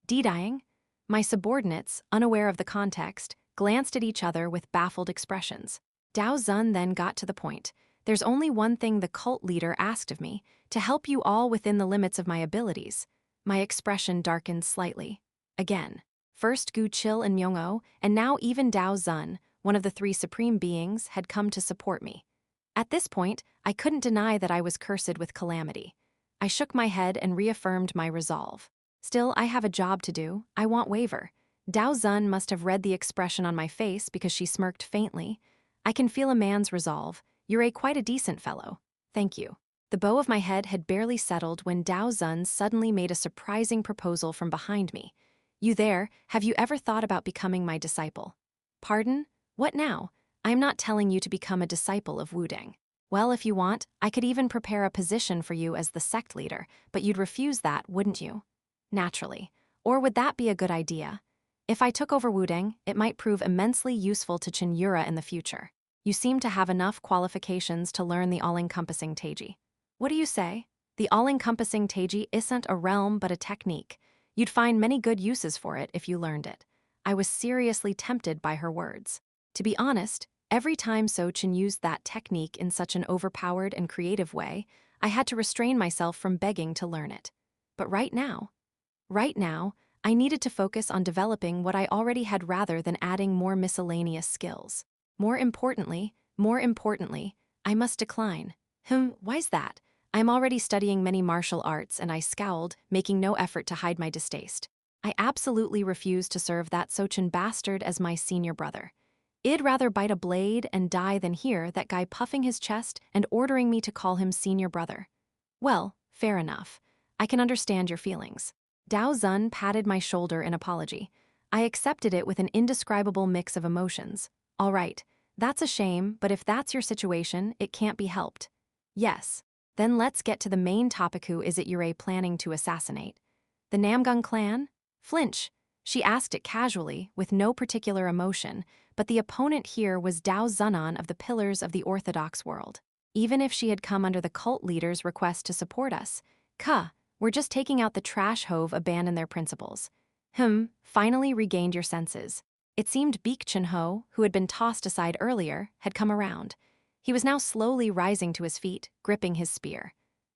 Dying? My subordinates, unaware of the context, glanced at each other with baffled expressions. Daozun then got to the point. There's only one thing the cult leader asked of me, to help you all within the limits of my abilities. My expression darkened slightly. Again. First Gu Chil and Myung-oh, and now even Daozun, one of the three supreme beings, had come to support me. At this point, I couldn't deny that I was cursed with calamity. I shook my head and reaffirmed my resolve. Still, I have a job to do. I won't waver. Daozun must have read the expression on my face because she smirked faintly. I can feel a man's resolve. You're quite a decent fellow. Thank you. The bow of my head had barely settled when Daozun suddenly made a surprising proposal from behind me. You there, have you ever thought about becoming my disciple? Pardon? What now? I'm not telling you to become a disciple of Wudang. Well, if you want, I could even prepare a position for you as the sect leader, but you'd refuse that, wouldn't you? Naturally. Or would that be a good idea? If I took over Wudang, it might prove immensely useful to Cheon Yura in the future. You seem to have enough qualifications to learn the all-encompassing Taiji. What do you say? The all-encompassing Taiji isn't a realm but a technique. You'd find many good uses for it if you learned it. I was seriously tempted by her words. To be honest, every time Sochin used that technique in such an overpowered and creative way, I had to restrain myself from begging to learn it. But right now, I needed to focus on developing what I already had rather than adding more miscellaneous skills. More importantly, I must decline. Why's that? I'm already studying many martial arts, and I scowled, making no effort to hide my distaste. I absolutely refused to serve that Sochin bastard as my senior brother. I'd rather bite a blade and die than hear that guy puffing his chest and ordering me to call him senior brother. Well, fair enough. I can understand your feelings. Dao Zun patted my shoulder in apology. I accepted it with an indescribable mix of emotions. All right, that's a shame, but if that's your situation, it can't be helped. Yes. Then let's get to the main topic. Who is it you're planning to assassinate? The Namgung clan? Flinch. She asked it casually, with no particular emotion, but the opponent here was Dao Zunan of the Pillars of the Orthodox World. Even if she had come under the cult leader's request to support us, we're just taking out the trash hove abandon their principles. Finally regained your senses. It seemed Baek Chun-ho, who had been tossed aside earlier, had come around. He was now slowly rising to his feet, gripping his spear.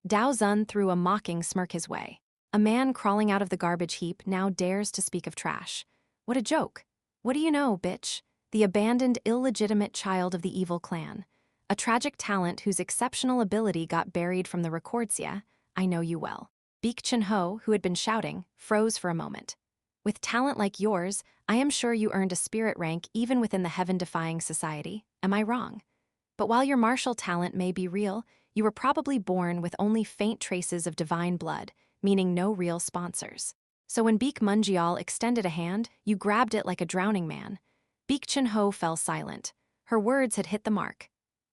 Dao Zun threw a mocking smirk his way. A man crawling out of the garbage heap now dares to speak of trash. What a joke. What do you know, bitch? The abandoned, illegitimate child of the evil clan. A tragic talent whose exceptional ability got buried from the recordsia. I know you well. Baek Chun-ho, who had been shouting, froze for a moment. With talent like yours, I am sure you earned a spirit rank even within the heaven-defying society. Am I wrong? But while your martial talent may be real, you were probably born with only faint traces of divine blood, meaning no real sponsors. So when Baek Munjial extended a hand, you grabbed it like a drowning man. Baek Chun-ho fell silent. Her words had hit the mark.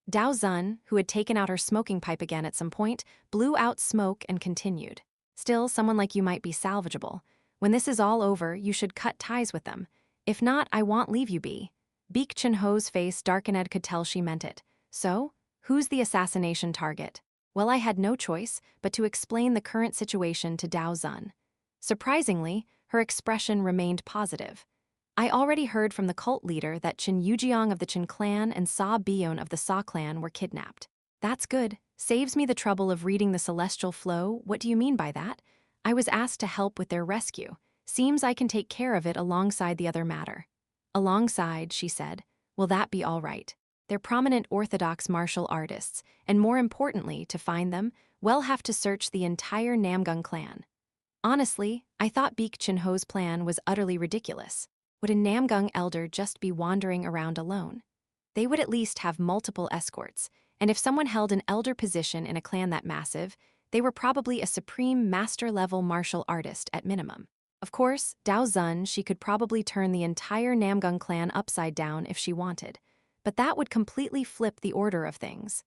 Dao Zun, who had taken out her smoking pipe again at some point, blew out smoke and continued. Still, someone like you might be salvageable. When this is all over, you should cut ties with them. If not, I won't leave you be. Baek Chun-ho's face darkened, could tell she meant it. So, who's the assassination target? Well, I had no choice but to explain the current situation to Dao Zun. Surprisingly, her expression remained positive. I already heard from the cult leader that Jin Yeomyung of the Jin clan and Sa Beon of the Sa clan were kidnapped. That's good. Saves me the trouble of reading the celestial flow. What do you mean by that? I was asked to help with their rescue. Seems I can take care of it alongside the other matter. Alongside, she said. Will that be all right? They're prominent Orthodox martial artists, and more importantly, to find them, we'll have to search the entire Namgung clan. Honestly, I thought Baek Chun-ho's plan was utterly ridiculous. Would a Namgung elder just be wandering around alone? They would at least have multiple escorts, and if someone held an elder position in a clan that massive, they were probably a supreme master-level martial artist at minimum. Of course, Dao Zun, she could probably turn the entire Namgung clan upside down if she wanted, but that would completely flip the order of things.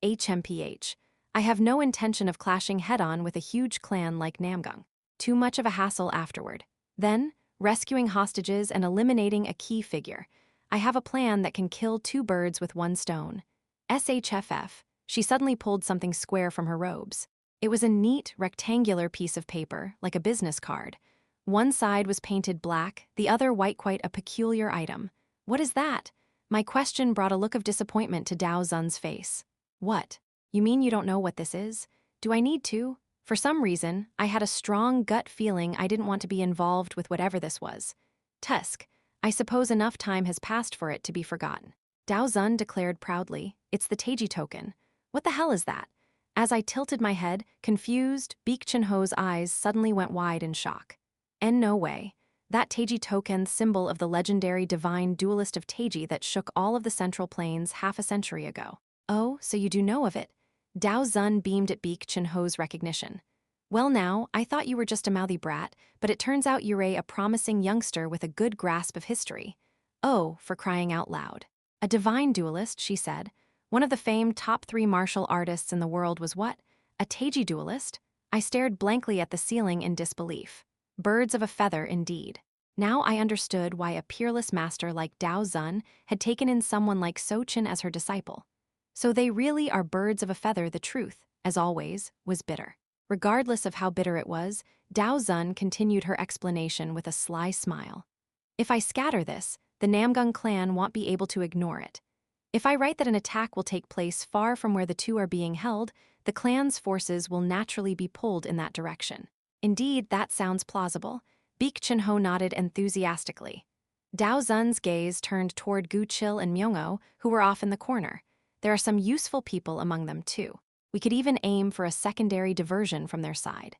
HMPH. I have no intention of clashing head-on with a huge clan like Namgung. Too much of a hassle afterward. Then, rescuing hostages and eliminating a key figure. I have a plan that can kill two birds with one stone. SHFF. She suddenly pulled something square from her robes. It was a neat, rectangular piece of paper, like a business card. One side was painted black, the other white. Quite a peculiar item. What is that? My question brought a look of disappointment to Dao Zun's face. What? You mean you don't know what this is? Do I need to? For some reason, I had a strong gut feeling I didn't want to be involved with whatever this was. Tusk. I suppose enough time has passed for it to be forgotten. Dao Zun declared proudly, it's the Taiji token. What the hell is that? As I tilted my head, confused, Baek Chun-ho's eyes suddenly went wide in shock. And no way. That Taiji token, symbol of the legendary divine duelist of Taiji that shook all of the Central Plains half a century ago. Oh, so you do know of it? Dao Zun beamed at Baek Chun-ho's recognition. Well now, I thought you were just a mouthy brat, but it turns out you're a promising youngster with a good grasp of history. Oh, for crying out loud. A divine duelist, she said. One of the famed top 3 martial artists in the world was what? A Taiji duelist? I stared blankly at the ceiling in disbelief. Birds of a feather, indeed. Now I understood why a peerless master like Dao Zun had taken in someone like Sochin as her disciple. So they really are birds of a feather. The truth, as always, was bitter. Regardless of how bitter it was, Dao Zun continued her explanation with a sly smile. If I scatter this, the Namgung clan won't be able to ignore it. If I write that an attack will take place far from where the two are being held, the clan's forces will naturally be pulled in that direction. Indeed, that sounds plausible. Baek Chun-ho nodded enthusiastically. Dao Zun's gaze turned toward Gu Chil and Myung-oh, who were off in the corner. There are some useful people among them, too. We could even aim for a secondary diversion from their side.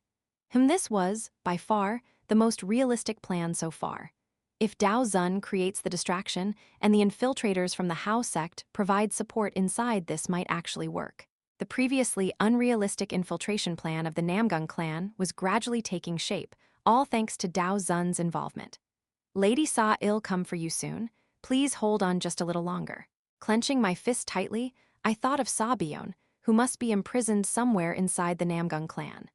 This was, by far, the most realistic plan so far. If Dao Zun creates the distraction and the infiltrators from the Hao sect provide support inside, this might actually work. The previously unrealistic infiltration plan of the Namgung clan was gradually taking shape, all thanks to Dao Zun's involvement. Lady Sa I'll come for you soon. Please hold on just a little longer. Clenching my fist tightly, I thought of Sa Byeon, who must be imprisoned somewhere inside the Namgung clan.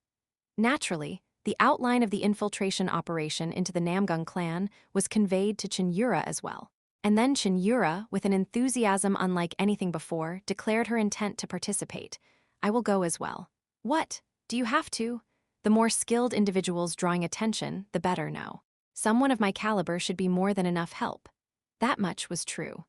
Naturally, the outline of the infiltration operation into the Namgung clan was conveyed to Cheon Yura as well. And then Cheon Yura, with an enthusiasm unlike anything before, declared her intent to participate. I will go as well. What? Do you have to? The more skilled individuals drawing attention, the better, no. Someone of my caliber should be more than enough help. That much was true.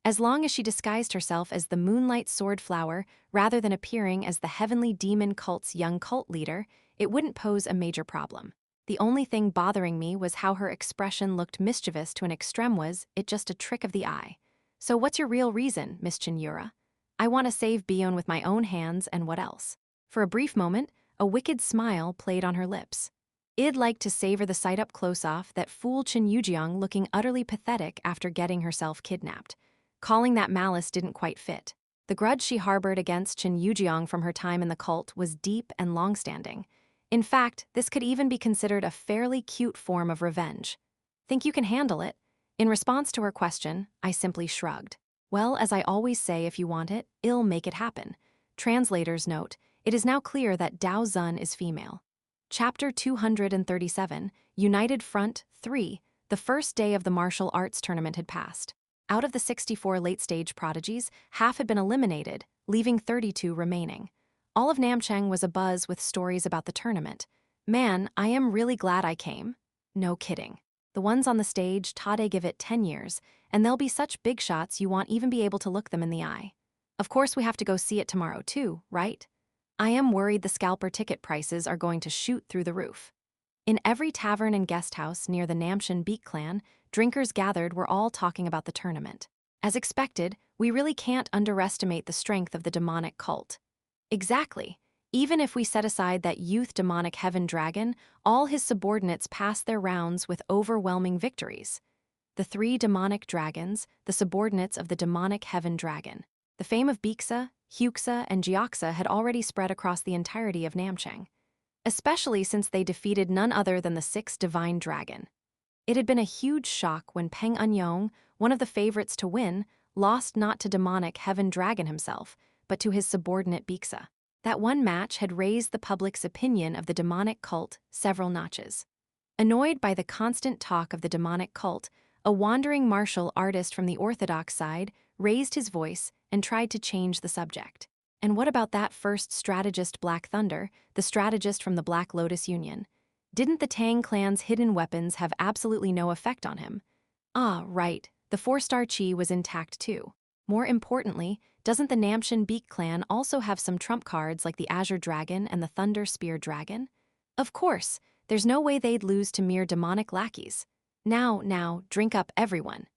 As long as she disguised herself as the Moonlight Sword Flower rather than appearing as the Heavenly Demon Cult's young cult leader, it wouldn't pose a major problem. The only thing bothering me was how her expression looked mischievous to an extreme. Was it just a trick of the eye? So what's your real reason, Miss Cheon Yura? I want to save Byeon with my own hands, and what else? For a brief moment, a wicked smile played on her lips. I'd like to savor the sight up close off that fool Jin Yeomyung looking utterly pathetic after getting herself kidnapped. Calling that malice didn't quite fit. The grudge she harbored against Jin Yeomyung from her time in the cult was deep and long-standing. In fact, this could even be considered a fairly cute form of revenge. Think you can handle it? In response to her question, I simply shrugged. Well, as I always say, if you want it, I'll make it happen. Translator's note, it is now clear that Dao Zun is female. Chapter 237, United Front 3, the first day of the martial arts tournament had passed. Out of the 64 late-stage prodigies, half had been eliminated, leaving 32 remaining. All of Namchang was abuzz with stories about the tournament. Man, I am really glad I came. No kidding. The ones on the stage, Tade give it 10 years, and they'll be such big shots you won't even be able to look them in the eye. Of course we have to go see it tomorrow too, right? I am worried the scalper ticket prices are going to shoot through the roof. In every tavern and guest house near the Namcheon Baek clan, drinkers gathered were all talking about the tournament. As expected, we really can't underestimate the strength of the demonic cult. Exactly. Even if we set aside that youth demonic heaven dragon, all his subordinates passed their rounds with overwhelming victories. The 3 demonic dragons, the subordinates of the demonic heaven dragon. The fame of Baeksa, Hyuksa, and Gyeoksa had already spread across the entirety of Namchang, especially since they defeated none other than the 6th divine dragon. It had been a huge shock when Peng Eun-yong, one of the favorites to win, lost not to demonic heaven dragon himself, but to his subordinate Baeksa. That one match had raised the public's opinion of the demonic cult several notches. Annoyed by the constant talk of the demonic cult, a wandering martial artist from the orthodox side raised his voice and tried to change the subject. And what about that first strategist Black Thunder, the strategist from the Black Lotus Union? Didn't the Tang clan's hidden weapons have absolutely no effect on him? Ah, right, the 4-star chi was intact too. More importantly, doesn't the Namcheon Baek clan also have some trump cards like the Azure Dragon and the Thunder Spear Dragon? Of course, there's no way they'd lose to mere demonic lackeys. Now, drink up everyone.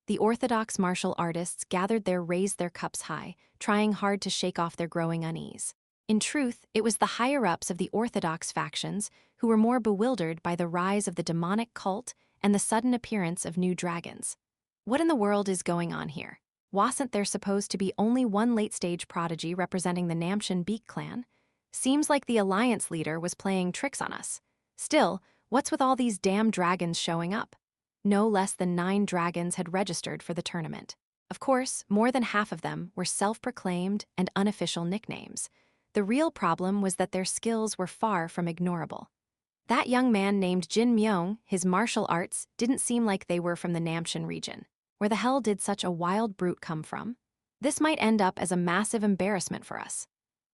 The orthodox martial artists gathered there raised their cups high, trying hard to shake off their growing unease. In truth, it was the higher-ups of the orthodox factions who were more bewildered by the rise of the demonic cult and the sudden appearance of new dragons. What in the world is going on here? Wasn't there supposed to be only one late-stage prodigy representing the Namcheon Baek clan? Seems like the alliance leader was playing tricks on us. Still, what's with all these damn dragons showing up? No less than 9 dragons had registered for the tournament. Of course, more than half of them were self-proclaimed and unofficial nicknames. The real problem was that their skills were far from ignorable. That young man named Jin Yeomyung, his martial arts didn't seem like they were from the Namcheon region. Where the hell did such a wild brute come from? This might end up as a massive embarrassment for us.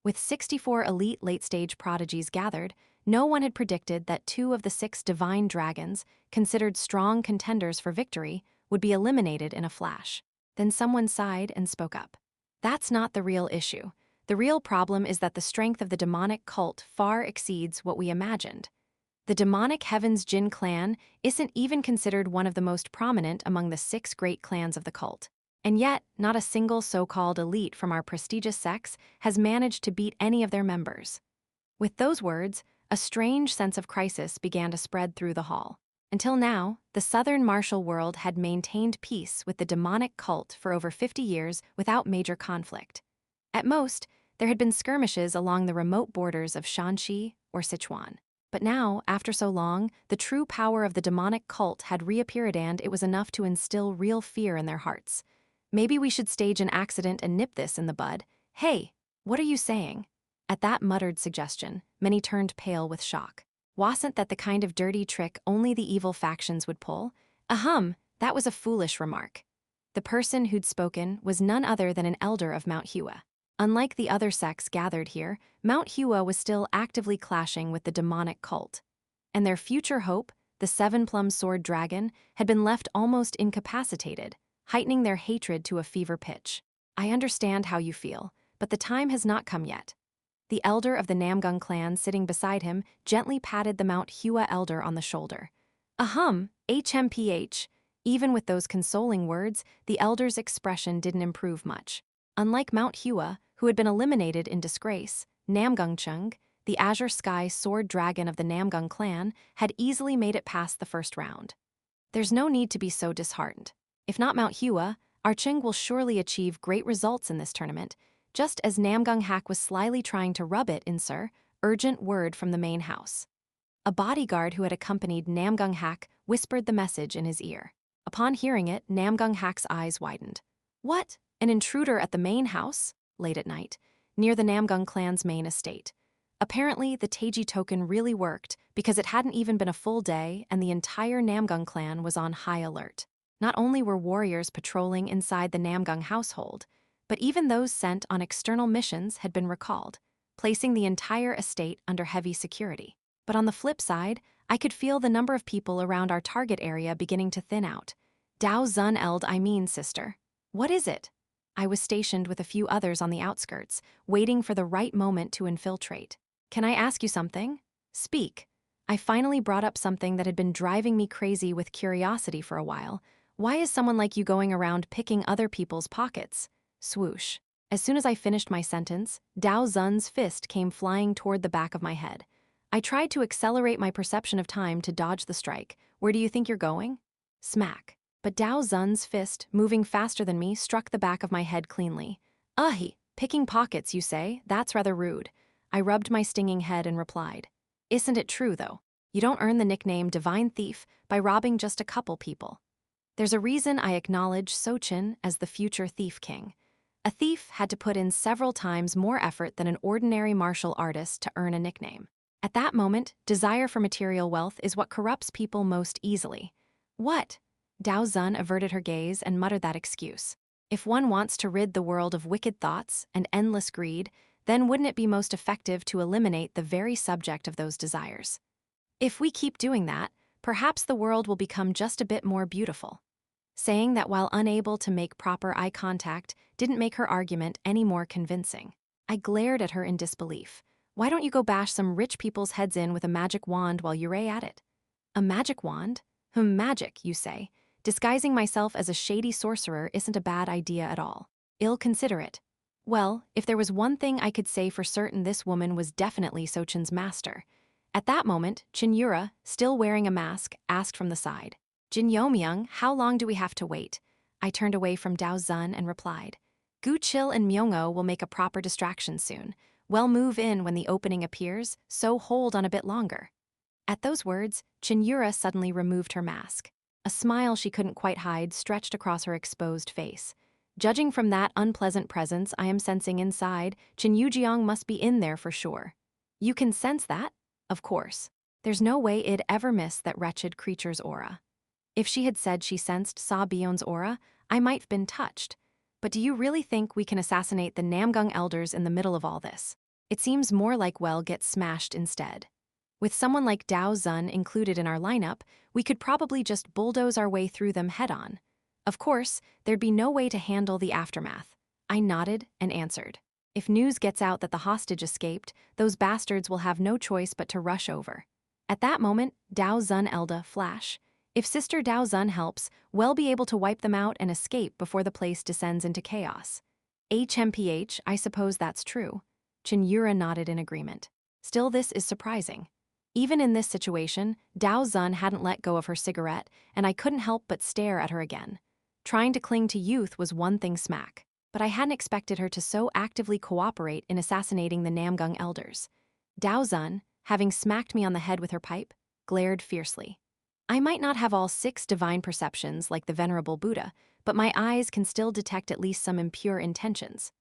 With 64 elite late-stage prodigies gathered, no one had predicted that 2 of the 6 divine dragons, considered strong contenders for victory, would be eliminated in a flash. Then someone sighed and spoke up. That's not the real issue. The real problem is that the strength of the demonic cult far exceeds what we imagined. The demonic Heaven's Jin clan isn't even considered one of the most prominent among the 6 great clans of the cult. And yet, not a single so-called elite from our prestigious sects has managed to beat any of their members. With those words, a strange sense of crisis began to spread through the hall. Until now, the southern martial world had maintained peace with the demonic cult for over 50 years without major conflict. At most, there had been skirmishes along the remote borders of Shanxi or Sichuan. But now, after so long, the true power of the demonic cult had reappeared, and it was enough to instill real fear in their hearts. Maybe we should stage an accident and nip this in the bud. Hey, what are you saying? At that muttered suggestion, many turned pale with shock. Wasn't that the kind of dirty trick only the evil factions would pull? Ahem, that was a foolish remark. The person who'd spoken was none other than an elder of Mount Hua. Unlike the other sects gathered here, Mount Hua was still actively clashing with the demonic cult. And their future hope, the 7-plum sword dragon, had been left almost incapacitated, heightening their hatred to a fever pitch. I understand how you feel, but the time has not come yet. The elder of the Namgung clan sitting beside him gently patted the Mount Hua elder on the shoulder. Ahem, HMPH. Even with those consoling words, the elder's expression didn't improve much. Unlike Mount Hua, who had been eliminated in disgrace, Namgung Chung, the Azure Sky sword dragon of the Namgung clan, had easily made it past the first round. There's no need to be so disheartened. If not Mount Hua, our Chung will surely achieve great results in this tournament, just as Namgung Hak was slyly trying to rub it in, sir. Urgent word from the main house. A bodyguard who had accompanied Namgung Hak whispered the message in his ear. Upon hearing it, Namgung Hak's eyes widened. What? An intruder at the main house? Late at night, near the Namgung clan's main estate. Apparently, the Taiji token really worked because it hadn't even been a full day and the entire Namgung clan was on high alert. Not only were warriors patrolling inside the Namgung household, but even those sent on external missions had been recalled, placing the entire estate under heavy security. But on the flip side, I could feel the number of people around our target area beginning to thin out. Dao Zun Eld, I mean, sister. What is it? I was stationed with a few others on the outskirts, waiting for the right moment to infiltrate. Can I ask you something? Speak. I finally brought up something that had been driving me crazy with curiosity for a while. Why is someone like you going around picking other people's pockets? Swoosh. As soon as I finished my sentence, Dao Zun's fist came flying toward the back of my head. I tried to accelerate my perception of time to dodge the strike. Where do you think you're going? Smack. But Dao Zun's fist, moving faster than me, struck the back of my head cleanly. Picking pockets, you say? That's rather rude. I rubbed my stinging head and replied. Isn't it true, though? You don't earn the nickname Divine Thief by robbing just a couple people. There's a reason I acknowledge Sochin as the future Thief King. A thief had to put in several times more effort than an ordinary martial artist to earn a nickname. At that moment, desire for material wealth is what corrupts people most easily. What? Dao Zun averted her gaze and muttered that excuse. If one wants to rid the world of wicked thoughts and endless greed, then wouldn't it be most effective to eliminate the very subject of those desires? If we keep doing that, perhaps the world will become just a bit more beautiful. Saying that while unable to make proper eye contact didn't make her argument any more convincing. I glared at her in disbelief. Why don't you go bash some rich people's heads in with a magic wand while you're at it? A magic wand? Magic, you say. Disguising myself as a shady sorcerer isn't a bad idea at all. Ill-considerate. Well, if there was one thing I could say for certain, this woman was definitely Sochin's master. At that moment, Cheon Yura, still wearing a mask, asked from the side. Jin Yeomyung, how long do we have to wait? I turned away from Dao Zun and replied. Gu Chil and Myung-o will make a proper distraction soon. We'll move in when the opening appears, so hold on a bit longer. At those words, Cheon Yura suddenly removed her mask. A smile she couldn't quite hide stretched across her exposed face. Judging from that unpleasant presence I am sensing inside, Jin Yeomyung must be in there for sure. You can sense that? Of course. There's no way it'd ever miss that wretched creature's aura. If she had said she sensed Sa Bion's aura, I might have been touched. But do you really think we can assassinate the Namgung elders in the middle of all this? It seems more like we'll get smashed instead. With someone like Dao Zun included in our lineup, we could probably just bulldoze our way through them head-on. Of course, there'd be no way to handle the aftermath. I nodded and answered. If news gets out that the hostage escaped, those bastards will have no choice but to rush over. At that moment, Dao Zun Elda flash. If Sister Dao Zun helps, we'll be able to wipe them out and escape before the place descends into chaos. HMPH, I suppose that's true. Cheon Yura nodded in agreement. Still, this is surprising. Even in this situation, Dao Zun hadn't let go of her cigarette, and I couldn't help but stare at her again. Trying to cling to youth was one thing smack, but I hadn't expected her to so actively cooperate in assassinating the Namgung elders. Dao Zun, having smacked me on the head with her pipe, glared fiercely. I might not have all 6 divine perceptions like the Venerable Buddha, but my eyes can still detect at least some impure intentions.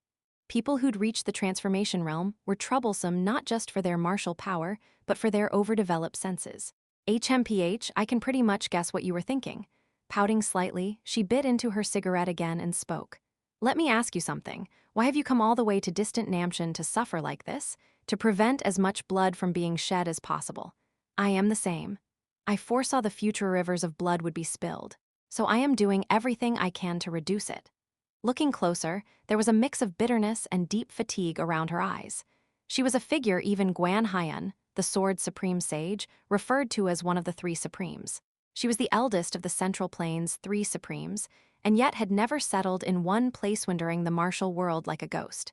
People who'd reached the transformation realm were troublesome not just for their martial power, but for their overdeveloped senses. HMPH, I can pretty much guess what you were thinking. Pouting slightly, she bit into her cigarette again and spoke. Let me ask you something. Why have you come all the way to distant Namchen to suffer like this? To prevent as much blood from being shed as possible. I am the same. I foresaw the future rivers of blood would be spilled, so I am doing everything I can to reduce it. Looking closer, there was a mix of bitterness and deep fatigue around her eyes. She was a figure even Guan Haiyan, the Sword Supreme Sage, referred to as one of the 3 Supremes. She was the eldest of the Central Plains' 3 Supremes, and yet had never settled in one place wandering the martial world like a ghost.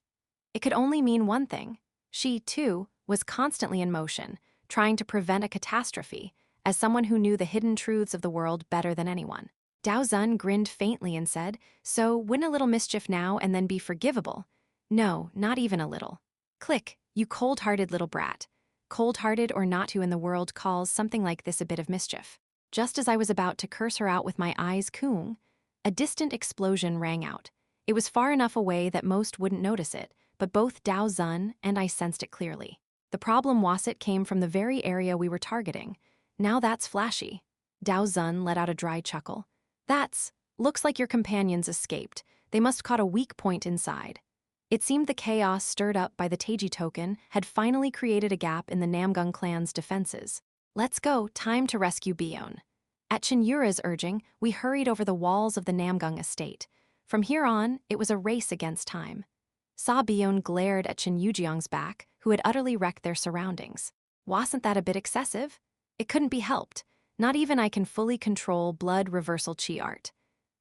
It could only mean one thing. She, too, was constantly in motion, trying to prevent a catastrophe, as someone who knew the hidden truths of the world better than anyone. Dao Zun grinned faintly and said, "So, win a little mischief now and then be forgivable?" "No, not even a little." "Click, you cold-hearted little brat." Cold-hearted or not, who in the world calls something like this a bit of mischief? Just as I was about to curse her out with my eyes coong, a distant explosion rang out. It was far enough away that most wouldn't notice it, but both Dao Zun and I sensed it clearly. The problem was it came from the very area we were targeting. Now that's flashy. Dao Zun let out a dry chuckle. Looks like your companions escaped. They must caught a weak point inside. It seemed the chaos stirred up by the Taiji token had finally created a gap in the Namgung clan's defenses. Let's go, time to rescue Byeon. At Cheon Yura's urging, we hurried over the walls of the Namgung estate. From here on, it was a race against time. Sa Byeon glared at Cheon Yeomyung's back, who had utterly wrecked their surroundings. Wasn't that a bit excessive? It couldn't be helped. Not even I can fully control blood reversal chi art.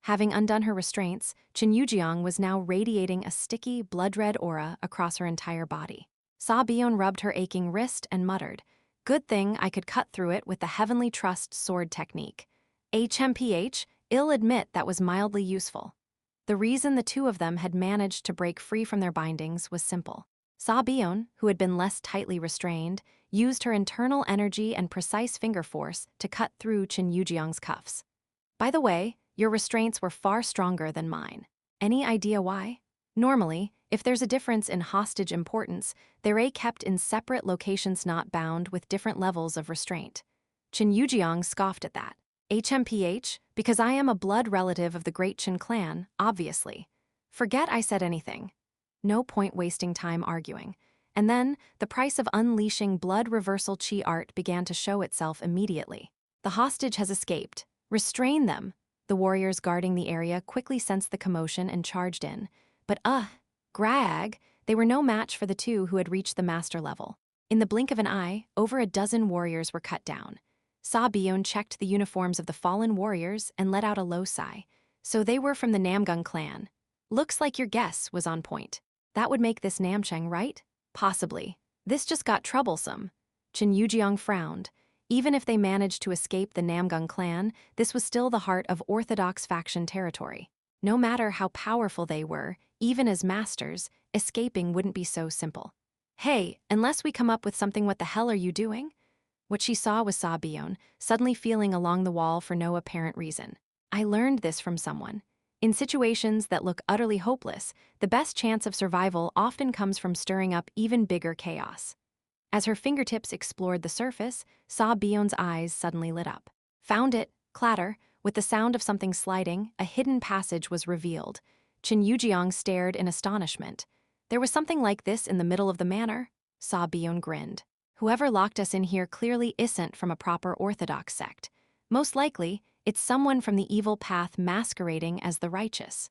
Having undone her restraints, Cheon Yeomyung was now radiating a sticky, blood-red aura across her entire body. Sa Byeon rubbed her aching wrist and muttered, "Good thing I could cut through it with the Heavenly Trust sword technique." HMPH, I'll admit that was mildly useful. The reason the 2 of them had managed to break free from their bindings was simple. Sa Byeon, who had been less tightly restrained, used her internal energy and precise finger force to cut through Cheon Yeomyung's cuffs. By the way, your restraints were far stronger than mine. Any idea why? Normally, if there's a difference in hostage importance, they're kept in separate locations not bound with different levels of restraint. Cheon Yeomyung scoffed at that. HMPH, because I am a blood relative of the Great Cheon clan, obviously. Forget I said anything. No point wasting time arguing. And then, the price of unleashing blood reversal chi art began to show itself immediately. The hostage has escaped. Restrain them. The warriors guarding the area quickly sensed the commotion and charged in. But grag, they were no match for the 2 who had reached the master level. In the blink of an eye, over a dozen warriors were cut down. Sa Byeon checked the uniforms of the fallen warriors and let out a low sigh. So they were from the Namgung clan. Looks like your guess was on point. That would make this Namcheng, right? Possibly. This just got troublesome. Cheon Yeomyung frowned. Even if they managed to escape the Namgung clan, this was still the heart of orthodox faction territory. No matter how powerful they were, even as masters, escaping wouldn't be so simple. Hey, unless we come up with something, what the hell are you doing? What she saw was Sa Byeon, suddenly feeling along the wall for no apparent reason. I learned this from someone. In situations that look utterly hopeless, the best chance of survival often comes from stirring up even bigger chaos. As her fingertips explored the surface, Sa Byeon's eyes suddenly lit up. Found it, clatter, with the sound of something sliding, a hidden passage was revealed. Cheon Yeomyung stared in astonishment. There was something like this in the middle of the manor? Sa Byeon grinned. Whoever locked us in here clearly isn't from a proper orthodox sect. Most likely, it's someone from the evil path masquerading as the righteous.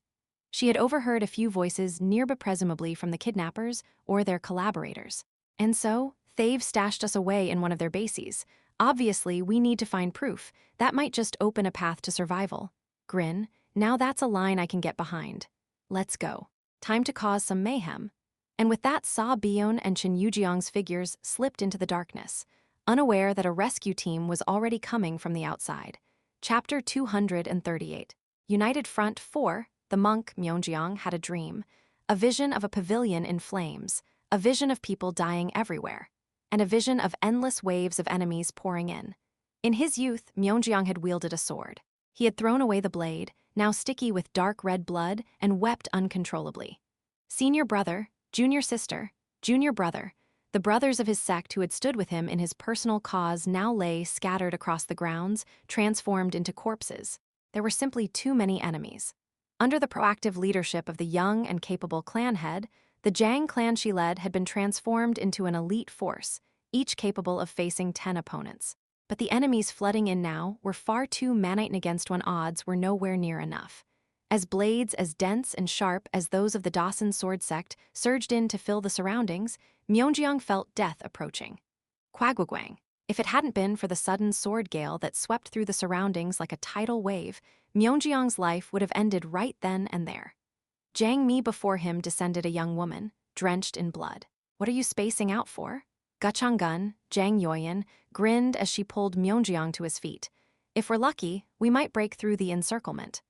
She had overheard a few voices nearby, presumably from the kidnappers or their collaborators. And so, they've stashed us away in one of their bases. Obviously, we need to find proof. That might just open a path to survival. Grin, now that's a line I can get behind. Let's go. Time to cause some mayhem. And with that, Sa Byeon and Cheon Yujyeong's figures slipped into the darkness, unaware that a rescue team was already coming from the outside. Chapter 238. United Front 4, the monk Myeonjeong had a dream, a vision of a pavilion in flames, a vision of people dying everywhere, and a vision of endless waves of enemies pouring in. In his youth, Myeonjeong had wielded a sword. He had thrown away the blade, now sticky with dark red blood, and wept uncontrollably. Senior brother, junior sister, junior brother, the brothers of his sect who had stood with him in his personal cause now lay scattered across the grounds, transformed into corpses. There were simply too many enemies. Under the proactive leadership of the young and capable clan head, the Jang clan she led had been transformed into an elite force, each capable of facing 10 opponents. But the enemies flooding in now were far too man-against-one odds were nowhere near enough. As blades as dense and sharp as those of the Dawson sword sect surged in to fill the surroundings, Myeonjeong felt death approaching. Quagwagwang. If it hadn't been for the sudden sword gale that swept through the surroundings like a tidal wave, Myeonjeong's life would have ended right then and there. Jang Mi before him descended a young woman, drenched in blood. What are you spacing out for? Gachang-gun, Jang Yeomyung, grinned as she pulled Myeonjeong to his feet. If we're lucky, we might break through the encirclement.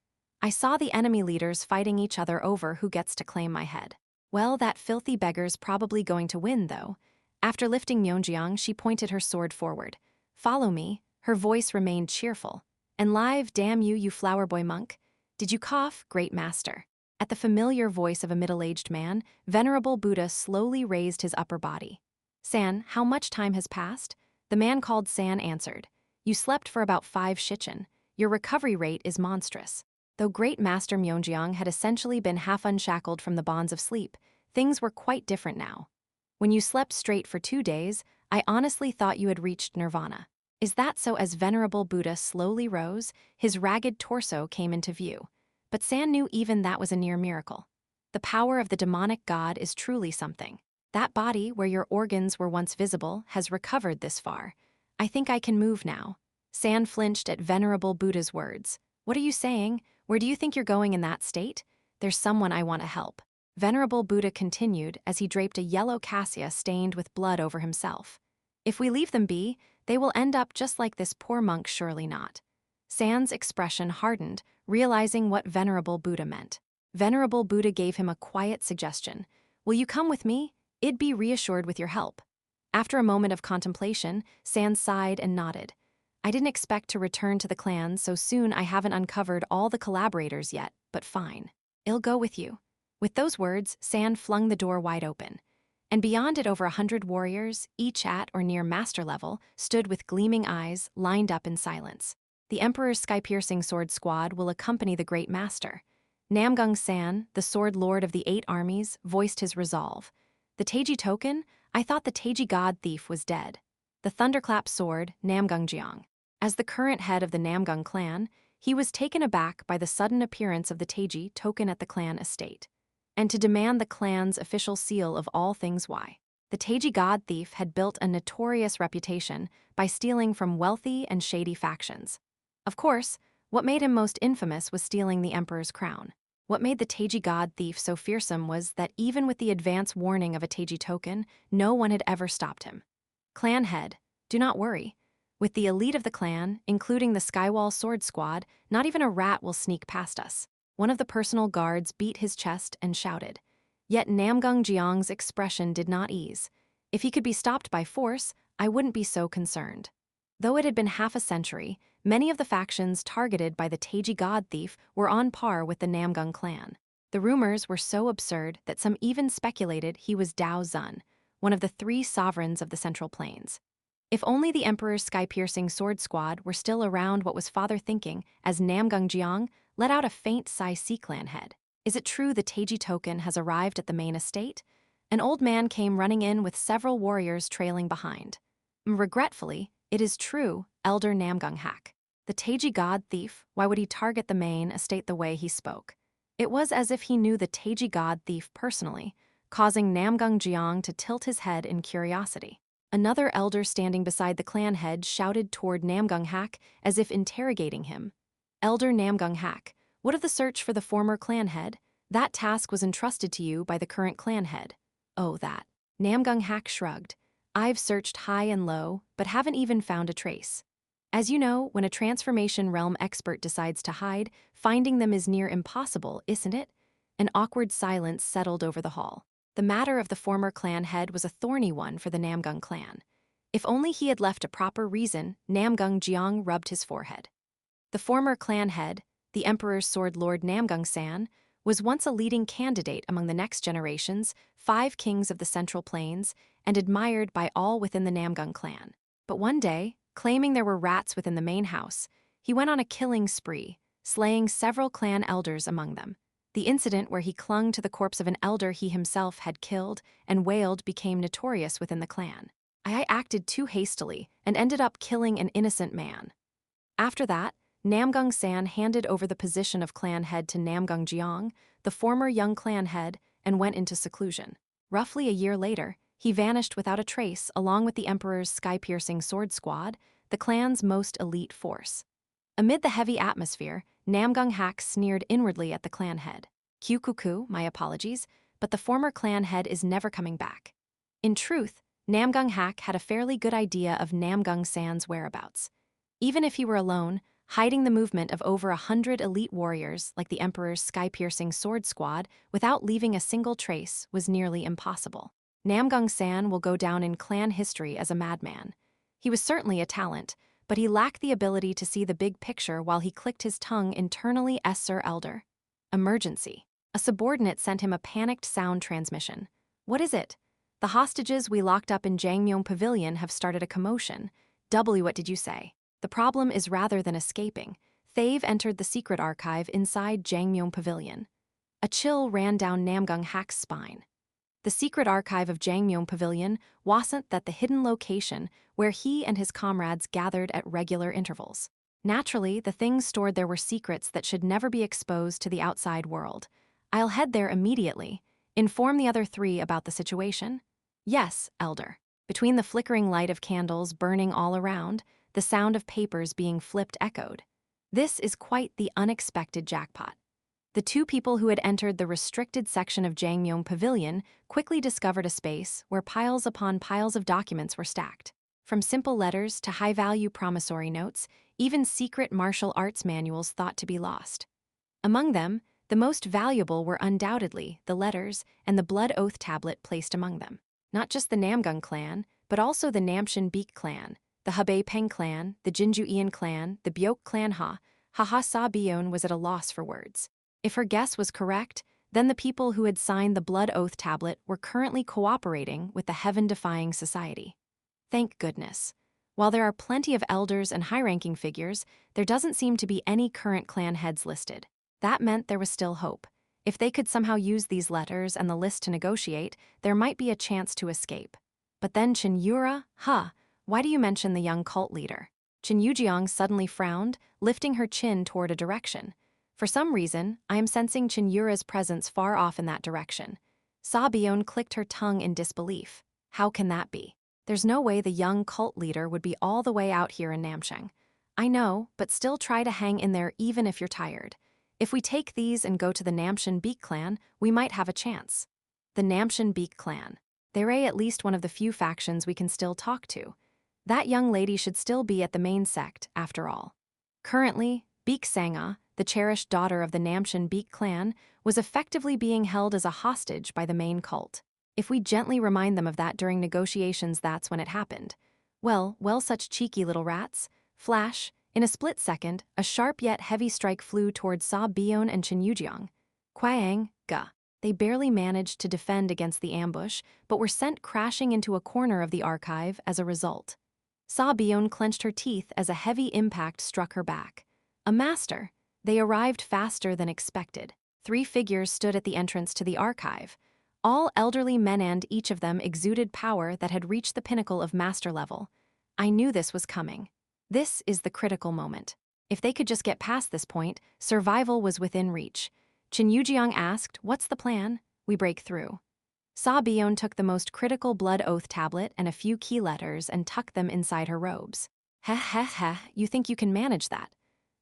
I saw the enemy leaders fighting each other over who gets to claim my head. Well, that filthy beggar's probably going to win, though. After lifting Myeonjeong, she pointed her sword forward. Follow me. Her voice remained cheerful. And live, damn you, you flower boy monk. Did you cough, great master? At the familiar voice of a middle-aged man, Venerable Buddha slowly raised his upper body. San, how much time has passed? The man called San answered. You slept for about 5 shichen. Your recovery rate is monstrous. Though Great Master Myeonjeong had essentially been half unshackled from the bonds of sleep, things were quite different now. When you slept straight for 2 days, I honestly thought you had reached nirvana. Is that so? As Venerable Buddha slowly rose, his ragged torso came into view. But San knew even that was a near miracle. The power of the demonic god is truly something. That body, where your organs were once visible, has recovered this far. I think I can move now. San flinched at Venerable Buddha's words. What are you saying? Where do you think you're going in that state? There's someone I want to help. Venerable Buddha continued as he draped a yellow cassia stained with blood over himself. If we leave them be, they will end up just like this poor monk, surely not. San's expression hardened, realizing what Venerable Buddha meant. Venerable Buddha gave him a quiet suggestion. Will you come with me? I'd be reassured with your help. After a moment of contemplation, San sighed and nodded. I didn't expect to return to the clan so soon. I haven't uncovered all the collaborators yet, but fine. I'll go with you. With those words, San flung the door wide open. And beyond it, over 100 warriors, each at or near master level, stood with gleaming eyes, lined up in silence. The Emperor's sky-piercing sword squad will accompany the Great Master. Namgung San, the sword lord of the 8 armies, voiced his resolve. The Taiji token? I thought the Taiji god thief was dead. The thunderclap sword, Namgung Jeong. As the current head of the Namgung clan, he was taken aback by the sudden appearance of the Taiji token at the clan estate, and to demand the clan's official seal of all things Y. The Taiji god thief had built a notorious reputation by stealing from wealthy and shady factions. Of course, what made him most infamous was stealing the emperor's crown. What made the Taiji god thief so fearsome was that even with the advance warning of a Taiji token, no one had ever stopped him. Clan head, do not worry. With the elite of the clan, including the Skywall sword squad, not even a rat will sneak past us. One of the personal guards beat his chest and shouted. Yet Namgung Jeong's expression did not ease. If he could be stopped by force, I wouldn't be so concerned. Though it had been half a century, many of the factions targeted by the Taiji god thief were on par with the Namgung clan. The rumors were so absurd that some even speculated he was Dao Zun, one of the 3 sovereigns of the Central Plains. If only the Emperor's sky-piercing sword squad were still around. What was father thinking as Namgung Jeong let out a faint sigh? Clan head. Is it true the Taiji token has arrived at the main estate? An old man came running in with several warriors trailing behind. Regretfully, it is true, Elder Namgung Hak. The Taiji god thief, why would he target the main estate the way he spoke? It was as if he knew the Taiji god thief personally, causing Namgung Jeong to tilt his head in curiosity. Another elder standing beside the clan head shouted toward Namgung-hak as if interrogating him. Elder Namgung-hak, what of the search for the former clan head? That task was entrusted to you by the current clan head. Oh, that. Namgung-hak shrugged. I've searched high and low, but haven't even found a trace. As you know, when a transformation realm expert decides to hide, finding them is near impossible, isn't it? An awkward silence settled over the hall. The matter of the former clan head was a thorny one for the Namgung clan. If only he had left a proper reason, Namgung Jeong rubbed his forehead. The former clan head, the Emperor's Sword Lord Namgung-san, was once a leading candidate among the next generation's 5 kings of the Central Plains and admired by all within the Namgung clan. But one day, claiming there were rats within the main house, he went on a killing spree, slaying several clan elders among them. The incident where he clung to the corpse of an elder he himself had killed and wailed became notorious within the clan. I acted too hastily and ended up killing an innocent man. After that, Namgung-san handed over the position of clan head to Namgung Jeong, the former young clan head, and went into seclusion. Roughly a year later, he vanished without a trace along with the Emperor's sky-piercing sword squad, the clan's most elite force. Amid the heavy atmosphere, Namgung-hak sneered inwardly at the clan head. Kyukuku, my apologies, but the former clan head is never coming back. In truth, Namgung-hak had a fairly good idea of Namgung-san's whereabouts. Even if he were alone, hiding the movement of over 100 elite warriors like the Emperor's sky-piercing sword squad without leaving a single trace was nearly impossible. Namgung-san will go down in clan history as a madman. He was certainly a talent, but he lacked the ability to see the big picture while he clicked his tongue internally. Sir Elder. Emergency. A subordinate sent him a panicked sound transmission. What is it? The hostages we locked up in Jangmyeong Pavilion have started a commotion. What did you say? The problem is rather than escaping. They've entered the secret archive inside Jangmyeong Pavilion. A chill ran down Namgung-hak's spine. The secret archive of Jangmyeong Pavilion wasn't that the hidden location where he and his comrades gathered at regular intervals. Naturally, the things stored there were secrets that should never be exposed to the outside world. I'll head there immediately. Inform the other 3 about the situation. Yes, Elder. Between the flickering light of candles burning all around, the sound of papers being flipped echoed. This is quite the unexpected jackpot. The 2 people who had entered the restricted section of Jangmyeong Pavilion quickly discovered a space where piles upon piles of documents were stacked. From simple letters to high-value promissory notes, even secret martial arts manuals thought to be lost. Among them, the most valuable were undoubtedly the letters and the blood oath tablet placed among them. Not just the Namgung clan, but also the Namshin Beek clan, the Hebei Peng clan, the Jinju Ian clan, the Byok clan Sa Bion was at a loss for words. If her guess was correct, then the people who had signed the blood oath tablet were currently cooperating with the heaven-defying society. Thank goodness. While there are plenty of elders and high-ranking figures, there doesn't seem to be any current clan heads listed. That meant there was still hope. If they could somehow use these letters and the list to negotiate, there might be a chance to escape. But then Cheon Yura, why do you mention the young cult leader? Jin Yeomyung suddenly frowned, lifting her chin toward a direction. For some reason, I am sensing Cheon Yura's presence far off in that direction. Sa Bion clicked her tongue in disbelief. How can that be? There's no way the young cult leader would be all the way out here in Namsheng. I know, but still try to hang in there even if you're tired. If we take these and go to the Namshin Beek clan, we might have a chance. The Namshin Beek clan. They're at least one of the few factions we can still talk to. That young lady should still be at the main sect, after all. Currently, Beek Sanga, the cherished daughter of the Namshin Beek clan, was effectively being held as a hostage by the main cult. If we gently remind them of that during negotiations, that's when it happened. Well, such cheeky little rats. Flash, in a split second, a sharp yet heavy strike flew towards Sa Bion and Cheon Yeomyung. Kwang, ga. They barely managed to defend against the ambush, but were sent crashing into a corner of the archive as a result. Sa Bion clenched her teeth as a heavy impact struck her back. A master. They arrived faster than expected. 3 figures stood at the entrance to the archive. All elderly men, and each of them exuded power that had reached the pinnacle of master level. I knew this was coming. This is the critical moment. If they could just get past this point, survival was within reach. Cheon Yeomyung asked, "What's the plan?" "We break through." Sa-byeon took the most critical blood oath tablet and a few key letters and tucked them inside her robes. Heh heh heh, you think you can manage that?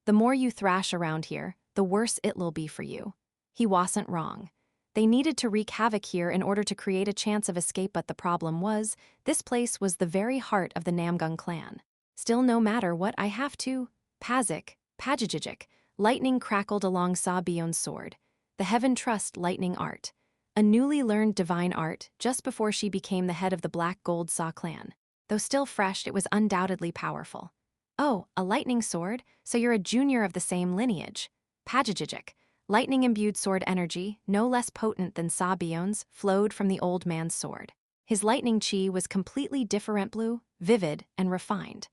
The more you thrash around here, the worse it'll be for you. He wasn't wrong. They needed to wreak havoc here in order to create a chance of escape, but the problem was, this place was the very heart of the Namgung clan. Still, no matter what, I have to. Pazik, Pajijijik. Lightning crackled along Sa-byeon's sword. The Heaven Trust lightning art. A newly learned divine art just before she became the head of the Black Gold Sa clan. Though still fresh, it was undoubtedly powerful. Oh, a lightning sword? So you're a junior of the same lineage. Pajijijik. Lightning-imbued sword energy, no less potent than Sa-byeon's, flowed from the old man's sword. His lightning chi was completely different blue, vivid, and refined.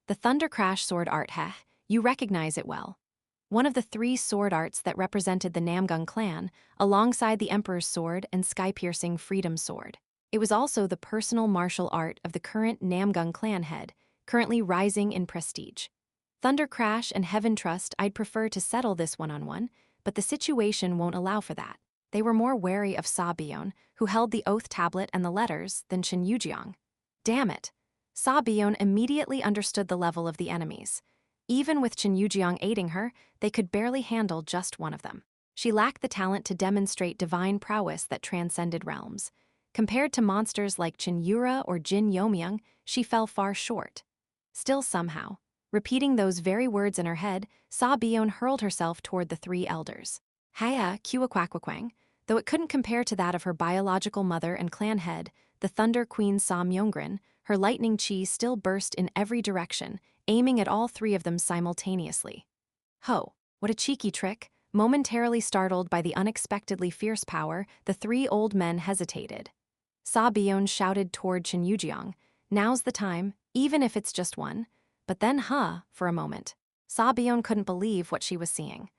The Thunder Crash sword art, heh, you recognize it well. One of the 3 sword arts that represented the Namgung clan, alongside the Emperor's sword and sky-piercing Freedom sword. It was also the personal martial art of the current Namgung clan head, currently rising in prestige. Thunder Crash and Heaven Trust, I'd prefer to settle this one-on-one, but the situation won't allow for that. They were more wary of Sa-byeon, who held the oath tablet and the letters, than Jin Yeomyung. Damn it. Sa-byeon immediately understood the level of the enemies. Even with Jin Yeomyung aiding her, they could barely handle just one of them. She lacked the talent to demonstrate divine prowess that transcended realms. Compared to monsters like Cheon Yura or Jin Yeomyung, she fell far short. Still, somehow, repeating those very words in her head, Sa-byeon hurled herself toward the 3 elders. Haya Kuakwakwakwang, though it couldn't compare to that of her biological mother and clan head, the Thunder Queen Sa-myongrin, her lightning chi still burst in every direction, aiming at all 3 of them simultaneously. Ho, what a cheeky trick! Momentarily startled by the unexpectedly fierce power, the 3 old men hesitated. Sa-byeon shouted toward Jin Yeomyung, now's the time, even if it's just one. But then, for a moment, Sa-byeon couldn't believe what she was seeing.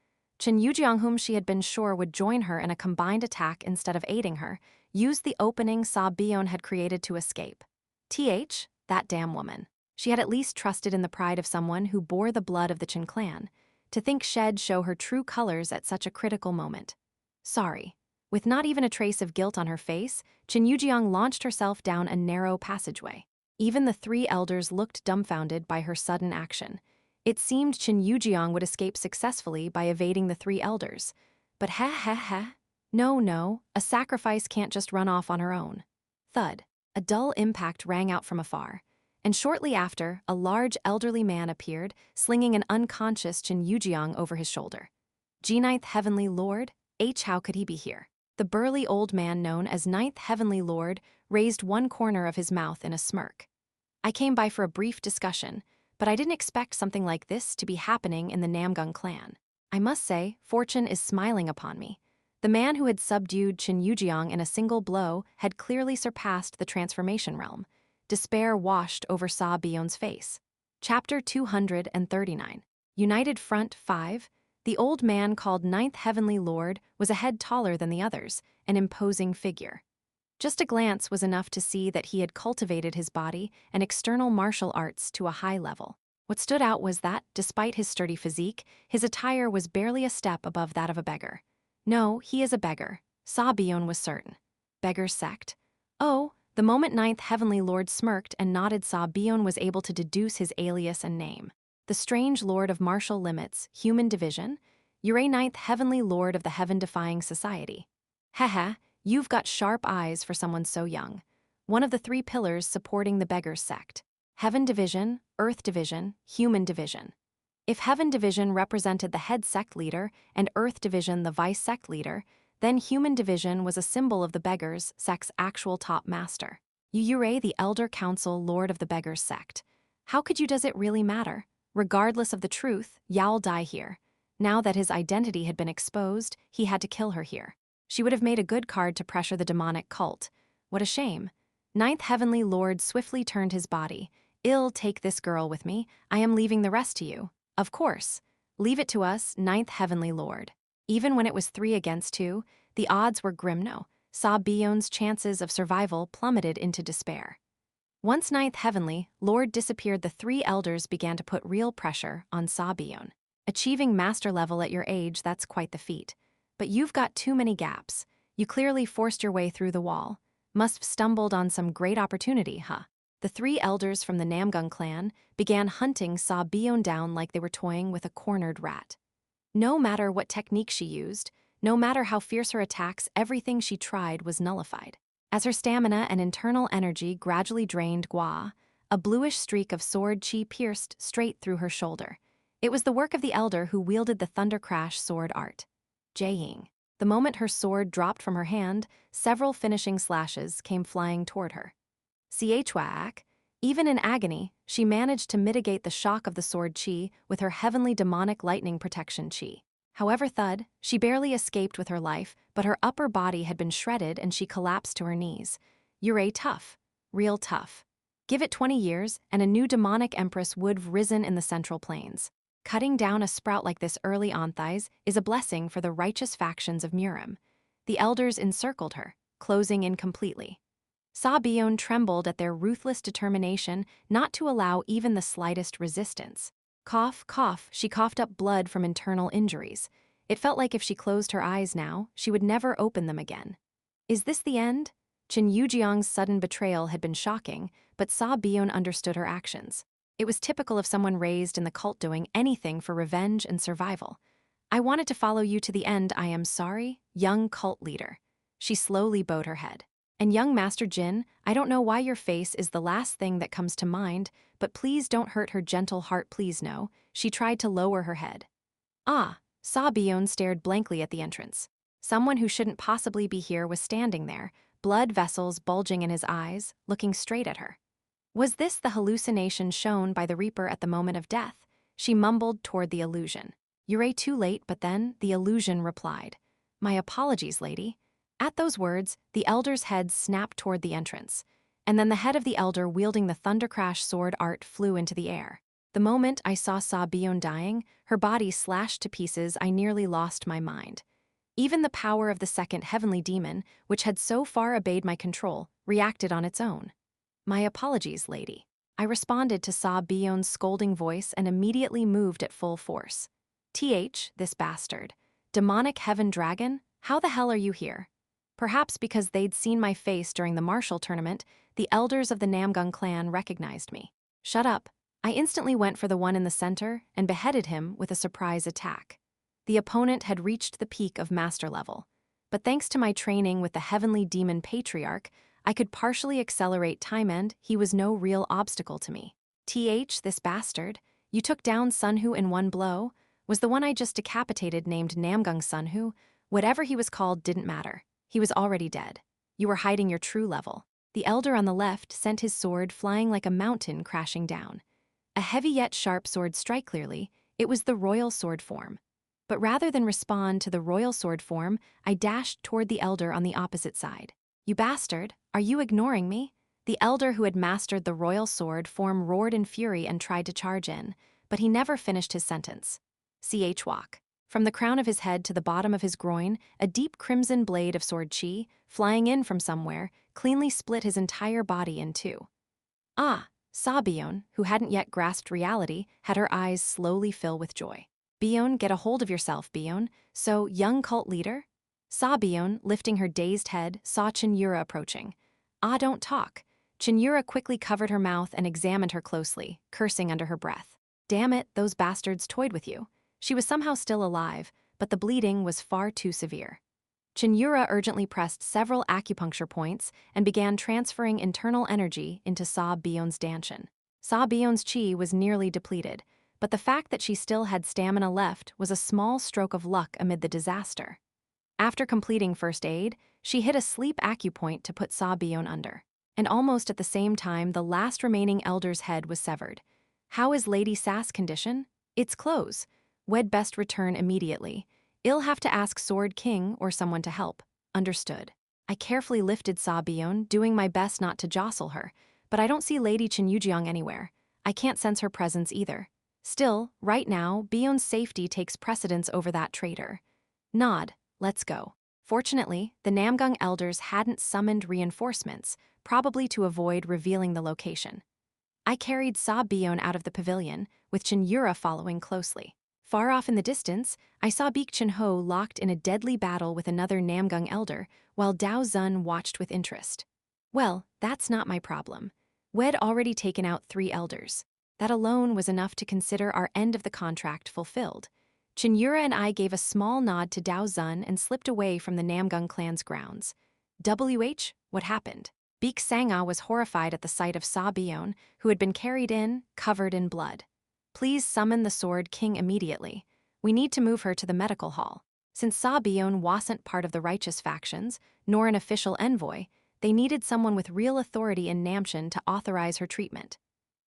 Jin Yeomyung, whom she had been sure would join her in a combined attack instead of aiding her, used the opening Sa-byeon had created to escape. That damn woman. She had at least trusted in the pride of someone who bore the blood of the Cheon clan. To think she'd show her true colors at such a critical moment. Sorry. With not even a trace of guilt on her face, Jin Yeomyung launched herself down a narrow passageway. Even the 3 elders looked dumbfounded by her sudden action. It seemed Jin Yeomyung would escape successfully by evading the 3 elders. But no, a sacrifice can't just run off on her own. Thud. A dull impact rang out from afar. And shortly after, a large elderly man appeared, slinging an unconscious Jin Yeomyung over his shoulder. G9th Heavenly Lord? How could he be here? The burly old man known as 9th Heavenly Lord raised one corner of his mouth in a smirk. I came by for a brief discussion, but I didn't expect something like this to be happening in the Namgung clan. I must say, fortune is smiling upon me. The man who had subdued Jin Yeomyung in a single blow had clearly surpassed the transformation realm. Despair washed over Sa-byeon's face. Chapter 239. United Front 5. The old man called 9th Heavenly Lord was a head taller than the others, an imposing figure. Just a glance was enough to see that he had cultivated his body and external martial arts to a high level. What stood out was that, despite his sturdy physique, his attire was barely a step above that of a beggar. No, he is a beggar. Sa-byeon was certain. Beggar's sect? Oh, the moment 9th Heavenly Lord smirked and nodded, Sa-byeon was able to deduce his alias and name. The strange Lord of Martial Limits, Human Division? You're a 9th Heavenly Lord of the Heaven-defying Society. Haha. You've got sharp eyes for someone so young. One of the 3 pillars supporting the Beggar's sect. Heaven Division, Earth Division, Human Division. If Heaven Division represented the head sect leader and Earth Division the vice sect leader, then Human Division was a symbol of the Beggar's sect's actual top master. Yura, the Elder Council Lord of the Beggar's sect. How could you? Does it really matter? Regardless of the truth, Yao'll die here. Now that his identity had been exposed, he had to kill her here. She would have made a good card to pressure the demonic cult. What a shame. 9th Heavenly Lord swiftly turned his body. I'll take this girl with me. I am leaving the rest to you. Of course. Leave it to us, 9th Heavenly Lord. Even when it was 3 against 2, the odds were grim. No. Sa-byeon's chances of survival plummeted into despair. Once 9th Heavenly Lord disappeared, the 3 elders began to put real pressure on Sa-byeon. Achieving master level at your age, that's quite the feat. But you've got too many gaps. You clearly forced your way through the wall. Must have stumbled on some great opportunity, huh? The three elders from the Namgung clan began hunting Saw Bion down like they were toying with a cornered rat. No matter what technique she used, no matter how fierce her attacks, everything she tried was nullified. As her stamina and internal energy gradually drained Gua, a bluish streak of sword chi pierced straight through her shoulder. It was the work of the elder who wielded the Thunder Crash sword art. Jae-ying. The moment her sword dropped from her hand, several finishing slashes came flying toward her. Chwaak. Even in agony, she managed to mitigate the shock of the sword chi with her heavenly demonic lightning protection chi. However thud, she barely escaped with her life, but her upper body had been shredded and she collapsed to her knees. Yura tough. Real tough. Give it 20 years, and a new demonic empress would have risen in the Central Plains. Cutting down a sprout like this early on thighs is a blessing for the righteous factions of Murim. The elders encircled her, closing in completely. Saw Bion trembled at their ruthless determination not to allow even the slightest resistance. Cough, cough, she coughed up blood from internal injuries. It felt like if she closed her eyes now, she would never open them again. Is this the end? Jin Yeomyung's sudden betrayal had been shocking, but Saw Bion understood her actions. It was typical of someone raised in the cult doing anything for revenge and survival. I wanted to follow you to the end, I am sorry, young cult leader. She slowly bowed her head. And young Master Jin, I don't know why your face is the last thing that comes to mind, but please don't hurt her gentle heart, please no. She tried to lower her head. Ah, Saw Bion stared blankly at the entrance. Someone who shouldn't possibly be here was standing there, blood vessels bulging in his eyes, looking straight at her. Was this the hallucination shown by the Reaper at the moment of death? She mumbled toward the illusion. You're too late, but then the illusion replied. My apologies, lady. At those words, the elder's head snapped toward the entrance, and then the head of the elder wielding the Thunder Crash sword art flew into the air. The moment I saw Bion dying, her body slashed to pieces, I nearly lost my mind. Even the power of the second heavenly demon, which had so far obeyed my control, reacted on its own. My apologies, lady. I responded to Bion's scolding voice and immediately moved at full force. This bastard. Demonic heaven dragon? How the hell are you here? Perhaps because they'd seen my face during the martial tournament, the elders of the Namgung clan recognized me. Shut up. I instantly went for the one in the center and beheaded him with a surprise attack. The opponent had reached the peak of master level, but thanks to my training with the heavenly demon patriarch, I could partially accelerate time and he was no real obstacle to me. This bastard, you took down Sunhu in one blow, was the one I just decapitated named Namgung Sunhu. Whatever he was called didn't matter. He was already dead. You were hiding your true level. The elder on the left sent his sword flying like a mountain crashing down. A heavy yet sharp sword strike clearly, it was the royal sword form. But rather than respond to the royal sword form, I dashed toward the elder on the opposite side. You bastard, are you ignoring me? The elder who had mastered the royal sword form roared in fury and tried to charge in, but he never finished his sentence. Walk. From the crown of his head to the bottom of his groin, a deep crimson blade of sword chi, flying in from somewhere, cleanly split his entire body in two. Ah, Saw Bion, who hadn't yet grasped reality, had her eyes slowly fill with joy. Bion, get a hold of yourself, Bion. So, young cult leader? Saw Bion, lifting her dazed head, saw Cheon Yura approaching. Ah, don't talk. Cheon Yura quickly covered her mouth and examined her closely, cursing under her breath. Damn it, those bastards toyed with you. She was somehow still alive, but the bleeding was far too severe. Cheon Yura urgently pressed several acupuncture points and began transferring internal energy into Saw Bion's dantian. Saw Bion's chi was nearly depleted, but the fact that she still had stamina left was a small stroke of luck amid the disaster. After completing first aid, she hit a sleep acupoint to put Saw Bion under. And almost at the same time, the last remaining elder's head was severed. How is Lady Sass' condition? It's close. We'd best return immediately. I'll have to ask Sword King or someone to help. Understood. I carefully lifted Saw Bion, doing my best not to jostle her, but I don't see Lady Cheon Yura anywhere. I can't sense her presence either. Still, right now, Bion's safety takes precedence over that traitor. Nod, let's go. Fortunately, the Namgung elders hadn't summoned reinforcements, probably to avoid revealing the location. I carried Saw Bion out of the pavilion, with Cheon Yura following closely. Far off in the distance, I saw Baek Chun-ho locked in a deadly battle with another Namgung elder, while Dao Zun watched with interest. Well, that's not my problem. We'd already taken out 3 elders. That alone was enough to consider our end of the contract fulfilled. Cheon Yura and I gave a small nod to Dao Zun and slipped away from the Namgung clan's grounds. What happened? Beek Sanga was horrified at the sight of Sa Byeon, who had been carried in, covered in blood. Please summon the Sword King immediately. We need to move her to the medical hall. Since Sa Byeon wasn't part of the righteous factions, nor an official envoy, they needed someone with real authority in Namchen to authorize her treatment.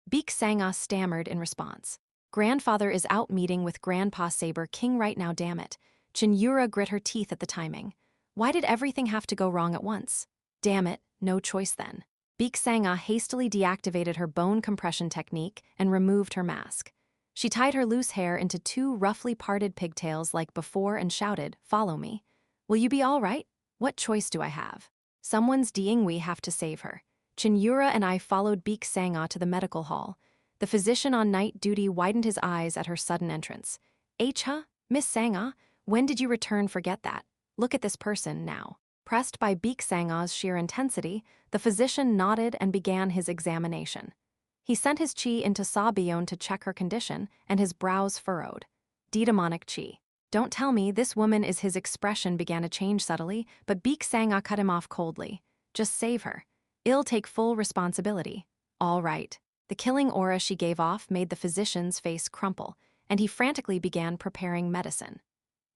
Beek Sanga stammered in response. Grandfather is out meeting with Grandpa Saber King right now, damn it. Cheon Yura grit her teeth at the timing. Why did everything have to go wrong at once? Damn it, no choice then. Beek Sanga hastily deactivated her bone compression technique and removed her mask. She tied her loose hair into 2 roughly parted pigtails like before and shouted, "Follow me. Will you be all right? What choice do I have? Someone's we have to save her." Cheon Yura and I followed Beek Sanga to the medical hall. The physician on night duty widened his eyes at her sudden entrance. Huh? Miss Sanga, when did you return? Forget that. Look at this person now. Pressed by Beek Sanga's sheer intensity, the physician nodded and began his examination. He sent his chi into Sa Byeon to check her condition, and his brows furrowed. Demonic chi. Don't tell me this woman is. His expression began to change subtly, but Beek Sanga cut him off coldly. Just save her. I'll take full responsibility. All right. The killing aura she gave off made the physician's face crumple, and he frantically began preparing medicine.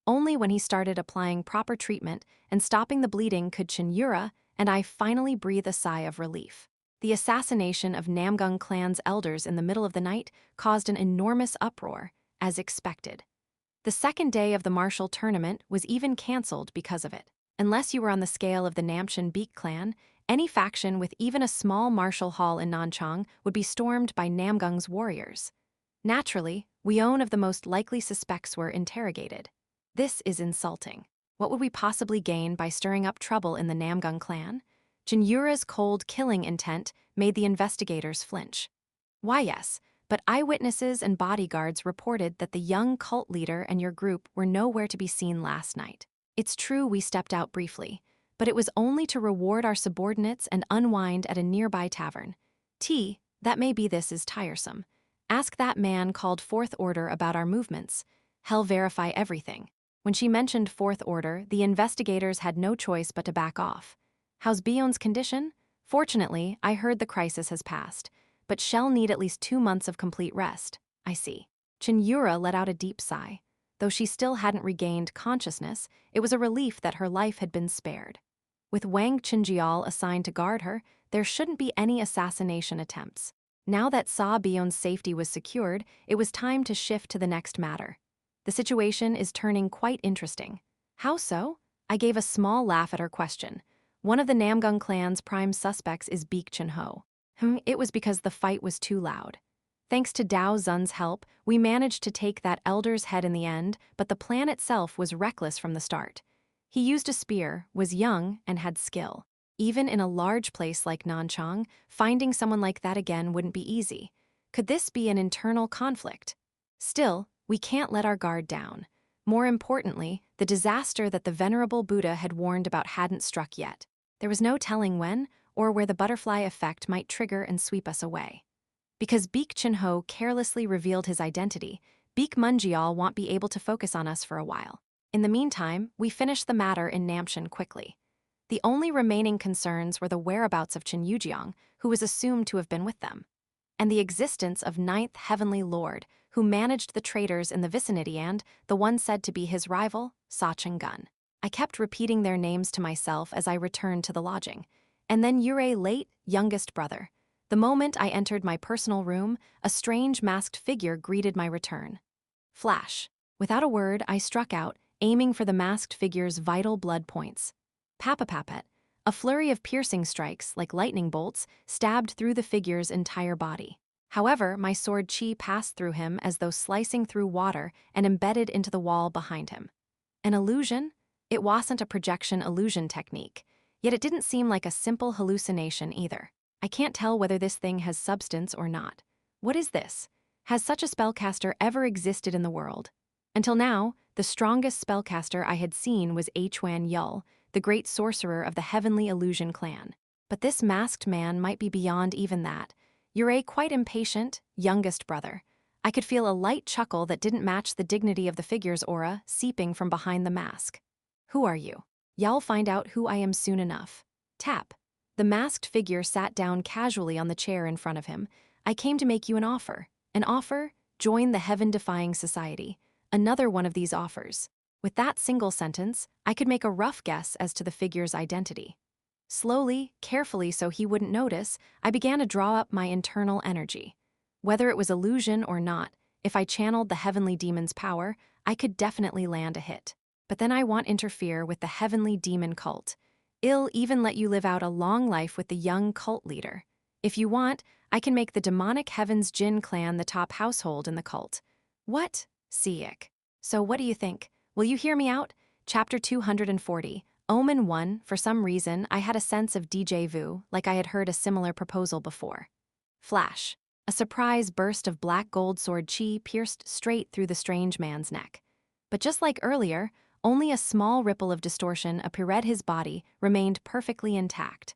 Only when he started applying proper treatment and stopping the bleeding could Cheon Yura and I finally breathe a sigh of relief. The assassination of Namgung clan's elders in the middle of the night caused an enormous uproar, as expected. The second day of the martial tournament was even cancelled because of it. Unless you were on the scale of the Namchen Beek clan, any faction with even a small martial hall in Nanchang would be stormed by Namgung's warriors. Naturally, Weon of the most likely suspects were interrogated. This is insulting. What would we possibly gain by stirring up trouble in the Namgung clan? Jin Yura's cold killing intent made the investigators flinch. Why yes, but eyewitnesses and bodyguards reported that the young cult leader and your group were nowhere to be seen last night. It's true we stepped out briefly, but it was only to reward our subordinates and unwind at a nearby tavern. That may be this is tiresome. Ask that man called Fourth Order about our movements. Hell verify everything. When she mentioned Fourth Order, the investigators had no choice but to back off. How's Byeon's condition? Fortunately, I heard the crisis has passed, but she'll need at least 2 months of complete rest. I see. Cheon Yura let out a deep sigh. Though she still hadn't regained consciousness, it was a relief that her life had been spared. With Wang Chinjial assigned to guard her, there shouldn't be any assassination attempts. Now that Sa Byeon's safety was secured, it was time to shift to the next matter. The situation is turning quite interesting. How so? I gave a small laugh at her question. One of the Namgung clan's prime suspects is Beek Chun-ho. It was because the fight was too loud. Thanks to Dao Zun's help, we managed to take that elder's head in the end, but the plan itself was reckless from the start. He used a spear, was young, and had skill. Even in a large place like Nanchang, finding someone like that again wouldn't be easy. Could this be an internal conflict? Still, we can't let our guard down. More importantly, the disaster that the Venerable Buddha had warned about hadn't struck yet. There was no telling when or where the butterfly effect might trigger and sweep us away. Because Beek Chun-ho carelessly revealed his identity, Beek Munjial won't be able to focus on us for a while. In the meantime, we finished the matter in Namchen quickly. The only remaining concerns were the whereabouts of Chen Yujiang, who was assumed to have been with them, and the existence of Ninth Heavenly Lord, who managed the traders in the vicinity, and the one said to be his rival, Sa Cheng-gun. I kept repeating their names to myself as I returned to the lodging. And then Yurei, late, youngest brother. The moment I entered my personal room, a strange masked figure greeted my return. Flash. Without a word, I struck out, aiming for the masked figure's vital blood points. Papapapet. A flurry of piercing strikes, like lightning bolts, stabbed through the figure's entire body. However, my sword chi passed through him as though slicing through water and embedded into the wall behind him. An illusion? It wasn't a projection illusion technique, yet it didn't seem like a simple hallucination either. I can't tell whether this thing has substance or not. What is this? Has such a spellcaster ever existed in the world? Until now, the strongest spellcaster I had seen was Huan Yul, the great sorcerer of the Heavenly Illusion clan. But this masked man might be beyond even that. Yura quite impatient, youngest brother. I could feel a light chuckle that didn't match the dignity of the figure's aura seeping from behind the mask. Who are you? Y'all find out who I am soon enough. Tap. The masked figure sat down casually on the chair in front of him. I came to make you an offer. An offer? Join the heaven-defying society. Another one of these offers. With that single sentence, I could make a rough guess as to the figure's identity. Slowly, carefully so he wouldn't notice, I began to draw up my internal energy. Whether it was illusion or not, if I channeled the heavenly demon's power, I could definitely land a hit. But then I won't interfere with the heavenly demon cult. I'll even let you live out a long life with the young cult leader. If you want, I can make the demonic Heaven's Jin clan the top household in the cult. What? Sick. So what do you think? Will you hear me out? Chapter 240. Omen 1, for some reason, I had a sense of déjà vu, like I had heard a similar proposal before. Flash. A surprise burst of black gold sword chi pierced straight through the strange man's neck. But just like earlier, only a small ripple of distortion appeared his body remained perfectly intact.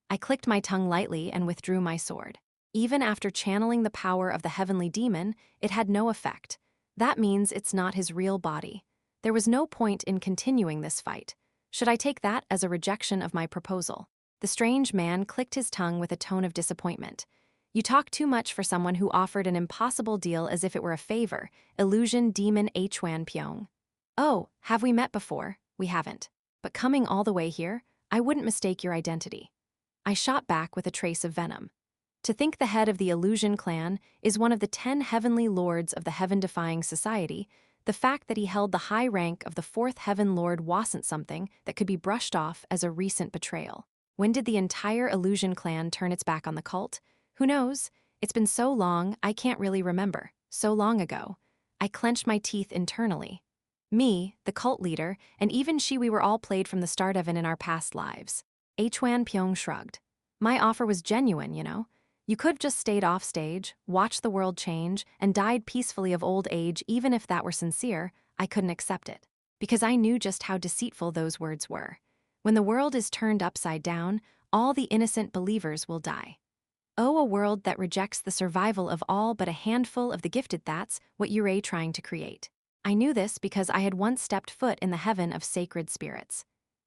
I clicked my tongue lightly and withdrew my sword. Even after channeling the power of the heavenly demon, it had no effect. That means it's not his real body. There was no point in continuing this fight. Should I take that as a rejection of my proposal? The strange man clicked his tongue with a tone of disappointment. You talk too much for someone who offered an impossible deal as if it were a favor. Illusion demon Cheon Yura. Oh, have we met before? We haven't. But coming all the way here, I wouldn't mistake your identity. I shot back with a trace of venom. To think the head of the Illusion clan is one of the 10 heavenly lords of the heaven-defying society, the fact that he held the high rank of the 4th heaven lord wasn't something that could be brushed off as a recent betrayal. When did the entire Illusion clan turn its back on the cult? Who knows? It's been so long, I can't really remember. So long ago. I clenched my teeth internally. Me, the cult leader, and even she we were all played from the start of and in our past lives. Cheon Yura shrugged. My offer was genuine, you know. You could have just stayed off stage, watched the world change, and died peacefully of old age. Even if that were sincere, I couldn't accept it. Because I knew just how deceitful those words were. When the world is turned upside down, all the innocent believers will die. Oh, a world that rejects the survival of all but a handful of the gifted, that's what you're trying to create. I knew this because I had once stepped foot in the heaven of sacred spirits.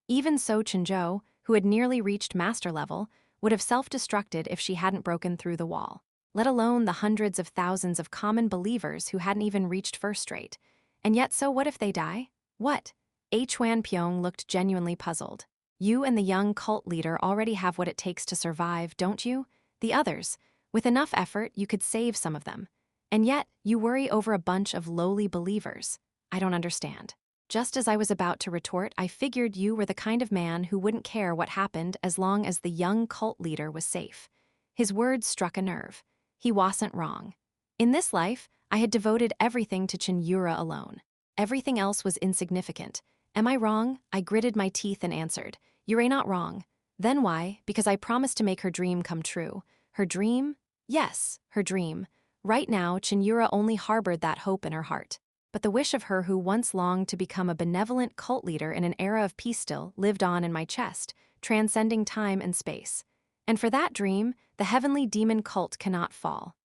Even so, Chinzhou, who had nearly reached master level, would have self-destructed if she hadn't broken through the wall, let alone the hundreds of thousands of common believers who hadn't even reached first rate. And yet, so what if they die? What? Cheon Yura looked genuinely puzzled. You and the young cult leader already have what it takes to survive, don't you? The others, with enough effort, you could save some of them. And yet, you worry over a bunch of lowly believers. I don't understand. Just as I was about to retort, I figured you were the kind of man who wouldn't care what happened as long as the young cult leader was safe. His words struck a nerve. He wasn't wrong. In this life, I had devoted everything to Cheon Yura alone. Everything else was insignificant. Am I wrong? I gritted my teeth and answered. You're not wrong. Then why? Because I promised to make her dream come true. Her dream? Yes, her dream. Right now, Cheon Yura only harbored that hope in her heart. But the wish of her who once longed to become a benevolent cult leader in an era of peace still lived on in my chest, transcending time and space. And for that dream, the heavenly demon cult cannot fall.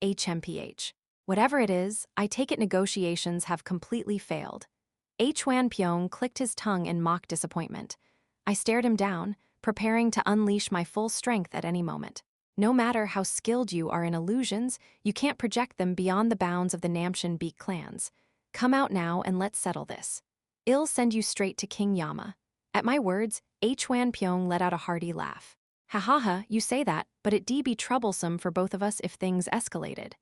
HMPH. Whatever it is, I take it negotiations have completely failed. Cheon Yura clicked his tongue in mock disappointment. I stared him down, preparing to unleash my full strength at any moment. No matter how skilled you are in illusions, you can't project them beyond the bounds of the Namshin Beak clans. Come out now and let's settle this. I'll send you straight to King Yama. At my words, Cheon Yura let out a hearty laugh. Ha ha ha, you say that, but it'd be troublesome for both of us if things escalated.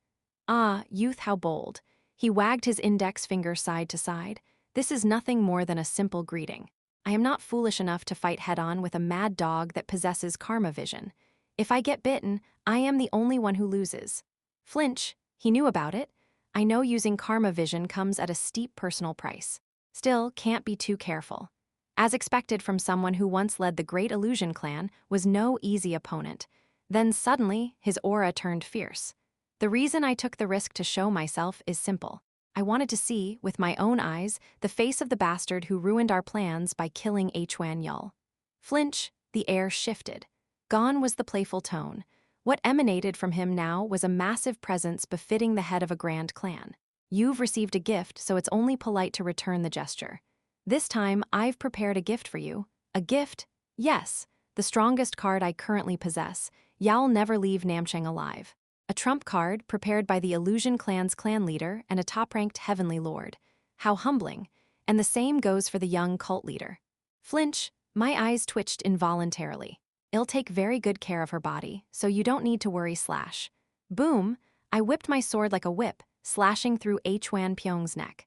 Ah, youth, how bold. He wagged his index finger side to side. This is nothing more than a simple greeting. I am not foolish enough to fight head-on with a mad dog that possesses karma vision. If I get bitten, I am the only one who loses. Flinch, he knew about it. I know using karma vision comes at a steep personal price. Still, can't be too careful. As expected from someone who once led the Great Illusion clan, was no easy opponent. Then suddenly, his aura turned fierce. The reason I took the risk to show myself is simple. I wanted to see, with my own eyes, the face of the bastard who ruined our plans by killing Cheon Yura. Flinch, the air shifted. Gone was the playful tone. What emanated from him now was a massive presence befitting the head of a grand clan. You've received a gift, so it's only polite to return the gesture. This time, I've prepared a gift for you. A gift? Yes, the strongest card I currently possess. You'll never leave Namchang alive. A trump card prepared by the Illusion Clan's clan leader and a top-ranked heavenly lord. How humbling. And the same goes for the young cult leader. Flinch, my eyes twitched involuntarily. I'll take very good care of her body, so you don't need to worry. Slash. Boom, I whipped my sword like a whip, slashing through Hwan Pyong's neck.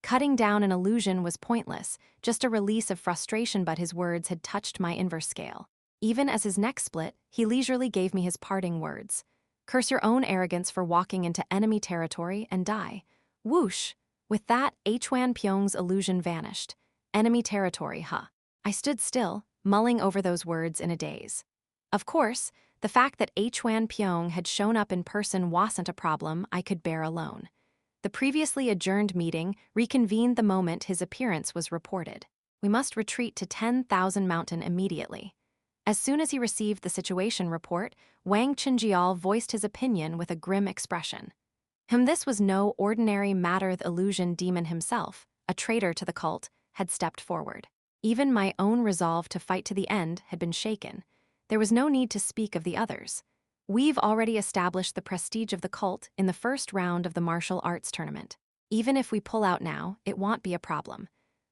Cutting down an illusion was pointless, just a release of frustration, but his words had touched my inverse scale. Even as his neck split, he leisurely gave me his parting words. Curse your own arrogance for walking into enemy territory and die. Whoosh! With that, Hwan Pyong's illusion vanished. Enemy territory, huh? I stood still, mulling over those words in a daze. Of course, the fact that Hwan Pyong had shown up in person wasn't a problem I could bear alone. The previously adjourned meeting reconvened the moment his appearance was reported. We must retreat to 10,000 Mountain immediately. As soon as he received the situation report, Wang Chenjial voiced his opinion with a grim expression. This was no ordinary matter. The illusion demon himself, a traitor to the cult, had stepped forward. Even my own resolve to fight to the end had been shaken. There was no need to speak of the others. We've already established the prestige of the cult in the first round of the martial arts tournament. Even if we pull out now, it won't be a problem.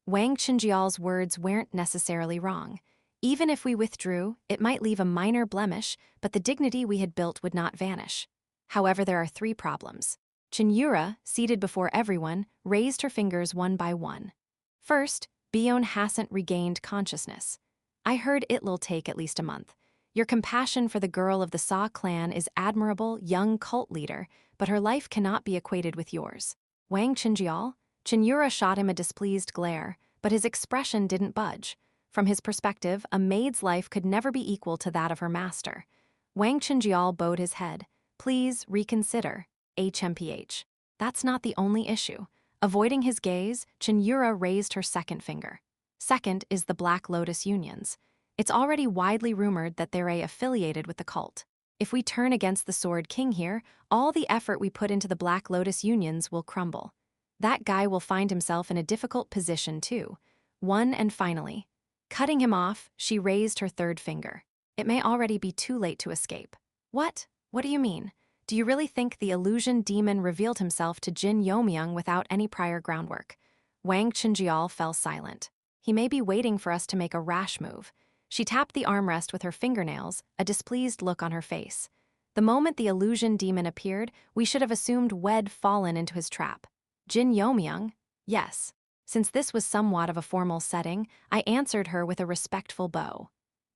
Wang Chenjial's words weren't necessarily wrong. Even if we withdrew, it might leave a minor blemish, but the dignity we had built would not vanish. However, there are 3 problems. Cheon Yura, seated before everyone, raised her fingers one by one. First, Beon hasn't regained consciousness. I heard it'll take at least a month. Your compassion for the girl of the Sa clan is admirable, young cult leader, but her life cannot be equated with yours. Wang Chenjial? Cheon Yura shot him a displeased glare, but his expression didn't budge. From his perspective, a maid's life could never be equal to that of her master. Wang Chenjial bowed his head. Please reconsider. HMPH. That's not the only issue. Avoiding his gaze, Cheon Yura raised her second finger. Second is the Black Lotus unions. It's already widely rumored that they're affiliated with the cult. If we turn against the Sword King here, all the effort we put into the Black Lotus unions will crumble. That guy will find himself in a difficult position too. And finally. Cutting him off, she raised her third finger. It may already be too late to escape. What? What do you mean? Do you really think the illusion demon revealed himself to Jin Yeomyung without any prior groundwork? Wang Chenjial fell silent. He may be waiting for us to make a rash move. She tapped the armrest with her fingernails, a displeased look on her face. The moment the illusion demon appeared, we should have assumed we'd fallen into his trap. Jin Yeomyung? Yes. Since this was somewhat of a formal setting, I answered her with a respectful bow.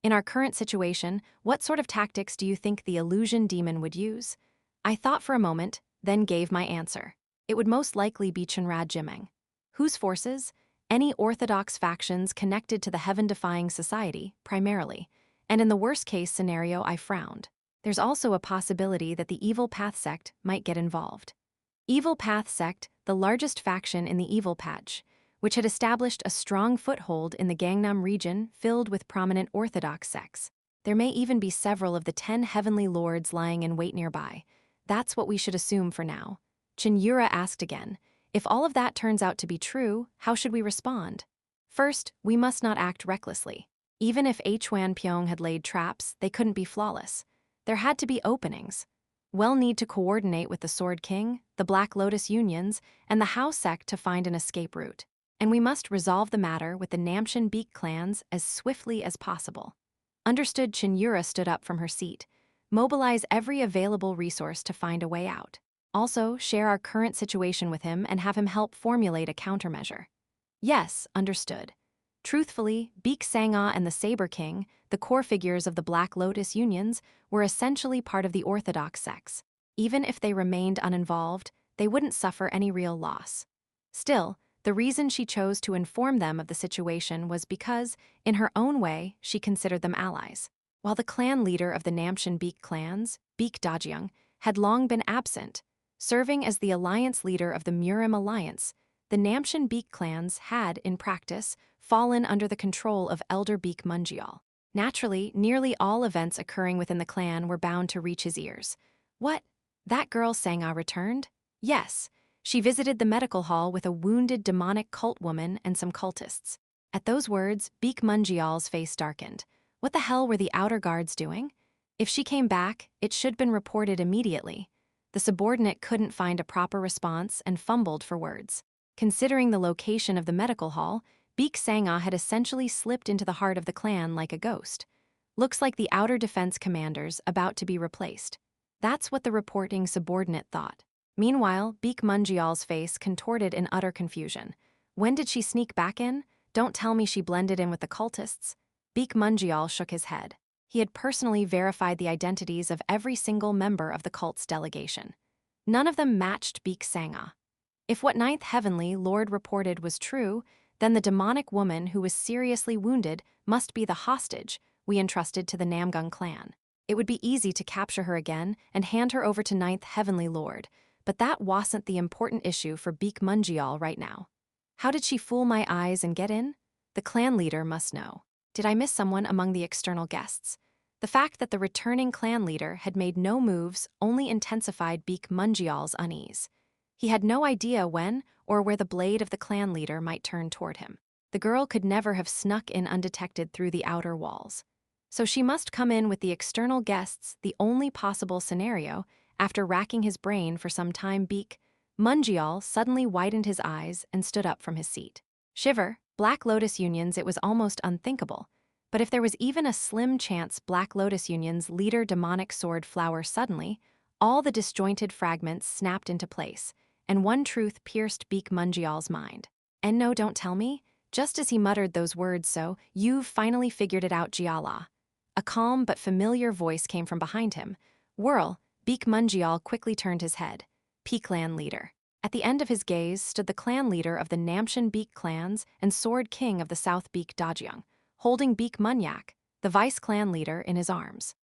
In our current situation, what sort of tactics do you think the illusion demon would use? I thought for a moment, then gave my answer. It would most likely be Chunrad Jimeng. Whose forces? Any orthodox factions connected to the heaven-defying society, primarily. And in the worst-case scenario, I frowned. There's also a possibility that the Evil Path sect might get involved. Evil Path sect, the largest faction in the Evil Patch, which had established a strong foothold in the Gangnam region filled with prominent orthodox sects. There may even be several of the 10 heavenly lords lying in wait nearby. That's what we should assume for now. Cheon Yura asked again, if all of that turns out to be true, how should we respond? First, we must not act recklessly. Even if Hwan Pyong had laid traps, they couldn't be flawless. There had to be openings. We'll need to coordinate with the Sword King, the Black Lotus unions, and the Hao sect to find an escape route. And we must resolve the matter with the Namchen Beak clans as swiftly as possible. Understood. Cheon Yura stood up from her seat. Mobilize every available resource to find a way out. Also, share our current situation with him and have him help formulate a countermeasure. Yes, understood. Truthfully, Beak Sangha and the Saber King, the core figures of the Black Lotus unions, were essentially part of the orthodox sects. Even if they remained uninvolved, they wouldn't suffer any real loss. Still, the reason she chose to inform them of the situation was because, in her own way, she considered them allies. While the clan leader of the Namchen Beak clans, Beak Dajiang, had long been absent, serving as the alliance leader of the Murim Alliance, the Namchen Beak clans had, in practice, fallen under the control of Elder Beak Munjial. Naturally, nearly all events occurring within the clan were bound to reach his ears. What? That girl Sang-ah returned? Yes. She visited the medical hall with a wounded demonic cult woman and some cultists. At those words, Baek Munjeol's face darkened. What the hell were the outer guards doing? If she came back, it should been reported immediately. The subordinate couldn't find a proper response and fumbled for words. Considering the location of the medical hall, Baek Sang-ah had essentially slipped into the heart of the clan like a ghost. Looks like the outer defense commanders about to be replaced. That's what the reporting subordinate thought. Meanwhile, Baek Munjeol's face contorted in utter confusion. When did she sneak back in? Don't tell me she blended in with the cultists. Baek Munjeol shook his head. He had personally verified the identities of every single member of the cult's delegation. None of them matched Baek Sang-ah. If what Ninth Heavenly Lord reported was true, then the demonic woman who was seriously wounded must be the hostage we entrusted to the Namgung clan. It would be easy to capture her again and hand her over to Ninth Heavenly Lord, but that wasn't the important issue for Baek Munjeol right now. How did she fool my eyes and get in? The clan leader must know. Did I miss someone among the external guests? The fact that the returning clan leader had made no moves only intensified Baek Munjeol's unease. He had no idea when or where the blade of the clan leader might turn toward him. The girl could never have snuck in undetected through the outer walls. So she must come in with the external guests, the only possible scenario. After racking his brain for some time, Baek Munjeol suddenly widened his eyes and stood up from his seat. Shiver, Black Lotus Union's it was almost unthinkable. But if there was even a slim chance Black Lotus Union's leader demonic sword flower suddenly, all the disjointed fragments snapped into place, and one truth pierced Baek Munjeol's mind. And no, don't tell me? Just as he muttered those words, so, you've finally figured it out, Jiala. A calm but familiar voice came from behind him. Whirl, Baek Munjeol quickly turned his head. P-clan leader. At the end of his gaze stood the clan leader of the Namshan Baek clans and Sword King of the South Baek Dajeong, holding Baek Munyak, the vice clan leader, in his arms.